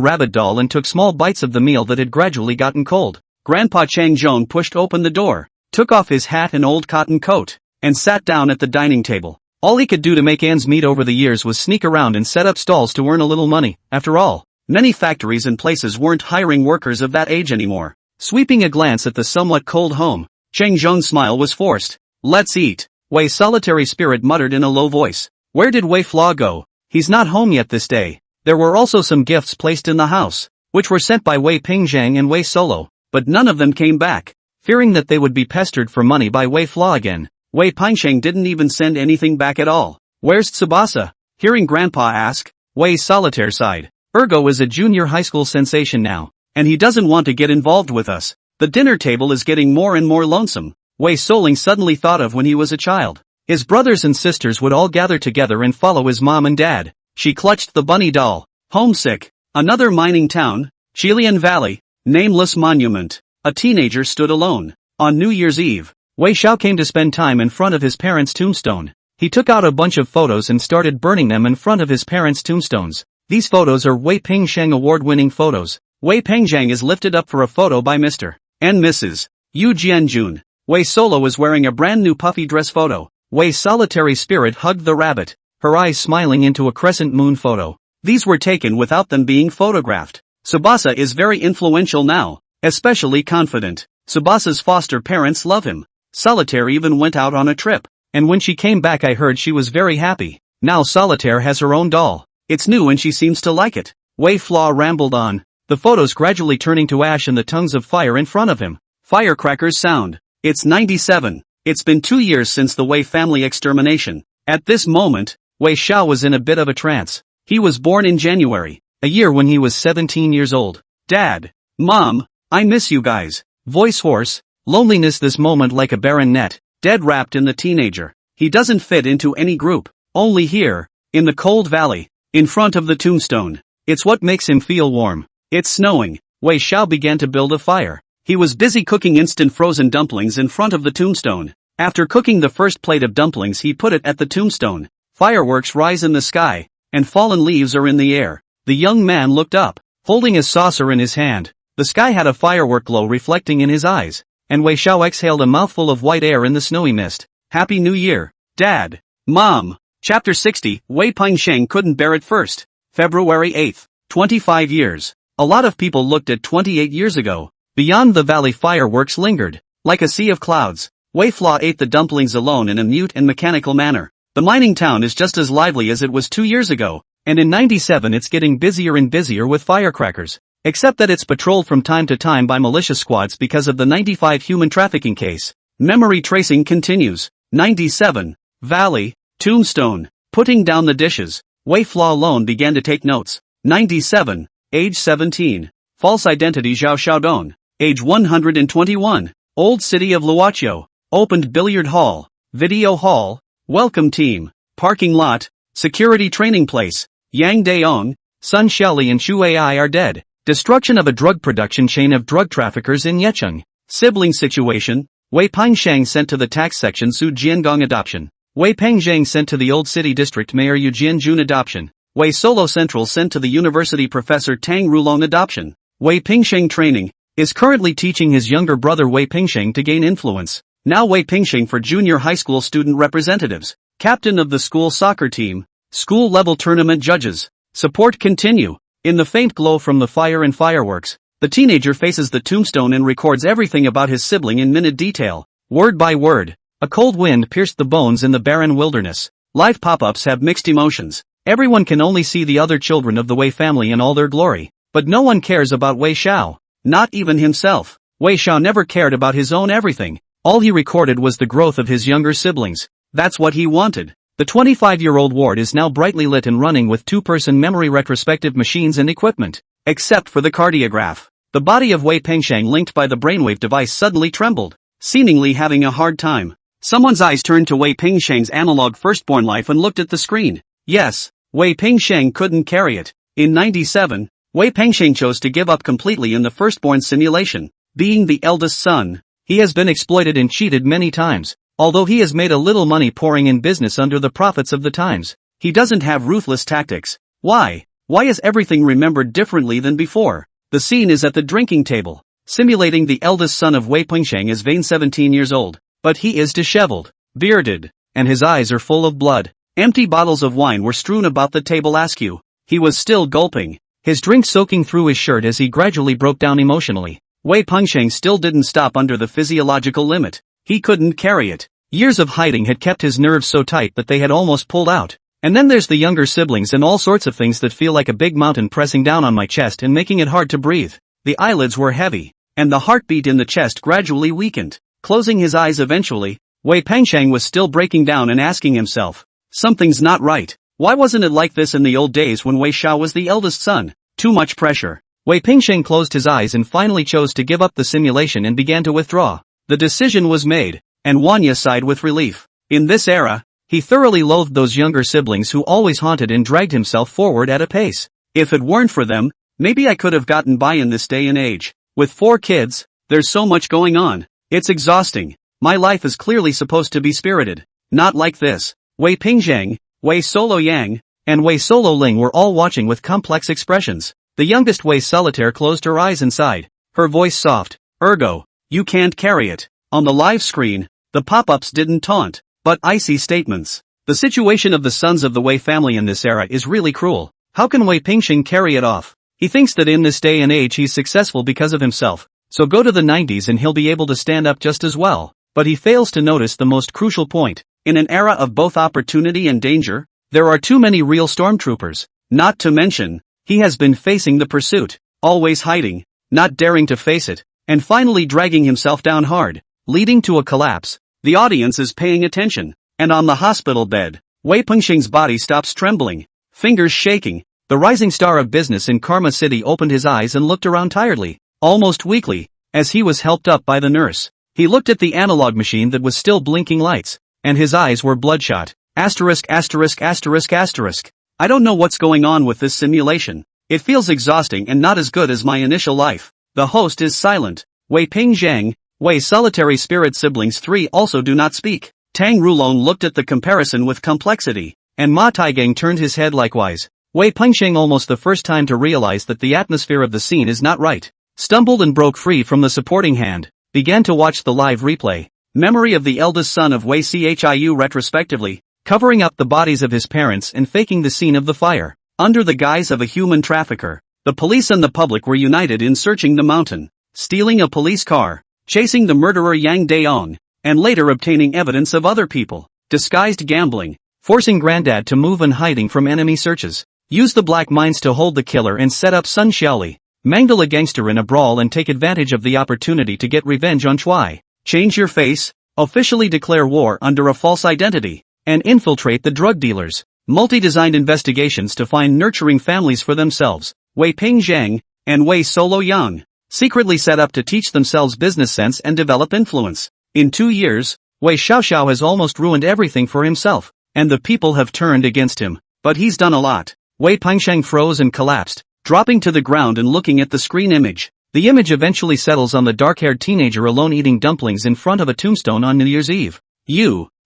rabbit doll and took small bites of the meal that had gradually gotten cold. Grandpa Chang Zhong pushed open the door, took off his hat and old cotton coat, and sat down at the dining table. All he could do to make ends meet over the years was sneak around and set up stalls to earn a little money. After all, many factories and places weren't hiring workers of that age anymore. Sweeping a glance at the somewhat cold home, Chang Zhong's smile was forced. Let's eat, Wei's solitary spirit muttered in a low voice. Where did Wei Flaw go? He's not home yet this day. There were also some gifts placed in the house, which were sent by Wei Pingzhang and Wei Solo, but none of them came back. Fearing that they would be pestered for money by Wei Flaw again, Wei Pingsheng didn't even send anything back at all. Where's Tsubasa? Hearing Grandpa ask, Wei Solitaire sighed. Ergo is a junior high school sensation now, and he doesn't want to get involved with us. The dinner table is getting more and more lonesome. Wei Soling suddenly thought of when he was a child. His brothers and sisters would all gather together and follow his mom and dad. She clutched the bunny doll. Homesick. Another mining town, Chilian Valley, nameless monument. A teenager stood alone. On New Year's Eve, Wei Xiao came to spend time in front of his parents' tombstone. He took out a bunch of photos and started burning them in front of his parents' tombstones. These photos are Wei Pingsheng award-winning photos. Wei Pingzhang is lifted up for a photo by Mr. and Mrs. Yu Jianjun. Wei Solo is wearing a brand new puffy dress photo. Wei's solitary spirit hugged the rabbit, her eyes smiling into a crescent moon photo. These were taken without them being photographed. Tsubasa is very influential now, especially confident. Tsubasa's foster parents love him. Solitaire even went out on a trip, and when she came back I heard she was very happy. Now Solitaire has her own doll. It's new and she seems to like it. Wei Flaw rambled on, the photos gradually turning to ash and the tongues of fire in front of him. Firecrackers sound. It's 97. It's been 2 years since the Wei family extermination. At this moment, Wei Xiao was in a bit of a trance. He was born in January, a year when he was 17 years old. Dad, Mom, I miss you guys. Voice hoarse, loneliness this moment like a barren net, dead wrapped in the teenager. He doesn't fit into any group, only here, in the cold valley. in front of the tombstone. It's what makes him feel warm. It's snowing. Wei Xiao began to build a fire. He was busy cooking instant frozen dumplings in front of the tombstone. After cooking the first plate of dumplings, he put it at the tombstone. Fireworks rise in the sky, and fallen leaves are in the air. The young man looked up, holding a saucer in his hand. The sky had a firework glow reflecting in his eyes, and Wei Xiao exhaled a mouthful of white air in the snowy mist. Happy New Year, Dad. Mom. Chapter 60, Wei Pengsheng couldn't bear it first. February 8th, 25 years. A lot of people looked at 28 years ago. Beyond the valley, fireworks lingered, like a sea of clouds. Wei Flaw ate the dumplings alone in a mute and mechanical manner. The mining town is just as lively as it was 2 years ago, and in 97 it's getting busier and busier with firecrackers. Except that it's patrolled from time to time by militia squads because of the 95 human trafficking case. Memory tracing continues. 97. Valley. Tombstone. Putting down the dishes. Wei Flaw alone began to take notes. 97. Age 17. False identity Zhao Xiaodong. Age 121. Old city of Luoqiu. Opened billiard hall. Video hall. Welcome team. Parking lot. Security training place. Yang Daong, Sun Xiaoli and Xu Ai are dead. Destruction of a drug production chain of drug traffickers in Yecheng. Sibling situation. Wei Pengsheng sent to the tax section Su Jiangong adoption. Wei Pengzheng sent to the Old City District Mayor Yu Jianjun adoption. Wei Solo Central sent to the University Professor Tang Rulong adoption. Wei Pengsheng training, is currently teaching his younger brother Wei Pengsheng to gain influence. Now Wei Pengsheng for junior high school student representatives. Captain of the school soccer team. School level tournament judges. Support continue. In the faint glow from the fire and fireworks, the teenager faces the tombstone and records everything about his sibling in minute detail, word by word. A cold wind pierced the bones in the barren wilderness. Live pop-ups have mixed emotions. Everyone can only see the other children of the Wei family in all their glory. But no one cares about Wei Xiao. Not even himself. Wei Xiao never cared about his own everything. All he recorded was the growth of his younger siblings. That's what he wanted. The 25-year-old ward is now brightly lit and running with two-person memory retrospective machines and equipment. Except for the cardiograph. The body of Wei Pengsheng linked by the brainwave device suddenly trembled, seemingly having a hard time. Someone's eyes turned to Wei Pengsheng's analog firstborn life and looked at the screen. Yes, Wei Pengsheng couldn't carry it. In 97, Wei Pengsheng chose to give up completely in the firstborn simulation. Being the eldest son, he has been exploited and cheated many times. Although he has made a little money pouring in business under the profits of the times, he doesn't have ruthless tactics. Why? Why is everything remembered differently than before? The scene is at the drinking table. Simulating the eldest son of Wei Pengsheng is Vane 17 years old, but he is disheveled, bearded, and his eyes are full of blood. Empty bottles of wine were strewn about the table askew. He was still gulping, his drink soaking through his shirt as he gradually broke down emotionally. Wei Pengsheng still didn't stop under the physiological limit. He couldn't carry it. Years of hiding had kept his nerves so tight that they had almost pulled out. And then there's the younger siblings and all sorts of things that feel like a big mountain pressing down on my chest and making it hard to breathe. The eyelids were heavy, and the heartbeat in the chest gradually weakened. Closing his eyes eventually, Wei Pengsheng was still breaking down and asking himself, something's not right. Why wasn't it like this in the old days when Wei Xiao was the eldest son? Too much pressure. Wei Pengsheng closed his eyes and finally chose to give up the simulation and began to withdraw. The decision was made, and Wanya sighed with relief. In this era, he thoroughly loathed those younger siblings who always haunted and dragged himself forward at a pace. If it weren't for them, maybe I could have gotten by in this day and age. With 4 kids, there's so much going on. It's exhausting. My life is clearly supposed to be spirited. Not like this. Wei Pengzheng, Wei Solo Yang, and Wei Solo Ling were all watching with complex expressions. The youngest Wei Solitaire closed her eyes and sighed. Her voice soft. Ergo, you can't carry it. On the live screen, the pop-ups didn't taunt, but icy statements. The situation of the sons of the Wei family in this era is really cruel. How can Wei Pengsheng carry it off? He thinks that in this day and age he's successful because of himself, so go to the 90s and he'll be able to stand up just as well. But he fails to notice the most crucial point. In an era of both opportunity and danger, there are too many real stormtroopers. Not to mention, he has been facing the pursuit, always hiding, not daring to face it, and finally dragging himself down hard, leading to a collapse. The audience is paying attention, and on the hospital bed, Wei Pengsheng's body stops trembling, fingers shaking. The rising star of business in Karma City opened his eyes and looked around tiredly, almost weakly, as he was helped up by the nurse. He looked at the analog machine that was still blinking lights, and his eyes were bloodshot. ********. I don't know what's going on with this simulation. It feels exhausting and not as good as my initial life. The host is silent. Wei Ping Zhang, Wei's solitary spirit siblings 3 also do not speak. Tang Rulong looked at the comparison with complexity, and Ma Taigang turned his head likewise. Wei Pengsheng, almost the first time to realize that the atmosphere of the scene is not right, stumbled and broke free from the supporting hand, began to watch the live replay. Memory of the eldest son of Wei Chiu retrospectively, covering up the bodies of his parents and faking the scene of the fire. Under the guise of a human trafficker, the police and the public were united in searching the mountain, stealing a police car, chasing the murderer Yang Daong, and later obtaining evidence of other people, disguised gambling, forcing Granddad to move and hiding from enemy searches, use the black mines to hold the killer and set up Sun Xiaoli, mangle a gangster in a brawl and take advantage of the opportunity to get revenge on Chuai, change your face, officially declare war under a false identity, and infiltrate the drug dealers. Multi-designed investigations to find nurturing families for themselves. Wei Ping Zhang and Wei Solo Yang secretly set up to teach themselves business sense and develop influence. In 2 years, Wei Xiaoxiao has almost ruined everything for himself, and the people have turned against him. But he's done a lot. Wei Pengsheng froze and collapsed, dropping to the ground and looking at the screen image. The image eventually settles on the dark-haired teenager alone eating dumplings in front of a tombstone on New Year's Eve.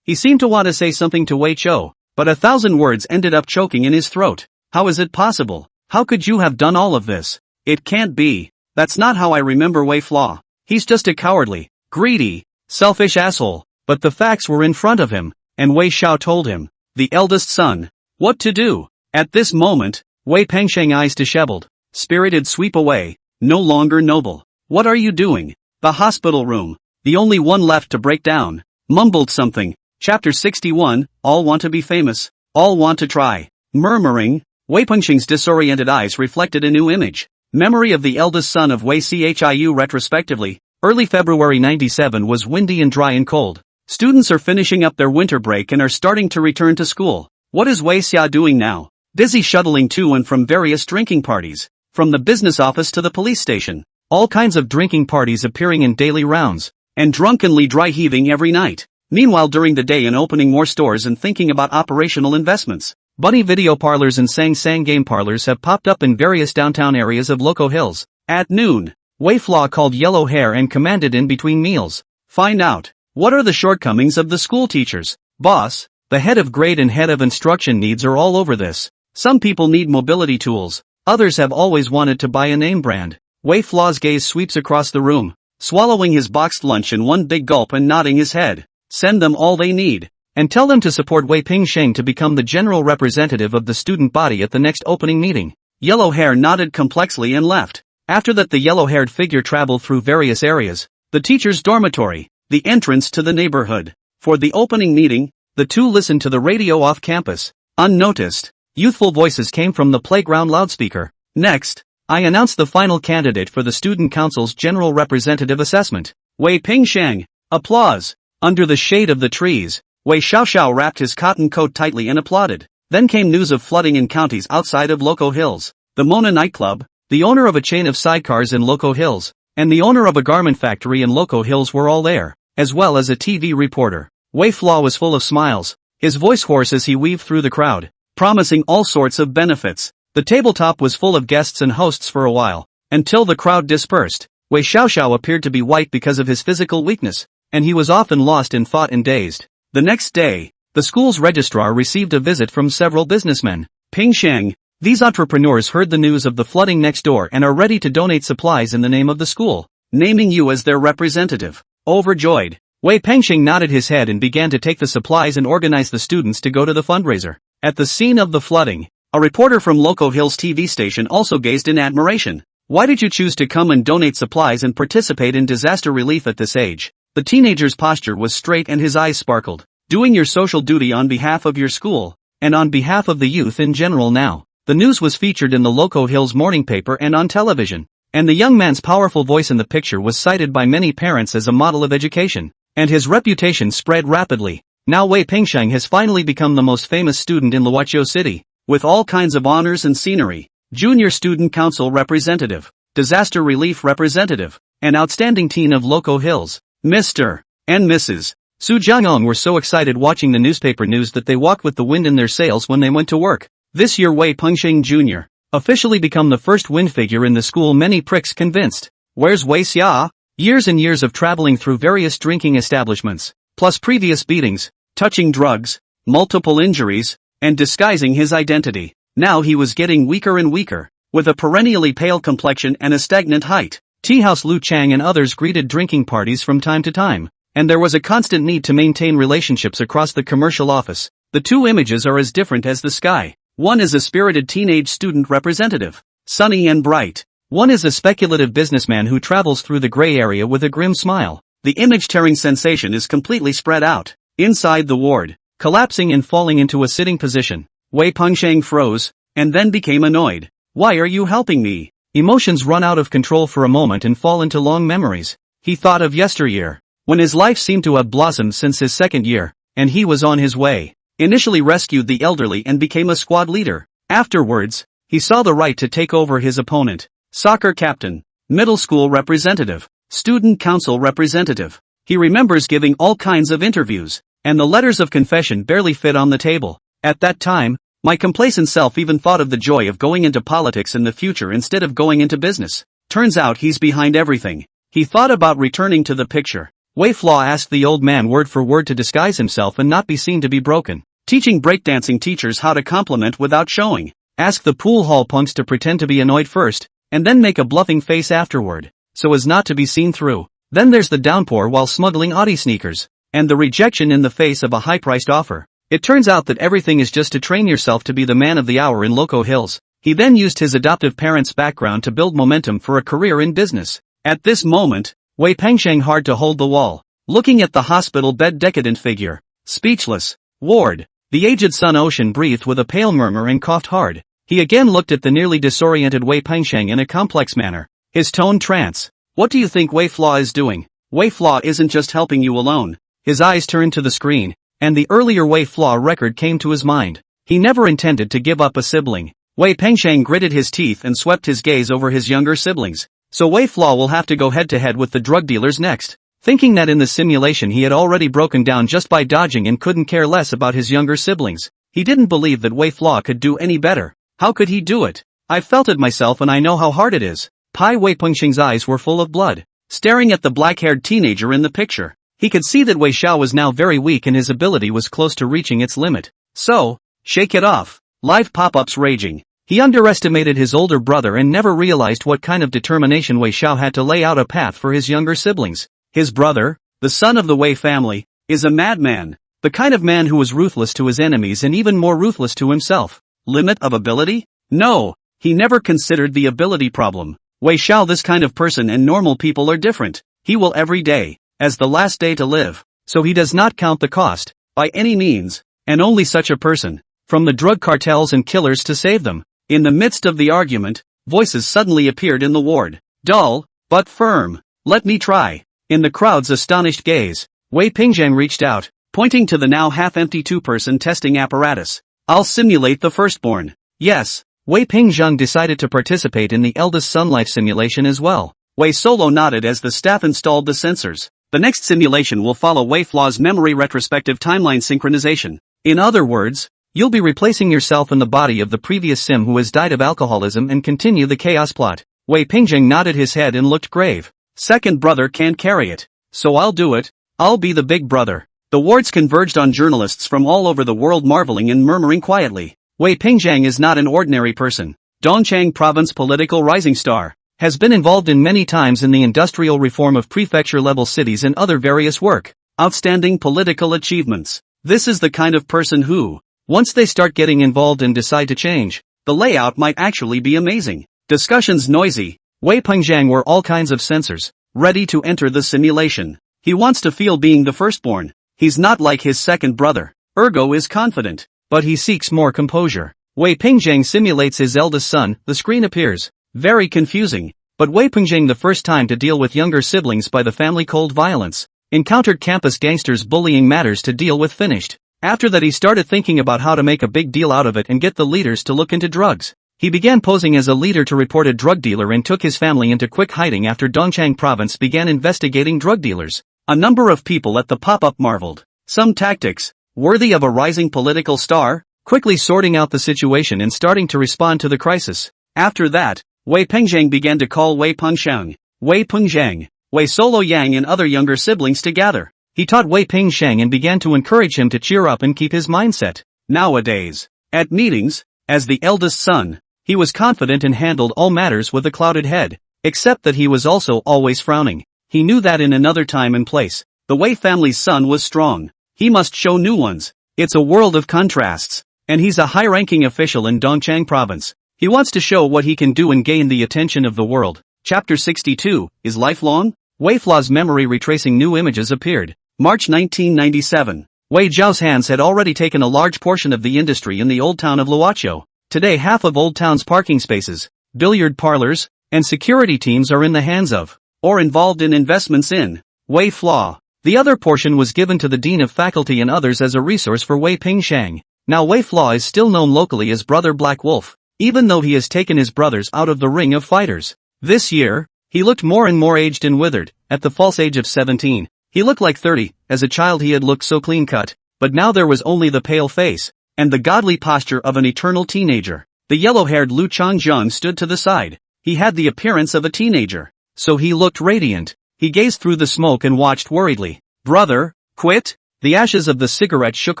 He seemed to want to say something to Wei Chou, but 1,000 words ended up choking in his throat. How is it possible? How could you have done all of this? It can't be. That's not how I remember Wei Flaw. He's just a cowardly, greedy, selfish asshole. But the facts were in front of him, and Wei Xiao told him, the eldest son, what to do. At this moment, Wei Pengsheng eyes disheveled, spirited sweep away, no longer noble. What are you doing? The hospital room, the only one left to break down, mumbled something. Chapter 61, all want to be famous, all want to try. Murmuring, Wei Pengsheng's disoriented eyes reflected a new image. Memory of the eldest son of Wei Chiu retrospectively. Early February 97 was windy and dry and cold. Students are finishing up their winter break and are starting to return to school. What is Wei Xia doing now? Busy shuttling to and from various drinking parties. From the business office to the police station. All kinds of drinking parties appearing in daily rounds. And drunkenly dry heaving every night. Meanwhile, during the day and opening more stores and thinking about operational investments. Bunny video parlors and Sang Sang game parlors have popped up in various downtown areas of Loco Hills. At noon, Wei Flaw called Yellow Hair and commanded in between meals. Find out, what are the shortcomings of the school teachers? Boss, the head of grade and head of instruction needs are all over this. Some people need mobility tools, others have always wanted to buy a name brand. Wei Flaw's gaze sweeps across the room, swallowing his boxed lunch in one big gulp and nodding his head. Send them all they need. And tell them to support Wei Pingsheng to become the general representative of the student body at the next opening meeting. Yellow Hair nodded complexly and left. After that, the yellow-haired figure traveled through various areas. The teacher's dormitory, the entrance to the neighborhood. For the opening meeting, the two listened to the radio off campus. Unnoticed, youthful voices came from the playground loudspeaker. Next, I announced the final candidate for the student council's general representative assessment. Wei Pingsheng. Applause. Under the shade of the trees, Wei Xiaoxiao wrapped his cotton coat tightly and applauded. Then came news of flooding in counties outside of Loco Hills. The Mona nightclub, the owner of a chain of sidecars in Loco Hills, and the owner of a garment factory in Loco Hills were all there, as well as a TV reporter. Wei Flaw was full of smiles, his voice hoarse as he weaved through the crowd, promising all sorts of benefits. The tabletop was full of guests and hosts for a while, until the crowd dispersed. Wei Xiaoxiao appeared to be white because of his physical weakness, and he was often lost in thought and dazed. The next day, the school's registrar received a visit from several businessmen. Pingsheng, these entrepreneurs heard the news of the flooding next door and are ready to donate supplies in the name of the school, naming you as their representative. Overjoyed, Wei Pengsheng nodded his head and began to take the supplies and organize the students to go to the fundraiser. At the scene of the flooding, a reporter from Loco Hills TV station also gazed in admiration. Why did you choose to come and donate supplies and participate in disaster relief at this age? The teenager's posture was straight and his eyes sparkled. Doing your social duty on behalf of your school, and on behalf of the youth in general now. The news was featured in the Loco Hills morning paper and on television, and the young man's powerful voice in the picture was cited by many parents as a model of education, and his reputation spread rapidly. Now Wei Pingsheng has finally become the most famous student in Luoqiao City, with all kinds of honors and scenery. Junior Student Council Representative, Disaster Relief Representative, and Outstanding Teen of Loco Hills. Mr. and Mrs. Su Jiangong were so excited watching the newspaper news that they walked with the wind in their sails when they went to work. This year Wei Pengxing Jr. officially become the first win figure in the school. Many pricks convinced. Where's Wei Xia? Years and years of traveling through various drinking establishments, plus previous beatings, touching drugs, multiple injuries, and disguising his identity. Now he was getting weaker and weaker, with a perennially pale complexion and a stagnant height. Tea House Lu Chang and others greeted drinking parties from time to time, and there was a constant need to maintain relationships across the commercial office. The two images are as different as the sky. One is a spirited teenage student representative, sunny and bright. One is a speculative businessman who travels through the gray area with a grim smile. The image-tearing sensation is completely spread out. Inside the ward, collapsing and falling into a sitting position, Wei Pengxing froze, and then became annoyed. Why are you helping me? Emotions run out of control for a moment and fall into long memories. He thought of yesteryear, when his life seemed to have blossomed since his second year, and he was on his way. Initially rescued the elderly and became a squad leader. Afterwards, he saw the right to take over his opponent. Soccer captain, middle school representative, student council representative. He remembers giving all kinds of interviews, and the letters of confession barely fit on the table. At that time, my complacent self even thought of the joy of going into politics in the future instead of going into business. Turns out he's behind everything. He thought about returning to the picture. Wei Flaw asked the old man word for word to disguise himself and not be seen to be broken. Teaching breakdancing teachers how to compliment without showing. Ask the pool hall punks to pretend to be annoyed first, and then make a bluffing face afterward, so as not to be seen through. Then there's the downpour while smuggling Audi sneakers, and the rejection in the face of a high-priced offer. It turns out that everything is just to train yourself to be the man of the hour in Loco Hills. He then used his adoptive parents' background to build momentum for a career in business. At this moment, Wei Pengxing hard to hold the wall, looking at the hospital bed decadent figure, speechless. Ward. The aged Sun Ocean breathed with a pale murmur and coughed hard. He again looked at the nearly disoriented Wei Pengxing in a complex manner, his tone trance. What do you think Wei Flaw is doing? Wei Flaw isn't just helping you alone. His eyes turned to the screen, and the earlier Wei Flaw record came to his mind. He never intended to give up a sibling. Wei Pengxing gritted his teeth and swept his gaze over his younger siblings. So Wei Flaw will have to go head-to-head with the drug dealers next. Thinking that in the simulation he had already broken down just by dodging and couldn't care less about his younger siblings, he didn't believe that Wei Flaw could do any better. How could he do it? I've felt it myself and I know how hard it is. Wei Pengxing's eyes were full of blood, staring at the black-haired teenager in the picture. He could see that Wei Xiao was now very weak and his ability was close to reaching its limit. So, shake it off. Live pop-ups raging. He underestimated his older brother and never realized what kind of determination Wei Xiao had to lay out a path for his younger siblings. His brother, the son of the Wei family, is a madman, the kind of man who was ruthless to his enemies and even more ruthless to himself. Limit of ability? No, he never considered the ability problem. Wei Xiao, this kind of person and normal people are different. He will every day, as the last day to live, so he does not count the cost, by any means, and only such a person, from the drug cartels and killers to save them. In the midst of the argument, voices suddenly appeared in the ward. Dull, but firm. Let me try. In the crowd's astonished gaze, Wei Pengxing reached out, pointing to the now half-empty two-person testing apparatus. I'll simulate the firstborn. Yes, Wei Pengxing decided to participate in the eldest son life simulation as well. Wei Solo nodded as the staff installed the sensors. The next simulation will follow Wei Flaw's memory retrospective timeline synchronization. In other words, you'll be replacing yourself in the body of the previous sim who has died of alcoholism and continue the chaos plot. Wei Pengxing nodded his head and looked grave. Second brother can't carry it, so I'll do it. I'll be the big brother. The wards converged on journalists from all over the world, marveling and murmuring quietly. Wei Pengxing is not an ordinary person. Dongchang Province political rising star. Has been involved in many times in the industrial reform of prefecture-level cities and other various work. Outstanding political achievements. This is the kind of person who, once they start getting involved and decide to change, the layout might actually be amazing. Discussions noisy. Wei Pengxing wore all kinds of sensors, ready to enter the simulation. He wants to feel being the firstborn. He's not like his second brother. Ergo is confident, but he seeks more composure. Wei Pengxing simulates his eldest son. The screen appears. Very confusing. But Wei Pengxing, the first time to deal with younger siblings by the family cold violence, encountered campus gangsters bullying matters to deal with finished. After that he started thinking about how to make a big deal out of it and get the leaders to look into drugs. He began posing as a leader to report a drug dealer and took his family into quick hiding after Dongchang Province began investigating drug dealers. A number of people at the pop-up marveled. Some tactics, worthy of a rising political star? quickly sorting out the situation and starting to respond to the crisis. After that, Wei Pengzhang began to call Wei Pengxiang, Wei Pengzhang, Wei Solo Yang and other younger siblings together. He taught Wei Pengxiang and began to encourage him to cheer up and keep his mindset. Nowadays, at meetings, as the eldest son, he was confident and handled all matters with a clouded head, except that he was also always frowning. He knew that in another time and place, the Wei family's son was strong. He must show new ones. It's a world of contrasts. And he's a high-ranking official in Dongchang province. He wants to show what he can do and gain the attention of the world. Chapter 62, Is Life Long? Wei Fla's memory retracing new images appeared. March 1997. Wei Zhao's hands had already taken a large portion of the industry in the old town of Luoqiu. Today half of old town's parking spaces, billiard parlors, and security teams are in the hands of, or involved in investments in, Wei Fla. The other portion was given to the dean of faculty and others as a resource for Wei Pengxiang. Now Wei Fla is still known locally as Brother Black Wolf, even though he has taken his brothers out of the ring of fighters. This year, he looked more and more aged and withered. At the false age of 17, he looked like 30. As a child he had looked so clean-cut, but now there was only the pale face, and the godly posture of an eternal teenager. The yellow-haired Lu Changjiang stood to the side. He had the appearance of a teenager, so he looked radiant. He gazed through the smoke and watched worriedly. Brother, quit? The ashes of the cigarette shook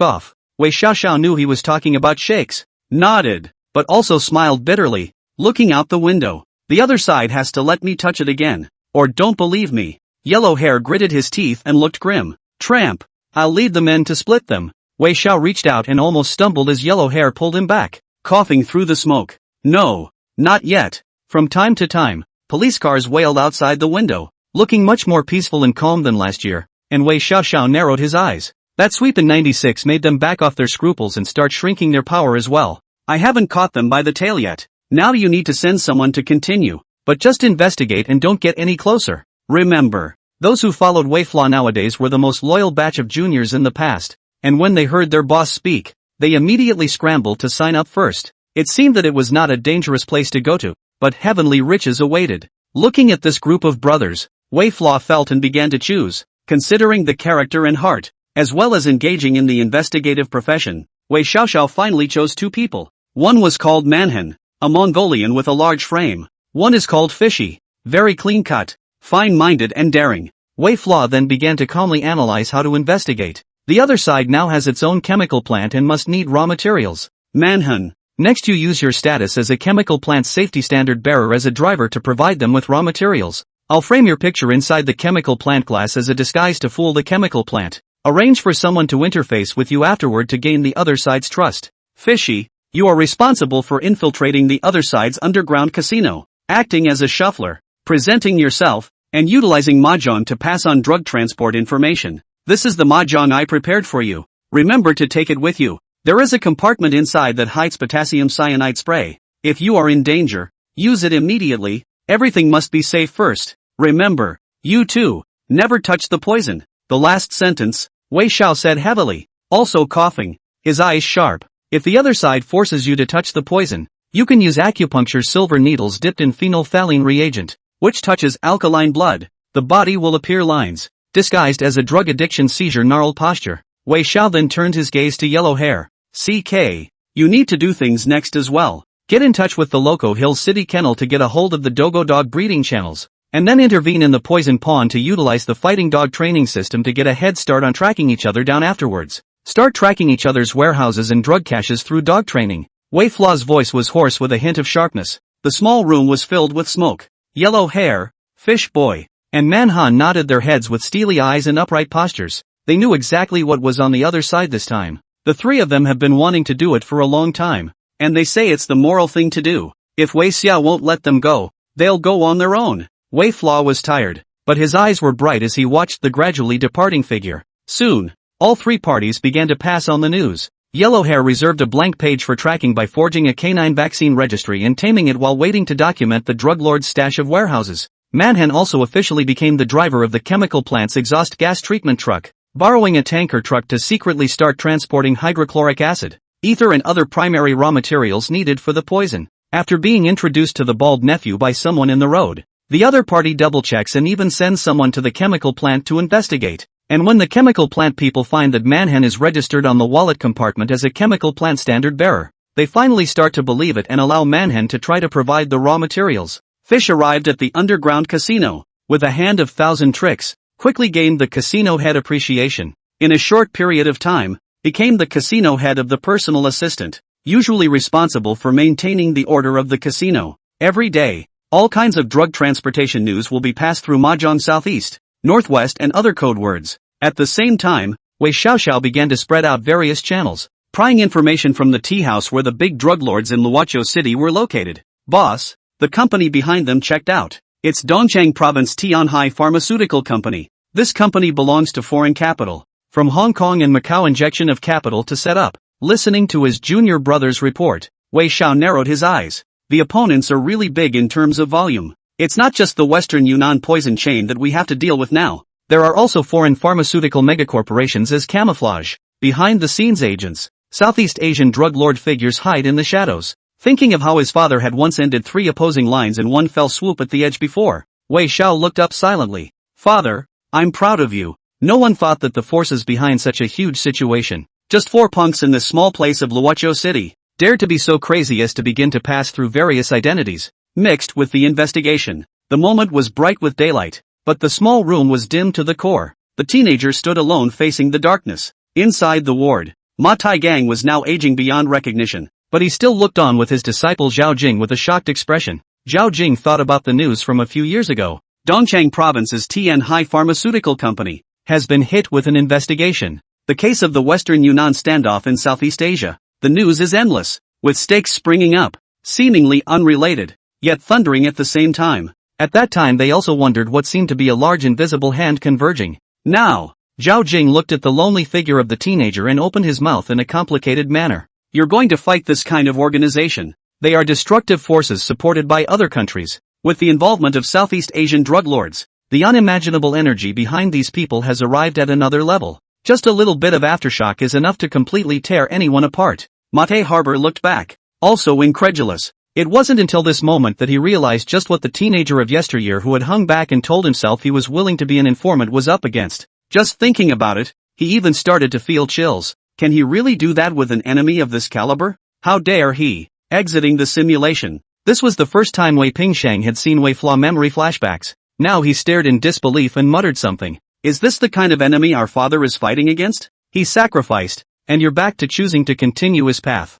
off. Wei Xiaoxiao knew he was talking about shakes, nodded, but also smiled bitterly, looking out the window. The other side has to let me touch it again, or don't believe me. Yellow hair gritted his teeth and looked grim. Tramp, I'll lead the men to split them. Wei Xiao reached out and almost stumbled as yellow hair pulled him back, coughing through the smoke. No, not yet. From time to time, police cars wailed outside the window, looking much more peaceful and calm than last year, and Wei Xiaoxiao narrowed his eyes. That sweep in 96 made them back off their scruples and start shrinking their power as well. I haven't caught them by the tail yet. Now you need to send someone to continue, but just investigate and don't get any closer. Remember, those who followed Wei Fla nowadays were the most loyal batch of juniors in the past, and when they heard their boss speak, they immediately scrambled to sign up first. It seemed that it was not a dangerous place to go to, but heavenly riches awaited. Looking at this group of brothers, Wei Fla felt and began to choose, considering the character and heart, as well as engaging in the investigative profession. Wei Xiaoxiao finally chose two people. One was called Manhwa, a Mongolian with a large frame. One is called Fishy, very clean-cut, fine-minded and daring. Wei Fla then began to calmly analyze how to investigate. The other side now has its own chemical plant and must need raw materials. Manhwa, next you use your status as a chemical plant safety standard bearer as a driver to provide them with raw materials. I'll frame your picture inside the chemical plant glass as a disguise to fool the chemical plant. Arrange for someone to interface with you afterward to gain the other side's trust. Fishy, you are responsible for infiltrating the other side's underground casino, acting as a shuffler, presenting yourself, and utilizing mahjong to pass on drug transport information. This is the mahjong I prepared for you. Remember to take it with you. There is a compartment inside that hides potassium cyanide spray. If you are in danger, use it immediately. Everything must be safe first. Remember, you too, never touch the poison. The last sentence, Wei Xiao said heavily, also coughing, his eyes sharp. If the other side forces you to touch the poison, you can use acupuncture silver needles dipped in phenolphthalein reagent, which touches alkaline blood. The body will appear lines, disguised as a drug addiction seizure gnarled posture. Wei Xiao then turned his gaze to yellow hair. CK, you need to do things next as well. Get in touch with the Loco Hill City Kennel to get a hold of the Dogo dog breeding channels, and then intervene in the poison pond to utilize the fighting dog training system to get a head start on tracking each other down afterwards. Start tracking each other's warehouses and drug caches through dog training. Wei Fla's voice was hoarse with a hint of sharpness. The small room was filled with smoke. Yellow hair, Fish Boy, and Manhwa nodded their heads with steely eyes and upright postures. They knew exactly what was on the other side this time. The three of them have been wanting to do it for a long time, and they say it's the moral thing to do. If Wei Xiao won't let them go, they'll go on their own. Wei Fla was tired, but his eyes were bright as he watched the gradually departing figure. Soon, all three parties began to pass on the news. Yellowhair reserved a blank page for tracking by forging a canine vaccine registry and taming it while waiting to document the drug lord's stash of warehouses. Manhwa also officially became the driver of the chemical plant's exhaust gas treatment truck, borrowing a tanker truck to secretly start transporting hydrochloric acid, ether and other primary raw materials needed for the poison. After being introduced to the bald nephew by someone in the road, the other party double-checks and even sends someone to the chemical plant to investigate. And when the chemical plant people find that Manhwa is registered on the wallet compartment as a chemical plant standard bearer, they finally start to believe it and allow Manhwa to try to provide the raw materials. Fish arrived at the underground casino, with a hand of 1,000 tricks, quickly gained the casino head appreciation. In a short period of time, became the casino head of the personal assistant, usually responsible for maintaining the order of the casino. Every day, all kinds of drug transportation news will be passed through Mahjong Southeast, Northwest and other code words. At the same time, Wei Xiaoxiao began to spread out various channels, prying information from the tea house where the big drug lords in Luoqiao City were located. Boss, the company behind them checked out. It's Dongchang Province Tianhai Pharmaceutical Company. This company belongs to foreign capital. From Hong Kong and Macau, injection of capital to set up. Listening to his junior brother's report, Wei Xiao narrowed his eyes. The opponents are really big in terms of volume. It's not just the Western Yunnan poison chain that we have to deal with now. There are also foreign pharmaceutical megacorporations as camouflage. Behind-the-scenes agents, Southeast Asian drug lord figures hide in the shadows. Thinking of how his father had once ended 3 opposing lines in one fell swoop at the edge before, Wei Xiao looked up silently. Father, I'm proud of you. No one thought that the forces behind such a huge situation, just 4 punks in this small place of Luoqiao City, dared to be so crazy as to begin to pass through various identities, mixed with the investigation. The moment was bright with daylight, but the small room was dim to the core. The teenager stood alone facing the darkness. Inside the ward, Ma Taigang was now aging beyond recognition, but he still looked on with his disciple Zhao Jing with a shocked expression. Zhao Jing thought about the news from a few years ago. Dongchang Province's Tianhai Pharmaceutical Company has been hit with an investigation. The case of the Western Yunnan standoff in Southeast Asia. The news is endless, with stakes springing up, seemingly unrelated, yet thundering at the same time. At that time they also wondered what seemed to be a large invisible hand converging. Now, Zhao Jing looked at the lonely figure of the teenager and opened his mouth in a complicated manner. You're going to fight this kind of organization. They are destructive forces supported by other countries, with the involvement of Southeast Asian drug lords. The unimaginable energy behind these people has arrived at another level. Just a little bit of aftershock is enough to completely tear anyone apart. Mate Harbor looked back, also incredulous. It wasn't until this moment that he realized just what the teenager of yesteryear who had hung back and told himself he was willing to be an informant was up against. Just thinking about it, he even started to feel chills. Can he really do that with an enemy of this caliber? How dare he? Exiting the simulation. This was the first time Wei Pingshang had seen Wei Flaw memory flashbacks. Now he stared in disbelief and muttered something. Is this the kind of enemy our father is fighting against? He sacrificed, and you're back to choosing to continue his path.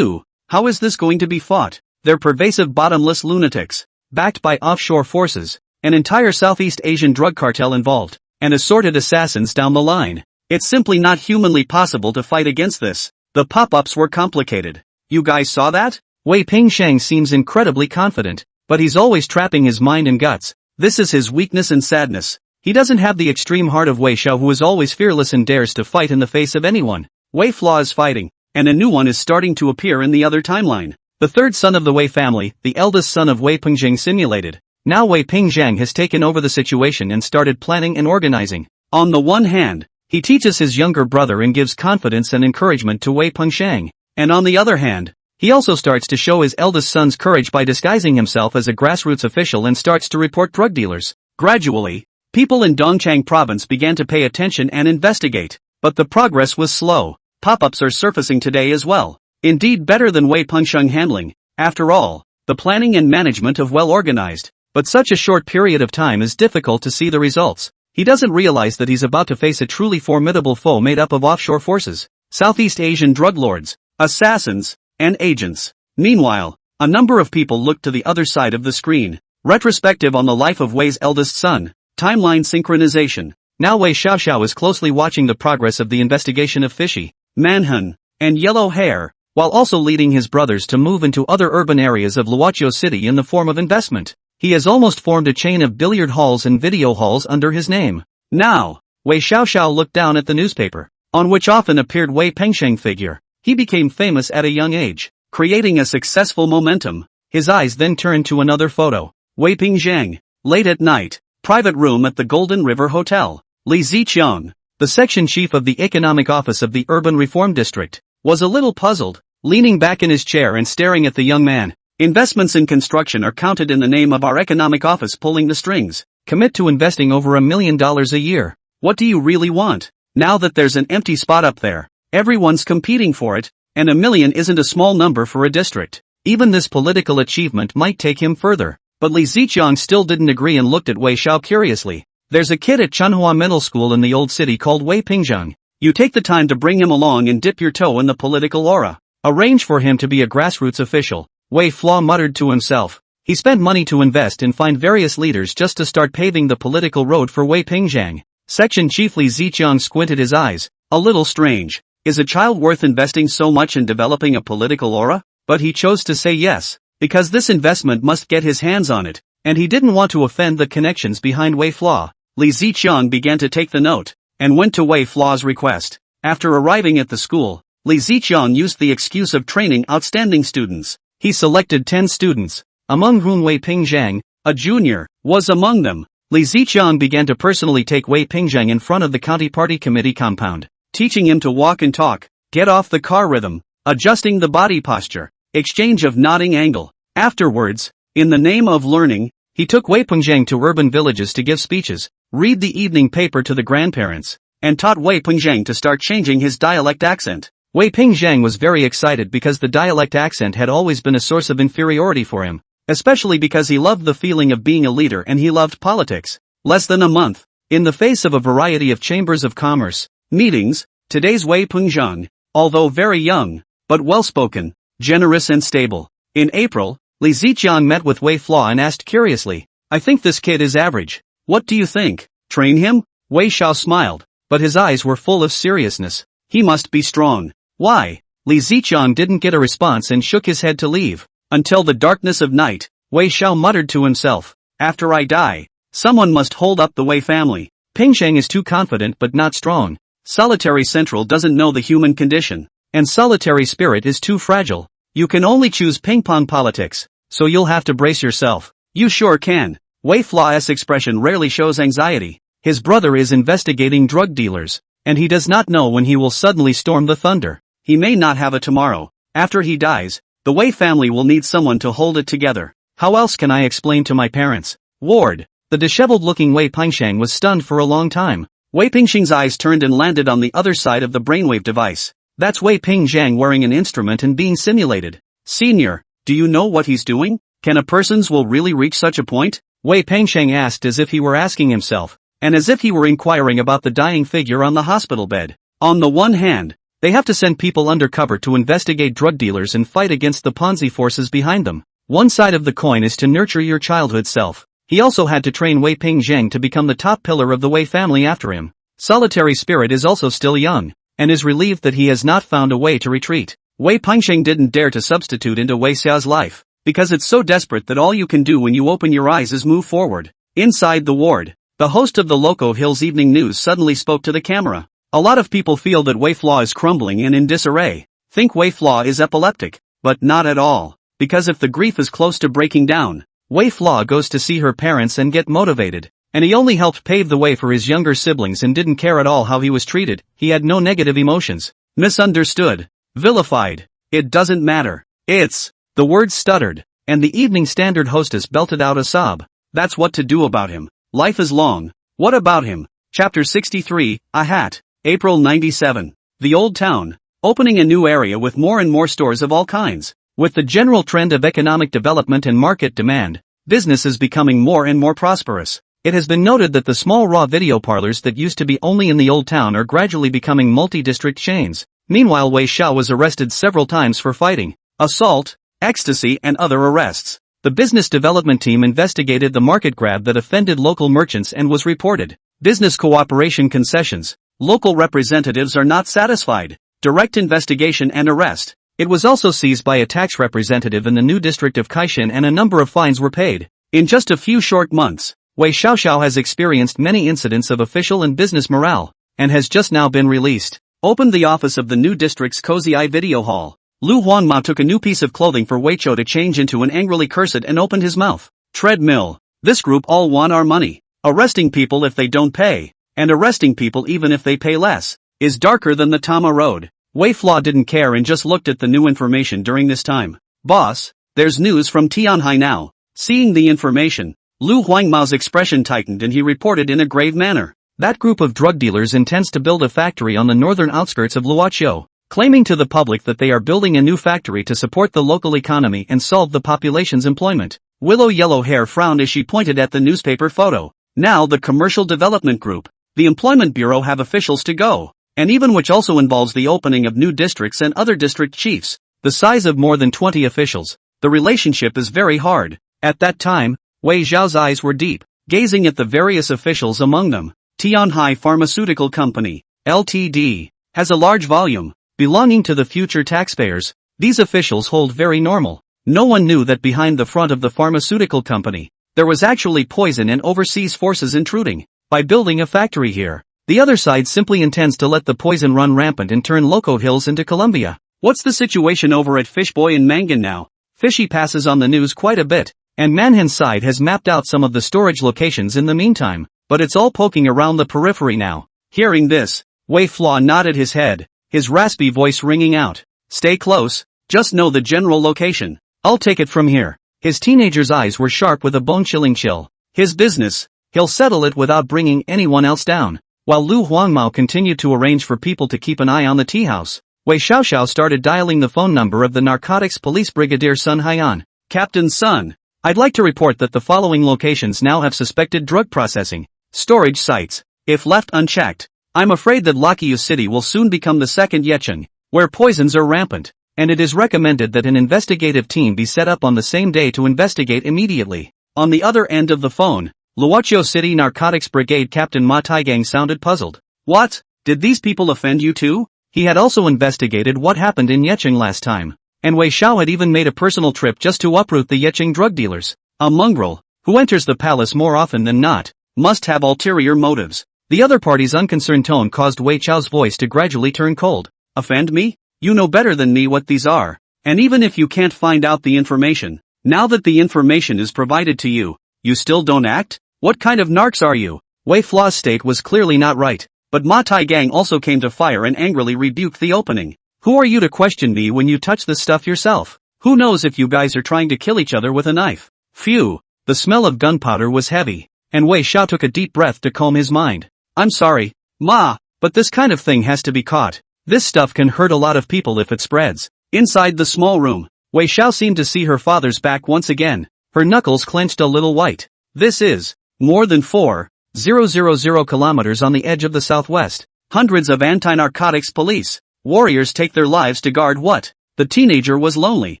How is this going to be fought? They're pervasive bottomless lunatics, backed by offshore forces, an entire Southeast Asian drug cartel involved, and assorted assassins down the line. It's simply not humanly possible to fight against this. The pop-ups were complicated. You guys saw that? Wei Pingshang seems incredibly confident, but he's always trapping his mind and guts. This is his weakness and sadness. He doesn't have the extreme heart of Wei Xiao, who is always fearless and dares to fight in the face of anyone. Wei Flaw is fighting, and a new one is starting to appear in the other timeline. The third son of the Wei family, the eldest son of Wei Pingzhang simulated. Now Wei Pingzhang has taken over the situation and started planning and organizing. On the one hand, he teaches his younger brother and gives confidence and encouragement to Wei Pingshang. And on the other hand, he also starts to show his eldest son's courage by disguising himself as a grassroots official and starts to report drug dealers. Gradually, people in Dongchang province began to pay attention and investigate. But the progress was slow. Pop-ups are surfacing today as well. Indeed, better than Wei Pengsheng handling. After all, the planning and management of well-organized. But such a short period of time is difficult to see the results. He doesn't realize that he's about to face a truly formidable foe made up of offshore forces, Southeast Asian drug lords, assassins, and agents. Meanwhile, a number of people looked to the other side of the screen. Retrospective on the life of Wei's eldest son. Timeline synchronization. Now Wei Xiaoxiao is closely watching the progress of the investigation of Fishy, Manhwa, and Yellow Hair, while also leading his brothers to move into other urban areas of Luoqiao City in the form of investment. He has almost formed a chain of billiard halls and video halls under his name. Now, Wei Xiaoxiao looked down at the newspaper, on which often appeared Wei Pengsheng figure. He became famous at a young age, creating a successful momentum. His eyes then turned to another photo. Wei Pengsheng, late at night, private room at the Golden River Hotel. Li Ziqiang, the section chief of the economic office of the Urban Reform District, was a little puzzled, leaning back in his chair and staring at the young man. Investments in construction are counted in the name of our economic office pulling the strings. Commit to investing over $1 million a year. What do you really want? Now that there's an empty spot up there, everyone's competing for it, and 1 million isn't a small number for a district. Even this political achievement might take him further. But Li Ziqiang still didn't agree and looked at Wei Xiao curiously. There's a kid at Chunhua Middle School in the old city called Wei Pingzheng. You take the time to bring him along and dip your toe in the political aura. Arrange for him to be a grassroots official. Wei Flaw muttered to himself. He spent money to invest and find various leaders just to start paving the political road for Wei Pingzheng. Section Chief Li Ziqiang squinted his eyes. A little strange. Is a child worth investing so much in developing a political aura? But he chose to say yes, because this investment must get his hands on it, and he didn't want to offend the connections behind Wei Flaw. Li Ziqiang began to take the note, and went to Wei Flaw's request. After arriving at the school, Li Ziqiang used the excuse of training outstanding students. He selected 10 students, among whom Wei Pingzheng, a junior, was among them. Li Ziqiang began to personally take Wei Pingzheng in front of the county party committee compound, teaching him to walk and talk, get off the car rhythm, adjusting the body posture, exchange of nodding angle. Afterwards, in the name of learning, he took Wei Pingzheng to urban villages to give speeches, read the evening paper to the grandparents, and taught Wei Pingzheng to start changing his dialect accent. Wei Pingzheng was very excited because the dialect accent had always been a source of inferiority for him, especially because he loved the feeling of being a leader and he loved politics. Less than a month, in the face of a variety of chambers of commerce meetings, today's Wei Pingzheng, although very young, but well-spoken, generous and stable. In April, Li Ziqiang met with Wei Flaw and asked curiously, I think this kid is average. What do you think? Train him? Wei Xiao smiled, but his eyes were full of seriousness. He must be strong. Why? Li Ziqiang didn't get a response and shook his head to leave. Until the darkness of night, Wei Xiao muttered to himself, after I die, someone must hold up the Wei family. Pingzheng is too confident but not strong. Solitary Central doesn't know the human condition. And solitary spirit is too fragile. You can only choose ping-pong politics, so you'll have to brace yourself. You sure can. Wei Flaw's expression rarely shows anxiety. His brother is investigating drug dealers, and he does not know when he will suddenly storm the thunder. He may not have a tomorrow. After he dies, the Wei family will need someone to hold it together. How else can I explain to my parents? Ward. The disheveled-looking Wei Pingzheng was stunned for a long time. Wei Pingzheng's eyes turned and landed on the other side of the brainwave device. That's Wei Pingzheng wearing an instrument and being simulated. Senior, do you know what he's doing? Can a person's will really reach such a point? Wei Pingzheng asked as if he were asking himself, and as if he were inquiring about the dying figure on the hospital bed. On the one hand, they have to send people undercover to investigate drug dealers and fight against the Ponzi forces behind them. One side of the coin is to nurture your childhood self. He also had to train Wei Pingzheng to become the top pillar of the Wei family after him. Solitary Spirit is also still young, and is relieved that he has not found a way to retreat. Wei Pingzheng didn't dare to substitute into Wei Xiao's life, because it's so desperate that all you can do when you open your eyes is move forward. Inside the ward, the host of the Loco Hills Evening News suddenly spoke to the camera. A lot of people feel that Wei Flaw is crumbling and in disarray. Think Wei Flaw is epileptic, but not at all, because if the grief is close to breaking down, Wei Flaw goes to see her parents and get motivated. And he only helped pave the way for his younger siblings and didn't care at all how he was treated. He had no negative emotions. Misunderstood. Vilified. It doesn't matter. It's. The words stuttered, and the Evening Standard hostess belted out a sob. That's what to do about him. Life is long. What about him? Chapter 63, A Hat. April 97. The Old Town. Opening a new area with more and more stores of all kinds. With the general trend of economic development and market demand, business is becoming more and more prosperous. It has been noted that the small raw video parlors that used to be only in the Old Town are gradually becoming multi-district chains. Meanwhile, Wei Xiao was arrested several times for fighting, assault, ecstasy and other arrests. The business development team investigated the market grab that offended local merchants and was reported. Business cooperation concessions. Local representatives are not satisfied. Direct investigation and arrest. It was also seized by a tax representative in the new district of Kaishan and a number of fines were paid. In just a few short months, Wei Xiaoxiao has experienced many incidents of official and business morale, and has just now been released. Opened the office of the new district's Cozy Eye Video Hall. Lu Huangmao took a new piece of clothing for Wei Chou to change into and angrily cursed and opened his mouth. Treadmill. This group all want our money. Arresting people if they don't pay, and arresting people even if they pay less, is darker than the Tama Road. Wei Flaw didn't care and just looked at the new information during this time. Boss, there's news from Tianhai now. Seeing the information, Lu Huangmao's expression tightened and he reported in a grave manner. That group of drug dealers intends to build a factory on the northern outskirts of Luoqiao, claiming to the public that they are building a new factory to support the local economy and solve the population's employment. Willow Yellow Hair frowned as she pointed at the newspaper photo. Now the Commercial Development Group, the Employment Bureau have officials to go, and even which also involves the opening of new districts and other district chiefs, the size of more than 20 officials. The relationship is very hard. At that time, Wei Xiao's eyes were deep, gazing at the various officials among them. Tianhai Pharmaceutical Company, Ltd., has a large volume, belonging to the future taxpayers. These officials hold very normal. No one knew that behind the front of the pharmaceutical company, there was actually poison and overseas forces intruding. By building a factory here, the other side simply intends to let the poison run rampant and turn Loco Hills into Colombia. What's the situation over at Fishboy and Mangan now? Fishy passes on the news quite a bit, and Manhan's side has mapped out some of the storage locations in the meantime, but it's all poking around the periphery now. Hearing this, Wei Flaw nodded his head, his raspy voice ringing out. Stay close, just know the general location. I'll take it from here. His teenager's eyes were sharp with a bone-chilling chill. His business, he'll settle it without bringing anyone else down. While Lu Huangmao continued to arrange for people to keep an eye on the tea house, Wei Xiaoxiao started dialing the phone number of the Narcotics Police Brigadier Sun Haiyan. Captain Sun, I'd like to report that the following locations now have suspected drug processing storage sites. If left unchecked, I'm afraid that Lakiu City will soon become the second Yecheng, where poisons are rampant, and it is recommended that an investigative team be set up on the same day to investigate immediately. On the other end of the phone, Luoqiao City Narcotics Brigade Captain Ma Taigang sounded puzzled. What? Did these people offend you too? He had also investigated what happened in Yecheng last time, and Wei Xiao had even made a personal trip just to uproot the Yecheng drug dealers. A mongrel, who enters the palace more often than not, must have ulterior motives. The other party's unconcerned tone caused Wei Xiao's voice to gradually turn cold. Offend me? You know better than me what these are. And even if you can't find out the information, now that the information is provided to you, you still don't act? What kind of narcs are you? Wei Flaw's state was clearly not right, but Ma Taigang also came to fire and angrily rebuked the opening. Who are you to question me when you touch this stuff yourself? Who knows if you guys are trying to kill each other with a knife? Phew, the smell of gunpowder was heavy, and Wei Xiao took a deep breath to calm his mind. I'm sorry, Ma, but this kind of thing has to be caught. This stuff can hurt a lot of people if it spreads. Inside the small room, Wei Xiao seemed to see her father's back once again. Her knuckles clenched a little white. This is more than 4,000 kilometers on the edge of the southwest. Hundreds of anti-narcotics police warriors take their lives to guard what? The teenager was lonely,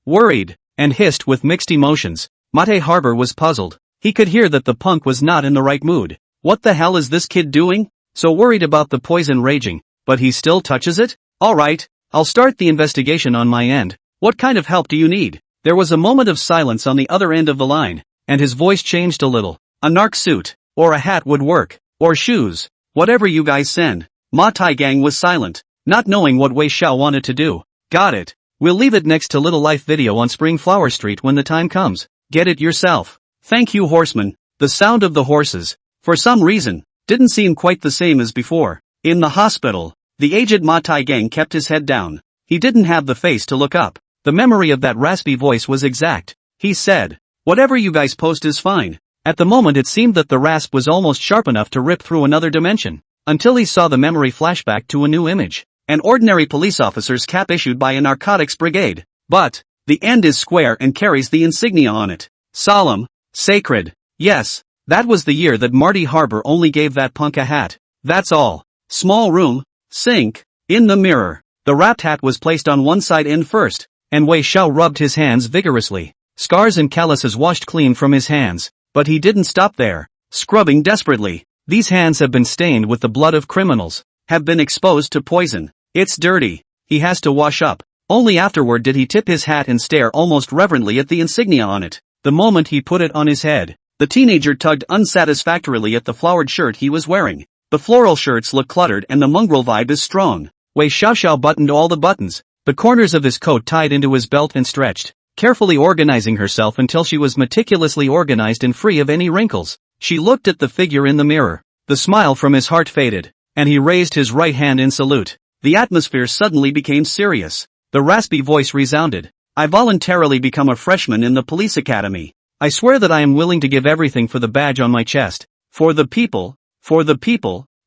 worried, and hissed with mixed emotions. Mate Harbor was puzzled. He could hear that the punk was not in the right mood. What the hell is this kid doing? So worried about the poison raging, but he still touches it? Alright, I'll start the investigation on my end. What kind of help do you need? There was a moment of silence on the other end of the line, and his voice changed a little. A narc suit, or a hat would work, or shoes, whatever you guys send. Ma Taigang was silent, not knowing what Wei Xiao wanted to do. Got it. We'll leave it next to Little Life Video on Spring Flower Street when the time comes. Get it yourself. Thank you, horseman. The sound of the horses, for some reason, didn't seem quite the same as before. In the hospital, the aged Ma Taigang kept his head down. He didn't have the face to look up. The memory of that raspy voice was exact. He said, whatever you guys post is fine. At the moment it seemed that the rasp was almost sharp enough to rip through another dimension, until he saw the memory flashback to a new image. An ordinary police officer's cap issued by a narcotics brigade. But, the end is square and carries the insignia on it. Solemn, sacred. Yes, that was the year that Marty Harbor only gave that punk a hat. That's all. Small room, sink, in the mirror. The wrapped hat was placed on one side end first, and Wei Xiao rubbed his hands vigorously. Scars and calluses washed clean from his hands, but he didn't stop there. Scrubbing desperately. These hands have been stained with the blood of criminals, have been exposed to poison. It's dirty. He has to wash up. Only afterward did he tip his hat and stare almost reverently at the insignia on it. The moment he put it on his head, the teenager tugged unsatisfactorily at the flowered shirt he was wearing. The floral shirts look cluttered and the mongrel vibe is strong. Wei Xiaoxiao buttoned all the buttons, the corners of his coat tied into his belt and stretched, carefully organizing herself until she was meticulously organized and free of any wrinkles. She looked at the figure in the mirror. The smile from his heart faded, and he raised his right hand in salute. The atmosphere suddenly became serious. The raspy voice resounded. I voluntarily become a freshman in the police academy. I swear that I am willing to give everything for the badge on my chest. For the people,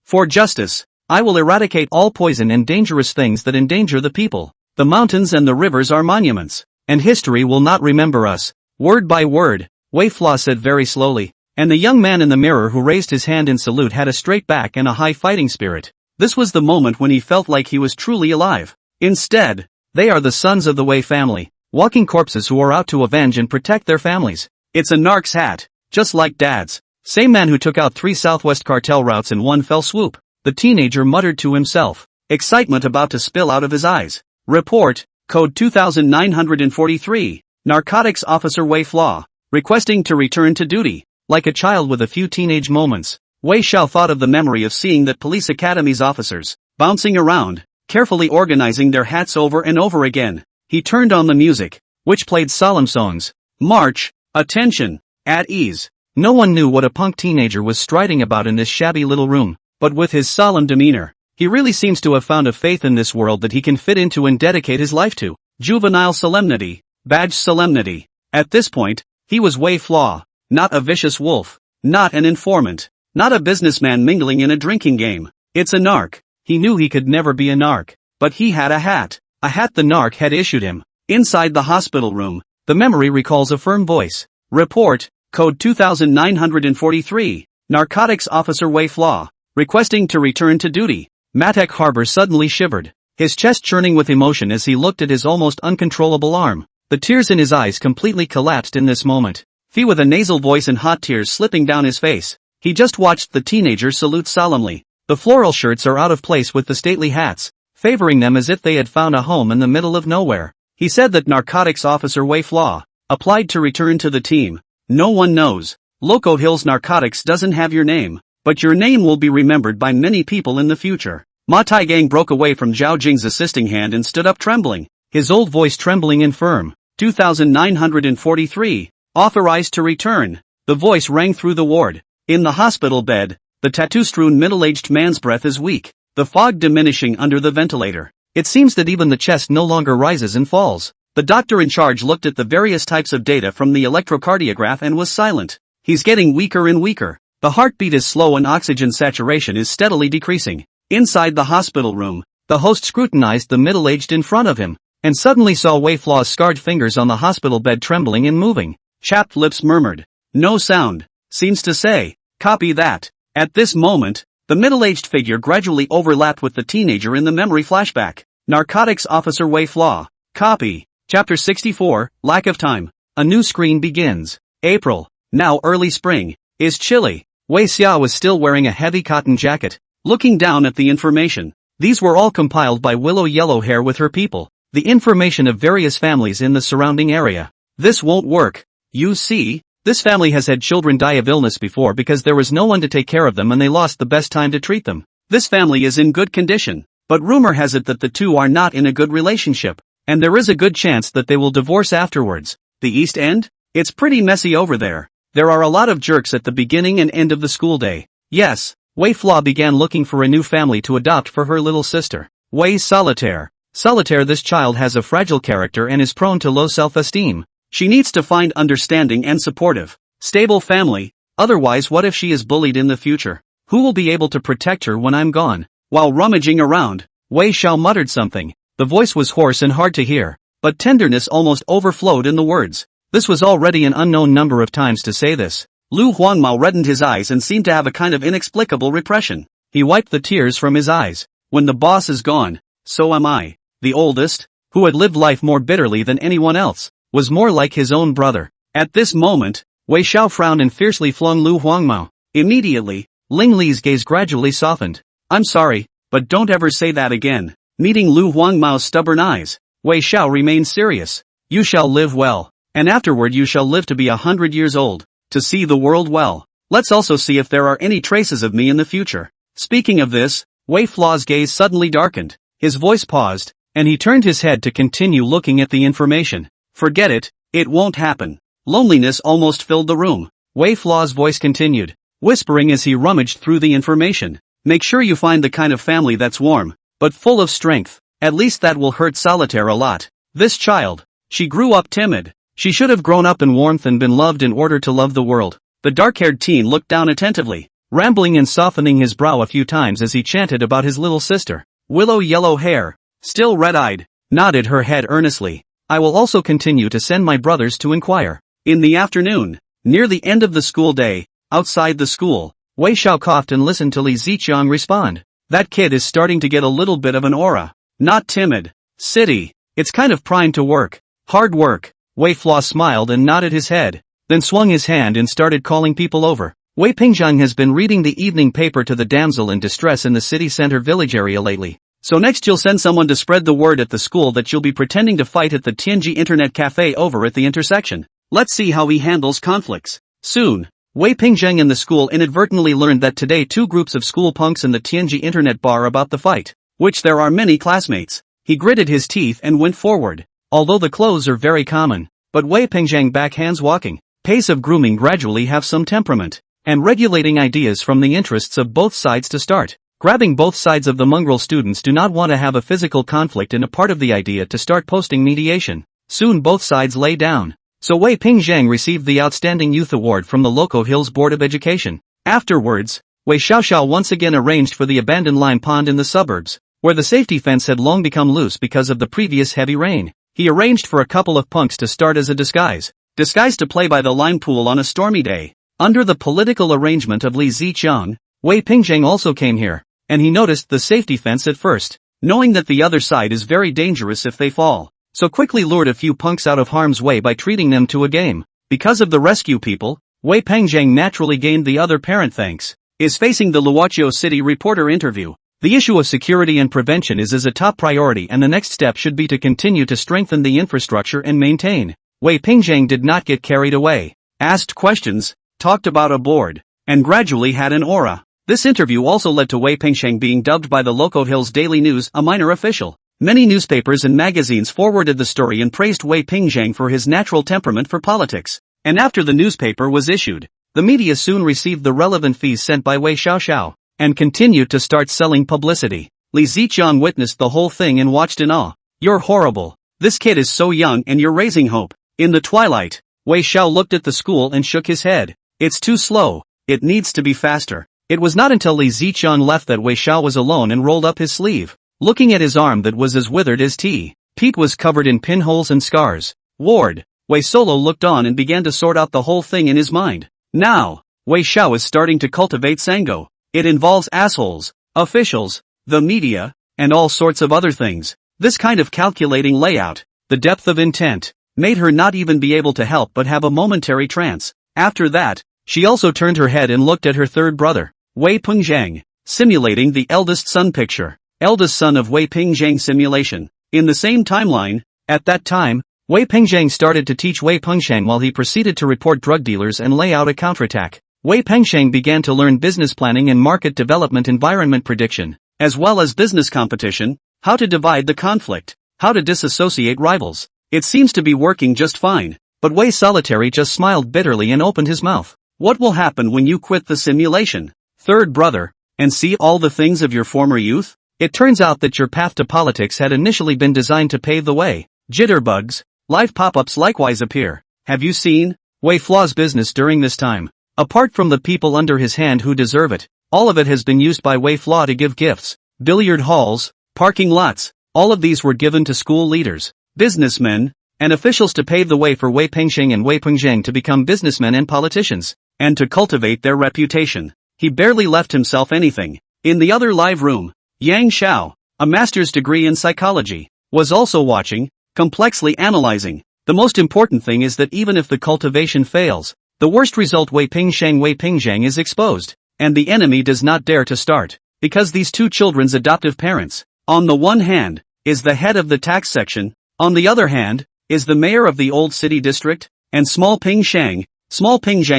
For justice, I will eradicate all poison and dangerous things that endanger the people. The mountains and the rivers are monuments, and history will not remember us. Word by word, Wei Flaw said very slowly, and the young man in the mirror who raised his hand in salute had a straight back and a high fighting spirit. This was the moment when he felt like he was truly alive. Instead, they are the sons of the Wei family, walking corpses who are out to avenge and protect their families. It's a narc's hat, just like Dad's. Same man who took out 3 Southwest cartel routes in one fell swoop. The teenager muttered to himself, excitement about to spill out of his eyes. Report, code 2943, Narcotics Officer Wei Flaw, requesting to return to duty. Like a child with a few teenage moments, Wei Xiao thought of the memory of seeing that police academy's officers, bouncing around, carefully organizing their hats over and over again. He turned on the music, which played solemn songs. March, attention, at ease. No one knew what a punk teenager was striding about in this shabby little room, but with his solemn demeanor, he really seems to have found a faith in this world that he can fit into and dedicate his life to. Juvenile solemnity, badge solemnity. At this point, he was Wei Flaw, not a vicious wolf, not an informant, not a businessman mingling in a drinking game. It's a narc. He knew he could never be a narc, but he had a hat the narc had issued him. Inside the hospital room, the memory recalls a firm voice. Report, code 2943, Narcotics Officer Wei Flaw, requesting to return to duty. Matek Harbor suddenly shivered, his chest churning with emotion as he looked at his almost uncontrollable arm. The tears in his eyes completely collapsed in this moment. Fee with a nasal voice and hot tears slipping down his face. He just watched the teenager salute solemnly. The floral shirts are out of place with the stately hats, favoring them as if they had found a home in the middle of nowhere. He said that Narcotics Officer Wei Flaw applied to return to the team. No one knows. Loco Hills Narcotics doesn't have your name, but your name will be remembered by many people in the future. Ma Taigang broke away from Zhao Jing's assisting hand and stood up trembling, his old voice trembling and firm. 2943, authorized to return. The voice rang through the ward. In the hospital bed, the tattoo-strewn middle-aged man's breath is weak, the fog diminishing under the ventilator. It seems that even the chest no longer rises and falls. The doctor in charge looked at the various types of data from the electrocardiograph and was silent. He's getting weaker and weaker. The heartbeat is slow and oxygen saturation is steadily decreasing. Inside the hospital room, the host scrutinized the middle-aged in front of him, and suddenly saw Wei Flaw's scarred fingers on the hospital bed trembling and moving. Chapped lips murmured, "No sound," seems to say, "Copy that." At this moment, the middle-aged figure gradually overlapped with the teenager in the memory flashback. Narcotics Officer Wei Flaw, copy. Chapter 64, Lack of Time. A new screen begins. April, now early spring, is chilly. Wei Xia was still wearing a heavy cotton jacket, looking down at the information. These were all compiled by Willow Yellowhair with her people, the information of various families in the surrounding area. This won't work. You see, this family has had children die of illness before because there was no one to take care of them and they lost the best time to treat them. This family is in good condition, but rumor has it that the two are not in a good relationship, and there is a good chance that they will divorce afterwards. The East End? It's pretty messy over there. There are a lot of jerks at the beginning and end of the school day. Yes, Wei Flaw began looking for a new family to adopt for her little sister. Wei Solitaire. Solitaire, this child has a fragile character and is prone to low self-esteem. She needs to find understanding and supportive, stable family, otherwise what if she is bullied in the future? Who will be able to protect her when I'm gone? While rummaging around, Wei Xiao muttered something. The voice was hoarse and hard to hear, but tenderness almost overflowed in the words. This was already an unknown number of times to say this. Lu Huangmao reddened his eyes and seemed to have a kind of inexplicable repression. He wiped the tears from his eyes. When the boss is gone, so am I. The oldest, who had lived life more bitterly than anyone else, was more like his own brother. At this moment, Wei Xiao frowned and fiercely flung Lu Huangmao. Immediately, Ling Li's gaze gradually softened. I'm sorry, but don't ever say that again. Meeting Lu Huangmao's stubborn eyes, Wei Xiao remained serious. You shall live well, and afterward you shall live to be 100 years old, to see the world well. Let's also see if there are any traces of me in the future. Speaking of this, Wei Flaw's gaze suddenly darkened, his voice paused, and he turned his head to continue looking at the information. Forget it, it won't happen. Loneliness almost filled the room. Wei Flaw's voice continued, whispering as he rummaged through the information. Make sure you find the kind of family that's warm, but full of strength. At least that will hurt Solitaire a lot. This child, she grew up timid. She should have grown up in warmth and been loved in order to love the world. The dark-haired teen looked down attentively. rambling and softening his brow a few times as he chanted about his little sister. Willow yellow hair, still red-eyed, nodded her head earnestly. I will also continue to send my brothers to inquire. In the afternoon, near the end of the school day, outside the school, Wei Xiao coughed and listened to Li Ziqiang respond. That kid is starting to get a little bit of an aura. Not timid. City. It's kind of primed to work. Hard work. Wei Flaw smiled and nodded his head, then swung his hand and started calling people over. Wei Pingzhang has been reading the evening paper to the damsel in distress in the city center village area lately. So next you'll send someone to spread the word at the school that you'll be pretending to fight at the Tianji Internet Cafe over at the intersection. Let's see how he handles conflicts. Soon, Wei Pingzhang and the school inadvertently learned that today two groups of school punks in the Tianji Internet bar about the fight, which there are many classmates. He gritted his teeth and went forward. Although the clothes are very common, but Wei Pingzhang backhands walking, pace of grooming gradually have some temperament, and regulating ideas from the interests of both sides to start. Grabbing both sides of the mongrel students do not want to have a physical conflict in a part of the idea to start posting mediation. Soon both sides lay down. So Wei Pingzhang received the Outstanding Youth Award from the Loco Hills Board of Education. Afterwards, Wei Xiaoxiao once again arranged for the abandoned lime pond in the suburbs, where the safety fence had long become loose because of the previous heavy rain. He arranged for a couple of punks to start as a disguise to play by the lime pool on a stormy day. Under the political arrangement of Li Ziqiang, Wei Pingzhang also came here, and he noticed the safety fence at first, knowing that the other side is very dangerous if they fall. So quickly lured a few punks out of harm's way by treating them to a game. Because of the rescue people, Wei Pingzhang naturally gained the other parent thanks. Is facing the Luoqiao City reporter interview. The issue of security and prevention is as a top priority, and the next step should be to continue to strengthen the infrastructure and maintain. Wei Pingzhang did not get carried away. Asked questions, talked about a board, and gradually had an aura. This interview also led to Wei Pingzhang being dubbed by the Loco Hills Daily News a minor official. Many newspapers and magazines forwarded the story and praised Wei Pingzhang for his natural temperament for politics. And after the newspaper was issued, the media soon received the relevant fees sent by Wei Xiaoxiao, and continued to start selling publicity. Li Ziqiang witnessed the whole thing and watched in awe. You're horrible. This kid is so young and you're raising hope. In the twilight, Wei Xiao looked at the school and shook his head. It's too slow. It needs to be faster. It was not until Li Ziqiang left that Wei Xiao was alone and rolled up his sleeve. Looking at his arm that was as withered as tea. Pete was covered in pinholes and scars. Ward. Wei Solo looked on and began to sort out the whole thing in his mind. Now, Wei Xiao is starting to cultivate Sango. It involves assholes, officials, the media, and all sorts of other things. This kind of calculating layout, the depth of intent, made her not even be able to help but have a momentary trance. After that, she also turned her head and looked at her third brother, Wei Pingzhang, simulating the eldest son picture. Eldest son of Wei Pingzhang simulation. In the same timeline, at that time, Wei Pingzhang started to teach Wei Pengsheng while he proceeded to report drug dealers and lay out a counterattack. Wei Pengsheng began to learn business planning and market development, environment prediction, as well as business competition, how to divide the conflict, how to disassociate rivals. It seems to be working just fine, but Wei Solitary just smiled bitterly and opened his mouth. What will happen when you quit the simulation, third brother, and see all the things of your former youth? It turns out that your path to politics had initially been designed to pave the way. Jitterbugs, live pop-ups likewise appear. Have you seen Wei Flaw's business during this time? Apart from the people under his hand who deserve it, all of it has been used by Wei Flaw to give gifts, billiard halls, parking lots. All of these were given to school leaders, businessmen, and officials to pave the way for Wei Pengsheng and Wei Pengzheng to become businessmen and politicians, and to cultivate their reputation. He barely left himself anything. In the other live room, Yang Xiao, a master's degree in psychology, was also watching, complexly analyzing. The most important thing is that even if the cultivation fails, the worst result Wei Pingzhang is exposed, and the enemy does not dare to start, because these two children's adoptive parents, on the one hand, is the head of the tax section, on the other hand, is the mayor of the old city district, and small Pingzhang,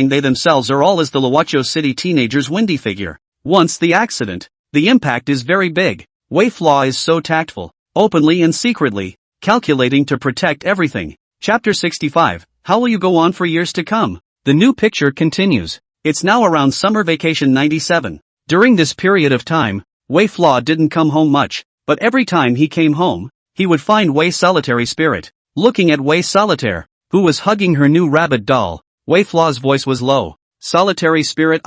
they themselves are all as the Luoqiao City teenager's windy figure. Once the accident, the impact is very big. Wei Flaw is so tactful, openly and secretly, calculating to protect everything. Chapter 65, How will you go on for years to come? The new picture continues. It's now around summer vacation 97. During this period of time, Wei Flaw didn't come home much, but every time he came home, he would find Wei Solitary Spirit, looking at Wei Solitaire, who was hugging her new rabbit doll. Wei Flaw's voice was low. Solitary Spirit,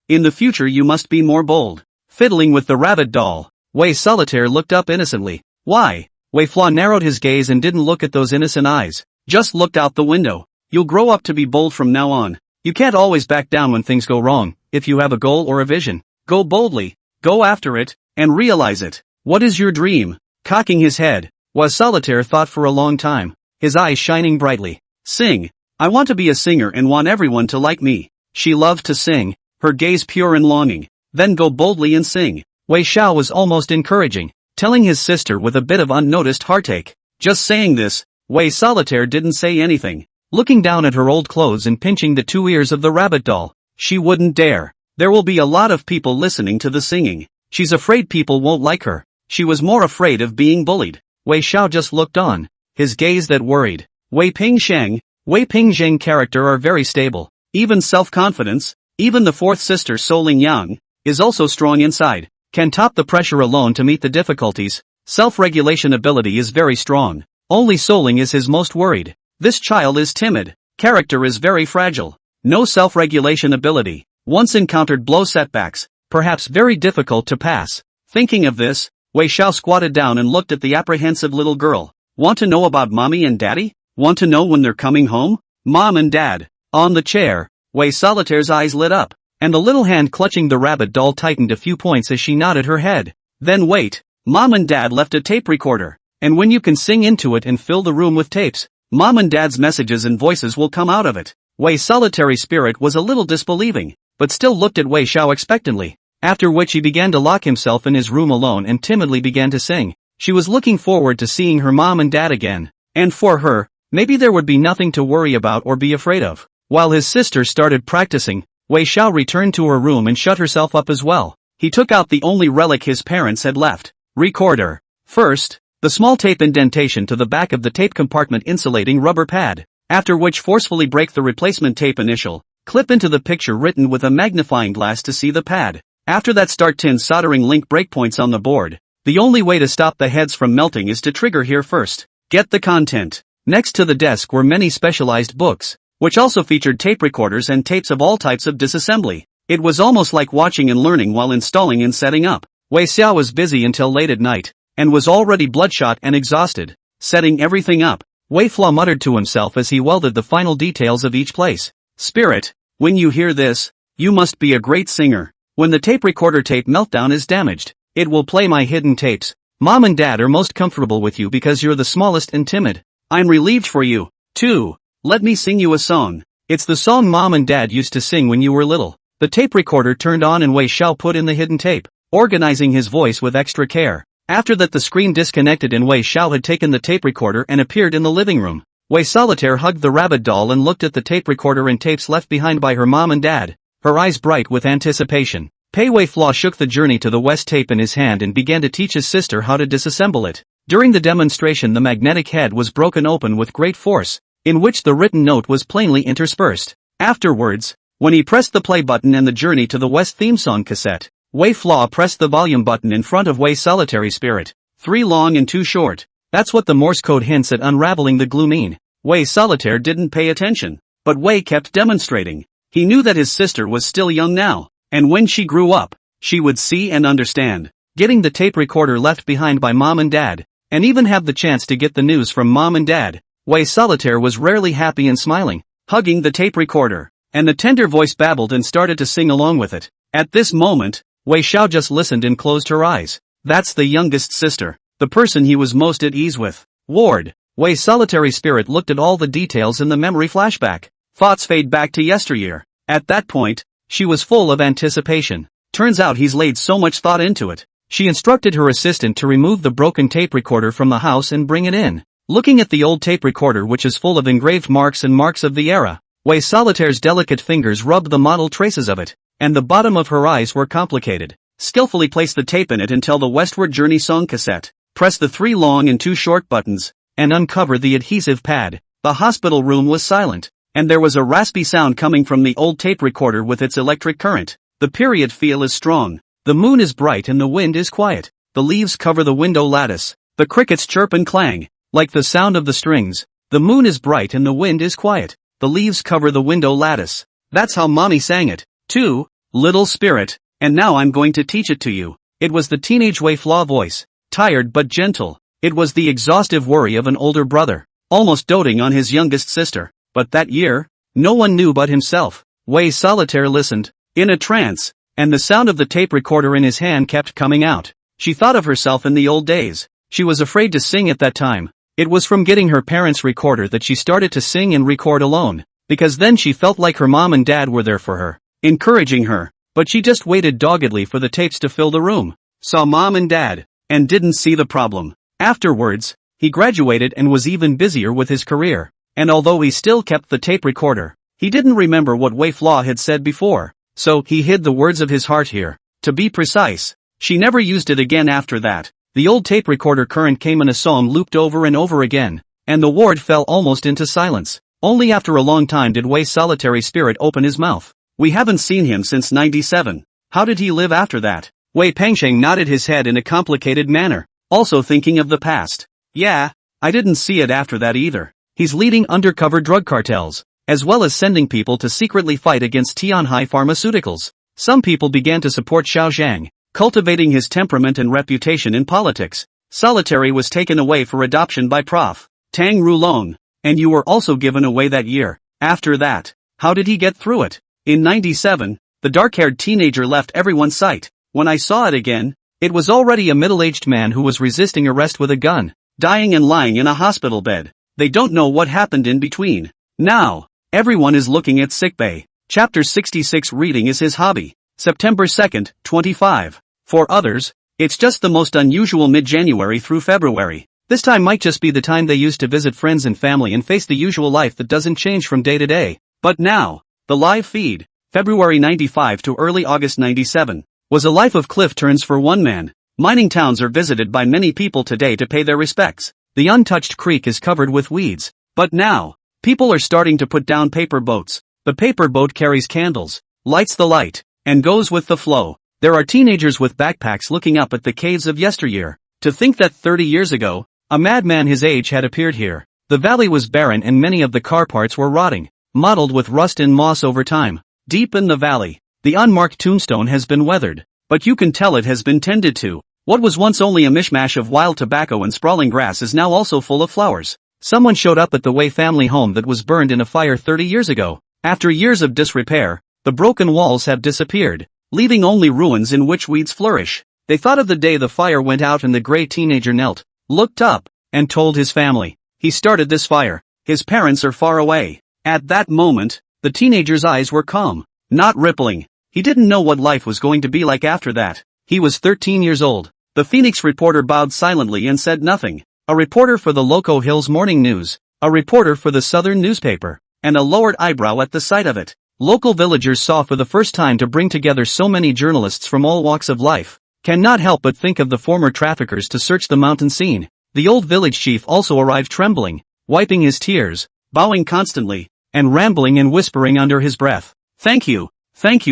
In the future you must be more bold. Fiddling with the rabbit doll. Wei Solitaire looked up innocently. Why? Wei Flaw narrowed his gaze and didn't look at those innocent eyes. Just looked out the window. You'll grow up to be bold from now on. You can't always back down when things go wrong. If you have a goal or a vision, go boldly, go after it, and realize it. What is your dream? Cocking his head, Wei Solitaire thought for a long time, his eyes shining brightly. Sing. I want to be a singer and want everyone to like me. She loved to sing, her gaze pure and longing. Then go boldly and sing. Wei Xiao was almost encouraging, telling his sister with a bit of unnoticed heartache. Just saying this, Wei Solitaire didn't say anything, looking down at her old clothes and pinching the two ears of the rabbit doll. She wouldn't dare. There will be a lot of people listening to the singing. She's afraid people won't like her. She was more afraid of being bullied. Wei Xiao just looked on, his gaze that worried. Wei Pingzheng character are very stable. Even self-confidence, even the fourth sister Soling Yang, is also strong inside, can top the pressure alone to meet the difficulties. Self-regulation ability is very strong. Only Soling is his most worried. This child is timid. Character is very fragile. No self-regulation ability. Once encountered blow setbacks, perhaps very difficult to pass. Thinking of this, Wei Xiao squatted down and looked at the apprehensive little girl. Want to know about mommy and daddy? Want to know when they're coming home? Mom and dad. On the chair, Wei Solitaire's eyes lit up, and the little hand clutching the rabbit doll tightened a few points as she nodded her head. Then wait. Mom and dad left a tape recorder, and when you can sing into it and fill the room with tapes, mom and dad's messages and voices will come out of it. Wei Solitaire's spirit was a little disbelieving, but still looked at Wei Xiao expectantly, after which he began to lock himself in his room alone and timidly began to sing. She was looking forward to seeing her mom and dad again, and for her, maybe there would be nothing to worry about or be afraid of. While his sister started practicing, Wei Xiao returned to her room and shut herself up as well. He took out the only relic his parents had left, recorder. First, the small tape indentation to the back of the tape compartment insulating rubber pad, after which forcefully break the replacement tape initial, clip into the picture written with a magnifying glass to see the pad. After that start tin soldering link breakpoints on the board. The only way to stop the heads from melting is to trigger here first. Get the content. Next to the desk were many specialized books, which also featured tape recorders and tapes of all types of disassembly. It was almost like watching and learning while installing and setting up. Wei Xiao was busy until late at night, and was already bloodshot and exhausted, setting everything up. Wei Flaw muttered to himself as he welded the final details of each place. Spirit, when you hear this, you must be a great singer. When the tape recorder tape meltdown is damaged, it will play my hidden tapes. Mom and dad are most comfortable with you because you're the smallest and timid. I'm relieved for you, too. Let me sing you a song. It's the song mom and dad used to sing when you were little. The tape recorder turned on and Wei Xiao put in the hidden tape, organizing his voice with extra care. After that the screen disconnected and Wei Xiao had taken the tape recorder and appeared in the living room. Wei Solitaire hugged the rabbit doll and looked at the tape recorder and tapes left behind by her mom and dad, her eyes bright with anticipation. Wei Flaw shook the Journey to the West tape in his hand and began to teach his sister how to disassemble it. During the demonstration the magnetic head was broken open with great force, in which the written note was plainly interspersed. Afterwards, when he pressed the play button and the Journey to the West theme song cassette, Wei Flaw pressed the volume button in front of Wei Solitaire's spirit. 3 long and 2 short. That's what the Morse code hints at unraveling the glue mean. Wei Solitaire didn't pay attention, but Wei kept demonstrating. He knew that his sister was still young now, and when she grew up, she would see and understand, getting the tape recorder left behind by mom and dad, and even have the chance to get the news from mom and dad. Wei Solitaire was rarely happy and smiling, hugging the tape recorder, and the tender voice babbled and started to sing along with it. At this moment, Wei Xiao just listened and closed her eyes. That's the youngest sister, the person he was most at ease with. Ward. Wei Solitaire's spirit looked at all the details in the memory flashback. Thoughts fade back to yesteryear. At that point, she was full of anticipation. Turns out he's laid so much thought into it. She instructed her assistant to remove the broken tape recorder from the house and bring it in. Looking at the old tape recorder which is full of engraved marks and marks of the era, Wei Solitaire's delicate fingers rubbed the mottled traces of it, and the bottom of her eyes were complicated. Skillfully place the tape in it until the Westward Journey song cassette. Press the 3 long and 2 short buttons, and uncover the adhesive pad. The hospital room was silent, and there was a raspy sound coming from the old tape recorder with its electric current. The period feel is strong. The moon is bright and the wind is quiet. The leaves cover the window lattice. The crickets chirp and clang, like the sound of the strings. The moon is bright and the wind is quiet. The leaves cover the window lattice. That's how mommy sang it, too. little spirit, and now I'm going to teach it to you. It was the teenage Wei Flaw voice, tired but gentle. It was the exhaustive worry of an older brother, almost doting on his youngest sister. But that year, no one knew but himself. Wei Solitaire listened, in a trance, and the sound of the tape recorder in his hand kept coming out. She thought of herself in the old days. She was afraid to sing at that time. It was from getting her parents' recorder that she started to sing and record alone, because then she felt like her mom and dad were there for her, encouraging her. But she just waited doggedly for the tapes to fill the room, saw mom and dad, and didn't see the problem. Afterwards, he graduated and was even busier with his career. And although he still kept the tape recorder, he didn't remember what Wei Flaw had said before, so he hid the words of his heart here. To be precise, she never used it again after that. The old tape recorder current came in a song looped over and over again, and the ward fell almost into silence. Only after a long time did Wei's solitary spirit open his mouth. We haven't seen him since 97. How did he live after that? Wei Pengsheng nodded his head in a complicated manner, also thinking of the past. Yeah, I didn't see it after that either. He's leading undercover drug cartels, as well as sending people to secretly fight against Tianhai Pharmaceuticals. Some people began to support Xiao Zhang, cultivating his temperament and reputation in politics. Solitary was taken away for adoption by Prof. Tang Rulong, and you were also given away that year. After that, how did he get through it? In 97, the dark-haired teenager left everyone's sight. When I saw it again, it was already a middle-aged man who was resisting arrest with a gun, dying and lying in a hospital bed. They don't know what happened in between. Now, everyone is looking at sickbay. Chapter 66 reading is his hobby. September 2nd, 25. For others, it's just the most unusual mid-January through February. This time might just be the time they used to visit friends and family and face the usual life that doesn't change from day to day. But now, the live feed, February 95 to early August 97, was a life of cliff turns for one man. Mining towns are visited by many people today to pay their respects. The untouched creek is covered with weeds. But now, people are starting to put down paper boats. The paper boat carries candles, lights the light, and goes with the flow. There are teenagers with backpacks looking up at the caves of yesteryear. To think that 30 years ago, a madman his age had appeared here. The valley was barren and many of the car parts were rotting, mottled with rust and moss over time. Deep in the valley, the unmarked tombstone has been weathered, but you can tell it has been tended to. What was once only a mishmash of wild tobacco and sprawling grass is now also full of flowers. Someone showed up at the Wei family home that was burned in a fire 30 years ago. After years of disrepair, the broken walls have disappeared, leaving only ruins in which weeds flourish. They thought of the day the fire went out and the gray teenager knelt, looked up, and told his family. He started this fire. His parents are far away. At that moment, the teenager's eyes were calm, not rippling. He didn't know what life was going to be like after that. He was 13 years old. The Phoenix reporter bowed silently and said nothing. A reporter for the Loco Hills Morning News, a reporter for the Southern newspaper, and a lowered eyebrow at the sight of it. Local villagers saw for the first time to bring together so many journalists from all walks of life. Cannot help but think of the former traffickers to search the mountain scene. The old village chief also arrived trembling, wiping his tears, bowing constantly, and rambling and whispering under his breath. Thank you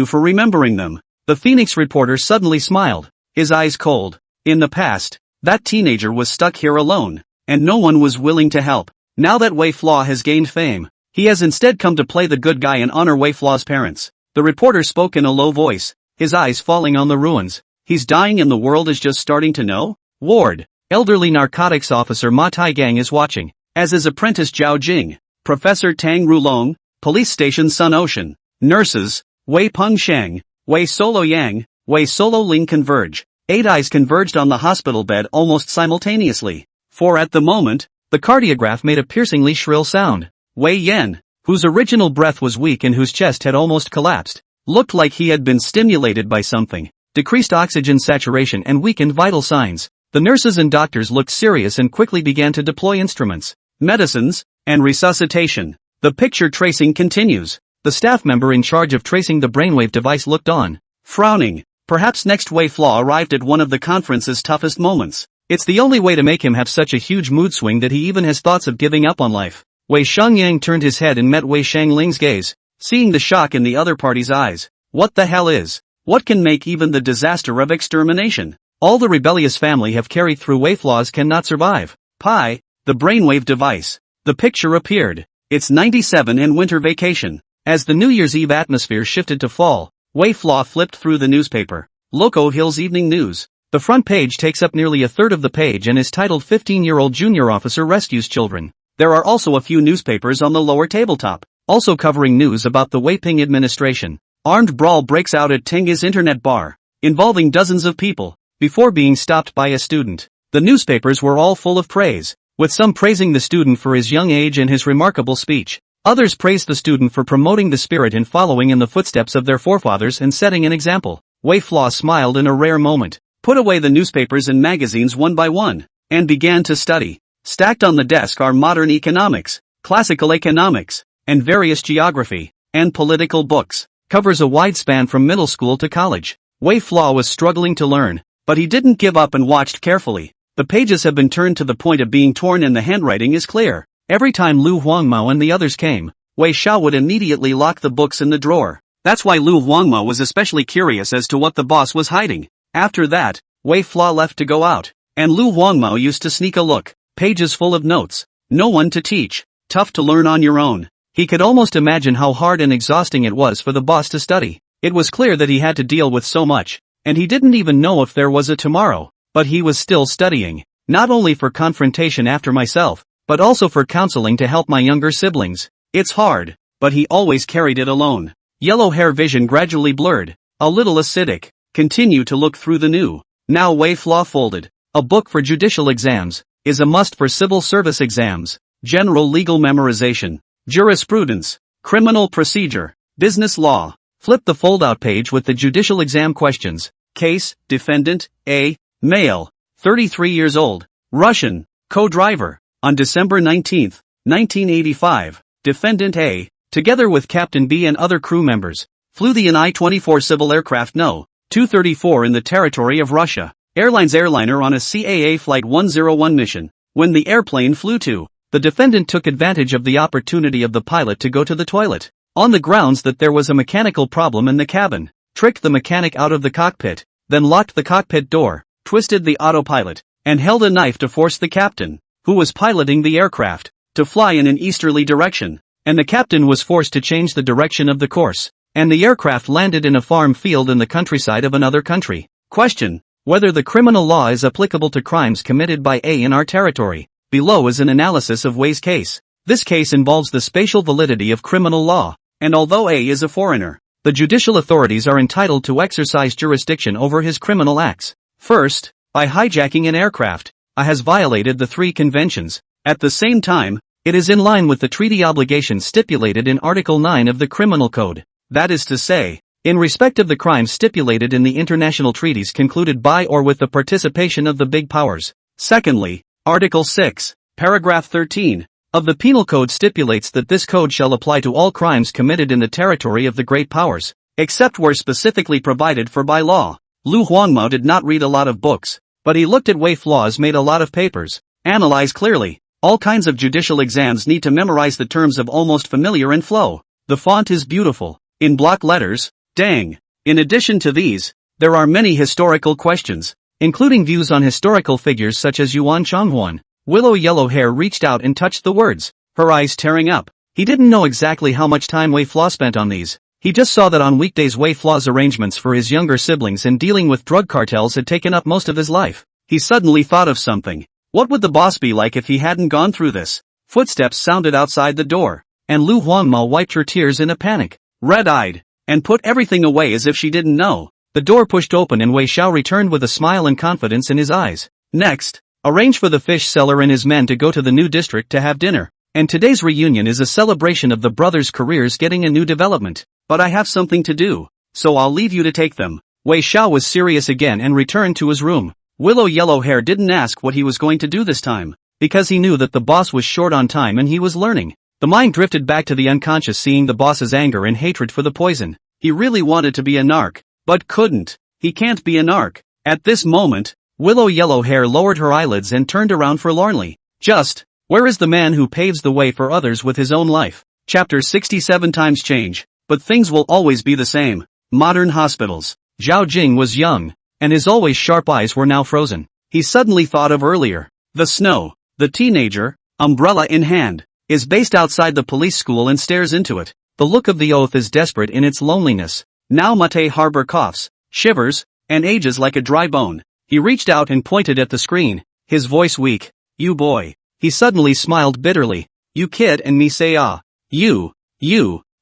for remembering them. The Phoenix reporter suddenly smiled, his eyes cold. In the past, that teenager was stuck here alone, and no one was willing to help. Now that Wei Flaw has gained fame, he has instead come to play the good guy and honor Wei Flaw's parents. The reporter spoke in a low voice, his eyes falling on the ruins. He's dying and the world is just starting to know? Ward, elderly narcotics officer Ma Taigang is watching, as is apprentice Zhao Jing, Professor Tang Rulong, police station Sun Ocean, nurses, Wei Peng Sheng, Wei Solo Yang, Wei Solo Ling converge. 8 eyes converged on the hospital bed almost simultaneously. For at the moment, the cardiograph made a piercingly shrill sound. Wei Yan, whose original breath was weak and whose chest had almost collapsed, looked like he had been stimulated by something. Decreased oxygen saturation and weakened vital signs. The nurses and doctors looked serious and quickly began to deploy instruments, medicines, and resuscitation. The picture tracing continues. The staff member in charge of tracing the brainwave device looked on, frowning. Perhaps next Wei Flaw arrived at one of the conference's toughest moments. It's the only way to make him have such a huge mood swing that he even has thoughts of giving up on life. Wei Shengyang turned his head and met Wei Shangling's gaze, seeing the shock in the other party's eyes. What the hell is? What can make even the disaster of extermination? All the rebellious family have carried through Wei Flaws cannot survive. Pi, the brainwave device. The picture appeared. It's 97 and winter vacation. As the New Year's Eve atmosphere shifted to fall, Wei Flaw flipped through the newspaper. Loco Hills Evening News. The front page takes up nearly a third of the page and is titled 15-year-old junior officer rescues children. There are also a few newspapers on the lower tabletop, also covering news about the Wei Ping administration. Armed brawl breaks out at Tengi's internet bar, involving dozens of people, before being stopped by a student. The newspapers were all full of praise, with some praising the student for his young age and his remarkable speech. Others praised the student for promoting the spirit in following in the footsteps of their forefathers and setting an example. Wei Flaw smiled in a rare moment, put away the newspapers and magazines one by one, and began to study. Stacked on the desk are modern economics, classical economics, and various geography and political books. Covers a wide span from middle school to college. Wei Flaw was struggling to learn, but he didn't give up and watched carefully. The pages have been turned to the point of being torn and the handwriting is clear. Every time Lu Huangmao and the others came, Wei Xiao would immediately lock the books in the drawer. That's why Lu Huangmao was especially curious as to what the boss was hiding. After that, Wei Flaw left to go out, and Lu Huangmao used to sneak a look. Pages full of notes. No one to teach. Tough to learn on your own. He could almost imagine how hard and exhausting it was for the boss to study. It was clear that he had to deal with so much, and he didn't even know if there was a tomorrow. But he was still studying, not only for confrontation after myself, but also for counseling to help my younger siblings. It's hard, but he always carried it alone. Yellow hair vision gradually blurred, a little acidic. Continue to look through the new. Now Wei Flaw folded. A book for judicial exams is a must for civil service exams. General legal memorization, jurisprudence, criminal procedure, business law. Flip the fold-out page with the judicial exam questions. Case, defendant, A, male, 33 years old, Russian, co-driver. On December 19, 1985, defendant A, together with Captain B and other crew members, flew the I-24 civil aircraft No. 234 in the territory of Russia Airlines airliner on a CAA Flight 101 mission. When the airplane flew to, the defendant took advantage of the opportunity of the pilot to go to the toilet, on the grounds that there was a mechanical problem in the cabin, tricked the mechanic out of the cockpit, then locked the cockpit door, twisted the autopilot, and held a knife to force the captain, who was piloting the aircraft, to fly in an easterly direction, and the captain was forced to change the direction of the course, and the aircraft landed in a farm field in the countryside of another country. Question: whether the criminal law is applicable to crimes committed by A in our territory. Below is an analysis of Wei's case. This case involves the spatial validity of criminal law, and although A is a foreigner, the judicial authorities are entitled to exercise jurisdiction over his criminal acts. First, by hijacking an aircraft, A has violated the three conventions. At the same time, it is in line with the treaty obligations stipulated in Article 9 of the Criminal Code. That is to say, in respect of the crimes stipulated in the international treaties concluded by or with the participation of the big powers. Secondly, Article 6, Paragraph 13, of the Penal Code stipulates that this code shall apply to all crimes committed in the territory of the great powers, except where specifically provided for by law. Lu Huangmao did not read a lot of books, but he looked at Wei Flaws made a lot of papers. Analyze clearly. All kinds of judicial exams need to memorize the terms of almost familiar and flow. The font is beautiful. In block letters, dang. In addition to these, there are many historical questions, including views on historical figures such as Yuan Chonghuan. Willow Yellow Hair reached out and touched the words, her eyes tearing up. He didn't know exactly how much time Wei Flaw spent on these. He just saw that on weekdays Wei Flaw's arrangements for his younger siblings and dealing with drug cartels had taken up most of his life. He suddenly thought of something. What would the boss be like if he hadn't gone through this? Footsteps sounded outside the door, and Lu Huangmao wiped her tears in a panic, red-eyed, and put everything away as if she didn't know. The door pushed open and Wei Xiao returned with a smile and confidence in his eyes. Next, arrange for the fish seller and his men to go to the new district to have dinner. And today's reunion is a celebration of the brothers' careers getting a new development. But I have something to do, so I'll leave you to take them. Wei Xiao was serious again and returned to his room. Willow Yellow Hair didn't ask what he was going to do this time, because he knew that the boss was short on time and he was learning. The mind drifted back to the unconscious, seeing the boss's anger and hatred for the poison. He really wanted to be a narc, but couldn't. He can't be a narc. At this moment, Willow Yellow Hair lowered her eyelids and turned around forlornly. Just, where is the man who paves the way for others with his own life? Chapter 67. Times change, but things will always be the same. Modern hospitals. Zhao Jing was young, and his always sharp eyes were now frozen. He suddenly thought of earlier. The snow. The teenager, umbrella in hand, is based outside the police school and stares into it. The look of the oath is desperate in its loneliness. Now Mate Harbor coughs, shivers, and ages like a dry bone. He reached out and pointed at the screen, his voice weak. You boy. He suddenly smiled bitterly. You kid and me say ah. You.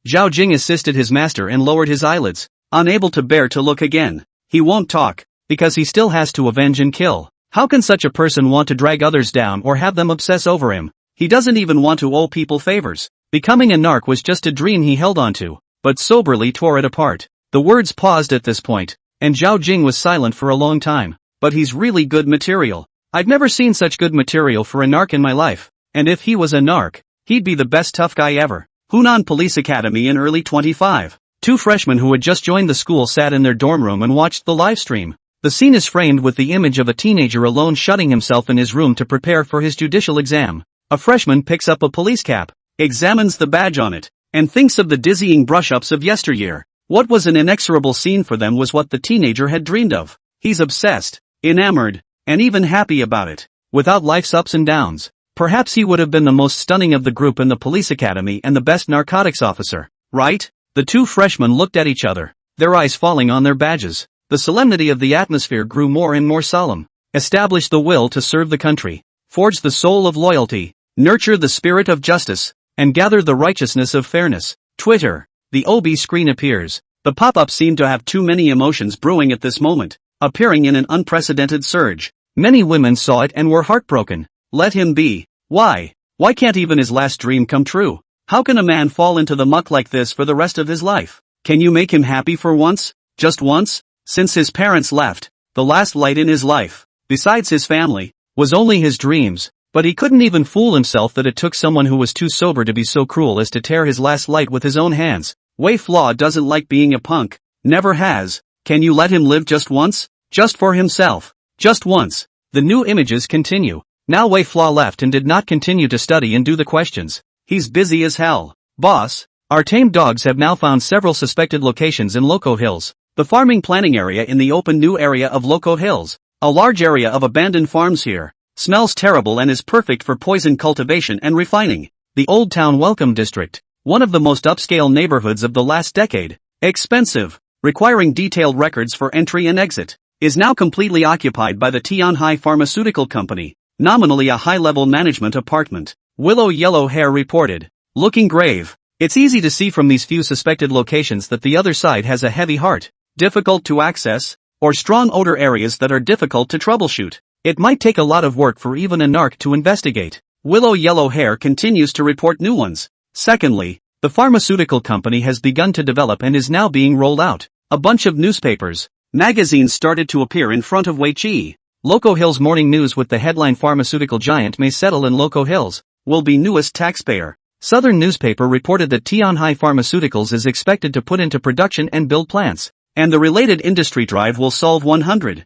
Zhao Jing assisted his master and lowered his eyelids, unable to bear to look again. He won't talk, because he still has to avenge and kill. How can such a person want to drag others down or have them obsess over him? He doesn't even want to owe people favors. Becoming a narc was just a dream he held onto, but soberly tore it apart. The words paused at this point, and Zhao Jing was silent for a long time. But he's really good material. I've never seen such good material for a narc in my life, and if he was a narc, he'd be the best tough guy ever. Hunan Police Academy in early 25. Two freshmen who had just joined the school sat in their dorm room and watched the live stream. The scene is framed with the image of a teenager alone shutting himself in his room to prepare for his judicial exam. A freshman picks up a police cap, examines the badge on it, and thinks of the dizzying brush-ups of yesteryear. What was an inexorable scene for them was what the teenager had dreamed of. He's obsessed, enamored, and even happy about it. Without life's ups and downs, perhaps he would have been the most stunning of the group in the police academy and the best narcotics officer, right? The two freshmen looked at each other, their eyes falling on their badges. The solemnity of the atmosphere grew more and more solemn. Establish the will to serve the country, forge the soul of loyalty, nurture the spirit of justice, and gather the righteousness of fairness. Twitter. The OB screen appears. The pop-up seemed to have too many emotions brewing at this moment, appearing in an unprecedented surge. Many women saw it and were heartbroken. Let him be. Why? Why can't even his last dream come true? How can a man fall into the muck like this for the rest of his life? Can you make him happy for once? Just once? Since his parents left, the last light in his life, besides his family, was only his dreams, but he couldn't even fool himself that it took someone who was too sober to be so cruel as to tear his last light with his own hands. Wei Flaw doesn't like being a punk, never has. Can you let him live just once? Just for himself. Just once. The new images continue. Now Wei Flaw left and did not continue to study and do the questions. He's busy as hell. Boss, our tamed dogs have now found several suspected locations in Loco Hills. The farming planning area in the open new area of Loco Hills. A large area of abandoned farms here. Smells terrible and is perfect for poison cultivation and refining. The Old Town Welcome District. One of the most upscale neighborhoods of the last decade. Expensive. Requiring detailed records for entry and exit. Is now completely occupied by the Tianhai Pharmaceutical Company. Nominally a high-level management apartment. Willow Yellow Hair reported. Looking grave. It's easy to see from these few suspected locations that the other side has a heavy heart. Difficult to access, or strong odor areas that are difficult to troubleshoot. It might take a lot of work for even a narc to investigate. Willow Yellow Hair continues to report new ones. Secondly, the pharmaceutical company has begun to develop and is now being rolled out. A bunch of newspapers, magazines started to appear in front of Wei Chi. Loco Hills Morning News with the headline Pharmaceutical Giant May Settle in Loco Hills, will be newest taxpayer. Southern newspaper reported that Tianhai Pharmaceuticals is expected to put into production and build plants, and the related industry drive will solve 100,000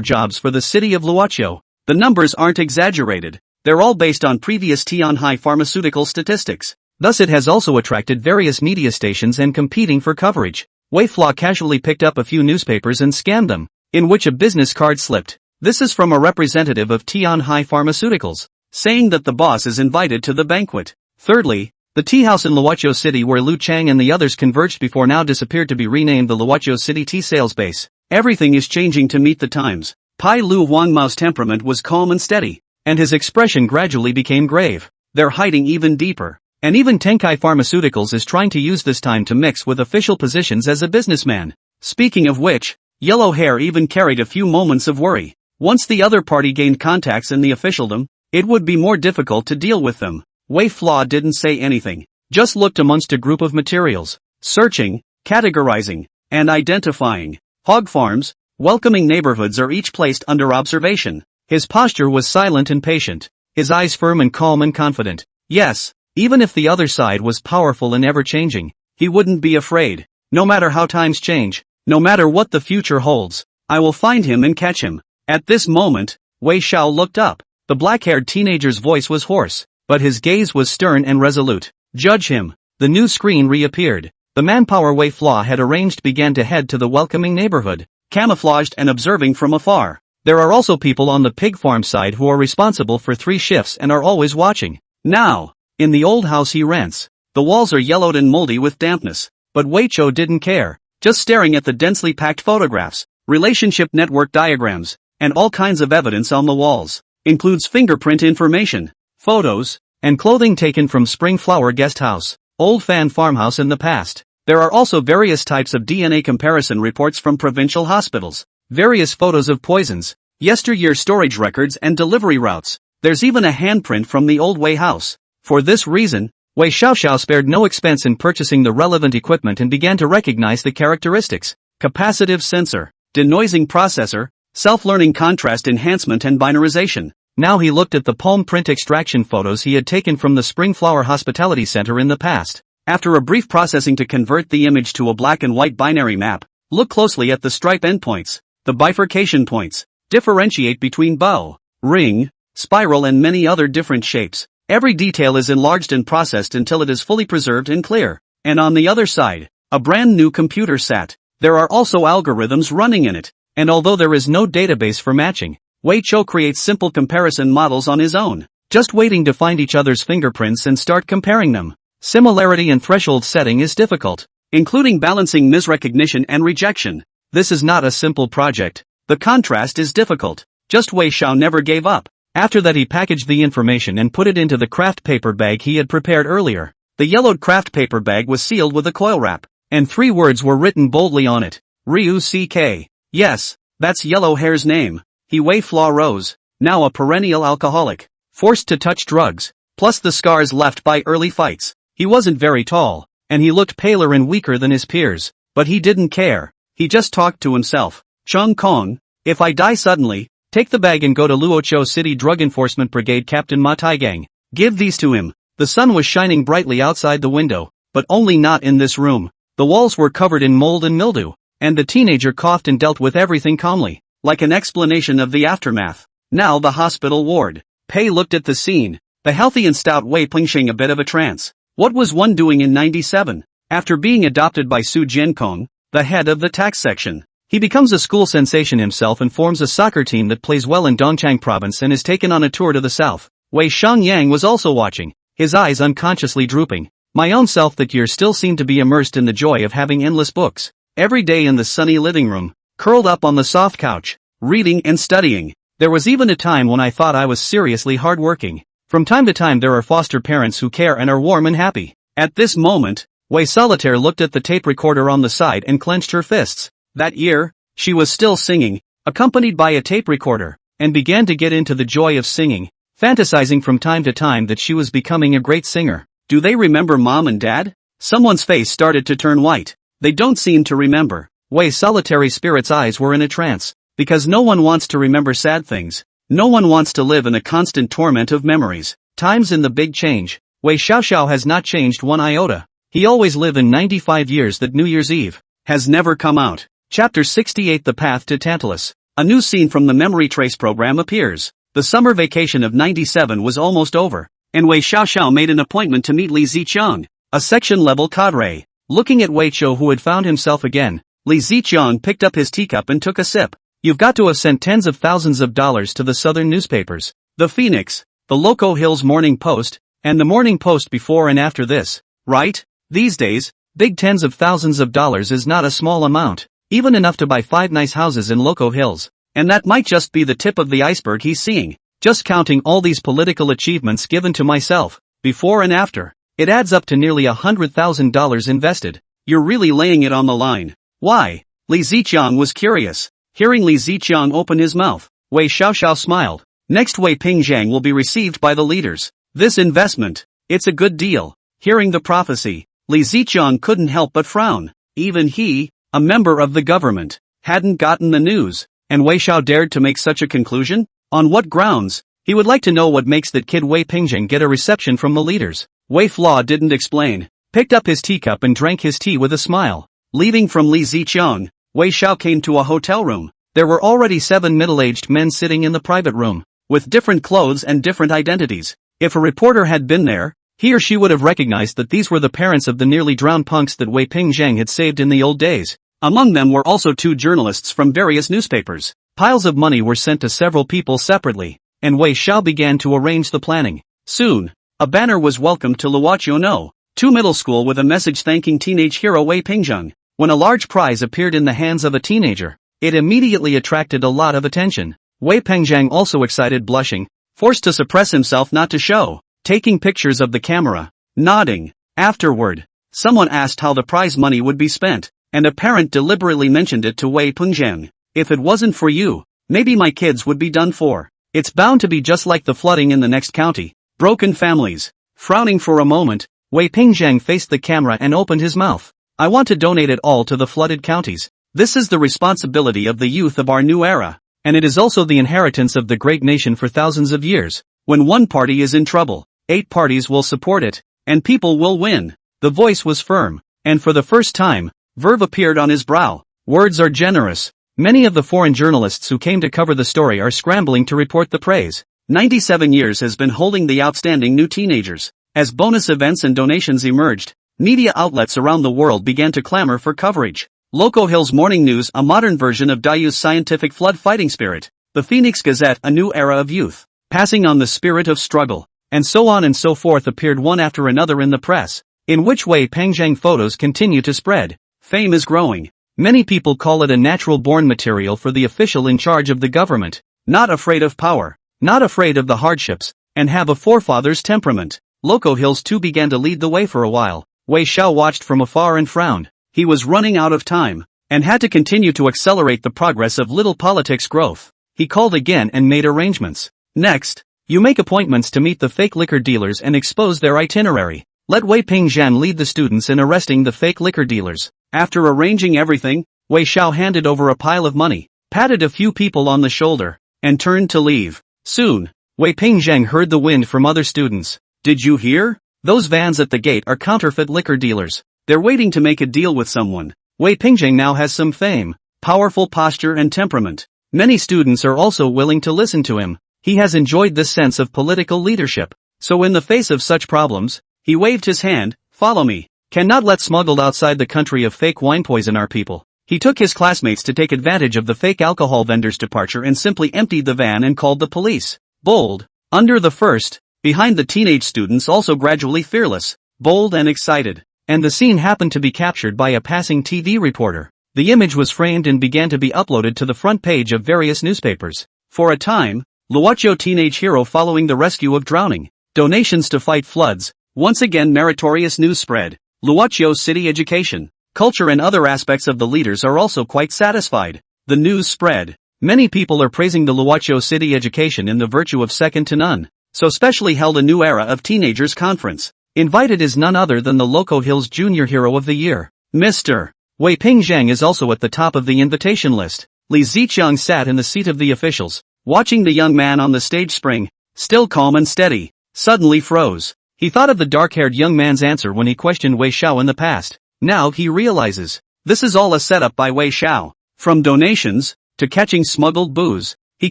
jobs for the city of Luochio. The numbers aren't exaggerated, they're all based on previous Tianhai pharmaceutical statistics. Thus it has also attracted various media stations and competing for coverage. Wei Flaw casually picked up a few newspapers and scanned them, in which a business card slipped. This is from a representative of Tianhai Pharmaceuticals, saying that the boss is invited to the banquet. Thirdly, the tea house in Luochio City where Lu Chang and the others converged before now disappeared to be renamed the Luochio City Tea Sales Base. Everything is changing to meet the times. Pai Lu Wangmao's temperament was calm and steady, and his expression gradually became grave. They're hiding even deeper. And even Tenkai Pharmaceuticals is trying to use this time to mix with official positions as a businessman. Speaking of which, Yellow Hair even carried a few moments of worry. Once the other party gained contacts in the officialdom, it would be more difficult to deal with them. Wei Flaw didn't say anything, just looked amongst a group of materials, searching, categorizing, and identifying. Hog farms, welcoming neighborhoods are each placed under observation. His posture was silent and patient, his eyes firm and calm and confident. Yes, even if the other side was powerful and ever-changing, he wouldn't be afraid. No matter how times change, no matter what the future holds, I will find him and catch him. At this moment, Wei Xiao looked up. The black-haired teenager's voice was hoarse, but his gaze was stern and resolute. Judge him. The new screen reappeared. The manpower Wei Flaw had arranged began to head to the welcoming neighborhood, camouflaged and observing from afar. There are also people on the pig farm side who are responsible for 3 shifts and are always watching. Now, in the old house he rents, the walls are yellowed and moldy with dampness. But Wei Chou didn't care, just staring at the densely packed photographs, relationship network diagrams, and all kinds of evidence on the walls. Includes fingerprint information, photos, and clothing taken from Spring Flower Guest House, Old Fan Farmhouse in the past. There are also various types of DNA comparison reports from provincial hospitals, various photos of poisons, yesteryear storage records and delivery routes. There's even a handprint from the old Wei house. For this reason, Wei Xiaoxiao spared no expense in purchasing the relevant equipment and began to recognize the characteristics: capacitive sensor, denoising processor, self-learning contrast enhancement and binarization. Now he looked at the palm print extraction photos he had taken from the Spring Flower Hospitality Center in the past. After a brief processing to convert the image to a black and white binary map, look closely at the stripe endpoints, the bifurcation points, differentiate between bow, ring, spiral and many other different shapes. Every detail is enlarged and processed until it is fully preserved and clear. And on the other side, a brand new computer sat. There are also algorithms running in it. And although there is no database for matching, Wei Chou creates simple comparison models on his own, just waiting to find each other's fingerprints and start comparing them. Similarity and threshold setting is difficult, including balancing misrecognition and rejection. This is not a simple project. The contrast is difficult. Just Wei Xiao never gave up. After that he packaged the information and put it into the craft paper bag he had prepared earlier. The yellowed craft paper bag was sealed with a coil wrap, and 3 words were written boldly on it. Ryu CK. Yes, that's Yellow Hair's name. He Wei Flaw Rose, now a perennial alcoholic, forced to touch drugs, plus the scars left by early fights. He wasn't very tall, and he looked paler and weaker than his peers, but he didn't care. He just talked to himself. Chung Kong, if I die suddenly, take the bag and go to Luochou City Drug Enforcement Brigade Captain Ma Taigang. Give these to him. The sun was shining brightly outside the window, but only not in this room. The walls were covered in mold and mildew, and the teenager coughed and dealt with everything calmly, like an explanation of the aftermath. Now the hospital ward. Pei looked at the scene, the healthy and stout Wei Pingxing a bit of a trance. What was one doing in 97? After being adopted by Su Jiankong, the head of the tax section, he becomes a school sensation himself and forms a soccer team that plays well in Dongchang province and is taken on a tour to the south. Wei Xiangyang was also watching, his eyes unconsciously drooping. My own self that year still seemed to be immersed in the joy of having endless books. Every day in the sunny living room, curled up on the soft couch, reading and studying. There was even a time when I thought I was seriously hardworking. From time to time there are foster parents who care and are warm and happy. At this moment, Wei Solitaire looked at the tape recorder on the side and clenched her fists. That year, she was still singing, accompanied by a tape recorder, and began to get into the joy of singing, fantasizing from time to time that she was becoming a great singer. Do they remember Mom and Dad? Someone's face started to turn white. They don't seem to remember. Wei Solitaire's spirit's eyes were in a trance, because no one wants to remember sad things. No one wants to live in a constant torment of memories. Times in the big change. Wei Xiaoxiao has not changed one iota. He always lived in 95 years. That New Year's Eve has never come out. Chapter 68 The Path to Tantalus. A new scene from the Memory Trace program appears. The summer vacation of 97 was almost over, and Wei Xiaoxiao made an appointment to meet Li Ziqiang, a section-level cadre. Looking at Wei Chou who had found himself again, Li Ziqiang picked up his teacup and took a sip. You've got to have sent tens of thousands of dollars to the southern newspapers, the Phoenix, the Loco Hills Morning Post, and the Morning Post before and after this, right? These days, big tens of thousands of dollars is not a small amount. Even enough to buy 5 nice houses in Loco Hills. And that might just be the tip of the iceberg he's seeing. Just counting all these political achievements given to myself, before and after, it adds up to nearly $100,000 invested. You're really laying it on the line. Why? Li Ziqiang was curious. Hearing Li Ziqiang open his mouth, Wei Xiaoxiao smiled. Next Wei Pingzhang will be received by the leaders. This investment, it's a good deal. Hearing the prophecy, Li Ziqiang couldn't help but frown. Even he, a member of the government, hadn't gotten the news, and Wei Xiao dared to make such a conclusion? On what grounds? He would like to know what makes that kid Wei Pingzhang get a reception from the leaders. Wei Flaw didn't explain, picked up his teacup and drank his tea with a smile. Leaving from Li Ziqiang, Wei Xiao came to a hotel room. There were already 7 middle-aged men sitting in the private room, with different clothes and different identities. If a reporter had been there, he or she would have recognized that these were the parents of the nearly drowned punks that Wei Pingzhang had saved in the old days. Among them were also 2 journalists from various newspapers. Piles of money were sent to several people separately, and Wei Xiao began to arrange the planning. Soon, a banner was welcomed to Luochou. to middle school with a message thanking teenage hero Wei Pingjung. When a large prize appeared in the hands of a teenager, it immediately attracted a lot of attention. Wei Pingjung also excited, blushing, forced to suppress himself not to show, taking pictures of the camera, nodding. Afterward, someone asked how the prize money would be spent, and a parent deliberately mentioned it to Wei Pingjung. If it wasn't for you, maybe my kids would be done for. It's bound to be just like the flooding in the next county. Broken families. Frowning for a moment, Wei Pingjung faced the camera and opened his mouth. I want to donate it all to the flooded counties. This is the responsibility of the youth of our new era, and it is also the inheritance of the great nation for thousands of years. When one party is in trouble, 8 parties will support it, and people will win. The voice was firm, and for the first time, verve appeared on his brow. Words are generous. Many of the foreign journalists who came to cover the story are scrambling to report the praise. 97 years has been holding the outstanding new teenagers. As bonus events and donations emerged, media outlets around the world began to clamor for coverage. Loco Hills Morning News, a modern version of Daiyu's scientific flood fighting spirit. The Phoenix Gazette, a new era of youth, passing on the spirit of struggle, and so on and so forth appeared one after another in the press, in which Wei Pingjung photos continue to spread. Fame is growing. Many people call it a natural-born material for the official in charge of the government, not afraid of power, not afraid of the hardships, and have a forefather's temperament. Loco Hills too began to lead the way for a while. Wei Xiao watched from afar and frowned. He was running out of time, and had to continue to accelerate the progress of little politics growth. He called again and made arrangements. Next, you make appointments to meet the fake liquor dealers and expose their itinerary. Let Wei Pingjung lead the students in arresting the fake liquor dealers. After arranging everything, Wei Xiao handed over a pile of money, patted a few people on the shoulder, and turned to leave. Soon, Wei Pingjung heard the wind from other students. Did you hear? Those vans at the gate are counterfeit liquor dealers. They're waiting to make a deal with someone. Wei Pingjung now has some fame, powerful posture and temperament. Many students are also willing to listen to him. He has enjoyed this sense of political leadership. So in the face of such problems, he waved his hand. Follow me. Cannot let smuggled outside the country of fake wine poison our people. He took his classmates to take advantage of the fake alcohol vendor's departure and simply emptied the van and called the police. Bold. Under the first. Behind the teenage students also gradually fearless, bold and excited. And the scene happened to be captured by a passing TV reporter. The image was framed and began to be uploaded to the front page of various newspapers. For a time, Luocho teenage hero following the rescue of drowning. Donations to fight floods. Once again meritorious news spread. Luocho city education, culture and other aspects of the leaders are also quite satisfied. The news spread. Many people are praising the Luocho city education in the virtue of second to none. So specially held a new era of teenagers conference. Invited is none other than the Loco Hills Junior Hero of the Year. Mr. Wei Pingjung is also at the top of the invitation list. Li Ziqiang sat in the seat of the officials, watching the young man on the stage spring, still calm and steady, suddenly froze. He thought of the dark-haired young man's answer when he questioned Wei Xiao in the past. Now he realizes, this is all a setup by Wei Xiao. From donations, to catching smuggled booze, he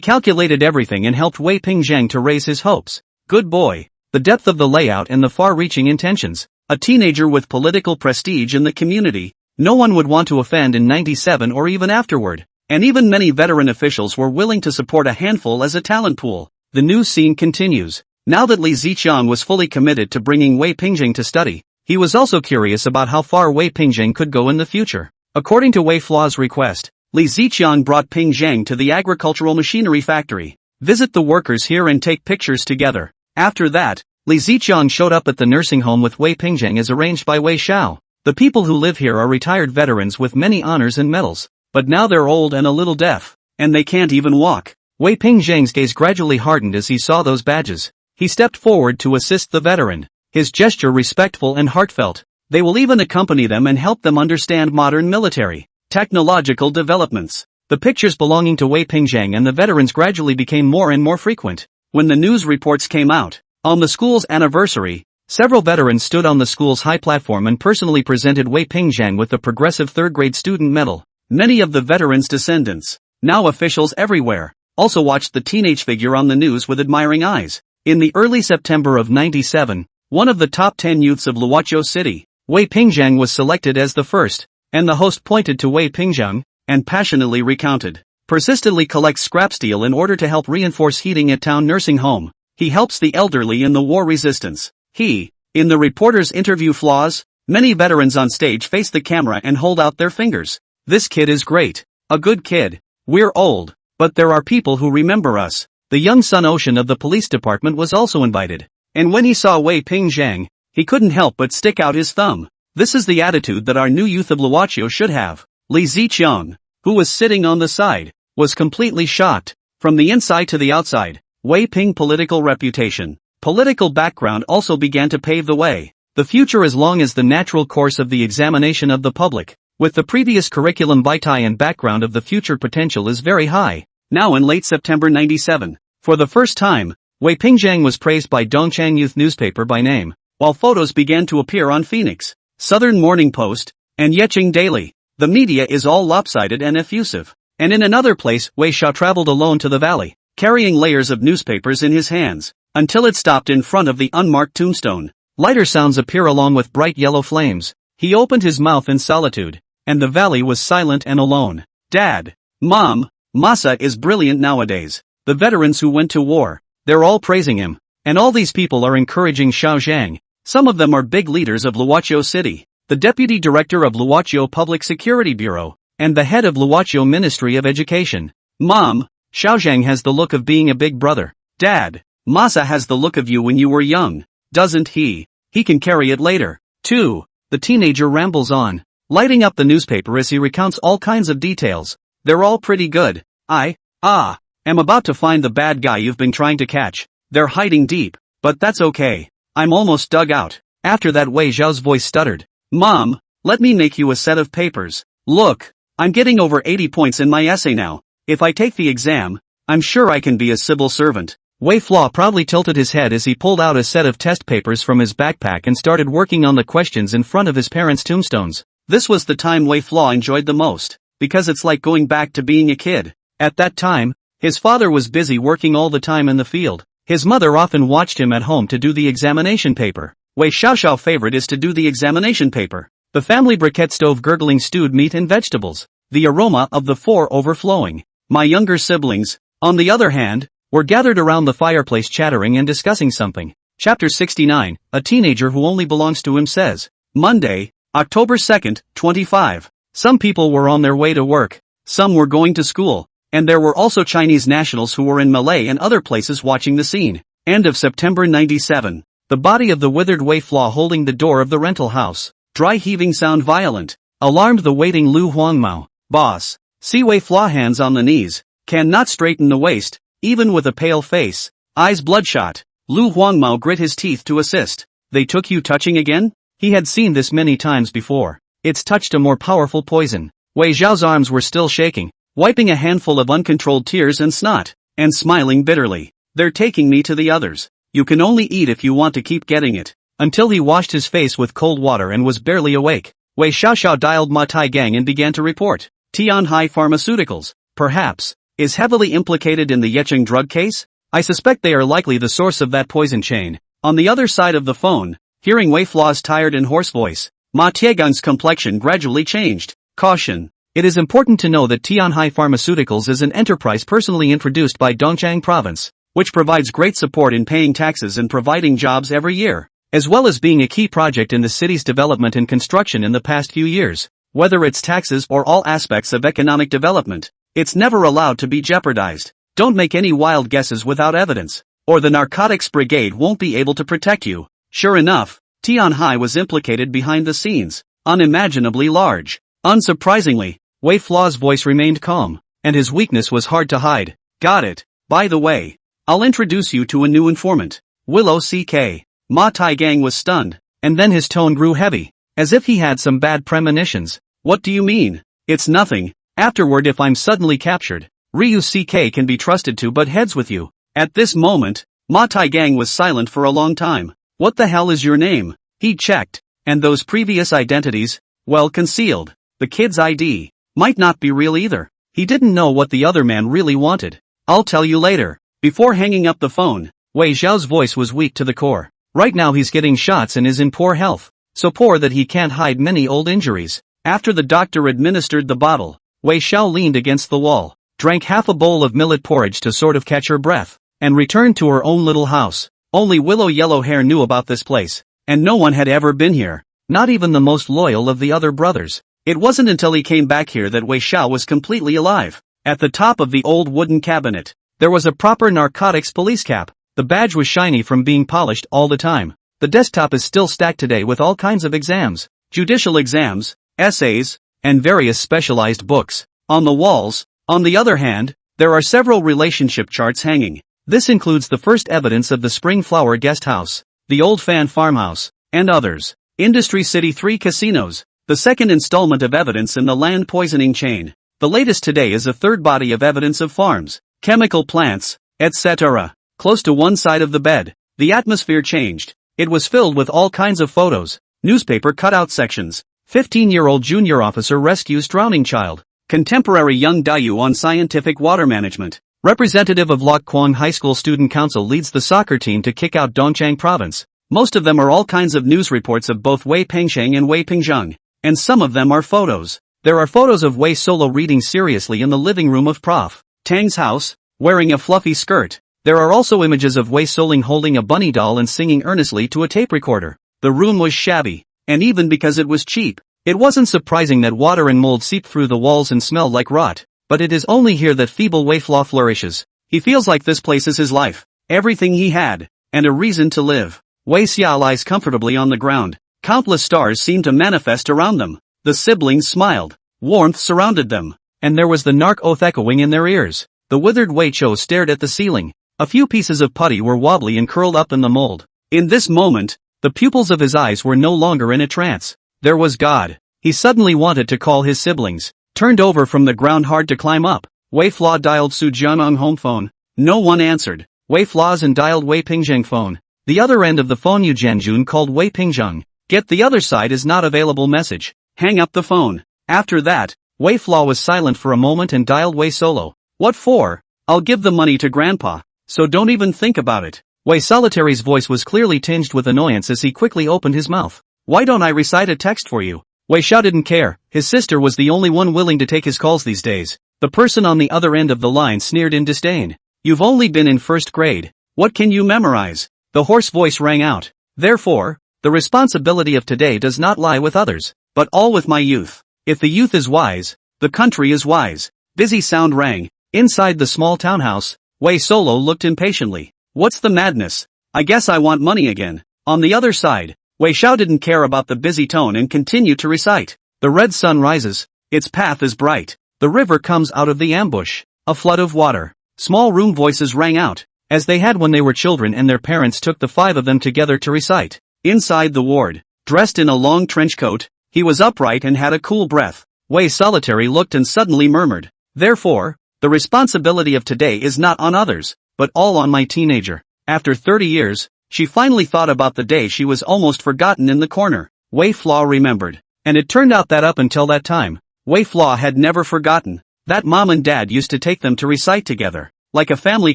calculated everything and helped Wei Pingjung to raise his hopes. Good boy. The depth of the layout and the far-reaching intentions. A teenager with political prestige in the community. No one would want to offend in 97 or even afterward. And even many veteran officials were willing to support a handful as a talent pool. The news scene continues. Now that Li Ziqiang was fully committed to bringing Wei Pingjung to study, he was also curious about how far Wei Pingjung could go in the future. According to Wei Fla's request, Li Ziqiang brought Pingjung to the agricultural machinery factory. Visit the workers here and take pictures together. After that, Li Ziqiang showed up at the nursing home with Wei Pingjung as arranged by Wei Xiao. The people who live here are retired veterans with many honors and medals, but now they're old and a little deaf, and they can't even walk. Wei Pingjung's gaze gradually hardened as he saw those badges. He stepped forward to assist the veteran, his gesture respectful and heartfelt. They will even accompany them and help them understand modern military, technological developments. The pictures belonging to Wei Pingjung and the veterans gradually became more and more frequent. When the news reports came out, on the school's anniversary, several veterans stood on the school's high platform and personally presented Wei Pingjung with the Progressive Third-Grade Student Medal. Many of the veterans' descendants, now officials everywhere, also watched the teenage figure on the news with admiring eyes. In the early September of 97, one of the top 10 youths of Luocho City, Wei Pingjung was selected as the first, and the host pointed to Wei Pingjung, and passionately recounted. Persistently collects scrap steel in order to help reinforce heating at town nursing home. He helps the elderly in the war resistance. He In the reporter's interview flaws, many veterans on stage face the camera and hold out their fingers. This kid is great. A good kid. We're old, but there are people who remember us. The young Sun Ocean of the police department was also invited. And when he saw Wei Ping Zhang, he couldn't help but stick out his thumb. This is the attitude that our new youth of Luochio should have. Li Ziqiang, who was sitting on the side, was completely shocked. From the inside to the outside, Wei Ping's political reputation, political background also began to pave the way. The future as long as the natural course of the examination of the public, with the previous curriculum vitae and background of the future potential is very high. Now in late September 97, for the first time, Wei Pingzhang was praised by Dongchang Youth newspaper by name, while photos began to appear on Phoenix, Southern Morning Post, and Yeqing Daily. The media is all lopsided and effusive. And in another place, Wei Xiao traveled alone to the valley, carrying layers of newspapers in his hands, until it stopped in front of the unmarked tombstone. Lighter sounds appear along with bright yellow flames. He opened his mouth in solitude, and the valley was silent and alone. Dad, Mom, Masa is brilliant nowadays. The veterans who went to war, they're all praising him. And all these people are encouraging Xiao Zhang. Some of them are big leaders of Luochio City, the deputy director of Luochio Public Security Bureau, and the head of Luochio Ministry of Education. Mom, Xiao Zhang has the look of being a big brother. Dad, Masa has the look of you when you were young, doesn't he? He can carry it later, too. The teenager rambles on, lighting up the newspaper as he recounts all kinds of details. They're all pretty good. I am about to find the bad guy you've been trying to catch. They're hiding deep, but that's okay. I'm almost dug out. After that, Wei Xiao's voice stuttered. Mom, let me make you a set of papers. Look, I'm getting over 80 points in my essay now. If I take the exam, I'm sure I can be a civil servant. Wei Flaw proudly tilted his head as he pulled out a set of test papers from his backpack and started working on the questions in front of his parents' tombstones. This was the time Wei Flaw enjoyed the most, because it's like going back to being a kid. At that time, his father was busy working all the time in the field. His mother often watched him at home to do the examination paper. Wei Xiaoxiao's favorite is to do the examination paper. The family briquette stove gurgling stewed meat and vegetables, the aroma of the four overflowing. My younger siblings, on the other hand, were gathered around the fireplace chattering and discussing something. Chapter 69, A Teenager Who Only Belongs to Him says. Monday, October 2nd, 25. Some people were on their way to work. Some were going to school. And there were also Chinese nationals who were in Malay and other places watching the scene. End of September 97. The body of the withered Wei Flaw holding the door of the rental house. Dry heaving sound violent. Alarmed the waiting Lu Huangmao. Boss. See Wei Flaw hands on the knees. Can not straighten the waist, even with a pale face. Eyes bloodshot. Lu Huangmao grit his teeth to assist. They took you touching again? He had seen this many times before. It's touched a more powerful poison. Wei Zhao's arms were still shaking, wiping a handful of uncontrolled tears and snot, and smiling bitterly. They're taking me to the others. You can only eat if you want to keep getting it. Until he washed his face with cold water and was barely awake. Wei Xiaoxiao dialed Ma Tai Gang and began to report. Tianhai Pharmaceuticals, perhaps, is heavily implicated in the Yeqing drug case? I suspect they are likely the source of that poison chain. On the other side of the phone, hearing Wei Flaw's tired and hoarse voice, Ma Tiegang's complexion gradually changed. Caution. It is important to know that Tianhai Pharmaceuticals is an enterprise personally introduced by Dongchang Province, which provides great support in paying taxes and providing jobs every year, as well as being a key project in the city's development and construction in the past few years. Whether it's taxes or all aspects of economic development, it's never allowed to be jeopardized. Don't make any wild guesses without evidence, or the narcotics brigade won't be able to protect you. Sure enough, Tianhai was implicated behind the scenes, unimaginably large. Unsurprisingly, Wei Flaw's voice remained calm, and his weakness was hard to hide. Got it. By the way, I'll introduce you to a new informant. Willow CK. Ma Tai Gang was stunned, and then his tone grew heavy, as if he had some bad premonitions. What do you mean? It's nothing. Afterward, if I'm suddenly captured, Ryu CK can be trusted to butt heads with you. At this moment, Ma Tai Gang was silent for a long time. What the hell is your name? He checked. And those previous identities, well concealed. The kid's ID might not be real either. He didn't know what the other man really wanted. I'll tell you later. Before hanging up the phone, Wei Xiao's voice was weak to the core. Right now he's getting shots and is in poor health. So poor that he can't hide many old injuries. After the doctor administered the bottle, Wei Xiao leaned against the wall, drank half a bowl of millet porridge to sort of catch her breath, and returned to her own little house. Only Willow Yellow Hair knew about this place. and no one had ever been here, not even the most loyal of the other brothers. It wasn't until he came back here that Wei Xiao was completely alive. At the top of the old wooden cabinet, there was a proper narcotics police cap. The badge was shiny from being polished all the time. The desktop is still stacked today with all kinds of exams, judicial exams, essays, and various specialized books. On the walls, on the other hand, there are several relationship charts hanging. This includes the first evidence of the Spring Flower Guest House, the Old Fan Farmhouse, and others. Industry City 3 Casinos, the second installment of evidence in the land poisoning chain. The latest today is a third body of evidence of farms, chemical plants, etc. Close to one side of the bed, the atmosphere changed. It was filled with all kinds of photos, newspaper cutout sections. 15-year-old junior officer rescues drowning child. Contemporary young Dayu on scientific water management. Representative of Lok Kwang High School Student Council leads the soccer team to kick out Dongchang Province. Most of them are all kinds of news reports of both Wei Pengsheng and Wei Pingzheng. And some of them are photos. There are photos of Wei Solo reading seriously in the living room of Prof. Tang's house, wearing a fluffy skirt. There are also images of Wei Soling holding a bunny doll and singing earnestly to a tape recorder. The room was shabby. And even because it was cheap, it wasn't surprising that water and mold seeped through the walls and smelled like rot. But it is only here that feeble Wei Flaw flourishes. He feels like this place is his life, everything he had, and a reason to live. Wei Xiao lies comfortably on the ground. Countless stars seemed to manifest around them. The siblings smiled. Warmth surrounded them. And there was the narc oath echoing in their ears. The withered Wei Cho stared at the ceiling. A few pieces of putty were wobbly and curled up in the mold. In this moment, the pupils of his eyes were no longer in a trance. There was God. He suddenly wanted to call his siblings. Turned over from the ground hard to climb up. Wei Flaw dialed Su Jianong home phone. No one answered. Wei Flaw's and dialed Wei Pingzheng phone. The other end of the phone Yu Jianjun called Wei Pingzheng. Get the other side is not available message. Hang up the phone. After that, Wei Flaw was silent for a moment and dialed Wei Solo. What for? I'll give the money to Grandpa. So don't even think about it. Wei Solitary's voice was clearly tinged with annoyance as he quickly opened his mouth. Why don't I recite a text for you? Wei Xiao didn't care. His sister was the only one willing to take his calls these days. The person on the other end of the line sneered in disdain. You've only been in first grade. What can you memorize? The hoarse voice rang out. Therefore, the responsibility of today does not lie with others, but all with my youth. If the youth is wise, the country is wise. Busy sound rang. Inside the small townhouse, Wei Solo looked impatiently. What's the madness? I guess I want money again. On the other side, Wei Xiao didn't care about the busy tone and continued to recite. The red sun rises. Its path is bright. The river comes out of the ambush. A flood of water. Small room voices rang out, as they had when they were children and their parents took the five of them together to recite. Inside the ward, dressed in a long trench coat, he was upright and had a cool breath. Wei Solitary looked and suddenly murmured. Therefore, the responsibility of today is not on others, but all on my teenager. After 30 years, she finally thought about the day she was almost forgotten in the corner. Wei Flaw remembered. And it turned out that up until that time, Wei Flaw had never forgotten. That mom and dad used to take them to recite together, like a family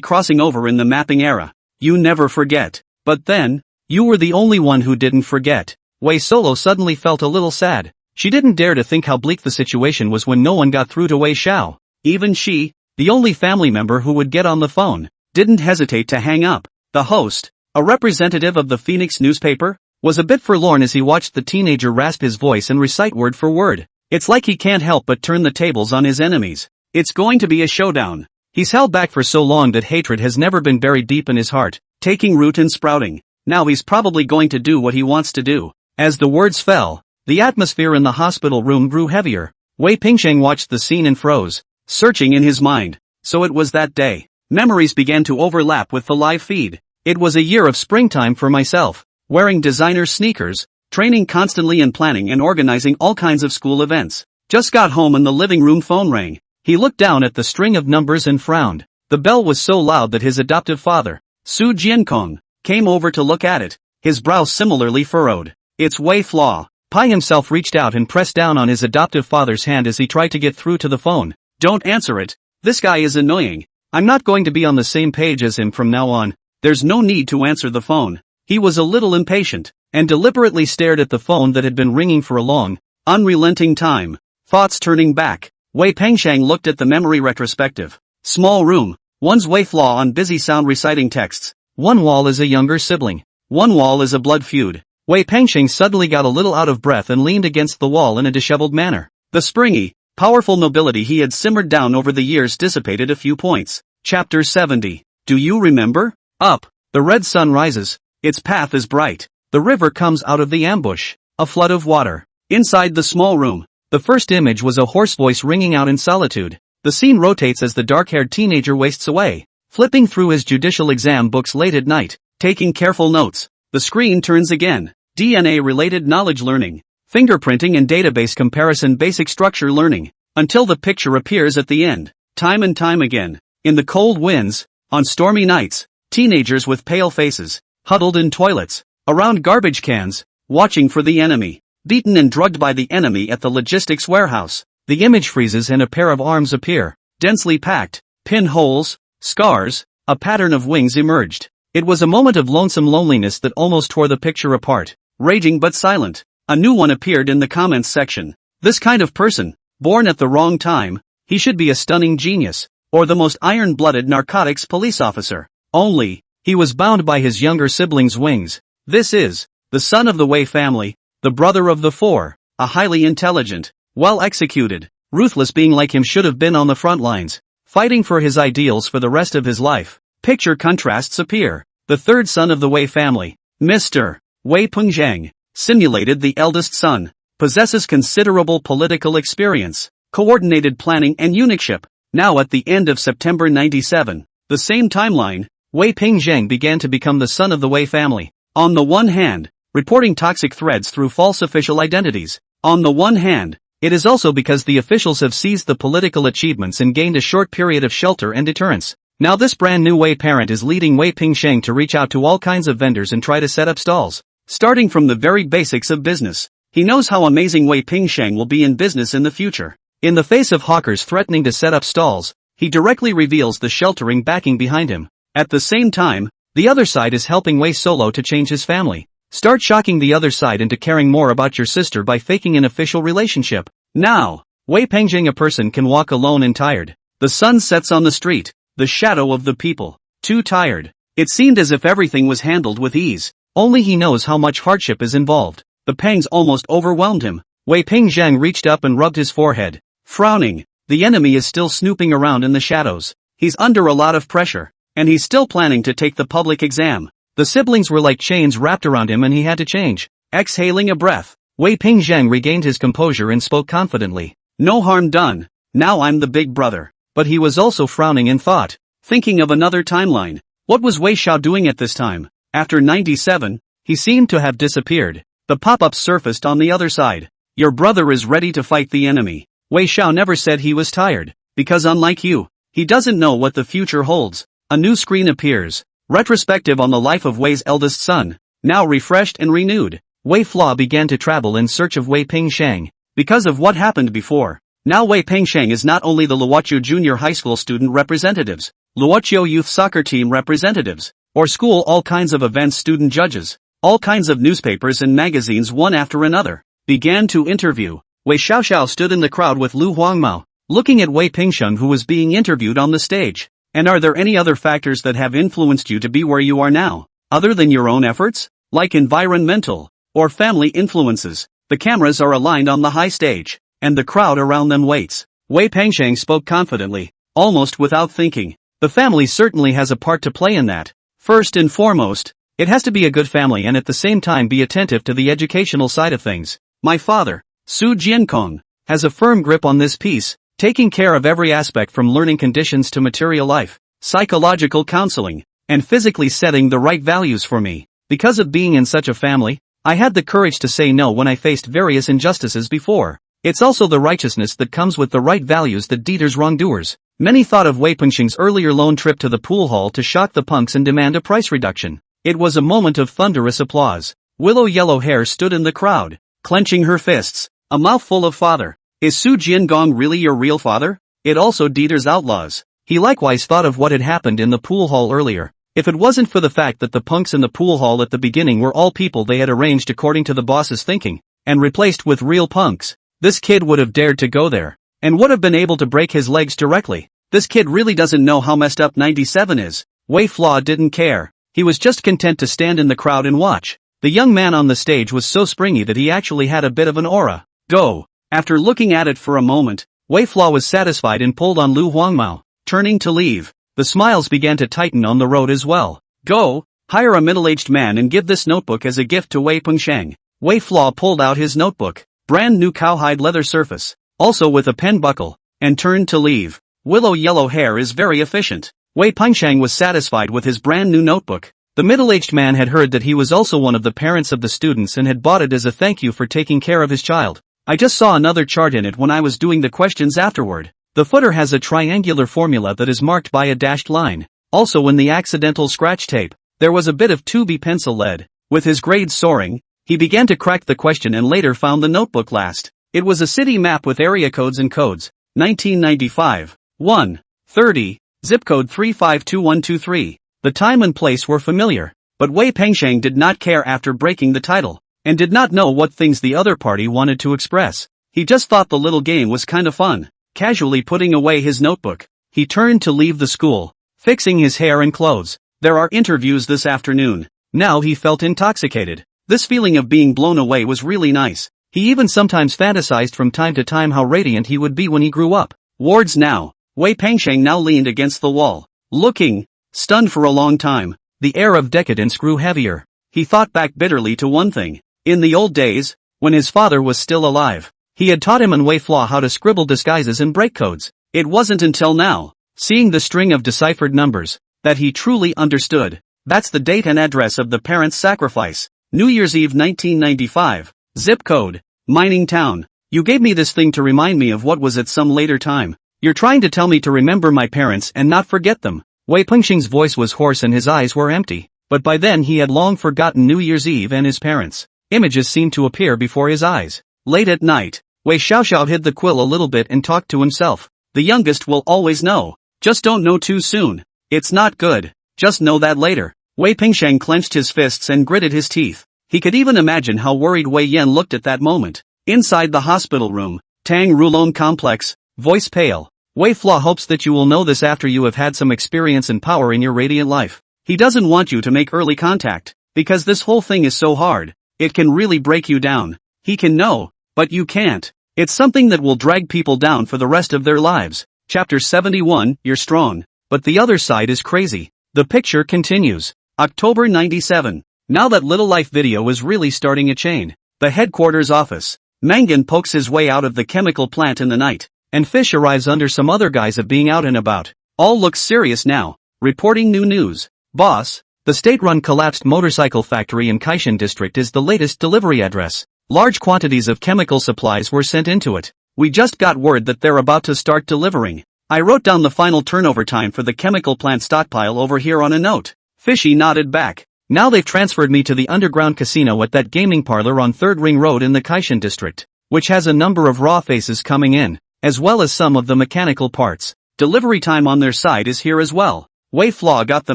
crossing over in the mapping era. You never forget. But then, you were the only one who didn't forget. Wei Solo suddenly felt a little sad. She didn't dare to think how bleak the situation was when no one got through to Wei Xiao. Even she, the only family member who would get on the phone, didn't hesitate to hang up. The host, a representative of the Phoenix newspaper, was a bit forlorn as he watched the teenager rasp his voice and recite word for word. It's like he can't help but turn the tables on his enemies. It's going to be a showdown. He's held back for so long that hatred has never been buried deep in his heart, taking root and sprouting. Now he's probably going to do what he wants to do. As the words fell, the atmosphere in the hospital room grew heavier. Wei Pingsheng watched the scene and froze, searching in his mind. So it was that day. Memories began to overlap with the live feed. It was a year of springtime for myself, wearing designer sneakers, training constantly and planning and organizing all kinds of school events. Just got home and the living room phone rang. He looked down at the string of numbers and frowned. The bell was so loud that his adoptive father, Su Jiankong, came over to look at it, his brow similarly furrowed. It's Wei Flaw. Pai himself reached out and pressed down on his adoptive father's hand as he tried to get through to the phone. Don't answer it. This guy is annoying. I'm not going to be on the same page as him from now on. There's no need to answer the phone. He was a little impatient, and deliberately stared at the phone that had been ringing for a long, unrelenting time. Thoughts turning back, Wei Pengsheng looked at the memory retrospective. Small room. One's Wei Flaw on busy sound reciting texts. One wall is a younger sibling. One wall is a blood feud. Wei Pengsheng suddenly got a little out of breath and leaned against the wall in a disheveled manner. The springy, powerful nobility he had simmered down over the years dissipated a few points. Chapter 70. Do you remember? Up. The red sun rises. Its path is bright. The river comes out of the ambush. A flood of water. Inside the small room, the first image was a hoarse voice ringing out in solitude. The scene rotates as the dark-haired teenager wastes away, flipping through his judicial exam books late at night, taking careful notes. The screen turns again. DNA-related knowledge learning, fingerprinting and database comparison, basic structure learning, until the picture appears at the end. Time and time again, in the cold winds, on stormy nights, teenagers with pale faces, huddled in toilets, around garbage cans, watching for the enemy, beaten and drugged by the enemy at the logistics warehouse. The image freezes and a pair of arms appear, densely packed, pinholes, scars, a pattern of wings emerged. It was a moment of lonesome loneliness that almost tore the picture apart. Raging but silent, a new one appeared in the comments section. This kind of person, born at the wrong time, he should be a stunning genius, or the most iron-blooded narcotics police officer. Only, he was bound by his younger sibling's wings. This is the son of the Wei family, the brother of the four, a highly intelligent, well-executed, ruthless being like him should have been on the front lines, fighting for his ideals for the rest of his life. Picture contrasts appear. The third son of the Wei family, Mr. Wei Pengsheng, simulated the eldest son, possesses considerable political experience, coordinated planning and eunuchship. Now at the end of September 97, the same timeline, Wei Pengsheng began to become the son of the Wei family. On the one hand, reporting toxic threads through false official identities. On the one hand, it is also because the officials have seized the political achievements and gained a short period of shelter and deterrence. Now this brand new Wei parent is leading Wei Pengsheng to reach out to all kinds of vendors and try to set up stalls. Starting from the very basics of business. He knows how amazing Wei Pengsheng will be in business in the future. In the face of hawkers threatening to set up stalls, he directly reveals the sheltering backing behind him. At the same time, the other side is helping Wei Solo to change his family. Start shocking the other side into caring more about your sister by faking an official relationship. Now, Wei Pengsheng, a person can walk alone and tired. The sun sets on the street, the shadow of the people. Too tired. It seemed as if everything was handled with ease. Only he knows how much hardship is involved. The pangs almost overwhelmed him. Wei Pengsheng reached up and rubbed his forehead. Frowning, the enemy is still snooping around in the shadows. He's under a lot of pressure, and he's still planning to take the public exam. The siblings were like chains wrapped around him and he had to change. Exhaling a breath, Wei Pengsheng regained his composure and spoke confidently. No harm done. Now I'm the big brother. But he was also frowning in thought, thinking of another timeline. What was Wei Xiao doing at this time? After 97, he seemed to have disappeared. The pop-up surfaced on the other side. Your brother is ready to fight the enemy. Wei Xiao never said he was tired, because unlike you, he doesn't know what the future holds. A new screen appears. Retrospective on the life of Wei's eldest son. Now refreshed and renewed, Wei Flaw began to travel in search of Wei Pengsheng. Because of what happened before, now Wei Pengsheng is not only the Luoqiu Junior High School student representatives, Luoqiu Youth Soccer Team representatives, or school all kinds of events student judges, all kinds of newspapers and magazines one after another, began to interview. Wei Xiaoxiao stood in the crowd with Lu Huangmao, looking at Wei Pengsheng who was being interviewed on the stage. And are there any other factors that have influenced you to be where you are now, other than your own efforts? Like environmental, or family influences? The cameras are aligned on the high stage, and the crowd around them waits. Wei Pengsheng spoke confidently, almost without thinking. The family certainly has a part to play in that. First and foremost, it has to be a good family and at the same time be attentive to the educational side of things. My father, Su Jiankong, has a firm grip on this piece, taking care of every aspect from learning conditions to material life, psychological counseling, and physically setting the right values for me. Because of being in such a family, I had the courage to say no when I faced various injustices before. It's also the righteousness that comes with the right values that deters wrongdoers. Many thought of Wei Pengsheng's earlier lone trip to the pool hall to shock the punks and demand a price reduction. It was a moment of thunderous applause. Willow Yellow Hair stood in the crowd, clenching her fists, a mouthful of father. Is Su Jiangong really your real father? It also deters outlaws. He likewise thought of what had happened in the pool hall earlier. If it wasn't for the fact that the punks in the pool hall at the beginning were all people they had arranged according to the boss's thinking, and replaced with real punks, this kid would have dared to go there, and would have been able to break his legs directly. This kid really doesn't know how messed up 97 is. Wei Flaw didn't care. He was just content to stand in the crowd and watch. The young man on the stage was so springy that he actually had a bit of an aura. Go. After looking at it for a moment, Wei Flaw was satisfied and pulled on Lu Huangmao. Turning to leave, the smiles began to tighten on the road as well. Go. Hire a middle-aged man and give this notebook as a gift to Wei Pengsheng. Wei Flaw pulled out his notebook, brand new cowhide leather surface, also with a pen buckle, and turned to leave. Willow yellow hair is very efficient. Wei Pengsheng was satisfied with his brand new notebook. The middle-aged man had heard that he was also one of the parents of the students and had bought it as a thank you for taking care of his child. I just saw another chart in it when I was doing the questions afterward. The footer has a triangular formula that is marked by a dashed line. Also in the accidental scratch tape, there was a bit of 2B pencil lead. With his grades soaring, he began to crack the question and later found the notebook last. It was a city map with area codes and codes. 1995. 1. 30. Zip code 352123. The time and place were familiar, but Wei Pengsheng did not care after breaking the title, and did not know what things the other party wanted to express. He just thought the little game was kinda fun. Casually putting away his notebook, he turned to leave the school, fixing his hair and clothes. There are interviews this afternoon. Now he felt intoxicated. This feeling of being blown away was really nice. He even sometimes fantasized from time to time how radiant he would be when he grew up. Wards now. Wei Pengsheng now leaned against the wall, looking stunned for a long time. The air of decadence grew heavier. He thought back bitterly to one thing. In the old days, when his father was still alive, he had taught him and Wei Flaw how to scribble disguises and break codes. It wasn't until now, seeing the string of deciphered numbers, that he truly understood. That's the date and address of the parents' sacrifice. New Year's Eve 1995. Zip code. Mining town. You gave me this thing to remind me of what was at some later time. You're trying to tell me to remember my parents and not forget them. Wei Pengsheng's voice was hoarse and his eyes were empty. But by then he had long forgotten New Year's Eve and his parents. Images seemed to appear before his eyes. Late at night, Wei Xiaoxiao hid the quill a little bit and talked to himself. The youngest will always know. Just don't know too soon. It's not good. Just know that later. Wei Pengsheng clenched his fists and gritted his teeth. He could even imagine how worried Wei Yan looked at that moment. Inside the hospital room, Tang Rulong complex, voice pale. Wei Flaw hopes that you will know this after you have had some experience and power in your radiant life. He doesn't want you to make early contact, because this whole thing is so hard. It can really break you down. He can know, but you can't. It's something that will drag people down for the rest of their lives. Chapter 71, You're strong, but the other side is crazy. The picture continues. October 97. Now that Little Life Video is really starting a chain. The headquarters office. Mangan pokes his way out of the chemical plant in the night, and Fish arrives under some other guise of being out and about. All looks serious now. Reporting new news. Boss, the state-run collapsed motorcycle factory in Kaishan district is the latest delivery address. Large quantities of chemical supplies were sent into it. We just got word that they're about to start delivering. I wrote down the final turnover time for the chemical plant stockpile over here on a note. Fishy nodded back. Now they've transferred me to the underground casino at that gaming parlor on 3rd Ring Road in the Kaishan district, which has a number of raw faces coming in, as well as some of the mechanical parts. Delivery time on their side is here as well. Wei Flaw got the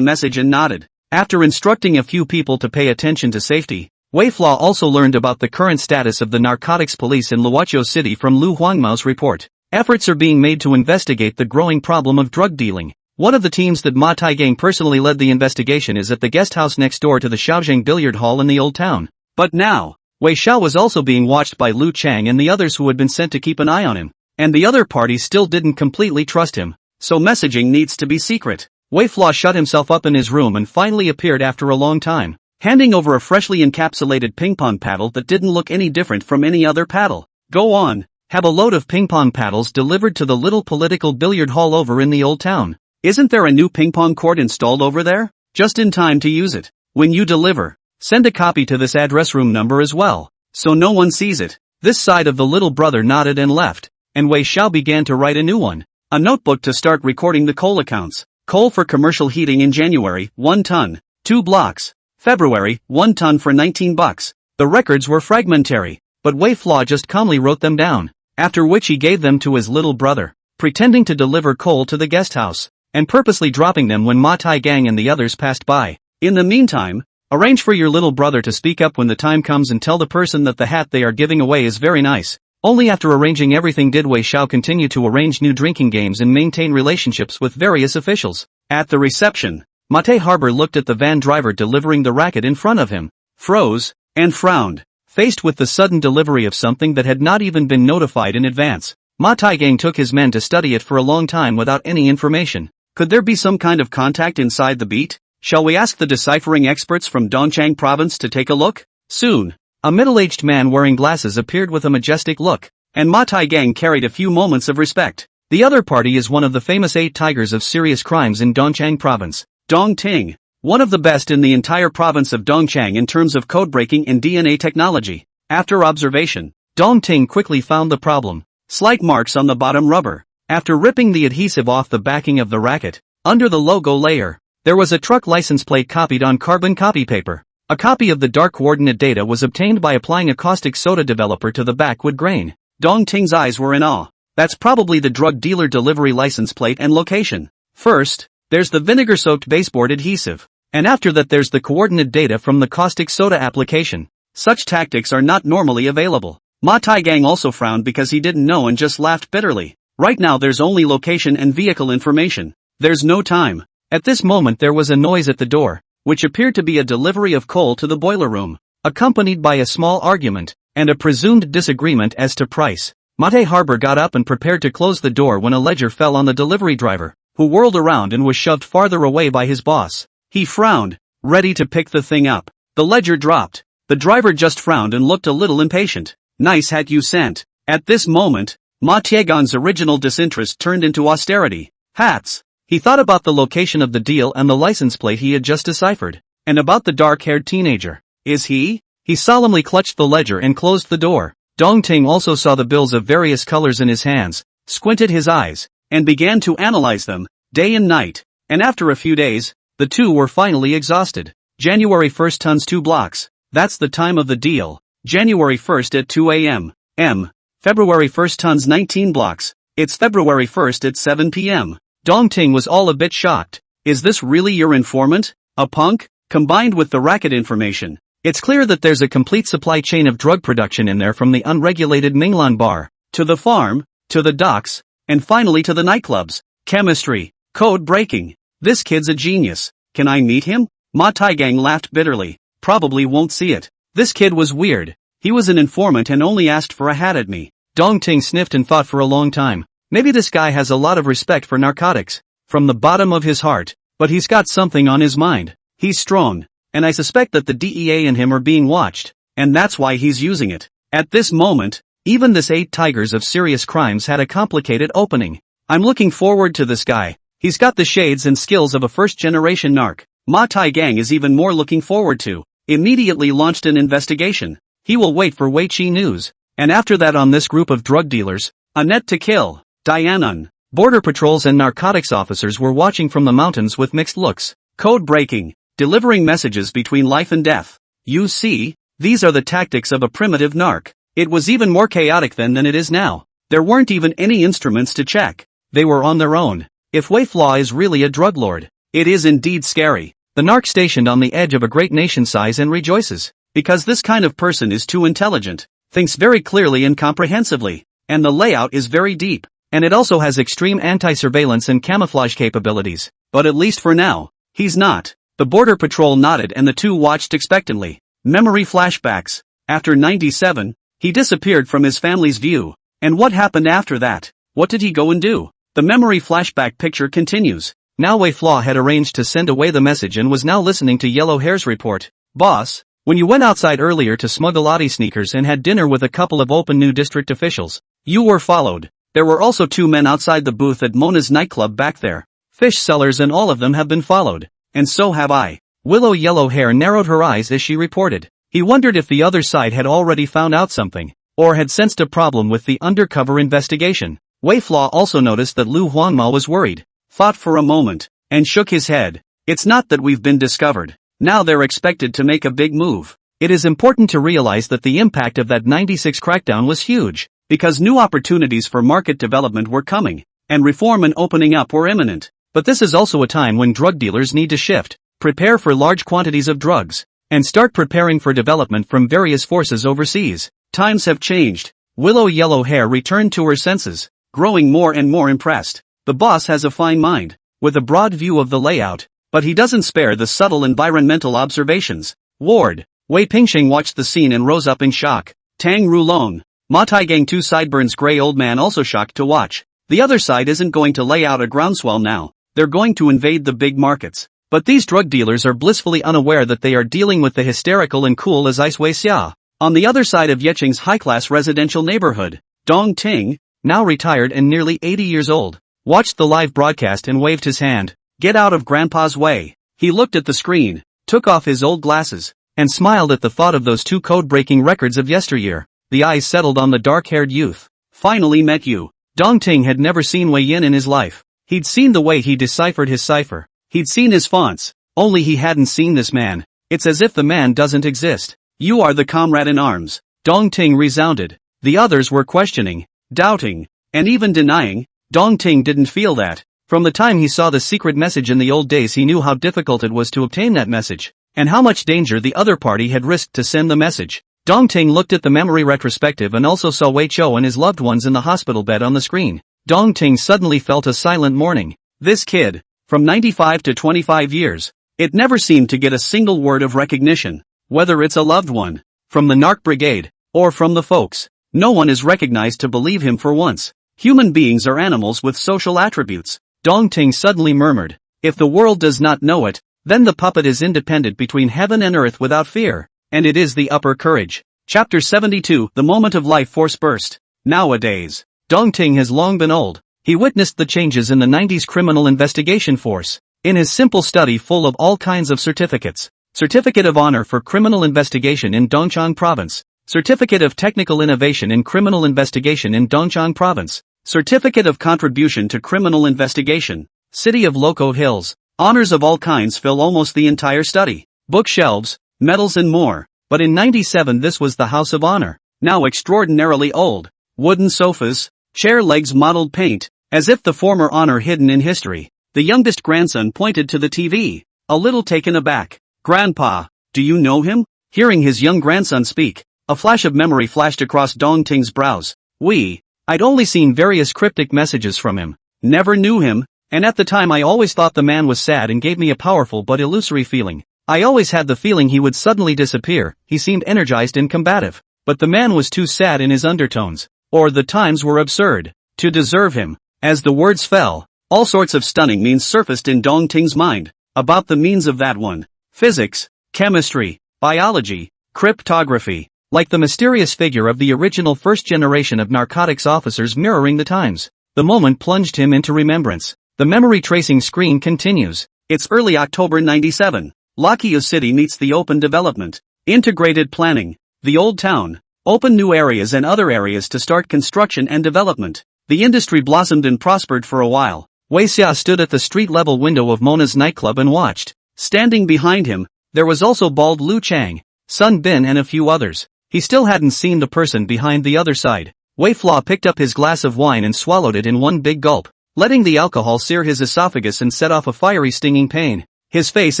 message and nodded. After instructing a few people to pay attention to safety, Wei Flaw also learned about the current status of the narcotics police in Luoqiu City from Lu Huangmao's report. Efforts are being made to investigate the growing problem of drug dealing. One of the teams that Ma Taigang personally led the investigation is at the guest house next door to the Shaozheng billiard hall in the old town. But now, Wei Xiao was also being watched by Lu Chang and the others who had been sent to keep an eye on him. And the other party still didn't completely trust him. So messaging needs to be secret. Wei Flaw shut himself up in his room and finally appeared after a long time, handing over a freshly encapsulated ping-pong paddle that didn't look any different from any other paddle. Go on, have a load of ping-pong paddles delivered to the little political billiard hall over in the old town. Isn't there a new ping-pong court installed over there? Just in time to use it. When you deliver, send a copy to this address room number as well, so no one sees it. This side of the little brother nodded and left, and Wei Xiao began to write a new one. A notebook to start recording the coal accounts. Coal for commercial heating in January, 1 ton, 2 blocks. February, 1 ton for 19 bucks. The records were fragmentary, but Wei Flaw just calmly wrote them down, after which he gave them to his little brother, pretending to deliver coal to the guest house, and purposely dropping them when Ma Taigang and the others passed by. In the meantime, arrange for your little brother to speak up when the time comes and tell the person that the hat they are giving away is very nice. Only after arranging everything did Wei Xiao continue to arrange new drinking games and maintain relationships with various officials. At the reception, Mate Harbor looked at the van driver delivering the racket in front of him. froze, and frowned, faced with the sudden delivery of something that had not even been notified in advance. Ma Taigang took his men to study it for a long time without any information. Could there be some kind of contact inside the beat? Shall we ask the deciphering experts from Dongchang province to take a look? Soon, a middle-aged man wearing glasses appeared with a majestic look, and Ma Taigang carried a few moments of respect. The other party is one of the famous 8 tigers of serious crimes in Dongchang province, Dong Ting, one of the best in the entire province of Dongchang in terms of code-breaking and DNA technology. After observation, Dong Ting quickly found the problem. Slight marks on the bottom rubber. After ripping the adhesive off the backing of the racket, under the logo layer, there was a truck license plate copied on carbon copy paper. A copy of the dark coordinate data was obtained by applying a caustic soda developer to the backwood grain. Dong Ting's eyes were in awe. That's probably the drug dealer delivery license plate and location. First, there's the vinegar-soaked baseboard adhesive. And after that there's the coordinate data from the caustic soda application. Such tactics are not normally available. Ma Taigang also frowned because he didn't know and just laughed bitterly. Right now there's only location and vehicle information. There's no time. At this moment there was a noise at the door, which appeared to be a delivery of coal to the boiler room, accompanied by a small argument, and a presumed disagreement as to price. Mate Harbor got up and prepared to close the door when a ledger fell on the delivery driver, who whirled around and was shoved farther away by his boss. He frowned, ready to pick the thing up. The ledger dropped. The driver just frowned and looked a little impatient. Nice hat you sent. At this moment, Ma Taigang's original disinterest turned into austerity. Hats. He thought about the location of the deal and the license plate he had just deciphered. And about the dark-haired teenager. Is he? He solemnly clutched the ledger and closed the door. Dong Ting also saw the bills of various colors in his hands, squinted his eyes, and began to analyze them, day and night. And after a few days, the two were finally exhausted. January 1st tons 2 blocks. That's the time of the deal. January 1st at 2 a.m. February 1st tons 19 blocks. It's February 1st at 7 p.m. Dong Ting was all a bit shocked. Is this really your informant? A punk? Combined with the racket information, it's clear that there's a complete supply chain of drug production in there, from the unregulated Minglan bar, to the farm, to the docks, and finally to the nightclubs. Chemistry. Code breaking. This kid's a genius. Can I meet him? Ma Taigang laughed bitterly. Probably won't see it. This kid was weird. He was an informant and only asked for a hat at me. Dong Ting sniffed and thought for a long time. Maybe this guy has a lot of respect for narcotics, from the bottom of his heart, but he's got something on his mind. He's strong, and I suspect that the DEA and him are being watched, and that's why he's using it. At this moment, even this 8 tigers of serious crimes had a complicated opening. I'm looking forward to this guy. He's got the shades and skills of a first-generation narc. Ma Taigang is even more looking forward to. Immediately launched an investigation. He will wait for Wei Qi news, and after that on this group of drug dealers, a net to kill. Dianon. Border patrols and narcotics officers were watching from the mountains with mixed looks. Code breaking. Delivering messages between life and death. You see, these are the tactics of a primitive narc. It was even more chaotic then than it is now. There weren't even any instruments to check. They were on their own. If Wei Flaw is really a drug lord, it is indeed scary. The narc stationed on the edge of a great nation sighs and rejoices, because this kind of person is too intelligent, thinks very clearly and comprehensively, and the layout is very deep. And it also has extreme anti-surveillance and camouflage capabilities. But at least for now, he's not. The border patrol nodded and the two watched expectantly. Memory flashbacks. After 97, he disappeared from his family's view. And what happened after that? What did he go and do? The memory flashback picture continues. Now Wei Flaw had arranged to send away the message and was now listening to Yellow Hair's report. Boss, when you went outside earlier to smuggle Audi sneakers and had dinner with a couple of open new district officials, you were followed. There were also 2 men outside the booth at Mona's nightclub back there. Fish sellers, and all of them have been followed. And so have I. Willow Yellow Hair narrowed her eyes as she reported. He wondered if the other side had already found out something, or had sensed a problem with the undercover investigation. Wei Flaw also noticed that Lu Huanma was worried, thought for a moment, and shook his head. It's not that we've been discovered. Now they're expected to make a big move. It is important to realize that the impact of that 96 crackdown was huge. Because new opportunities for market development were coming, and reform and opening up were imminent. But this is also a time when drug dealers need to shift, prepare for large quantities of drugs, and start preparing for development from various forces overseas. Times have changed. Willow Yellow Hair returned to her senses, growing more and more impressed. The boss has a fine mind, with a broad view of the layout, but he doesn't spare the subtle environmental observations. Ward, Wei Pingxing watched the scene and rose up in shock. Tang Rulong. Ma Taigang 2 sideburns gray old man also shocked to watch. The other side isn't going to lay out a groundswell now, they're going to invade the big markets. But these drug dealers are blissfully unaware that they are dealing with the hysterical and cool as ice Wei Xia. On the other side of Yecheng's high-class residential neighborhood, Dong Ting, now retired and nearly 80 years old, watched the live broadcast and waved his hand. Get out of Grandpa's way. He looked at the screen, took off his old glasses, and smiled at the thought of those two code-breaking records of yesteryear. The eyes settled on the dark-haired youth. Finally met you. Dong Ting had never seen Wei Yin in his life. He'd seen the way he deciphered his cipher. He'd seen his fonts, only he hadn't seen this man. It's as if the man doesn't exist. You are the comrade in arms. Dong Ting resounded. The others were questioning, doubting, and even denying. Dong Ting didn't feel that. From the time he saw the secret message in the old days he knew how difficult it was to obtain that message, and how much danger the other party had risked to send the message. Dong Ting looked at the memory retrospective and also saw Wei Chou and his loved ones in the hospital bed on the screen. Dong Ting suddenly felt a silent mourning. This kid, from 95 to 25 years, it never seemed to get a single word of recognition. Whether it's a loved one, from the narc brigade, or from the folks, no one is recognized to believe him for once. Human beings are animals with social attributes. Dong Ting suddenly murmured, if the world does not know it, then the puppet is independent between heaven and earth without fear, and it is the upper courage. Chapter 72, The Moment of Life Force Burst. Nowadays, Dong Ting has long been old. He witnessed the changes in the 90s criminal investigation force. In his simple study full of all kinds of certificates. Certificate of Honor for Criminal Investigation in Dongchang Province. Certificate of Technical Innovation in Criminal Investigation in Dongchang Province. Certificate of Contribution to Criminal Investigation. City of Loco Hills. Honors of all kinds fill almost the entire study. Bookshelves, medals and more. But in 97 this was the House of Honor. Now extraordinarily old. Wooden sofas, chair legs mottled paint, as if the former honor hidden in history. The youngest grandson pointed to the TV, a little taken aback. Grandpa, do you know him? Hearing his young grandson speak, a flash of memory flashed across Dong Ting's brows. I'd only seen various cryptic messages from him. Never knew him, and at the time I always thought the man was sad and gave me a powerful but illusory feeling. I always had the feeling he would suddenly disappear. He seemed energized and combative. But the man was too sad in his undertones. Or the times were absurd. To deserve him. As the words fell, all sorts of stunning means surfaced in Dong Ting's mind. About the means of that one. Physics, chemistry, biology, cryptography. Like the mysterious figure of the original first generation of narcotics officers mirroring the times. The moment plunged him into remembrance. The memory tracing screen continues. It's early October 97. Lakio City meets the open development. Integrated planning. The old town. Open new areas and other areas to start construction and development. The industry blossomed and prospered for a while. Wei Xia stood at the street-level window of Mona's nightclub and watched. Standing behind him, there was also bald Lu Chang, Sun Bin and a few others. He still hadn't seen the person behind the other side. Wei Fla picked up his glass of wine and swallowed it in one big gulp, letting the alcohol sear his esophagus and set off a fiery stinging pain. His face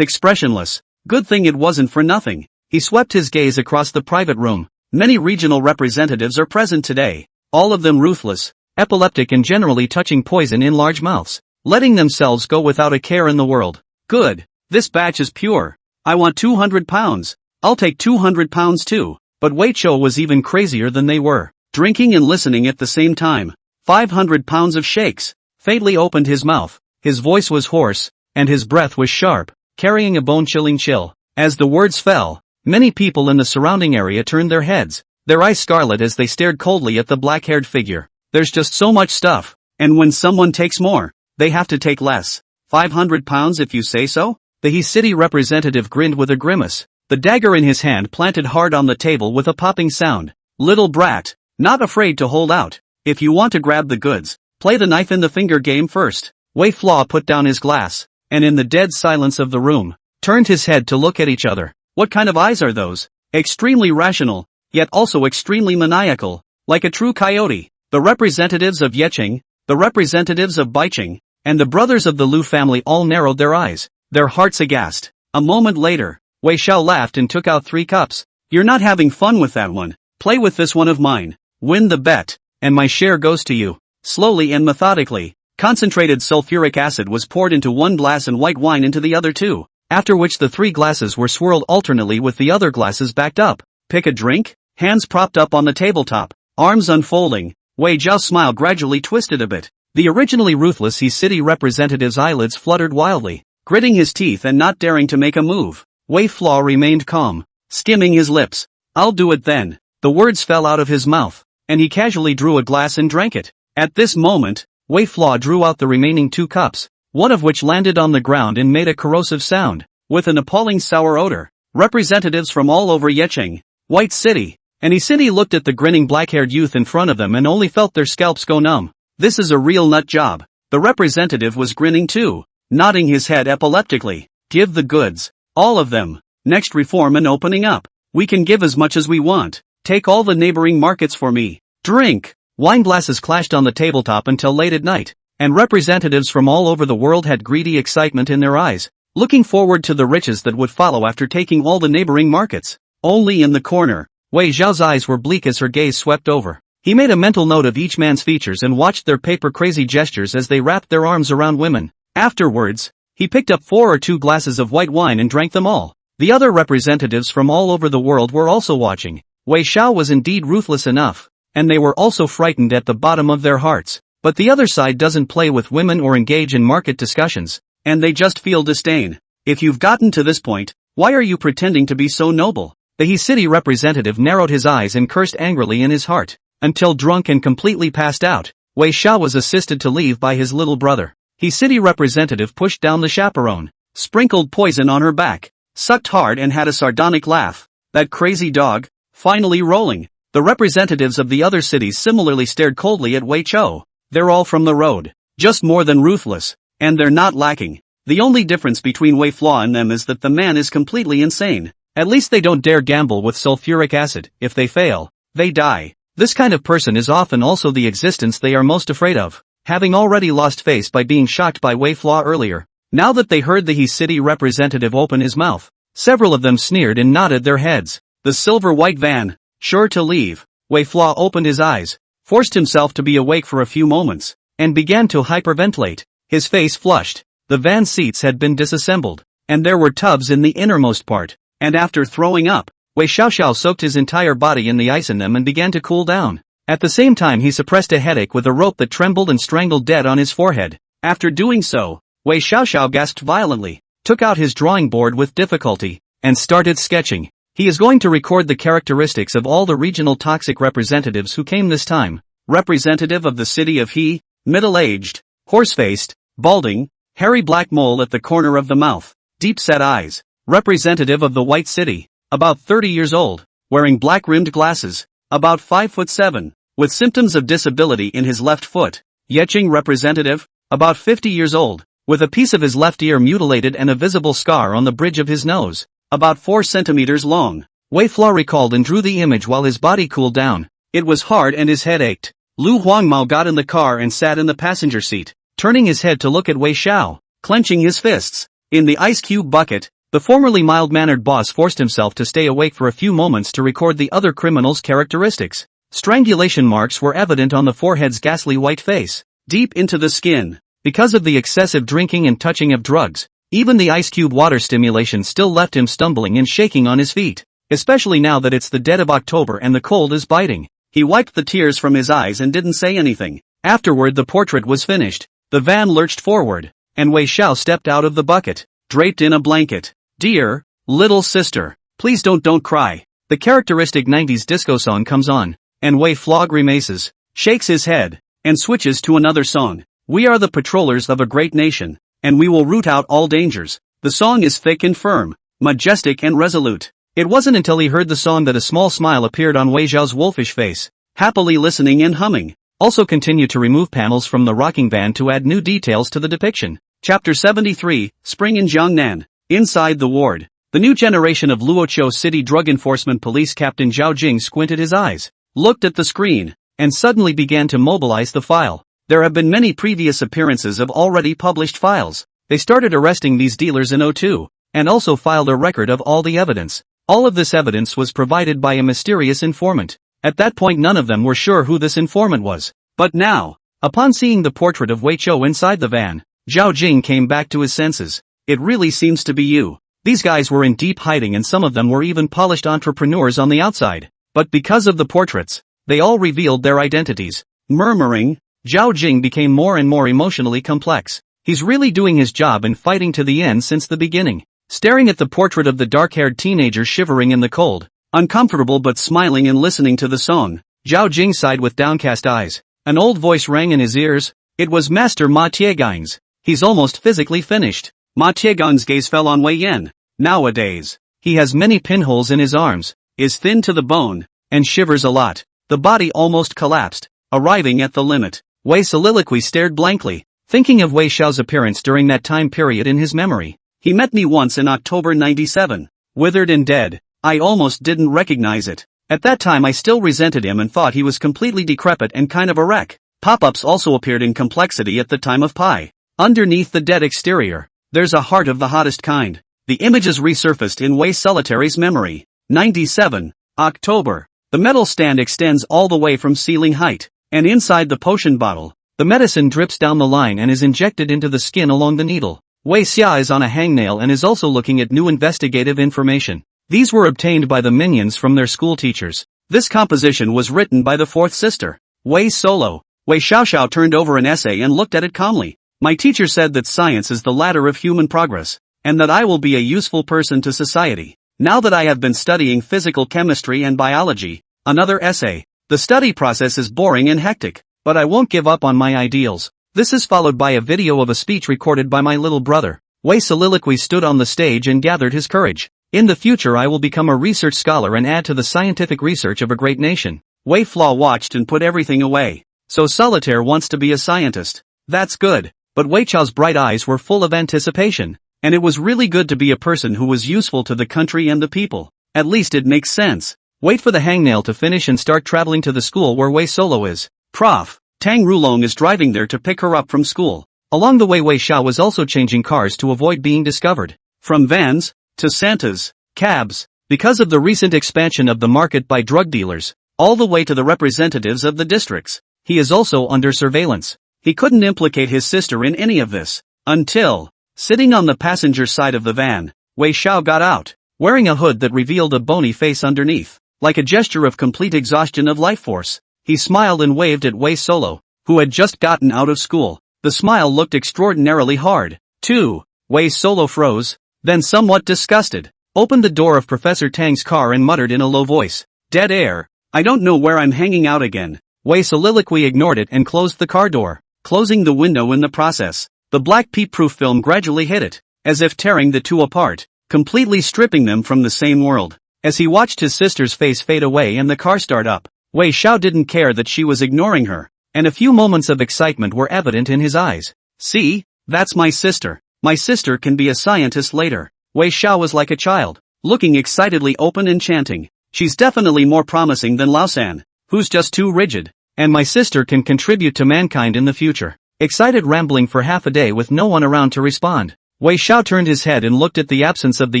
expressionless. Good thing it wasn't for nothing. He swept his gaze across the private room. Many regional representatives are present today. All of them ruthless, epileptic and generally touching poison in large mouths, letting themselves go without a care in the world. Good. This batch is pure. I want 200 pounds. I'll take 200 pounds too. But Wei Chou was even crazier than they were. Drinking and listening at the same time. 500 pounds of shakes. Fatally opened his mouth. His voice was hoarse, and his breath was sharp, carrying a bone-chilling chill. As the words fell, many people in the surrounding area turned their heads, their eyes scarlet as they stared coldly at the black-haired figure. There's just so much stuff, and when someone takes more, they have to take less. 500 pounds if you say so? The He City representative grinned with a grimace, the dagger in his hand planted hard on the table with a popping sound. Little brat, not afraid to hold out. If you want to grab the goods, play the knife in the finger game first. Wei Fla put down his glass, and in the dead silence of the room, turned his head to look at each other. What kind of eyes are those? Extremely rational, yet also extremely maniacal, like a true coyote. The representatives of Yecheng, the representatives of Baicheng, and the brothers of the Lu family all narrowed their eyes, their hearts aghast. A moment later, Wei Xiao laughed and took out 3 cups. You're not having fun with that one. Play with this one of mine. Win the bet, and my share goes to you. Slowly and methodically, concentrated sulfuric acid was poured into one glass and white wine into the other 2. after which the 3 glasses were swirled alternately with the other glasses backed up. Pick a drink? Hands propped up on the tabletop, arms unfolding, Wei Zhao's smile gradually twisted a bit. The originally ruthless He City representative's eyelids fluttered wildly. Gritting his teeth and not daring to make a move, Wei Flaw remained calm, skimming his lips. I'll do it then. The words fell out of his mouth, and he casually drew a glass and drank it. At this moment, Wei Flaw drew out the remaining 2 cups, one of which landed on the ground and made a corrosive sound, with an appalling sour odor. Representatives from all over Yecheng, White City, and He City looked at the grinning black-haired youth in front of them and only felt their scalps go numb. This is a real nut job. The representative was grinning too, nodding his head epileptically. Give the goods. All of them. Next reform and opening up. We can give as much as we want. Take all the neighboring markets for me. Drink. Wine glasses clashed on the tabletop until late at night, and representatives from all over the world had greedy excitement in their eyes, looking forward to the riches that would follow after taking all the neighboring markets. Only in the corner, Wei Zhao's eyes were bleak as her gaze swept over. He made a mental note of each man's features and watched their paper-crazy gestures as they wrapped their arms around women. Afterwards, he picked up 4 or 2 glasses of white wine and drank them all. The other representatives from all over the world were also watching. Wei Zhao was indeed ruthless enough, and they were also frightened at the bottom of their hearts. But the other side doesn't play with women or engage in market discussions, and they just feel disdain. If you've gotten to this point, why are you pretending to be so noble? The He City representative narrowed his eyes and cursed angrily in his heart. Until drunk and completely passed out, Wei Zhao was assisted to leave by his little brother. He City representative pushed down the chaperone, sprinkled poison on her back, sucked hard and had a sardonic laugh. That crazy dog, finally rolling. The representatives of the other cities similarly stared coldly at Wei Zhao. They're all from the road, just more than ruthless, and they're not lacking. The only difference between Wei Flaw and them is that the man is completely insane. At least they don't dare gamble with sulfuric acid. If they fail, they die. This kind of person is often also the existence they are most afraid of, having already lost face by being shocked by Wei Flaw earlier. Now that they heard the He City representative open his mouth, several of them sneered and nodded their heads. The silver-white van, sure to leave. Wei Flaw opened his eyes, forced himself to be awake for a few moments, and began to hyperventilate. His face flushed. The van seats had been disassembled, and there were tubs in the innermost part, and after throwing up, Wei Xiaoxiao soaked his entire body in the ice in them and began to cool down. At the same time he suppressed a headache with a rope that trembled and strangled dead on his forehead. After doing so, Wei Xiaoxiao gasped violently, took out his drawing board with difficulty, and started sketching. He is going to record the characteristics of all the regional toxic representatives who came this time. Representative of the city of He, middle-aged, horse-faced, balding, hairy black mole at the corner of the mouth, deep-set eyes. Representative of the White City, about 30 years old, wearing black-rimmed glasses, about 5'7", with symptoms of disability in his left foot. Yecheng representative, about 50 years old, with a piece of his left ear mutilated and a visible scar on the bridge of his nose, about 4 centimeters long. Wei Flaw recalled and drew the image while his body cooled down. It was hard and his head ached. Lu Huangmao got in the car and sat in the passenger seat, turning his head to look at Wei Xiao, clenching his fists. In the ice cube bucket, the formerly mild-mannered boss forced himself to stay awake for a few moments to record the other criminals' characteristics. Strangulation marks were evident on the forehead's ghastly white face, deep into the skin. Because of the excessive drinking and touching of drugs, even the ice cube water stimulation still left him stumbling and shaking on his feet, especially now that it's the dead of October and the cold is biting. He wiped the tears from his eyes and didn't say anything. Afterward the portrait was finished. The van lurched forward, and Wei Xiao stepped out of the bucket, draped in a blanket. Dear, little sister, please don't cry. The characteristic 90s disco song comes on, and Wei Flaw grimaces, shakes his head, and switches to another song. We are the patrollers of a great nation, and we will root out all dangers. The song is thick and firm, majestic and resolute. It wasn't until he heard the song that a small smile appeared on Wei Zhao's wolfish face, happily listening and humming. Also continue to remove panels from the rocking van to add new details to the depiction. Chapter 73, Spring in Jiangnan. Inside the ward, the new generation of Luoqiu City Drug Enforcement Police Captain Zhao Jing squinted his eyes, looked at the screen, and suddenly began to mobilize the file. There have been many previous appearances of already published files. They started arresting these dealers in O2, and also filed a record of all the evidence. All of this evidence was provided by a mysterious informant. At that point none of them were sure who this informant was. But now, upon seeing the portrait of Wei Zhao inside the van, Zhao Jing came back to his senses. it really seems to be you. These guys were in deep hiding and some of them were even polished entrepreneurs on the outside. But because of the portraits, they all revealed their identities. Murmuring, Zhao Jing became more and more emotionally complex. He's really doing his job and fighting to the end since the beginning. Staring at the portrait of the dark-haired teenager shivering in the cold, uncomfortable but smiling and listening to the song, Zhao Jing sighed with downcast eyes. An old voice rang in his ears. It was Master Ma Tiegang's. He's almost physically finished. Ma Tiegang's gaze fell on Wei Yan. Nowadays, he has many pinholes in his arms, is thin to the bone, and shivers a lot. The body almost collapsed, arriving at the limit. Wei's soliloquy stared blankly, thinking of Wei Xiao's appearance during that time period in his memory. He met me once in October 97. Withered and dead. I almost didn't recognize it. At that time I still resented him and thought he was completely decrepit and kind of a wreck. Pop-ups also appeared in complexity at the time of Pi. Underneath the dead exterior, there's a heart of the hottest kind. The images resurfaced in Wei Solitary's memory. 97. October. The metal stand extends all the way from ceiling height, and inside the potion bottle, the medicine drips down the line and is injected into the skin along the needle. Wei Xia is on a hangnail and is also looking at new investigative information. These were obtained by the minions from their school teachers. This composition was written by the fourth sister, Wei Solo. Wei Xiaoxiao turned over an essay and looked at it calmly. My teacher said that science is the ladder of human progress, and that I will be a useful person to society. Now that I have been studying physical chemistry and biology, another essay. The study process is boring and hectic, but I won't give up on my ideals. This is followed by a video of a speech recorded by my little brother. Wei soliloquy stood on the stage and gathered his courage. In the future I will become a research scholar and add to the scientific research of a great nation. Wei Flaw watched and put everything away. So Solitaire wants to be a scientist. That's good. But Wei Chao's bright eyes were full of anticipation. And it was really good to be a person who was useful to the country and the people. At least it makes sense. Wait for the hangnail to finish and start traveling to the school where Wei Solo is. Prof. Tang Rulong is driving there to pick her up from school. Along the way Wei Xiao was also changing cars to avoid being discovered. From vans, to Santas, cabs, because of the recent expansion of the market by drug dealers, all the way to the representatives of the districts. He is also under surveillance. He couldn't implicate his sister in any of this, until, sitting on the passenger side of the van, Wei Xiao got out, wearing a hood that revealed a bony face underneath. Like a gesture of complete exhaustion of life force, he smiled and waved at Wei Solo, who had just gotten out of school. The smile looked extraordinarily hard, too. Wei Solo froze, then somewhat disgusted, opened the door of Professor Tang's car and muttered in a low voice, "Dead air. I don't know where I'm hanging out again." Wei soliloquy ignored it and closed the car door, closing the window in the process. The black peep-proof film gradually hit it, as if tearing the two apart, completely stripping them from the same world. As he watched his sister's face fade away and the car start up, Wei Xiao didn't care that she was ignoring her, and a few moments of excitement were evident in his eyes. "See? That's my sister. My sister can be a scientist later." Wei Xiao was like a child, looking excitedly open and chanting, "She's definitely more promising than Laosan, who's just too rigid, and my sister can contribute to mankind in the future." Excited rambling for half a day with no one around to respond. Wei Xiao turned his head and looked at the absence of the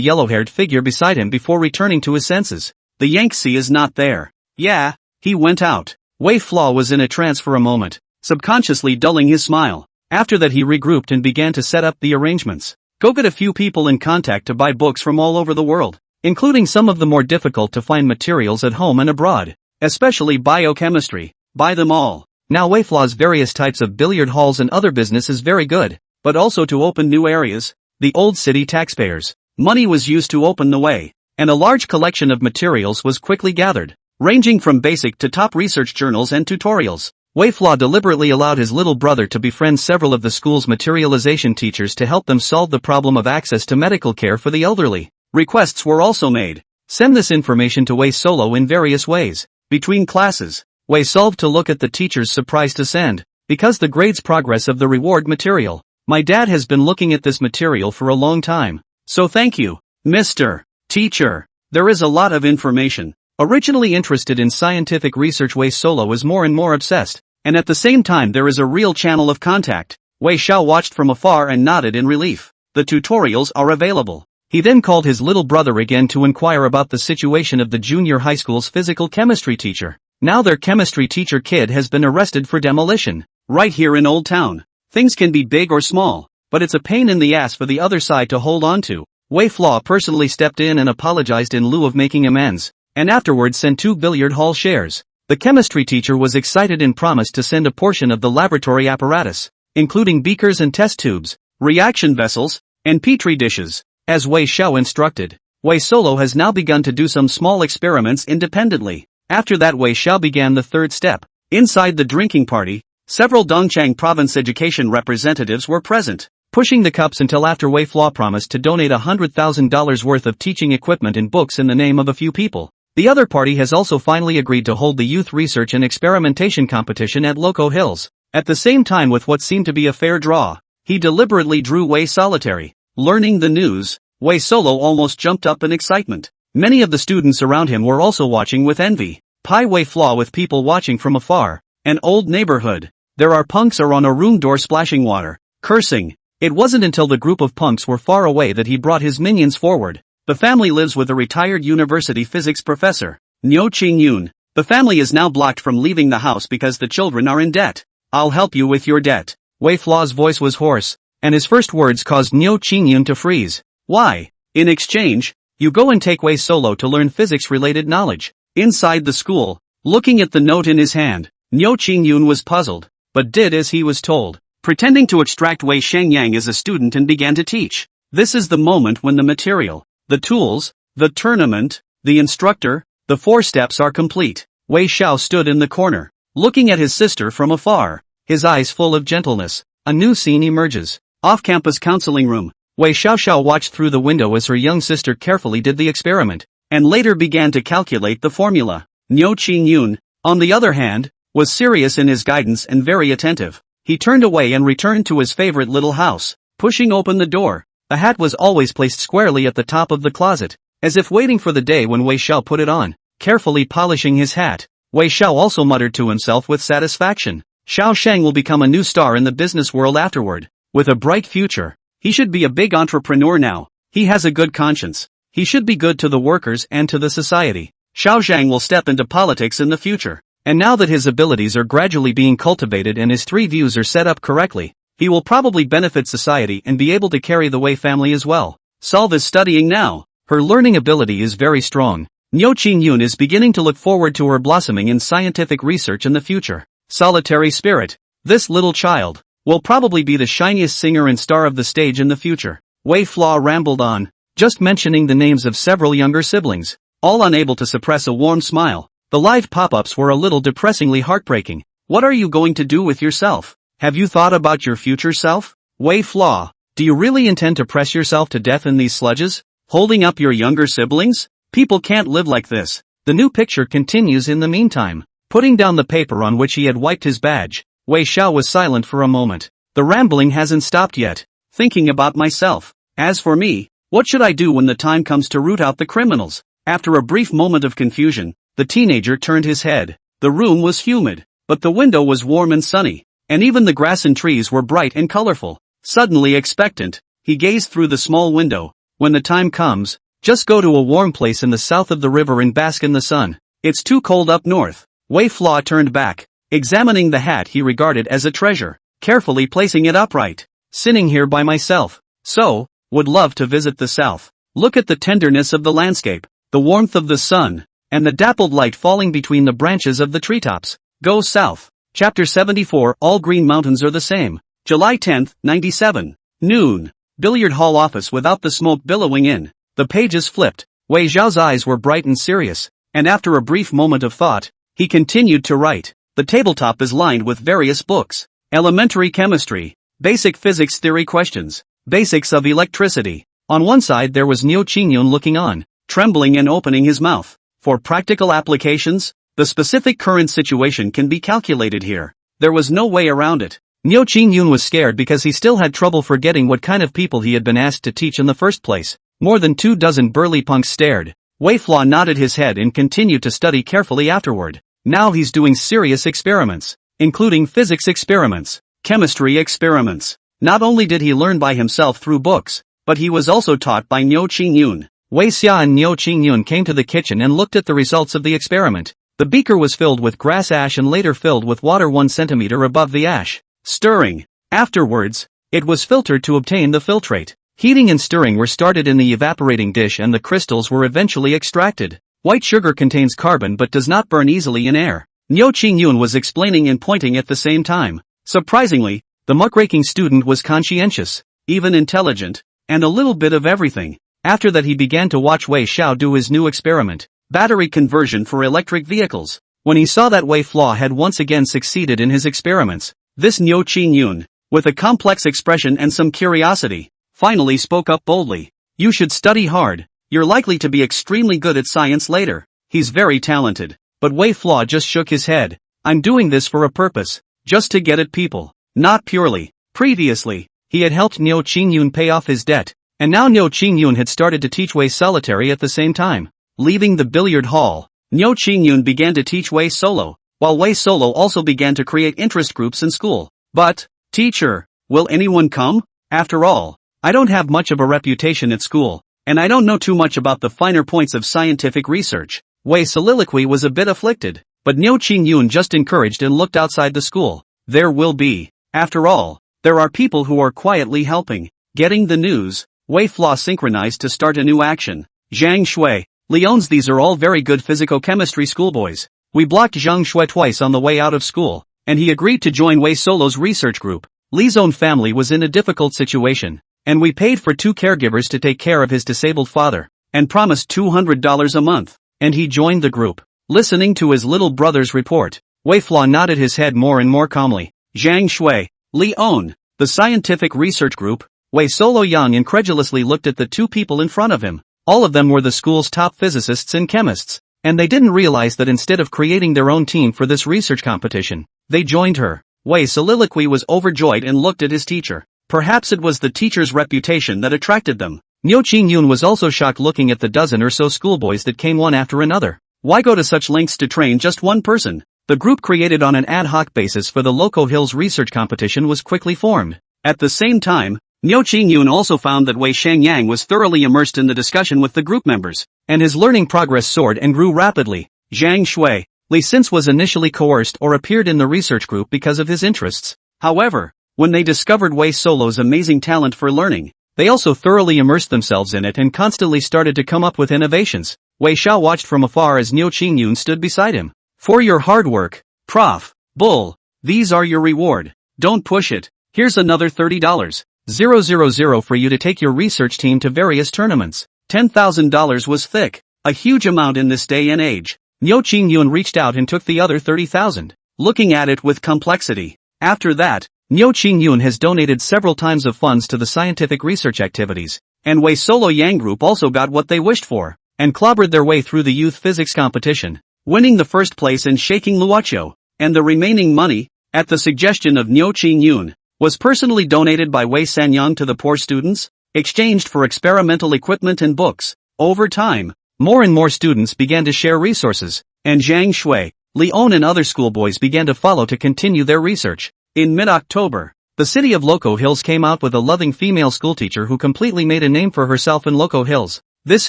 yellow-haired figure beside him before returning to his senses. The Yangtze is not there. Yeah, he went out. Wei Flaw was in a trance for a moment, subconsciously dulling his smile. After that he regrouped and began to set up the arrangements. Go get a few people in contact to buy books from all over the world, including some of the more difficult to find materials at home and abroad, especially biochemistry. Buy them all. Now Wei Flaw's various types of billiard halls and other business is very good, but also to open new areas. The old city taxpayers' money was used to open the way, and a large collection of materials was quickly gathered, ranging from basic to top research journals and tutorials. Wei Flaw deliberately allowed his little brother to befriend several of the school's materialization teachers to help them solve the problem of access to medical care for the elderly. Requests were also made. Send this information to Wei Solo in various ways. Between classes, Wei solved to look at the teacher's surprise to send, because the grades progress of the reward material. My dad has been looking at this material for a long time. So thank you, Mr. Teacher. There is a lot of information. Originally interested in scientific research, Wei Solo is more and more obsessed, and at the same time there is a real channel of contact. Wei Xiao watched from afar and nodded in relief. The tutorials are available. He then called his little brother again to inquire about the situation of the junior high school's physical chemistry teacher. Now their chemistry teacher kid has been arrested for demolition. Right here in Old Town. Things can be big or small. but it's a pain in the ass for the other side to hold on to. Wei Flaw personally stepped in and apologized in lieu of making amends, and afterwards sent 2 billiard hall shares. The chemistry teacher was excited and promised to send a portion of the laboratory apparatus, including beakers and test tubes, reaction vessels, and petri dishes, as Wei Xiao instructed. Wei Solo has now begun to do some small experiments independently. After that, Wei Xiao began the third step. Inside the drinking party, several Dongchang province education representatives were present, pushing the cups until after Wei Flaw promised to donate $100,000 worth of teaching equipment and books in the name of a few people. The other party has also finally agreed to hold the youth research and experimentation competition at Loco Hills. At the same time, with what seemed to be a fair draw, he deliberately drew Wei Solitary. Learning the news, Wei Solo almost jumped up in excitement. Many of the students around him were also watching with envy. Pai Wei Flaw with people watching from afar. An old neighborhood. There are punks are on a room door splashing water, cursing. It wasn't until the group of punks were far away that he brought his minions forward. The family lives with a retired university physics professor, Niu Qingyun. The family is now blocked from leaving the house because the children are in debt. I'll help you with your debt. Wei Flaw's voice was hoarse, and his first words caused Niu Qingyun to freeze. Why? In exchange, you go and take Wei Solo to learn physics-related knowledge. Inside the school, looking at the note in his hand, Niu Qingyun was puzzled, but did as he was told, pretending to extract Wei Shengyang as a student and began to teach. This is the moment when the material, the tools, the tournament, the instructor, the 4 steps are complete. Wei Xiao stood in the corner, looking at his sister from afar, his eyes full of gentleness. A new scene emerges. Off-campus counseling room. Wei Xiao watched through the window as her young sister carefully did the experiment, and later began to calculate the formula. Niu Qingyun, on the other hand, was serious in his guidance and very attentive. He turned away and returned to his favorite little house, pushing open the door. A hat was always placed squarely at the top of the closet, as if waiting for the day when Wei Xiao put it on, carefully polishing his hat. Wei Xiao also muttered to himself with satisfaction. Xiao Sheng will become a new star in the business world afterward, with a bright future. He should be a big entrepreneur now. He has a good conscience. He should be good to the workers and to the society. Xiao Zhang will step into politics in the future. And now that his abilities are gradually being cultivated and his 3 views are set up correctly, he will probably benefit society and be able to carry the Wei family as well. Solve is studying now. Her learning ability is very strong. Niu Qingyun is beginning to look forward to her blossoming in scientific research in the future. Solitary spirit. This little child will probably be the shiniest singer and star of the stage in the future. Wei Flaw rambled on, just mentioning the names of several younger siblings, all unable to suppress a warm smile. The live pop-ups were a little depressingly heartbreaking. What are you going to do with yourself? Have you thought about your future self? Wei Flaw, do you really intend to press yourself to death in these sludges? Holding up your younger siblings? People can't live like this. The new picture continues in the meantime. Putting down the paper on which he had wiped his badge, Wei Xiao was silent for a moment. The rambling hasn't stopped yet. Thinking about myself. As for me, what should I do when the time comes to root out the criminals? After a brief moment of confusion, the teenager turned his head. The room was humid, but the window was warm and sunny, and even the grass and trees were bright and colorful. Suddenly expectant, he gazed through the small window. When the time comes, just go to a warm place in the south of the river and bask in the sun. It's too cold up north. Wei Flaw turned back, examining the hat he regarded as a treasure, carefully placing it upright. Sitting here by myself. So, would love to visit the south. Look at the tenderness of the landscape, the warmth of the sun, and the dappled light falling between the branches of the treetops. Go south. Chapter 74. All green mountains are the same. July 10, 97. Noon. Billiard hall office without the smoke billowing in. The pages flipped. Wei Zhao's eyes were bright and serious, and after a brief moment of thought, he continued to write. The tabletop is lined with various books. Elementary chemistry. Basic physics theory questions. Basics of electricity. On one side there was Niu Qingyun looking on, trembling and opening his mouth. For practical applications, the specific current situation can be calculated here. There was no way around it. Niu Qingyun was scared because he still had trouble forgetting what kind of people he had been asked to teach in the first place. More than 24 burly punks stared. Wei Flaw nodded his head and continued to study carefully afterward. Now he's doing serious experiments, including physics experiments, chemistry experiments. Not only did he learn by himself through books, but he was also taught by Niu Qingyun. Wei Xia and Niu Qingyun came to the kitchen and looked at the results of the experiment. The beaker was filled with grass ash and later filled with water 1 centimeter above the ash. Stirring. Afterwards, It was filtered to obtain the filtrate. Heating and stirring were started in the evaporating dish and the crystals were eventually extracted. White sugar contains carbon but does not burn easily in air. Nyo Ching-yoon was explaining and pointing at the same time. Surprisingly, the muckraking student was conscientious, even intelligent, and a little bit of everything. After that he began to watch Wei Xiao do his new experiment, battery conversion for electric vehicles. When he saw that Wei Flaw had once again succeeded in his experiments, this Nyo Ching-yoon, with a complex expression and some curiosity, finally spoke up boldly. You should study hard. You're likely to be extremely good at science later. He's very talented. But Wei Flaw just shook his head. I'm doing this for a purpose, just to get at people, not purely. Previously, he had helped Nyo Ching-yoon pay off his debt, and now Nyo Ching-yoon had started to teach Wei solitary at the same time. Leaving the billiard hall, Nyo Ching-yoon began to teach Wei solo, while Wei solo also began to create interest groups in school. But, teacher, will anyone come? After all, I don't have much of a reputation at school, and I don't know too much about the finer points of scientific research. Wei's soliloquy was a bit afflicted, but Nyo Ching-yoon just encouraged and looked outside the school. There will be. After all, there are people who are quietly helping. Getting the news, Wei Flaw synchronized to start a new action. Zhang Shui, Leon's, these are all very good physico-chemistry schoolboys. We blocked Zhang Shui twice on the way out of school, and he agreed to join Wei Solo's research group. Li's own family was in a difficult situation, and we paid for 2 caregivers to take care of his disabled father, and promised $200 a month. And he joined the group. Listening to his little brother's report, Wei Flaw nodded his head more and more calmly. Zhang Shui, Leon, the scientific research group. Wei Solo Yang incredulously looked at the 2 people in front of him. All of them were the school's top physicists and chemists, and they didn't realize that instead of creating their own team for this research competition, they joined her. Wei's soliloquy was overjoyed and looked at his teacher. Perhaps it was the teacher's reputation that attracted them. Nyo Ching-yoon was also shocked looking at the dozen or so schoolboys that came one after another. Why go to such lengths to train just one person? The group created on an ad hoc basis for the Loco Hills research competition was quickly formed. At the same time, Nyo Ching-yoon also found that Wei Shangyang was thoroughly immersed in the discussion with the group members, and his learning progress soared and grew rapidly. Zhang Shui, Li since was initially coerced or appeared in the research group because of his interests. However, when they discovered Wei Solo's amazing talent for learning, they also thoroughly immersed themselves in it and constantly started to come up with innovations. Wei Xiao watched from afar as Nyo Ching-yoon stood beside him. For your hard work, Prof. Bull, these are your reward. Don't push it. Here's another $30,000 for you to take your research team to various tournaments. $10,000 was thick, a huge amount in this day and age. Nyo Ching-yoon reached out and took the other $30,000, looking at it with complexity. After that, Nyo Ching-yoon has donated several times of funds to the scientific research activities, and Wei Solo Yang Group also got what they wished for, and clobbered their way through the youth physics competition, winning the first place and shaking Luocho, and the remaining money, at the suggestion of Nyo Ching-yoon, was personally donated by Wei Sanyang to the poor students, exchanged for experimental equipment and books. Over time, more and more students began to share resources, and Zhang Shui, Leon and other schoolboys began to follow to continue their research. In mid-October, the city of Loco Hills came out with a loving female schoolteacher who completely made a name for herself in Loco Hills. This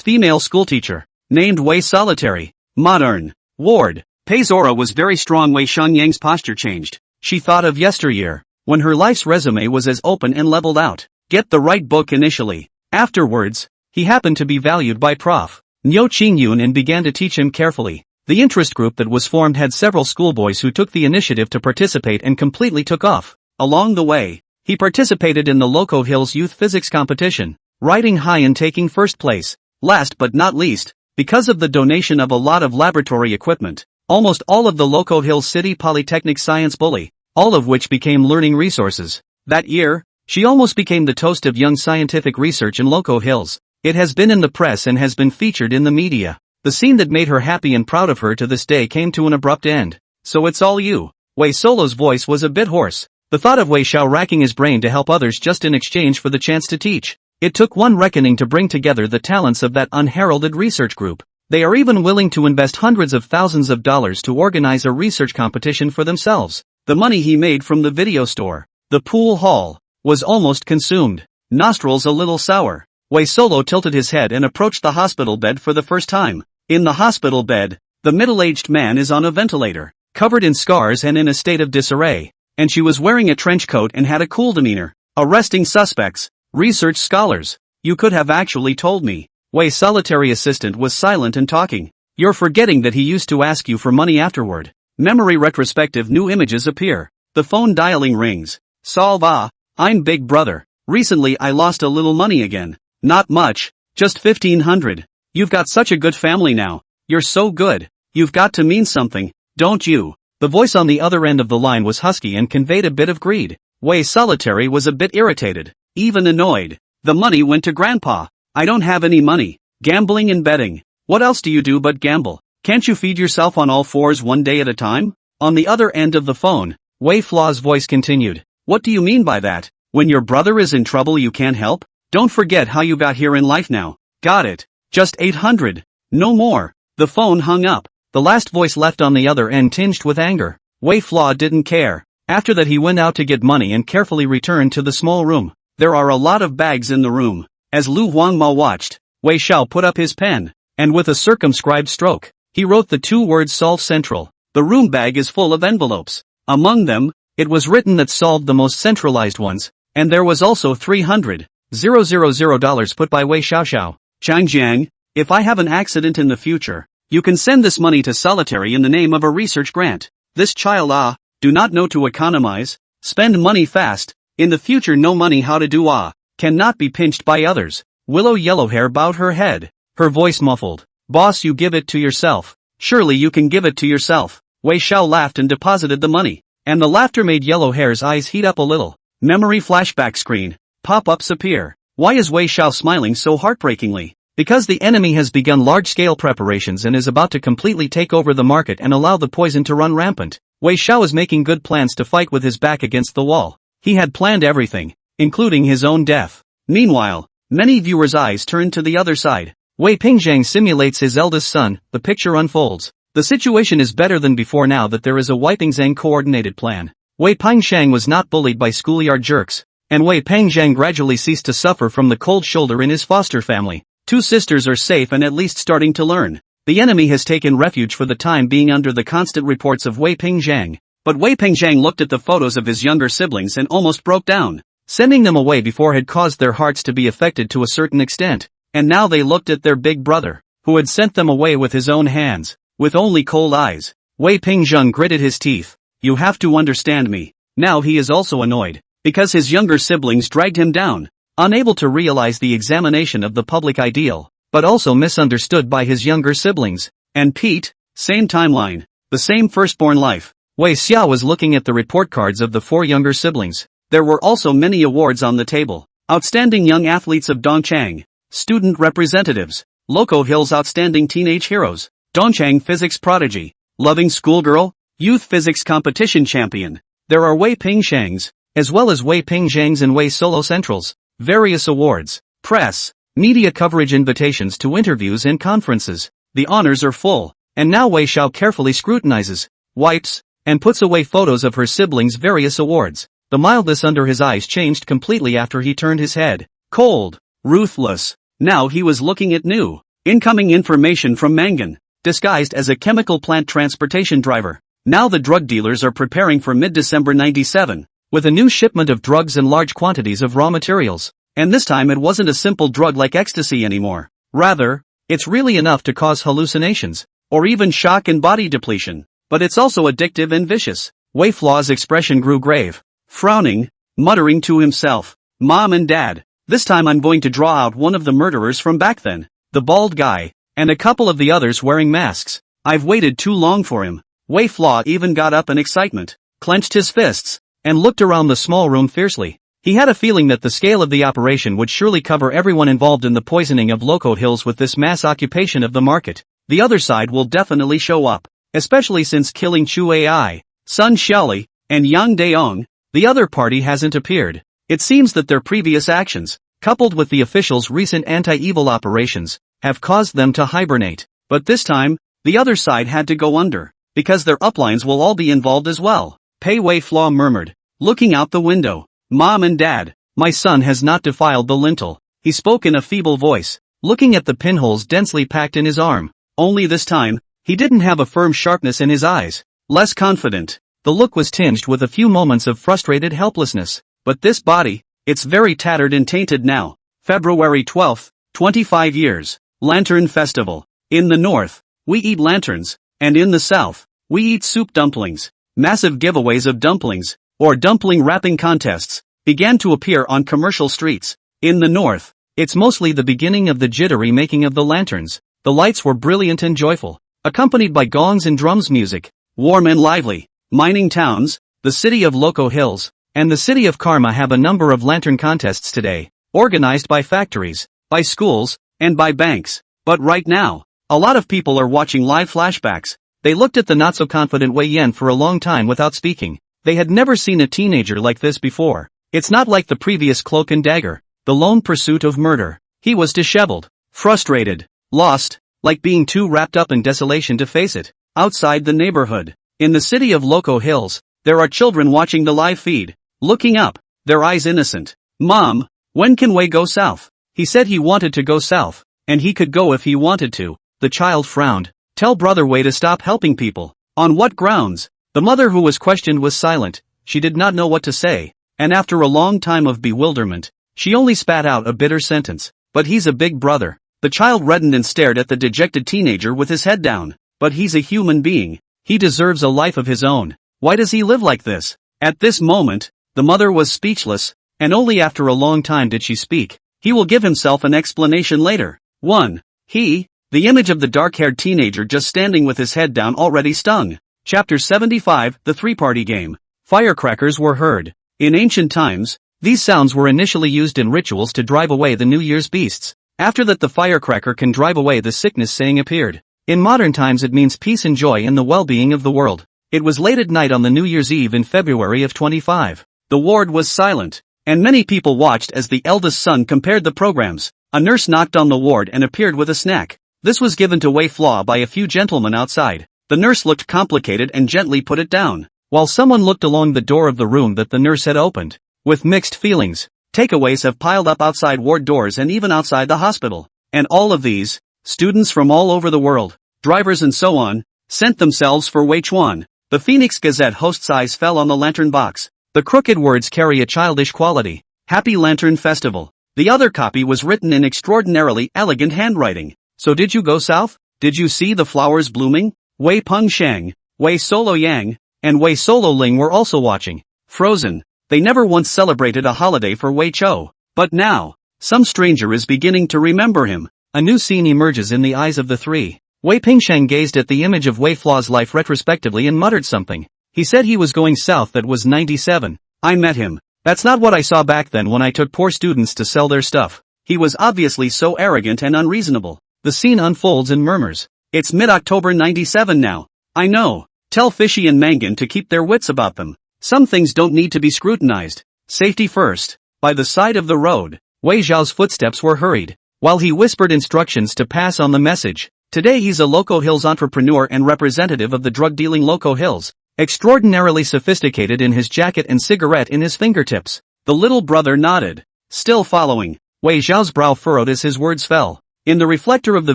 female schoolteacher, named Wei Solitary, modern, ward, Peizora was very strong. Wei Shangyang's posture changed. She thought of yesteryear, when her life's resume was as open and leveled out. Get the right book initially. Afterwards, he happened to be valued by Prof. Nyo Ching-yoon and began to teach him carefully. The interest group that was formed had several schoolboys who took the initiative to participate and completely took off. Along the way, he participated in the Loco Hills Youth Physics Competition, riding high and taking first place. Last but not least, because of the donation of a lot of laboratory equipment, almost all of the Loco Hills City Polytechnic Science Bully, all of which became learning resources. That year, she almost became the toast of young scientific research in Loco Hills. It has been in the press and has been featured in the media. The scene that made her happy and proud of her to this day came to an abrupt end. So it's all you. Wei Solo's voice was a bit hoarse. The thought of Wei Xiao racking his brain to help others just in exchange for the chance to teach. It took one reckoning to bring together the talents of that unheralded research group. They are even willing to invest hundreds of thousands of dollars to organize a research competition for themselves. The money he made from the video store, the pool hall, was almost consumed. Nostrils a little sour, Wei Solo tilted his head and approached the hospital bed for the first time. In the hospital bed, the middle-aged man is on a ventilator, covered in scars and in a state of disarray, and she was wearing a trench coat and had a cool demeanor. Arresting suspects. Research scholars. You could have actually told me. Wei's solitary assistant was silent and talking. You're forgetting that he used to ask you for money afterward. Memory retrospective. New images appear. The phone dialing rings. Solve. I'm Big Brother. Recently I lost a little money again. Not much, just 1,500. You've got such a good family now. You're so good. You've got to mean something, don't you? The voice on the other end of the line was husky and conveyed a bit of greed. Wei Solitary was a bit irritated, even annoyed. The money went to Grandpa. I don't have any money. Gambling and betting. What else do you do but gamble? Can't you feed yourself on all fours one day at a time? On the other end of the phone, Wei Flaw's voice continued. What do you mean by that? When your brother is in trouble you can't help? Don't forget how you got here in life now. Got it. Just 800. No more. The phone hung up. The last voice left on the other end tinged with anger. Wei Flaw didn't care. After that he went out to get money and carefully returned to the small room. There are a lot of bags in the room. As Lu Huangma watched, Wei Xiao put up his pen, and with a circumscribed stroke, he wrote the two words Solve Central. The room bag is full of envelopes. Among them, it was written that solved the most centralized ones, and there was also $300,000 put by Wei Xiaoxiao. Changjiang, if I have an accident in the future, you can send this money to Solitary in the name of a research grant. This child do not know to economize, spend money fast, in the future no money how to do cannot be pinched by others. Willow Yellowhair bowed her head, her voice muffled. Boss, you give it to yourself. Surely you can give it to yourself. Wei Xiao laughed and deposited the money, and the laughter made Yellowhair's eyes heat up a little. Memory flashback screen. Pop-ups appear. Why is Wei Xiao smiling so heartbreakingly? Because the enemy has begun large-scale preparations and is about to completely take over the market and allow the poison to run rampant. Wei Xiao is making good plans to fight with his back against the wall. He had planned everything, including his own death. Meanwhile, many viewers' eyes turn to the other side. Wei Pingzhang simulates his eldest son. The picture unfolds. The situation is better than before now that there is a Wiping Zhang coordinated plan. Wei Pingzhang was not bullied by schoolyard jerks, and Wei Pingzhang gradually ceased to suffer from the cold shoulder in his foster family. Two sisters are safe and at least starting to learn. The enemy has taken refuge for the time being under the constant reports of Wei Pingzhang. But Wei Pingzhang looked at the photos of his younger siblings and almost broke down. Sending them away before had caused their hearts to be affected to a certain extent. And now they looked at their big brother, who had sent them away with his own hands, with only cold eyes. Wei Pingzhang gritted his teeth. You have to understand me. Now he is also annoyed, because his younger siblings dragged him down, unable to realize the examination of the public ideal, but also misunderstood by his younger siblings. And Pete, same timeline, the same firstborn life. Wei Xia was looking at the report cards of the four younger siblings. There were also many awards on the table. Outstanding Young Athletes of Dongchang, Student Representatives, Loco Hill's Outstanding Teenage Heroes, Dongchang Physics Prodigy, Loving Schoolgirl, Youth Physics Competition Champion. There are Wei Pingzhangs, as well as Wei Pingzhangs and Wei Solo Centrals, various awards, press, media coverage, invitations to interviews and conferences. The honors are full, and now Wei Xiao carefully scrutinizes, wipes, and puts away photos of her siblings' various awards. The mildness under his eyes changed completely after he turned his head. Cold, ruthless. Now he was looking at new, incoming information from Mangan, disguised as a chemical plant transportation driver. Now the drug dealers are preparing for mid-December 97, with a new shipment of drugs and large quantities of raw materials. And this time it wasn't a simple drug like ecstasy anymore. Rather, it's really enough to cause hallucinations, or even shock and body depletion. But it's also addictive and vicious. Wei Flaw's expression grew grave, frowning, muttering to himself, Mom and Dad, this time I'm going to draw out one of the murderers from back then, the bald guy, and a couple of the others wearing masks. I've waited too long for him. Wei Flaw even got up in excitement, clenched his fists, and looked around the small room fiercely. He had a feeling that the scale of the operation would surely cover everyone involved in the poisoning of Loco Hills with this mass occupation of the market. The other side will definitely show up, especially since killing Chu Ai, Sun Xiaoli, and Yang Daong, the other party hasn't appeared. It seems that their previous actions, coupled with the officials' recent anti-evil operations, have caused them to hibernate. But this time, the other side had to go under, because their uplines will all be involved as well. Pei Wei Flaw murmured, looking out the window. Mom and Dad, my son has not defiled the lintel. He spoke in a feeble voice, looking at the pinholes densely packed in his arm. Only this time, he didn't have a firm sharpness in his eyes. Less confident. The look was tinged with a few moments of frustrated helplessness. But this body, It's very tattered and tainted now. February 12th, 25 years. Lantern Festival. In the north, we eat lanterns, and in the south, we eat soup dumplings. Massive giveaways of dumplings, or dumpling wrapping contests, began to appear on commercial streets. In the north, it's mostly the beginning of the jittery making of the lanterns. The lights were brilliant and joyful, accompanied by gongs and drums music. Warm and lively. Mining towns, the city of Loco Hills, and the city of Karma have a number of lantern contests today, organized by factories, by schools, and by banks. But right now, a lot of people are watching live flashbacks. They looked at the not-so-confident Wei Yan for a long time without speaking. They had never seen a teenager like this before. It's not like the previous Cloak and Dagger, the lone pursuit of murder. He was disheveled, frustrated, lost, like being too wrapped up in desolation to face it. Outside the neighborhood, in the city of Loco Hills, there are children watching the live feed, looking up, their eyes innocent. Mom, when can Wei go south? He said he wanted to go south, and he could go if he wanted to. The child frowned. Tell brother Wei to stop helping people. On what grounds? The mother who was questioned was silent. She did not know what to say, and after a long time of bewilderment, she only spat out a bitter sentence. But he's a big brother. The child reddened and stared at the dejected teenager with his head down. But he's a human being. He deserves a life of his own. Why does he live like this? At this moment, the mother was speechless, and only after a long time did she speak. He will give himself an explanation later. 1. The image of the dark-haired teenager just standing with his head down already stung. Chapter 75, The Three-Party Game. Firecrackers were heard. In ancient times, these sounds were initially used in rituals to drive away the New Year's beasts. After that, the firecracker can drive away the sickness saying appeared. In modern times it means peace and joy in the well-being of the world. It was late at night on the New Year's Eve in February of 25. The ward was silent, and many people watched as the eldest son compared the programs. A nurse knocked on the ward and appeared with a snack. This was given to Wei Flaw by a few gentlemen outside. The nurse looked complicated and gently put it down, while someone looked along the door of the room that the nurse had opened. With mixed feelings, takeaways have piled up outside ward doors and even outside the hospital. And all of these, students from all over the world, drivers and so on, sent themselves for Wei Chuan. The Phoenix Gazette host's eyes fell on the lantern box. The crooked words carry a childish quality. Happy Lantern Festival. The other copy was written in extraordinarily elegant handwriting. So did you go south? Did you see the flowers blooming? Wei Peng Shang, Wei Solo Yang, and Wei Solo Ling were also watching. Frozen. They never once celebrated a holiday for Wei Chou. But now, some stranger is beginning to remember him. A new scene emerges in the eyes of the three. Wei Pingsheng gazed at the image of Wei Flaw's life retrospectively and muttered something. He said he was going south. That was 97. I met him. That's not what I saw back then when I took poor students to sell their stuff. He was obviously so arrogant and unreasonable. The scene unfolds in murmurs. It's mid-October 97 now. I know. Tell Fishy and Mangan to keep their wits about them. Some things don't need to be scrutinized. Safety first. By the side of the road, Wei Zhao's footsteps were hurried, while he whispered instructions to pass on the message. Today he's a Loco Hills entrepreneur and representative of the drug-dealing Loco Hills, extraordinarily sophisticated in his jacket and cigarette in his fingertips. The little brother nodded. Still following, Wei Zhao's brow furrowed as his words fell. In the reflector of the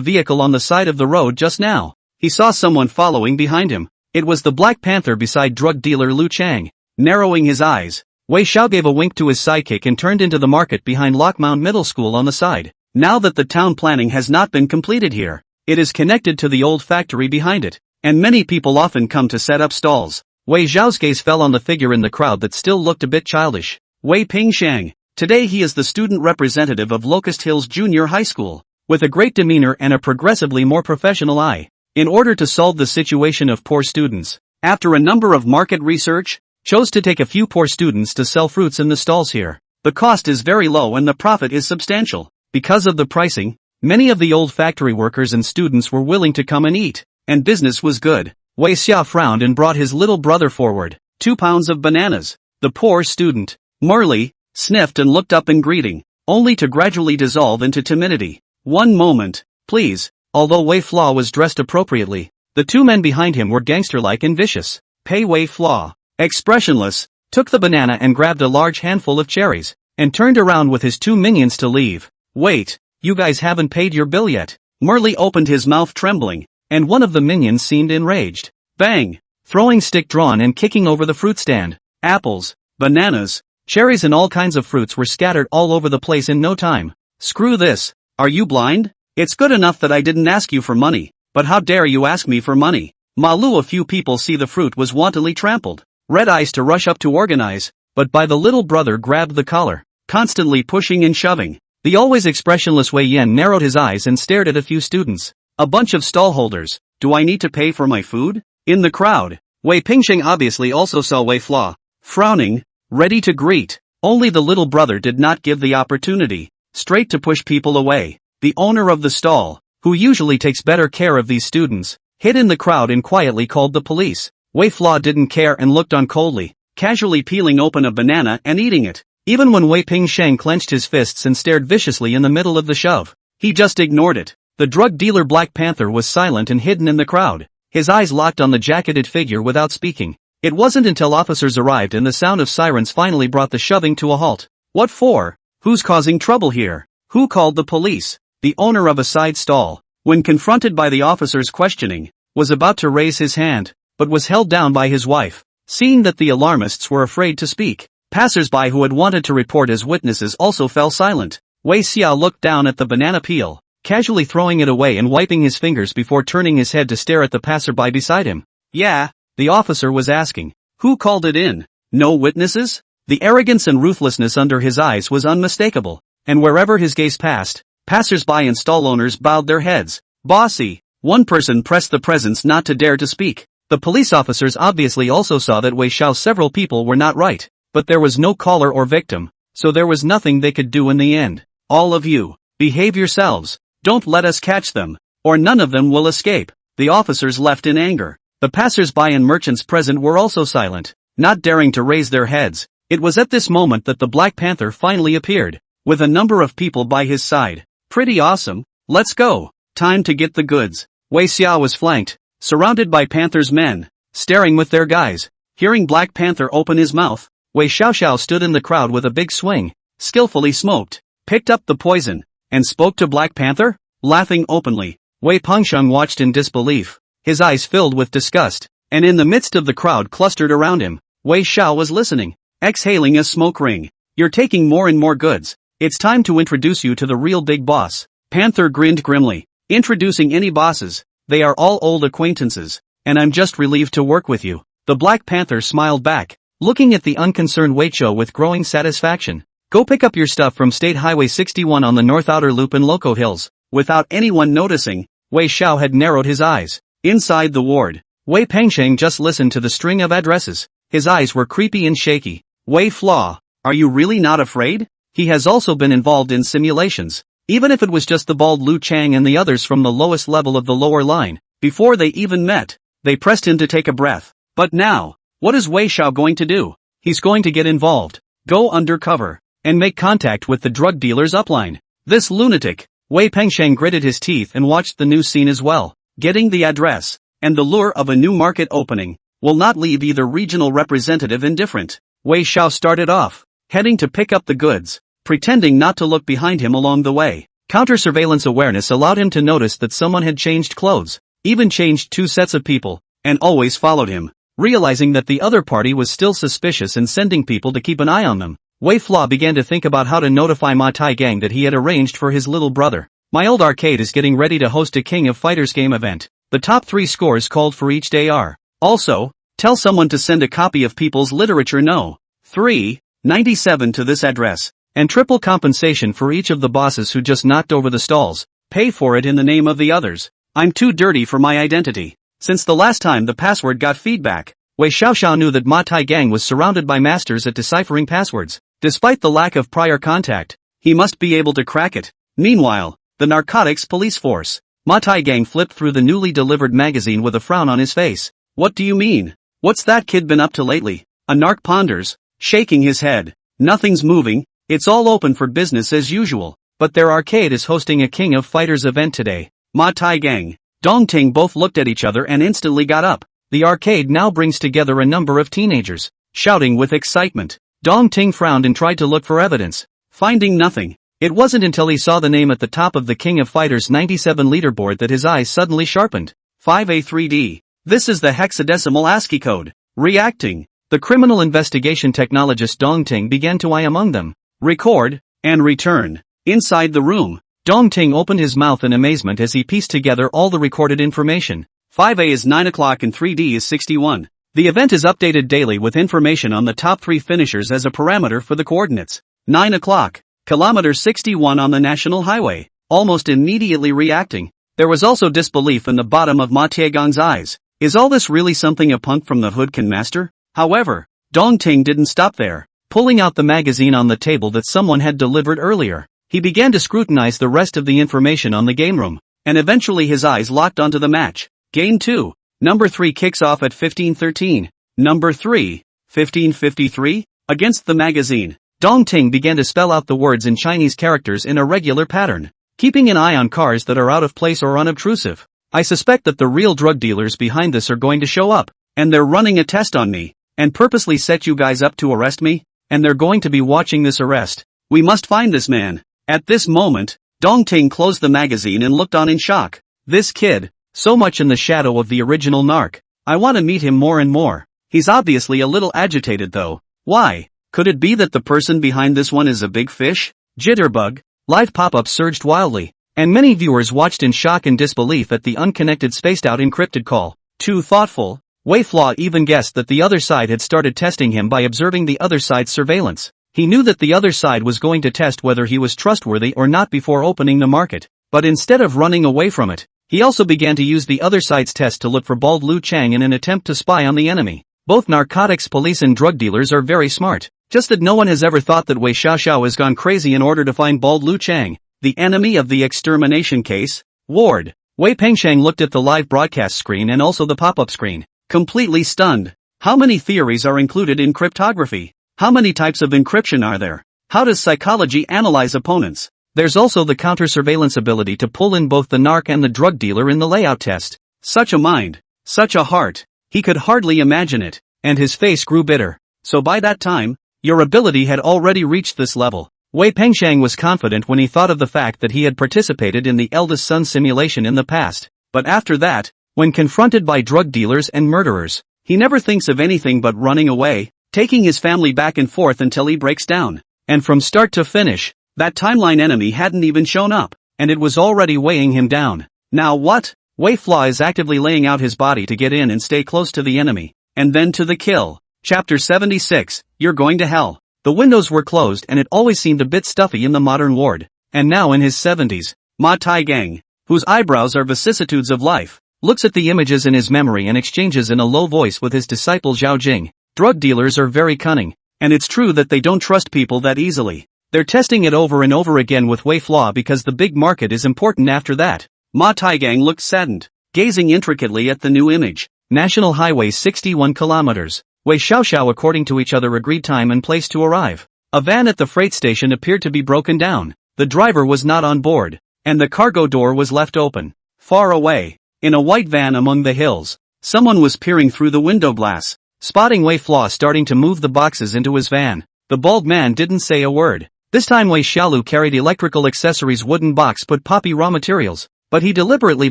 vehicle on the side of the road just now, he saw someone following behind him. It was the Black Panther beside drug dealer Lu Chang. Narrowing his eyes, Wei Xiao gave a wink to his sidekick and turned into the market behind Lockmount Middle School on the side. Now that the town planning has not been completed here, it is connected to the old factory behind it, and many people often come to set up stalls. Wei Zhao's gaze fell on the figure in the crowd that still looked a bit childish. Wei Pingshang. Today he is the student representative of Locust Hills Junior High School, with a great demeanor and a progressively more professional eye. In order to solve the situation of poor students, after a number of market research, chose to take a few poor students to sell fruits in the stalls here. The cost is very low and the profit is substantial. Because of the pricing, many of the old factory workers and students were willing to come and eat, and business was good. Wei Xia frowned and brought his little brother forward. 2 pounds of bananas. The poor student, Murley, sniffed and looked up in greeting, only to gradually dissolve into timidity. 1 moment, please. Although Wei Flaw was dressed appropriately, the 2 men behind him were gangster-like and vicious. Pei Wei Flaw, expressionless, took the banana and grabbed a large handful of cherries, and turned around with his 2 minions to leave. Wait, you guys haven't paid your bill yet. Murley opened his mouth trembling, and one of the minions seemed enraged. Bang! Throwing stick drawn and kicking over the fruit stand. Apples, bananas, Cherries and all kinds of fruits were scattered all over the place in no time. Screw this. Are you blind? It's good enough that I didn't ask you for money, but how dare you ask me for money? Malu, a few people see the fruit was wantonly trampled. Red eyes to rush up to organize, but by the little brother grabbed the collar, constantly pushing and shoving. The always expressionless Wei Yan narrowed his eyes and stared at a few students. A bunch of stallholders. Do I need to pay for my food? In the crowd, Wei Pingsheng obviously also saw Wei Flaw, frowning, ready to greet. Only the little brother did not give the opportunity, straight to push people away. The owner of the stall, who usually takes better care of these students, hid in the crowd and quietly called the police. Wei Flaw didn't care and looked on coldly, casually peeling open a banana and eating it. Even when Wei Pingsheng clenched his fists and stared viciously in the middle of the shove, he just ignored it. The drug dealer Black Panther was silent and hidden in the crowd, his eyes locked on the jacketed figure without speaking. It wasn't until officers arrived and the sound of sirens finally brought the shoving to a halt. What for? Who's causing trouble here? Who called the police? The owner of a side stall, when confronted by the officers' questioning, was about to raise his hand, but was held down by his wife. Seeing that the alarmists were afraid to speak, passers-by who had wanted to report as witnesses also fell silent. Wei Xiao looked down at the banana peel, casually throwing it away and wiping his fingers before turning his head to stare at the passerby beside him. Yeah, the officer was asking. Who called it in? No witnesses? The arrogance and ruthlessness under his eyes was unmistakable, and wherever his gaze passed, passers-by and stall owners bowed their heads. Bossy. One person pressed the presence not to dare to speak. The police officers obviously also saw that Wei Xiao's several people were not right, but there was no caller or victim, so there was nothing they could do in the end. All of you, behave yourselves. Don't let us catch them, or none of them will escape. The officers left in anger. The passers-by and merchants present were also silent, not daring to raise their heads. It was at this moment that the Black Panther finally appeared, with a number of people by his side. Pretty awesome. Let's go. Time to get the goods. Wei Xiao was flanked, surrounded by Panther's men, staring with their guys. Hearing Black Panther open his mouth, Wei Xiaoxiao stood in the crowd with a big swing, skillfully smoked, picked up the poison, and spoke to Black Panther, laughing openly. Wei Pengsheng watched in disbelief, his eyes filled with disgust, and in the midst of the crowd clustered around him, Wei Xiao was listening, exhaling a smoke ring. You're taking more and more goods. It's time to introduce you to the real big boss. Panther grinned grimly. Introducing any bosses? They are all old acquaintances, and I'm just relieved to work with you. The Black Panther smiled back, looking at the unconcerned Wei Chou with growing satisfaction. Go pick up your stuff from State Highway 61 on the North Outer Loop in Loco Hills. Without anyone noticing, Wei Xiao had narrowed his eyes. Inside the ward, Wei Pengsheng just listened to the string of addresses. His eyes were creepy and shaky. Wei Flaw, are you really not afraid? He has also been involved in simulations. Even if it was just the bald Lu Chang and the others from the lowest level of the lower line, before they even met, they pressed him to take a breath. But now, what is Wei Xiao going to do? He's going to get involved, go undercover, and make contact with the drug dealer's upline. This lunatic. Wei Pengsheng gritted his teeth and watched the new scene as well. Getting the address, and the lure of a new market opening, will not leave either regional representative indifferent. Wei Xiao started off, heading to pick up the goods, pretending not to look behind him along the way. Counter-surveillance awareness allowed him to notice that someone had changed clothes, even changed two sets of people, and always followed him. Realizing that the other party was still suspicious and sending people to keep an eye on them, Wei Flaw began to think about how to notify Ma Tai Gang that he had arranged for his little brother. My old arcade is getting ready to host a King of Fighters game event. The top 3 scores called for each day are. Also, tell someone to send a copy of People's Literature No. 397 to this address, and triple compensation for each of the bosses who just knocked over the stalls. Pay for it in the name of the others. I'm too dirty for my identity. Since the last time the password got feedback, Wei Xiaoxiao knew that Ma Tai Gang was surrounded by masters at deciphering passwords. Despite the lack of prior contact, he must be able to crack it. Meanwhile, the narcotics police force. Ma Tai Gang flipped through the newly delivered magazine with a frown on his face. What do you mean? What's that kid been up to lately? A narc ponders, shaking his head. Nothing's moving, it's all open for business as usual, but their arcade is hosting a King of Fighters event today. Ma Tai Gang, Dong Ting both looked at each other and instantly got up. The arcade now brings together a number of teenagers, shouting with excitement. Dong Ting frowned and tried to look for evidence, finding nothing. It wasn't until he saw the name at the top of the King of Fighters 97 leaderboard that his eyes suddenly sharpened. 5A3D. This is the hexadecimal ASCII code. Reacting. The criminal investigation technologist Dong Ting began to eye among them. Record, and return. Inside the room, Dong Ting opened his mouth in amazement as he pieced together all the recorded information. 5A is 9 o'clock and 3D is 61. The event is updated daily with information on the top 3 finishers as a parameter for the coordinates. 9 o'clock, kilometer 61 on the national highway. Almost immediately reacting, there was also disbelief in the bottom of Ma Taegong's eyes. Is all this really something a punk from the hood can master? However, Dong Ting didn't stop there. Pulling out the magazine on the table that someone had delivered earlier, he began to scrutinize the rest of the information on the game room, and eventually his eyes locked onto the match. Game 2. Number 3 kicks off at 15:13. Number 3, 15:53? Against the magazine, Dong Ting began to spell out the words in Chinese characters in a regular pattern, keeping an eye on cars that are out of place or unobtrusive. I suspect that the real drug dealers behind this are going to show up, and they're running a test on me, and purposely set you guys up to arrest me, and they're going to be watching this arrest. We must find this man. At this moment, Dong Ting closed the magazine and looked on in shock. This kid, so much in the shadow of the original narc. I want to meet him more and more. He's obviously a little agitated though. Why? Could it be that the person behind this one is a big fish? Jitterbug. Live pop-ups surged wildly, and many viewers watched in shock and disbelief at the unconnected spaced-out encrypted call. Too thoughtful. Wei Flaw even guessed that the other side had started testing him by observing the other side's surveillance. He knew that the other side was going to test whether he was trustworthy or not before opening the market, but instead of running away from it, he also began to use the other side's test to look for bald Lu Chang in an attempt to spy on the enemy. Both narcotics police and drug dealers are very smart, just that no one has ever thought that Wei Xiaoxiao has gone crazy in order to find bald Lu Chang, the enemy of the extermination case. Ward. Wei Pengsheng looked at the live broadcast screen and also the pop-up screen, completely stunned. How many theories are included in cryptography? How many types of encryption are there? How does psychology analyze opponents? There's also the counter-surveillance ability to pull in both the narc and the drug dealer in the layout test. Such a mind. Such a heart. He could hardly imagine it, and his face grew bitter. So by that time, your ability had already reached this level. Wei Pengsheng was confident when he thought of the fact that he had participated in the eldest son simulation in the past, but after that, when confronted by drug dealers and murderers, he never thinks of anything but running away, taking his family back and forth until he breaks down. And from start to finish, that timeline enemy hadn't even shown up, and it was already weighing him down. Now what? Wei Flaw is actively laying out his body to get in and stay close to the enemy, and then to the kill. Chapter 76, You're Going to Hell. The windows were closed and it always seemed a bit stuffy in the modern ward, and now in his 70s, Ma Taegang, whose eyebrows are vicissitudes of life, looks at the images in his memory and exchanges in a low voice with his disciple Zhao Jing. Drug dealers are very cunning, and it's true that they don't trust people that easily. They're testing it over and over again with Wei Flaw because the big market is important after that. Ma Taegang looked saddened, gazing intricately at the new image. National Highway 61 kilometers. Wei Xiaoxiao according to each other agreed time and place to arrive. A van at the freight station appeared to be broken down. The driver was not on board, and the cargo door was left open. Far away, in a white van among the hills, someone was peering through the window glass, spotting Wei Flaw starting to move the boxes into his van. The bald man didn't say a word. This time Wei Xiaolu carried electrical accessories wooden box put poppy raw materials, but he deliberately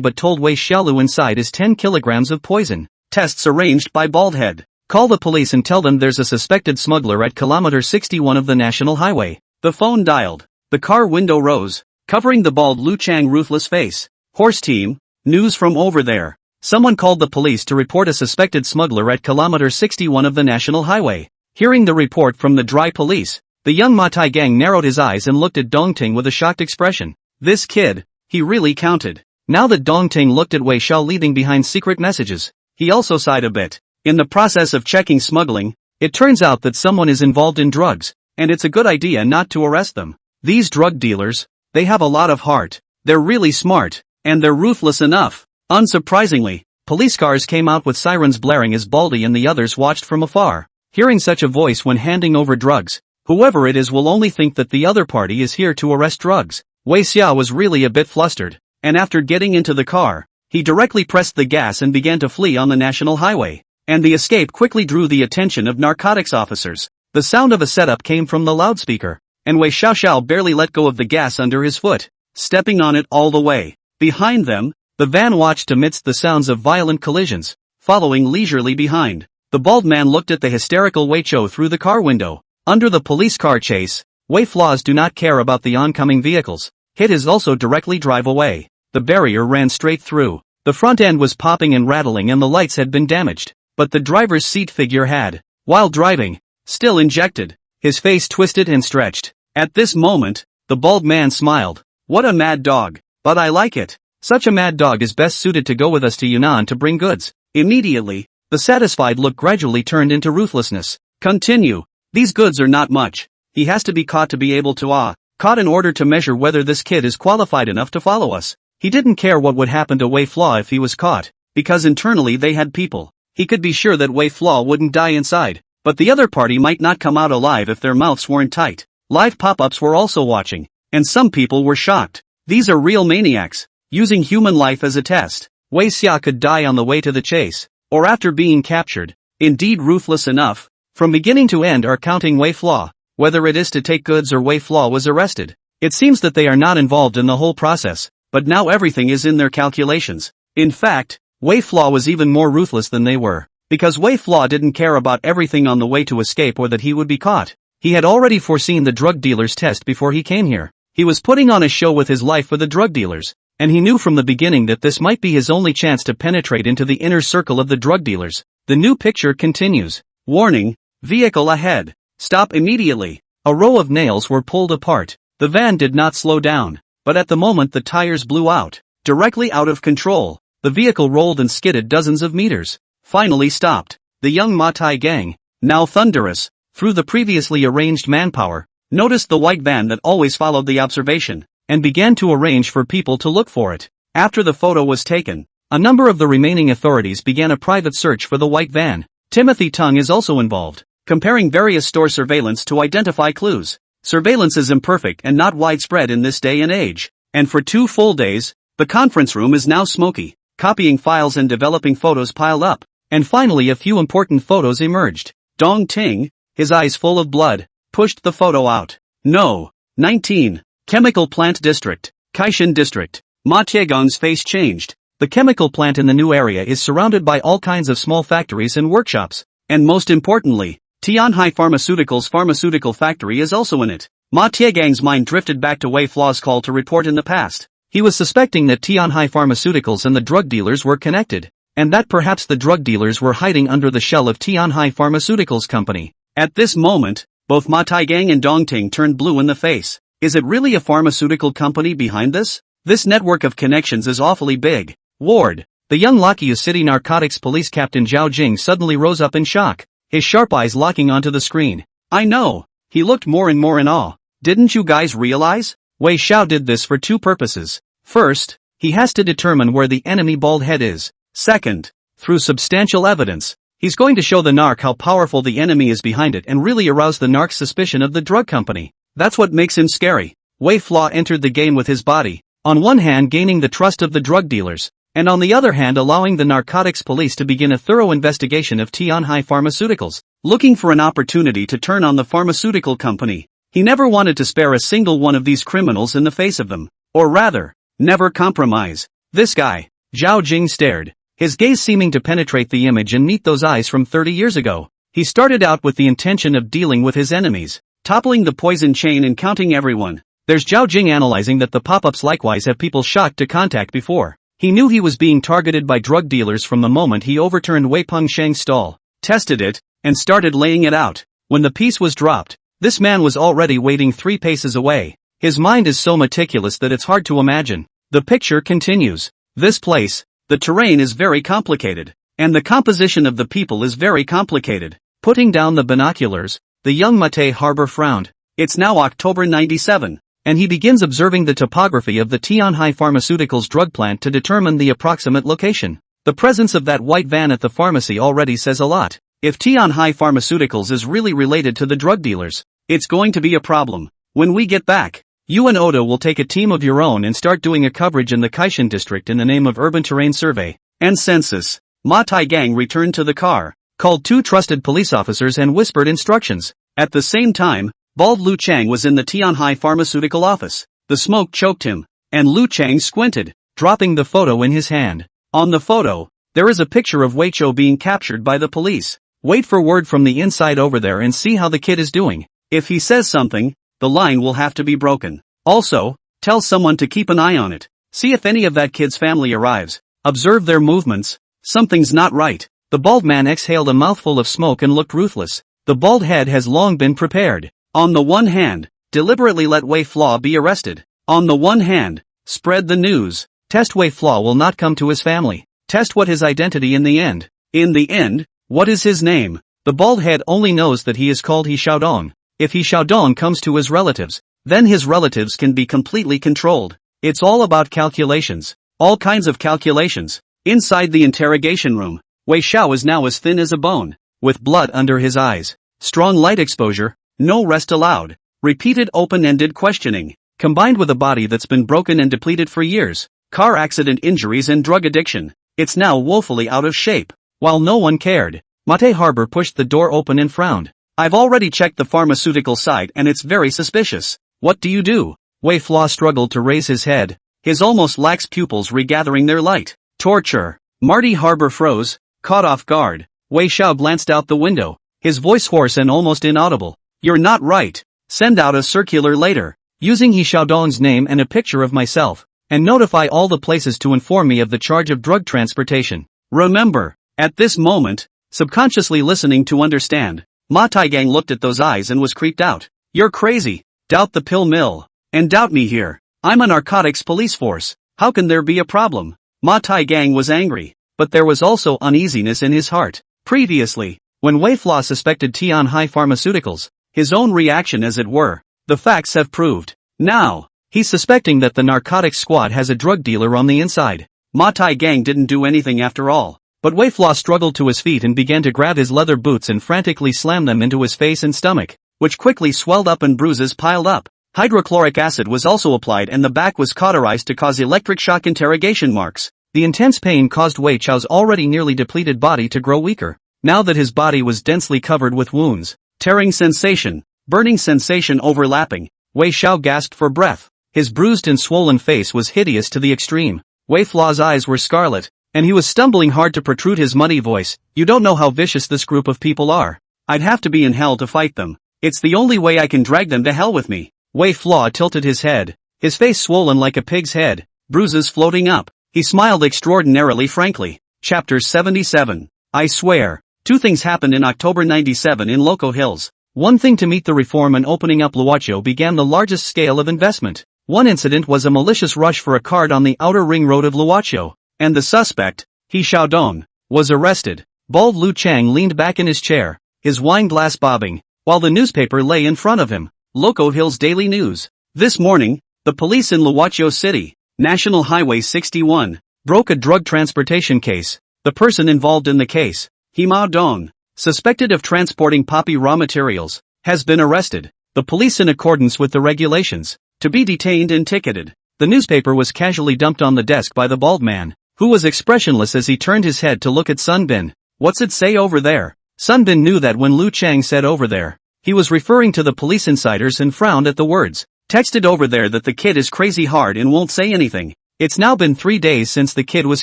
but told Wei Xiaolu inside is 10 kilograms of poison. Tests arranged by Baldhead. Call the police and tell them there's a suspected smuggler at kilometer 61 of the national highway. The phone dialed. The car window rose, covering the bald Lu Chang ruthless face. Horse team, news from over there. Someone called the police to report a suspected smuggler at kilometer 61 of the national highway. Hearing the report from the dry police, the young Ma Taegang narrowed his eyes and looked at Dong Ting with a shocked expression. This kid, he really counted. Now that Dong Ting looked at Wei Xiao leaving behind secret messages, he also sighed a bit. In the process of checking smuggling, it turns out that someone is involved in drugs, and it's a good idea not to arrest them. These drug dealers, they have a lot of heart, they're really smart, and they're ruthless enough. Unsurprisingly, police cars came out with sirens blaring as Baldy and the others watched from afar. Hearing such a voice when handing over drugs, whoever it is will only think that the other party is here to arrest drugs. Wei Xia was really a bit flustered, and after getting into the car, he directly pressed the gas and began to flee on the national highway. And the escape quickly drew the attention of narcotics officers. The sound of a setup came from the loudspeaker, and Wei Xiaoxiao barely let go of the gas under his foot, stepping on it all the way. Behind them, the van watched amidst the sounds of violent collisions, following leisurely behind. The bald man looked at the hysterical Wei Cho through the car window. Under the police car chase, Wei Flaws do not care about the oncoming vehicles. Hit is also directly drive away. The barrier ran straight through. The front end was popping and rattling and the lights had been damaged. But the driver's seat figure had, while driving, still injected. His face twisted and stretched. At this moment, the bald man smiled. What a mad dog. But I like it. Such a mad dog is best suited to go with us to Yunnan to bring goods. Immediately, the satisfied look gradually turned into ruthlessness. Continue. These goods are not much. He has to be caught to be able to caught in order to measure whether this kid is qualified enough to follow us. He didn't care what would happen to Wei Flaw if he was caught, because internally they had people. He could be sure that Wei Flaw wouldn't die inside, but the other party might not come out alive if their mouths weren't tight. Live pop-ups were also watching, and some people were shocked. These are real maniacs, using human life as a test. Wei Xia could die on the way to the chase, or after being captured. Indeed ruthless enough. From beginning to end are counting Wei Flaw, whether it is to take goods or Wei Flaw was arrested. It seems that they are not involved in the whole process, but now everything is in their calculations. In fact, Wei Flaw was even more ruthless than they were, because Wei Flaw didn't care about everything on the way to escape or that he would be caught. He had already foreseen the drug dealer's test before he came here. He was putting on a show with his life for the drug dealers, and he knew from the beginning that this might be his only chance to penetrate into the inner circle of the drug dealers. The new picture continues. Warning, vehicle ahead. Stop immediately. A row of nails were pulled apart. The van did not slow down, but at the moment the tires blew out. Directly out of control, the vehicle rolled and skidded dozens of meters. Finally stopped. The young Matai gang, now thunderous, through the previously arranged manpower, noticed the white van that always followed the observation, and began to arrange for people to look for it. After the photo was taken, a number of the remaining authorities began a private search for the white van. Timothy Tung is also involved, comparing various store surveillance to identify clues. Surveillance is imperfect and not widespread in this day and age, and for 2 full days, the conference room is now smoky. Copying files and developing photos piled up, and finally a few important photos emerged. Dong Ting, his eyes full of blood, pushed the photo out. No. 19. Chemical Plant District, Kaishan District. Ma Tiegong's face changed. The chemical plant in the new area is surrounded by all kinds of small factories and workshops, and most importantly, Tianhai Pharmaceuticals' pharmaceutical factory is also in it. Ma Tiegang's mind drifted back to Wei Flaw's call to report in the past. He was suspecting that Tianhai Pharmaceuticals and the drug dealers were connected, and that perhaps the drug dealers were hiding under the shell of Tianhai Pharmaceuticals Company. At this moment, both Ma Taigang and Dongting turned blue in the face. Is it really a pharmaceutical company behind this? This network of connections is awfully big. Ward, the young Lakyu City Narcotics Police Captain Zhao Jing suddenly rose up in shock, his sharp eyes locking onto the screen. I know. He looked more and more in awe. Didn't you guys realize? Wei Xiao did this for 2 purposes. First, he has to determine where the enemy bald head is. Second, through substantial evidence, he's going to show the narc how powerful the enemy is behind it and really arouse the narc's suspicion of the drug company. That's what makes him scary. Wei Flaw entered the game with his body, on one hand gaining the trust of the drug dealers, and on the other hand allowing the narcotics police to begin a thorough investigation of Tianhai Pharmaceuticals, looking for an opportunity to turn on the pharmaceutical company. He never wanted to spare a single one of these criminals in the face of them, or rather, never compromise. This guy. Zhao Jing stared, his gaze seeming to penetrate the image and meet those eyes from 30 years ago. He started out with the intention of dealing with his enemies, toppling the poison chain and counting everyone. There's Zhao Jing analyzing that the pop-ups likewise have people shocked to contact before. He knew he was being targeted by drug dealers from the moment he overturned Wei Peng Sheng's stall, tested it, and started laying it out. When the piece was dropped, this man was already waiting 3 paces away. His mind is so meticulous that it's hard to imagine. The picture continues. This place, the terrain is very complicated, and the composition of the people is very complicated. Putting down the binoculars, the young Mate Harbor frowned. It's now October 97, and he begins observing the topography of the Tianhai Pharmaceuticals drug plant to determine the approximate location. The presence of that white van at the pharmacy already says a lot. If Tianhai Pharmaceuticals is really related to the drug dealers, it's going to be a problem. When we get back, you and Oda will take a team of your own and start doing a coverage in the Kaishan district in the name of Urban Terrain Survey and Census. Ma Taigang returned to the car, called 2 trusted police officers and whispered instructions. At the same time, bald Lu Chang was in the Tianhai Pharmaceutical office. The smoke choked him, and Lu Chang squinted, dropping the photo in his hand. On the photo, there is a picture of Wei Cho being captured by the police. Wait for word from the inside over there and see how the kid is doing. If he says something, the line will have to be broken. Also, tell someone to keep an eye on it. See if any of that kid's family arrives. Observe their movements. Something's not right. The bald man exhaled a mouthful of smoke and looked ruthless. The bald head has long been prepared. On the one hand, deliberately let Wei Flaw be arrested. On the one hand, spread the news. Test Wei Flaw will not come to his family. Test what his identity in the end. In the end, what is his name? The bald head only knows that he is called He Xiaodong. If He Xiaodong comes to his relatives, then his relatives can be completely controlled. It's all about calculations. All kinds of calculations. Inside the interrogation room, Wei Xiao is now as thin as a bone, with blood under his eyes. Strong light exposure, no rest allowed. Repeated open-ended questioning, combined with a body that's been broken and depleted for years. Car accident injuries and drug addiction. It's now woefully out of shape. While no one cared, Mate Harbor pushed the door open and frowned. I've already checked the pharmaceutical side and it's very suspicious. What do you do? Wei Flaw struggled to raise his head, his almost lax pupils regathering their light. Torture. Marty Harbor froze, caught off guard. Wei Xiao glanced out the window, his voice hoarse and almost inaudible. You're not right. Send out a circular later, using He Xiaodong's name and a picture of myself, and notify all the places to inform me of the charge of drug transportation. Remember, at this moment, subconsciously listening to understand, Ma Taigang looked at those eyes and was creeped out. You're crazy. Doubt the pill mill. And doubt me here. I'm a narcotics police force. How can there be a problem? Ma Taigang was angry, but there was also uneasiness in his heart. Previously, when Wei Flaw suspected Tianhai Pharmaceuticals, his own reaction as it were, the facts have proved. Now, he's suspecting that the narcotics squad has a drug dealer on the inside. Ma Taigang didn't do anything after all. But Wei Flaw struggled to his feet and began to grab his leather boots and frantically slam them into his face and stomach, which quickly swelled up and bruises piled up. Hydrochloric acid was also applied and the back was cauterized to cause electric shock interrogation marks. The intense pain caused Wei Chao's already nearly depleted body to grow weaker. Now that his body was densely covered with wounds, tearing sensation, burning sensation overlapping, Wei Xiao gasped for breath. His bruised and swollen face was hideous to the extreme. Wei Flaw's eyes were scarlet, and he was stumbling hard to protrude his muddy voice. You don't know how vicious this group of people are. I'd have to be in hell to fight them. It's the only way I can drag them to hell with me. Wei Flaw tilted his head, his face swollen like a pig's head, bruises floating up. He smiled extraordinarily frankly. Chapter 77. I swear. Two things happened in October 97 in Loco Hills. One thing to meet the reform and opening up Luochio began the largest scale of investment. One incident was a malicious rush for a card on the outer ring road of Luochio, and the suspect, He Xiaodong, was arrested. Bald Lu Chang leaned back in his chair, his wine glass bobbing, while the newspaper lay in front of him. Loco Hills Daily News. This morning, the police in Luochio City, National Highway 61, broke a drug transportation case. The person involved in the case, He Xiaodong, suspected of transporting poppy raw materials, has been arrested. The police in accordance with the regulations, to be detained and ticketed. The newspaper was casually dumped on the desk by the bald man, who was expressionless as he turned his head to look at Sun Bin. What's it say over there? Sun Bin knew that when Lu Chang said over there, he was referring to the police insiders and frowned at the words. Texted over there that the kid is crazy hard and won't say anything. It's now been 3 days since the kid was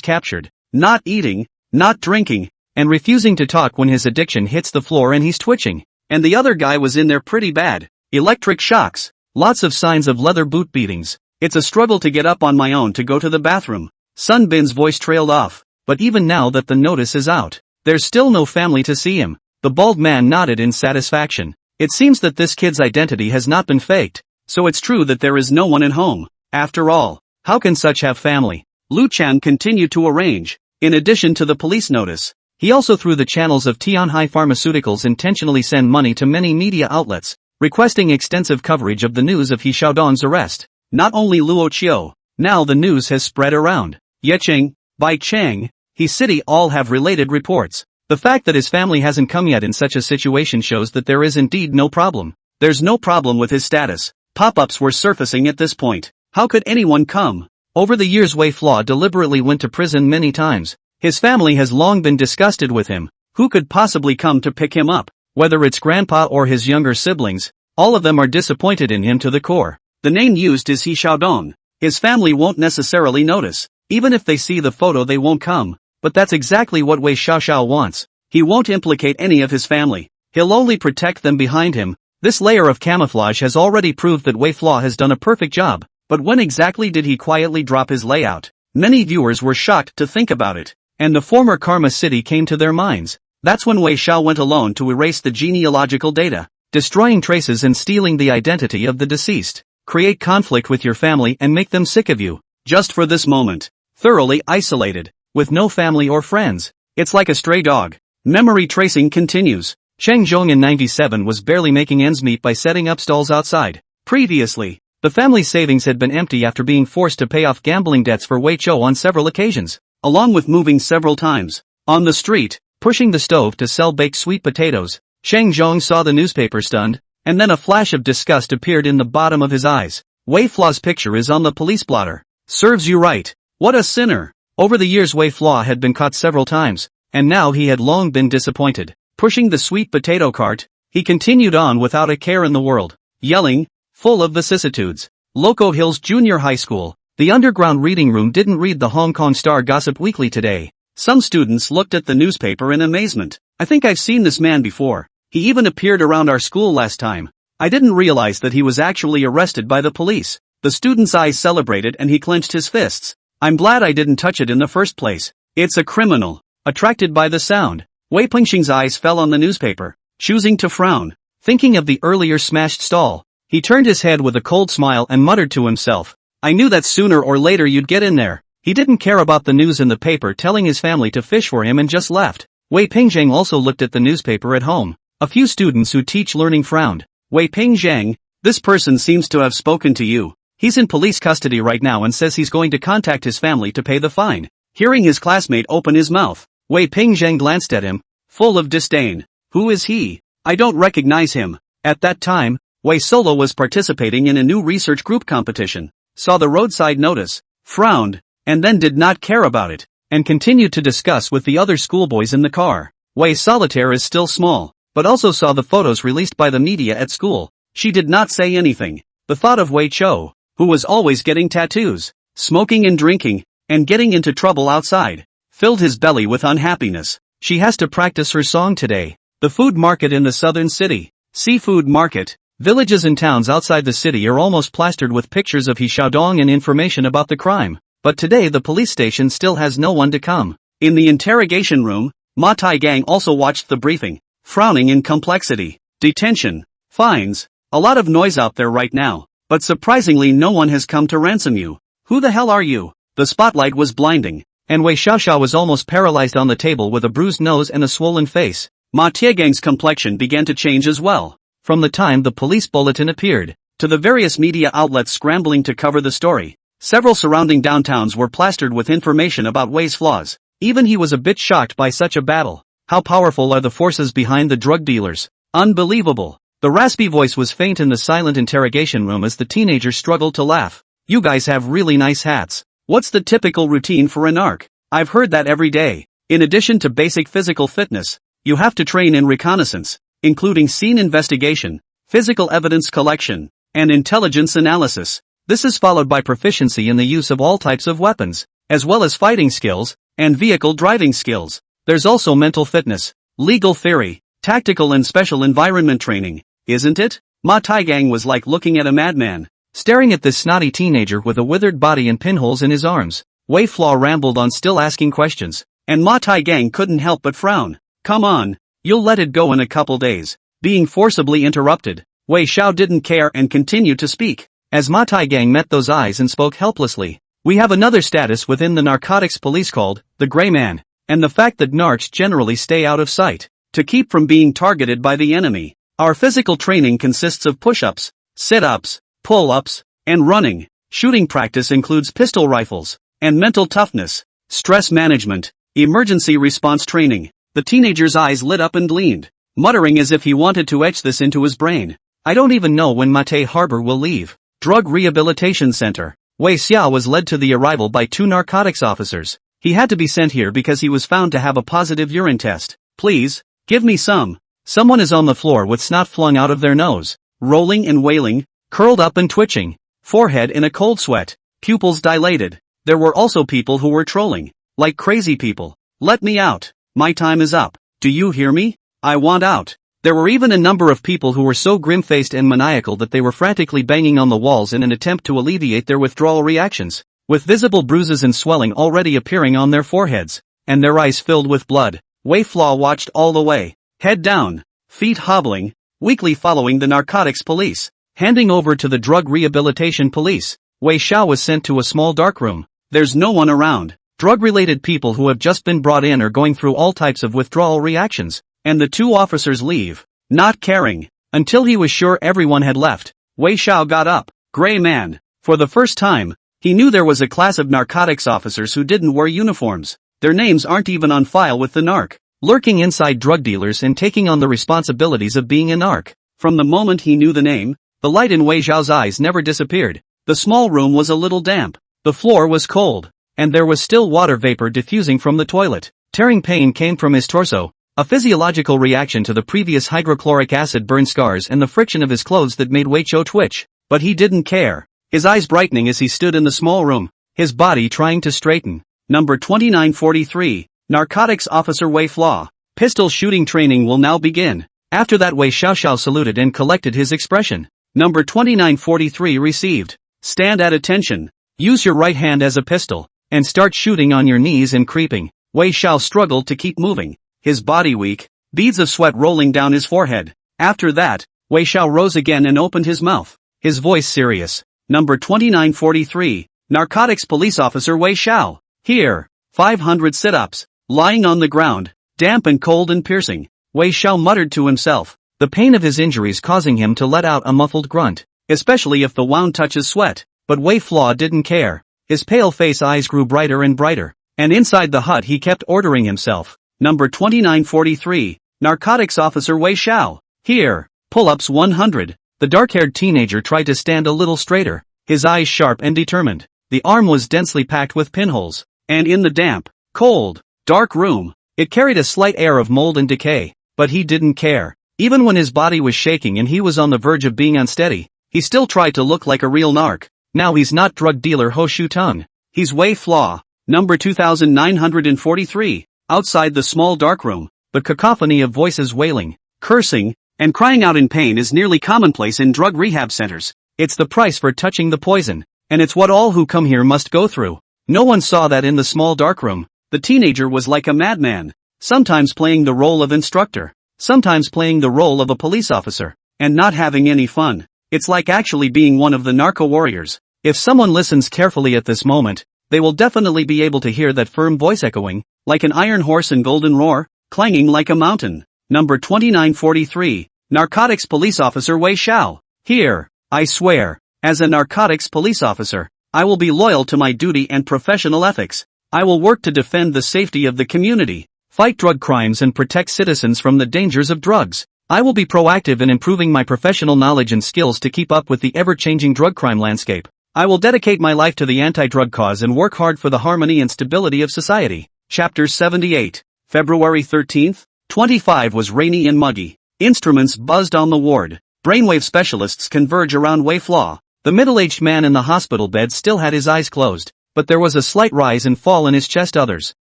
captured. Not eating, not drinking, and refusing to talk when his addiction hits the floor and he's twitching. And the other guy was in there pretty bad. Electric shocks. Lots of signs of leather boot beatings. It's a struggle to get up on my own to go to the bathroom. Sun Bin's voice trailed off. But even now that the notice is out, there's still no family to see him. The bald man nodded in satisfaction. It seems that this kid's identity has not been faked. So it's true that there is no one at home. After all, how can such have family? Lu Chan continued to arrange. In addition to the police notice, he also through the channels of Tianhai Pharmaceuticals intentionally send money to many media outlets, requesting extensive coverage of the news of He Xiaodong's arrest. Not only Luochio, now the news has spread around. Yecheng, Bai Chang, He City all have related reports. The fact that his family hasn't come yet in such a situation shows that there is indeed no problem. There's no problem with his status. Pop-ups were surfacing at this point. How could anyone come? Over the years Wei Flaw deliberately went to prison many times. His family has long been disgusted with him. Who could possibly come to pick him up? Whether it's grandpa or his younger siblings, all of them are disappointed in him to the core. The name used is He Xiaodong. His family won't necessarily notice. Even if they see the photo they won't come. But that's exactly what Wei Xiaoxiao wants. He won't implicate any of his family. He'll only protect them behind him. This layer of camouflage has already proved that Wei Flaw has done a perfect job, but when exactly did he quietly drop his layout? Many viewers were shocked to think about it, and the former Karma City came to their minds. That's when Wei Xiao went alone to erase the genealogical data, destroying traces and stealing the identity of the deceased. Create conflict with your family and make them sick of you, just for this moment. Thoroughly isolated, with no family or friends. It's like a stray dog. Memory tracing continues. Cheng Zhong in 97 was barely making ends meet by setting up stalls outside. Previously, the family's savings had been empty after being forced to pay off gambling debts for Wei Chou on several occasions, along with moving several times. On the street, pushing the stove to sell baked sweet potatoes, Cheng Zhong saw the newspaper stunned, and then a flash of disgust appeared in the bottom of his eyes. Wei Flaw's picture is on the police blotter. Serves you right. What a sinner. Over the years Wei Flaw had been caught several times, and now he had long been disappointed. Pushing the sweet potato cart, he continued on without a care in the world, yelling, full of vicissitudes. Loco Hills Junior High School. The underground reading room didn't read the Hong Kong Star Gossip Weekly today. Some students looked at the newspaper in amazement. I think I've seen this man before. He even appeared around our school last time. I didn't realize that he was actually arrested by the police. The student's eyes celebrated and he clenched his fists. I'm glad I didn't touch it in the first place. It's a criminal. Attracted by the sound, Wei Pingxing's eyes fell on the newspaper, choosing to frown. Thinking of the earlier smashed stall, he turned his head with a cold smile and muttered to himself, I knew that sooner or later you'd get in there. He didn't care about the news in the paper telling his family to fish for him and just left. Wei Pingzhang also looked at the newspaper at home. A few students who teach learning frowned. Wei Pingzhang, this person seems to have spoken to you. He's in police custody right now and says he's going to contact his family to pay the fine. Hearing his classmate open his mouth, Wei Pingzhang glanced at him, full of disdain. Who is he? I don't recognize him. At that time, Wei Solo was participating in a new research group competition, saw the roadside notice, frowned, and then did not care about it, and continued to discuss with the other schoolboys in the car. Wei Solitaire is still small, but also saw the photos released by the media at school. She did not say anything. The thought of Wei Chou, who was always getting tattoos, smoking and drinking, and getting into trouble outside, filled his belly with unhappiness. She has to practice her song today. The food market in the southern city. Seafood market. Villages and towns outside the city are almost plastered with pictures of He Xiaodong and information about the crime. But today the police station still has no one to come. In the interrogation room, Ma Taigang also watched the briefing, frowning in complexity. Detention. Fines. A lot of noise out there right now. But surprisingly no one has come to ransom you. Who the hell are you? The spotlight was blinding, and Wei Xiaoxiao was almost paralyzed on the table with a bruised nose and a swollen face. Ma Tiegang's complexion began to change as well. From the time the police bulletin appeared, to the various media outlets scrambling to cover the story, several surrounding downtowns were plastered with information about Wei's flaws. Even he was a bit shocked by such a battle. How powerful are the forces behind the drug dealers? Unbelievable. The raspy voice was faint in the silent interrogation room as the teenager struggled to laugh. You guys have really nice hats. What's the typical routine for a narc? I've heard that every day. In addition to basic physical fitness, you have to train in reconnaissance, including scene investigation, physical evidence collection, and intelligence analysis. This is followed by proficiency in the use of all types of weapons, as well as fighting skills, and vehicle driving skills. There's also mental fitness, legal theory, tactical and special environment training, isn't it? Ma Taigang was like looking at a madman, staring at this snotty teenager with a withered body and pinholes in his arms. Wei Flaw rambled on, still asking questions, and Ma Taigang couldn't help but frown. Come on, you'll let it go in a couple days. Being forcibly interrupted, Wei Xiao didn't care and continued to speak. As Ma Taigang met those eyes and spoke helplessly, we have another status within the narcotics police called the Gray Man, and the fact that narcs generally stay out of sight, to keep from being targeted by the enemy. Our physical training consists of push-ups, sit-ups, pull-ups, and running. Shooting practice includes pistol rifles, and mental toughness, stress management, emergency response training. The teenager's eyes lit up and gleamed, muttering as if he wanted to etch this into his brain. I don't even know when Mate Harbor will leave. Drug Rehabilitation Center. Wei Xiao was led to the arrival by 2 narcotics officers. He had to be sent here because he was found to have a positive urine test. Please, give me some. Someone is on the floor with snot flung out of their nose, rolling and wailing, curled up and twitching, forehead in a cold sweat, pupils dilated. There were also people who were trolling, like crazy people. Let me out. My time is up. Do you hear me? I want out. There were even a number of people who were so grim-faced and maniacal that they were frantically banging on the walls in an attempt to alleviate their withdrawal reactions, with visible bruises and swelling already appearing on their foreheads, and their eyes filled with blood. Wei Flaw watched all the way, head down, feet hobbling, weakly following the narcotics police. Handing over to the drug rehabilitation police, Wei Xiao was sent to a small dark room. There's no one around. Drug-related people who have just been brought in are going through all types of withdrawal reactions, and the two officers leave, not caring. Until he was sure everyone had left, Wei Xiao got up. Gray man. For the first time, he knew there was a class of narcotics officers who didn't wear uniforms. Their names aren't even on file with the narc, lurking inside drug dealers and taking on the responsibilities of being a narc. From the moment he knew the name, the light in Wei Xiao's eyes never disappeared. The small room was a little damp, the floor was cold, and there was still water vapor diffusing from the toilet. Tearing pain came from his torso, a physiological reaction to the previous hydrochloric acid burn scars and the friction of his clothes that made Wei Xiao twitch. But he didn't care, his eyes brightening as he stood in the small room, his body trying to straighten. Number 2943, Narcotics Officer Wei Flaw. Pistol shooting training will now begin. After that, Wei Xiao saluted and collected his expression. Number 2943 received. Stand at attention. Use your right hand as a pistol, and start shooting on your knees and creeping. Wei Xiao struggled to keep moving, his body weak, beads of sweat rolling down his forehead. After that, Wei Xiao rose again and opened his mouth, his voice serious. Number 2943, Narcotics Police Officer Wei Xiao. Here, 500 sit-ups. Lying on the ground, damp and cold and piercing, Wei Xiao muttered to himself, the pain of his injuries causing him to let out a muffled grunt, especially if the wound touches sweat. But Wei Flaw didn't care. His pale face eyes grew brighter and brighter, and inside the hut he kept ordering himself. Number 2943, Narcotics Officer Wei Xiao. Here, pull-ups 100. The dark-haired teenager tried to stand a little straighter, his eyes sharp and determined. The arm was densely packed with pinholes, and in the damp, cold, dark room, it carried a slight air of mold and decay. But he didn't care. Even when his body was shaking and he was on the verge of being unsteady, he still tried to look like a real narc. Now he's not drug dealer Ho Shu Tung. He's Wei Flaw. Number 2943. Outside the small dark room, the cacophony of voices wailing, cursing, and crying out in pain is nearly commonplace in drug rehab centers. It's the price for touching the poison, and it's what all who come here must go through. No one saw that in the small dark room. The teenager was like a madman, sometimes playing the role of instructor, sometimes playing the role of a police officer, and not having any fun. It's like actually being one of the narco warriors. If someone listens carefully at this moment, they will definitely be able to hear that firm voice echoing, like an iron horse and golden roar, clanging like a mountain. Number 2943, Narcotics Police Officer Wei Xiao. Here, I swear, as a narcotics police officer, I will be loyal to my duty and professional ethics. I will work to defend the safety of the community, fight drug crimes and protect citizens from the dangers of drugs. I will be proactive in improving my professional knowledge and skills to keep up with the ever-changing drug crime landscape. I will dedicate my life to the anti-drug cause and work hard for the harmony and stability of society. Chapter 78. February 13th, 25 was rainy and muggy. Instruments buzzed on the ward. Brainwave specialists converge around Wei Flaw. The middle-aged man in the hospital bed still had his eyes closed, but there was a slight rise and fall in his chest. Others.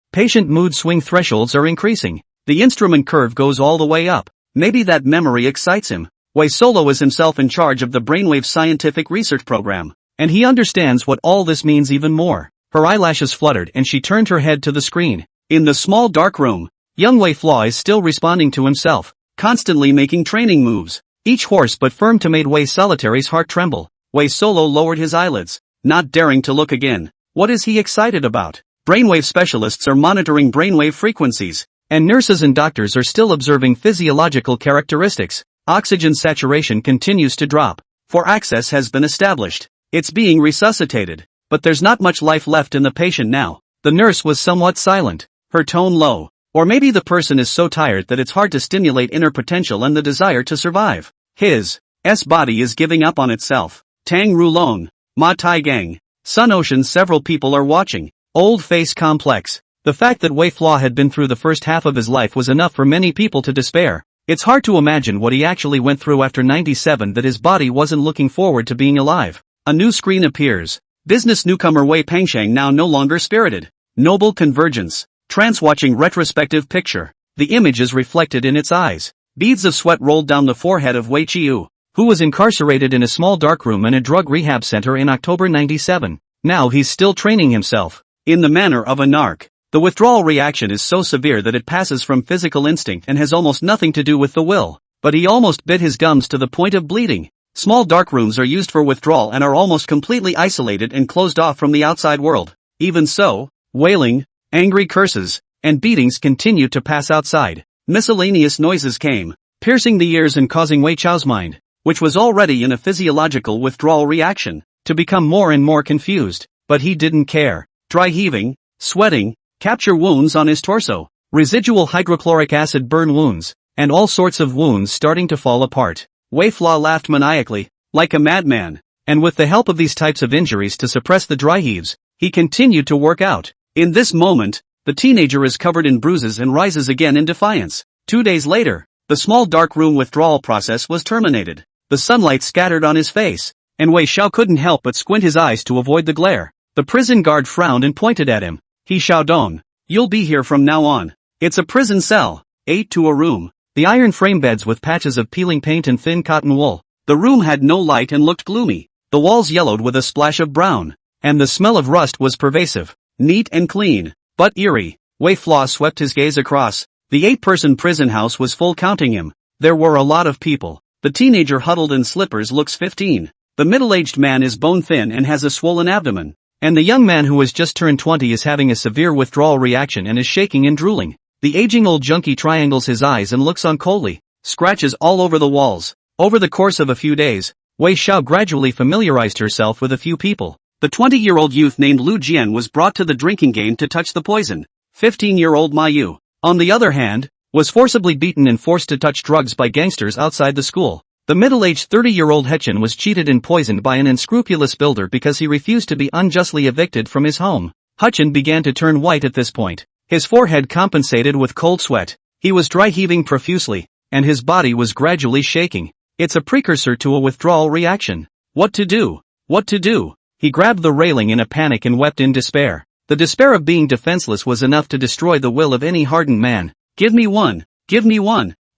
Patient mood swing thresholds are increasing. The instrument curve goes all the way up. Maybe that memory excites him. Wei Solo is himself in charge of the Brainwave scientific research program, and he understands what all this means even more. Her eyelashes fluttered and she turned her head to the screen. In the small dark room, young Wei Flaw is still responding to himself, constantly making training moves. Each hoarse but firm to made Wei Solitary's heart tremble. Wei Solo lowered his eyelids, not daring to look again. What is he excited about? Brainwave specialists are monitoring brainwave frequencies, and nurses and doctors are still observing physiological characteristics. Oxygen saturation continues to drop. For access has been established. It's being resuscitated, but there's not much life left in the patient now. The nurse was somewhat silent, her tone low. Or maybe the person is so tired that it's hard to stimulate inner potential and the desire to survive. His body is giving up on itself. Tang Rulong, Ma Tai Gang, Sun Ocean. Several people are watching. Old face complex. The fact that Wei Flaw had been through the first half of his life was enough for many people to despair. It's hard to imagine what he actually went through after 97, that his body wasn't looking forward to being alive. A new screen appears. Business newcomer Wei Pengsheng now no longer spirited. Noble convergence. Trance watching retrospective picture. the image is reflected in its eyes. Beads of sweat rolled down the forehead of Wei Chiu, who was incarcerated in a small darkroom in a drug rehab center in October 97. Now he's still training himself. In the manner of a narc. The withdrawal reaction is so severe that it passes from physical instinct and has almost nothing to do with the will. But he almost bit his gums to the point of bleeding. Small darkrooms are used for withdrawal and are almost completely isolated and closed off from the outside world. Even so, wailing, angry curses, and beatings continued to pass outside. Miscellaneous noises came, piercing the ears and causing Wei Chao's mind, which was already in a physiological withdrawal reaction, to become more and more confused. But he didn't care. Dry heaving, sweating, capture wounds on his torso, residual hydrochloric acid burn wounds, and all sorts of wounds starting to fall apart. Wei Flaw laughed maniacally, like a madman, and with the help of these types of injuries to suppress the dry heaves, he continued to work out. In this moment, the teenager is covered in bruises and rises again in defiance. 2 days later, the small dark room withdrawal process was terminated. The sunlight scattered on his face, and Wei Xiao couldn't help but squint his eyes to avoid the glare. The prison guard frowned and pointed at him. He Xiaodong, you'll be here from now on. It's a prison cell. 8 to a room. The iron frame beds with patches of peeling paint and thin cotton wool. The room had no light and looked gloomy. The walls yellowed with a splash of brown, and the smell of rust was pervasive. Neat and clean, but eerie. Wei Flaw swept his gaze across. The 8-person prison house was full, counting him. There were a lot of people. The teenager huddled in slippers looks 15. The middle-aged man is bone-thin and has a swollen abdomen. And the young man who has just turned 20 is having a severe withdrawal reaction and is shaking and drooling. The aging old junkie triangles his eyes and looks on coldly. Scratches all over the walls. Over the course of a few days, Wei Xiao gradually familiarized herself with a few people. The 20-year-old youth named Lu Jian was brought to the drinking game to touch the poison. 15-year-old Ma Yu, on the other hand, was forcibly beaten and forced to touch drugs by gangsters outside the school. The middle-aged 30-year-old Hetchin was cheated and poisoned by an unscrupulous builder because he refused to be unjustly evicted from his home. Hetchin began to turn white at this point. His forehead compensated with cold sweat. He was dry heaving profusely, and his body was gradually shaking. It's a precursor to a withdrawal reaction. What to do? What to do? He grabbed the railing in a panic and wept in despair. The despair of being defenseless was enough to destroy the will of any hardened man. Give me one,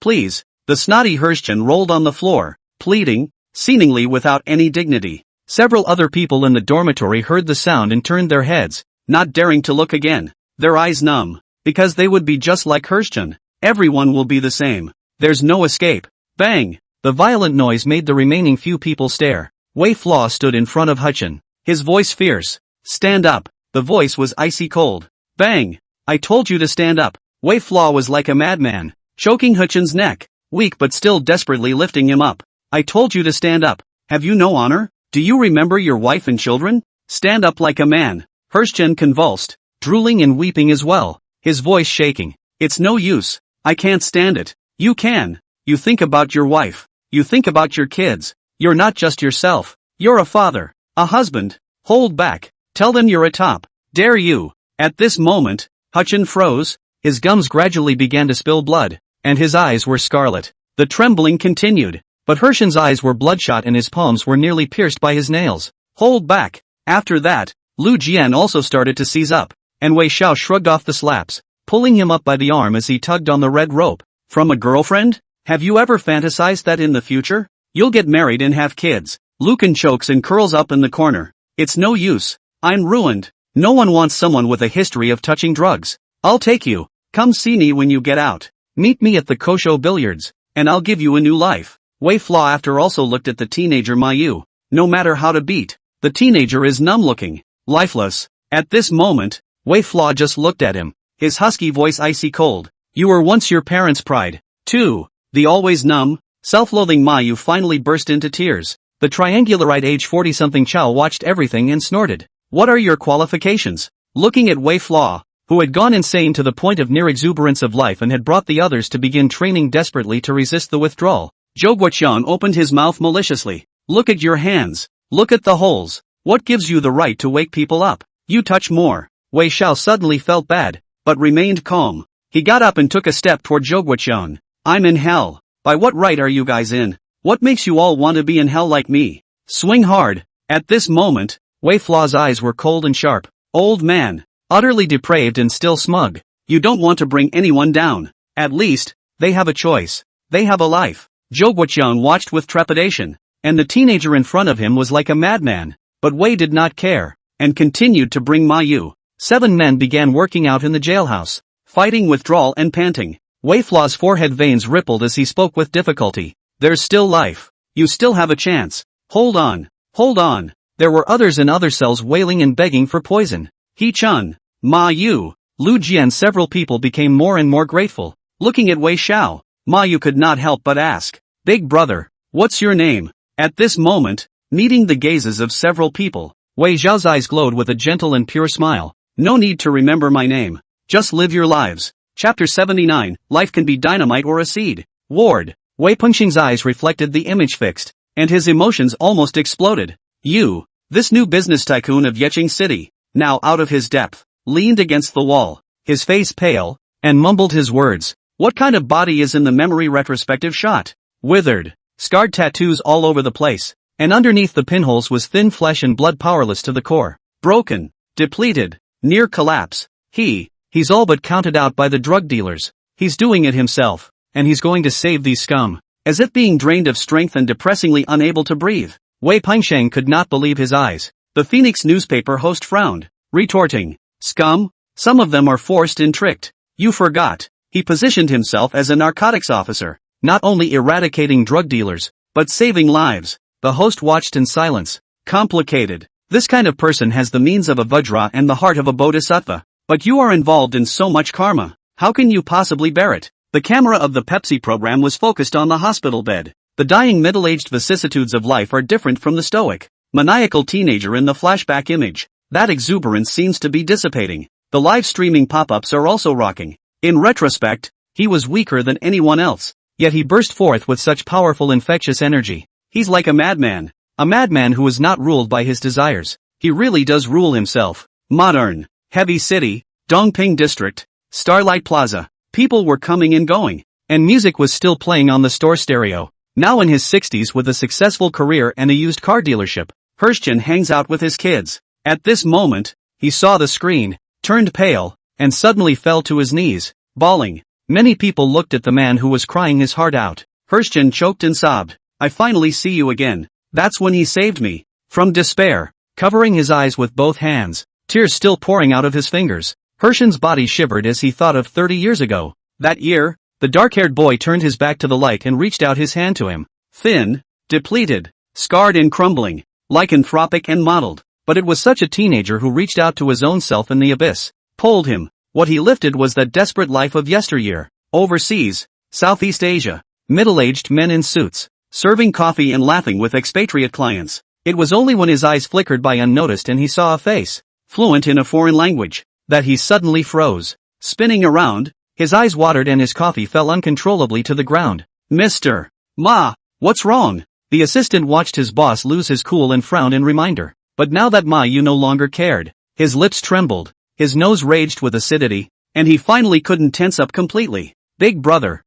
please. The snotty Hirschchen rolled on the floor, pleading, seemingly without any dignity. Several other people in the dormitory heard the sound and turned their heads, not daring to look again, their eyes numb, because they would be just like Hirschchen. Everyone will be the same. There's no escape. Bang! The violent noise made the remaining few people stare. Wei Flaw stood in front of Hetchin, his voice fierce. Stand up. The voice was icy cold. Bang! I told you to stand up. Wei Flaw was like a madman, choking Hetchin's neck, weak but still desperately lifting him up. I told you to stand up. Have you no honor? Do you remember your wife and children? Stand up like a man. Hirschchen convulsed, drooling and weeping as well, his voice shaking. It's no use. I can't stand it. You can. You think about your wife. You think about your kids. You're not just yourself. You're a father, a husband. Hold back. Tell them you're a top. Dare you. At this moment, Hetchin froze. His gums gradually began to spill blood, and his eyes were scarlet. The trembling continued, but Hirschen's eyes were bloodshot and his palms were nearly pierced by his nails. Hold back. After that, Lu Jian also started to seize up, and Wei Xiao shrugged off the slaps, pulling him up by the arm as he tugged on the red rope. From a girlfriend? Have you ever fantasized that in the future? You'll get married and have kids. Lucan chokes and curls up in the corner. It's no use. I'm ruined. No one wants someone with a history of touching drugs. I'll take you. Come see me when you get out. Meet me at the Kosho Billiards, and I'll give you a new life. Wei Flaw after also looked at the teenager Ma Yu. No matter how to beat, the teenager is numb-looking, lifeless. At this moment, Wei Flaw just looked at him, his husky voice icy cold. You were once your parents' pride, too. The always numb, self-loathing Ma Yu finally burst into tears. The triangular-eyed age 40-something Chow watched everything and snorted. What are your qualifications? Looking at Wei Flaw, who had gone insane to the point of near exuberance of life and had brought the others to begin training desperately to resist the withdrawal, Zhou Guoqian opened his mouth maliciously. Look at your hands. Look at the holes. What gives you the right to wake people up? You touch more. Wei Xiao suddenly felt bad, but remained calm. He got up and took a step toward Zhou Guoqian. I'm in hell. By what right are you guys in? What makes you all want to be in hell like me? Swing hard. At this moment, Wei Flaw's eyes were cold and sharp. Old man. Utterly depraved and still smug. You don't want to bring anyone down. At least, they have a choice. They have a life. Zhou Guoqiang watched with trepidation, and the teenager in front of him was like a madman. But Wei did not care, and continued to bring Ma Yu. 7 men began working out in the jailhouse, fighting withdrawal and panting. Wei Fla's forehead veins rippled as he spoke with difficulty. There's still life. You still have a chance. Hold on. Hold on. There were others in other cells wailing and begging for poison. He Chun, Ma Yu, Lu Jian. Several people became more and more grateful. Looking at Wei Xiao, Ma Yu could not help but ask, Big brother, what's your name? At this moment, meeting the gazes of several people, Wei Xiao's eyes glowed with a gentle and pure smile. No need to remember my name. Just live your lives. Chapter 79, Life can be dynamite or a seed. Ward. Wei Pengxing's eyes reflected the image fixed, and his emotions almost exploded. You, this new business tycoon of Yeqing City, now out of his depth, leaned against the wall, his face pale, and mumbled his words. What kind of body is in the memory retrospective shot? Withered, scarred tattoos all over the place, and underneath the pinholes was thin flesh and blood, powerless to the core. Broken, depleted, near collapse. He's all but counted out by the drug dealers. He's doing it himself, and he's going to save these scum. As if being drained of strength and depressingly unable to breathe, Wei Pengsheng could not believe his eyes. The Phoenix newspaper host frowned, retorting, Scum? Some of them are forced and tricked. You forgot. He positioned himself as a narcotics officer, not only eradicating drug dealers, but saving lives. The host watched in silence. Complicated. This kind of person has the means of a Vajra and the heart of a Bodhisattva. But you are involved in so much karma. How can you possibly bear it? The camera of the Pepsi program was focused on the hospital bed. The dying middle-aged vicissitudes of life are different from the stoic, maniacal teenager in the flashback image. That exuberance seems to be dissipating. The live streaming pop-ups are also rocking. In retrospect, he was weaker than anyone else, yet he burst forth with such powerful infectious energy. He's like a madman who is not ruled by his desires. He really does rule himself. Modern, heavy city, Dongping district, Starlight Plaza. People were coming and going, and music was still playing on the store stereo. Now in his 60s with a successful career and a used car dealership, Herschchen hangs out with his kids. At this moment, he saw the screen, turned pale, and suddenly fell to his knees, bawling. Many people looked at the man who was crying his heart out. Herschchen choked and sobbed. I finally see you again. That's when he saved me. From despair, covering his eyes with both hands, tears still pouring out of his fingers, Herschen's body shivered as he thought of 30 years ago. That year, the dark-haired boy turned his back to the light and reached out his hand to him. Thin, depleted, scarred and crumbling, lycanthropic and mottled. But it was such a teenager who reached out to his own self in the abyss, pulled him. What he lifted was that desperate life of yesteryear. Overseas, Southeast Asia, middle-aged men in suits, serving coffee and laughing with expatriate clients. It was only when his eyes flickered by unnoticed and he saw a face, fluent in a foreign language, that he suddenly froze. Spinning around, his eyes watered and his coffee fell uncontrollably to the ground. Mr. Ma, what's wrong? The assistant watched his boss lose his cool and frowned in reminder. But now that Ma Yu no longer cared, his lips trembled, his nose raged with acidity, and he finally couldn't tense up completely. Big brother,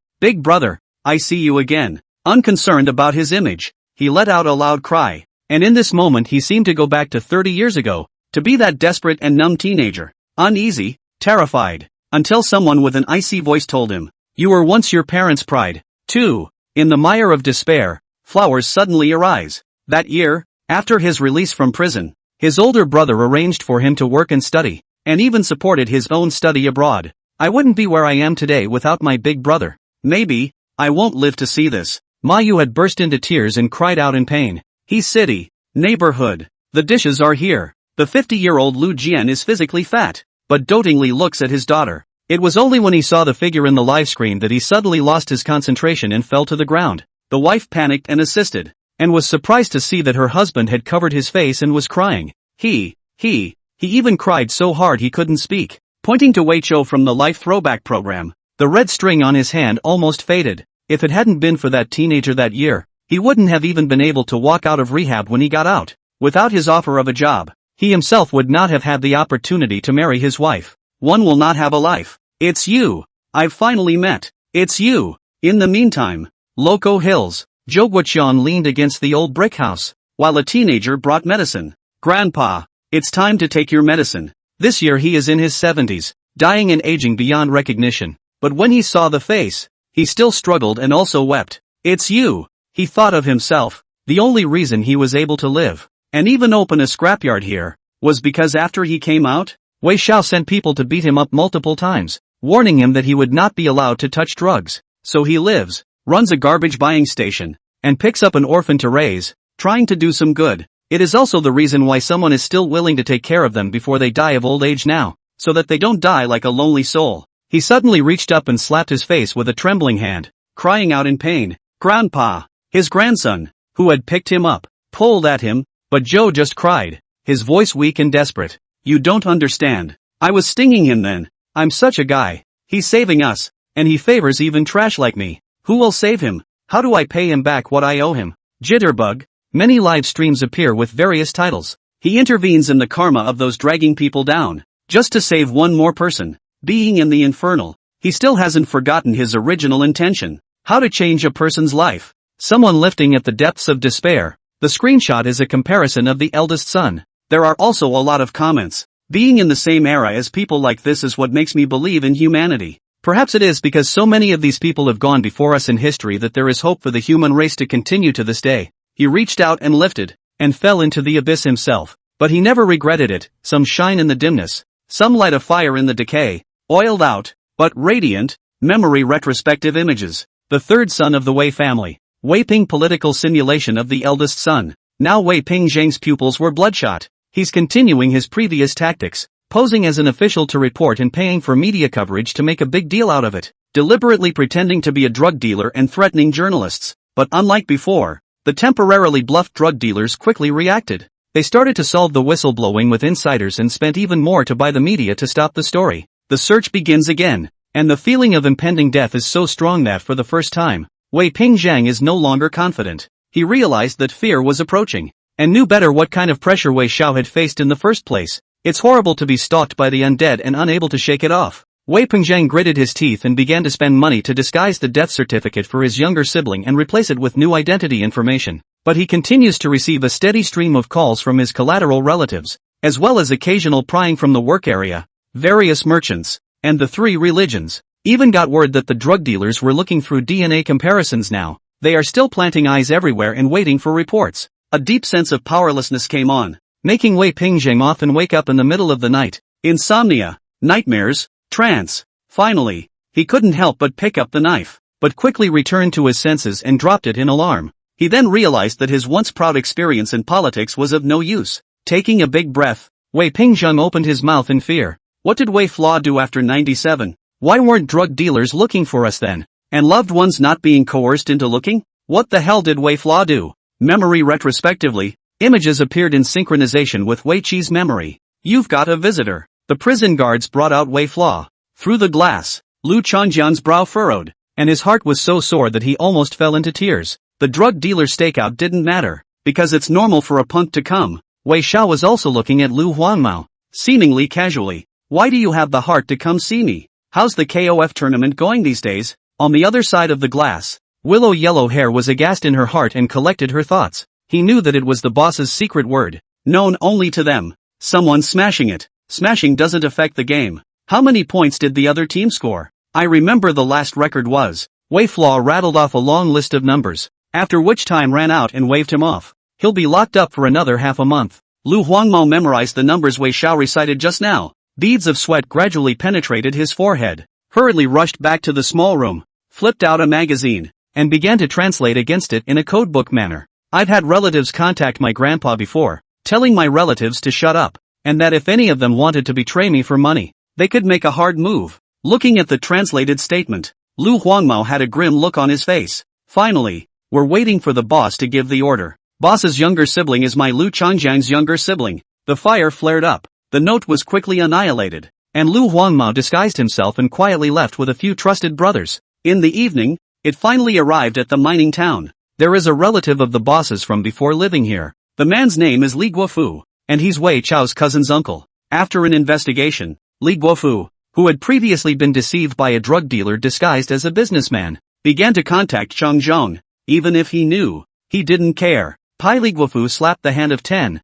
I see you again. Unconcerned about his image, he let out a loud cry, and in this moment he seemed to go back to 30 years ago, to be that desperate and numb teenager, uneasy, terrified, until someone with an icy voice told him, you were once your parents' pride, too. In the mire of despair, flowers suddenly arise. That year, after his release from prison, his older brother arranged for him to work and study, and even supported his own study abroad. I wouldn't be where I am today without my big brother. Maybe, I won't live to see this. Ma Yu had burst into tears and cried out in pain. He's city, neighborhood, the dishes are here. The 50-year-old Lu Jian is physically fat, but dotingly looks at his daughter. It was only when he saw the figure in the live screen that he suddenly lost his concentration and fell to the ground. The wife panicked and assisted, and was surprised to see that her husband had covered his face and was crying. He even cried so hard he couldn't speak. Pointing to Wei Chou from the Life Throwback program, the red string on his hand almost faded. If it hadn't been for that teenager that year, he wouldn't have even been able to walk out of rehab when he got out. Without his offer of a job, he himself would not have had the opportunity to marry his wife. One will not have a life. It's you. I've finally met. It's you. In the meantime, Loco Hills. Zhou Guoqiang leaned against the old brick house, while a teenager brought medicine. Grandpa, it's time to take your medicine. This year he is in his 70s, dying and aging beyond recognition. but when he saw the face, he still struggled and also wept. It's you, he thought of himself. The only reason he was able to live, and even open a scrapyard here, was because after he came out, Wei Xiao sent people to beat him up multiple times, warning him that he would not be allowed to touch drugs. So he lives, runs a garbage buying station, and picks up an orphan to raise, trying to do some good. It is also the reason why someone is still willing to take care of them before they die of old age now, so that they don't die like a lonely soul. He suddenly reached up and slapped his face with a trembling hand, crying out in pain. Grandpa, his grandson, who had picked him up, pulled at him, but Joe just cried, his voice weak and desperate. You don't understand. I was stinging him then. I'm such a guy. He's saving us, and he favors even trash like me. Who will save him? How do I pay him back what I owe him? Jitterbug. Many live streams appear with various titles. He intervenes in the karma of those dragging people down, just to save one more person. Being in the infernal, he still hasn't forgotten his original intention. How to change a person's life. Someone lifting at the depths of despair. The screenshot is a comparison of the eldest son. There are also a lot of comments. Being in the same era as people like this is what makes me believe in humanity. Perhaps it is because so many of these people have gone before us in history that there is hope for the human race to continue to this day. He reached out and lifted, and fell into the abyss himself. But he never regretted it. Some shine in the dimness, some light a fire in the decay. Oiled out, but radiant, memory retrospective images. The third son of the Wei family. Wei Ping political simulation of the eldest son. Now Wei Ping Zhang's pupils were bloodshot. He's continuing his previous tactics, posing as an official to report and paying for media coverage to make a big deal out of it, deliberately pretending to be a drug dealer and threatening journalists. But unlike before, the temporarily bluffed drug dealers quickly reacted. They started to solve the whistleblowing with insiders and spent even more to buy the media to stop the story. The search begins again, and the feeling of impending death is so strong that for the first time, Wei Ping Zhang is no longer confident. He realized that fear was approaching, and knew better what kind of pressure Wei Xiao had faced in the first place. It's horrible to be stalked by the undead and unable to shake it off. Wei Ping Zhang gritted his teeth and began to spend money to disguise the death certificate for his younger sibling and replace it with new identity information. But he continues to receive a steady stream of calls from his collateral relatives, as well as occasional prying from the work area, various merchants, and the three religions. Even got word that the drug dealers were looking through DNA comparisons now. They are still planting eyes everywhere and waiting for reports. A deep sense of powerlessness came on, making Wei Ping Zhang often wake up in the middle of the night. Insomnia, nightmares, trance. Finally, he couldn't help but pick up the knife, but quickly returned to his senses and dropped it in alarm. He then realized that his once proud experience in politics was of no use. Taking a big breath, Wei Ping Zhang opened his mouth in fear. What did Wei Flaw do after 97? Why weren't drug dealers looking for us then? And loved ones not being coerced into looking? What the hell did Wei Flaw do? Memory retrospectively, images appeared in synchronization with Wei Qi's memory. You've got a visitor. The prison guards brought out Wei Flaw. Through the glass, Lu Changjian's brow furrowed, and his heart was so sore that he almost fell into tears. The drug dealer stakeout didn't matter, because it's normal for a punk to come. Wei Xiao was also looking at Lu Huangmao, seemingly casually. Why do you have the heart to come see me? How's the KOF tournament going these days? On the other side of the glass, Willow Yellow Hair was aghast in her heart and collected her thoughts. He knew that it was the boss's secret word, known only to them. Someone smashing it. Smashing doesn't affect the game. How many points did the other team score? I remember the last record was. Wei Flaw rattled off a long list of numbers, after which time ran out and waved him off. He'll be locked up for another half a month. Lu Huangmao memorized the numbers Wei Xiao recited just now. Beads of sweat gradually penetrated his forehead. Hurriedly rushed back to the small room, flipped out a magazine, and began to translate against it in a codebook manner. I've had relatives contact my grandpa before, telling my relatives to shut up, and that if any of them wanted to betray me for money, they could make a hard move. Looking at the translated statement, Lu Huangmao had a grim look on his face. Finally, we're waiting for the boss to give the order. Boss's younger sibling is my Lu Changjiang's younger sibling. The fire flared up. The note was quickly annihilated, and Lu Huangmao disguised himself and quietly left with a few trusted brothers. In the evening, it finally arrived at the mining town. There is a relative of the boss's from before living here. The man's name is Li Guofu, and he's Wei Chao's cousin's uncle. After an investigation, Li Guofu, who had previously been deceived by a drug dealer disguised as a businessman, began to contact Chang Zhong. Even if he knew, he didn't care. Pai Li Guofu slapped the hand of 10,000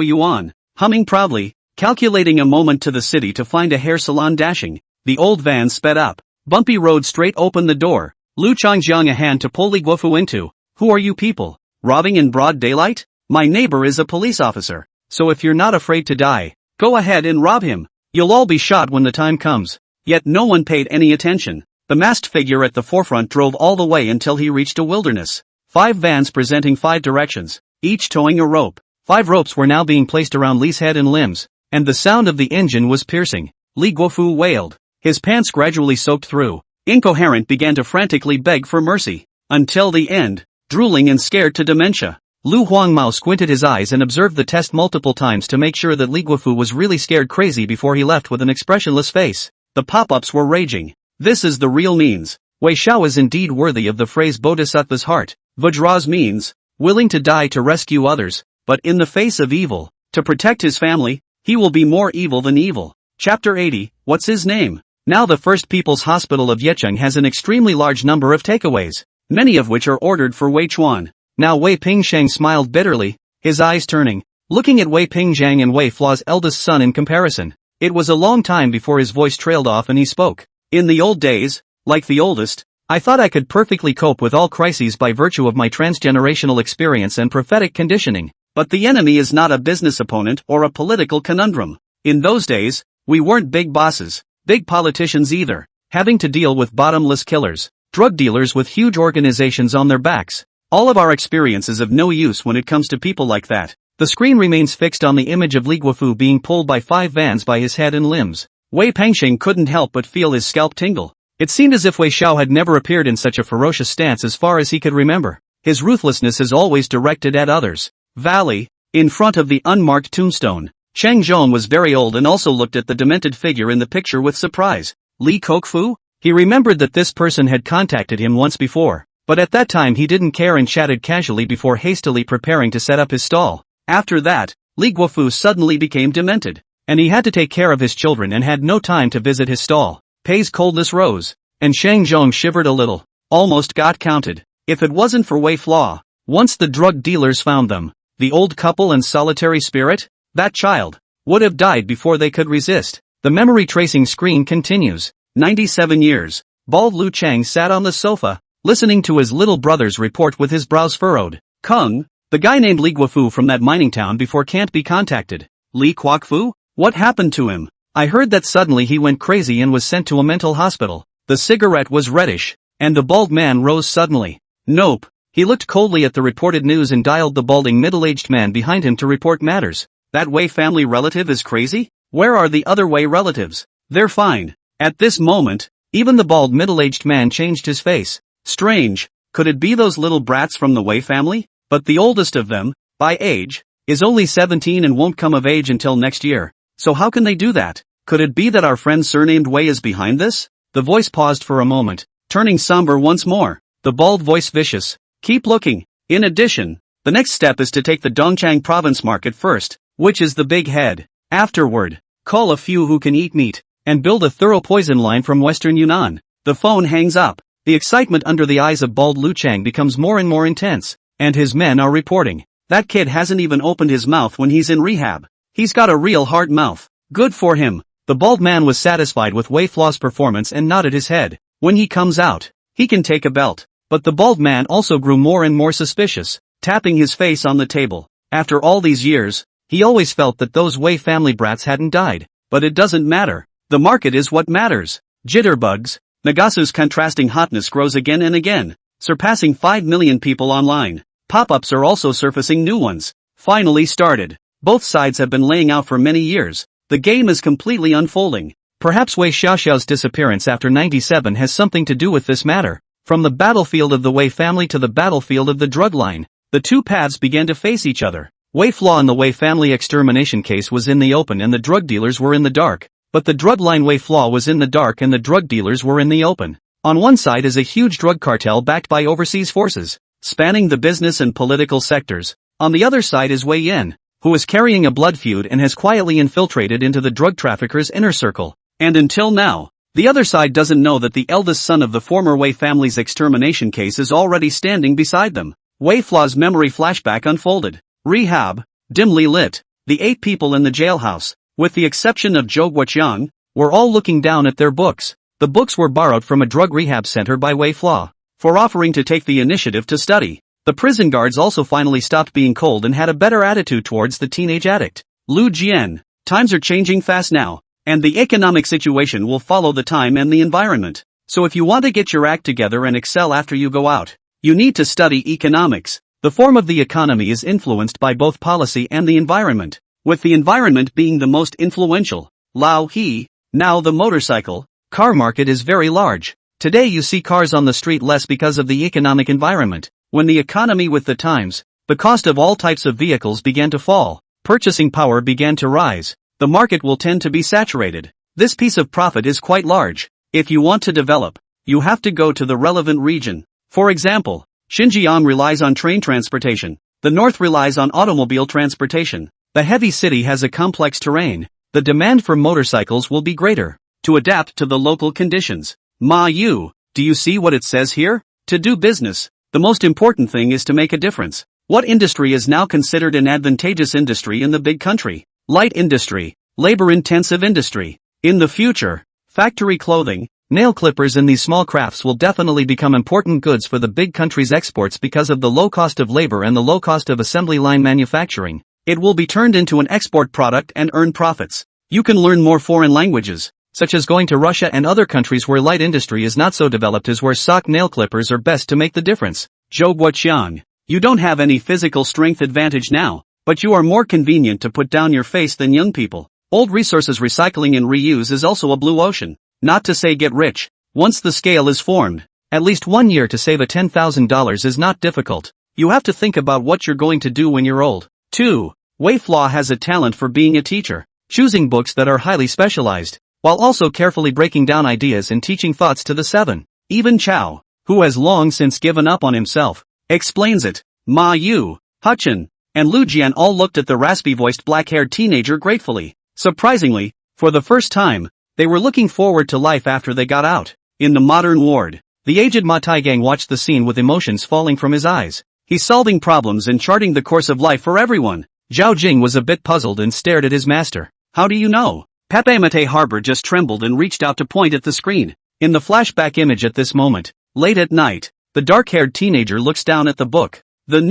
yuan. Humming proudly, calculating a moment to the city to find a hair salon dashing. The old van sped up. Bumpy road straight opened the door. Lu Changjiang a hand to pull Li Guofu into. Who are you people? Robbing in broad daylight? My neighbor is a police officer, so if you're not afraid to die, go ahead and rob him. You'll all be shot when the time comes. Yet no one paid any attention. The masked figure at the forefront drove all the way until he reached a wilderness. 5 vans presenting 5 directions, each towing a rope. 5 ropes were now being placed around Li's head and limbs, and the sound of the engine was piercing. Li Guofu wailed. His pants gradually soaked through. Incoherent, began to frantically beg for mercy. Until the end, drooling and scared to dementia. Lu Huangmao squinted his eyes and observed the test multiple times to make sure that Li Guofu was really scared crazy before he left with an expressionless face. The pop-ups were raging. This is the real means. Wei Xiao is indeed worthy of the phrase Bodhisattva's heart. Vajra's means, willing to die to rescue others, but in the face of evil, to protect his family, he will be more evil than evil. Chapter 80, What's his name? Now the First People's Hospital of Yecheng has an extremely large number of takeaways, many of which are ordered for Wei Chuan. Now Wei Pingsheng smiled bitterly, his eyes turning, looking at Wei Pingzhang and Wei Fla's eldest son in comparison. It was a long time before his voice trailed off and he spoke. In the old days, like the oldest, I thought I could perfectly cope with all crises by virtue of my transgenerational experience and prophetic conditioning. But the enemy is not a business opponent or a political conundrum. In those days, we weren't big bosses, big politicians either, having to deal with bottomless killers, drug dealers with huge organizations on their backs. All of our experience is of no use when it comes to people like that. The screen remains fixed on the image of Li Guofu being pulled by 5 vans by his head and limbs. Wei Pengsheng couldn't help but feel his scalp tingle. It seemed as if Wei Xiao had never appeared in such a ferocious stance as far as he could remember. His ruthlessness is always directed at others. Valley, in front of the unmarked tombstone. Cheng Zhong was very old and also looked at the demented figure in the picture with surprise. Li Kokfu? He remembered that this person had contacted him once before, but at that time he didn't care and chatted casually before hastily preparing to set up his stall. After that, Li Guofu suddenly became demented, and he had to take care of his children and had no time to visit his stall. Pei's coldness rose, and Shang Zhong shivered a little, almost got counted. If it wasn't for Wei Flaw, once the drug dealers found them, the old couple and solitary spirit, that child, would have died before they could resist. The memory tracing screen continues. 97 years. Bald Lu Chang sat on the sofa, listening to his little brother's report with his brows furrowed. Kung, the guy named Li Guofu from that mining town before, can't be contacted. Li Kwokfu? What happened to him? I heard that suddenly he went crazy and was sent to a mental hospital. The cigarette was reddish, and the bald man rose suddenly. Nope. He looked coldly at the reported news and dialed the balding middle-aged man behind him to report matters. That Wei family relative is crazy? Where are the other Wei relatives? They're fine. At this moment, even the bald middle-aged man changed his face. Strange, could it be those little brats from the Wei family? But the oldest of them, by age, is only 17 and won't come of age until next year. So how can they do that? Could it be that our friend surnamed Wei is behind this? The voice paused for a moment, turning somber once more. The bald voice vicious. Keep looking. In addition, the next step is to take the Dongchang province market first, which is the big head. Afterward, call a few who can eat meat, and build a thorough poison line from western Yunnan. The phone hangs up. The excitement under the eyes of bald Lu Chang becomes more and more intense, and his men are reporting. That kid hasn't even opened his mouth when he's in rehab. He's got a real hard mouth. Good for him. The bald man was satisfied with Wei Fla's performance and nodded his head. When he comes out, he can take a belt. But the bald man also grew more and more suspicious, tapping his face on the table. After all these years, he always felt that those Wei family brats hadn't died. But it doesn't matter. The market is what matters. Jitterbugs. Nagasu's contrasting hotness grows again and again, surpassing 5 million people online. Pop-ups are also surfacing, new ones. Finally started. Both sides have been laying out for many years. The game is completely unfolding. Perhaps Wei Xiaoxiao's disappearance after 97 has something to do with this matter. From the battlefield of the Wei family to the battlefield of the drug line, the two paths began to face each other. Wei Flaw and the Wei family extermination case was in the open and the drug dealers were in the dark. But the drug line Wei Flaw was in the dark and the drug dealers were in the open. On one side is a huge drug cartel backed by overseas forces, spanning the business and political sectors. On the other side is Wei Yan, who is carrying a blood feud and has quietly infiltrated into the drug traffickers' inner circle. And until now, the other side doesn't know that the eldest son of the former Wei family's extermination case is already standing beside them. Wei Flaw's memory flashback unfolded. Rehab, dimly lit. The 8 people in the jailhouse, with the exception of Zhou Guoqiang, were all looking down at their books. The books were borrowed from a drug rehab center by Wei Flaw, for offering to take the initiative to study. The prison guards also finally stopped being cold and had a better attitude towards the teenage addict. Lu Jian, times are changing fast now, and the economic situation will follow the time and the environment. So if you want to get your act together and excel after you go out, you need to study economics. The form of the economy is influenced by both policy and the environment, with the environment being the most influential. Lao He, now the motorcycle, car market is very large. Today you see cars on the street less because of the economic environment. When the economy with the times, the cost of all types of vehicles began to fall, purchasing power began to rise, the market will tend to be saturated. This piece of profit is quite large. If you want to develop, you have to go to the relevant region. For example, Xinjiang relies on train transportation. The north relies on automobile transportation. The heavy city has a complex terrain. The demand for motorcycles will be greater, to adapt to the local conditions. Ma Yu, do you see what it says here? To do business, the most important thing is to make a difference. What industry is now considered an advantageous industry in the big country? Light industry, labor-intensive industry. In the future, factory clothing, nail clippers and these small crafts will definitely become important goods for the big country's exports because of the low cost of labor and the low cost of assembly line manufacturing. It will be turned into an export product and earn profits. You can learn more foreign languages, such as going to Russia and other countries where light industry is not so developed as where sock nail clippers are best to make the difference. Zhou Guoqiang, you don't have any physical strength advantage now, but you are more convenient to put down your face than young people. Old resources recycling and reuse is also a blue ocean. Not to say get rich. Once the scale is formed, at least 1 year to save a $10,000 is not difficult. You have to think about what you're going to do when you're old. 2. Wei Flaw has a talent for being a teacher, choosing books that are highly specialized, while also carefully breaking down ideas and teaching thoughts to the 7. Even Chao, who has long since given up on himself, explains it. Ma Yu, Huchen, and Lu Jian all looked at the raspy-voiced black-haired teenager gratefully. Surprisingly, for the first time, they were looking forward to life after they got out. In the modern ward, the aged Ma Taigang watched the scene with emotions falling from his eyes. He's solving problems and charting the course of life for everyone. Zhao Jing was a bit puzzled and stared at his master. How do you know? Papamate Harbor just trembled and reached out to point at the screen. In the flashback image at this moment, late at night, the dark-haired teenager looks down at the book. The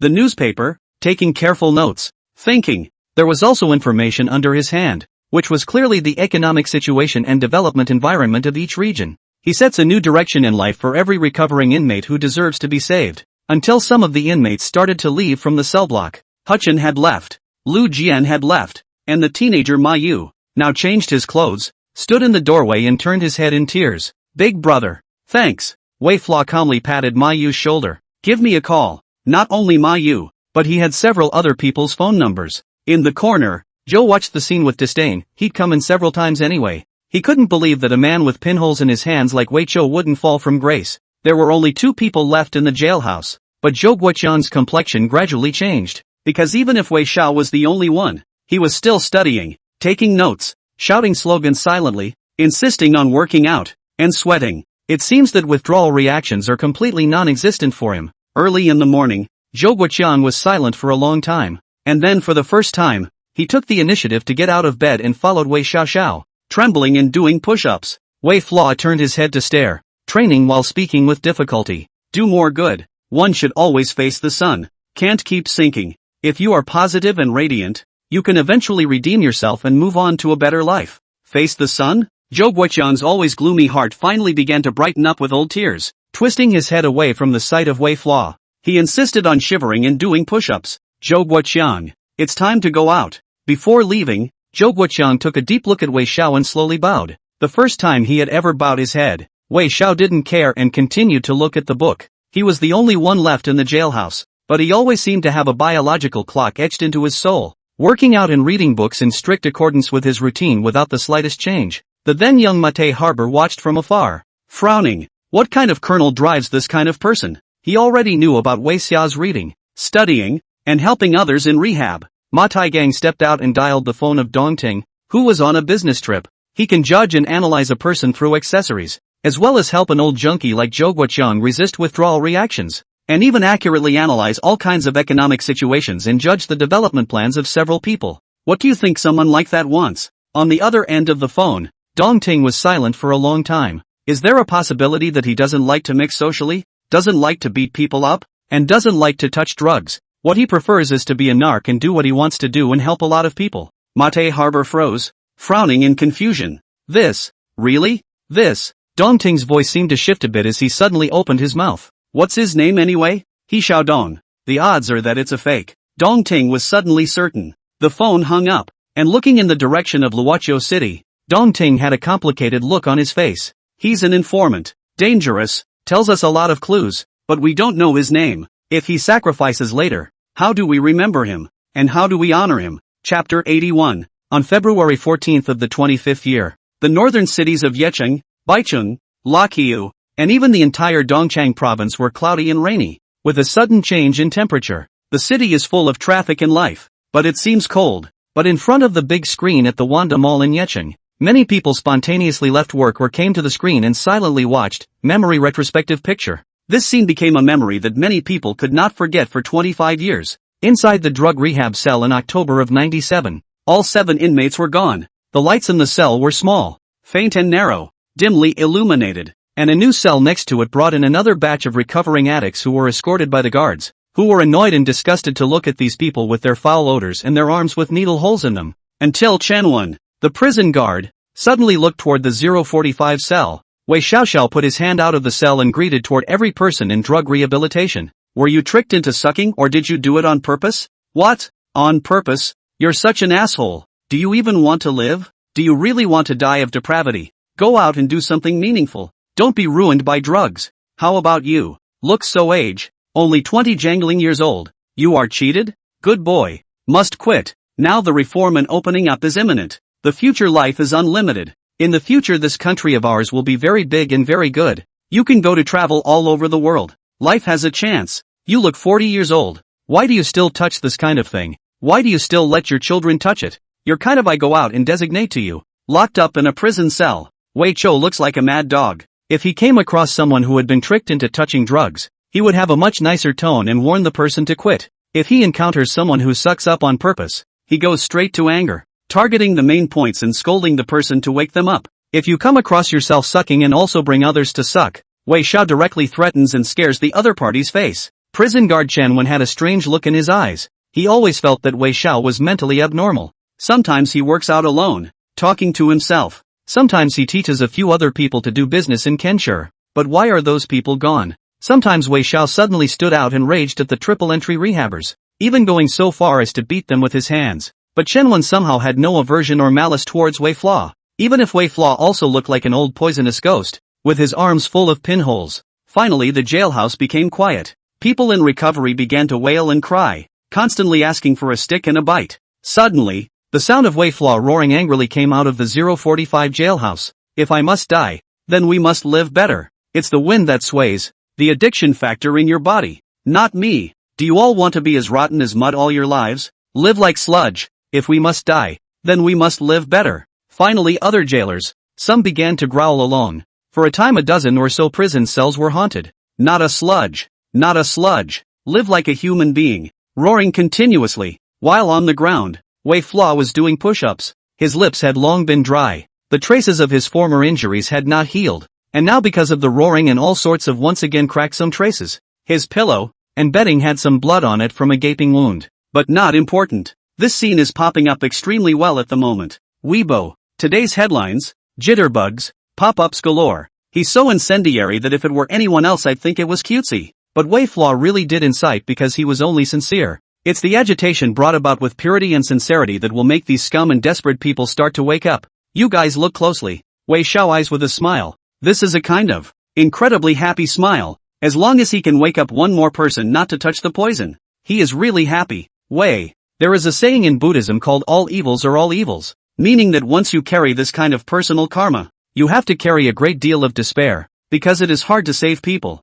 newspaper, taking careful notes, thinking. There was also information under his hand, which was clearly the economic situation and development environment of each region. He sets a new direction in life for every recovering inmate who deserves to be saved. Until some of the inmates started to leave from the cell block. Huchen had left, Lu Jian had left, and the teenager Ma Yu, now changed his clothes, stood in the doorway and turned his head in tears. Big brother, thanks. Wei Flaw calmly patted Ma Yu's shoulder. Give me a call. Not only Ma Yu, but he had several other people's phone numbers. In the corner, Joe watched the scene with disdain. He'd come in several times anyway. He couldn't believe that a man with pinholes in his hands like Wei Chou wouldn't fall from grace. There were only 2 people left in the jailhouse, but Zhou Guoqiang's complexion gradually changed, because even if Wei Xiao was the only one, he was still studying, taking notes, shouting slogans silently, insisting on working out, and sweating. It seems that withdrawal reactions are completely non-existent for him. Early in the morning, Zhou Guoqiang was silent for a long time, and then for the first time, he took the initiative to get out of bed and followed Wei Xiao, trembling and doing push-ups. Wei Flaw turned his head to stare, training while speaking with difficulty. Do more good. One should always face the sun. Can't keep sinking. If you are positive and radiant, you can eventually redeem yourself and move on to a better life. Face the sun? Zhou Guoqiang's always gloomy heart finally began to brighten up with old tears. Twisting his head away from the sight of Wei Flaw, he insisted on shivering and doing push-ups. Zhou Guoqiang, it's time to go out. Before leaving, Zhou Guoqiang took a deep look at Wei Xiao and slowly bowed. The first time he had ever bowed his head. Wei Xiao didn't care and continued to look at the book. He was the only one left in the jailhouse, but he always seemed to have a biological clock etched into his soul, working out and reading books in strict accordance with his routine without the slightest change. The then young Mate Harbor watched from afar, frowning. What kind of colonel drives this kind of person? He already knew about Wei Xiao's reading, studying, and helping others in rehab. Ma Taigang stepped out and dialed the phone of Dongting, who was on a business trip. He can judge and analyze a person through accessories, as well as help an old junkie like Zhou Guoqiang resist withdrawal reactions, and even accurately analyze all kinds of economic situations and judge the development plans of several people. What do you think someone like that wants? On the other end of the phone, Dong Ting was silent for a long time. Is there a possibility that he doesn't like to mix socially, doesn't like to beat people up, and doesn't like to touch drugs? What he prefers is to be a narc and do what he wants to do and help a lot of people. Mate Harbor froze, frowning in confusion. This? Really? This? Dong Ting's voice seemed to shift a bit as he suddenly opened his mouth. What's his name anyway? He Xiaodong. The odds are that it's a fake. Dong Ting was suddenly certain. The phone hung up, and looking in the direction of Luoqiu City, Dong Ting had a complicated look on his face. He's an informant. Dangerous. Tells us a lot of clues, but we don't know his name. If he sacrifices later, how do we remember him? And how do we honor him? Chapter 81. On February 14th of the 25th year, the northern cities of Yecheng, Baicheng, Laqiu, and even the entire Dongchang province were cloudy and rainy, with a sudden change in temperature. The city is full of traffic and life, but it seems cold. But in front of the big screen at the Wanda Mall in Yecheng, many people spontaneously left work or came to the screen and silently watched Memory Retrospective Picture. This scene became a memory that many people could not forget for 25 years. Inside the drug rehab cell in October of '97, all 7 inmates were gone. The lights in the cell were small, faint and narrow, dimly illuminated, and a new cell next to it brought in another batch of recovering addicts who were escorted by the guards, who were annoyed and disgusted to look at these people with their foul odors and their arms with needle holes in them. Until Chen, the prison guard, suddenly looked toward the 045 cell. Wei Xiaoxiao put his hand out of the cell and greeted toward every person in drug rehabilitation. Were you tricked into sucking or did you do it on purpose? What? On purpose? You're such an asshole. Do you even want to live? Do you really want to die of depravity? Go out and do something meaningful. Don't be ruined by drugs. How about you? Looks so age. Only 20 jangling years old. You are cheated? Good boy. Must quit. Now the reform and opening up is imminent. The future life is unlimited. In the future this country of ours will be very big and very good. You can go to travel all over the world. Life has a chance. You look 40 years old. Why do you still touch this kind of thing? Why do you still let your children touch it? You're kind of I go out and designate to you. Locked up in a prison cell. Wei Chou looks like a mad dog. If he came across someone who had been tricked into touching drugs, he would have a much nicer tone and warn the person to quit. If he encounters someone who sucks up on purpose, he goes straight to anger, targeting the main points and scolding the person to wake them up. If you come across yourself sucking and also bring others to suck, Wei Xiao directly threatens and scares the other party's face. Prison guard Chen Wen had a strange look in his eyes. He always felt that Wei Xiao was mentally abnormal. Sometimes he works out alone, talking to himself. Sometimes he teaches a few other people to do business in Kenshire. But why are those people gone? Sometimes Wei Xiao suddenly stood out and raged at the triple-entry rehabbers, even going so far as to beat them with his hands. But Chen Wen somehow had no aversion or malice towards Wei Flaw, even if Wei Flaw also looked like an old poisonous ghost, with his arms full of pinholes. Finally the jailhouse became quiet. People in recovery began to wail and cry, constantly asking for a stick and a bite. Suddenly, the sound of Wei Flaw roaring angrily came out of the 045 jailhouse. If I must die, then we must live better. It's the wind that sways, the addiction factor in your body, not me. Do you all want to be as rotten as mud all your lives? Live like sludge. If we must die, then we must live better. Finally other jailers, some began to growl along. For a time a dozen or so prison cells were haunted. Not a sludge. Not a sludge. Live like a human being. Roaring continuously. While on the ground, Wei Flaw was doing push-ups. His lips had long been dry. The traces of his former injuries had not healed. And now because of the roaring and all sorts of once again cracked some traces. His pillow and bedding had some blood on it from a gaping wound. But not important. This scene is popping up extremely well at the moment. Weibo. Today's headlines. Jitterbugs. Pop-ups galore. He's so incendiary that if it were anyone else I'd think it was cutesy. But Wei Flaw really did incite because he was only sincere. It's the agitation brought about with purity and sincerity that will make these scum and desperate people start to wake up. You guys look closely. Wei Xiao eyes with a smile. This is a kind of incredibly happy smile. As long as he can wake up one more person not to touch the poison, he is really happy. Wei. There is a saying in Buddhism called all evils are all evils, meaning that once you carry this kind of personal karma, you have to carry a great deal of despair, because it is hard to save people.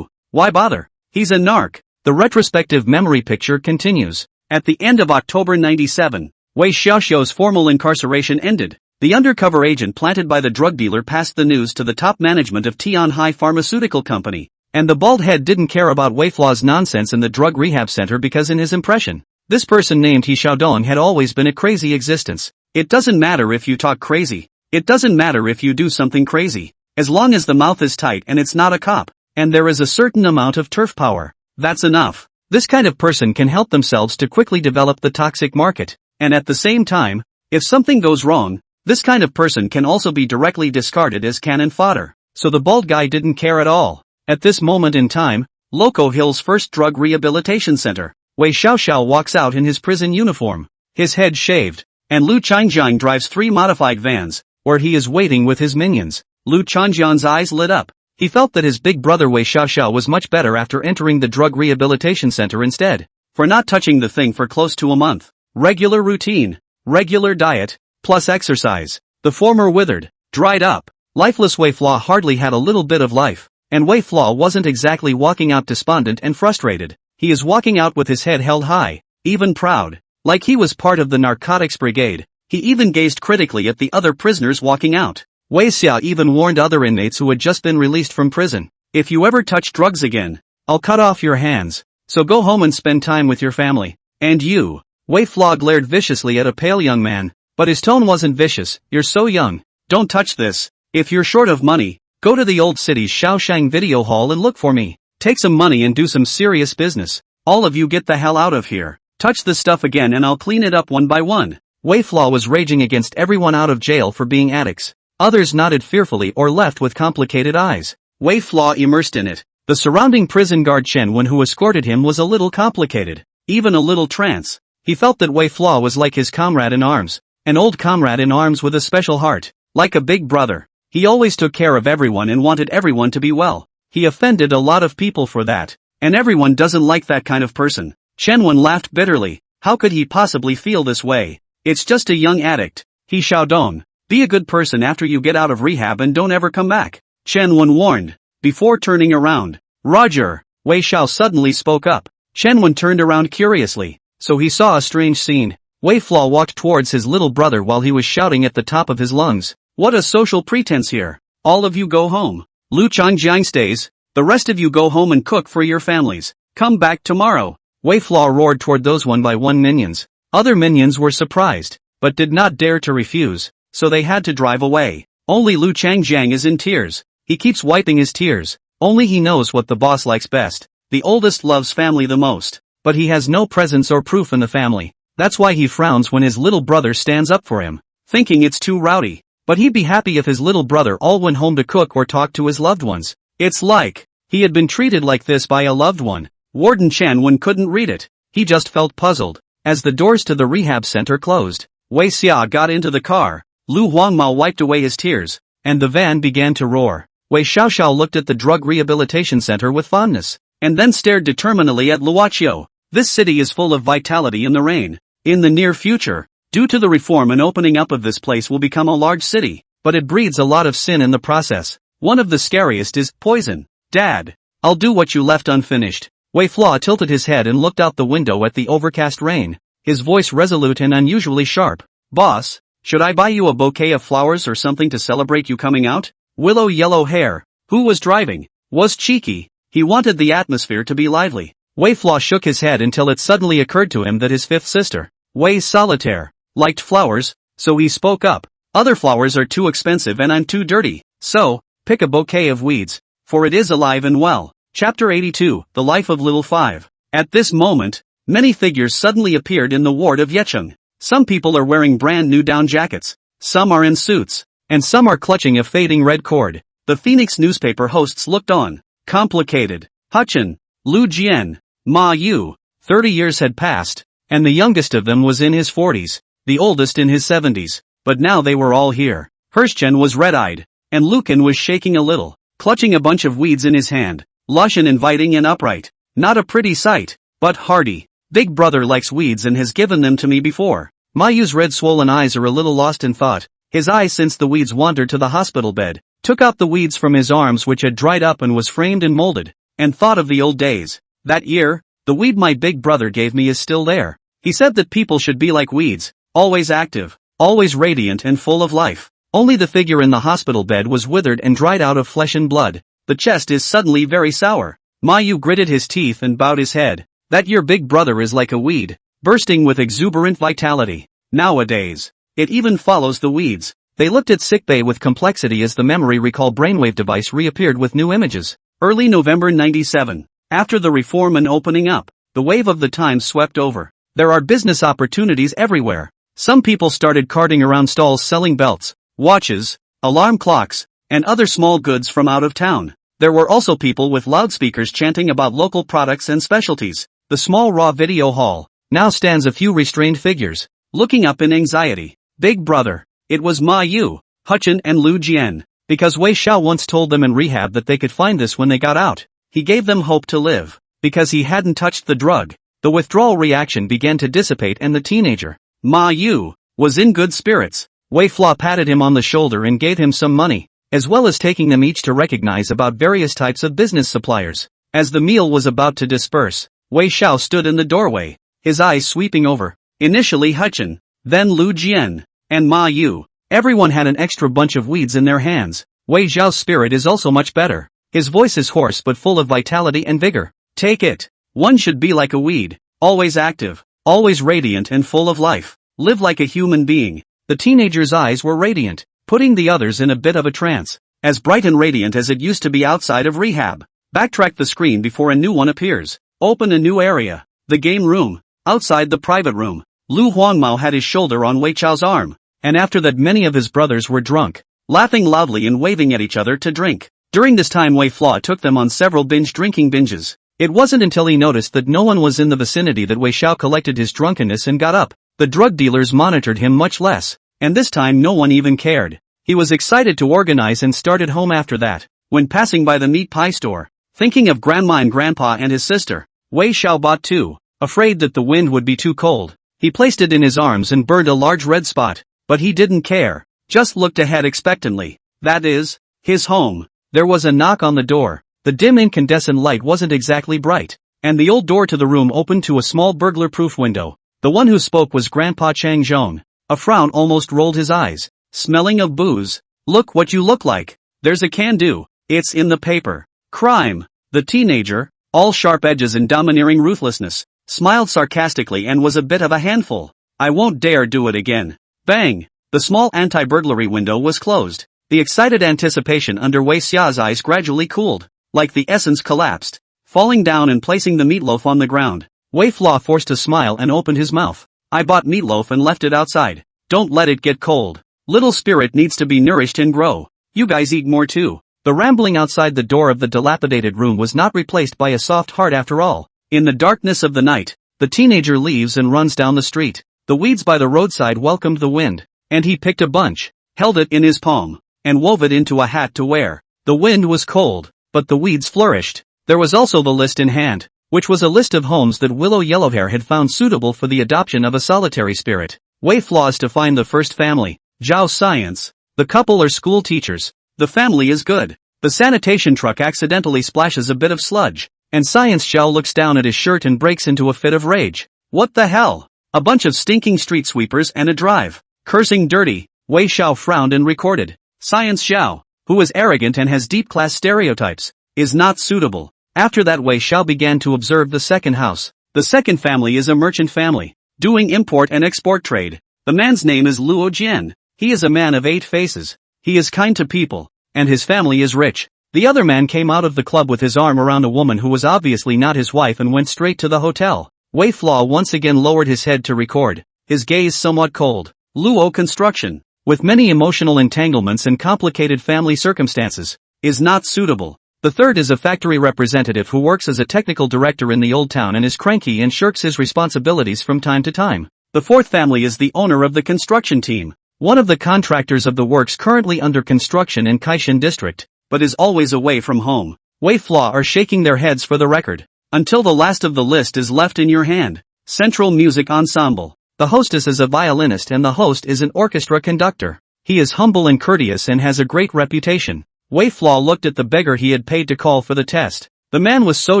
Why bother? He's a narc. The retrospective memory picture continues. At the end of October '97, Wei Xiaoxiu's formal incarceration ended. The undercover agent planted by the drug dealer passed the news to the top management of Tianhai Pharmaceutical Company, and the bald head didn't care about Wei Flaw's nonsense in the drug rehab center because in his impression, this person named He Xiaodong had always been a crazy existence. It doesn't matter if you talk crazy. It doesn't matter if you do something crazy. As long as the mouth is tight and it's not a cop, and there is a certain amount of turf power, that's enough. This kind of person can help themselves to quickly develop the toxic market, and at the same time, if something goes wrong, this kind of person can also be directly discarded as cannon fodder. So the bald guy didn't care at all. At this moment in time, Loco Hill's first drug rehabilitation center, Wei Xiaoxiao walks out in his prison uniform, his head shaved, and Lu Changjiang drives 3 modified vans, where he is waiting with his minions. Lu Changjiang's eyes lit up. He felt that his big brother Wei Xiaoxiao was much better after entering the drug rehabilitation center instead. For not touching the thing for close to a month. Regular routine, regular diet, plus exercise. The former withered, dried up, lifeless Wei Flaw hardly had a little bit of life. And Wei Flaw wasn't exactly walking out despondent and frustrated. He is walking out with his head held high, even proud, like he was part of the narcotics brigade. He even gazed critically at the other prisoners walking out. Wei Xia even warned other inmates who had just been released from prison, if you ever touch drugs again, I'll cut off your hands. So go home and spend time with your family. And you. Wei Flaw glared viciously at a pale young man, but his tone wasn't vicious. You're so young. Don't touch this. If you're short of money, go to the old city's Shaoshang video hall and look for me. Take some money and do some serious business. All of you get the hell out of here. Touch the stuff again and I'll clean it up one by one. Wei Flaw was raging against everyone out of jail for being addicts. Others nodded fearfully or left with complicated eyes. Wei Flaw immersed in it. The surrounding prison guard Chen Wen who escorted him was a little complicated. Even a little trance. He felt that Wei Flaw was like his comrade in arms. An old comrade in arms with a special heart. Like a big brother. He always took care of everyone and wanted everyone to be well. He offended a lot of people for that. And everyone doesn't like that kind of person. Chen Wen laughed bitterly. How could he possibly feel this way? It's just a young addict. He Xiaodong. Be a good person after you get out of rehab and don't ever come back. Chen Wen warned. Before turning around. Roger. Wei Xiao suddenly spoke up. Chen Wen turned around curiously. So he saw a strange scene. Wei Flaw walked towards his little brother while he was shouting at the top of his lungs. What a social pretense here. All of you go home. Lu Changjiang stays. The rest of you go home and cook for your families. Come back tomorrow. Wei Flaw roared toward those one by one minions. Other minions were surprised, but did not dare to refuse, so they had to drive away. Only Lu Changjiang is in tears. He keeps wiping his tears. Only he knows what the boss likes best. The oldest loves family the most, but he has no presence or proof in the family. That's why he frowns when his little brother stands up for him, thinking it's too rowdy. But he'd be happy if his little brother all went home to cook or talk to his loved ones. It's like he had been treated like this by a loved one. Warden Chen Wen couldn't read it. He just felt puzzled. As the doors to the rehab center closed, Wei Xia got into the car. Lu Huangmao wiped away his tears, and the van began to roar. Wei Xiaoxiao looked at the drug rehabilitation center with fondness, and then stared determinedly at Luoqiu. This city is full of vitality in the rain. In the near future, due to the reform and opening up of this place will become a large city, but it breeds a lot of sin in the process. One of the scariest is poison. Dad, I'll do what you left unfinished. Wei Flaw tilted his head and looked out the window at the overcast rain, his voice resolute and unusually sharp. Boss, should I buy you a bouquet of flowers or something to celebrate you coming out? Willow Yellow Hair, who was driving, was cheeky. He wanted the atmosphere to be lively. Wei Flaw shook his head until it suddenly occurred to him that his fifth sister, Wei Solitaire, liked flowers, so he spoke up. Other flowers are too expensive and I'm too dirty, so, pick a bouquet of weeds, for it is alive and well. Chapter 82, The Life of Little Five. At this moment, many figures suddenly appeared in the ward of Yecheng. Some people are wearing brand new down jackets, some are in suits, and some are clutching a fading red cord. The Phoenix newspaper hosts looked on. Complicated. Huchen, Lu Jian, Ma Yu. 30 years had passed, and the youngest of them was in his 40s, the oldest in his 70s, but now they were all here. Hirschchen was red-eyed, and Lucan was shaking a little, clutching a bunch of weeds in his hand, lush and inviting and upright. Not a pretty sight, but hardy. Big brother likes weeds and has given them to me before. Mayu's red swollen eyes are a little lost in thought. His eyes since the weeds wandered to the hospital bed, took out the weeds from his arms which had dried up and was framed and molded, and thought of the old days. That year, the weed my big brother gave me is still there. He said that people should be like weeds, always active, always radiant and full of life. Only the figure in the hospital bed was withered and dried out of flesh and blood. The chest is suddenly very sour. Mayu gritted his teeth and bowed his head. That your big brother is like a weed, bursting with exuberant vitality. Nowadays, It even follows the weeds. They looked at sickbay with complexity as the memory recall brainwave device reappeared with new images. Early November 97. After the reform and opening up, the wave of the times swept over. There are business opportunities everywhere. Some people started carting around stalls selling belts, watches, alarm clocks, and other small goods from out of town. There were also people with loudspeakers chanting about local products and specialties. The small raw video hall now stands a few restrained figures, looking up in anxiety. Big brother. It was Ma Yu, Huchin and Lu Jian. Because Wei Xiao once told them in rehab that they could find this when they got out. He gave them hope to live. Because he hadn't touched the drug, the withdrawal reaction began to dissipate and the teenager, Ma Yu, was in good spirits. Wei Fla patted him on the shoulder and gave him some money, as well as taking them each to recognize about various types of business suppliers. As the meal was about to disperse, Wei Xiao stood in the doorway, his eyes sweeping over, initially Huchin, then Lu Jian, and Ma Yu. Everyone had an extra bunch of weeds in their hands. Wei Xiao's spirit is also much better. His voice is hoarse but full of vitality and vigor. Take it. One should be like a weed, always active, always radiant and full of life. Live like a human being. The teenager's eyes were radiant, putting the others in a bit of a trance. As bright and radiant as it used to be outside of rehab. Backtrack the screen before a new one appears. Open a new area. The game room. Outside the private room. Lu Huangmao had his shoulder on Wei Chao's arm. And after that many of his brothers were drunk, laughing loudly and waving at each other to drink. During this time Wei Fla took them on several drinking binges. It wasn't until he noticed that no one was in the vicinity that Wei Xiao collected his drunkenness and got up. The drug dealers monitored him much less, and this time no one even cared. He was excited to organize and started home after that. When passing by the meat pie store, thinking of Grandma and Grandpa and his sister, Wei Xiao bought two. Afraid that the wind would be too cold, he placed it in his arms and burned a large red spot. But he didn't care, just looked ahead expectantly. That is, his home. There was a knock on the door. The dim incandescent light wasn't exactly bright, and the old door to the room opened to a small burglar-proof window. The one who spoke was Grandpa Chang Zhong. A frown almost rolled his eyes. Smelling of booze. Look what you look like. There's a can-do. It's in the paper. Crime. The teenager, all sharp edges and domineering ruthlessness, smiled sarcastically and was a bit of a handful. I won't dare do it again. Bang! The small anti-burglary window was closed. The excited anticipation under Wei Xiao's eyes gradually cooled, like the essence collapsed, falling down and placing the meatloaf on the ground. Wei Fla forced a smile and opened his mouth. I bought meatloaf and left it outside. Don't let it get cold. Little spirit needs to be nourished and grow. You guys eat more too. The rambling outside the door of the dilapidated room was not replaced by a soft heart after all. In the darkness of the night, the teenager leaves and runs down the street. The weeds by the roadside welcomed the wind, and he picked a bunch, held it in his palm, and wove it into a hat to wear. The wind was cold, but the weeds flourished. There was also the list in hand, which was a list of homes that Willow Yellowhair had found suitable for the adoption of a solitary spirit. Wei Flaws to find the first family. Zhao Science. The couple are school teachers. The family is good. The sanitation truck accidentally splashes a bit of sludge, and Science Xiao looks down at his shirt and breaks into a fit of rage. What the hell? A bunch of stinking street sweepers and a drive. Cursing dirty. Wei Xiao frowned and recorded. Science Xiao, who is arrogant and has deep class stereotypes, is not suitable. After that Wei Xiao began to observe the second house. The second family is a merchant family, doing import and export trade. The man's name is Luo Jian. He is a man of 8 faces. He is kind to people, and his family is rich. The other man came out of the club with his arm around a woman who was obviously not his wife and went straight to the hotel. Wei Flaw once again lowered his head to record, his gaze somewhat cold. Luo Construction, with many emotional entanglements and complicated family circumstances, is not suitable. The third is a factory representative who works as a technical director in the old town and is cranky and shirks his responsibilities from time to time. The fourth family is the owner of the construction team, one of the contractors of the works currently under construction in Kaishan district, but is always away from home. Wei Flaw are shaking their heads for the record. Until the last of the list is left in your hand. Central Music Ensemble. The hostess is a violinist and the host is an orchestra conductor. He is humble and courteous and has a great reputation. Wei Flaw looked at the beggar he had paid to call for the test. The man was so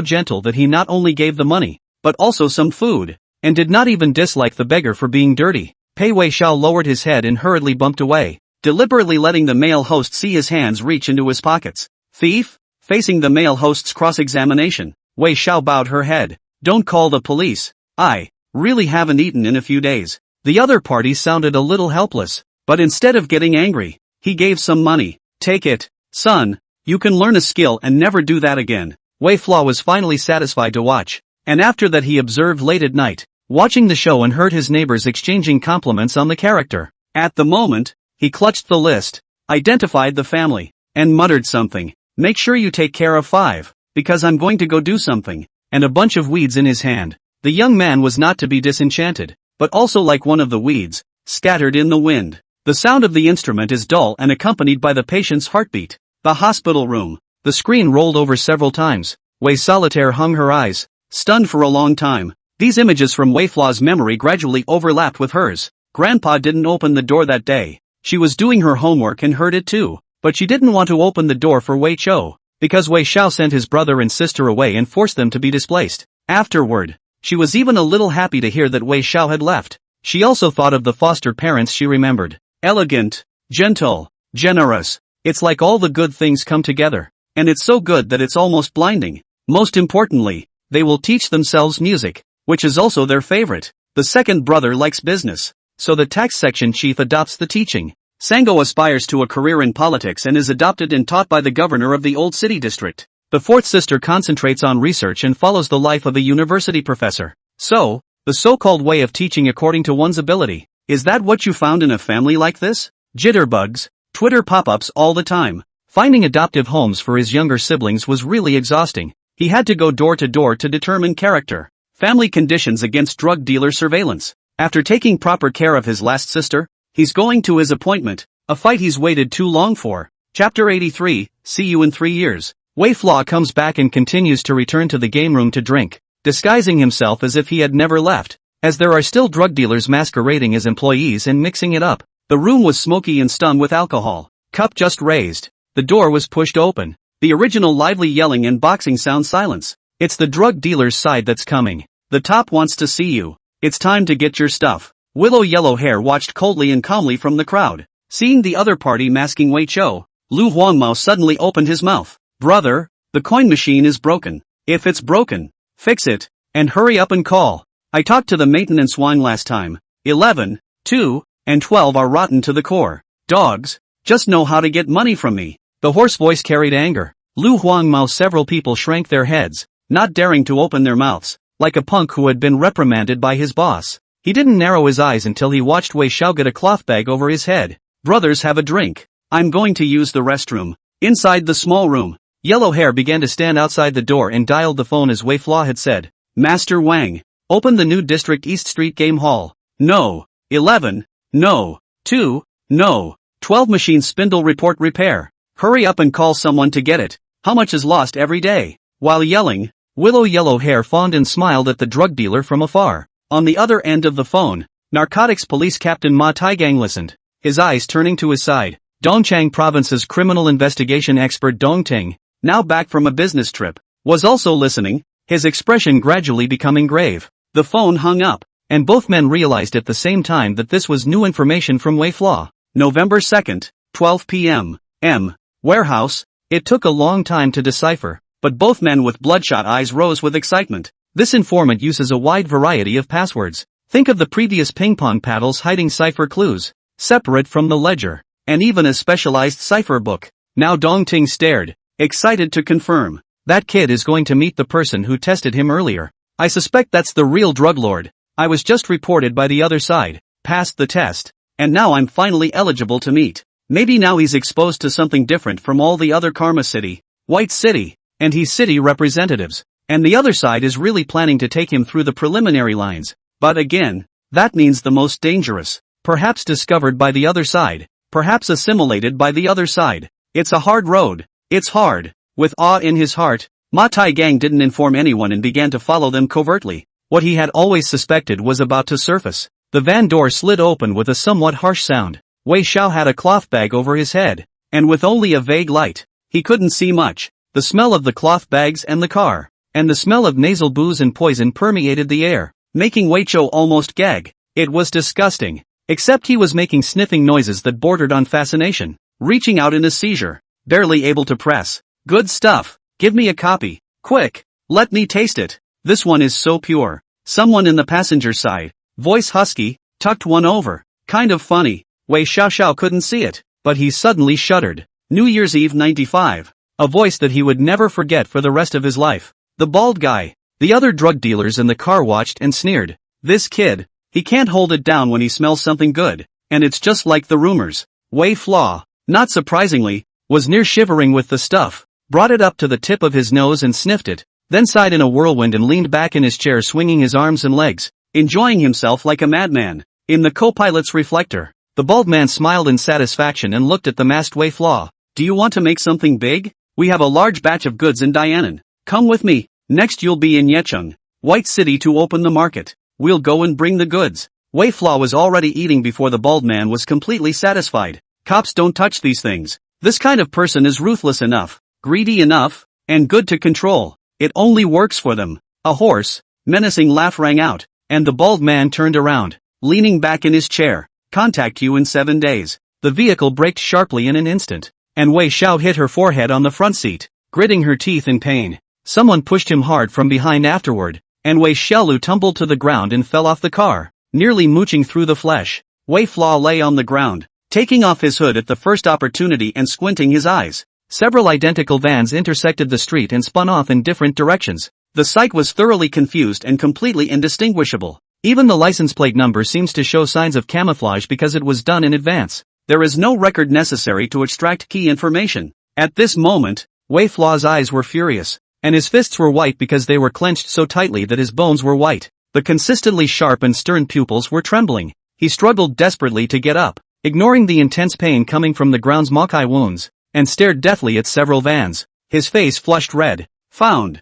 gentle that he not only gave the money, but also some food, and did not even dislike the beggar for being dirty. Pei Wei Xiao lowered his head and hurriedly bumped away, deliberately letting the male host see his hands reach into his pockets. Thief? Facing the male host's cross-examination, Wei Xiao bowed her head. Don't call the police. I really haven't eaten in a few days. The other party sounded a little helpless, but instead of getting angry, he gave some money. Take it, son. You can learn a skill and never do that again. Wei Flaw was finally satisfied to watch, and after that he observed late at night, watching the show and heard his neighbors exchanging compliments on the character. At the moment, he clutched the list, identified the family, and muttered something. Make sure you take care of 5, because I'm going to go do something, and a bunch of weeds in his hand. The young man was not to be disenchanted, but also like one of the weeds, scattered in the wind. The sound of the instrument is dull and accompanied by the patient's heartbeat. The hospital room. The screen rolled over several times. Wei Solitaire hung her eyes, stunned for a long time. These images from Wei Flaw's memory gradually overlapped with hers. Grandpa didn't open the door that day. She was doing her homework and heard it too, but she didn't want to open the door for Wei Chou, because Wei Xiao sent his brother and sister away and forced them to be displaced. Afterward, she was even a little happy to hear that Wei Xiao had left. She also thought of the foster parents she remembered. Elegant, gentle, generous. It's like all the good things come together. And it's so good that it's almost blinding. Most importantly, they will teach themselves music, which is also their favorite. The second brother likes business, so the tax section chief adopts the teaching. Sango aspires to a career in politics and is adopted and taught by the governor of the old city district. The fourth sister concentrates on research and follows the life of a university professor. So, the so-called way of teaching according to one's ability. Is that what you found in a family like this? Jitterbugs, Twitter pop-ups all the time. Finding adoptive homes for his younger siblings was really exhausting. He had to go door to door to determine character. Family conditions against drug dealer surveillance. After taking proper care of his last sister, he's going to his appointment, a fight he's waited too long for. Chapter 83, see you in 3 years. Wei Flaw comes back and continues to return to the game room to drink, disguising himself as if he had never left, as there are still drug dealers masquerading as employees and mixing it up. The room was smoky and stung with alcohol. Cup just raised. The door was pushed open. The original lively yelling and boxing sound silence. It's the drug dealer's side that's coming. The top wants to see you. It's time to get your stuff. Willow Yellow Hair watched coldly and calmly from the crowd. Seeing the other party masking Wei Chou, Lu Huangmao suddenly opened his mouth. Brother, the coin machine is broken. If it's broken, fix it, and hurry up and call. I talked to the maintenance wine last time. 11, 2, and 12 are rotten to the core. Dogs, just know how to get money from me. The hoarse voice carried anger. Lu Huangmao several people shrank their heads, not daring to open their mouths, like a punk who had been reprimanded by his boss. He didn't narrow his eyes until he watched Wei Xiao get a cloth bag over his head. Brothers, have a drink. I'm going to use the restroom. Inside the small room, Yellow Hair began to stand outside the door and dialed the phone as Wei Flaw had said. Master Wang, open the new District East Street Game Hall. No. 11. No. 2. No. 12 machine spindle report repair. Hurry up and call someone to get it. How much is lost every day? While yelling, Willow Yellow Hair fawned and smiled at the drug dealer from afar. On the other end of the phone, Narcotics Police Captain Ma Taigang listened, his eyes turning to his side. Dongchang Province's criminal investigation expert Dong Ting, now back from a business trip, was also listening, his expression gradually becoming grave. The phone hung up, and both men realized at the same time that this was new information from Wei Flaw. November 2nd, 12 p.m. M. Warehouse. It took a long time to decipher, but both men with bloodshot eyes rose with excitement. This informant uses a wide variety of passwords. Think of the previous ping-pong paddles hiding cipher clues, separate from the ledger, and even a specialized cipher book. Now Dong Ting stared, excited to confirm. That kid is going to meet the person who tested him earlier. I suspect that's the real drug lord. I was just reported by the other side, passed the test, and now I'm finally eligible to meet. Maybe now he's exposed to something different from all the other Karma City, White City, and he's city representatives, and the other side is really planning to take him through the preliminary lines. But again, that means the most dangerous, perhaps discovered by the other side, perhaps assimilated by the other side. It's a hard road. It's hard. With awe in his heart, Ma Taigang didn't inform anyone and began to follow them covertly. What he had always suspected was about to surface. The van door slid open with a somewhat harsh sound. Wei Xiao had a cloth bag over his head, and with only a vague light, he couldn't see much. The smell of the cloth bags and the car, and the smell of nasal booze and poison permeated the air, making Wei Chou almost gag. It was disgusting. Except he was making sniffing noises that bordered on fascination, reaching out in a seizure, barely able to press. Good stuff. Give me a copy. Quick. Let me taste it. This one is so pure. Someone in the passenger side, voice husky, tucked one over. Kind of funny. Wei Xiaoxiao couldn't see it, but he suddenly shuddered. New Year's Eve 95. A voice that he would never forget for the rest of his life. The bald guy. The other drug dealers in the car watched and sneered. This kid, he can't hold it down when he smells something good, and it's just like the rumors. Wei Flaw, not surprisingly, was near shivering with the stuff, brought it up to the tip of his nose and sniffed it, then sighed in a whirlwind and leaned back in his chair swinging his arms and legs, enjoying himself like a madman. In the co-pilot's reflector, the bald man smiled in satisfaction and looked at the masked Wei Flaw. Do you want to make something big? We have a large batch of goods in Dianan. Come with me. Next you'll be in Yecheng, White City to open the market. We'll go and bring the goods. Wei Flaw was already eating before the bald man was completely satisfied. Cops don't touch these things. This kind of person is ruthless enough, greedy enough, and good to control. It only works for them. A hoarse, menacing laugh rang out, and the bald man turned around, leaning back in his chair. Contact you in 7 days. The vehicle braked sharply in an instant, and Wei Xiao hit her forehead on the front seat, gritting her teeth in pain. Someone pushed him hard from behind afterward, and Wei Xiaolu tumbled to the ground and fell off the car, nearly mooching through the flesh. Wei Flaw lay on the ground, taking off his hood at the first opportunity and squinting his eyes. Several identical vans intersected the street and spun off in different directions. The sight was thoroughly confused and completely indistinguishable. Even the license plate number seems to show signs of camouflage because it was done in advance. There is no record necessary to extract key information. At this moment, Wei Flaw's eyes were furious, and his fists were white because they were clenched so tightly that his bones were white. The consistently sharp and stern pupils were trembling. He struggled desperately to get up, ignoring the intense pain coming from the ground's Makai wounds, and stared deathly at several vans. His face flushed red. Found.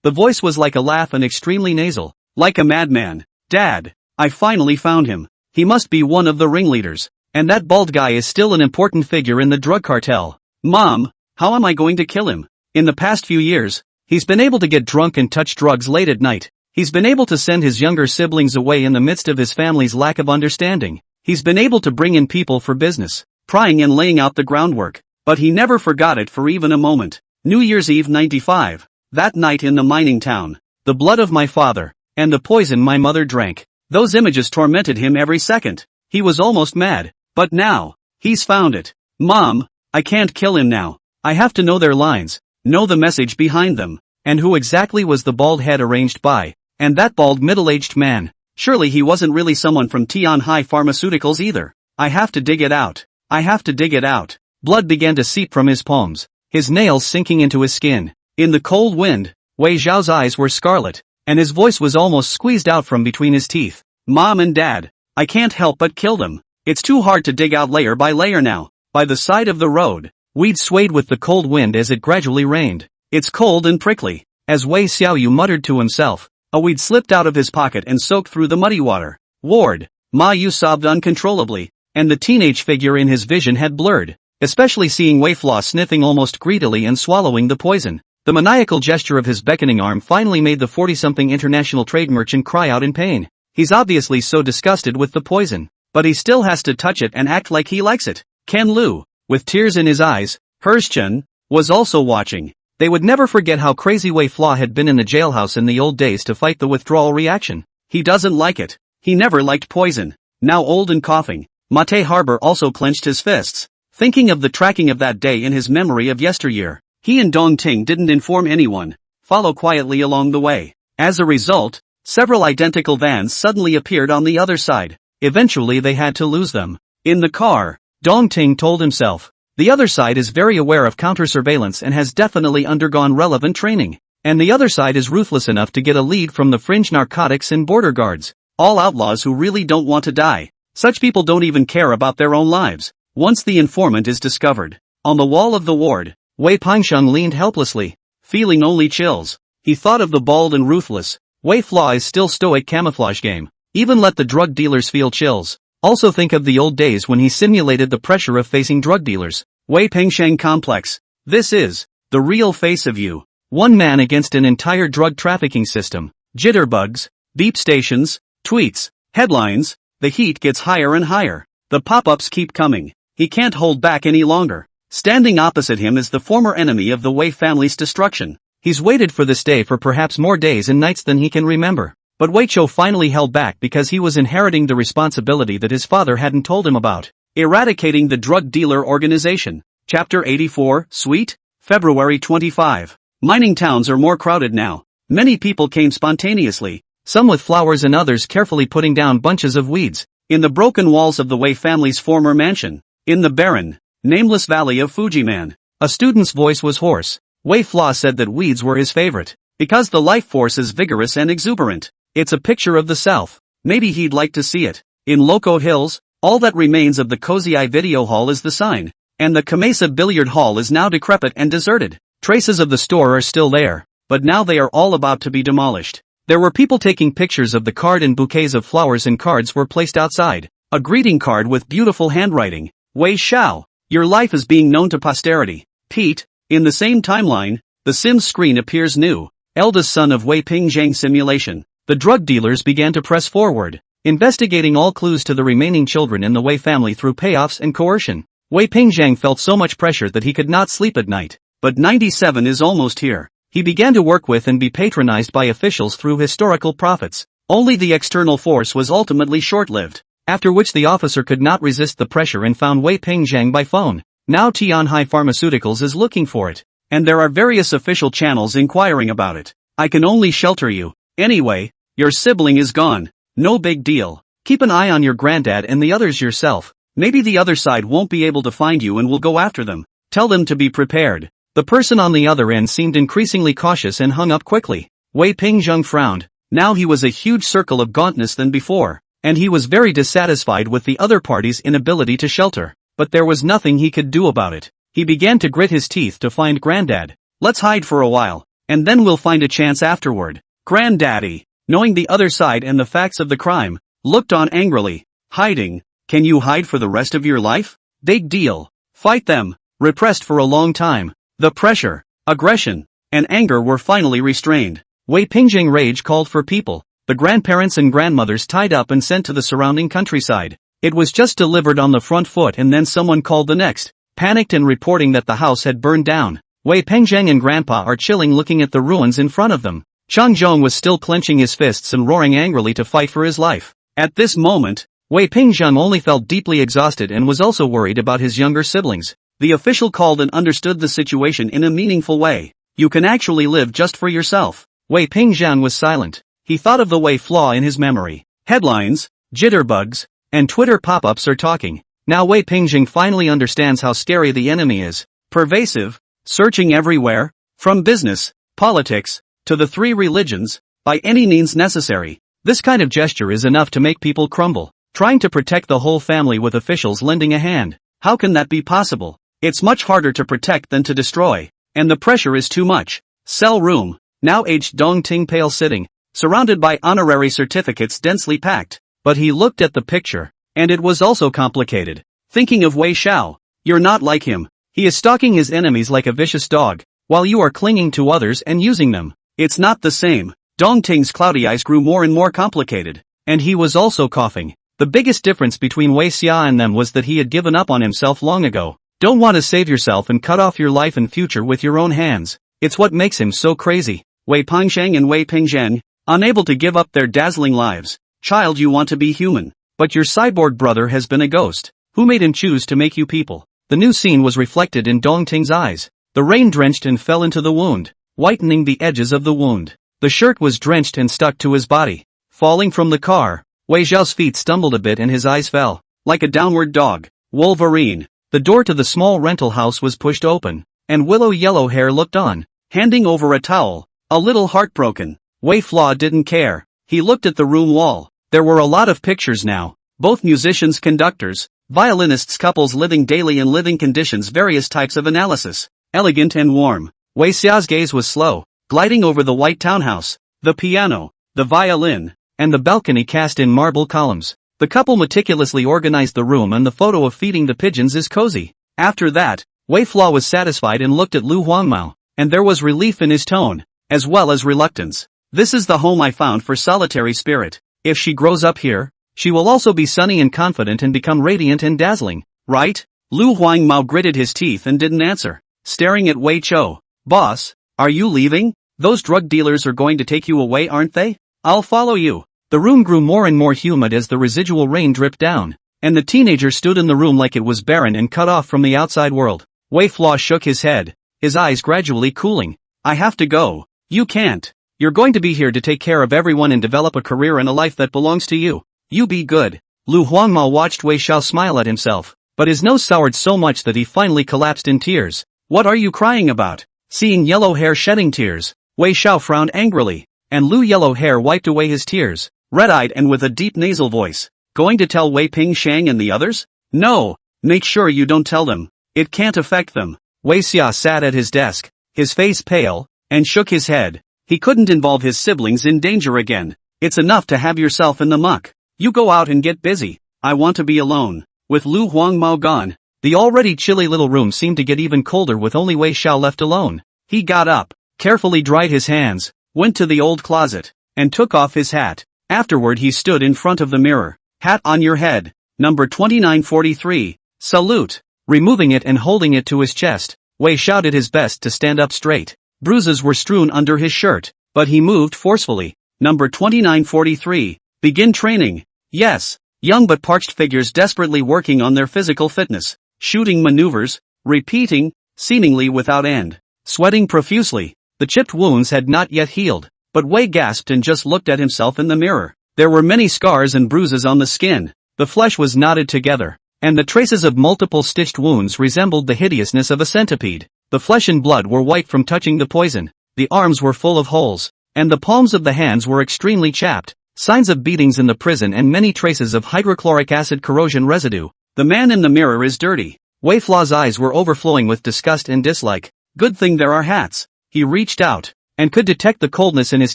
The voice was like a laugh and extremely nasal, like a madman. Dad, I finally found him. He must be one of the ringleaders, and that bald guy is still an important figure in the drug cartel. Mom, how am I going to kill him? In the past few years, he's been able to get drunk and touch drugs late at night. He's been able to send his younger siblings away in the midst of his family's lack of understanding. He's been able to bring in people for business, prying and laying out the groundwork. But he never forgot it for even a moment. New Year's Eve 95. That night in the mining town. The blood of my father, and the poison my mother drank. Those images tormented him every second. He was almost mad. But now, he's found it. Mom, I can't kill him now. I have to know their lines, know the message behind them, and who exactly was the bald head arranged by, and that bald middle-aged man. Surely he wasn't really someone from Tian Hai Pharmaceuticals either. I have to dig it out. Blood began to seep from his palms, his nails sinking into his skin. In the cold wind, Wei Zhao's eyes were scarlet, and his voice was almost squeezed out from between his teeth. Mom and Dad, I can't help but kill them. It's too hard to dig out layer by layer now. By the side of the road, weeds swayed with the cold wind as it gradually rained. It's cold and prickly. As Wei Xiaoyu muttered to himself, a weed slipped out of his pocket and soaked through the muddy water. Ward, Ma Yu sobbed uncontrollably, and the teenage figure in his vision had blurred, especially seeing Wei Flaw sniffing almost greedily and swallowing the poison. The maniacal gesture of his beckoning arm finally made the 40-something international trade merchant cry out in pain. He's obviously so disgusted with the poison, but he still has to touch it and act like he likes it. Ken Lu, with tears in his eyes, Herschchen, was also watching. They would never forget how crazy Wei Flaw had been in the jailhouse in the old days to fight the withdrawal reaction. He doesn't like it. He never liked poison. Now old and coughing, Mate Harbor also clenched his fists, thinking of the tracking of that day in his memory of yesteryear. He and Dong Ting didn't inform anyone, follow quietly along the way. As a result, several identical vans suddenly appeared on the other side. Eventually they had to lose them. In the car, Dong Ting told himself, the other side is very aware of counter-surveillance and has definitely undergone relevant training. And the other side is ruthless enough to get a lead from the fringe narcotics and border guards. All outlaws who really don't want to die. Such people don't even care about their own lives. Once the informant is discovered. On the wall of the ward, Wei Pingsheng leaned helplessly, feeling only chills. He thought of the bald and ruthless Wei Flaw is still stoic camouflage game. Even let the drug dealers feel chills. Also think of the old days when he simulated the pressure of facing drug dealers. Wei Pingsheng complex. This is the real face of you. One man against an entire drug trafficking system. Jitterbugs, beep stations, tweets, headlines. The heat gets higher and higher. The pop-ups keep coming. He can't hold back any longer. Standing opposite him is the former enemy of the Wei family's destruction. He's waited for this day for perhaps more days and nights than he can remember. But Wei Chou finally held back because he was inheriting the responsibility that his father hadn't told him about. Eradicating the Drug Dealer Organization. Chapter 84, Sweet? February 25. Mining towns are more crowded now. Many people came spontaneously, some with flowers and others carefully putting down bunches of weeds, in the broken walls of the Wei family's former mansion, in the barren, nameless valley of Fujiman. A student's voice was hoarse. Wei Flaw said that weeds were his favorite, because the life force is vigorous and exuberant. It's a picture of the South. Maybe he'd like to see it. In Loco Hills, all that remains of the Cozy Eye Video Hall is the sign, and the Kamesa Billiard Hall is now decrepit and deserted. Traces of the store are still there, but now they are all about to be demolished. There were people taking pictures of the card and bouquets of flowers and cards were placed outside. A greeting card with beautiful handwriting. Wei Xiao, your life is being known to posterity. Pete, in the same timeline, the Sims screen appears new. Eldest son of Wei Pingzhang simulation. The drug dealers began to press forward, investigating all clues to the remaining children in the Wei family through payoffs and coercion. Wei Pingzhang felt so much pressure that he could not sleep at night. But 97 is almost here. He began to work with and be patronized by officials through historical profits. Only the external force was ultimately short-lived, after which the officer could not resist the pressure and found Wei Pingzhang by phone. Now Tianhai Pharmaceuticals is looking for it, and there are various official channels inquiring about it. I can only shelter you. Anyway, your sibling is gone. No big deal. Keep an eye on your granddad and the others yourself. Maybe the other side won't be able to find you and will go after them. Tell them to be prepared. The person on the other end seemed increasingly cautious and hung up quickly. Wei Pingzhang frowned. Now he was a huge circle of gauntness than before, and he was very dissatisfied with the other party's inability to shelter. But there was nothing he could do about it. He began to grit his teeth to find Granddad. Let's hide for a while, and then we'll find a chance afterward. Granddaddy, knowing the other side and the facts of the crime, looked on angrily. Hiding? Can you hide for the rest of your life? Big deal. Fight them. Repressed for a long time. The pressure, aggression, and anger were finally restrained. Wei Pingzhang rage called for people, the grandparents and grandmothers tied up and sent to the surrounding countryside. It was just delivered on the front foot and then someone called the next, panicked and reporting that the house had burned down. Wei Pingzhang and Grandpa are chilling looking at the ruins in front of them. Chang Zhong was still clenching his fists and roaring angrily to fight for his life. At this moment, Wei Pingzhang only felt deeply exhausted and was also worried about his younger siblings. The official called and understood the situation in a meaningful way. You can actually live just for yourself. Wei Pingzhang was silent. He thought of the Wei flaw in his memory. Headlines, jitterbugs, and Twitter pop-ups are talking. Now Wei Pingzhang finally understands how scary the enemy is. Pervasive, searching everywhere, from business, politics, to the three religions, by any means necessary. This kind of gesture is enough to make people crumble. Trying to protect the whole family with officials lending a hand. How can that be possible? It's much harder to protect than to destroy. And the pressure is too much. Cell room, now aged Dong Ting Pale sitting, surrounded by honorary certificates densely packed. But he looked at the picture, and it was also complicated. Thinking of Wei Xiao, you're not like him. He is stalking his enemies like a vicious dog, while you are clinging to others and using them. It's not the same. Dong Ting's cloudy eyes grew more and more complicated, and he was also coughing. The biggest difference between Wei Xia and them was that he had given up on himself long ago. Don't want to save yourself and cut off your life and future with your own hands. It's what makes him so crazy. Wei Pingzhang and Wei Pingzhen, unable to give up their dazzling lives. Child, you want to be human. But your cyborg brother has been a ghost. Who made him choose to make you people? The new scene was reflected in Dong Ting's eyes. The rain drenched and fell into the wound, whitening the edges of the wound. The shirt was drenched and stuck to his body. Falling from the car, Wei Xiao's feet stumbled a bit and his eyes fell, like a downward dog. Wolverine. The door to the small rental house was pushed open, and Willow Yellow Hair looked on, handing over a towel, a little heartbroken. Wei Flaw didn't care. He looked at the room wall. There were a lot of pictures now. Both musicians, conductors, violinists, couples living daily in living conditions, various types of analysis. Elegant and warm. Wei Xiao's gaze was slow, gliding over the white townhouse, the piano, the violin, and the balcony cast in marble columns. The couple meticulously organized the room and the photo of feeding the pigeons is cozy. After that, Wei Flaw was satisfied and looked at Lu Huangmao, and there was relief in his tone, as well as reluctance. This is the home I found for solitary spirit. If she grows up here, she will also be sunny and confident and become radiant and dazzling, right? Lu Huangmao gritted his teeth and didn't answer, staring at Wei Chou. Boss, are you leaving? Those drug dealers are going to take you away, aren't they? I'll follow you. The room grew more and more humid as the residual rain dripped down, and the teenager stood in the room like it was barren and cut off from the outside world. Wei Flaw shook his head, his eyes gradually cooling. I have to go. You can't. You're going to be here to take care of everyone and develop a career and a life that belongs to you. You be good. Lu Huangmao watched Wei Xiao smile at himself, but his nose soured so much that he finally collapsed in tears. What are you crying about? Seeing yellow hair shedding tears, Wei Xiao frowned angrily, and Lu Yellow Hair wiped away his tears, red-eyed and with a deep nasal voice. Going to tell Wei Ping Shang and the others? No, make sure you don't tell them. It can't affect them. Wei Xia sat at his desk, his face pale, and shook his head. He couldn't involve his siblings in danger again. It's enough to have yourself in the muck. You go out and get busy. I want to be alone. With Lu Huangmao gone, the already chilly little room seemed to get even colder with only Wei Xiao left alone. He got up, carefully dried his hands, went to the old closet, and took off his hat. Afterward he stood in front of the mirror. Hat on your head. Number 2943. Salute. Removing it and holding it to his chest, Wei Xiao did his best to stand up straight. Bruises were strewn under his shirt, but he moved forcefully. Number 2943. Begin training. Yes. Young but parched figures desperately working on their physical fitness, shooting maneuvers, repeating, seemingly without end, sweating profusely. The chipped wounds had not yet healed, but Wei gasped and just looked at himself in the mirror. There were many scars and bruises on the skin, the flesh was knotted together, and the traces of multiple stitched wounds resembled the hideousness of a centipede. The flesh and blood were white from touching the poison, the arms were full of holes, and the palms of the hands were extremely chapped, signs of beatings in the prison and many traces of hydrochloric acid corrosion residue. The man in the mirror is dirty. Wei Flaw's eyes were overflowing with disgust and dislike. Good thing there are hats. He reached out, and could detect the coldness in his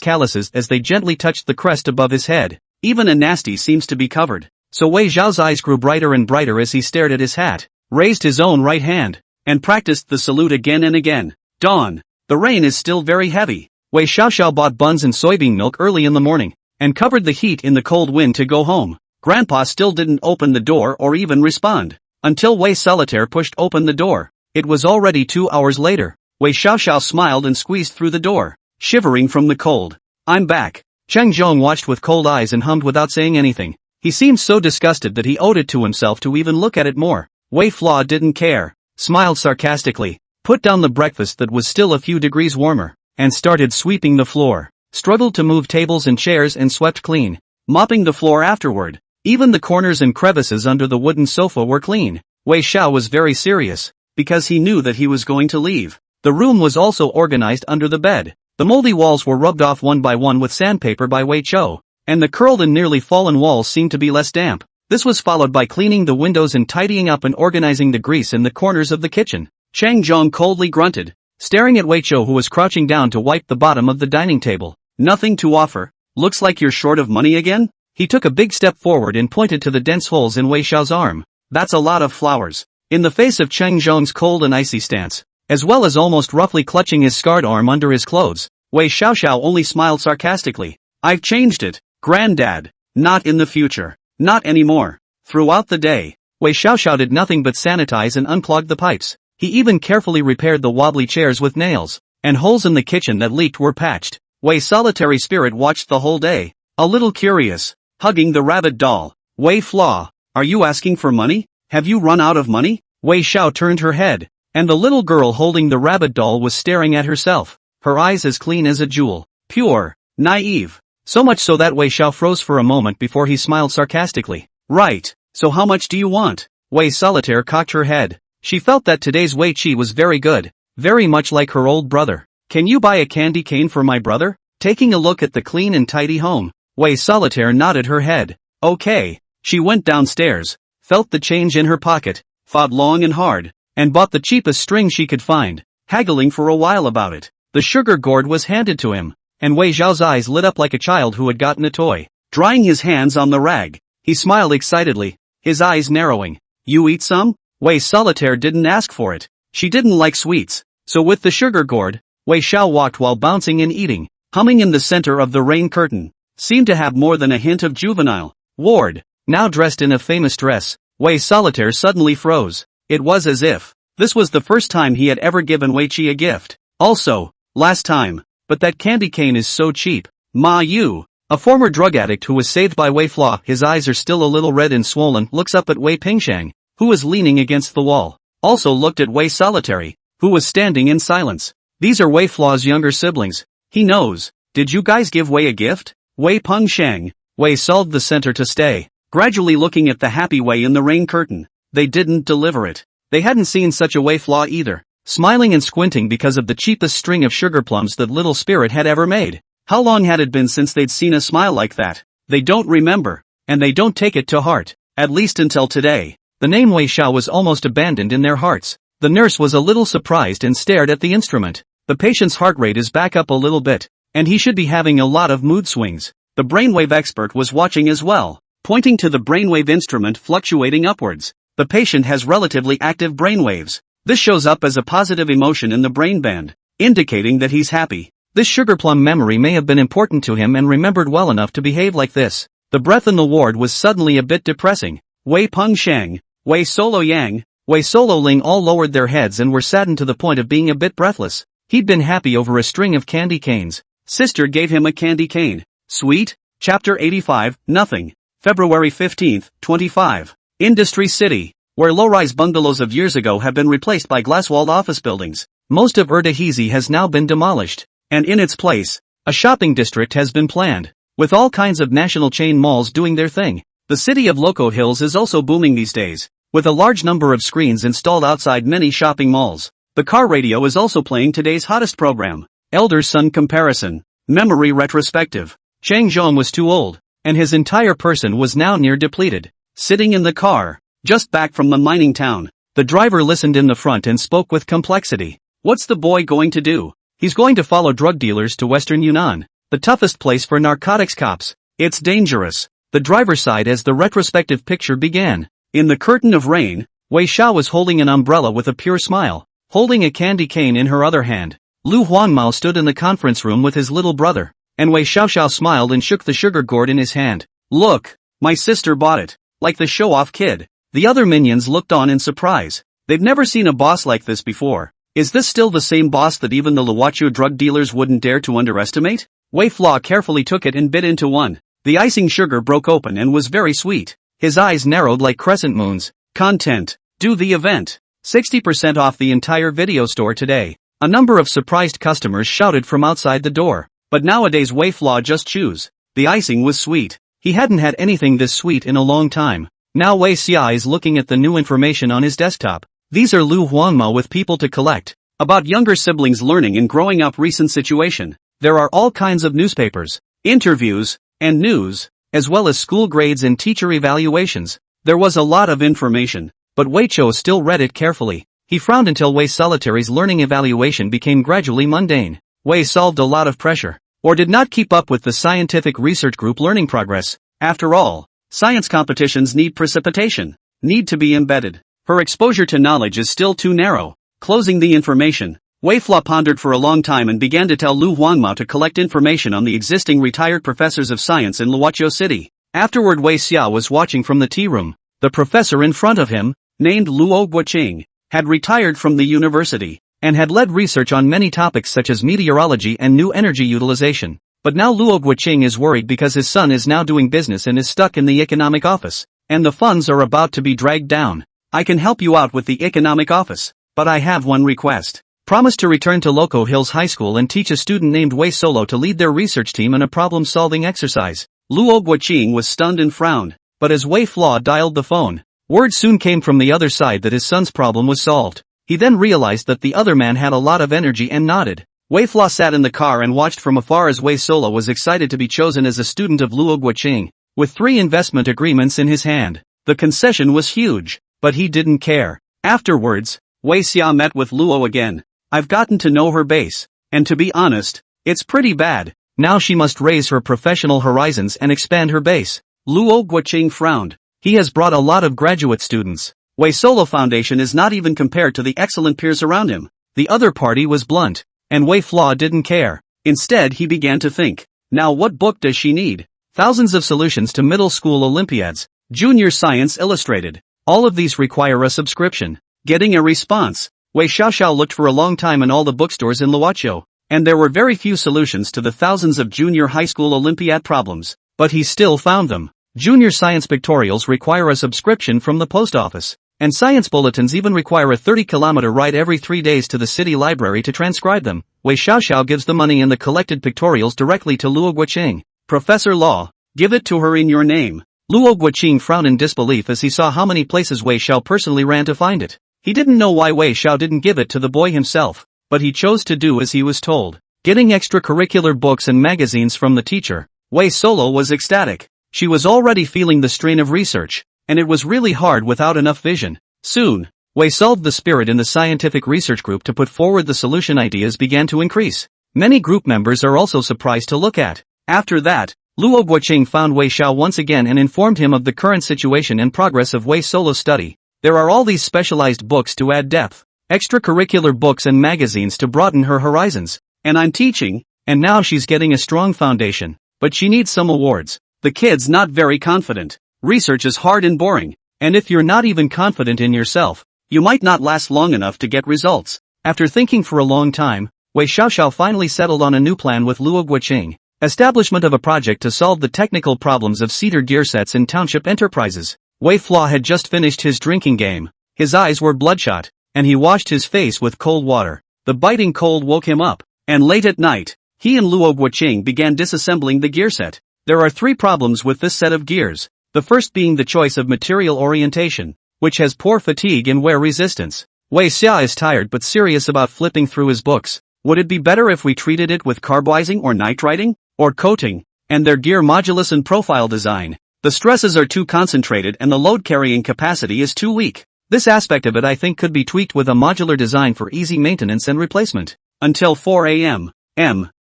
calluses as they gently touched the crest above his head. Even a nasty seems to be covered. So Wei Zhao's eyes grew brighter and brighter as he stared at his hat, raised his own right hand, and practiced the salute again and again. Dawn. The rain is still very heavy. Wei Xiaoxiao bought buns and soybean milk early in the morning, and covered the heat in the cold wind to go home. Grandpa still didn't open the door or even respond, until Wei Solitaire pushed open the door. It was already 2 hours later. Wei Xiaoxiao smiled and squeezed through the door, shivering from the cold. I'm back. Cheng Zhong watched with cold eyes and hummed without saying anything. He seemed so disgusted that he owed it to himself to even look at it more. Wei Flaw didn't care, smiled sarcastically, put down the breakfast that was still a few degrees warmer, and started sweeping the floor, struggled to move tables and chairs and swept clean, mopping the floor afterward. Even the corners and crevices under the wooden sofa were clean. Wei Xiao was very serious, because he knew that he was going to leave. The room was also organized under the bed. The moldy walls were rubbed off one by one with sandpaper by Wei Chou, and the curled and nearly fallen walls seemed to be less damp. This was followed by cleaning the windows and tidying up and organizing the grease in the corners of the kitchen. Cheng Zhong coldly grunted, staring at Wei Chou who was crouching down to wipe the bottom of the dining table. Nothing to offer. Looks like you're short of money again? He took a big step forward and pointed to the dense holes in Wei Xiao's arm. That's a lot of flowers. In the face of Cheng Zhong's cold and icy stance, as well as almost roughly clutching his scarred arm under his clothes, Wei Xiaoxiao only smiled sarcastically. I've changed it, Granddad. Not in the future. Not anymore. Throughout the day, Wei Xiaoxiao did nothing but sanitize and unclog the pipes. He even carefully repaired the wobbly chairs with nails, and holes in the kitchen that leaked were patched. Wei Solitary Spirit watched the whole day, a little curious, hugging the rabbit doll. Wei Flaw, are you asking for money? Have you run out of money? Wei Xiao turned her head, and the little girl holding the rabbit doll was staring at herself, her eyes as clean as a jewel, pure, naive. So much so that Wei Xiao froze for a moment before he smiled sarcastically. Right, so how much do you want? Wei Solitaire cocked her head. She felt that today's Wei Qi was very good, very much like her old brother. Can you buy a candy cane for my brother? Taking a look at the clean and tidy home, Wei Solitaire nodded her head. Okay. She went downstairs, felt the change in her pocket, thought long and hard, and bought the cheapest string she could find, haggling for a while about it. The sugar gourd was handed to him, and Wei Zhao's eyes lit up like a child who had gotten a toy. Drying his hands on the rag, he smiled excitedly, his eyes narrowing. You eat some? Wei Solitaire didn't ask for it. She didn't like sweets, so with the sugar gourd, Wei Xiao walked while bouncing and eating, humming in the center of the rain curtain. Seemed to have more than a hint of juvenile. Ward, now dressed in a famous dress, Wei Solitaire suddenly froze. It was as if this was the first time he had ever given Wei Qi a gift. Also, last time, but that candy cane is so cheap. Ma Yu, A former drug addict who was saved by Wei Flaw, his eyes are still a little red and swollen, looks up at Wei Pingshang, who was leaning against the wall. Also looked at Wei Solitary, who was standing in silence. These are Wei Flaw's younger siblings. He knows. Did you guys give Wei a gift? Wei Pengshang. Wei solved the center to stay, gradually looking at the happy Wei in the rain curtain. They didn't deliver it. They hadn't seen such a Wei Flaw either, smiling and squinting because of the cheapest string of sugar plums that Little Spirit had ever made. How long had it been since they'd seen a smile like that? They don't remember, and they don't take it to heart, at least until today. The name Wei Xiao was almost abandoned in their hearts. The nurse was a little surprised and stared at the instrument. The patient's heart rate is back up a little bit, and he should be having a lot of mood swings. The brainwave expert was watching as well, pointing to the brainwave instrument fluctuating upwards. The patient has relatively active brainwaves. This shows up as a positive emotion in the brain band, indicating that he's happy. This sugar plum memory may have been important to him and remembered well enough to behave like this. The breath in the ward was suddenly a bit depressing. Wei Pengshang, Wei Solo Yang, Wei Solo Ling all lowered their heads and were saddened to the point of being a bit breathless. He'd been happy over a string of candy canes. Sister gave him a candy cane. Sweet. Chapter 85, Nothing. February 15, 25. Industry City, where low-rise bungalows of years ago have been replaced by glass-walled office buildings. Most of Eradicating has now been demolished, and in its place, a shopping district has been planned, with all kinds of national chain malls doing their thing. The city of Loco Hills is also booming these days, with a large number of screens installed outside many shopping malls. The car radio is also playing today's hottest program, Elder Son Comparison, Memory Retrospective. Chang Zhong was too old, and his entire person was now near depleted. Sitting in the car, just back from the mining town, the driver listened in the front and spoke with complexity. What's the boy going to do? He's going to follow drug dealers to Western Yunnan, the toughest place for narcotics cops. It's dangerous. The driver sighed as the retrospective picture began. In the curtain of rain, Wei Xiao was holding an umbrella with a pure smile, holding a candy cane in her other hand. Lu Huanmao stood in the conference room with his little brother, and Wei Xiaoxiao smiled and shook the sugar gourd in his hand. Look, my sister bought it, like the show-off kid. The other minions looked on in surprise. They've never seen a boss like this before. Is this still the same boss that even the Luochu drug dealers wouldn't dare to underestimate? Wei Flaw carefully took it and bit into one. The icing sugar broke open and was very sweet. His eyes narrowed like crescent moons. Content. Do the event. 60% off the entire video store today. A number of surprised customers shouted from outside the door. But nowadays Wei Flaw just chews. The icing was sweet. He hadn't had anything this sweet in a long time. Now Wei Xia is looking at the new information on his desktop. These are Lu Huanmao with people to collect. About younger siblings learning and growing up recent situation. There are all kinds of newspapers, interviews, and news, as well as school grades and teacher evaluations. There was a lot of information, but Wei Chou still read it carefully. He frowned until Wei Solitary's learning evaluation became gradually mundane. Wei solved a lot of pressure, or did not keep up with the scientific research group learning progress. After all, science competitions need precipitation, need to be embedded. Her exposure to knowledge is still too narrow. Closing the information, Wei Flaw pondered for a long time and began to tell Lu Huanmao to collect information on the existing retired professors of science in Luochuo City. Afterward Wei Xia was watching from the tea room. The professor in front of him, named Luo Guoqing, had retired from the university, and had led research on many topics such as meteorology and new energy utilization. But now Luo Guoqing is worried because his son is now doing business and is stuck in the economic office, and the funds are about to be dragged down. I can help you out with the economic office, but I have one request. Promise to return to Loco Hills High School and teach a student named Wei Solo to lead their research team in a problem-solving exercise. Luo Guoqing was stunned and frowned, but as Wei Flaw dialed the phone, word soon came from the other side that his son's problem was solved. He then realized that the other man had a lot of energy and nodded. Wei Flaw sat in the car and watched from afar as Wei Solo was excited to be chosen as a student of Luo Guoqing, with 3 investment agreements in his hand. The concession was huge, but he didn't care. Afterwards, Wei Xia met with Luo again. I've gotten to know her base, and to be honest, it's pretty bad. Now she must raise her professional horizons and expand her base. Luo Guoqing frowned. He has brought a lot of graduate students. Wei Solo Foundation is not even compared to the excellent peers around him. The other party was blunt, and Wei Flaw didn't care. Instead he began to think, now what book does she need? Thousands of solutions to middle school Olympiads, Junior Science Illustrated. All of these require a subscription. Getting a response. Wei Xiaoxiao looked for a long time in all the bookstores in Luochuo, and there were very few solutions to the thousands of junior high school Olympiad problems, but he still found them. Junior science pictorials require a subscription from the post office, and science bulletins even require a 30-kilometer ride every 3 days to the city library to transcribe them. Wei Xiaoxiao gives the money and the collected pictorials directly to Luo Guoqing. Professor Law, give it to her in your name. Luo Guoqing frowned in disbelief as he saw how many places Wei Xiao personally ran to find it. He didn't know why Wei Xiao didn't give it to the boy himself, but he chose to do as he was told. Getting extracurricular books and magazines from the teacher, Wei Solo was ecstatic. She was already feeling the strain of research, and it was really hard without enough vision. Soon, Wei solved the spirit in the scientific research group to put forward the solution ideas began to increase. Many group members are also surprised to look at. After that, Luo Guoqing found Wei Xiao once again and informed him of the current situation and progress of Wei Solo's study. There are all these specialized books to add depth, extracurricular books and magazines to broaden her horizons, and I'm teaching, and now she's getting a strong foundation, but she needs some awards. The kid's not very confident. Research is hard and boring, and if you're not even confident in yourself, you might not last long enough to get results. After thinking for a long time, Wei Xiaoxiao finally settled on a new plan with Luo Guoqing. Establishment of a project to solve the technical problems of cedar gear sets in township enterprises. Wei Flaw had just finished his drinking game. His eyes were bloodshot, and he washed his face with cold water. The biting cold woke him up, and late at night, he and Luo Guoqing began disassembling the gear set. There are 3 problems with this set of gears. The first being the choice of material orientation, which has poor fatigue and wear resistance. Wei Xia is tired but serious about flipping through his books. Would it be better if we treated it with carbizing or nitriding, or coating, and their gear modulus and profile design? The stresses are too concentrated and the load-carrying capacity is too weak. This aspect of it I think could be tweaked with a modular design for easy maintenance and replacement. Until 4 a.m.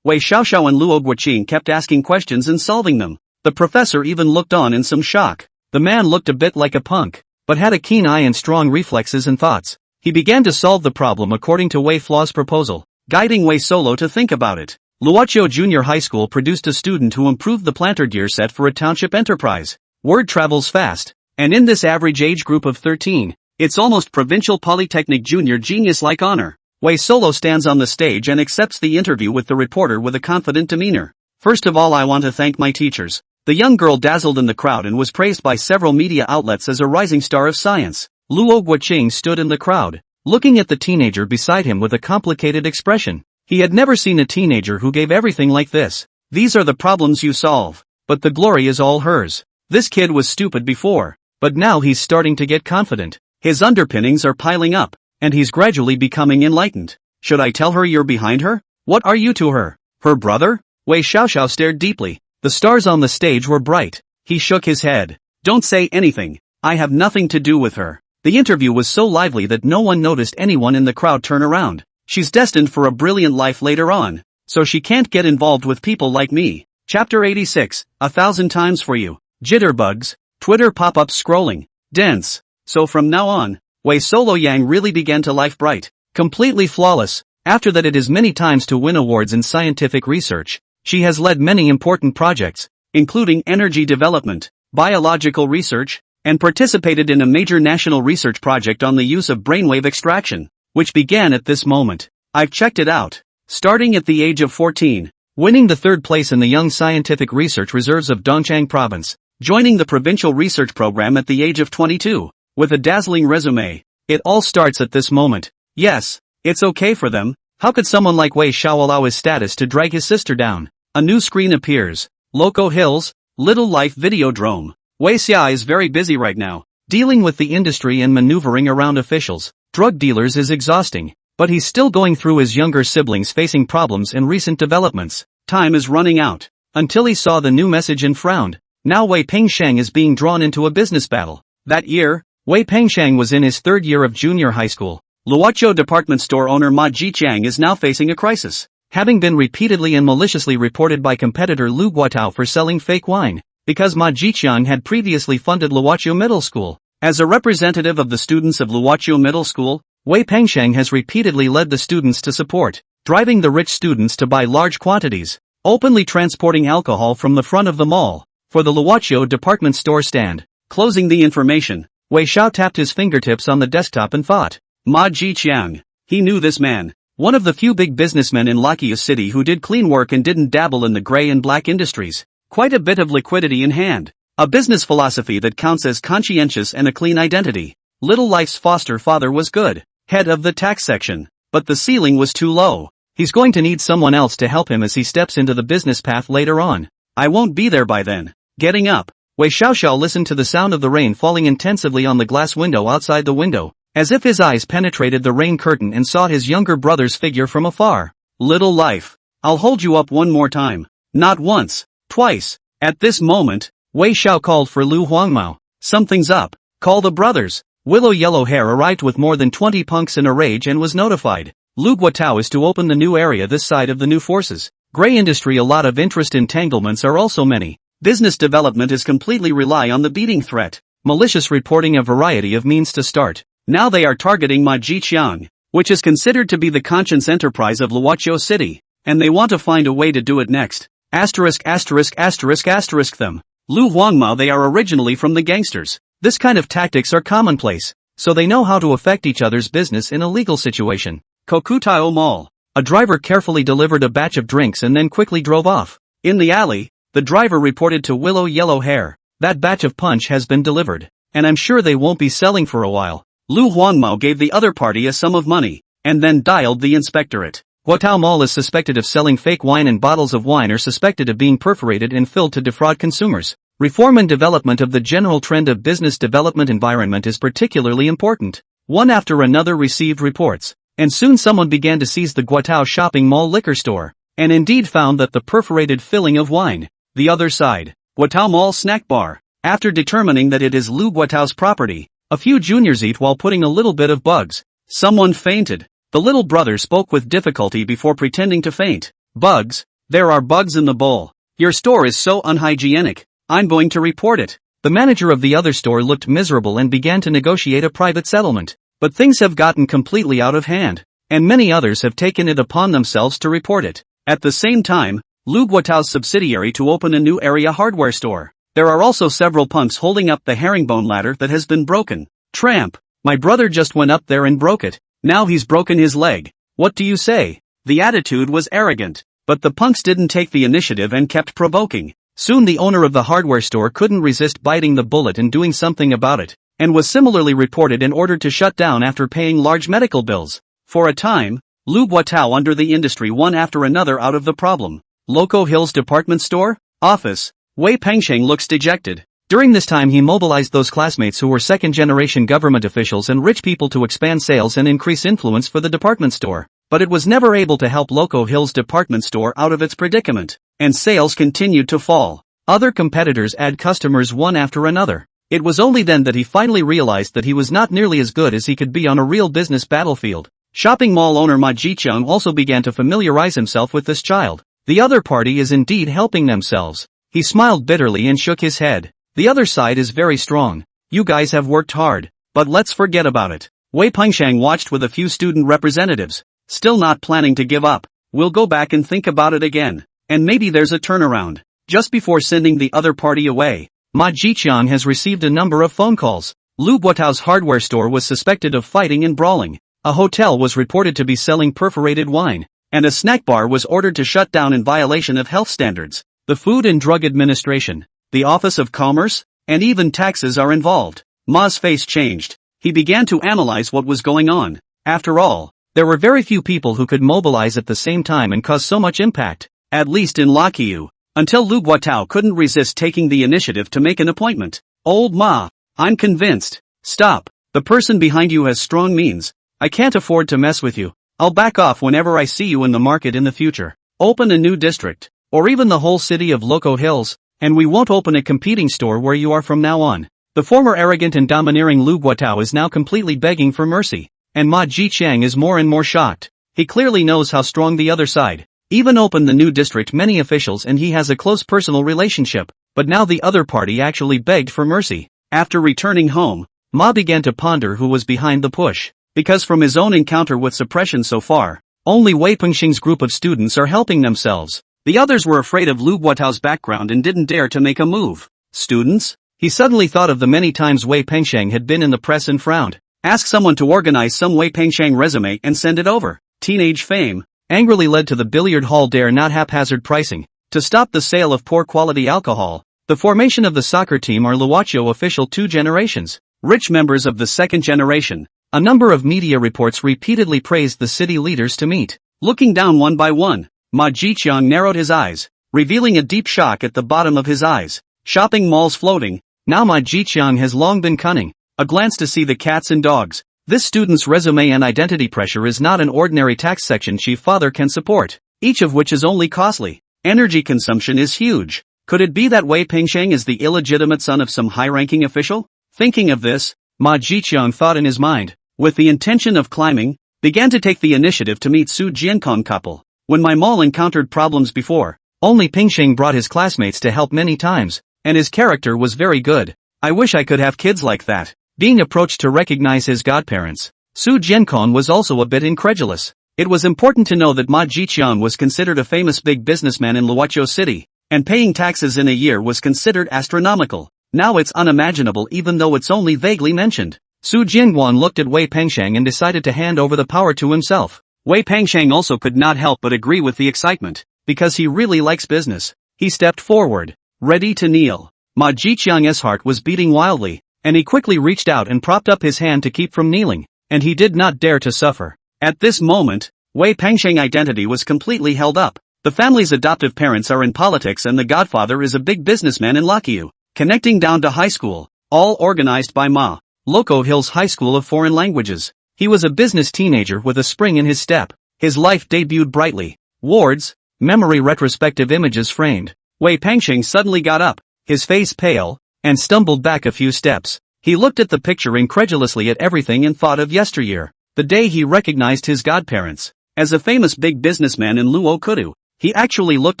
Wei Xiaoxiao and Luo Guoqing kept asking questions and solving them. The professor even looked on in some shock. The man looked a bit like a punk, but had a keen eye and strong reflexes and thoughts. He began to solve the problem according to Wei Flaw's proposal, guiding Wei Solo to think about it. Luoqiao Junior High School produced a student who improved the planter gear set for a township enterprise. Word travels fast, and in this average age group of 13, it's almost provincial polytechnic junior genius-like honor. Wei Solo stands on the stage and accepts the interview with the reporter with a confident demeanor. First of all, I want to thank my teachers. The young girl dazzled in the crowd and was praised by several media outlets as a rising star of science. Luo Guoqing stood in the crowd, looking at the teenager beside him with a complicated expression. He had never seen a teenager who gave everything like this. These are the problems you solve, but the glory is all hers. This kid was stupid before, but now he's starting to get confident. His underpinnings are piling up, and he's gradually becoming enlightened. Should I tell her you're behind her? What are you to her? Her brother? Wei Xiaoxiao stared deeply. The stars on the stage were bright. He shook his head. Don't say anything. I have nothing to do with her. The interview was so lively that no one noticed anyone in the crowd turn around. She's destined for a brilliant life later on, so she can't get involved with people like me. Chapter 86, 1,000 times for you. Jitterbugs, Twitter pop-ups scrolling, dense. So from now on, Wei Solo Yang really began to life bright, completely flawless. After that it is many times to win awards in scientific research. She has led many important projects, including energy development, biological research, and participated in a major national research project on the use of brainwave extraction, which began at this moment. I've checked it out. Starting at the age of 14, winning the 3rd place in the Young Scientific Research Reserves of Dongchang Province, joining the provincial research program at the age of 22, with a dazzling resume. It all starts at this moment. Yes, it's okay for them. How could someone like Wei Xiao allow his status to drag his sister down? A new screen appears. Loco Hills, Little Life Videodrome. Wei Xia is very busy right now, dealing with the industry and maneuvering around officials, drug dealers is exhausting, but he's still going through his younger siblings facing problems and recent developments. Time is running out. Until he saw the new message and frowned. Now Wei Pengsheng is being drawn into a business battle. That year, Wei Pengsheng was in his 3rd year of junior high school. Luoqiao department store owner Ma Jiqiang is now facing a crisis, having been repeatedly and maliciously reported by competitor Lu Guotao for selling fake wine, because Ma Jiqiang had previously funded Luoqiao Middle School. As a representative of the students of Luoqiao Middle School, Wei Pengsheng has repeatedly led the students to support, driving the rich students to buy large quantities, openly transporting alcohol from the front of the mall, for the Luoqiao department store stand. Closing the information, Wei Xiao tapped his fingertips on the desktop and thought. Ma Jiqiang. He knew this man. one of the few big businessmen in Lakia City who did clean work and didn't dabble in the gray and black industries. Quite a bit of liquidity in hand. A business philosophy that counts as conscientious and a clean identity. Little Life's foster father was good, head of the tax section, but the ceiling was too low. He's going to need someone else to help him as he steps into the business path later on. I won't be there by then. Getting up, Wei Xiaoxiao listened to the sound of the rain falling intensively on the glass window outside the window, as if his eyes penetrated the rain curtain and saw his younger brother's figure from afar. Little Life, I'll hold you up one more time. Not once, twice. At this moment, Wei Xiao called for Lu Huangmao. Something's up. Call the brothers. Willow Yellow Hair arrived with more than 20 punks in a rage and was notified. Lu Guotao is to open the new area this side of the new forces. Gray industry, a lot of interest entanglements are also many. Business development is completely rely on the beating threat. Malicious reporting, a variety of means to start. Now they are targeting Ma Jiqiang, which is considered to be the conscience enterprise of Luoqiu City, and they want to find a way to do it next. Asterisk asterisk asterisk asterisk them. Lu Huangmao, they are originally from the gangsters. This kind of tactics are commonplace, so they know how to affect each other's business in a legal situation. Kokutao Mall. A driver carefully delivered a batch of drinks and then quickly drove off. In the alley, the driver reported to Willow Yellow Hair, that batch of punch has been delivered, and I'm sure they won't be selling for a while. Lu Huangmao gave the other party a sum of money, and then dialed the inspectorate. Guotao Mall is suspected of selling fake wine, and bottles of wine are suspected of being perforated and filled to defraud consumers. Reform and development of the general trend of business development environment is particularly important. One after another received reports, and soon someone began to seize the Guotao shopping mall liquor store, and indeed found that the perforated filling of wine. The other side, Guotao Mall snack bar. After determining that it is Lu Guotao's property, a few juniors eat while putting a little bit of bugs. Someone fainted. The little brother spoke with difficulty before pretending to faint. Bugs? There are bugs in the bowl. Your store is so unhygienic. I'm going to report it. The manager of the other store looked miserable and began to negotiate a private settlement. But things have gotten completely out of hand, and many others have taken it upon themselves to report it. At the same time, Lu Guotao's subsidiary to open a new area hardware store. There are also several punks holding up the herringbone ladder that has been broken. Tramp. My brother just went up there and broke it. Now he's broken his leg. What do you say? The attitude was arrogant, but the punks didn't take the initiative and kept provoking. Soon the owner of the hardware store couldn't resist biting the bullet and doing something about it, and was similarly reported and ordered to shut down after paying large medical bills. For a time, Lu Guotao under the industry one after another out of the problem. Loco Hills department store? Office. Wei Pengsheng looks dejected. During this time he mobilized those classmates who were second-generation government officials and rich people to expand sales and increase influence for the department store. But it was never able to help Loco Hills department store out of its predicament, and sales continued to fall. Other competitors add customers one after another. It was only then that he finally realized that he was not nearly as good as he could be on a real business battlefield. Shopping mall owner Ma Jiqiang also began to familiarize himself with this child. The other party is indeed helping themselves. He smiled bitterly and shook his head. The other side is very strong. You guys have worked hard, but let's forget about it. Wei Pengsheng watched with a few student representatives, still not planning to give up. We'll go back and think about it again, and maybe there's a turnaround. Just before sending the other party away, Ma Jiqiang has received a number of phone calls. Lu Guotao's hardware store was suspected of fighting and brawling. A hotel was reported to be selling perforated wine, and a snack bar was ordered to shut down in violation of health standards. The Food and Drug Administration, the Office of Commerce, and even taxes are involved. Ma's face changed. He began to analyze what was going on. After all, there were very few people who could mobilize at the same time and cause so much impact, at least in Lakhiu, until Lu Guotao couldn't resist taking the initiative to make an appointment. Old Ma, I'm convinced. Stop. The person behind you has strong means. I can't afford to mess with you. I'll back off whenever I see you in the market in the future. Open a new district, or even the whole city of Loco Hills, and we won't open a competing store where you are from now on. The former arrogant and domineering Lu Guotao is now completely begging for mercy, and Ma Jiqiang is more and more shocked. He clearly knows how strong the other side. Even opened the new district many officials and he has a close personal relationship, but now the other party actually begged for mercy. After returning home, Ma began to ponder who was behind the push, because from his own encounter with suppression so far, only Wei Pengsheng's group of students are helping themselves. The others were afraid of Lu Guotao's background and didn't dare to make a move. Students? He suddenly thought of the many times Wei Pengsheng had been in the press and frowned. Ask someone to organize some Wei Pengsheng resume and send it over. teenage fame, angrily led to the billiard hall dare not haphazard pricing, to stop the sale of poor quality alcohol, the formation of the soccer team are Luocho official 2 generations, rich members of the 2nd generation. A number of media reports repeatedly praised the city leaders to meet. Looking down one by one, Ma Jiqiang narrowed his eyes, revealing a deep shock at the bottom of his eyes. Shopping malls floating, now Ma Jiqiang has long been cunning, a glance to see the cats and dogs. This student's resume and identity pressure is not an ordinary tax section chief father can support, each of which is only costly. Energy consumption is huge. Could it be that Wei Pingsheng is the illegitimate son of some high-ranking official? Thinking of this, Ma Jiqiang thought in his mind, with the intention of climbing, began to take the initiative to meet Su Jiankong couple. When my mall encountered problems before, only Pingsheng brought his classmates to help many times, and his character was very good. I wish I could have kids like that. Being approached to recognize his godparents, Su Jiankong was also a bit incredulous. It was important to know that Ma Jiqiang was considered a famous big businessman in Luocho City, and paying taxes in a year was considered astronomical. Now it's unimaginable even though it's only vaguely mentioned. Su Jingguan looked at Wei Pengsheng and decided to hand over the power to himself. Wei Pengsheng also could not help but agree with the excitement, because he really likes business. He stepped forward, ready to kneel. Ma Jiqiang's heart was beating wildly, and he quickly reached out and propped up his hand to keep from kneeling, and he did not dare to suffer. At this moment, Wei Pengsheng's identity was completely held up. The family's adoptive parents are in politics and the godfather is a big businessman in Lakyu, connecting down to high school, all organized by Ma. Loco Hills High School of Foreign Languages. He was a business teenager with a spring in his step. His life debuted brightly. Wards, memory retrospective images framed. Wei Pengsheng suddenly got up, his face pale, and stumbled back a few steps. He looked at the picture incredulously at everything and thought of yesteryear, the day he recognized his godparents. As a famous big businessman in Luo Kudu, he actually looked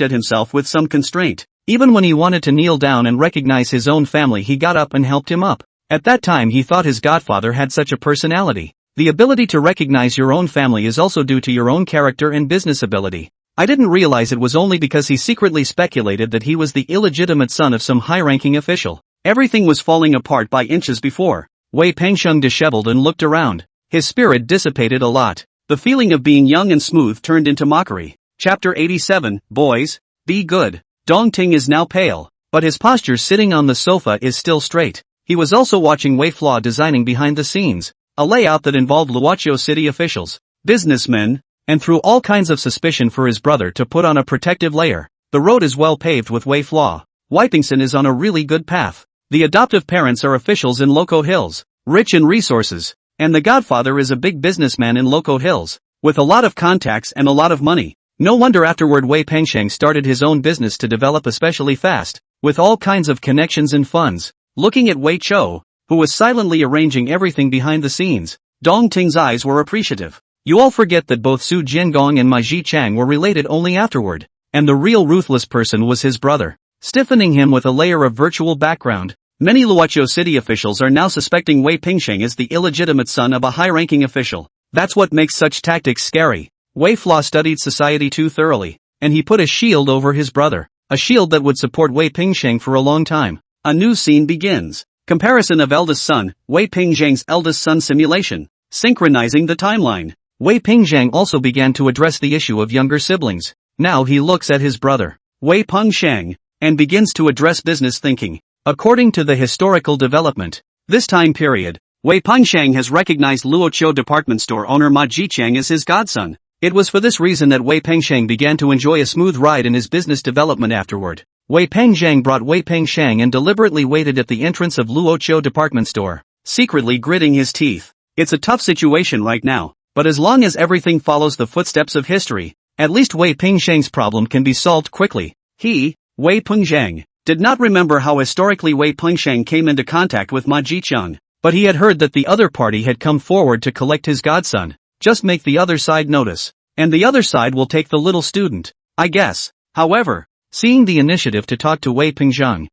at himself with some constraint. Even when he wanted to kneel down and recognize his own family, he got up and helped him up. At that time he thought his godfather had such a personality. The ability to recognize your own family is also due to your own character and business ability. I didn't realize it was only because he secretly speculated that he was the illegitimate son of some high-ranking official. Everything was falling apart by inches before. Wei Pengsheng disheveled and looked around. His spirit dissipated a lot. The feeling of being young and smooth turned into mockery. Chapter 87, Boys, be good. Dongting is now pale, but his posture sitting on the sofa is still straight. He was also watching Wei Flaw designing behind the scenes, a layout that involved Luocho city officials, businessmen, and threw all kinds of suspicion for his brother to put on a protective layer. The road is well paved with Wei Flaw. Wipingson is on a really good path. The adoptive parents are officials in Loco Hills, rich in resources, and the godfather is a big businessman in Loco Hills, with a lot of contacts and a lot of money. No wonder afterward Wei Pengsheng started his own business to develop especially fast, with all kinds of connections and funds. Looking at Wei Cho, who was silently arranging everything behind the scenes, Dong Ting's eyes were appreciative. You all forget that both Su Jiangong and Ma Jiqiang were related only afterward, and the real ruthless person was his brother, stiffening him with a layer of virtual background. Many Luocho city officials are now suspecting Wei Pengsheng as the illegitimate son of a high-ranking official. That's what makes such tactics scary. Wei Flaw studied society too thoroughly, and he put a shield over his brother, a shield that would support Wei Pengsheng for a long time. A new scene begins. Comparison of eldest son, Wei Pengsheng's eldest son simulation, synchronizing the timeline. Wei Pengsheng also began to address the issue of younger siblings. Now he looks at his brother, Wei Pengsheng, and begins to address business thinking. According to the historical development, this time period, Wei Pengsheng has recognized Luocho department store owner Ma Jiqiang as his godson. It was for this reason that Wei Pengsheng began to enjoy a smooth ride in his business development afterward. Wei Pengsheng brought Wei Pengsheng and deliberately waited at the entrance of Luocho department store, secretly gritting his teeth. It's a tough situation right now, but as long as everything follows the footsteps of history, at least Wei Pengsheng's problem can be solved quickly. He, Wei Pengsheng, did not remember how historically Wei Pengsheng came into contact with Ma Jiqiang, but he had heard that the other party had come forward to collect his godson. Just make the other side notice, and the other side will take the little student, I guess. However, seeing the initiative to talk to Wei Pengsheng,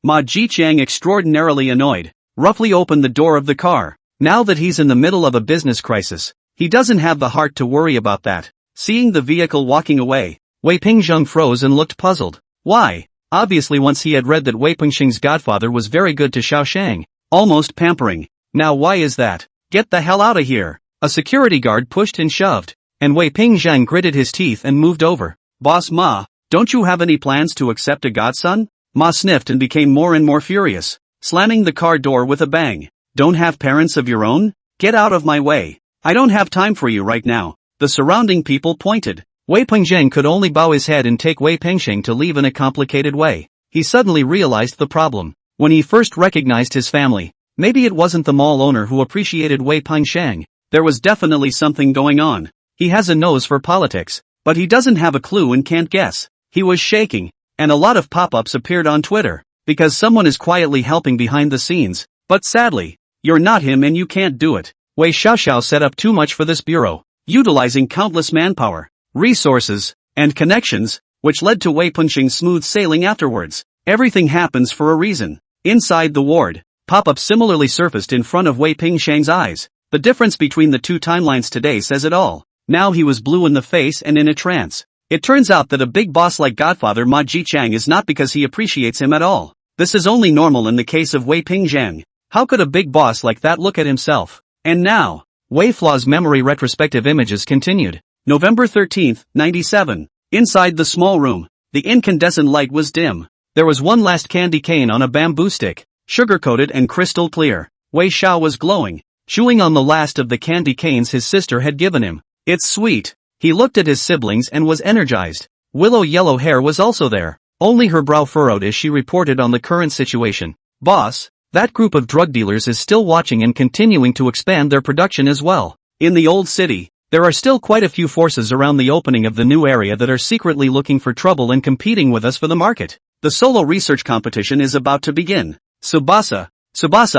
Ma Jiqiang extraordinarily annoyed, roughly opened the door of the car. Now that he's in the middle of a business crisis, he doesn't have the heart to worry about that. Seeing the vehicle walking away, Wei Pengsheng froze and looked puzzled. Why? Obviously once he had read that Wei Pengsheng's godfather was very good to Xiaoshang, almost pampering. Now why is that? Get the hell out of here. A security guard pushed and shoved, and Wei Pingzheng gritted his teeth and moved over. Boss Ma, don't you have any plans to accept a godson? Ma sniffed and became more and more furious, slamming the car door with a bang. Don't have parents of your own? Get out of my way. I don't have time for you right now. The surrounding people pointed. Wei Pingzheng could only bow his head and take Wei Pingsheng to leave in a complicated way. He suddenly realized the problem. When he first recognized his family, maybe it wasn't the mall owner who appreciated Wei Pingsheng. There was definitely something going on. He has a nose for politics, but he doesn't have a clue and can't guess. He was shaking, and a lot of pop-ups appeared on Twitter, because someone is quietly helping behind the scenes. But sadly, you're not him and you can't do it. Wei Xiaoxiao set up too much for this bureau, utilizing countless manpower, resources, and connections, which led to Wei Pingsheng's smooth sailing afterwards. Everything happens for a reason. Inside the ward, pop-ups similarly surfaced in front of Wei Pingsheng's eyes. The difference between the two timelines today says it all. Now he was blue in the face and in a trance. It turns out that a big boss like Godfather Ma Jichang is not because he appreciates him at all. This is only normal in the case of Wei Pingzheng. How could a big boss like that look at himself? And now, Wei Flaw's memory retrospective images continued. November 13, 97. Inside the small room, the incandescent light was dim. There was one last candy cane on a bamboo stick, sugar-coated and crystal clear. Wei Xiao was glowing, chewing on the last of the candy canes his sister had given him. It's sweet. He looked at his siblings and was energized. Willow Yellow Hair was also there, only her brow furrowed as she reported on the current situation. Boss, that group of drug dealers is still watching and continuing to expand their production as well. In the old city, there are still quite a few forces around the opening of the new area that are secretly looking for trouble and competing with us for the market. The solo research competition is about to begin. Tsubasa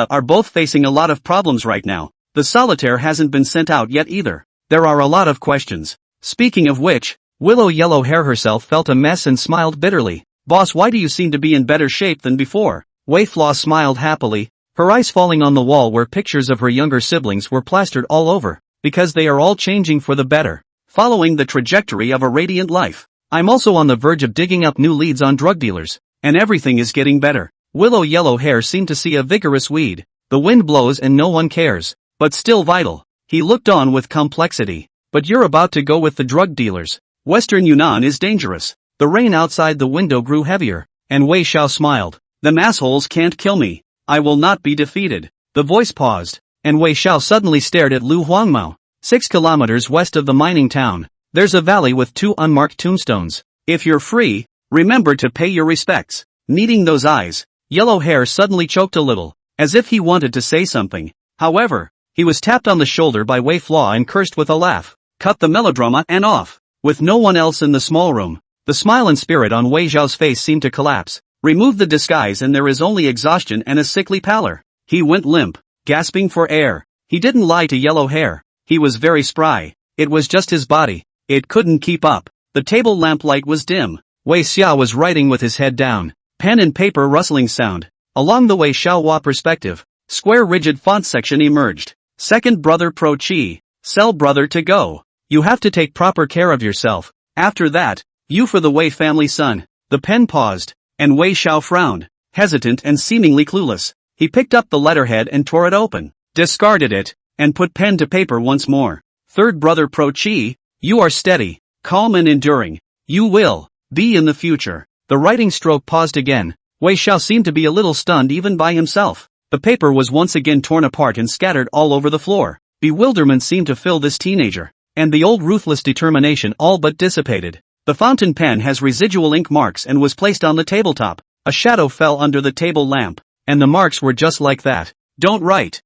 are both facing a lot of problems right now. The solitaire hasn't been sent out yet either. There are a lot of questions. Speaking of which, Willow Yellow Hair herself felt a mess and smiled bitterly. Boss, why do you seem to be in better shape than before? Wei Flaw smiled happily, her eyes falling on the wall where pictures of her younger siblings were plastered all over, because they are all changing for the better, following the trajectory of a radiant life. I'm also on the verge of digging up new leads on drug dealers, and everything is getting better. Willow Yellow Hair seemed to see a vigorous weed. The wind blows and no one cares, but still vital. He looked on with complexity. But you're about to go with the drug dealers. Western Yunnan is dangerous. The rain outside the window grew heavier, and Wei Xiao smiled. Them assholes can't kill me. I will not be defeated. The voice paused, and Wei Xiao suddenly stared at Lu Huangmao. 6 kilometers west of the mining town, there's a valley with 2 unmarked tombstones. If you're free, remember to pay your respects. Needing those eyes, Yellow Hair suddenly choked a little, as if he wanted to say something. However, he was tapped on the shoulder by Wei Flaw and cursed with a laugh. Cut the melodrama and off. With no one else in the small room, the smile and spirit on Wei Xiao's face seemed to collapse. Remove the disguise and there is only exhaustion and a sickly pallor. He went limp, gasping for air. He didn't lie to Yellow Hair. He was very spry. It was just his body. It couldn't keep up. The table lamplight was dim. Wei Xiao was writing with his head down. Pen and paper rustling sound. Along the Wei Xiaohua perspective, square rigid font section emerged. Second brother Pro Chi. Cell brother to go. You have to take proper care of yourself. After that, you for the Wei family son. The pen paused, and Wei Xiao frowned, hesitant and seemingly clueless. He picked up the letterhead and tore it open, discarded it, and put pen to paper once more. Third brother Pro Chi, you are steady, calm and enduring. You will be in the future. The writing stroke paused again. Wei Xiao seemed to be a little stunned even by himself. The paper was once again torn apart and scattered all over the floor. Bewilderment seemed to fill this teenager, and the old ruthless determination all but dissipated. The fountain pen has residual ink marks and was placed on the tabletop. A shadow fell under the table lamp, and the marks were just like that. Don't write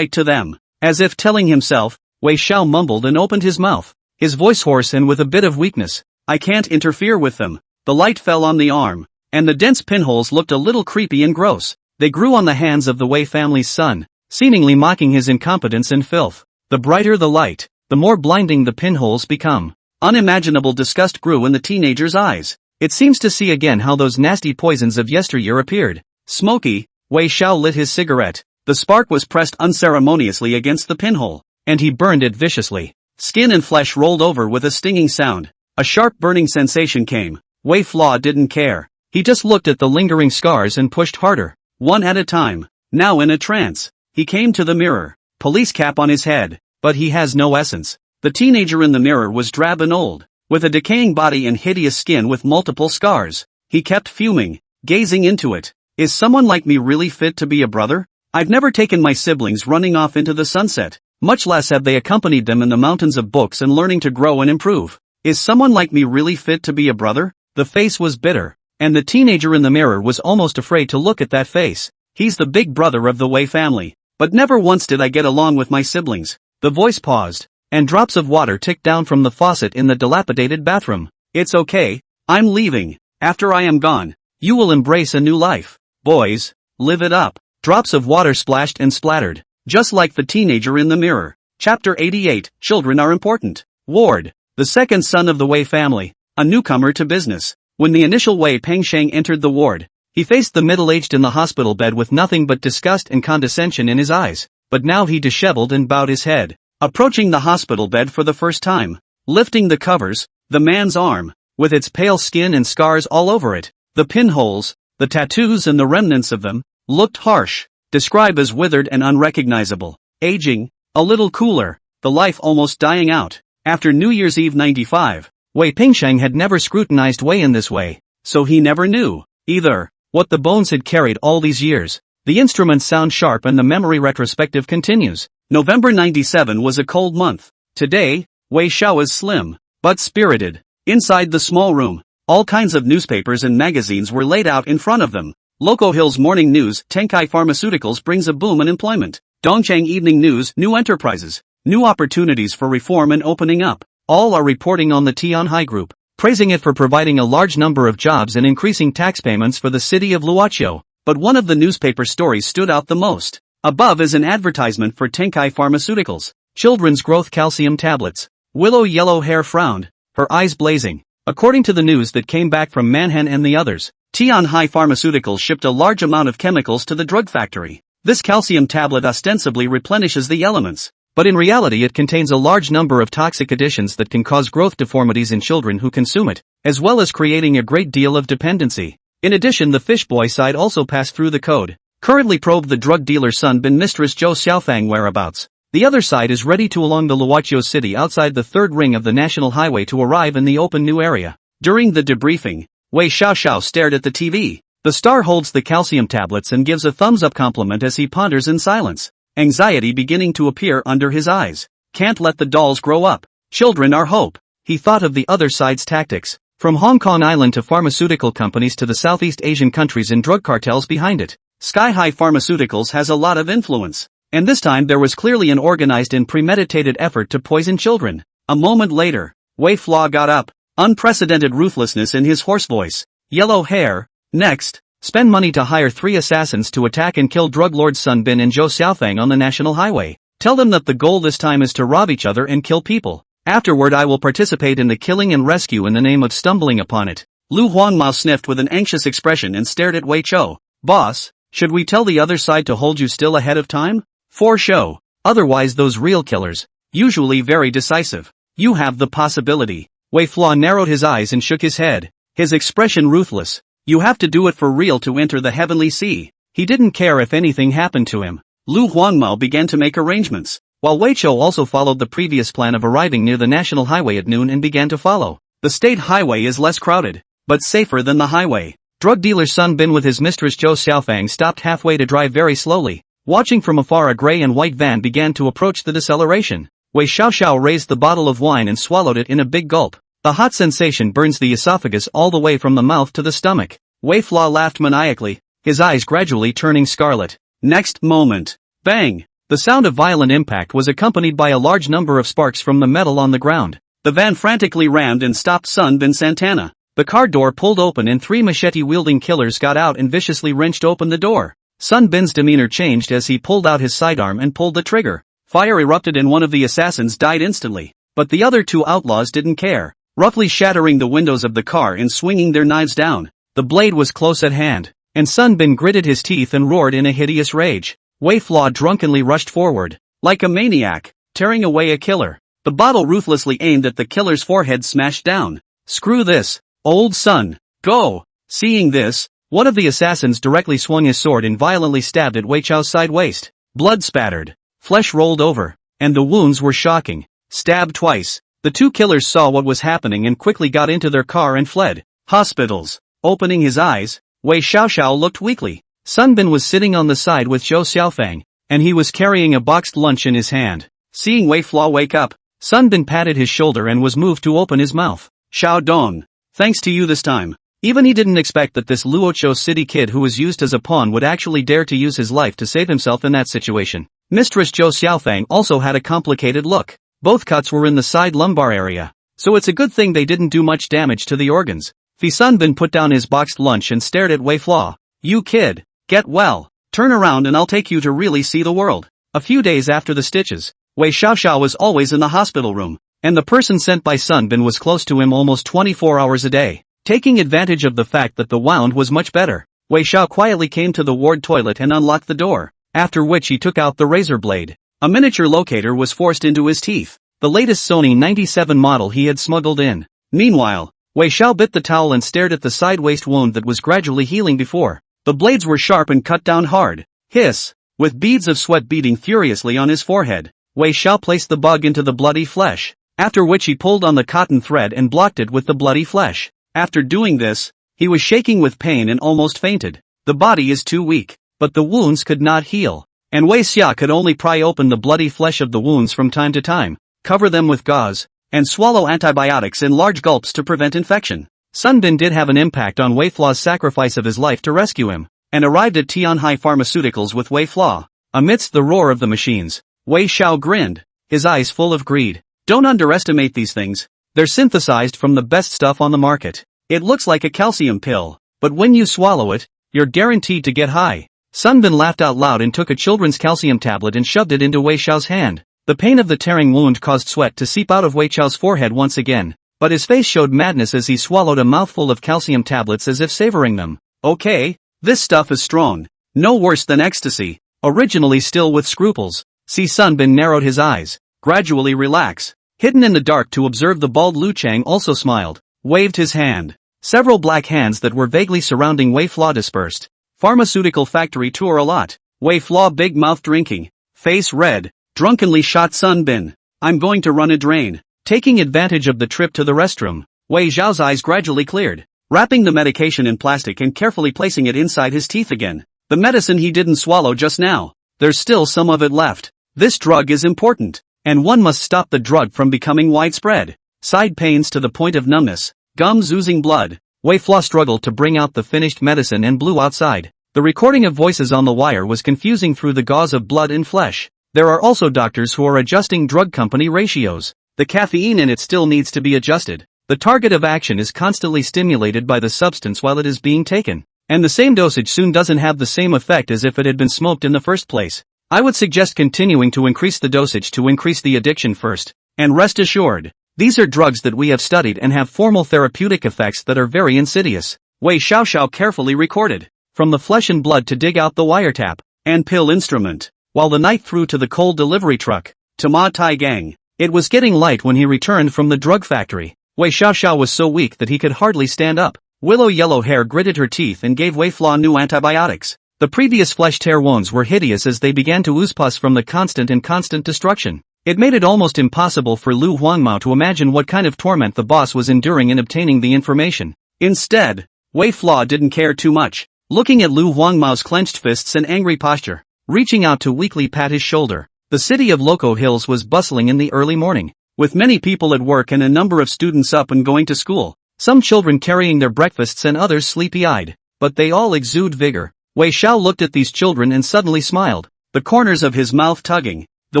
to them. As if telling himself, Wei Xiao mumbled and opened his mouth, his voice hoarse and with a bit of weakness. I can't interfere with them. The light fell on the arm, and the dense pinholes looked a little creepy and gross. They grew on the hands of the Wei family's son, seemingly mocking his incompetence and filth. The brighter the light, the more blinding the pinholes become. Unimaginable disgust grew in the teenager's eyes. It seems to see again how those nasty poisons of yesteryear appeared. Smoky, Wei Xiao lit his cigarette. The spark was pressed unceremoniously against the pinhole, and he burned it viciously. Skin and flesh rolled over with a stinging sound. A sharp burning sensation came. Wei Flaw didn't care. He just looked at the lingering scars and pushed harder. One at a time. Now in a trance, he came to the mirror. Police cap on his head, but he has no essence. The teenager in the mirror was drab and old, with a decaying body and hideous skin with multiple scars. He kept fuming, gazing into it. Is someone like me really fit to be a brother? I've never taken my siblings running off into the sunset, much less have they accompanied them in the mountains of books and learning to grow and improve. Is someone like me really fit to be a brother? The face was bitter, and the teenager in the mirror was almost afraid to look at that face. He's the big brother of the Way family, but never once did I get along with my siblings. The voice paused, and drops of water ticked down from the faucet in the dilapidated bathroom. It's okay, I'm leaving. After I am gone, you will embrace a new life. Boys, live it up. Drops of water splashed and splattered, just like the teenager in the mirror. Chapter 88, Children Are Important. Ward, the second son of the Wei family, a newcomer to business. When the initial Wei Pengsheng entered the ward, he faced the middle-aged in the hospital bed with nothing but disgust and condescension in his eyes, but now he disheveled and bowed his head. Approaching the hospital bed for the first time, lifting the covers, the man's arm, with its pale skin and scars all over it, the pinholes, the tattoos and the remnants of them, looked harsh, described as withered and unrecognizable, aging, a little cooler, the life almost dying out. After New Year's Eve 95, Wei Pingsheng had never scrutinized Wei in this way, so he never knew, either, what the bones had carried all these years. The instruments sound sharp and the memory retrospective continues. November 97 was a cold month. Today, Wei Xiao is slim, but spirited. Inside the small room, all kinds of newspapers and magazines were laid out in front of them. Loco Hills Morning News, Tenkai Pharmaceuticals brings a boom in employment. Dongcheng Evening News, new enterprises, new opportunities for reform and opening up. All are reporting on the Tianhai Group, praising it for providing a large number of jobs and increasing tax payments for the city of Luoqiao. But one of the newspaper stories stood out the most. Above is an advertisement for Tenkai Pharmaceuticals, children's growth calcium tablets. Willow Yellow Hair frowned, her eyes blazing. According to the news that came back from Manhan and the others, Tianhai Pharmaceuticals shipped a large amount of chemicals to the drug factory. This calcium tablet ostensibly replenishes the elements, but in reality it contains a large number of toxic additions that can cause growth deformities in children who consume it, as well as creating a great deal of dependency. In addition, the fish boy side also passed through the code. Currently probe the drug dealer's son bin mistress Zhou Xiaofang whereabouts. The other side is ready to along the Luoqiao city outside the third ring of the national highway to arrive in the open new area. During the debriefing, Wei Xiaoxiao stared at the TV. The star holds the calcium tablets and gives a thumbs-up compliment as he ponders in silence, anxiety beginning to appear under his eyes. Can't let the dolls grow up. Children are hope. He thought of the other side's tactics, from Hong Kong Island to pharmaceutical companies to the Southeast Asian countries and drug cartels behind it. Sky High Pharmaceuticals has a lot of influence, and this time there was clearly an organized and premeditated effort to poison children. A moment later, Wei Flaw got up, unprecedented ruthlessness in his hoarse voice. Yellow hair. Next, spend money to hire 3 assassins to attack and kill drug lord Sun Bin and Zhou Xiaofang on the national highway. Tell them that the goal this time is to rob each other and kill people. Afterward I will participate in the killing and rescue in the name of stumbling upon it. Lu Huangmao sniffed with an anxious expression and stared at Wei Chou. Boss, should we tell the other side to hold you still ahead of time? For show. Otherwise those real killers, usually very decisive. You have the possibility. Wei Flaw narrowed his eyes and shook his head, his expression ruthless. You have to do it for real to enter the heavenly sea. He didn't care if anything happened to him. Lu Huangmao began to make arrangements, while Wei Chou also followed the previous plan of arriving near the national highway at noon and began to follow. The state highway is less crowded, but safer than the highway. Drug dealer Sun Bin with his mistress Zhou Xiaofang stopped halfway to drive very slowly. Watching from afar, a gray and white van began to approach the deceleration. Wei Xiaoxiao raised the bottle of wine and swallowed it in a big gulp. The hot sensation burns the esophagus all the way from the mouth to the stomach. Wei Flaw laughed maniacally, his eyes gradually turning scarlet. Next moment, bang! The sound of violent impact was accompanied by a large number of sparks from the metal on the ground. The van frantically rammed and stopped Sun Bin Santana. The car door pulled open and 3 machete-wielding killers got out and viciously wrenched open the door. Sun Bin's demeanor changed as he pulled out his sidearm and pulled the trigger. Fire erupted and one of the assassins died instantly, but the other 2 outlaws didn't care, roughly shattering the windows of the car and swinging their knives down. The blade was close at hand, and Sun Bin gritted his teeth and roared in a hideous rage. Wei Flaw drunkenly rushed forward, like a maniac, tearing away a killer. The bottle ruthlessly aimed at the killer's forehead smashed down. Screw this, old son, go! Seeing this, one of the assassins directly swung his sword and violently stabbed at Wei Chou's side waist. Blood spattered, flesh rolled over, and the wounds were shocking. Stabbed twice. The two killers saw what was happening and quickly got into their car and fled. Hospitals. Opening his eyes, Wei Xiaoxiao looked weakly. Sun Bin was sitting on the side with Zhou Xiaofang, and he was carrying a boxed lunch in his hand. Seeing Wei Flaw wake up, Sun Bin patted his shoulder and was moved to open his mouth. Xiao Dong. Thanks to you this time. Even he didn't expect that this Luoqiu city kid who was used as a pawn would actually dare to use his life to save himself in that situation. Mistress Zhou Xiaofang also had a complicated look. Both cuts were in the side lumbar area, so it's a good thing they didn't do much damage to the organs. Sun Bin put down his boxed lunch and stared at Wei Flaw. You kid, get well. Turn around and I'll take you to really see the world. A few days after the stitches, Wei Xiaoxiao was always in the hospital room, and the person sent by Sun Bin was close to him almost 24 hours a day. Taking advantage of the fact that the wound was much better, Wei Xiao quietly came to the ward toilet and unlocked the door, after which he took out the razor blade. A miniature locator was forced into his teeth, the latest Sony 97 model he had smuggled in. Meanwhile, Wei Xiao bit the towel and stared at the side waist wound that was gradually healing before. The blades were sharp and cut down hard. Hiss! With beads of sweat beating furiously on his forehead, Wei Xiao placed the bug into the bloody flesh, after which he pulled on the cotton thread and blocked it with the bloody flesh. After doing this, he was shaking with pain and almost fainted. The body is too weak, but the wounds could not heal, and Wei Xia could only pry open the bloody flesh of the wounds from time to time, cover them with gauze, and swallow antibiotics in large gulps to prevent infection. Sun Bin did have an impact on Wei Flaw's sacrifice of his life to rescue him, and arrived at Tianhai Pharmaceuticals with Wei Flaw. Amidst the roar of the machines, Wei Xiao grinned, his eyes full of greed. Don't underestimate these things. They're synthesized from the best stuff on the market. It looks like a calcium pill, but when you swallow it, you're guaranteed to get high. Sun Bin laughed out loud and took a children's calcium tablet and shoved it into Wei Xiao's hand. The pain of the tearing wound caused sweat to seep out of Wei Xiao's forehead once again, but his face showed madness as he swallowed a mouthful of calcium tablets as if savoring them. Okay, this stuff is strong. No worse than ecstasy. Originally still with scruples, Sun Bin narrowed his eyes, gradually relax. Hidden in the dark to observe the bald Lu Chang also smiled, waved his hand. Several black hands that were vaguely surrounding Wei Flaw dispersed. Pharmaceutical factory tour a lot. Wei Flaw big mouth drinking, face red, drunkenly shot Sun Bin. I'm going to run a drain. Taking advantage of the trip to the restroom, Wei Zhao's eyes gradually cleared, wrapping the medication in plastic and carefully placing it inside his teeth again. The medicine he didn't swallow just now. There's still some of it left. This drug is important, and one must stop the drug from becoming widespread. Side pains to the point of numbness, gums oozing blood. Wei Flaw struggled to bring out the finished medicine and blew outside. The recording of voices on the wire was confusing through the gauze of blood and flesh. There are also doctors who are adjusting drug company ratios. The caffeine in it still needs to be adjusted. The target of action is constantly stimulated by the substance while it is being taken, and the same dosage soon doesn't have the same effect as if it had been smoked in the first place. I would suggest continuing to increase the dosage to increase the addiction first, and rest assured, these are drugs that we have studied and have formal therapeutic effects that are very insidious. Wei Xiaoxiao carefully recorded, from the flesh and blood to dig out the wiretap and pill instrument, while the night through to the cold delivery truck, to Ma Tai Gang. It was getting light when he returned from the drug factory. Wei Xiaoxiao was so weak that he could hardly stand up. Willow Yellow Hair gritted her teeth and gave Wei Flaw new antibiotics. The previous flesh tear wounds were hideous as they began to ooze pus from the constant destruction. It made it almost impossible for Lu Huangmao to imagine what kind of torment the boss was enduring in obtaining the information. Instead, Wei Flaw didn't care too much, looking at Lu Huangmao's clenched fists and angry posture, reaching out to weakly pat his shoulder. The city of Loco Hills was bustling in the early morning, with many people at work and a number of students up and going to school, some children carrying their breakfasts and others sleepy-eyed, but they all exude vigor. Wei Xiao looked at these children and suddenly smiled, the corners of his mouth tugging, the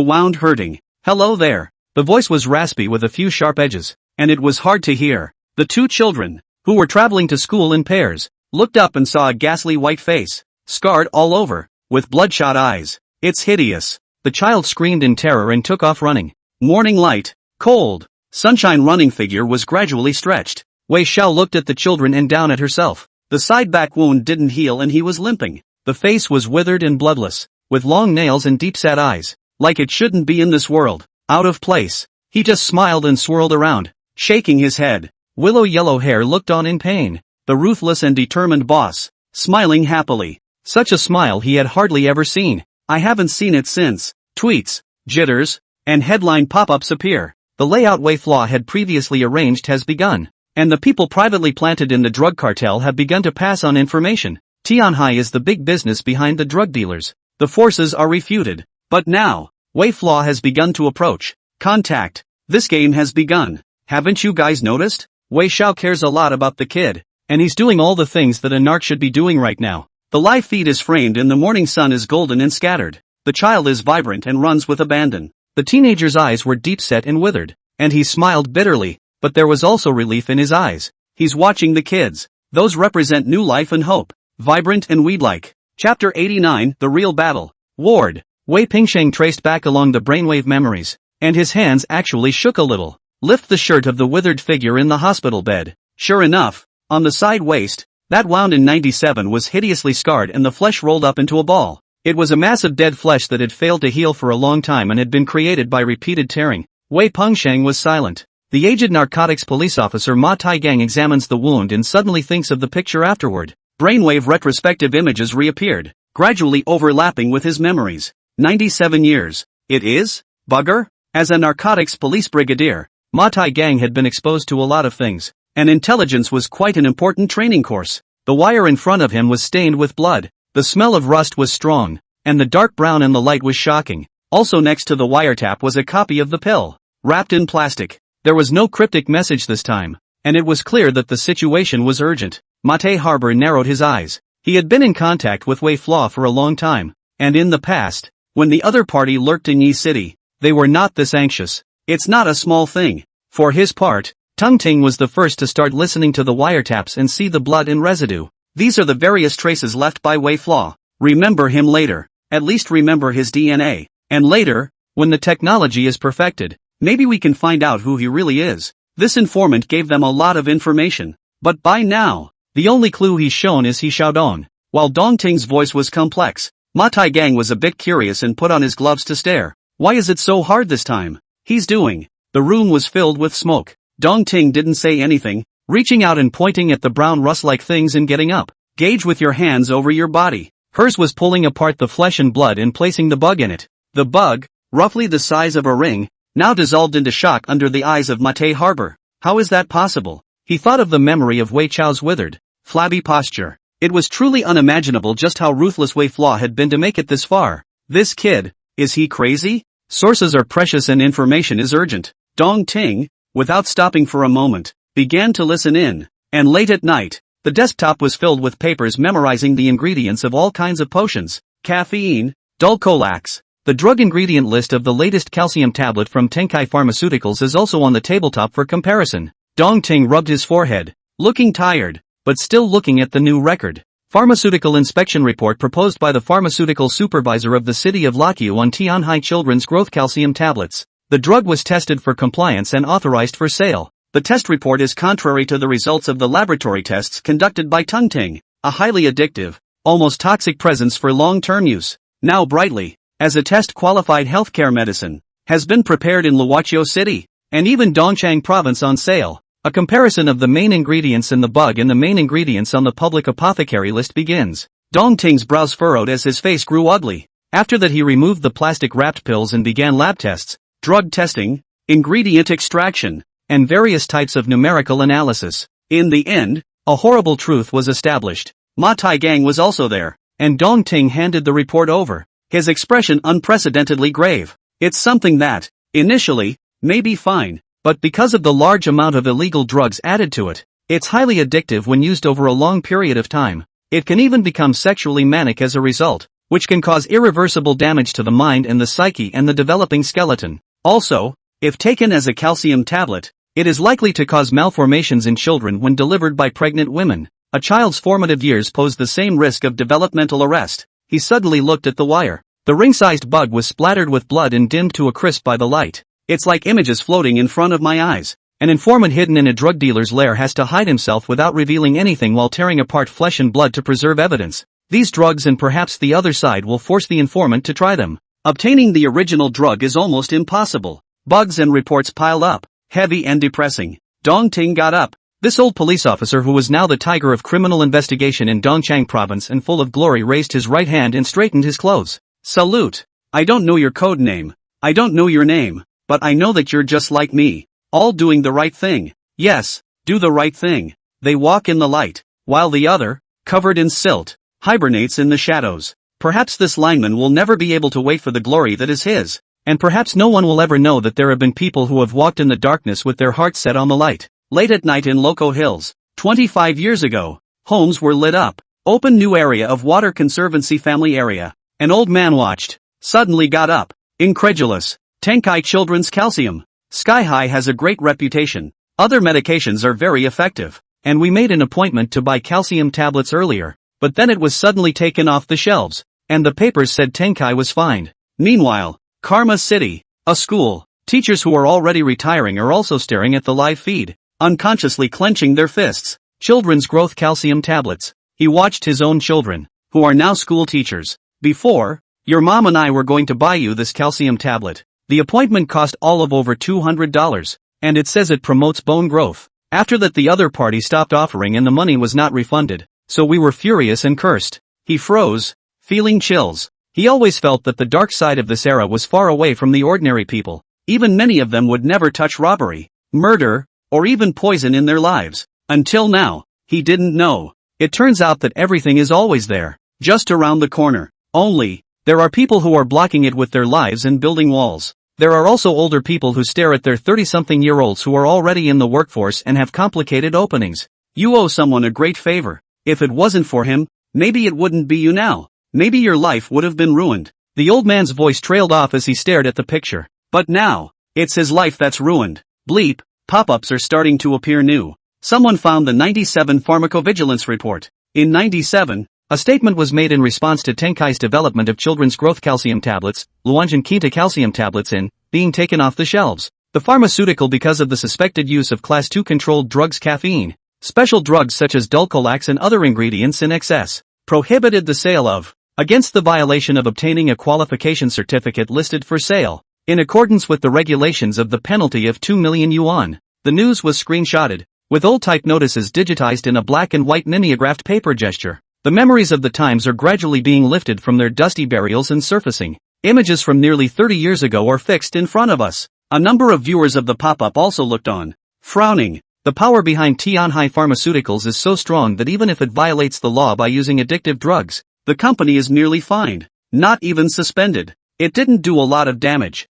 wound hurting. Hello there. The voice was raspy with a few sharp edges, and it was hard to hear. The two children, who were traveling to school in pairs, looked up and saw a ghastly white face, scarred all over, with bloodshot eyes. It's hideous. The child screamed in terror and took off running. Morning light, cold, sunshine running figure was gradually stretched. Wei Xiao looked at the children and down at herself. The side back wound didn't heal and he was limping. The face was withered and bloodless, with long nails and deep-set eyes, like it shouldn't be in this world. Out of place. He just smiled and swirled around, shaking his head. Willow Yellow Hair looked on in pain. The ruthless and determined boss, smiling happily. Such a smile he had hardly ever seen. I haven't seen it since. Tweets, jitters, and headline pop-ups appear. The layout Wei Flaw had previously arranged has begun, and the people privately planted in the drug cartel have begun to pass on information. Tianhai is the big business behind the drug dealers. The forces are refuted. But now, Wei Flaw has begun to approach. Contact. This game has begun. Haven't you guys noticed? Wei Xiao cares a lot about the kid, and he's doing all the things that a narc should be doing right now. The live feed is framed and the morning sun is golden and scattered. The child is vibrant and runs with abandon. The teenager's eyes were deep-set and withered, and he smiled bitterly, but there was also relief in his eyes. He's watching the kids. Those represent new life and hope. Vibrant and weed-like. Chapter 89, The Real Battle. Ward. Wei Pingsheng traced back along the brainwave memories, and his hands actually shook a little. Lift the shirt of the withered figure in the hospital bed. Sure enough, on the side waist, that wound in 97 was hideously scarred and the flesh rolled up into a ball. It was a mass of dead flesh that had failed to heal for a long time and had been created by repeated tearing. Wei Pengsheng was silent. The aged narcotics police officer Ma Taigang examines the wound and suddenly thinks of the picture afterward. Brainwave retrospective images reappeared, gradually overlapping with his memories. 97 years. It is? Bugger? As a narcotics police brigadier, Ma Taigang had been exposed to a lot of things, and intelligence was quite an important training course. The wire in front of him was stained with blood. The smell of rust was strong, and the dark brown in the light was shocking. Also next to the wiretap was a copy of the pill, wrapped in plastic. There was no cryptic message this time, and it was clear that the situation was urgent. Mate Harbor narrowed his eyes. He had been in contact with Wei Flaw for a long time, and in the past, when the other party lurked in Yi City, they were not this anxious. It's not a small thing. For his part, Tung Ting was the first to start listening to the wiretaps and see the blood and residue. These are the various traces left by Wei Flaw. Remember him later. At least remember his DNA. And later, when the technology is perfected, maybe we can find out who he really is. This informant gave them a lot of information. But by now, the only clue he's shown is He Xiaodong. While Dong Ting's voice was complex, Ma Taigang was a bit curious and put on his gloves to stare. Why is it so hard this time? He's doing. The room was filled with smoke. Dong Ting didn't say anything, reaching out and pointing at the brown rust-like things and getting up. Gauge with your hands over your body. Hers was pulling apart the flesh and blood and placing the bug in it. The bug, roughly the size of a ring, now dissolved into shock under the eyes of Mate Harbor. How is that possible? He thought of the memory of Wei Chao's withered, flabby posture. It was truly unimaginable just how ruthless Wei Flaw had been to make it this far. This kid, is he crazy? Sources are precious and information is urgent. Dong Ting, without stopping for a moment, began to listen in, and late at night, the desktop was filled with papers memorizing the ingredients of all kinds of potions, caffeine, dulcolax. The drug ingredient list of the latest calcium tablet from Tenkai Pharmaceuticals is also on the tabletop for comparison. Dong Ting rubbed his forehead, looking tired, but still looking at the new record. Pharmaceutical inspection report proposed by the pharmaceutical supervisor of the city of Lakyu on Tianhai Children's Growth Calcium tablets. The drug was tested for compliance and authorized for sale. The test report is contrary to the results of the laboratory tests conducted by Tung Ting, a highly addictive, almost toxic presence for long-term use. Now brightly, as a test-qualified healthcare medicine, has been prepared in Luoqiao City, and even Dongchang Province on sale. A comparison of the main ingredients in the bug and the main ingredients on the public apothecary list begins. Dong Ting's brows furrowed as his face grew ugly. After that he removed the plastic-wrapped pills and began lab tests, drug testing, ingredient extraction, and various types of numerical analysis. In the end, a horrible truth was established. Ma Taigang was also there, and Dong Ting handed the report over, his expression unprecedentedly grave. It's something that, initially, may be fine, but because of the large amount of illegal drugs added to it, it's highly addictive when used over a long period of time. It can even become sexually manic as a result, which can cause irreversible damage to the mind and the psyche and the developing skeleton. Also, if taken as a calcium tablet, it is likely to cause malformations in children when delivered by pregnant women. A child's formative years pose the same risk of developmental arrest. He suddenly looked at the wire. The ring-sized bug was splattered with blood and dimmed to a crisp by the light. It's like images floating in front of my eyes. An informant hidden in a drug dealer's lair has to hide himself without revealing anything while tearing apart flesh and blood to preserve evidence. These drugs and perhaps the other side will force the informant to try them. Obtaining the original drug is almost impossible. Bugs and reports piled up, heavy and depressing. Dong Ting got up. This old police officer who was now the tiger of criminal investigation in Dongchang province and full of glory raised his right hand and straightened his clothes. Salute. I don't know your code name, I don't know your name, but I know that you're just like me. All doing the right thing. Yes, do the right thing. They walk in the light, while the other, covered in silt, hibernates in the shadows. Perhaps this lineman will never be able to wait for the glory that is his. And perhaps no one will ever know that there have been people who have walked in the darkness with their hearts set on the light. Late at night in Loco Hills, 25 years ago, homes were lit up. Open new area of Water Conservancy family area. An old man watched. Suddenly got up. Incredulous. Tenkai Children's Calcium. Sky High has a great reputation. Other medications are very effective. And we made an appointment to buy calcium tablets earlier. But then it was suddenly taken off the shelves. And the papers said Tenkai was fined. Meanwhile, Karma City, a school. Teachers who are already retiring are also staring at the live feed, unconsciously clenching their fists. Children's growth calcium tablets. He watched his own children, who are now school teachers. Before, your mom and I were going to buy you this calcium tablet. The appointment cost all of over $200, and it says it promotes bone growth. After that the other party stopped offering and the money was not refunded, so we were furious and cursed. He froze, feeling chills. He always felt that the dark side of this era was far away from the ordinary people. Even many of them would never touch robbery, murder, or even poison in their lives. Until now, he didn't know. It turns out that everything is always there, just around the corner. Only, there are people who are blocking it with their lives and building walls. There are also older people who stare at their 30-something-year-olds who are already in the workforce and have complicated openings. You owe someone a great favor. If it wasn't for him, maybe it wouldn't be you now. Maybe your life would have been ruined. The old man's voice trailed off as he stared at the picture. But now, it's his life that's ruined. Bleep, pop-ups are starting to appear new. Someone found the 97 pharmacovigilance report. In 97, a statement was made in response to Tenkai's development of children's growth calcium tablets, Luanjin Quinta calcium tablets being taken off the shelves. The pharmaceutical because of the suspected use of class 2 controlled drugs caffeine, special drugs such as dulcolax and other ingredients in excess, prohibited the sale of, against the violation of obtaining a qualification certificate listed for sale, in accordance with the regulations of the penalty of 2 million yuan. The news was screenshotted, with old type notices digitized in a black and white mimeographed paper gesture. The memories of the times are gradually being lifted from their dusty burials and surfacing. Images from nearly 30 years ago are fixed in front of us. A number of viewers of the pop-up also looked on, frowning. The power behind Tianhai Pharmaceuticals is so strong that even if it violates the law by using addictive drugs, the company is merely fined, not even suspended. It didn't do a lot of damage.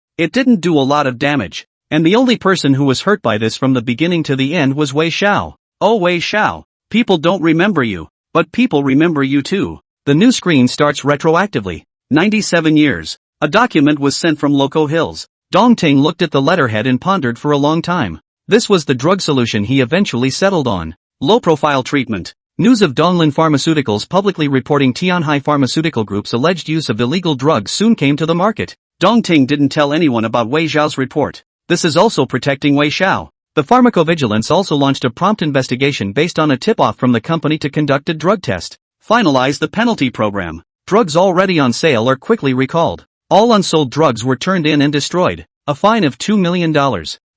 And the only person who was hurt by this from the beginning to the end was Wei Xiao. Oh Wei Xiao, people don't remember you, but people remember you too. The new screen starts retroactively. 97 years. A document was sent from Loco Hills. Dongting looked at the letterhead and pondered for a long time. This was the drug solution he eventually settled on. Low-profile treatment. News of Donglin Pharmaceuticals publicly reporting Tianhai Pharmaceutical Group's alleged use of illegal drugs soon came to the market. Dongting didn't tell anyone about Wei Xiao's report. This is also protecting Wei Xiao. The pharmacovigilance also launched a prompt investigation based on a tip-off from the company to conduct a drug test. Finalize the penalty program. Drugs already on sale are quickly recalled. All unsold drugs were turned in and destroyed. A fine of $2 million.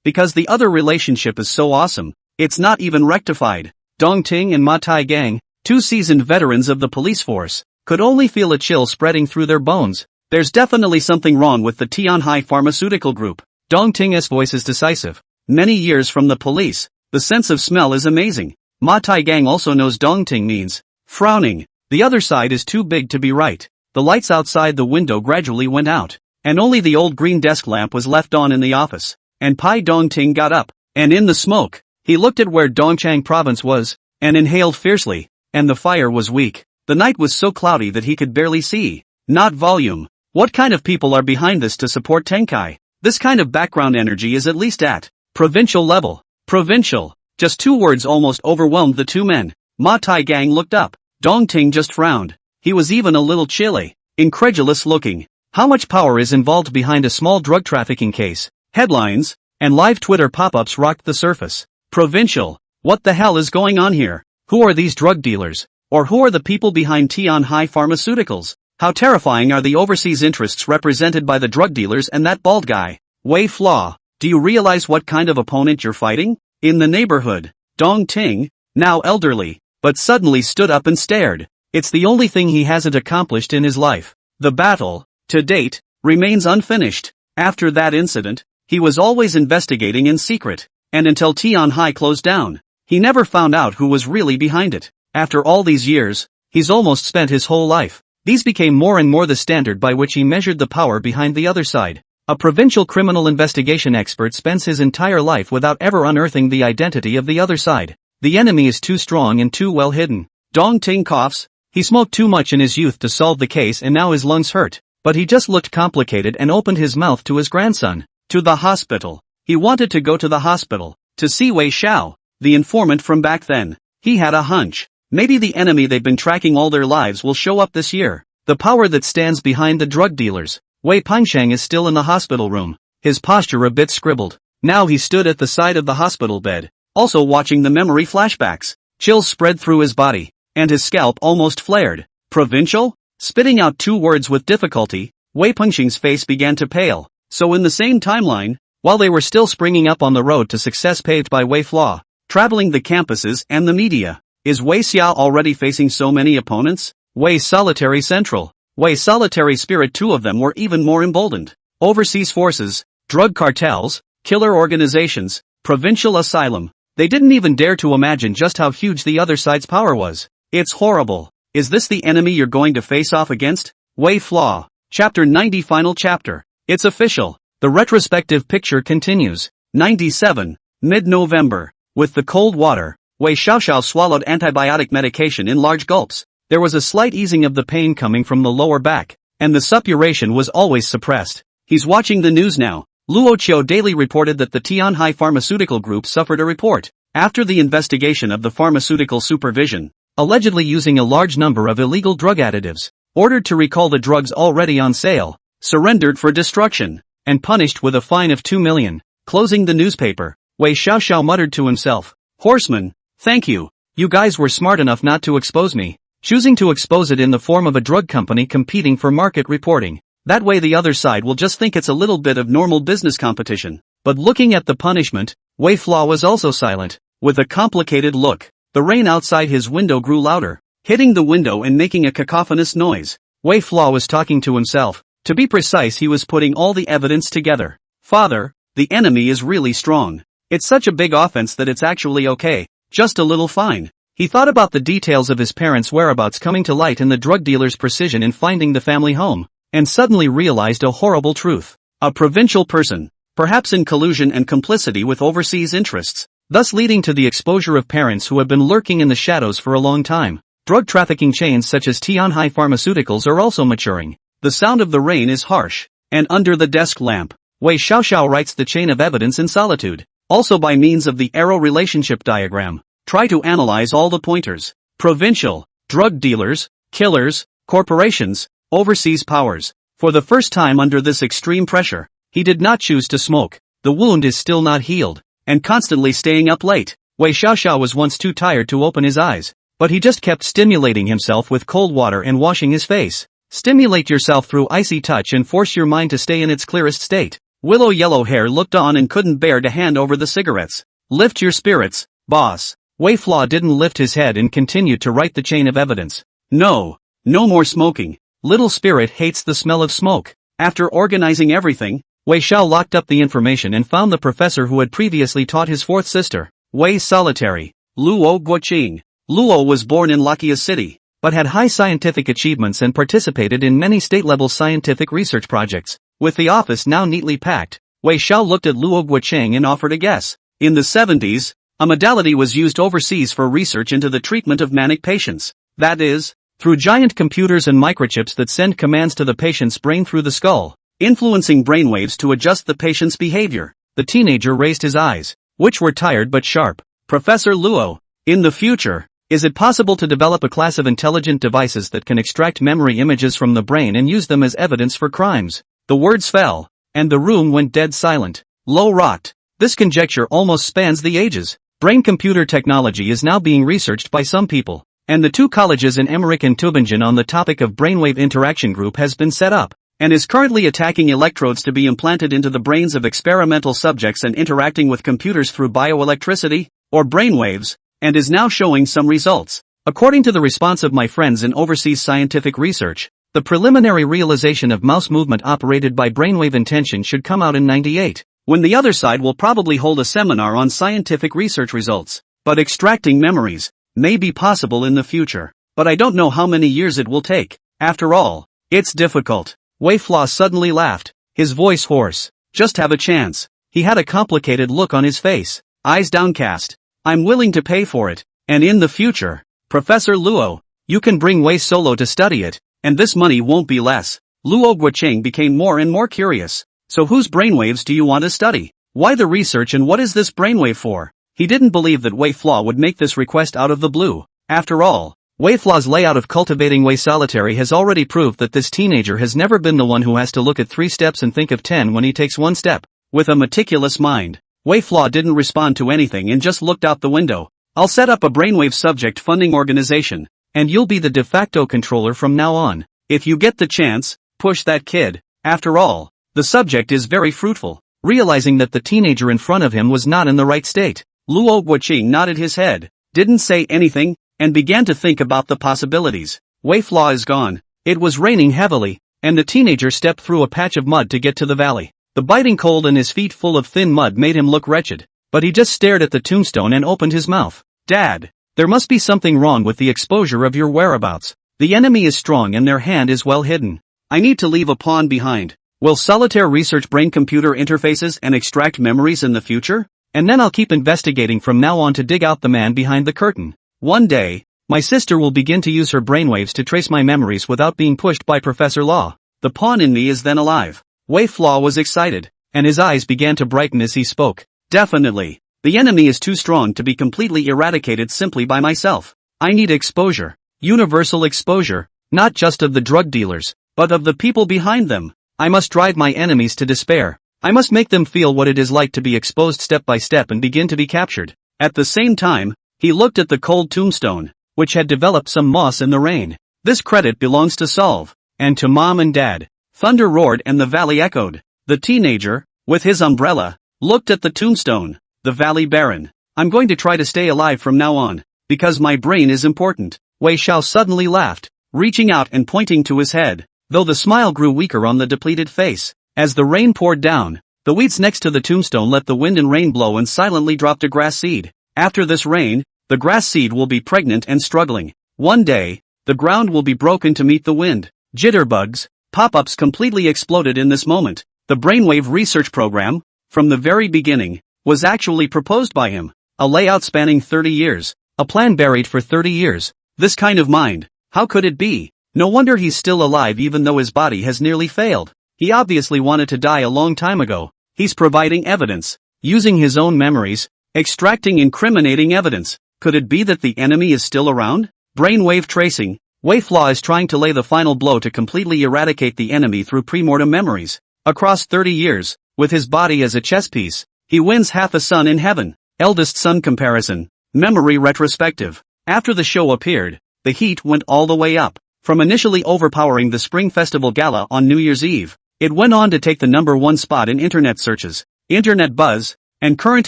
Because the other relationship is so awesome, it's not even rectified. Dongting and Ma Tai Gang, two seasoned veterans of the police force, could only feel a chill spreading through their bones. There's definitely something wrong with the Tianhai Pharmaceutical Group. Dongting's voice is decisive. Many years from the police, the sense of smell is amazing. Ma Tai Gang also knows Dongting means frowning. The other side is too big to be right. The lights outside the window gradually went out, and only the old green desk lamp was left on in the office. And Pai Dongting got up, and in the smoke, he looked at where Dongchang province was, and inhaled fiercely, and the fire was weak. The night was so cloudy that he could barely see. Not volume. What kind of people are behind this to support Tenkai? This kind of background energy is at least at provincial level. Provincial. Just two words almost overwhelmed the two men. Ma Tai Gang looked up. Dongting just frowned. He was even a little chilly, incredulous looking. How much power is involved behind a small drug trafficking case? Headlines and live Twitter pop-ups rocked the surface. Provincial. What the hell is going on here? Who are these drug dealers? Or who are the people behind Tianhai Pharmaceuticals? How terrifying are the overseas interests represented by the drug dealers and that bald guy? Wei Flaw. Do you realize what kind of opponent you're fighting? In the neighborhood, Dongting, now elderly, but suddenly stood up and stared. It's the only thing he hasn't accomplished in his life. The battle, to date, remains unfinished. After that incident, he was always investigating in secret, and until Tianhai closed down, he never found out who was really behind it. After all these years, he's almost spent his whole life. These became more and more the standard by which he measured the power behind the other side. A provincial criminal investigation expert spends his entire life without ever unearthing the identity of the other side. The enemy is too strong and too well hidden. Dong Ting coughs. He smoked too much in his youth to solve the case and now his lungs hurt. But he just looked complicated and opened his mouth to his grandson. To the hospital. He wanted to go to the hospital, to see Wei Xiao, the informant from back then. He had a hunch. Maybe the enemy they've been tracking all their lives will show up this year. The power that stands behind the drug dealers. Wei Pengsheng is still in the hospital room, his posture a bit scribbled. Now he stood at the side of the hospital bed, also watching the memory flashbacks. Chills spread through his body, and his scalp almost flared. Provincial? Spitting out 2 words with difficulty, Wei Pengsheng's face began to pale. So in the same timeline, while they were still springing up on the road to success paved by Wei Flaw, traveling the campuses and the media, is Wei Xiao already facing so many opponents? Wei Solitary Central. Wei Solitary Spirit. 2 of them were even more emboldened. Overseas forces, drug cartels, killer organizations, provincial asylum. They didn't even dare to imagine just how huge the other side's power was. It's horrible. Is this the enemy you're going to face off against? Wei Flaw. Chapter 90. Final chapter. It's official. The retrospective picture continues. 97. Mid-November. With the cold water, Wei Xiaoxiao swallowed antibiotic medication in large gulps. There was a slight easing of the pain coming from the lower back, and the suppuration was always suppressed. He's watching the news now. Luo Qiu daily reported that the Tianhai Pharmaceutical Group suffered a report after the investigation of the pharmaceutical supervision, allegedly using a large number of illegal drug additives, ordered to recall the drugs already on sale, surrendered for destruction, and punished with a fine of 2 million. Closing the newspaper, Wei Xiaoxiao muttered to himself, "Horseman, thank you. You guys were smart enough not to expose me." Choosing to expose it in the form of a drug company competing for market reporting. That way the other side will just think it's a little bit of normal business competition. But looking at the punishment, Wei Flaw was also silent, with a complicated look. The rain outside his window grew louder, hitting the window and making a cacophonous noise. Wei Flaw was talking to himself. To be precise, he was putting all the evidence together. Father, the enemy is really strong. It's such a big offense that it's actually okay, just a little fine. He thought about the details of his parents' whereabouts coming to light and the drug dealer's precision in finding the family home, and suddenly realized a horrible truth. A provincial person, perhaps in collusion and complicity with overseas interests, thus leading to the exposure of parents who have been lurking in the shadows for a long time. Drug trafficking chains such as Tianhai Pharmaceuticals are also maturing. The sound of the rain is harsh, and under the desk lamp, Wei Xiaoxiao writes the chain of evidence in solitude, also by means of the arrow relationship diagram. Try to analyze all the pointers. Provincial, drug dealers, killers, corporations, overseas powers. For the first time under this extreme pressure, he did not choose to smoke. The wound is still not healed, and constantly staying up late. Wei Xiaoxiao was once too tired to open his eyes, but he just kept stimulating himself with cold water and washing his face. Stimulate yourself through icy touch and force your mind to stay in its clearest state. Willow Yellow Hair looked on and couldn't bear to hand over the cigarettes. Lift your spirits, boss. Wei Flaw didn't lift his head and continued to write the chain of evidence. No more smoking. Little Spirit hates the smell of smoke. After organizing everything, Wei Xiao locked up the information and found the professor who had previously taught his fourth sister, Wei Solitary, Luo Guoqing. Luo was born in Lakia City, but had high scientific achievements and participated in many state-level scientific research projects. With the office now neatly packed, Wei Xiao looked at Luo Guoqing and offered a guess. In the 70s, a modality was used overseas for research into the treatment of manic patients. That is, through giant computers and microchips that send commands to the patient's brain through the skull, influencing brainwaves to adjust the patient's behavior. The teenager raised his eyes, which were tired but sharp. Professor Luo, in the future, is it possible to develop a class of intelligent devices that can extract memory images from the brain and use them as evidence for crimes? The words fell, and the room went dead silent. Low rocked. This conjecture almost spans the ages. Brain-computer technology is now being researched by some people, and the 2 colleges in Emmerich and Tübingen on the topic of brainwave interaction group has been set up, and is currently attacking electrodes to be implanted into the brains of experimental subjects and interacting with computers through bioelectricity, or brainwaves, and is now showing some results. According to the response of my friends in overseas scientific research, The preliminary realization of mouse movement operated by brainwave intention should come out in 98, when the other side will probably hold a seminar on scientific research results. But extracting memories may be possible in the future. But I don't know how many years it will take. After all, it's difficult. Wei Flaw suddenly laughed, his voice hoarse. Just have a chance. He had a complicated look on his face, eyes downcast. I'm willing to pay for it. And in the future, Professor Luo, you can bring Wei Solo to study it, and this money won't be less. Luo Guocheng became more and more curious. So whose brainwaves do you want to study? Why the research and what is this brainwave for? He didn't believe that Wei Flaw would make this request out of the blue. After all, Wei Flaw's layout of cultivating Wei Solitary has already proved that this teenager has never been the one who has to look at 3 steps and think of 10 when he takes 1 step. With a meticulous mind, Wei Flaw didn't respond to anything and just looked out the window. I'll set up a brainwave subject funding organization, and you'll be the de facto controller from now on. If you get the chance, push that kid. After all, the subject is very fruitful. Realizing that the teenager in front of him was not in the right state, Luo Guoqing nodded his head, didn't say anything, and began to think about the possibilities. Wei Flaw is gone. It was raining heavily, and the teenager stepped through a patch of mud to get to the valley. The biting cold and his feet full of thin mud made him look wretched, but he just stared at the tombstone and opened his mouth. Dad, there must be something wrong with the exposure of your whereabouts. The enemy is strong and their hand is well hidden. I need to leave a pawn behind. Will Solitaire research brain-computer interfaces and extract memories in the future? And then I'll keep investigating from now on to dig out the man behind the curtain. One day, my sister will begin to use her brainwaves to trace my memories without being pushed by Professor Law. The pawn in me is then alive. Wei Flaw was excited, and his eyes began to brighten as he spoke. Definitely. The enemy is too strong to be completely eradicated simply by myself. I need exposure. Universal exposure, not just of the drug dealers, but of the people behind them. I must drive my enemies to despair. I must make them feel what it is like to be exposed step by step and begin to be captured. At the same time, he looked at the cold tombstone, which had developed some moss in the rain. This credit belongs to Solve, and to Mom and Dad. Thunder roared and the valley echoed. The teenager, with his umbrella, looked at the tombstone. The valley barren. I'm going to try to stay alive from now on, because my brain is important. Wei Xiao suddenly laughed, reaching out and pointing to his head, though the smile grew weaker on the depleted face. As the rain poured down, the weeds next to the tombstone let the wind and rain blow and silently dropped a grass seed. After this rain, the grass seed will be pregnant and struggling. One day, the ground will be broken to meet the wind. Jitterbugs, pop-ups completely exploded in this moment. The brainwave research program, from the very beginning, was actually proposed by him. A layout spanning 30 years. A plan buried for 30 years. This kind of mind, how could it be? No wonder he's still alive even though his body has nearly failed. He obviously wanted to die a long time ago. He's providing evidence, using his own memories, extracting incriminating evidence. Could it be that the enemy is still around? Brainwave tracing. Wei Flaw is trying to lay the final blow to completely eradicate the enemy through premortem memories. Across 30 years, with his body as a chess piece, he wins half a sun in heaven. Eldest son comparison. Memory retrospective. After the show appeared, the heat went all the way up. From initially overpowering the Spring Festival Gala on New Year's Eve, it went on to take the #1 spot in internet searches, internet buzz, and current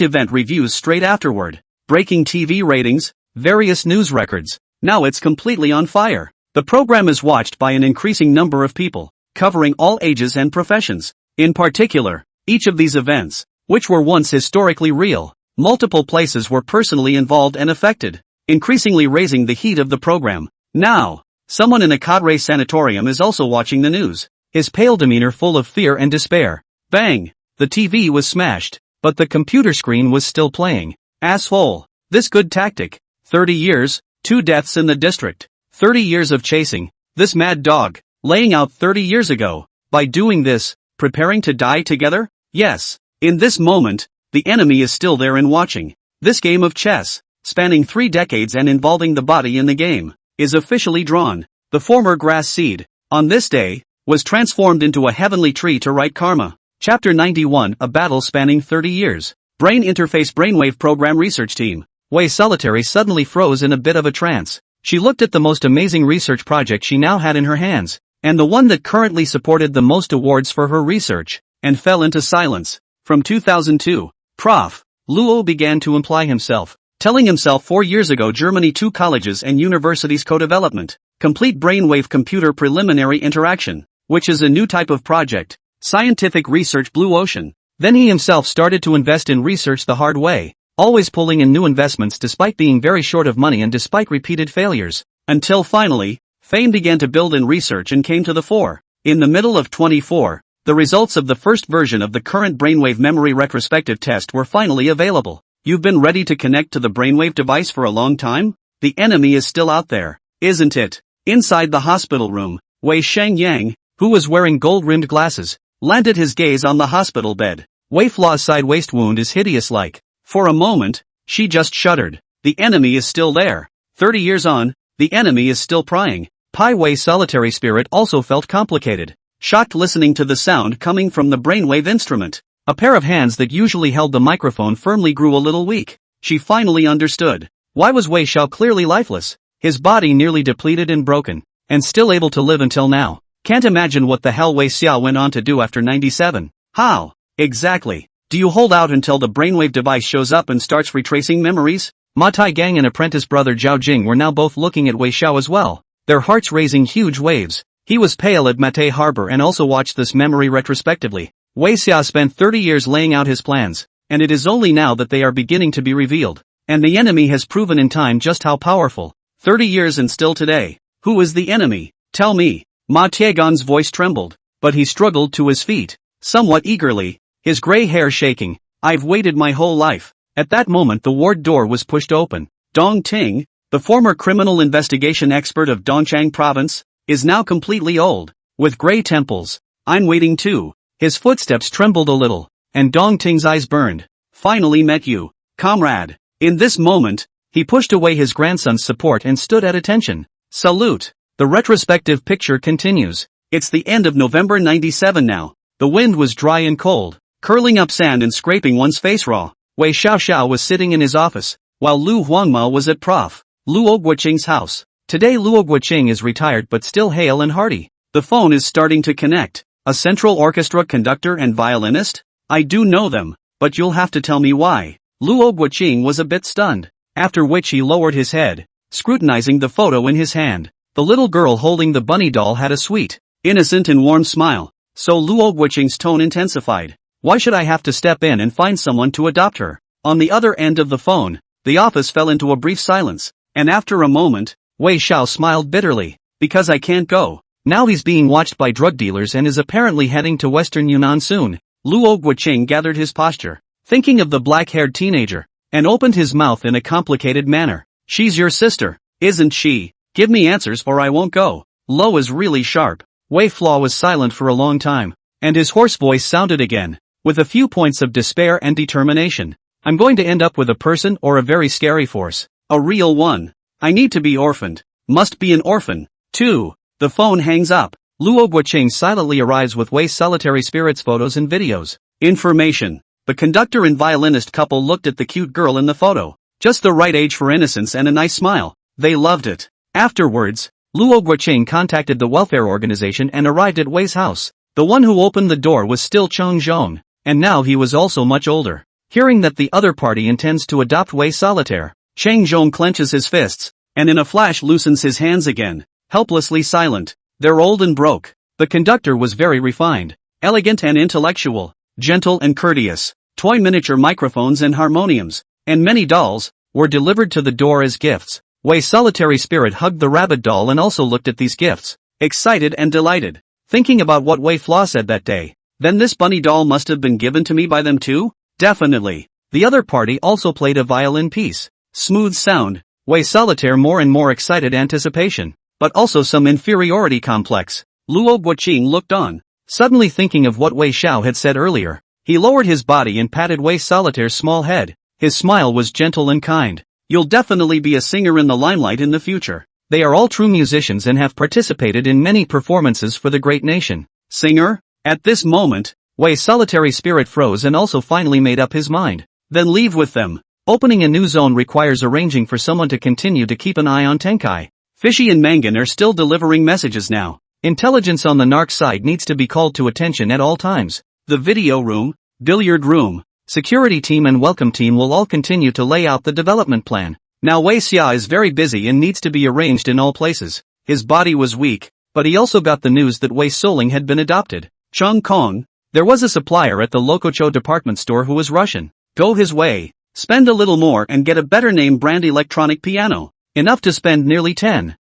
event reviews straight afterward. Breaking TV ratings, various news records. Now it's completely on fire. The program is watched by an increasing number of people, covering all ages and professions. In particular, each of these events, which were once historically real, multiple places were personally involved and affected, increasingly raising the heat of the program. Now, someone in a cadre sanatorium is also watching the news, his pale demeanor full of fear and despair. Bang! The TV was smashed, but the computer screen was still playing. Asshole! This good tactic. 30 years, 2 deaths in the district. 30 years of chasing. This mad dog, laying out 30 years ago. By doing this, preparing to die together? Yes. In this moment, the enemy is still there and watching. This game of chess, spanning 3 decades and involving the body in the game, is officially drawn. The former grass seed, on this day, was transformed into a heavenly tree to write karma. Chapter 91, a battle spanning 30 years. Brain Interface Brainwave Program Research Team. Wei Solitary suddenly froze in a bit of a trance. She looked at the most amazing research project she now had in her hands, and the one that currently supported the most awards for her research, and fell into silence. From 2002, Prof. Luo began to imply himself. Telling himself 4 years ago Germany 2 colleges and universities co-development. Complete brainwave computer preliminary interaction, which is a new type of project. Scientific research blue ocean. Then he himself started to invest in research the hard way, always pulling in new investments despite being very short of money and despite repeated failures. Until finally, fame began to build in research and came to the fore. In the middle of 24, the results of the first version of the current brainwave memory retrospective test were finally available. You've been ready to connect to the brainwave device for a long time? The enemy is still out there, isn't it? Inside the hospital room, Wei Shengyang, who was wearing gold-rimmed glasses, landed his gaze on the hospital bed. Wei Fla's side waist wound is hideous-like. For a moment, she just shuddered. The enemy is still there. 30 years on, the enemy is still prying. Pai Wei's solitary spirit also felt complicated, shocked listening to the sound coming from the brainwave instrument. A pair of hands that usually held the microphone firmly grew a little weak. She finally understood. Why was Wei Xiao clearly lifeless? His body nearly depleted and broken, and still able to live until now. Can't imagine what the hell Wei Xiao went on to do after 97. How? Exactly. Do you hold out until the brainwave device shows up and starts retracing memories? Ma Taigang and apprentice brother Zhao Jing were now both looking at Wei Xiao as well, their hearts raising huge waves. He was pale at Mate Harbor and also watched this memory retrospectively. Wei Xiao spent 30 years laying out his plans, and it is only now that they are beginning to be revealed. And the enemy has proven in time just how powerful. 30 years and still today. Who is the enemy? Tell me. Ma Tiegan's voice trembled, but he struggled to his feet, somewhat eagerly, his gray hair shaking. I've waited my whole life. At that moment the ward door was pushed open. Dong Ting, the former criminal investigation expert of Dongchang province, is now completely old, with gray temples. I'm waiting too. His footsteps trembled a little, and Dong Ting's eyes burned. Finally met you, comrade. In this moment, he pushed away his grandson's support and stood at attention. Salute. The retrospective picture continues. It's the end of November 97 now. The wind was dry and cold, curling up sand and scraping one's face raw. Wei Xiaoxiao was sitting in his office, while Lu Huangma was at Prof. Luo Guoqing's house. Today Luo Guoqing is retired but still hale and hearty. The phone is starting to connect. A central orchestra conductor and violinist? I do know them, but you'll have to tell me why. Luo Guoqing was a bit stunned, after which he lowered his head, scrutinizing the photo in his hand. The little girl holding the bunny doll had a sweet, innocent and warm smile, so Luo Guoqing's tone intensified. Why should I have to step in and find someone to adopt her? On the other end of the phone, the office fell into a brief silence, and after a moment, Wei Xiao smiled bitterly. Because I can't go. Now he's being watched by drug dealers and is apparently heading to western Yunnan soon. Luo Guoqing gathered his posture, thinking of the black-haired teenager, and opened his mouth in a complicated manner. She's your sister, isn't she? Give me answers or I won't go. Lo is really sharp. Wei Flaw was silent for a long time, and his hoarse voice sounded again, with a few points of despair and determination. I'm going to end up with a person or a very scary force. A real one. I need to be orphaned. Must be an orphan. 2. The phone hangs up. Luo Guoqing silently arrives with Wei's solitary spirits photos and videos. Information. The conductor and violinist couple looked at the cute girl in the photo. Just the right age for innocence and a nice smile. They loved it. Afterwards, Luo Guoqing contacted the welfare organization and arrived at Wei's house. The one who opened the door was still Cheng Zhong, and now he was also much older. Hearing that the other party intends to adopt Wei Solitaire, Cheng Zhong clenches his fists, and in a flash loosens his hands again. Helplessly silent. They're old and broke. The conductor was very refined, elegant and intellectual, gentle and courteous. Toy miniature microphones and harmoniums, and many dolls, were delivered to the door as gifts. Wei's solitary spirit hugged the rabbit doll and also looked at these gifts, excited and delighted, thinking about what Wei Flaw said that day. Then this bunny doll must have been given to me by them too? Definitely. The other party also played a violin piece. Smooth sound. Wei Solitaire more and more excited anticipation, but also some inferiority complex. Luo Guoqing looked on, suddenly thinking of what Wei Xiao had said earlier. He lowered his body and patted Wei Solitaire's small head. His smile was gentle and kind. You'll definitely be a singer in the limelight in the future. They are all true musicians and have participated in many performances for the great nation. Singer? At this moment, Wei's solitary spirit froze and also finally made up his mind. Then leave with them. Opening a new zone requires arranging for someone to continue to keep an eye on Tenkai. Fishy and Mangan are still delivering messages now. Intelligence on the narc side needs to be called to attention at all times. The video room, billiard room. Security team and welcome team will all continue to lay out the development plan. Now Wei Xia is very busy and needs to be arranged in all places. His body was weak, but he also got the news that Wei Soling had been adopted. Chung Kong, there was a supplier at the Lokocho department store who was Russian. Go his way, spend a little more and get a better name brand electronic piano. Enough to spend nearly 10,000.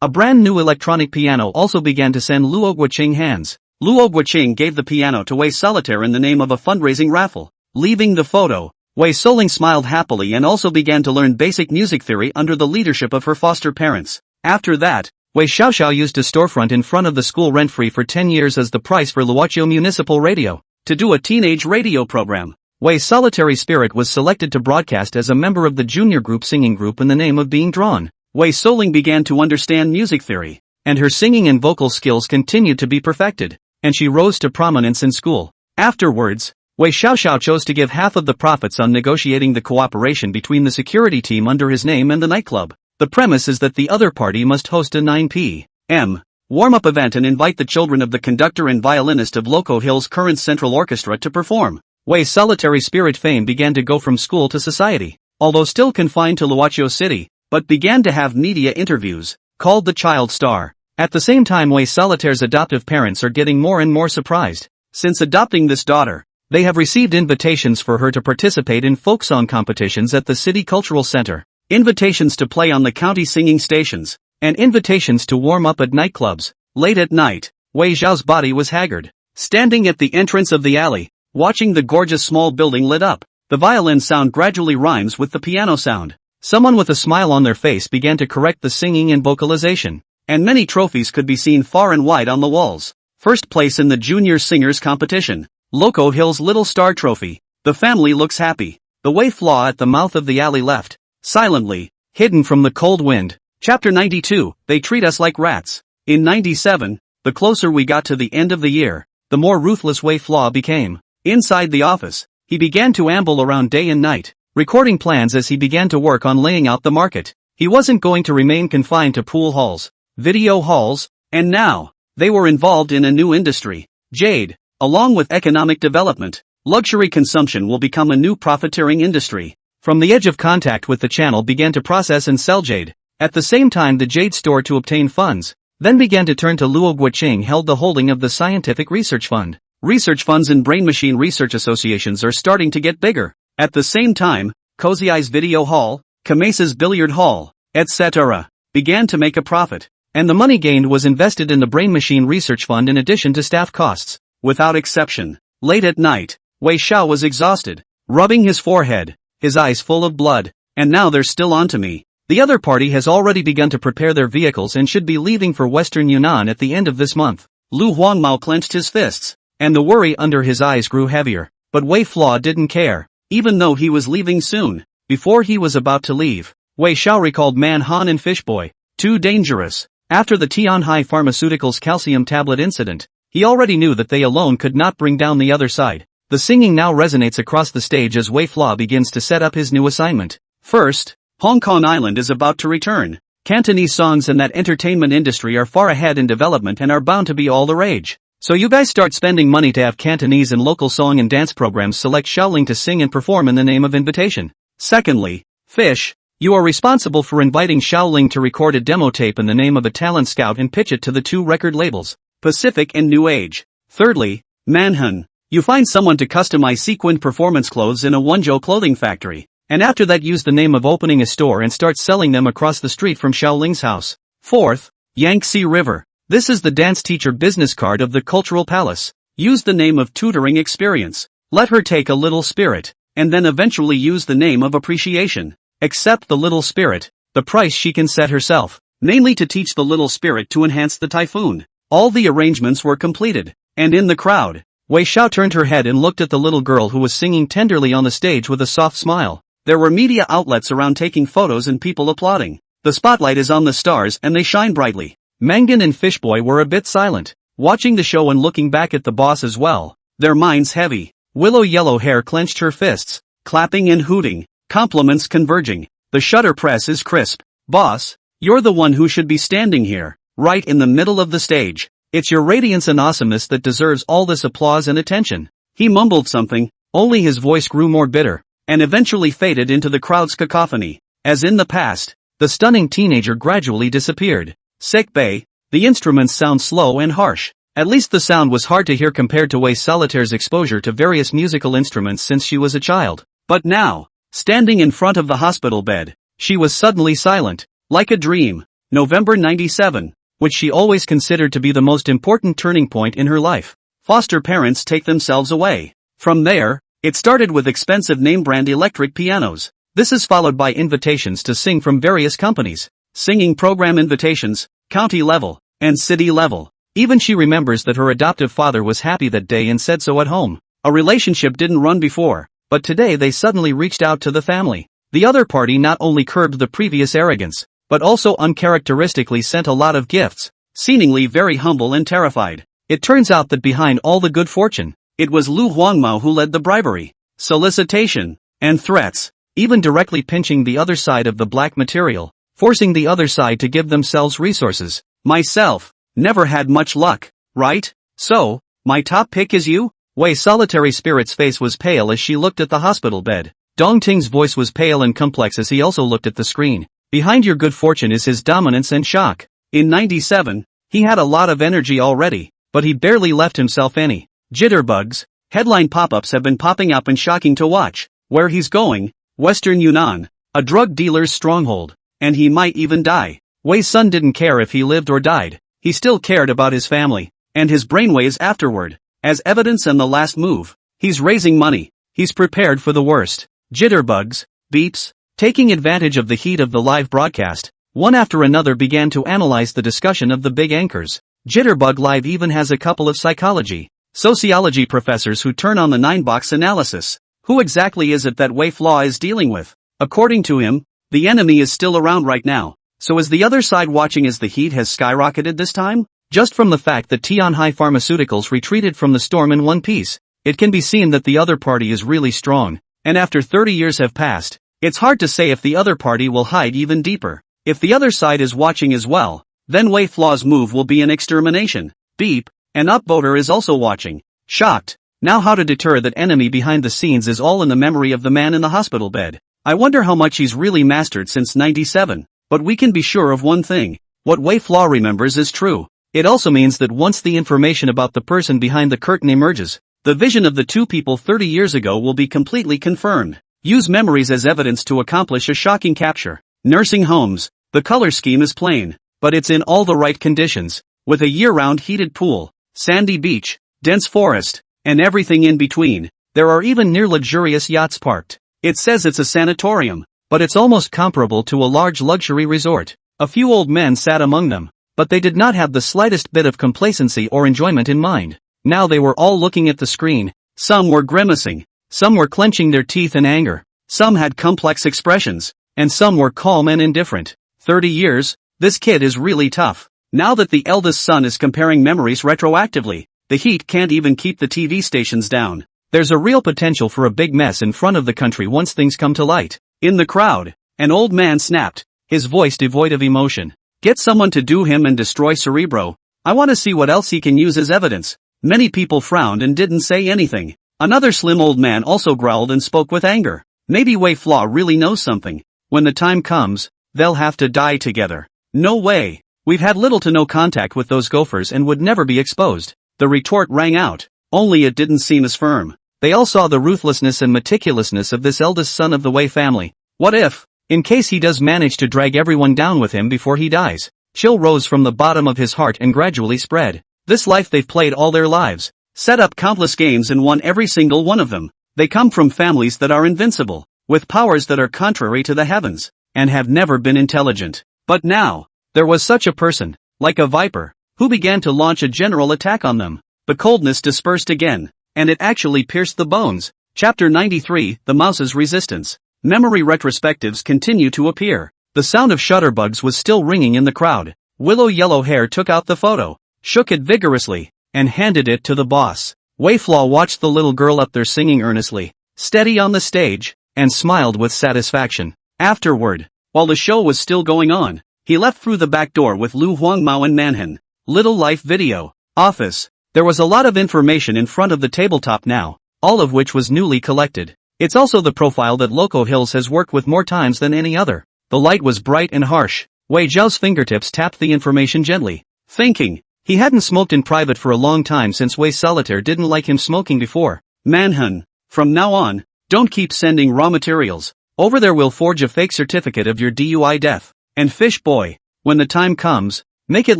A brand new electronic piano also began to send Luo Guoqing hands. Luo Guoqing gave the piano to Wei Solitaire in the name of a fundraising raffle. Leaving the photo, Wei Soling smiled happily and also began to learn basic music theory under the leadership of her foster parents. After that, Wei Xiaoxiao used a storefront in front of the school rent-free for 10 years as the price for Luoqiao Municipal Radio. To do a teenage radio program, Wei Solitary Spirit was selected to broadcast as a member of the junior group singing group in the name of Being Drawn. Wei Soling began to understand music theory, and her singing and vocal skills continued to be perfected, and she rose to prominence in school. Afterwards, Wei Xiaoxiao chose to give half of the profits on negotiating the cooperation between the security team under his name and the nightclub. The premise is that the other party must host a 9 p.m. warm-up event and invite the children of the conductor and violinist of Loco Hill's current central orchestra to perform. Wei's solitary spirit fame began to go from school to society, although still confined to Luoqiao City, but began to have media interviews, called the child star. At the same time, Wei Solitaire's adoptive parents are getting more and more surprised. Since adopting this daughter, they have received invitations for her to participate in folk song competitions at the City Cultural Center, invitations to play on the county singing stations, and invitations to warm up at nightclubs. Late at night, Wei Zhao's body was haggard. Standing at the entrance of the alley, watching the gorgeous small building lit up, the violin sound gradually rhymes with the piano sound. Someone with a smile on their face began to correct the singing and vocalization, and many trophies could be seen far and wide on the walls. First place in the Junior Singers competition, Loco Hill's Little Star Trophy. The family looks happy. The Wei flaw at the mouth of the alley left, silently, hidden from the cold wind. Chapter 92, They Treat Us Like Rats. In 97, the closer we got to the end of the year, the more ruthless Wei flaw became. Inside the office, he began to amble around day and night, recording plans as he began to work on laying out the market. He wasn't going to remain confined to pool halls, video halls, and now, they were involved in a new industry, jade. Along with economic development, luxury consumption will become a new profiteering industry. From the edge of contact with the channel began to process and sell jade. At the same time, the jade store to obtain funds, then began to turn to Luo Guoqing held the holding of the Scientific Research Fund. Research funds and brain machine research associations are starting to get bigger. At the same time, Cozy Eye's video hall, Kamesa's billiard hall, etc. began to make a profit, and the money gained was invested in the brain machine research fund in addition to staff costs. Without exception, late at night, Wei Xiao was exhausted, rubbing his forehead, his eyes full of blood, and now they're still on to me. The other party has already begun to prepare their vehicles and should be leaving for Western Yunnan at the end of this month. Lu Huangmao clenched his fists, and the worry under his eyes grew heavier, but Wei Flaw didn't care, even though he was leaving soon. Before he was about to leave, Wei Xiao recalled Manhwa and Fishboy, too dangerous. After the Tianhai Pharmaceuticals calcium tablet incident, he already knew that they alone could not bring down the other side. The singing now resonates across the stage as Wei Flaw begins to set up his new assignment. First, Hong Kong Island is about to return. Cantonese songs and that entertainment industry are far ahead in development and are bound to be all the rage. So you guys start spending money to have Cantonese and local song and dance programs select Xiaoling to sing and perform in the name of invitation. Secondly, Fish, you are responsible for inviting Xiaoling to record a demo tape in the name of a talent scout and pitch it to the two record labels, Pacific and New Age. Thirdly, Manhwa, you find someone to customize sequined performance clothes in a Wenzhou clothing factory, and after that use the name of opening a store and start selling them across the street from Xiaoling's house. Fourth, Yangtze River. This is the dance teacher business card of the Cultural Palace. Use the name of tutoring experience. Let her take a little spirit, and then eventually use the name of appreciation. Accept the little spirit, the price she can set herself, namely to teach the little spirit to enhance the typhoon. All the arrangements were completed, and in the crowd, Wei Xiao turned her head and looked at the little girl who was singing tenderly on the stage with a soft smile. There were media outlets around taking photos and people applauding. The spotlight is on the stars and they shine brightly. Mangan and Fishboy were a bit silent, watching the show and looking back at the boss as well, their minds heavy. Willow Yellow Hair clenched her fists, clapping and hooting, compliments converging. The shutter press is crisp. Boss, you're the one who should be standing here, right in the middle of the stage. It's your radiance and awesomeness that deserves all this applause and attention. He mumbled something, only his voice grew more bitter, and eventually faded into the crowd's cacophony. As in the past, the stunning teenager gradually disappeared. Sick bay, the instruments sound slow and harsh. At least the sound was hard to hear compared to Wei Solitaire's exposure to various musical instruments since she was a child. But now, standing in front of the hospital bed, she was suddenly silent, like a dream. November 97, which she always considered to be the most important turning point in her life. Foster parents take themselves away. From there, it started with expensive name-brand electric pianos. This is followed by invitations to sing from various companies, singing program invitations, county level, and city level. Even she remembers that her adoptive father was happy that day and said so at home. A relationship didn't run before, but today they suddenly reached out to the family. The other party not only curbed the previous arrogance, but also uncharacteristically sent a lot of gifts, seemingly very humble and terrified. It turns out that behind all the good fortune, it was Lu Huangmao who led the bribery, solicitation, and threats, even directly pinching the other side of the black material, forcing the other side to give themselves resources. Myself, never had much luck, right? So, my top pick is you? Wei Solitary Spirit's face was pale as she looked at the hospital bed. Dong Ting's voice was pale and complex as he also looked at the screen. Behind your good fortune is his dominance and shock. In 97, he had a lot of energy already, but he barely left himself any. Jitterbugs, headline pop-ups have been popping up and shocking to watch. Where he's going, Western Yunnan, a drug dealer's stronghold, and he might even die. Wei Sun didn't care if he lived or died. He still cared about his family, and his brainwaves afterward. As evidence and the last move, he's raising money. He's prepared for the worst. Jitterbugs, beeps, taking advantage of the heat of the live broadcast, one after another began to analyze the discussion of the big anchors. Jitterbug Live even has a couple of sociology professors who turn on the 9-box analysis. Who exactly is it that Wei Flaw is dealing with? According to him, the enemy is still around right now. So is the other side watching as the heat has skyrocketed this time? Just from the fact that Tianhai Pharmaceuticals retreated from the storm in one piece, it can be seen that the other party is really strong, and after 30 years have passed, it's hard to say if the other party will hide even deeper. If the other side is watching as well, then Wei Flaw's move will be an extermination. Beep, an upvoter is also watching. Shocked. Now how to deter that enemy behind the scenes is all in the memory of the man in the hospital bed. I wonder how much he's really mastered since 97. But we can be sure of one thing. What Wei Flaw remembers is true. It also means that once the information about the person behind the curtain emerges, the vision of the two people 30 years ago will be completely confirmed. Use memories as evidence to accomplish a shocking capture. Nursing homes. The color scheme is plain, but it's in all the right conditions, with a year-round heated pool, sandy beach, dense forest, and everything in between. There are even near-luxurious yachts parked. It says it's a sanatorium, but it's almost comparable to a large luxury resort. A few old men sat among them, but they did not have the slightest bit of complacency or enjoyment in mind. Now they were all looking at the screen. Some were grimacing, some were clenching their teeth in anger, some had complex expressions, and some were calm and indifferent. 30 years, this kid is really tough. Now that the eldest son is comparing memories retroactively, the heat can't even keep the TV stations down. There's a real potential for a big mess in front of the country once things come to light. In the crowd, an old man snapped, his voice devoid of emotion. Get someone to do him and destroy Cerebro. I want to see what else he can use as evidence. Many people frowned and didn't say anything. Another slim old man also growled and spoke with anger. Maybe Wei Flaw really knows something. When the time comes, they'll have to die together. No way. We've had little to no contact with those gophers and would never be exposed. The retort rang out, only it didn't seem as firm. They all saw the ruthlessness and meticulousness of this eldest son of the Wei family. What if, in case he does manage to drag everyone down with him before he dies? Chill rose from the bottom of his heart and gradually spread. This life they've played all their lives, set up countless games and won every single one of them. They come from families that are invincible, with powers that are contrary to the heavens, and have never been intelligent. But now, there was such a person, like a viper, who began to launch a general attack on them. The coldness dispersed again, and it actually pierced the bones. Chapter 93, The Mouse's Resistance. Memory retrospectives continue to appear. The sound of shutterbugs was still ringing in the crowd. Willow Yellow Hair took out the photo, shook it vigorously, and handed it to the boss. Wei Flaw watched the little girl up there singing earnestly, steady on the stage, and smiled with satisfaction. Afterward, while the show was still going on, he left through the back door with Lu Huangmao and Manhwa. Little Life Video. Office. There was a lot of information in front of the tabletop now. all of which was newly collected. It's also the profile that Loco Hills has worked with more times than any other. The light was bright and harsh. Wei Zhao's fingertips tapped the information gently. Thinking. He hadn't smoked in private for a long time since Wei Solitaire didn't like him smoking before. Manhwa, from now on, don't keep sending raw materials. Over there we'll forge a fake certificate of your DUI death. And Fish Boy, when the time comes, make it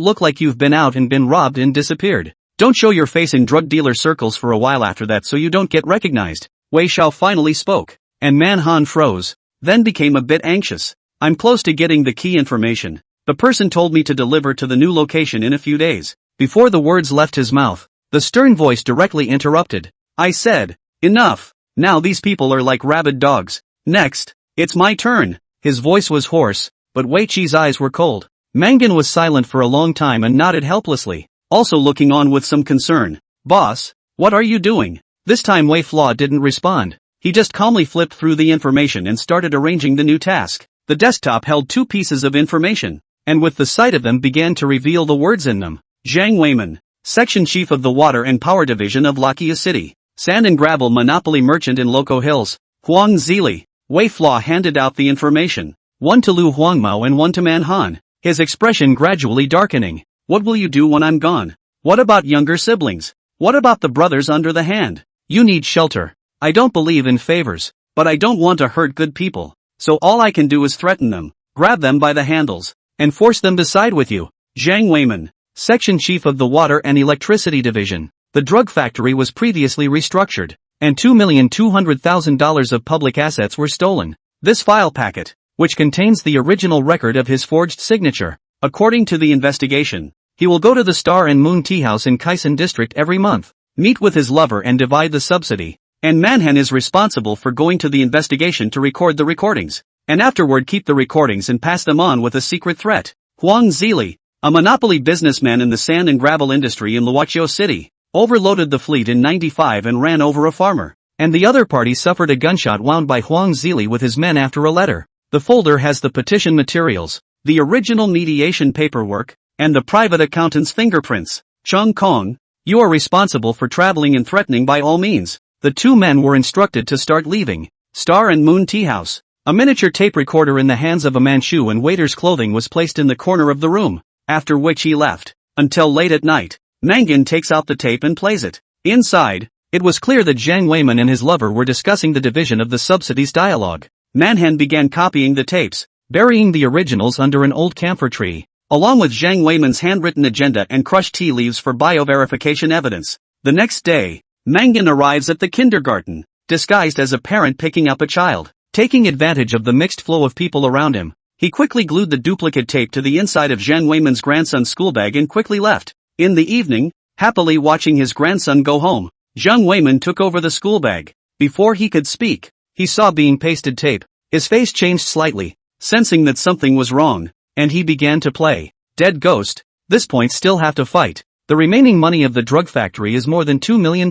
look like you've been out and been robbed and disappeared. Don't show your face in drug dealer circles for a while after that so you don't get recognized. Wei Xiao finally spoke, and Manhwa froze, then became a bit anxious. I'm close to getting the key information. The person told me to deliver to the new location in a few days. Before the words left his mouth, the stern voice directly interrupted. I said, enough. Now these people are like rabid dogs. Next, it's my turn. His voice was hoarse, but Wei Chi's eyes were cold. Mangan was silent for a long time and nodded helplessly, also looking on with some concern. Boss, what are you doing? This time Wei Flaw didn't respond. He just calmly flipped through the information and started arranging the new task. The desktop held 2 pieces of information, and with the sight of them began to reveal the words in them. Zhang Weiman, Section Chief of the Water and Power Division of Lakia City. Sand and Gravel Monopoly Merchant in Loco Hills. Huang Zili. Wei Flaw handed out the information. One to Lu Huangmao and one to Manhan. His expression gradually darkening. What will you do when I'm gone? What about younger siblings? What about the brothers under the hand? You need shelter. I don't believe in favors, but I don't want to hurt good people. So all I can do is threaten them, grab them by the handles, and force them to side with you. Zhang Weiman, Section Chief of the Water and Electricity Division. The drug factory was previously restructured, and $2,200,000 of public assets were stolen. This file packet, which contains the original record of his forged signature. According to the investigation, he will go to the Star and Moon Tea House in Kaisen District every month, meet with his lover and divide the subsidy. And Manhan is responsible for going to the investigation to record the recordings, and afterward keep the recordings and pass them on with a secret threat. Huang Zili, a monopoly businessman in the sand and gravel industry in Luoqiao City, overloaded the fleet in '95 and ran over a farmer. And the other party suffered a gunshot wound by Huang Zili with his men after a letter. The folder has the petition materials, the original mediation paperwork, and the private accountant's fingerprints. Chung Kong, you are responsible for traveling and threatening by all means. The 2 men were instructed to start leaving. Star and Moon Tea House. A miniature tape recorder in the hands of a Manchu in waiter's clothing was placed in the corner of the room, after which he left. Until late at night, Mangan takes out the tape and plays it. Inside, it was clear that Zhang Weiman and his lover were discussing the division of the subsidies dialogue. Manhan began copying the tapes, burying the originals under an old camphor tree, along with Zhang Weiman's handwritten agenda and crushed tea leaves for bioverification evidence. The next day, Mangan arrives at the kindergarten, disguised as a parent picking up a child. Taking advantage of the mixed flow of people around him, he quickly glued the duplicate tape to the inside of Zhang Weiman's grandson's school bag and quickly left. In the evening, happily watching his grandson go home, Zhang Weiman took over the school bag. Before he could speak, he saw being pasted tape. His face changed slightly, sensing that something was wrong, and he began to play Dead Ghost. This point still have to fight. The remaining money of the drug factory is more than $2 million.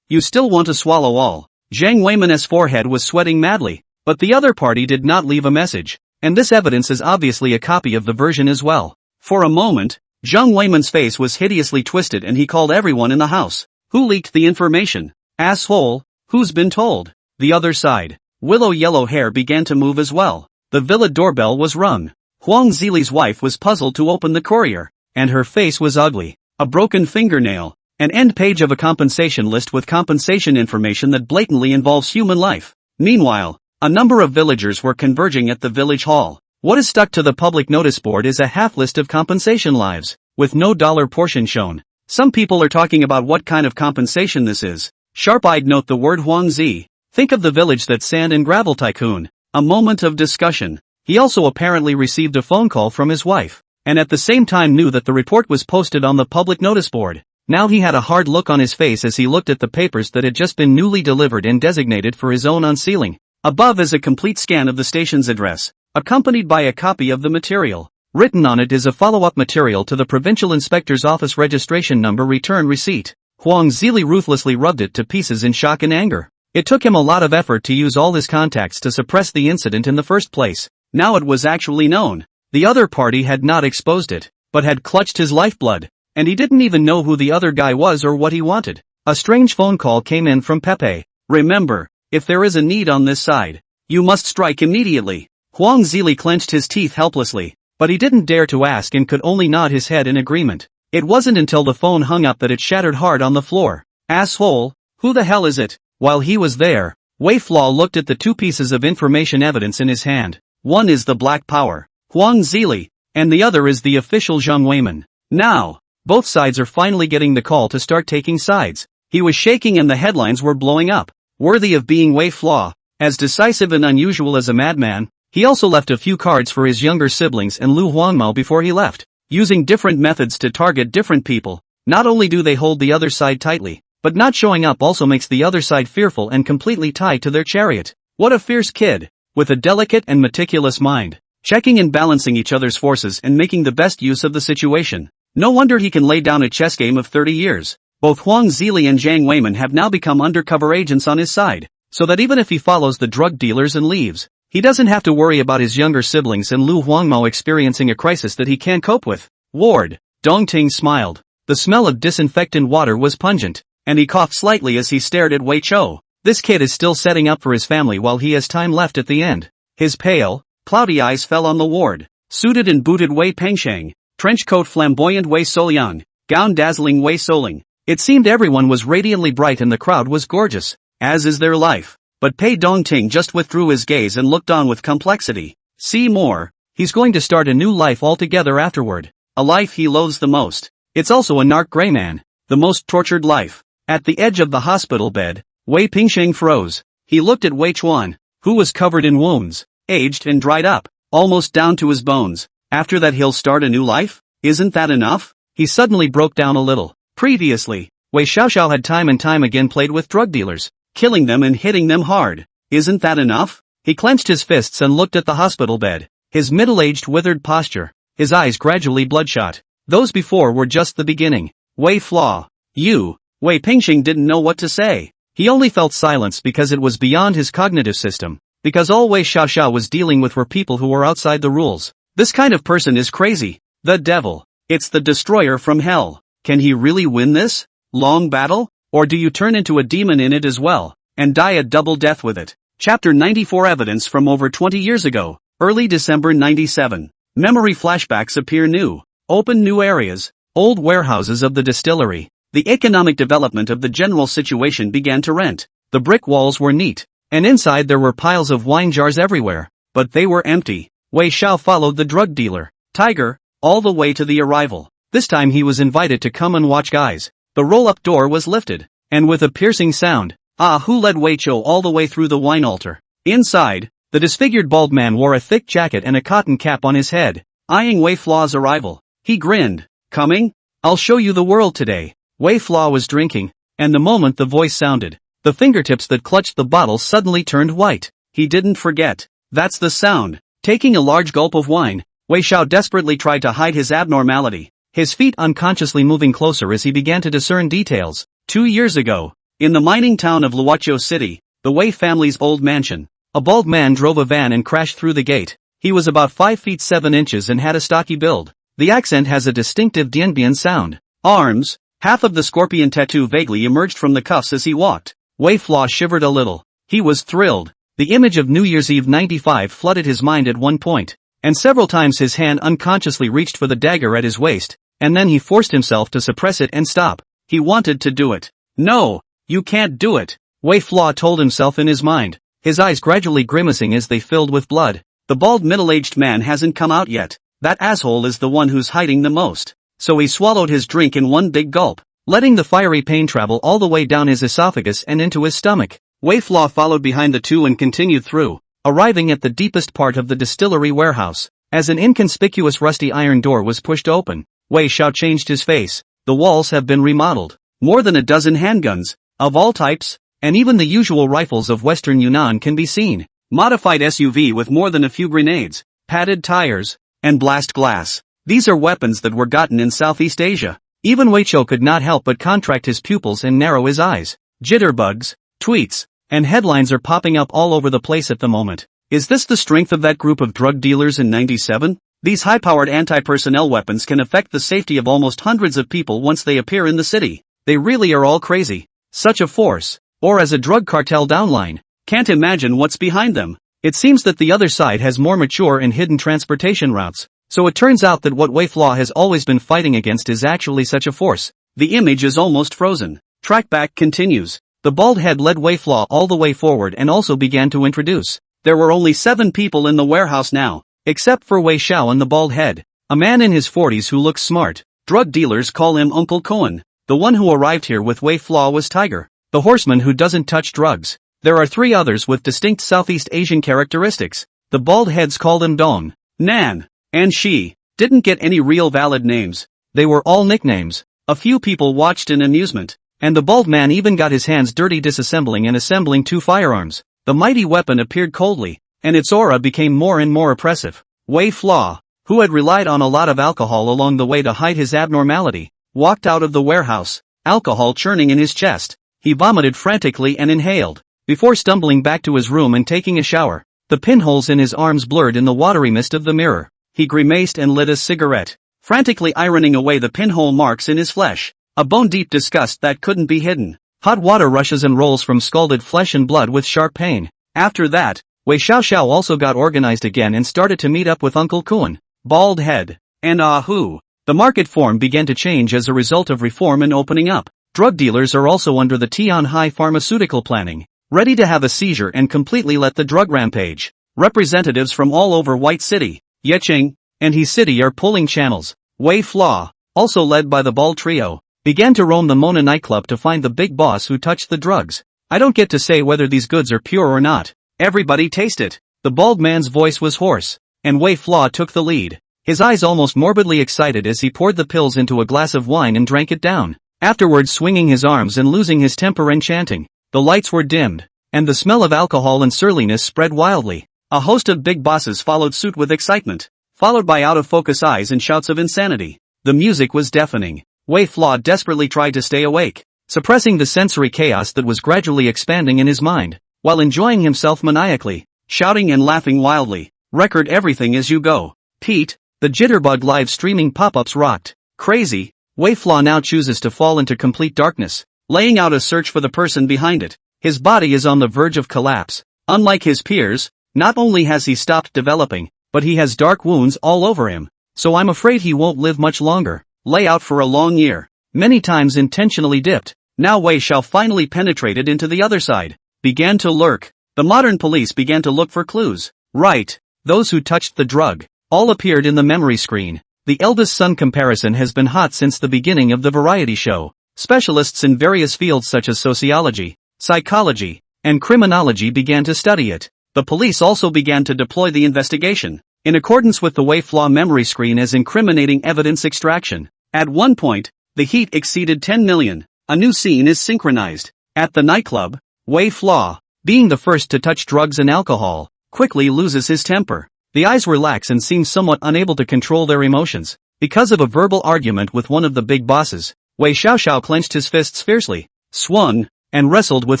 You still want to swallow all. Zhang Weiman's forehead was sweating madly, but the other party did not leave a message, and this evidence is obviously a copy of the version as well. For a moment, Zhang Weiman's face was hideously twisted and he called everyone in the house. Who leaked the information? Asshole, who's been told? The other side. Willow yellow hair began to move as well. The villa doorbell was rung. Huang Zili's wife was puzzled to open the courier, and her face was ugly. A broken fingernail, an end page of a compensation list with compensation information that blatantly involves human life. Meanwhile, a number of villagers were converging at the village hall. What is stuck to the public notice board is a half list of compensation lives, with no dollar portion shown. Some people are talking about what kind of compensation this is. Sharp-eyed note the word Huang Zi. Think of the village that sand and gravel tycoon. A moment of discussion. He also apparently received a phone call from his wife, and at the same time knew that the report was posted on the public notice board. Now he had a hard look on his face as he looked at the papers that had just been newly delivered and designated for his own unsealing. Above is a complete scan of the station's address, accompanied by a copy of the material. Written on it is a follow-up material to the Provincial Inspector's Office registration number return receipt. Huang Zili ruthlessly rubbed it to pieces in shock and anger. It took him a lot of effort to use all his contacts to suppress the incident in the first place. Now it was actually known. The other party had not exposed it, but had clutched his lifeblood, and he didn't even know who the other guy was or what he wanted. A strange phone call came in from Pepe. Remember, if there is a need on this side, you must strike immediately. Huang Zili clenched his teeth helplessly, but he didn't dare to ask and could only nod his head in agreement. It wasn't until the phone hung up that it shattered hard on the floor. Asshole, who the hell is it? While he was there, Wei Flaw looked at the two pieces of information evidence in his hand. One is the Black Power, Huang Zili, and the other is the official Zhang Weiman. Now, both sides are finally getting the call to start taking sides. He was shaking and the headlines were blowing up. Worthy of being Wei Flaw, as decisive and unusual as a madman, he also left a few cards for his younger siblings and Lu Huangmao before he left. Using different methods to target different people, not only do they hold the other side tightly, but not showing up also makes the other side fearful and completely tied to their chariot. What a fierce kid, with a delicate and meticulous mind, checking and balancing each other's forces and making the best use of the situation. No wonder he can lay down a chess game of 30 years. Both Huang Zili and Zhang Weiman have now become undercover agents on his side, so that even if he follows the drug dealers and leaves, he doesn't have to worry about his younger siblings and Lu Huangmao experiencing a crisis that he can't cope with. Ward, Dongting smiled. The smell of disinfectant water was pungent, and he coughed slightly as he stared at Wei Chou. This kid is still setting up for his family while he has time left at the end. His pale, cloudy eyes fell on the ward. Suited and booted Wei Pengsheng, trench coat flamboyant Wei Soliang, gown dazzling Wei Soling. It seemed everyone was radiantly bright and the crowd was gorgeous, as is their life. But Pei Dongting just withdrew his gaze and looked on with complexity. See more, he's going to start a new life altogether afterward. A life he loathes the most. It's also a narc gray man. The most tortured life. At the edge of the hospital bed, Wei Pingsheng froze. He looked at Wei Chuan, who was covered in wounds, aged and dried up, almost down to his bones. After that he'll start a new life? Isn't that enough? He suddenly broke down a little. Previously, Wei Xiaoxiao had time and time again played with drug dealers, killing them and hitting them hard. Isn't that enough? He clenched his fists and looked at the hospital bed. His middle-aged withered posture. His eyes gradually bloodshot. Those before were just the beginning. Wei Flaw. You. Wei Pingsheng didn't know what to say. He only felt silence because it was beyond his cognitive system. Because all Wei Xiaoxiao was dealing with were people who were outside the rules. This kind of person is crazy. The devil. It's the destroyer from hell. Can he really win this long battle? Or do you turn into a demon in it as well, and die a double death with it? Chapter 94 Evidence from over 20 years ago. Early December 97. Memory flashbacks appear new. Open new areas. Old warehouses of the distillery. The economic development of the general situation began to rent. The brick walls were neat, and inside there were piles of wine jars everywhere. But they were empty. Wei Xiao followed the drug dealer, Tiger, all the way to the arrival. This time he was invited to come and watch guys. The roll-up door was lifted, and with a piercing sound, who led Wei Chou all the way through the wine altar. Inside, the disfigured bald man wore a thick jacket and a cotton cap on his head, eyeing Wei Flaw's arrival. He grinned. Coming? I'll show you the world today. Wei Flaw was drinking, and the moment the voice sounded, the fingertips that clutched the bottle suddenly turned white. He didn't forget. That's the sound. Taking a large gulp of wine, Wei Xiao desperately tried to hide his abnormality, his feet unconsciously moving closer as he began to discern details. 2 years ago, in the mining town of Luoqiu City, the Wei family's old mansion, a bald man drove a van and crashed through the gate. He was about 5 feet 7 inches and had a stocky build. The accent has a distinctive Dianbian sound. Arms, half of the scorpion tattoo vaguely emerged from the cuffs as he walked. Wei Flaw shivered a little. He was thrilled. The image of New Year's Eve 95 flooded his mind at one point, and several times his hand unconsciously reached for the dagger at his waist, and then he forced himself to suppress it and stop. He wanted to do it. No, you can't do it, Wei Flaw told himself in his mind, his eyes gradually grimacing as they filled with blood. The bald middle-aged man hasn't come out yet. That asshole is the one who's hiding the most. So he swallowed his drink in one big gulp, letting the fiery pain travel all the way down his esophagus and into his stomach. Wei Flaw followed behind the two and continued through, arriving at the deepest part of the distillery warehouse. As an inconspicuous rusty iron door was pushed open, Wei Xiao changed his face. The walls have been remodeled. More than a dozen handguns, of all types, and even the usual rifles of Western Yunnan can be seen. Modified SUV with more than a few grenades, padded tires, and blast glass. These are weapons that were gotten in Southeast Asia. Even Wei Chou could not help but contract his pupils and narrow his eyes. Jitterbugs, tweets, and headlines are popping up all over the place at the moment. Is this the strength of that group of drug dealers in 97? These high-powered anti-personnel weapons can affect the safety of almost hundreds of people once they appear in the city. They really are all crazy. Such a force. Or as a drug cartel downline. Can't imagine what's behind them. It seems that the other side has more mature and hidden transportation routes. So it turns out that what Wei Flaw has always been fighting against is actually such a force. The image is almost frozen. Trackback continues. The bald head led Wei Flaw all the way forward and also began to introduce. There were only 7 people in the warehouse now, except for Wei Xiao and the bald head. A man in his 40s who looks smart. Drug dealers call him Uncle Cohen. The one who arrived here with Wei Flaw was Tiger, the horseman who doesn't touch drugs. There are 3 others with distinct Southeast Asian characteristics. The bald heads called him Dong, Nan, and Shi. Didn't get any real valid names. They were all nicknames. A few people watched in amusement. And the bald man even got his hands dirty disassembling and assembling 2 firearms. The mighty weapon appeared coldly, and its aura became more and more oppressive. Wei Flaw, who had relied on a lot of alcohol along the way to hide his abnormality, walked out of the warehouse, alcohol churning in his chest. He vomited frantically and inhaled, before stumbling back to his room and taking a shower. The pinholes in his arms blurred in the watery mist of the mirror. He grimaced and lit a cigarette, frantically ironing away the pinhole marks in his flesh. A bone-deep disgust that couldn't be hidden. Hot water rushes and rolls from scalded flesh and blood with sharp pain. After that, Wei Xiao also got organized again and started to meet up with Uncle Kuan, bald head, and Ahu. The market form began to change as a result of reform and opening up. Drug dealers are also under the Tian High pharmaceutical planning, ready to have a seizure and completely let the drug rampage. Representatives from all over White City, Yeqing, and He City are pulling channels. Wei Flaw, also led by the bald trio, began to roam the Mona nightclub to find the big boss who touched the drugs. I don't get to say whether these goods are pure or not. Everybody taste it. The bald man's voice was hoarse, and Wei Flaw took the lead. His eyes almost morbidly excited as he poured the pills into a glass of wine and drank it down. Afterwards swinging his arms and losing his temper and chanting. The lights were dimmed, and the smell of alcohol and surliness spread wildly. A host of big bosses followed suit with excitement, followed by out-of-focus eyes and shouts of insanity. The music was deafening. Wei Flaw desperately tried to stay awake, suppressing the sensory chaos that was gradually expanding in his mind, while enjoying himself maniacally, shouting and laughing wildly. Record everything as you go. Pete, the jitterbug live streaming pop-ups rocked. Crazy. Wei Flaw now chooses to fall into complete darkness, laying out a search for the person behind it. His body is on the verge of collapse. Unlike his peers, not only has he stopped developing, but he has dark wounds all over him. So I'm afraid he won't live much longer. Lay out for a long year. Many times intentionally dipped. Now Wei Xiao finally penetrated into the other side. Began to lurk. The modern police began to look for clues. Right. Those who touched the drug. All appeared in the memory screen. The eldest son comparison has been hot since the beginning of the variety show. Specialists in various fields such as sociology, psychology, and criminology began to study it. The police also began to deploy the investigation, in accordance with the Wei Flaw memory screen as incriminating evidence extraction. At one point, the heat exceeded 10 million. A new scene is synchronized. At the nightclub, Wei Flaw, being the first to touch drugs and alcohol, quickly loses his temper. The eyes relax and seem somewhat unable to control their emotions. Because of a verbal argument with one of the big bosses, Wei Xiao clenched his fists fiercely, swung, and wrestled with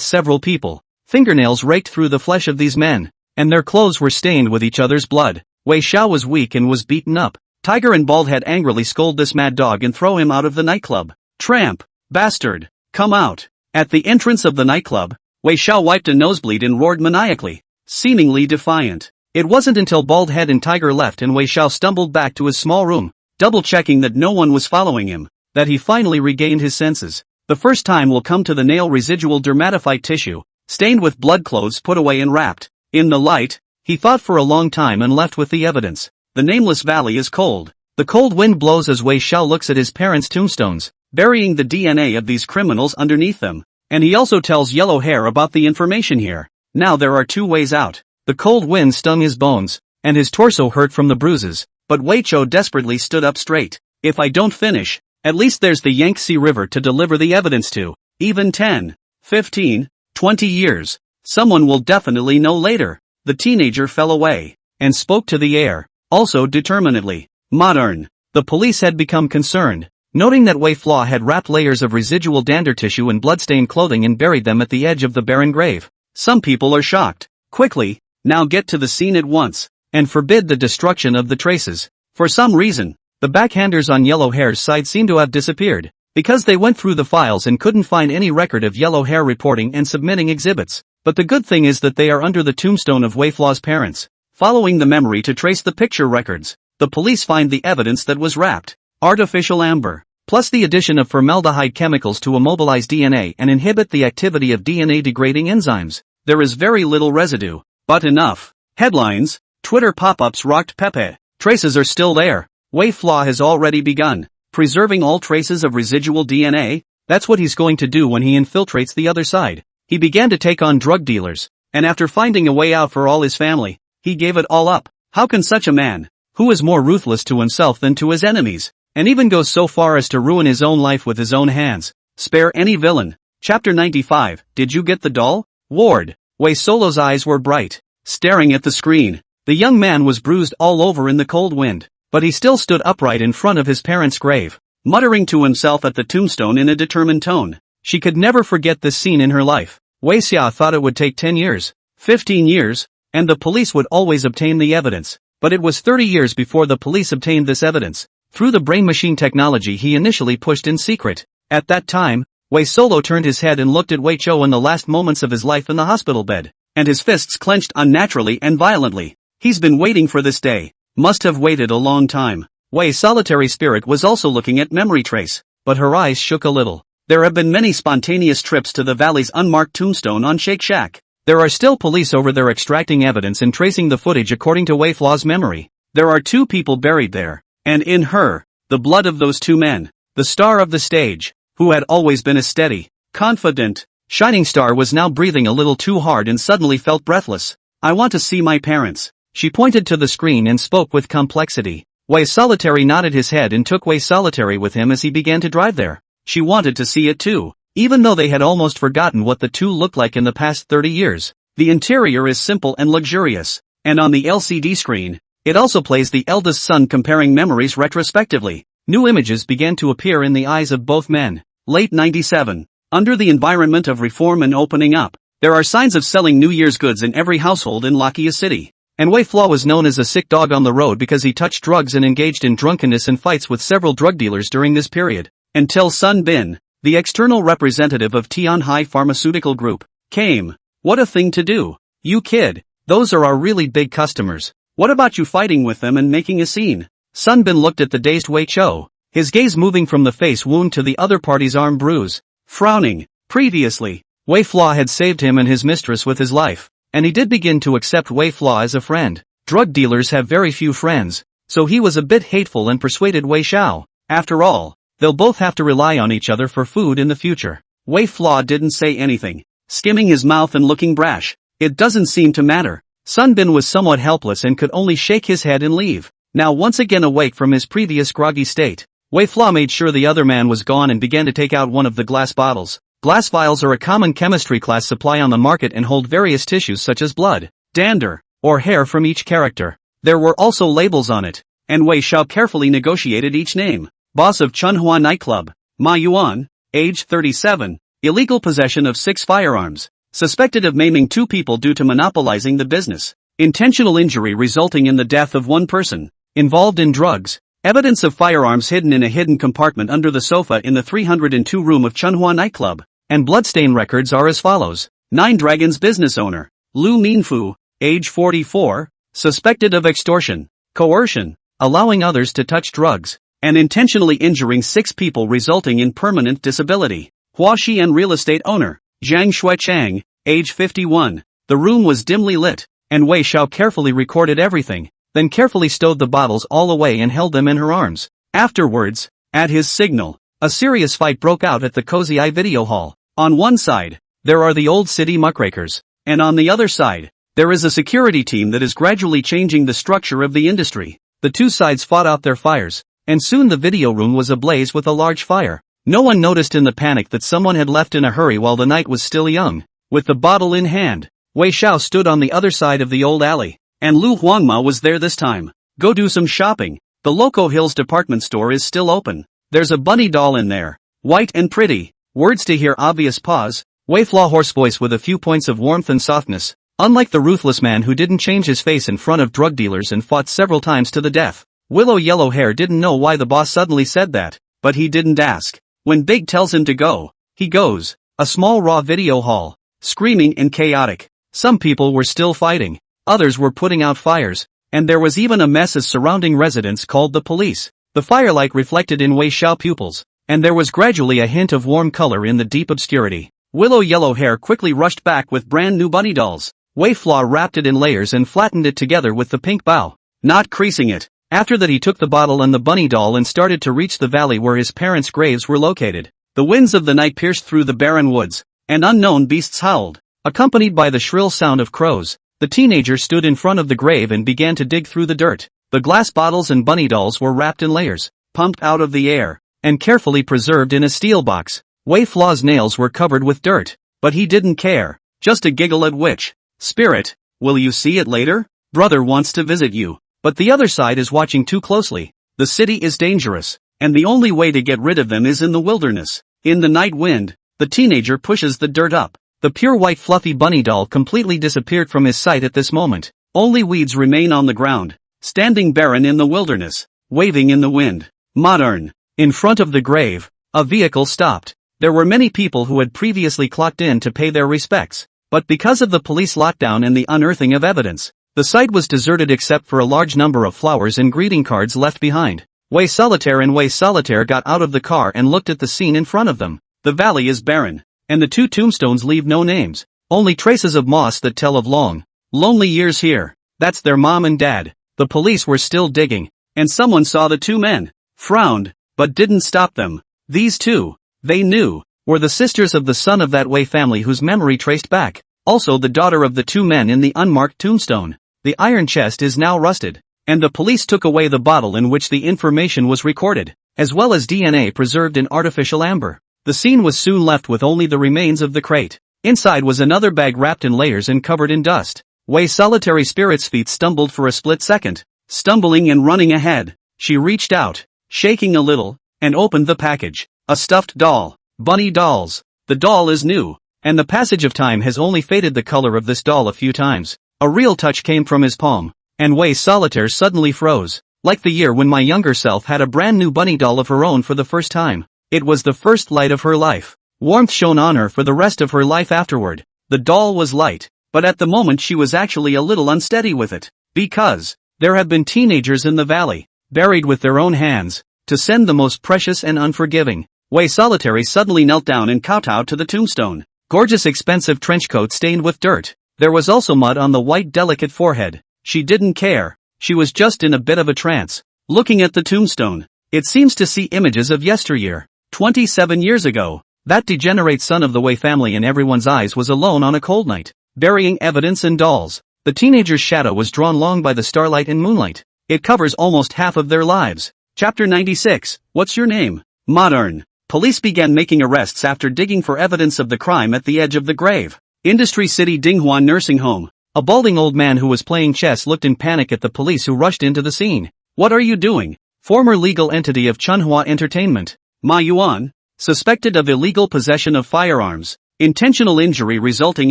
several people. Fingernails raked through the flesh of these men, and their clothes were stained with each other's blood. Wei Xiao was weak and was beaten up. Tiger and Baldhead angrily scold this mad dog and throw him out of the nightclub. Tramp! Bastard! Come out! At the entrance of the nightclub, Wei Xiao wiped a nosebleed and roared maniacally, seemingly defiant. It wasn't until Baldhead and Tiger left and Wei Xiao stumbled back to his small room, double-checking that no one was following him, that he finally regained his senses. The first time will come to the nail residual dermatophyte tissue, stained with blood, clothes put away and wrapped. In the light, he thought for a long time and left with the evidence. The nameless valley is cold. The cold wind blows as Wei Xiao looks at his parents' tombstones, burying the DNA of these criminals underneath them. And he also tells Yellow Hair about the information here. Now there are 2 ways out. The cold wind stung his bones, and his torso hurt from the bruises, but Wei Chou desperately stood up straight. If I don't finish, at least there's the Yangtze River to deliver the evidence to. Even 10, 15, 20 years. Someone will definitely know later. The teenager fell away, and spoke to the air, also determinedly. Modern. The police had become concerned, noting that Wei Flaw had wrapped layers of residual dander tissue in bloodstained clothing and buried them at the edge of the barren grave. Some people are shocked. Quickly, now get to the scene at once, and forbid the destruction of the traces. For some reason, the backhanders on Yellow Hair's side seem to have disappeared. because they went through the files and couldn't find any record of yellow hair reporting and submitting exhibits. But the good thing is that they are under the tombstone of Wei Fla's parents. Following the memory to trace the picture records, the police find the evidence that was wrapped. Artificial amber, plus the addition of formaldehyde chemicals to immobilize DNA and inhibit the activity of DNA-degrading enzymes. There is very little residue, but enough. Headlines: Twitter pop-ups rocked Pepe. Traces are still there. Wei Fla has already begun preserving all traces of residual DNA. That's what he's going to do when he infiltrates the other side. He began to take on drug dealers, and after finding a way out for all his family, he gave it all up. How can such a man, who is more ruthless to himself than to his enemies, and even goes so far as to ruin his own life with his own hands, spare any villain? Chapter 95, Did you get the doll? Ward. Wei Solo's eyes were bright, staring at the screen. The young man was bruised all over in the cold wind, but he still stood upright in front of his parents' grave, muttering to himself at the tombstone in a determined tone. She could never forget this scene in her life. Wei Xia thought it would take 10 years, 15 years, and the police would always obtain the evidence, but it was 30 years before the police obtained this evidence, through the brain-machine technology he initially pushed in secret. At that time, Wei Solo turned his head and looked at Wei Chou in the last moments of his life in the hospital bed, and his fists clenched unnaturally and violently. He's been waiting for this day. Must have waited a long time. Wei's solitary spirit was also looking at memory trace, but her eyes shook a little. There have been many spontaneous trips to the valley's unmarked tombstone on Shake Shack. There are still police over there extracting evidence and tracing the footage according to Wei Fla's memory. There are 2 people buried there, and in her, the blood of those 2 men, the star of the stage, who had always been a steady, confident, shining star was now breathing a little too hard and suddenly felt breathless. I want to see my parents. She pointed to the screen and spoke with complexity. Wei Solitary nodded his head and took Wei Solitary with him as he began to drive there. She wanted to see it too, even though they had almost forgotten what the 2 looked like in the past 30 years. The interior is simple and luxurious, and on the LCD screen, it also plays the eldest son comparing memories retrospectively. New images began to appear in the eyes of both men. Late 97. Under the environment of reform and opening up, there are signs of selling New Year's goods in every household in Lakia City. And Wei Fla was known as a sick dog on the road because he touched drugs and engaged in drunkenness and fights with several drug dealers during this period. Until Sun Bin, the external representative of Tianhai Pharmaceutical Group, came. What a thing to do. You kid, those are our really big customers. What about you fighting with them and making a scene? Sun Bin looked at the dazed Wei Chou, his gaze moving from the face wound to the other party's arm bruise. Frowning. Previously, Wei Fla had saved him and his mistress with his life, and he did begin to accept Wei Fla as a friend. Drug dealers have very few friends, so he was a bit hateful and persuaded Wei Xiao. After all, they'll both have to rely on each other for food in the future. Wei Fla didn't say anything, skimming his mouth and looking brash. It doesn't seem to matter. Sun Bin was somewhat helpless and could only shake his head and leave. Now once again awake from his previous groggy state, Wei Fla made sure the other man was gone and began to take out one of the glass bottles. Glass vials are a common chemistry class supply on the market and hold various tissues such as blood, dander, or hair from each character. There were also labels on it, and Wei Xiao carefully negotiated each name. Boss of Chunhua nightclub, Ma Yuan, age 37, illegal possession of 6 firearms, suspected of maiming 2 people due to monopolizing the business, intentional injury resulting in the death of 1 person, involved in drugs, evidence of firearms hidden in a hidden compartment under the sofa in the 302 room of Chunhua nightclub, and bloodstain records are as follows. 9 Dragons business owner, Lu Minfu, age 44, suspected of extortion, coercion, allowing others to touch drugs, and intentionally injuring 6 people resulting in permanent disability. Huaxian real estate owner, Zhang Shuichang, age 51. The room was dimly lit, and Wei Xiao carefully recorded everything, then carefully stowed the bottles all away and held them in her arms. Afterwards, at his signal, a serious fight broke out at the Cozy Eye Video Hall. On one side, there are the old city muckrakers, and on the other side, there is a security team that is gradually changing the structure of the industry. The 2 sides fought out their fires, and soon the video room was ablaze with a large fire. No one noticed in the panic that someone had left in a hurry while the night was still young. With the bottle in hand, Wei Xiao stood on the other side of the old alley, and Lu Huangma was there this time. Go do some shopping. The Loco Hills department store is still open. There's a bunny doll in there, white and pretty. Words to hear obvious pause. Wei Fla hoarse voice with a few points of warmth and softness. Unlike the ruthless man who didn't change his face in front of drug dealers and fought several times to the death. Willow Yellow Hair didn't know why the boss suddenly said that, but he didn't ask. When Big tells him to go, he goes. A small raw video hall. Screaming and chaotic. Some people were still fighting. Others were putting out fires. And there was even a mess as surrounding residents called the police. The firelight reflected in Wei Xiao pupils. And there was gradually a hint of warm color in the deep obscurity. Willow Yellow Hair quickly rushed back with brand new bunny dolls. Wei Flaw wrapped it in layers and flattened it together with the pink bow, not creasing it. After that he took the bottle and the bunny doll and started to reach the valley where his parents' graves were located. The winds of the night pierced through the barren woods, and unknown beasts howled. Accompanied by the shrill sound of crows, the teenager stood in front of the grave and began to dig through the dirt. The glass bottles and bunny dolls were wrapped in layers, pumped out of the air, and carefully preserved in a steel box. Wei Flaw's nails were covered with dirt, but he didn't care, just a giggle at which. Spirit, will you see it later? Brother wants to visit you, but the other side is watching too closely. The city is dangerous, and the only way to get rid of them is in the wilderness. In the night wind, the teenager pushes the dirt up. The pure white fluffy bunny doll completely disappeared from his sight at this moment. Only weeds remain on the ground, standing barren in the wilderness, waving in the wind. Modern. In front of the grave, a vehicle stopped. There were many people who had previously clocked in to pay their respects, but because of the police lockdown and the unearthing of evidence, the site was deserted except for a large number of flowers and greeting cards left behind. Wei Solitaire and Wei Solitaire got out of the car and looked at the scene in front of them. The valley is barren, and the two tombstones leave no names, only traces of moss that tell of long, lonely years here. That's their mom and dad. The police were still digging, and someone saw the two men, frowned, but didn't stop them. These two, they knew, were the sisters of the son of that Wei family whose memory traced back, also the daughter of the two men in the unmarked tombstone. The iron chest is now rusted, and the police took away the bottle in which the information was recorded, as well as DNA preserved in artificial amber. The scene was soon left with only the remains of the crate. Inside was another bag wrapped in layers and covered in dust. Wei Solitary Spirit's feet stumbled for a split second. Stumbling and running ahead, she reached out, shaking a little, and opened the package. A stuffed doll. Bunny dolls. The doll is new, and the passage of time has only faded the color of this doll a few times. A real touch came from his palm, and Wei Solitaire suddenly froze, like the year when my younger self had a brand new bunny doll of her own for the first time. It was the first light of her life. Warmth shone on her for the rest of her life afterward. The doll was light, but at the moment she was actually a little unsteady with it, because there have been teenagers in the valley, buried with their own hands, to send the most precious and unforgiving. Wei Solitary suddenly knelt down and kowtowed to the tombstone. Gorgeous expensive trenchcoat stained with dirt. There was also mud on the white delicate forehead. She didn't care. She was just in a bit of a trance, looking at the tombstone. It seems to see images of yesteryear. 27 years ago, that degenerate son of the Wei family in everyone's eyes was alone on a cold night, burying evidence and dolls. The teenager's shadow was drawn long by the starlight and moonlight. It covers almost half of their lives. Chapter 96. What's your name? Modern. Police began making arrests after digging for evidence of the crime at the edge of the grave. Industry City Dinghuan Nursing Home. A balding old man who was playing chess looked in panic at the police who rushed into the scene. What are you doing? Former legal entity of Chunhua Entertainment. Ma Yuan. Suspected of illegal possession of firearms. Intentional injury resulting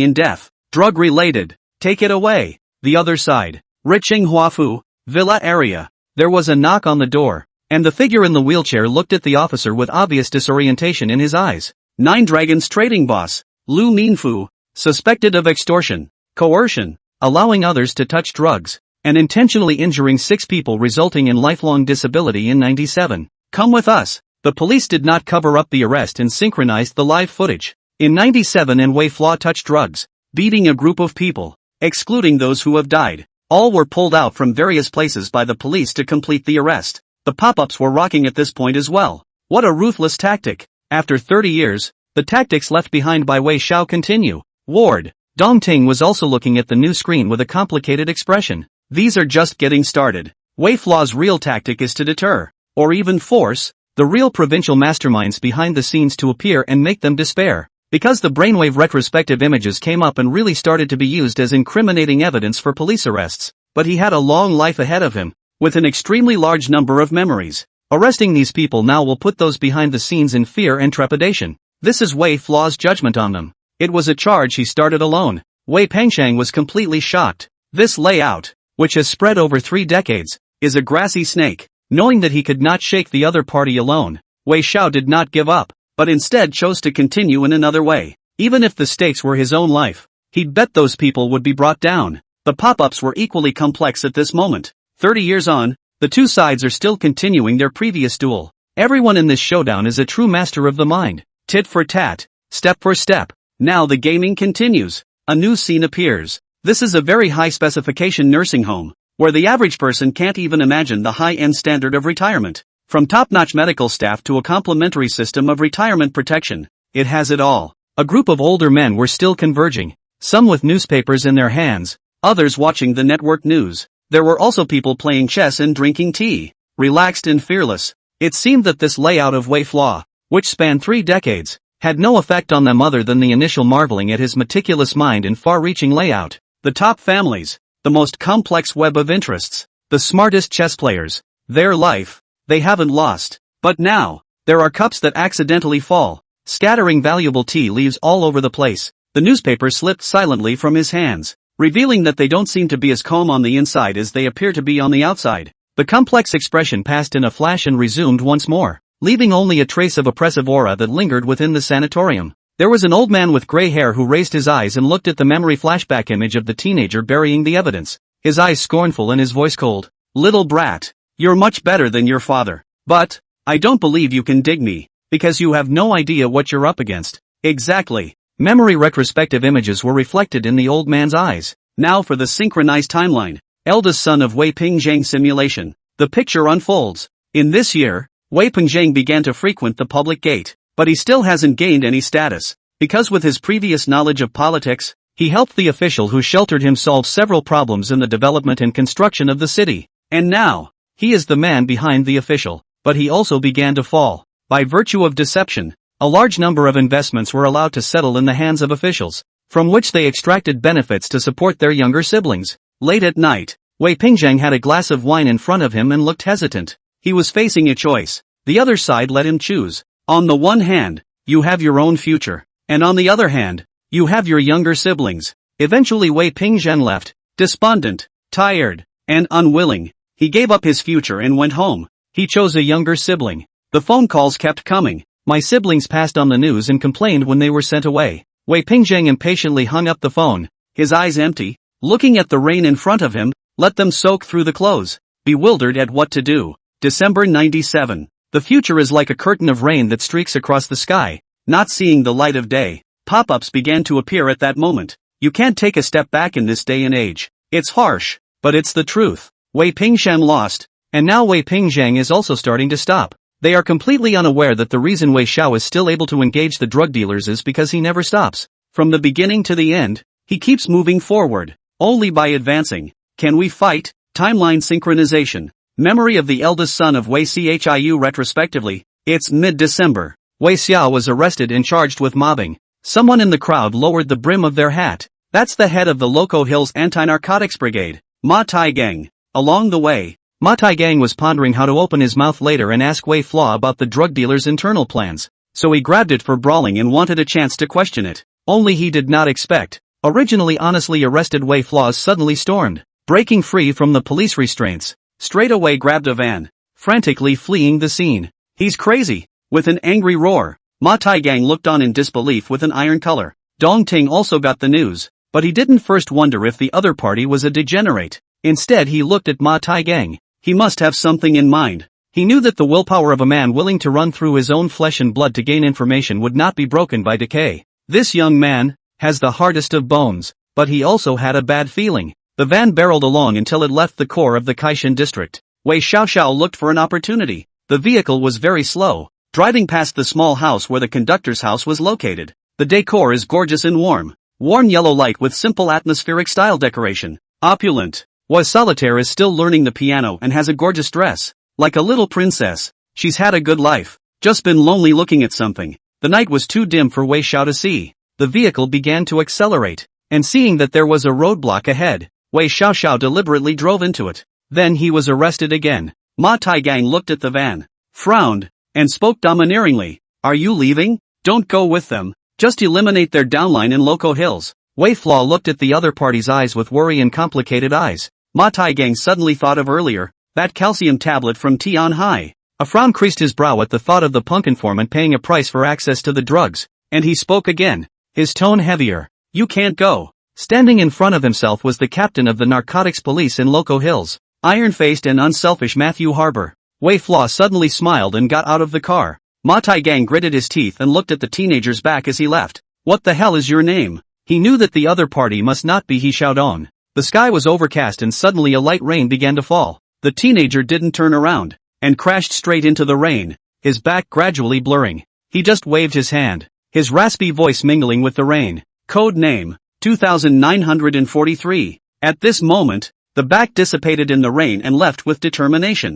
in death. Drug-related. Take it away. The other side. Riching Huafu. Villa area. There was a knock on the door, and the figure in the wheelchair looked at the officer with obvious disorientation in his eyes. Nine Dragons trading boss. Lu Minfu. Suspected of extortion, coercion, allowing others to touch drugs, and intentionally injuring 6 people resulting in lifelong disability in 97. Come with us. The police did not cover up the arrest and synchronized the live footage. In 97 and Wei Flaw touched drugs, beating a group of people, excluding those who have died. All were pulled out from various places by the police to complete the arrest. The pop-ups were rocking at this point as well. What a ruthless tactic. After 30 years, the tactics left behind by Wei Xiao continue. Ward. Dongting was also looking at the new screen with a complicated expression. These are just getting started. Wei Flaw's real tactic is to deter, or even force, the real provincial masterminds behind the scenes to appear and make them despair. Because the brainwave retrospective images came up and really started to be used as incriminating evidence for police arrests. But he had a long life ahead of him, with an extremely large number of memories. Arresting these people now will put those behind the scenes in fear and trepidation. This is Wei Flaw's judgment on them. It was a charge he started alone. Wei Pengshang was completely shocked. This layout, which has spread over 3 decades, is a grassy snake. Knowing that he could not shake the other party alone, Wei Xiao did not give up. but instead chose to continue in another way. Even if the stakes were his own life, he'd bet those people would be brought down. The pop-ups were equally complex at this moment. 30 years on, the two sides are still continuing their previous duel. Everyone in this showdown is a true master of the mind. Tit for tat, step for step. Now the gaming continues. A new scene appears. This is a very high-specification nursing home, where the average person can't even imagine the high-end standard of retirement. From top-notch medical staff to a complimentary system of retirement protection, it has it all. A group of older men were still converging, some with newspapers in their hands, others watching the network news. There were also people playing chess and drinking tea, relaxed and fearless. It seemed that this layout of Wei Flaw, which spanned 3 decades, had no effect on them other than the initial marveling at his meticulous mind and far-reaching layout. The top families, the most complex web of interests, the smartest chess players, their life, they haven't lost. But now, there are cups that accidentally fall, scattering valuable tea leaves all over the place. The newspaper slipped silently from his hands, revealing that they don't seem to be as calm on the inside as they appear to be on the outside. The complex expression passed in a flash and resumed once more, leaving only a trace of oppressive aura that lingered within the sanatorium. There was an old man with gray hair who raised his eyes and looked at the memory flashback image of the teenager burying the evidence, his eyes scornful and his voice cold. Little brat, you're much better than your father. But, I don't believe you can dig me, because you have no idea what you're up against. Exactly. Memory retrospective images were reflected in the old man's eyes. Now for the synchronized timeline. Eldest son of Wei Pingzhang simulation. The picture unfolds. In this year, Wei Pingzhang began to frequent the public gate. But he still hasn't gained any status, because with his previous knowledge of politics, he helped the official who sheltered him solve several problems in the development and construction of the city. And now, he is the man behind the official. But he also began to fall. By virtue of deception, a large number of investments were allowed to settle in the hands of officials, from which they extracted benefits to support their younger siblings. Late at night, Wei Pingzhang had a glass of wine in front of him and looked hesitant. He was facing a choice. The other side let him choose. On the one hand, you have your own future, and on the other hand, you have your younger siblings. Eventually Wei Pingzhen left, despondent, tired, and unwilling. He gave up his future and went home. He chose a younger sibling. The phone calls kept coming. My siblings passed on the news and complained when they were sent away. Wei Pingzheng impatiently hung up the phone, his eyes empty, looking at the rain in front of him, let them soak through the clothes, bewildered at what to do. December 97. The future is like a curtain of rain that streaks across the sky, not seeing the light of day. Pop-ups began to appear at that moment. You can't take a step back in this day and age. It's harsh, but it's the truth. Wei Pingshan lost, and now Wei Pingzhang is also starting to stop. They are completely unaware that the reason Wei Xiao is still able to engage the drug dealers is because he never stops. From the beginning to the end, he keeps moving forward, only by advancing. Can we fight? Timeline synchronization. Memory of the eldest son of Wei Xiu retrospectively. It's mid-December. Wei Xiao was arrested and charged with mobbing. Someone in the crowd lowered the brim of their hat. That's the head of the Loco Hills Anti-Narcotics Brigade, Ma Taigang. Along the way, Ma Taigang was pondering how to open his mouth later and ask Wei Flaw about the drug dealer's internal plans. So he grabbed it for brawling and wanted a chance to question it. Only he did not expect. Originally honestly arrested Wei Flaw suddenly stormed, breaking free from the police restraints. Straight away grabbed a van, frantically fleeing the scene. He's crazy. With an angry roar, Ma Taigang looked on in disbelief with an iron color. Dong Ting also got the news, but he didn't first wonder if the other party was a degenerate. Instead he looked at Ma Taigang. He must have something in mind. He knew that the willpower of a man willing to run through his own flesh and blood to gain information would not be broken by decay. This young man has the hardest of bones, but he also had a bad feeling. The van barreled along until it left the core of the Kaishan district. Wei Xiaoxiao looked for an opportunity. The vehicle was very slow, driving past the small house where the conductor's house was located. The decor is gorgeous and warm. Warm yellow light with simple atmospheric style decoration. Opulent. Wei Solitaire is still learning the piano and has a gorgeous dress. Like a little princess. She's had a good life. Just been lonely looking at something. The night was too dim for Wei Xiao to see. The vehicle began to accelerate. And seeing that there was a roadblock ahead, Wei Xiaoxiao deliberately drove into it. Then he was arrested again. Ma Taigang looked at the van, frowned, and spoke domineeringly. Are you leaving? Don't go with them. Just eliminate their downline in Loco Hills. Wei Flaw looked at the other party's eyes with worry and complicated eyes. Ma Taigang suddenly thought of earlier, that calcium tablet from Tian Hai. A frown creased his brow at the thought of the punk informant paying a price for access to the drugs, and he spoke again, his tone heavier. You can't go. Standing in front of himself was the captain of the narcotics police in Loco Hills, iron-faced and unselfish Matthew Harbour. Wei Flaw suddenly smiled and got out of the car. Ma Tai Gang gritted his teeth and looked at the teenager's back as he left. What the hell is your name? He knew that the other party must not be He Xiaodong. The sky was overcast and suddenly a light rain began to fall. The teenager didn't turn around, and crashed straight into the rain, his back gradually blurring. He just waved his hand, his raspy voice mingling with the rain. Code name, 2943. At this moment, the back dissipated in the rain and left with determination.